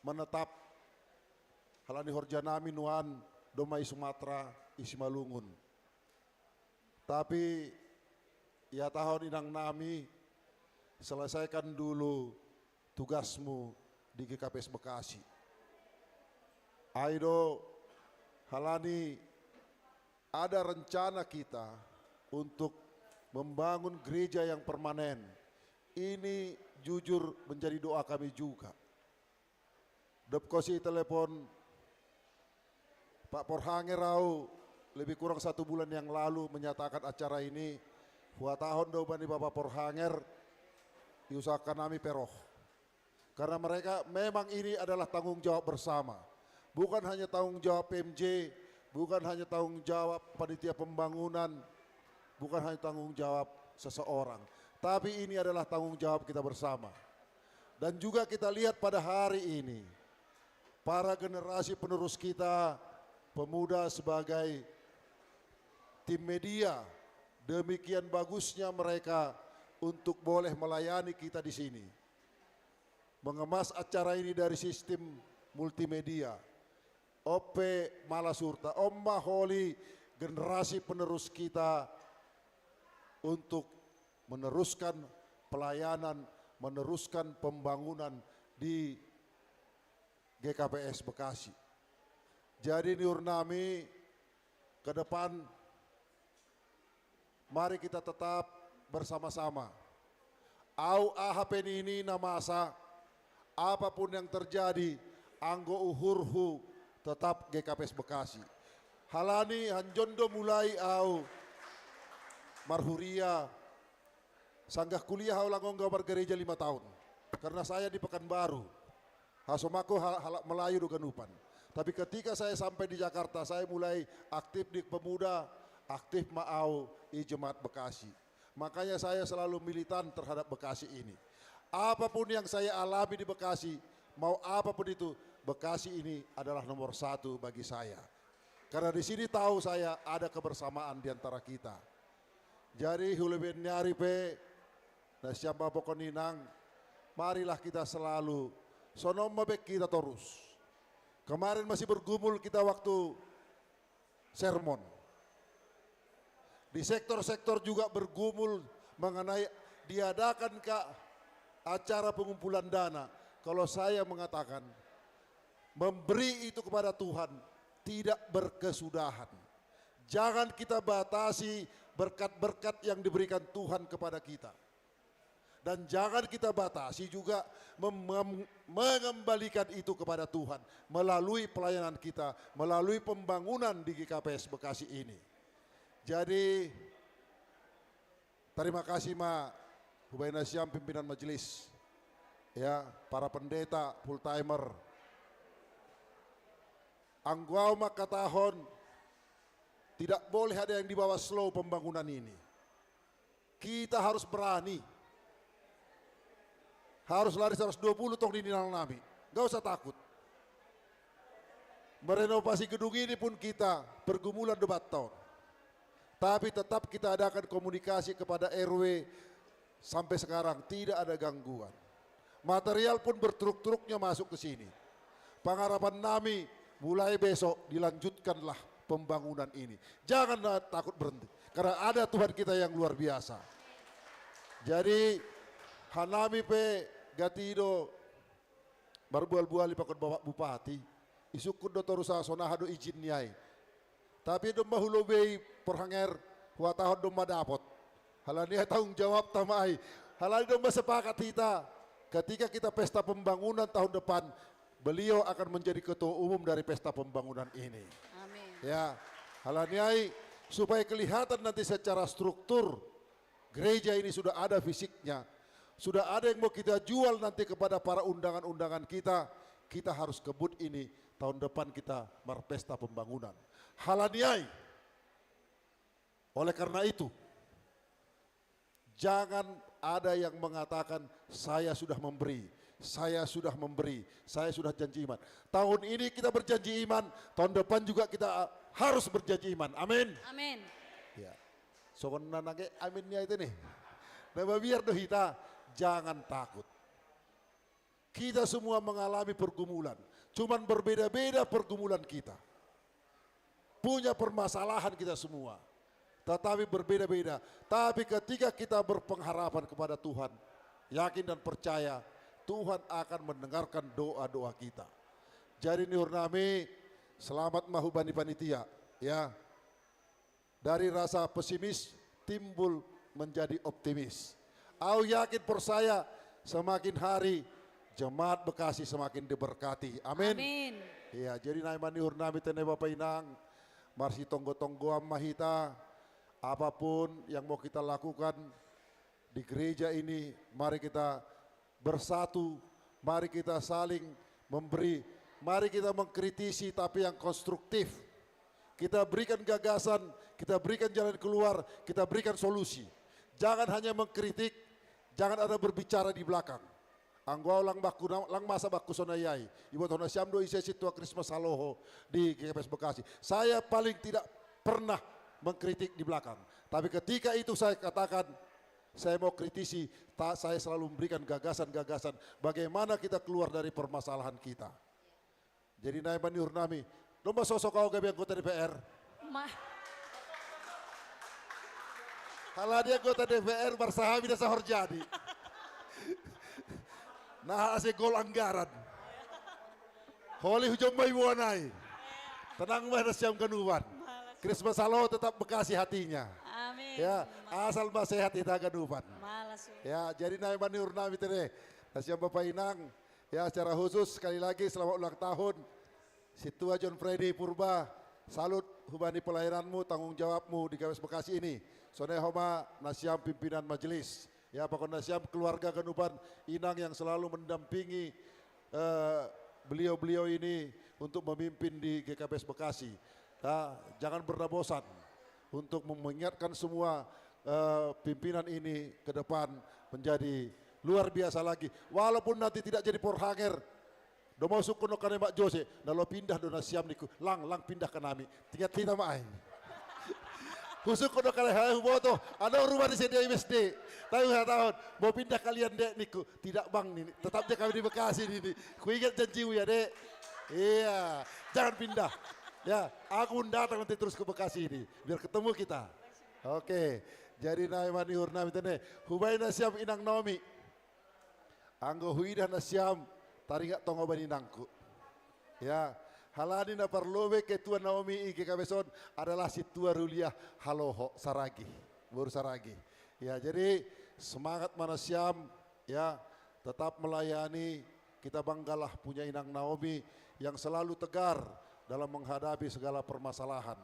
menetap halani horja nami nuan domai Sumatera Isimalungun. Tapi ya tahun inang nami selesaikan dulu tugasmu di GKPS Bekasi. Aido halani ada rencana kita untuk membangun gereja yang permanen. Ini jujur menjadi doa kami juga. Depkosi telepon Pak Porhangerau lebih kurang 1 bulan yang lalu menyatakan acara ini buat tahun dobani Bapak Porhanger diusahakan kami peroh. Karena mereka memang ini adalah tanggung jawab bersama. Bukan hanya tanggung jawab PMJ, bukan hanya tanggung jawab panitia pembangunan, bukan hanya tanggung jawab seseorang, tapi ini adalah tanggung jawab kita bersama. Dan juga kita lihat pada hari ini, para generasi penerus kita, pemuda sebagai tim media, demikian bagusnya mereka untuk boleh melayani kita di sini. Mengemas acara ini dari sistem multimedia. Ope Malasurta, Omma Holi, generasi penerus kita, untuk meneruskan pelayanan, meneruskan pembangunan di GKPS Bekasi. Jadi Nurnami ke depan mari kita tetap bersama-sama. Au ahap ini nama asa, apapun yang terjadi, anggo uhurhu tetap GKPS Bekasi. Halani hanjondo mulai au marhuria sanggah kuliah ulang gambar gereja 5 tahun. Karena saya di Pekanbaru, Hasomako Melayu Doganupan. Tapi ketika saya sampai di Jakarta, saya mulai aktif di pemuda, aktif Ma'au i Jemaat Bekasi. Makanya saya selalu militan terhadap Bekasi ini. Apapun yang saya alami di Bekasi, mau apapun itu, Bekasi ini adalah nomor 1 bagi saya. Karena di sini tahu saya ada kebersamaan di antara kita. Jadi huleben nyari pe, nah siapa pokoninang, marilah kita selalu sonom mabek kita terus. Kemarin masih bergumul kita waktu sermon. Di sektor-sektor juga bergumul mengenai diadakan ke acara pengumpulan dana. Kalau saya mengatakan memberi itu kepada Tuhan tidak berkesudahan. Jangan kita batasi berkat-berkat yang diberikan Tuhan kepada kita. Dan jangan kita batasi juga mengembalikan itu kepada Tuhan melalui pelayanan kita, melalui pembangunan di GKPS Bekasi ini. Jadi terima kasih Ma Hubaina Syam pimpinan majelis, ya para pendeta full timer. Anggau maka tahun tidak boleh ada yang dibawa slow pembangunan ini. Kita harus berani. Harus lari 120 tong di Ninal Nabi. Gak usah takut. Merenovasi gedung ini pun kita pergumulan 2 tahun. Tapi tetap kita adakan komunikasi kepada RW sampai sekarang tidak ada gangguan. Material pun bertruk-truknya masuk ke sini. Pengharapan kami mulai besok dilanjutkanlah pembangunan ini. Jangan takut berhenti. Karena ada Tuhan kita yang luar biasa. Jadi Hanami pe gatido berbual-bual pakon Bapak Bupati. Isukun do torusa sonahado izin niai. Tapi domba hulobei perhanger wa tahun domba dapot. Halani tanggung jawab tamai. Halani domba sepakat kita. Ketika kita pesta pembangunan tahun depan, beliau akan menjadi ketua umum dari pesta pembangunan ini. Amin. Ya, halaniai supaya kelihatan nanti secara struktur gereja ini sudah ada fisiknya. Sudah ada yang mau kita jual nanti kepada para undangan-undangan kita. Kita harus kebut ini tahun depan kita berpesta pembangunan. Halaniai. Oleh karena itu, jangan ada yang mengatakan saya sudah memberi, saya sudah memberi, saya sudah janji iman. Tahun ini kita berjanji iman, tahun depan juga kita harus berjanji iman. Amin. Amin. Ya. So nanage aminnya itu nih. Nah, biar doh kita jangan takut. Kita semua mengalami pergumulan, cuman berbeda-beda pergumulan kita. Punya permasalahan kita semua, tetapi berbeda-beda. Tapi ketika kita berpengharapan kepada Tuhan, yakin dan percaya, Tuhan akan mendengarkan doa-doa kita. Jadi Nurnami, selamat mahubani panitia, ya. Dari rasa pesimis timbul menjadi optimis. Aku yakin percaya semakin hari Jemaat Bekasi semakin diberkati. Amin. Amin. Iya, jadi naimani Nurnami tene Bapak Inang, marsi tonggo-tonggo mahita, apapun yang mau kita lakukan di gereja ini, mari kita bersatu, mari kita saling memberi, mari kita mengkritisi tapi yang konstruktif. Kita berikan gagasan, kita berikan jalan keluar, kita berikan solusi. Jangan hanya mengkritik, jangan ada berbicara di belakang. Anggau lang masa baku sonayai. Ibu Tona Syamdo isi situa Christmas Haloho di GKPS Bekasi. Saya paling tidak pernah mengkritik di belakang. Tapi ketika itu saya katakan, saya mau kritisi, saya selalu memberikan gagasan-gagasan bagaimana kita keluar dari permasalahan kita. Jadi Naiman Nurnami, domba sosok kau gabi anggota DPR. Kalau dia anggota DPR bersahabat dan sahur jadi. Nah, asik gol anggaran. Holi hujung mai buanai. Tenang bah nasiam kanuban. Christmas halo tetap bekasi hatinya. Amin. Ya, asal bah sehat kita kanuban. Malas. Ya, jadi naik mani urnami tene. Nasiam Bapak Inang. Ya, secara khusus sekali lagi selamat ulang tahun. Situa John Freddy Purba. Salut hubani pelayananmu, tanggung jawabmu di KPS Bekasi ini. Sone homa nasiam pimpinan majelis. Ya, pokok nasiam keluarga kanuban Inang yang selalu mendampingi beliau-beliau ini untuk memimpin di GKPS Bekasi. Nah, jangan pernah bosan untuk mengingatkan semua pimpinan ini ke depan menjadi luar biasa lagi. Walaupun nanti tidak jadi porhanger, do masuk kono kane Mak Jose, nalo pindah do nasiam niku, lang pindah ke nami, tinggal tina main. Khusus kono kane hayu boto, ada rumah di sini MSD. Tahu tahun, mau pindah kalian dek niku, tidak bang ini, tetapnya kami di Bekasi ini. Ku ingat janjimu ya dek. Iya, jangan pindah. Ya, aku datang nanti terus ke Bekasi ini, biar ketemu kita. Oke, jadi naik mani hurnami tene, hubai nasiam Inang Nomi. Anggo huidah nasiam, taringat tongo bani nangku. Ya, halani na parlobe ke tua Naomi ike kabeson adalah si tua Ruliah Haloho Saragi, Bur Saragi. Ya, jadi semangat manasiam, ya, tetap melayani. Kita banggalah punya Inang Naomi yang selalu tegar dalam menghadapi segala permasalahan.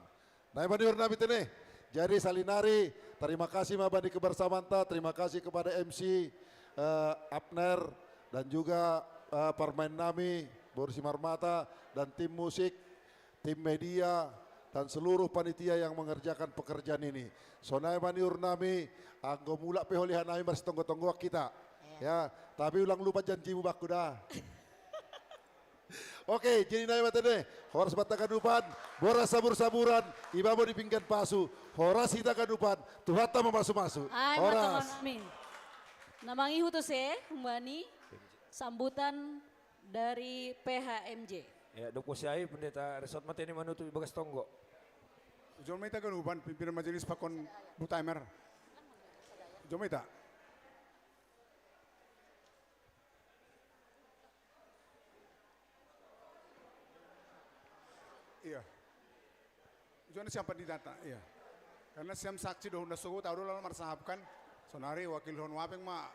Nah, Bani Nabi Tene. Jadi Salinari, terima kasih Mabani kebersamanta, terima kasih kepada MC Abner dan juga Parmain Nami, Borsi Marmata dan tim musik, tim media dan seluruh panitia yang mengerjakan pekerjaan ini. Sonai Bani Urnami, anggo mulak peholihan nami masih tonggo-tonggo kita. Ya, tapi ulang lupa janjimu baku dah. Oke, jadi naik matene, horas batakan upan, boras sabur-saburan, ibabo di pinggan pasu, horas hita kanupan, Tuhan tak masuk-masuk. Horas. Amin. Namangi hutuse, Mbani, sambutan dari PHMJ. Ya, Dok Syai Pendeta Resort Mateni Manutu Bagas Tonggo. Jomita kanupan pimpinan majelis Pakon Butaimer. Jomita. Iya. Jangan siapa di data, iya. Karena siam saksi doh suku tahu dulu lalu sahabkan sonari wakil hon wapeng ma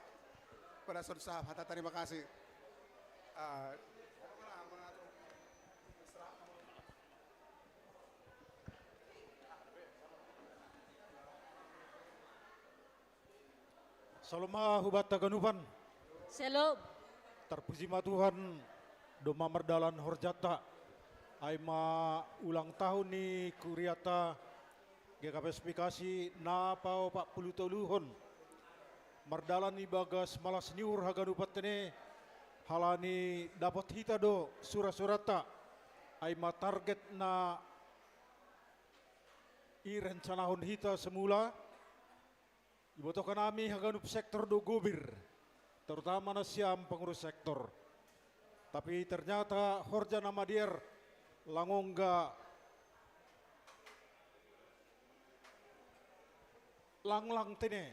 pada saat sahab hata terima kasih. Saloma hubata ganupan. Selo. Terpuji ma Tuhan doma merdalan horjata. Aima ulang tahun ni kuriata GKPS Bekasi na pau 40 tahun. Merdalan ni bagas malas niur haganupat tene halani dapat hita do surata aima target na irencanahon hita semula ibotokan kami haganup sektor do gubir terutama na siam pengurus sektor. Tapi ternyata horja nama dier langongga lang tene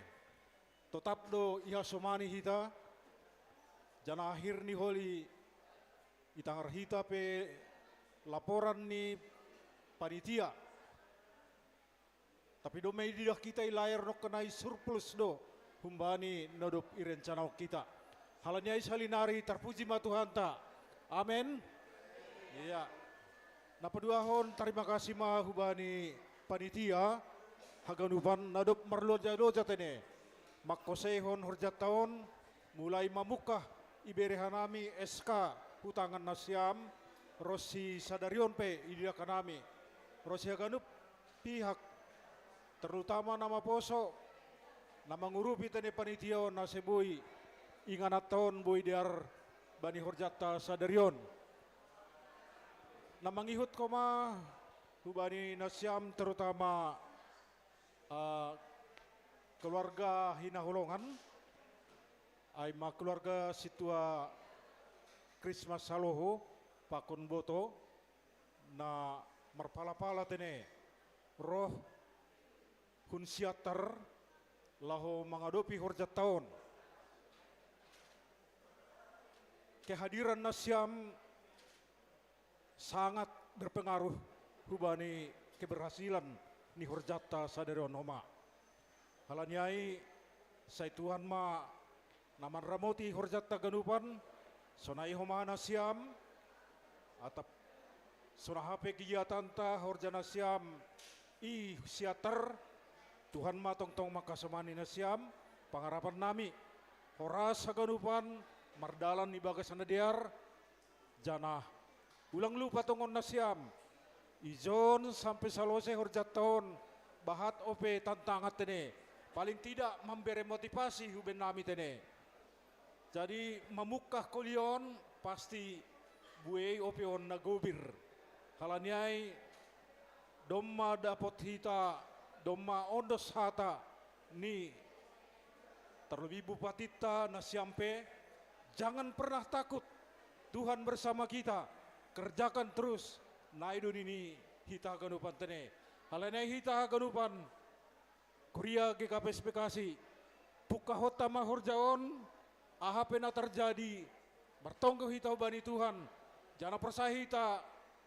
tetap do iha somani hita jana akhir ni holi itangar hita pe laporan ni panitia tapi do media kita ilayar no kenai surplus do humbani nodop irencanau kita halanya isalinari terpuji ma Tuhan ta amin. Iya. Na paduahon terima kasih ma hubani panitia haganupan nadop marloja-loja tene makkosehon horjat tahun mulai mamukah iberehanami SK hutangan nasiam Rosi Sadarion pe idia kanami Rosi haganup pihak terutama nama poso nama ngurupi tene panitia nasebui inganat tahun boi diar bani horjata Sadarion. Namangihut koma hubani nasiam terutama keluarga Hinahulongan aima keluarga situa Christmas Saloho Pakun Boto na marpala-pala tene roh kun siater laho mengadopi horjat tahun kehadiran nasiam sangat berpengaruh hubani keberhasilan ni horjata sadarion homa. Halanyai say Tuhan ma naman ramoti horjata ganupan sonai homa nasiam atap sonahape kegiatan ta horjana siam i siater Tuhan ma tong makasamani nasiam pangarapan nami horas ganupan mardalan ni bagas nadiar janah ulang lupa tongon nasiam ijon sampai salose horjaton bahat ope tantangat tene paling tidak memberi motivasi huben nami tene jadi memukah kolion pasti buei ope on nagobir halanyai domma dapot hita domma ondos hata ni terlebih bupatita nasiampe jangan pernah takut Tuhan bersama kita kerjakan terus naidun ini hita ganupan tene halanai hita ganupan kuria GKP Bekasi buka hota mahorjaon aha pena terjadi bertonggo hita bani Tuhan jana persa hita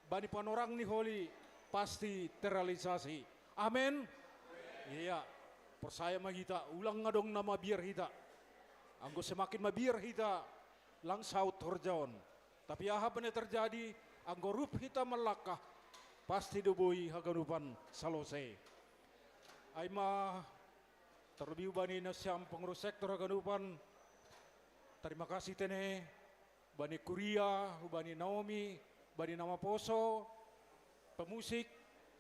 bani panorang ni holi pasti terrealisasi amin iya percaya mah hita ulang ngadong nama biar hita anggo semakin mabiar hita lang saut horjaon tapi aha pena terjadi anggo rup hita melakah pasti doboi haganupan salose aima terlebih bani nasiam pengurus sektor haganupan terima kasih tene bani Kuria bani Naomi bani Nama Poso pemusik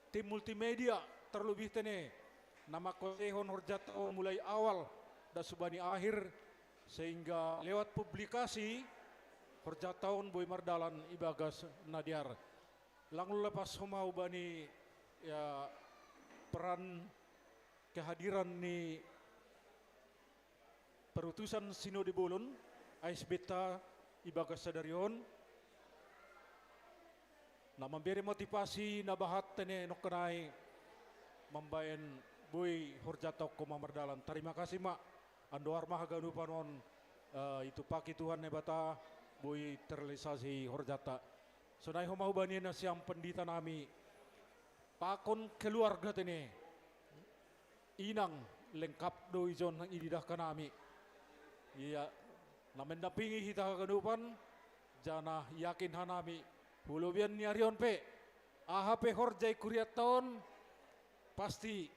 tim multimedia terlebih tene nama kosehon horjato mulai awal dan subani akhir sehingga lewat publikasi horjataon boy mardalan ibagas nadiar lang lepas homa ubani ya peran kehadiran ni perutusan Sinode Bolon Ais Beta ibagas sadarion na memberi motivasi na bahat tene nokenai membayan boy horjatok koma mardalan terima kasih mak andoar mah ganupanon itu paki Tuhan nebata boy terrealisasi horjata sonai homa ubani na siang pendita nami pakon keluarga tene inang lengkap do izon ididah kanami iya na mendampingi hita ganupan jana yakin hanami hulubian niarion pe AHP horjai kuriaton pasti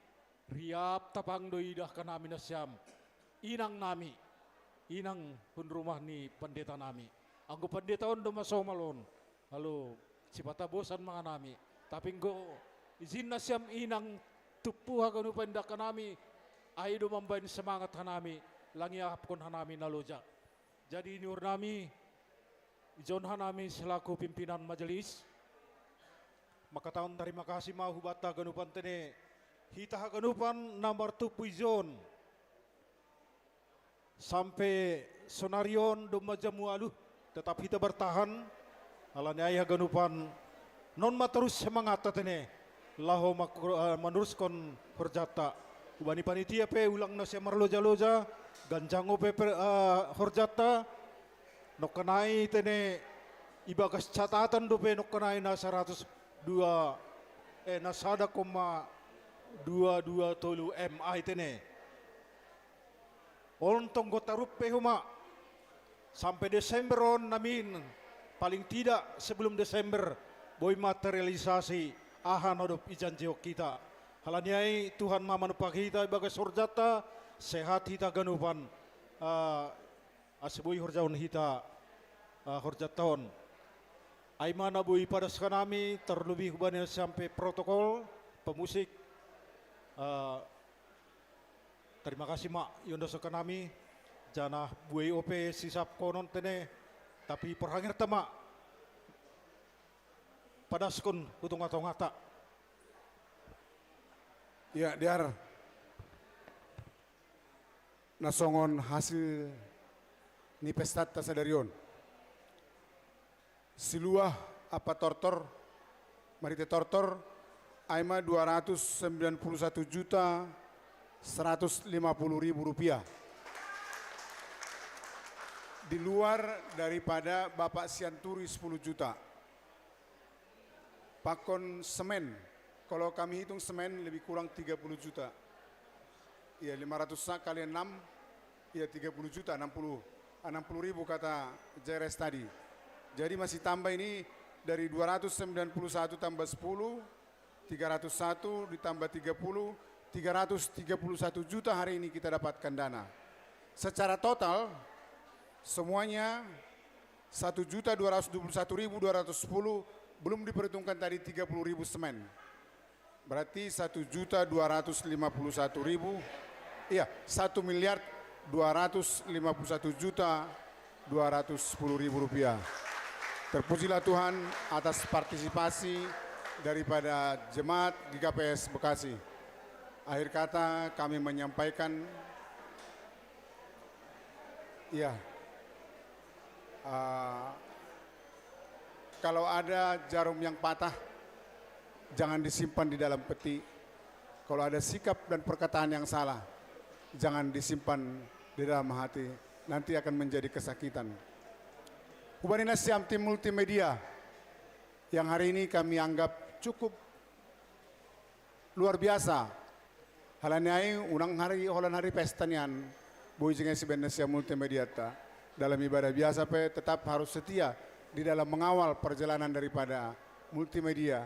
riap tapang do idah kanami nasyam inang nami inang pun rumah ni pendeta nami anggo pendeta on do masomalon halo cipata bosan mga nami tapi nggo izin nasyam inang tupuha kanu pendak kanami aido membain semangat hanami langi ahapkon hanami naloja jadi nur nami ijon hanami selaku pimpinan majelis maka tahun terima kasih mau bata ganupan tene hita ganupan nomor tupu ijon sampai sonarion do majamu aluh tetap kita bertahan alanya ayah ganupan non materus semangat tene laho meneruskan horjata ubani panitia pe ulang nasi marloja-loja ganjango pe horjata nokenai tene ibagas catatan dope nokenai na 102 nasada koma 22 tolu MI tene ontong gota rupe huma sampai Desember on namin paling tidak sebelum Desember boy materialisasi aha nodop ijan jiok kita halanyai Tuhan mamanupak kita ibagas horjata sehat hita ganupan asboy horjaon hita horjaton aimana boy pada sekanami terlebih hubungan sampai protokol pemusik terima kasih mak yondo sekanami jana buai OP sisap konon tene tapi perhangir tema pada sekun utung atau ngata ya diar nasongon hasil ni pestat tasadarion siluah apa tortor marite tortor aima 291.150.000 rupiah di luar daripada Bapak Sianturi 10 juta Pakon semen, kalau kami hitung semen lebih kurang 30 juta. Ya 500 kali 6, ya 30 juta, 60 ribu kata JRS tadi. Jadi masih tambah ini dari 291 tambah 10, 301 ditambah 30, 331 juta hari ini kita dapatkan dana. Secara total semuanya 1.221.210 belum diperhitungkan tadi 30.000 semen. Berarti 1.251.000, iya 1.251.210.000 rupiah. Terpujilah Tuhan atas partisipasi daripada jemaat GKPS Bekasi. Akhir kata kami menyampaikan, ya, kalau ada jarum yang patah, jangan disimpan di dalam peti. Kalau ada sikap dan perkataan yang salah, jangan disimpan di dalam hati. Nanti akan menjadi kesakitan. Hubani Nasiam tim multimedia yang hari ini kami anggap cukup luar biasa. Halaniai unang hari holan hari pesta nian, boy jengai si Nasiam multimedia ta. Dalam ibadah biasa pe tetap harus setia di dalam mengawal perjalanan daripada multimedia.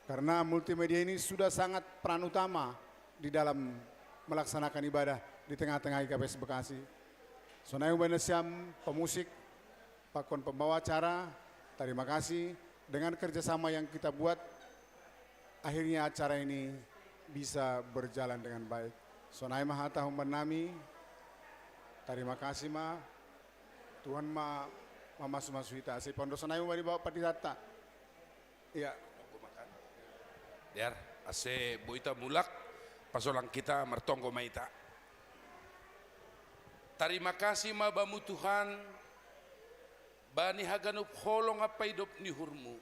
Karena multimedia ini sudah sangat peran utama di dalam melaksanakan ibadah di tengah-tengah GKPS Bekasi. Sonai Ubanesiam, pemusik, pakon pembawa acara, terima kasih. Dengan kerjasama yang kita buat, akhirnya acara ini bisa berjalan dengan baik. Sonai mahata humban nami, terima kasih ma, Tuhan ma mamasuita. Si pondok sonai umari bawa patitata. Iya. Biar ase boita mulak pasolang kita martonggo maita. Terima kasih mabamu Tuhan, bani haganup holong apa hidup nihurmu.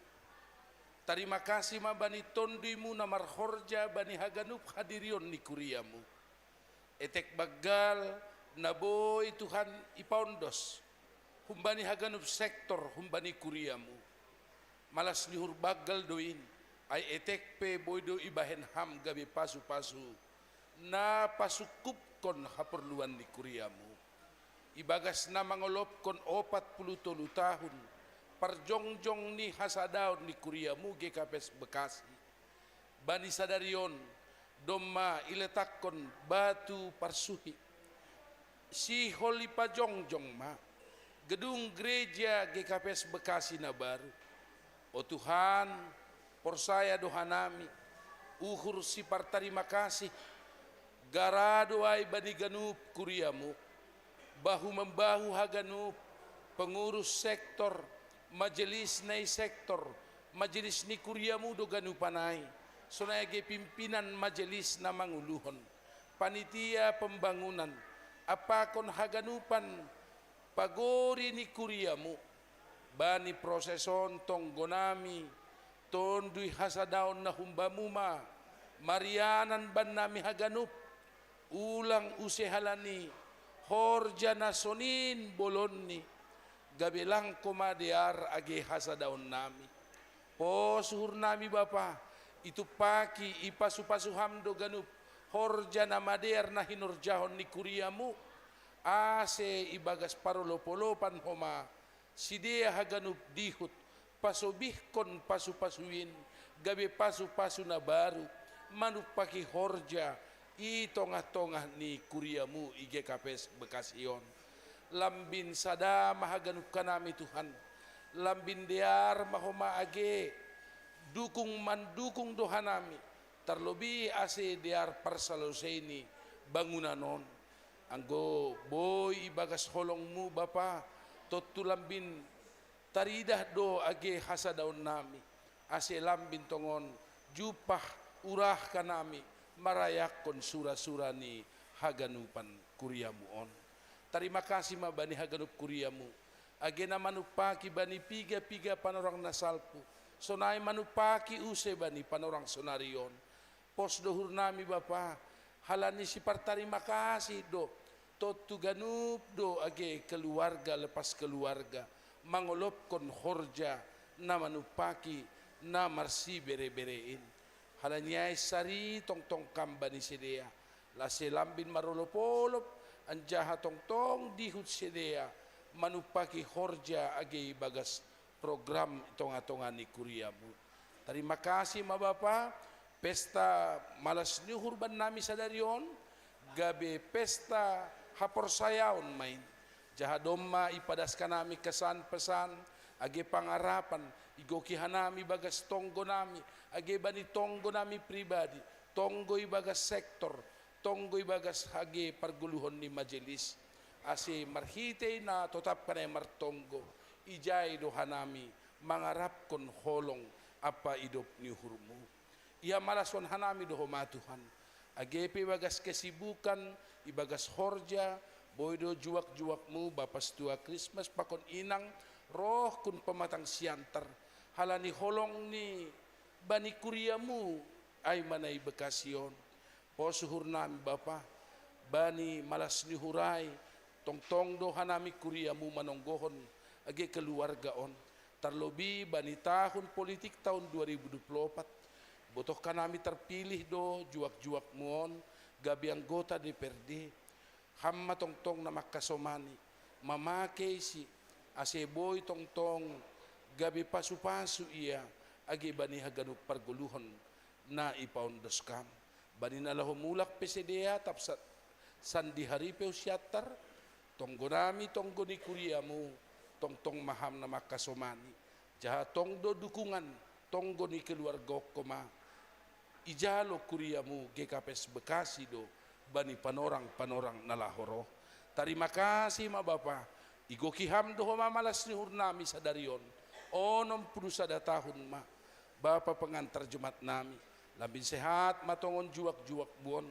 Terima kasih mabani tondimu namar horja bani haganup hadirion ni kuriamu. Etek bagal naboy Tuhan ipaundos, humbani haganup sektor humbani kuriamu. Malas nihur bagal doin. Ay etek pe boydo ibahen ham gabi pasu-pasu na pasukup kon haperluan di kuriamu. Ibagas na mangolop kon 40 tahun parjongjong ni hasadaon ni kuriamu GKPS Bekasi. Bani sadarion doma iletak kon batu parsuhi. Si holi pajongjong ma gedung gereja GKPS Bekasi na baru. O Tuhan, porsaya dohanami, uhur si terima kasih, garado ay bani ganup kuriamu, bahu membahu haganup, pengurus sektor, majelis nai sektor, majelis ni kuriamu do ganupanai, sonage pimpinan majelis na manguluhon, panitia pembangunan, apakon haganupan, pagori ni kuriamu, bani proseson tonggonami, tondui hasadaon na humbamuma, marianan ban nami haganup, ulang usehalani, horja nasonin bolonni, gabelang komadear age hasadaon nami. Po suhur nami Bapa, itu paki ipasu-pasu hamdo ganup, horja namadear na hinurjahon ni kuriamu, ase ibagas parolopolopan homa, sidea haganup dihut, pasobih kon pasu-pasuin, gabi pasu-pasu na baru, manupaki horja, i tongah-tongah ni kuriamu GKPS Bekasion. Lambin sada mahaganup kanami Tuhan, lambin diar mahoma age, dukung mandukung dohanami, terlebih ase diar parsaloseni bangunanon. Anggo boy ibagas holongmu Bapa, totu lambin taridah do age hasadaon nami, ase lambin tongon jupah urah kanami marayakon sura-sura ni haganupan kuriamu on. Terima kasih ma bani haganup kuriamu, age na manupaki bani piga-piga panorang nasalpu, sonai manupaki use bani panorang sonarion. Pos dohur nami Bapa, halani si terima kasih do, totu ganup do age keluarga lepas keluarga, mangolop kon horja na manupaki na marsi bere-berein. Halanyay sari tong-tong kamba ni sidea. Lase lambin marolopolop, anjaha tong-tong dihut sidea. Manupaki horja agi bagas program itong-atongan ni Kuriamu. Terima kasih ma Bapa, pesta malas nyuhurban nami sadarion, gabe pesta hapor sayaon main. Jahadoma ipadaskan nami kesan pesan, age pangarapan, igokihan nami bagas tonggo nami, age bani tonggo nami pribadi, tonggo ibagas sektor, tonggo ibagas age parguluhon ni majelis. Ase marhitay na totap kanay martonggo, ijay dohanami, mangarap kon holong apa idop ni hurmu. Ia malason hanami doho matuhan. Agepe bagas kesibukan, ibagas horja, boydo juak-juakmu, bapas tua Christmas, pakon inang, roh kun pematang siantar. Halani holong ni bani Kuriamu, ay manay bekasyon. Po suhur nami Bapa, bani malas ni huray, tong-tong do hanami Kuriamu manonggohon, age keluargaon. Terlebih bani tahun politik tahun 2024, botoh kanami terpilih do juak-juak muon, gabi anggota DPRD, hamma tong-tong na makasomani, mamakai si aseboy tong-tong, gabi pasu-pasu iya, agi bani haganuk parguluhon na ipaundoskam. Bani nalahumulak PCDA tapsat sandi haripeu siatar, tonggo nami tonggo ni Kuriamu, tong-tong maham na makasomani, jaha tongdo dukungan, tonggo ni keluarga koma, ijalo Kuriamu GKPS Bekasi do, bani panorang-panorang nalahoro. Terima kasih ma Bapa, igokiham do mamalas ni hurnami sadarion, onom puluh tahun ma, Bapa pengantar Jumat nami, lambin sehat matongon juak-juak buon,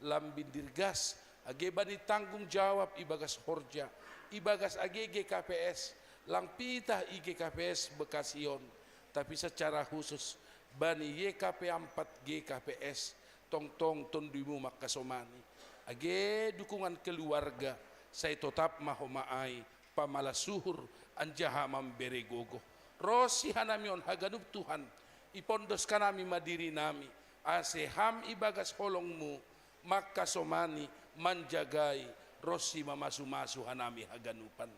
lambin dirgas, age bani tanggung jawab ibagas horja, ibagas age GKPS, langpita IGKPS Bekasion, tapi secara khusus bani YKP 4 GKPS, tong-tong tondimu makasomani, age dukungan keluarga, saya tetap mahomaai, pamalasuhur, anjaha memberi gogo. Rosi hanamion haganub Tuhan, ipondos kanami madiri nami, aseham ibagas holongmu, makasomani, manjagai, rosi mamasu-masu hanami haganupan.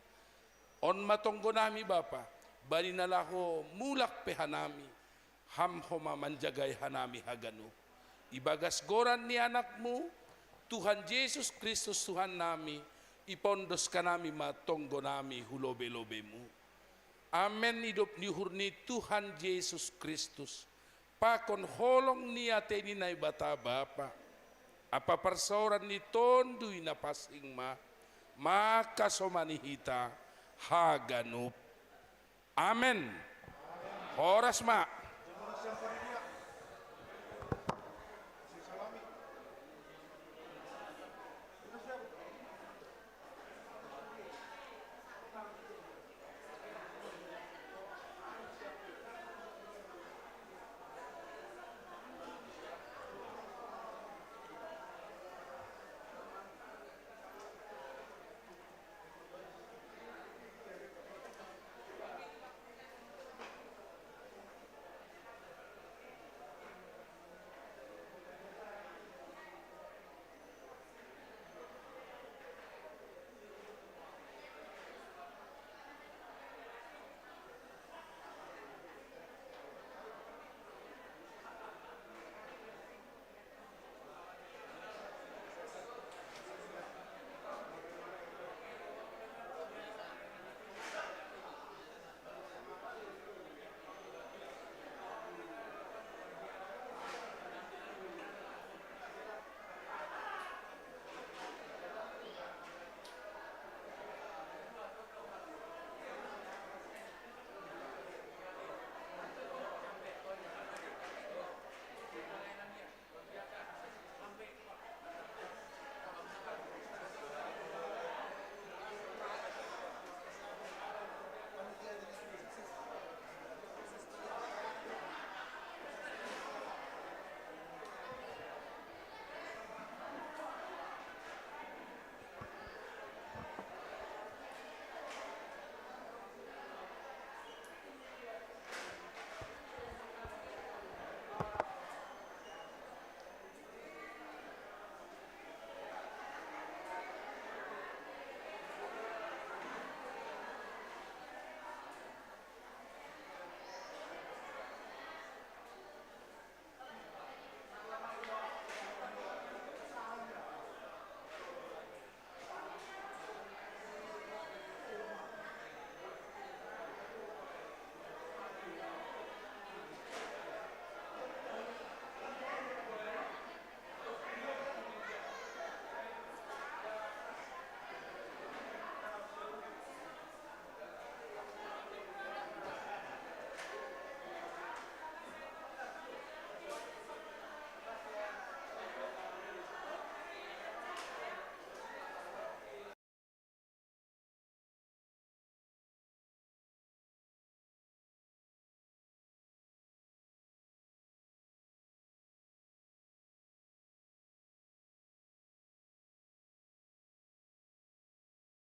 On matonggo nami Bapa, bani nalaho mulak pe hanami, ham homa manjagay hanami haganu. Ibagas goran ni anakmu, Tuhan Yesus Kristus Tuhan nami, ipondos kanami matonggo nami hulobe-lobemu. Amen hidup nihurni Tuhan Yesus Kristus. Pakon holong niate ni na ibata Bapa. Apa persoran ni tondui na pasing maka somanihita haganup. Amen. Horas ma.